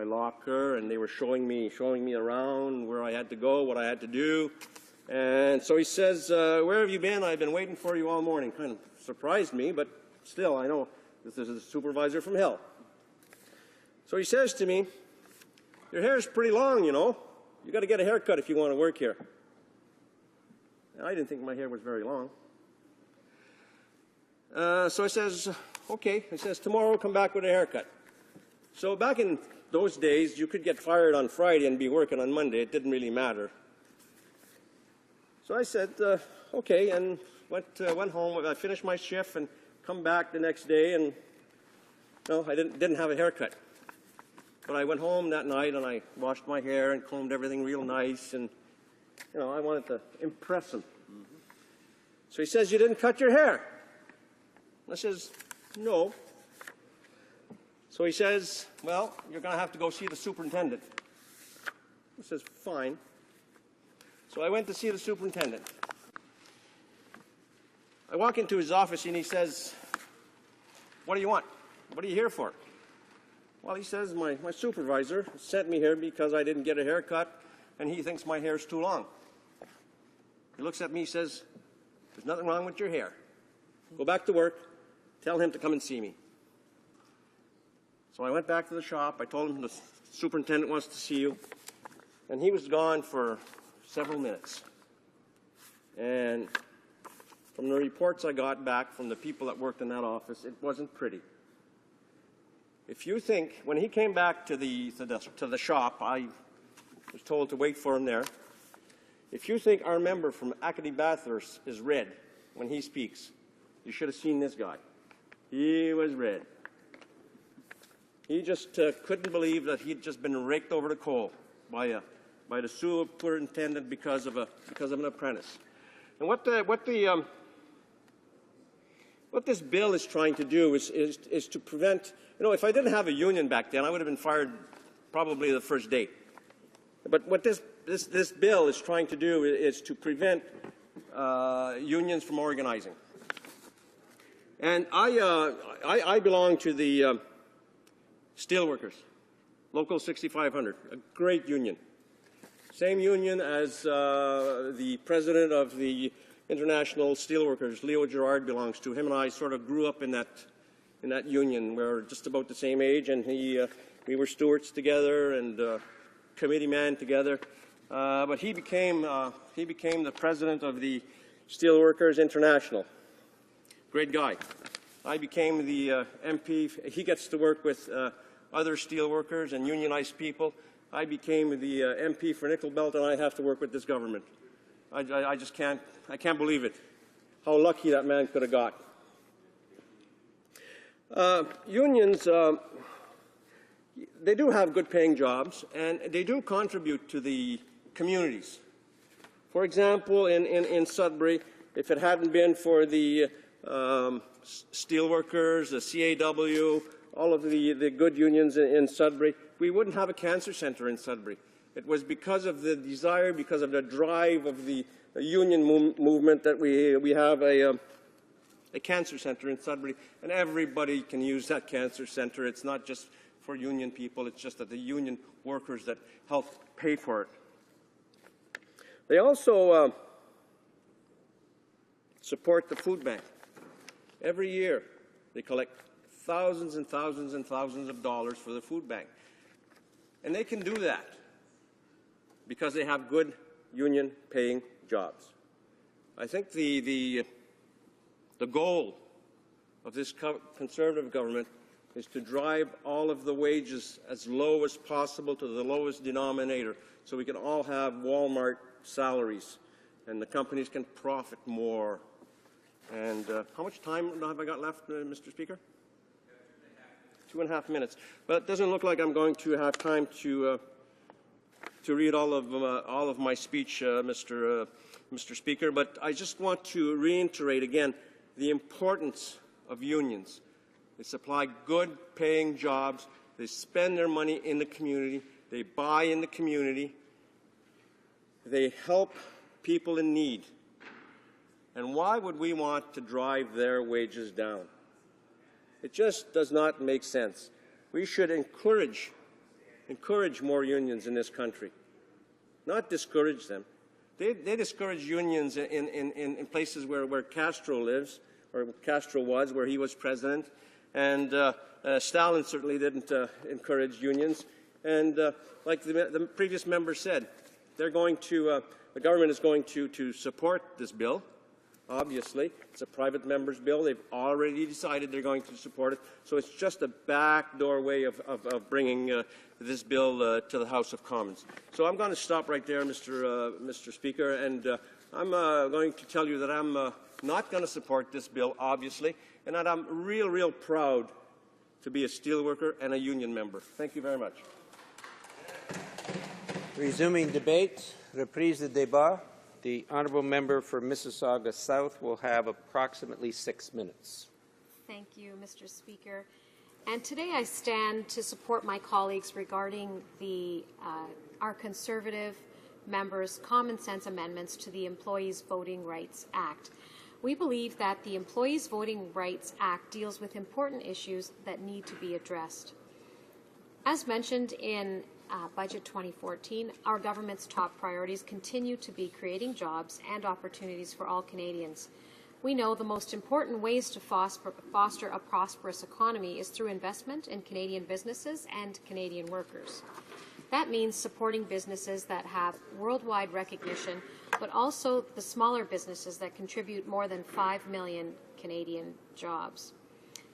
locker, and they were showing me around where I had to go, what I had to do. And so he says, "Where have you been? I've been waiting for you all morning." Kind of surprised me, but still, I know this is a supervisor from hell. So he says to me, "Your hair's pretty long, you know. You got to get a haircut if you want to work here." And I didn't think my hair was very long. So I says, "Okay." He says, "Tomorrow come back with a haircut." So back in those days, you could get fired on Friday and be working on Monday. It didn't really matter. So I said, okay, and went home. I finished my shift and come back the next day, and no, I didn't have a haircut. But I went home that night and I washed my hair and combed everything real nice, and I wanted to impress him. So he says, "You didn't cut your hair?" I says, "No." So he says, "Well, you're going to have to go see the superintendent." I says, "Fine." So I went to see the superintendent. I walk into his office and he says, "What do you want? What are you here for?" Well, he says, my supervisor sent me here because I didn't get a haircut and he thinks my hair's too long. He looks at me and says, "There's nothing wrong with your hair. Go back to work. Tell him to come and see me." So I went back to the shop. I told him the superintendent wants to see you. And he was gone for several minutes. And from the reports I got back from the people that worked in that office, it wasn't pretty. If you think, when he came back to the shop, I was told to wait for him there. If you think our member from Acadie Bathurst is red when he speaks, you should have seen this guy. He was red. He just couldn't believe that he'd just been raked over the coal by the superintendent because of an apprentice. And what this bill is trying to do is to prevent. If I didn't have a union back then, I would have been fired probably the first day. But what this bill is trying to do is to prevent unions from organizing. And I belong to the Steelworkers, Local 6500, a great union. Same union as the president of the International Steelworkers, Leo Gerard, belongs to. Him and I sort of grew up in that union. We're just about the same age, and we were stewards together and committee man together. But he became the president of the Steelworkers International. Great guy. I became the MP. He gets to work with other steelworkers and unionized people. I became the MP for Nickel Belt, and I have to work with this government. I just can't believe it, how lucky that man could have got. Unions, they do have good paying jobs, and they do contribute to the communities. For example, in Sudbury, if it hadn't been for the steelworkers, the CAW, all of the good unions in Sudbury, we wouldn't have a cancer centre in Sudbury. It was because of the desire, because of the drive of the union movement that we have a cancer centre in Sudbury, and everybody can use that cancer centre. It's not just for union people, it's just that the union workers that help pay for it. They also support the food bank. Every year they collect thousands and thousands and thousands of dollars for the food bank. And they can do that because they have good union paying jobs. I think the goal of this Conservative government is to drive all of the wages as low as possible to the lowest denominator so we can all have Walmart salaries and the companies can profit more. And how much time have I got left, Mr. Speaker? 2.5 minutes. But it doesn't look like I'm going to have time to read all of my speech, Mr. Speaker. But I just want to reiterate again the importance of unions. They supply good-paying jobs. They spend their money in the community. They buy in the community. They help people in need. And why would we want to drive their wages down? It just does not make sense. We should encourage more unions in this country, not discourage them. They discourage unions in places where Castro lives, or Castro was, where he was president. And Stalin certainly didn't encourage unions. And like the previous member said, they're going to, the government is going to support this bill. Obviously, it's a private member's bill. They've already decided they're going to support it. So it's just a backdoor way of bringing this bill to the House of Commons. So I'm going to stop right there, Mr. Speaker, and I'm going to tell you that I'm not going to support this bill, obviously, and that I'm real proud to be a steelworker and a union member. Thank you very much. Resuming debate, reprise de débat. The honourable member for Mississauga South will have approximately 6 minutes. Thank you, Mr. Speaker. And today I stand to support my colleagues regarding our Conservative members' common sense amendments to the Employees Voting Rights Act. We believe that the Employees Voting Rights Act deals with important issues that need to be addressed. As mentioned in Budget 2014, our government's top priorities continue to be creating jobs and opportunities for all Canadians. We know the most important ways to foster a prosperous economy is through investment in Canadian businesses and Canadian workers. That means supporting businesses that have worldwide recognition, but also the smaller businesses that contribute more than 5 million Canadian jobs.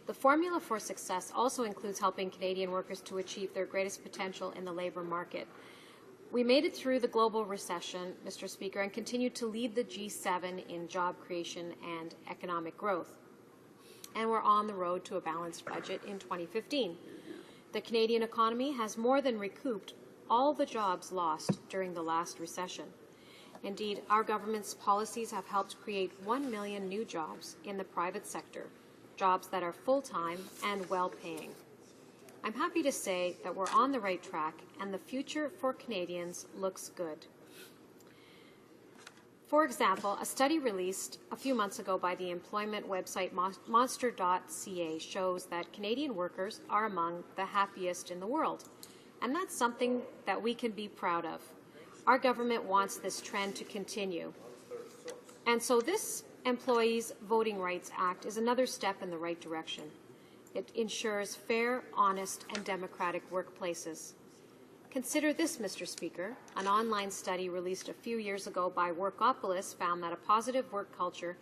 The formula for success also includes helping Canadian workers to achieve their greatest potential in the labour market. We made it through the global recession, Mr. Speaker, and continue to lead the G7 in job creation and economic growth. And we're on the road to a balanced budget in 2015. The Canadian economy has more than recouped all the jobs lost during the last recession. Indeed, our government's policies have helped create 1 million new jobs in the private sector, jobs that are full-time and well-paying. I'm happy to say that we're on the right track and the future for Canadians looks good. For example, a study released a few months ago by the employment website monster.ca shows that Canadian workers are among the happiest in the world. And that's something that we can be proud of. Our government wants this trend to continue. And so this Employees Voting Rights Act is another step in the right direction. It ensures fair, honest, and democratic workplaces. Consider this, Mr. Speaker. An online study released a few years ago by Workopolis found that a positive work culture,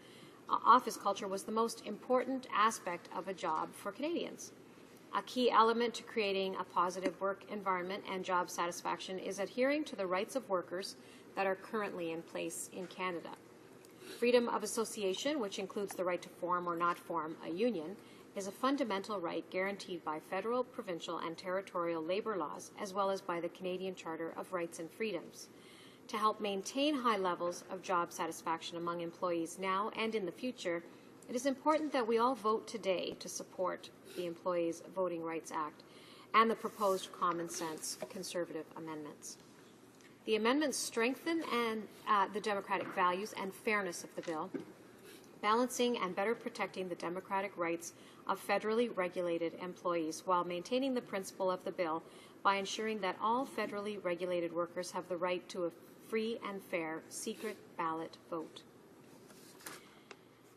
office culture, was the most important aspect of a job for Canadians. A key element to creating a positive work environment and job satisfaction is adhering to the rights of workers that are currently in place in Canada. Freedom of association, which includes the right to form or not form a union, is a fundamental right guaranteed by federal, provincial, and territorial labour laws, as well as by the Canadian Charter of Rights and Freedoms. To help maintain high levels of job satisfaction among employees now and in the future, it is important that we all vote today to support the Employees Voting Rights Act and the proposed common sense conservative amendments. The amendments strengthen the democratic values and fairness of the bill, balancing and better protecting the democratic rights of federally regulated employees while maintaining the principle of the bill by ensuring that all federally regulated workers have the right to a free and fair secret ballot vote.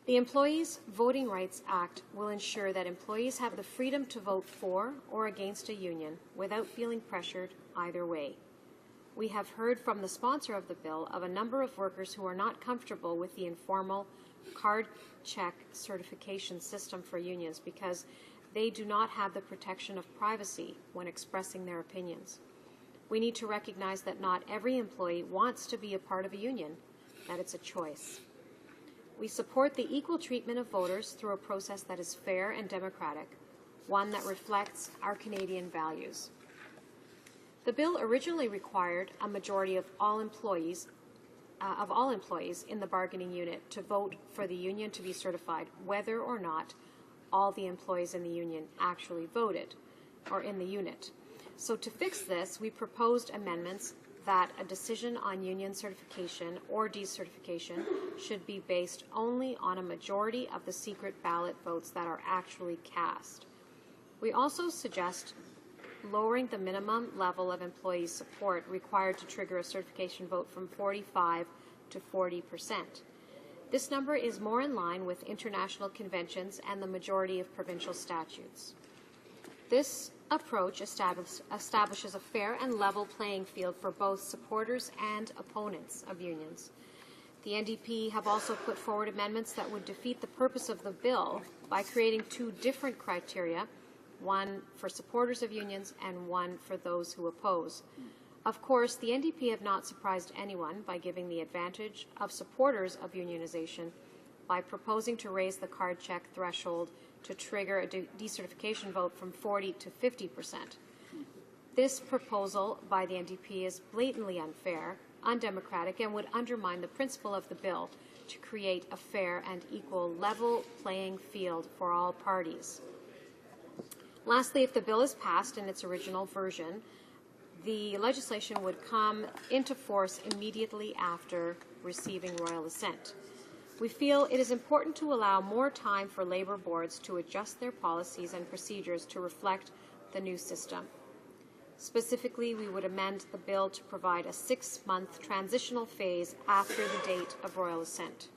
The Employees Voting Rights Act will ensure that employees have the freedom to vote for or against a union without feeling pressured either way. We have heard from the sponsor of the bill of a number of workers who are not comfortable with the informal card check certification system for unions because they do not have the protection of privacy when expressing their opinions. We need to recognize that not every employee wants to be a part of a union, that it's a choice. We support the equal treatment of voters through a process that is fair and democratic, one that reflects our Canadian values. The bill originally required a majority of all employees in the bargaining unit to vote for the union to be certified, whether or not all the employees in the union actually voted, or in the unit. So to fix this, we proposed amendments that a decision on union certification or decertification should be based only on a majority of the secret ballot votes that are actually cast. We also suggest lowering the minimum level of employee support required to trigger a certification vote from 45% to 40%. This number is more in line with international conventions and the majority of provincial statutes. This approach establishes a fair and level playing field for both supporters and opponents of unions. The NDP have also put forward amendments that would defeat the purpose of the bill by creating two different criteria, one for supporters of unions and one for those who oppose. Of course, the NDP have not surprised anyone by giving the advantage of supporters of unionization by proposing to raise the card check threshold to trigger a decertification vote from 40% to 50%. This proposal by the NDP is blatantly unfair, undemocratic, and would undermine the principle of the bill to create a fair and equal level playing field for all parties. Lastly, if the bill is passed in its original version, the legislation would come into force immediately after receiving royal assent. We feel it is important to allow more time for labour boards to adjust their policies and procedures to reflect the new system. Specifically, we would amend the bill to provide a 6-month transitional phase after the date of royal assent.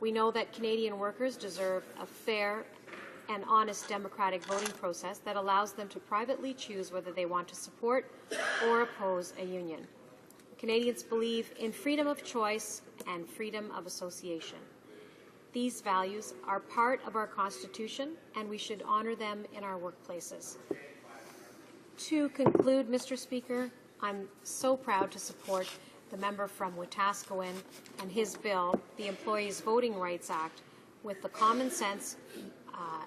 We know that Canadian workers deserve a fair and honest democratic voting process that allows them to privately choose whether they want to support or oppose a union. Canadians believe in freedom of choice and freedom of association. These values are part of our Constitution, and we should honour them in our workplaces. To conclude, Mr. Speaker, I'm so proud to support the member from Wetaskiwin and his bill, the Employees Voting Rights Act, with the common sense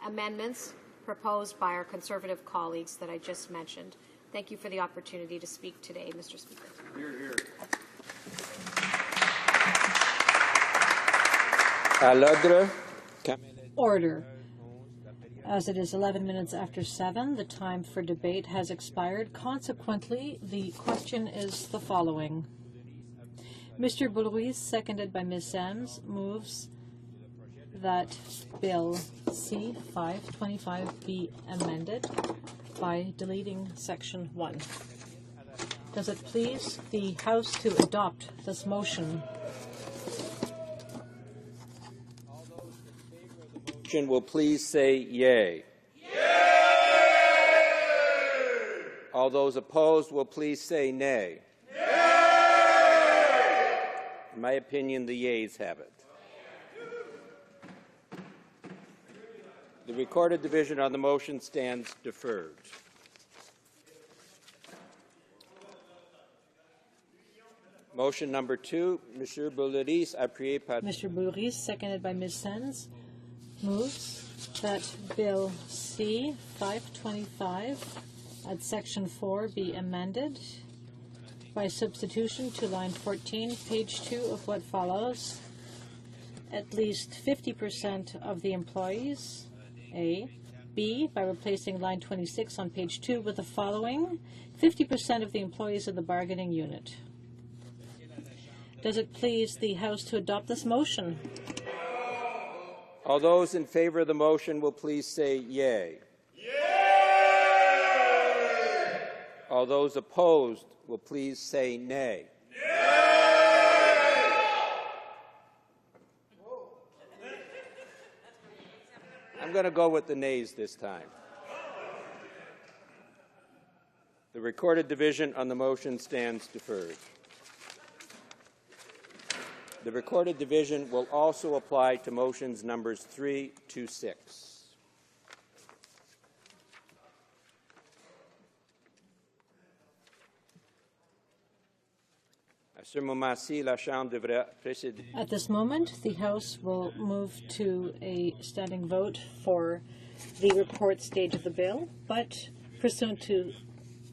amendments proposed by our Conservative colleagues that I just mentioned. Thank you for the opportunity to speak today, Mr. Speaker. Hear, hear. À l'ordre. Order. As it is 11 minutes after 7, the time for debate has expired. Consequently, the question is the following. Mr. Boulrouis, seconded by Ms. Sams, moves that Bill C-525 be amended by deleting Section 1. Does it please the House to adopt this motion? Will please say yea. Yea! All those opposed will please say nay. Nay! In my opinion, the yeas have it. The recorded division on the motion stands deferred. Motion number 2, Mr. Boulris, appuyé par Mr. Boulris, seconded by Ms. Sens, moves that Bill C-525 at Section 4 be amended by substitution to line 14, page 2 of what follows. At least 50% of the employees, A. B, by replacing line 26 on page 2 with the following, 50% of the employees of the bargaining unit. Does it please the House to adopt this motion? All those in favor of the motion will please say yea. Yay! All those opposed will please say nay. I'm going to go with the nays this time. The recorded division on the motion stands deferred. The recorded division will also apply to motions numbers 3 to 6. At this moment, the House will move to a standing vote for the report stage of the bill, but pursuant to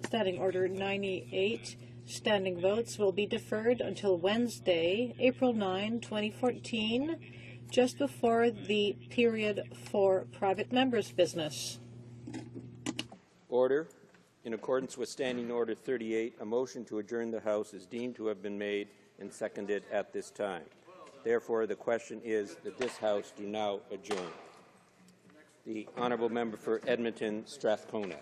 Standing Order 98, standing votes will be deferred until Wednesday, April 9, 2014, just before the period for private members' business. Order. In accordance with Standing Order 38, a motion to adjourn the House is deemed to have been made and seconded at this time. Therefore, the question is that this House do now adjourn. The Honourable Member for Edmonton Strathcona.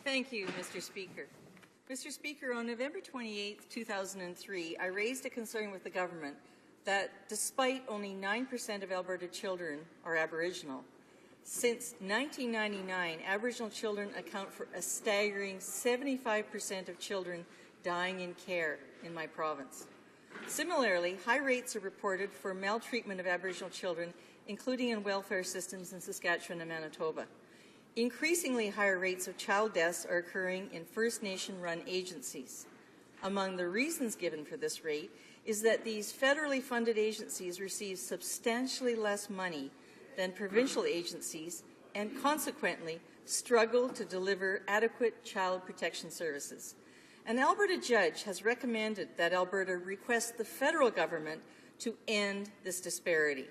Thank you, Mr. Speaker. Mr. Speaker, on November 28, 2003, I raised a concern with the government that despite only 9% of Alberta children are Aboriginal, since 1999, Aboriginal children account for a staggering 75% of children dying in care in my province. Similarly, high rates are reported for maltreatment of Aboriginal children, including in welfare systems in Saskatchewan and Manitoba. Increasingly higher rates of child deaths are occurring in First Nation-run agencies. Among the reasons given for this rate is that these federally funded agencies receive substantially less money than provincial agencies and consequently struggle to deliver adequate child protection services. An Alberta judge has recommended that Alberta request the federal government to end this disparity.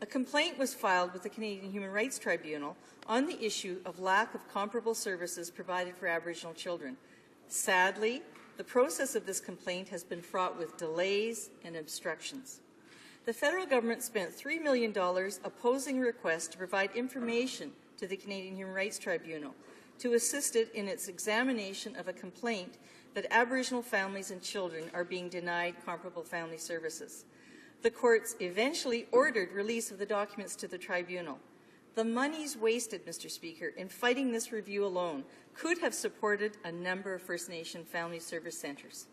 A complaint was filed with the Canadian Human Rights Tribunal on the issue of lack of comparable services provided for Aboriginal children. Sadly, the process of this complaint has been fraught with delays and obstructions. The federal government spent $3 million opposing a request to provide information to the Canadian Human Rights Tribunal to assist it in its examination of a complaint that Aboriginal families and children are being denied comparable family services. The courts eventually ordered release of the documents to the tribunal. The monies wasted, Mr. Speaker, in fighting this review alone could have supported a number of First Nation family service centres.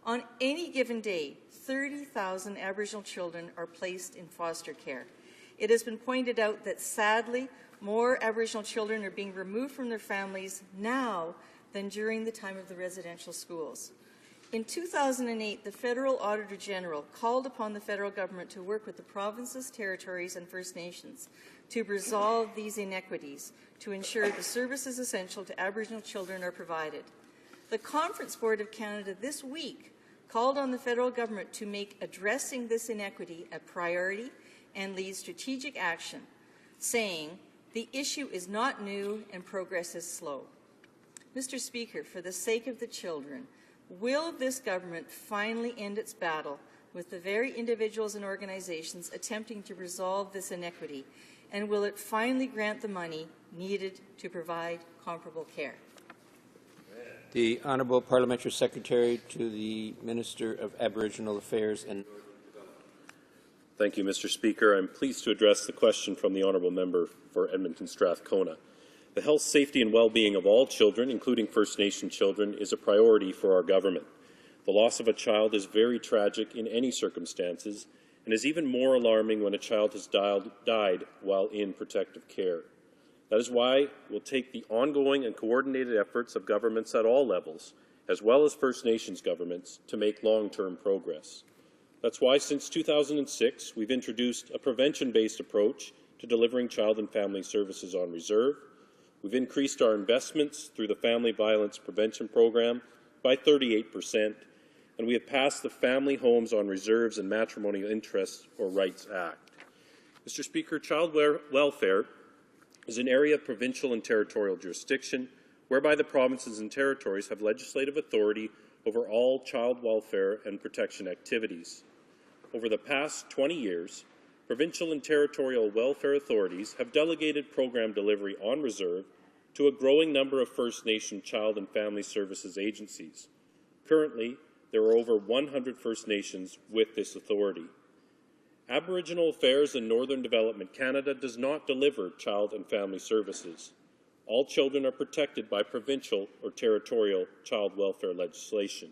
On any given day, 30,000 Aboriginal children are placed in foster care. It has been pointed out that, sadly, more Aboriginal children are being removed from their families now than during the time of the residential schools. In 2008, the Federal Auditor General called upon the federal government to work with the provinces, territories, and First Nations to resolve these inequities to ensure the services essential to Aboriginal children are provided. The Conference Board of Canada this week called on the federal government to make addressing this inequity a priority and lead strategic action, saying the issue is not new and progress is slow. Mr. Speaker, for the sake of the children, will this government finally end its battle with the very individuals and organizations attempting to resolve this inequity, and will it finally grant the money needed to provide comparable care? The Honourable Parliamentary Secretary to the Minister of Aboriginal Affairs and Thank you, Mr. Speaker. I'm pleased to address the question from the Honourable Member for Edmonton Strathcona. The health, safety and well-being of all children, including First Nation children, is a priority for our government. The loss of a child is very tragic in any circumstances and is even more alarming when a child has died while in protective care. That is why we'll take the ongoing and coordinated efforts of governments at all levels, as well as First Nations governments, to make long-term progress. That's why since 2006, we've introduced a prevention-based approach to delivering child and family services on reserve. We've increased our investments through the Family Violence Prevention Program by 38%, and we have passed the Family Homes on Reserves and Matrimonial Interests or Rights Act. Mr. Speaker, child welfare is an area of provincial and territorial jurisdiction whereby the provinces and territories have legislative authority over all child welfare and protection activities. Over the past 20 years, provincial and territorial welfare authorities have delegated program delivery on reserve to a growing number of First Nation child and family services agencies. Currently, there are over 100 First Nations with this authority. Aboriginal Affairs in Northern Development Canada does not deliver child and family services. All children are protected by provincial or territorial child welfare legislation.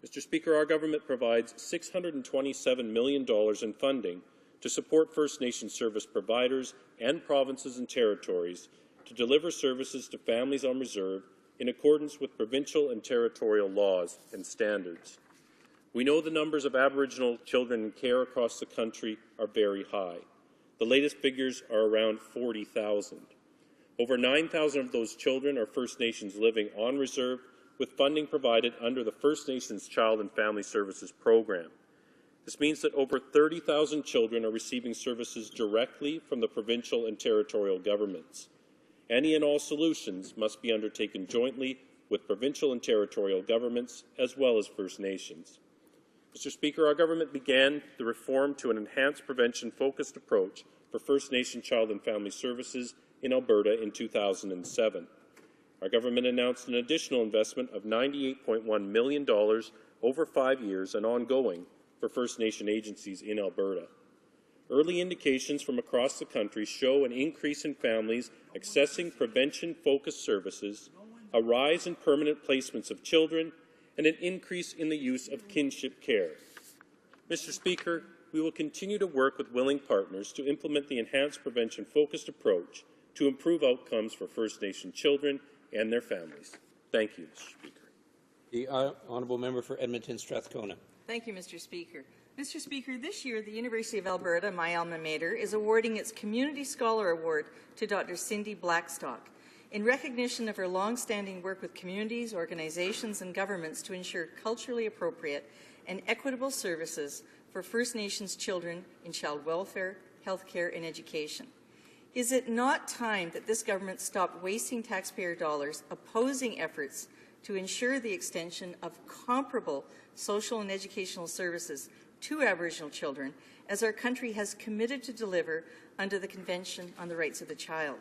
Mr. Speaker, our government provides $627 million in funding to support First Nation service providers and provinces and territories to deliver services to families on reserve in accordance with provincial and territorial laws and standards. We know the numbers of Aboriginal children in care across the country are very high. The latest figures are around 40,000. Over 9,000 of those children are First Nations living on reserve, with funding provided under the First Nations Child and Family Services Program. This means that over 30,000 children are receiving services directly from the provincial and territorial governments. Any and all solutions must be undertaken jointly with provincial and territorial governments, as well as First Nations. Mr. Speaker, our government began the reform to an enhanced prevention-focused approach for First Nation child and family services in Alberta in 2007. Our government announced an additional investment of $98.1 million over 5 years and ongoing for First Nation agencies in Alberta. Early indications from across the country show an increase in families accessing prevention-focused services, a rise in permanent placements of children, and an increase in the use of kinship care. Mr. Speaker, we will continue to work with willing partners to implement the enhanced prevention-focused approach to improve outcomes for First Nation children and their families. Thank you, Mr. Speaker. The honourable member for Edmonton Strathcona. Thank you, Mr. Speaker. Mr. Speaker, this year the University of Alberta, my alma mater, is awarding its Community Scholar Award to Dr. Cindy Blackstock in recognition of her long-standing work with communities, organizations and governments to ensure culturally appropriate and equitable services for First Nations children in child welfare, healthcare and education. Is it not time that this government stopped wasting taxpayer dollars opposing efforts to ensure the extension of comparable social and educational services to Aboriginal children, as our country has committed to deliver under the Convention on the Rights of the Child?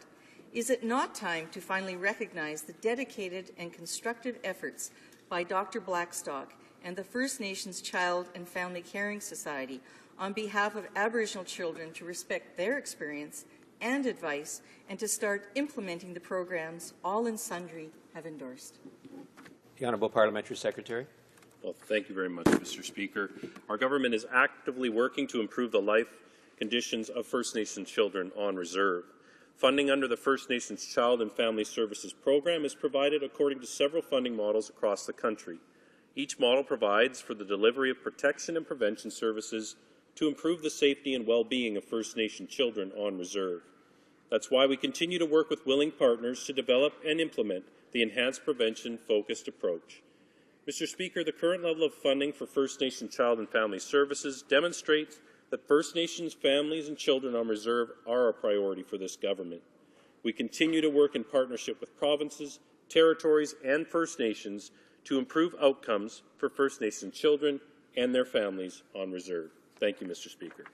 Is it not time to finally recognize the dedicated and constructive efforts by Dr. Blackstock and the First Nations Child and Family Caring Society on behalf of Aboriginal children to respect their experience and advice and to start implementing the programs all and sundry have endorsed? The Honourable Parliamentary Secretary. Well, thank you very much, Mr. Speaker. Our government is actively working to improve the life conditions of First Nations children on reserve. Funding under the First Nations Child and Family Services Program is provided according to several funding models across the country. Each model provides for the delivery of protection and prevention services to improve the safety and well-being of First Nation children on reserve. That's why we continue to work with willing partners to develop and implement the enhanced prevention-focused approach. Mr. Speaker, the current level of funding for First Nation Child and Family Services demonstrates that First Nations families and children on reserve are a priority for this government. We continue to work in partnership with provinces, territories and First Nations to improve outcomes for First Nation children and their families on reserve. Thank you, Mr. Speaker.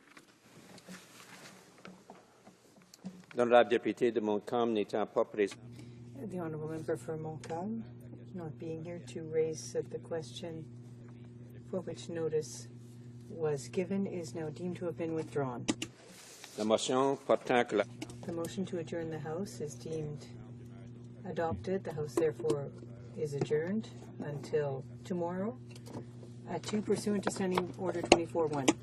L'honorable député de Montcalm n'étant pas présent. The honourable member for Montcalm, not being here to raise the question for which notice was given, is now deemed to have been withdrawn. La motion portant que la... The motion to adjourn the House is deemed adopted. The House, therefore, is adjourned until tomorrow at 2 pursuant to Standing Order 24-1.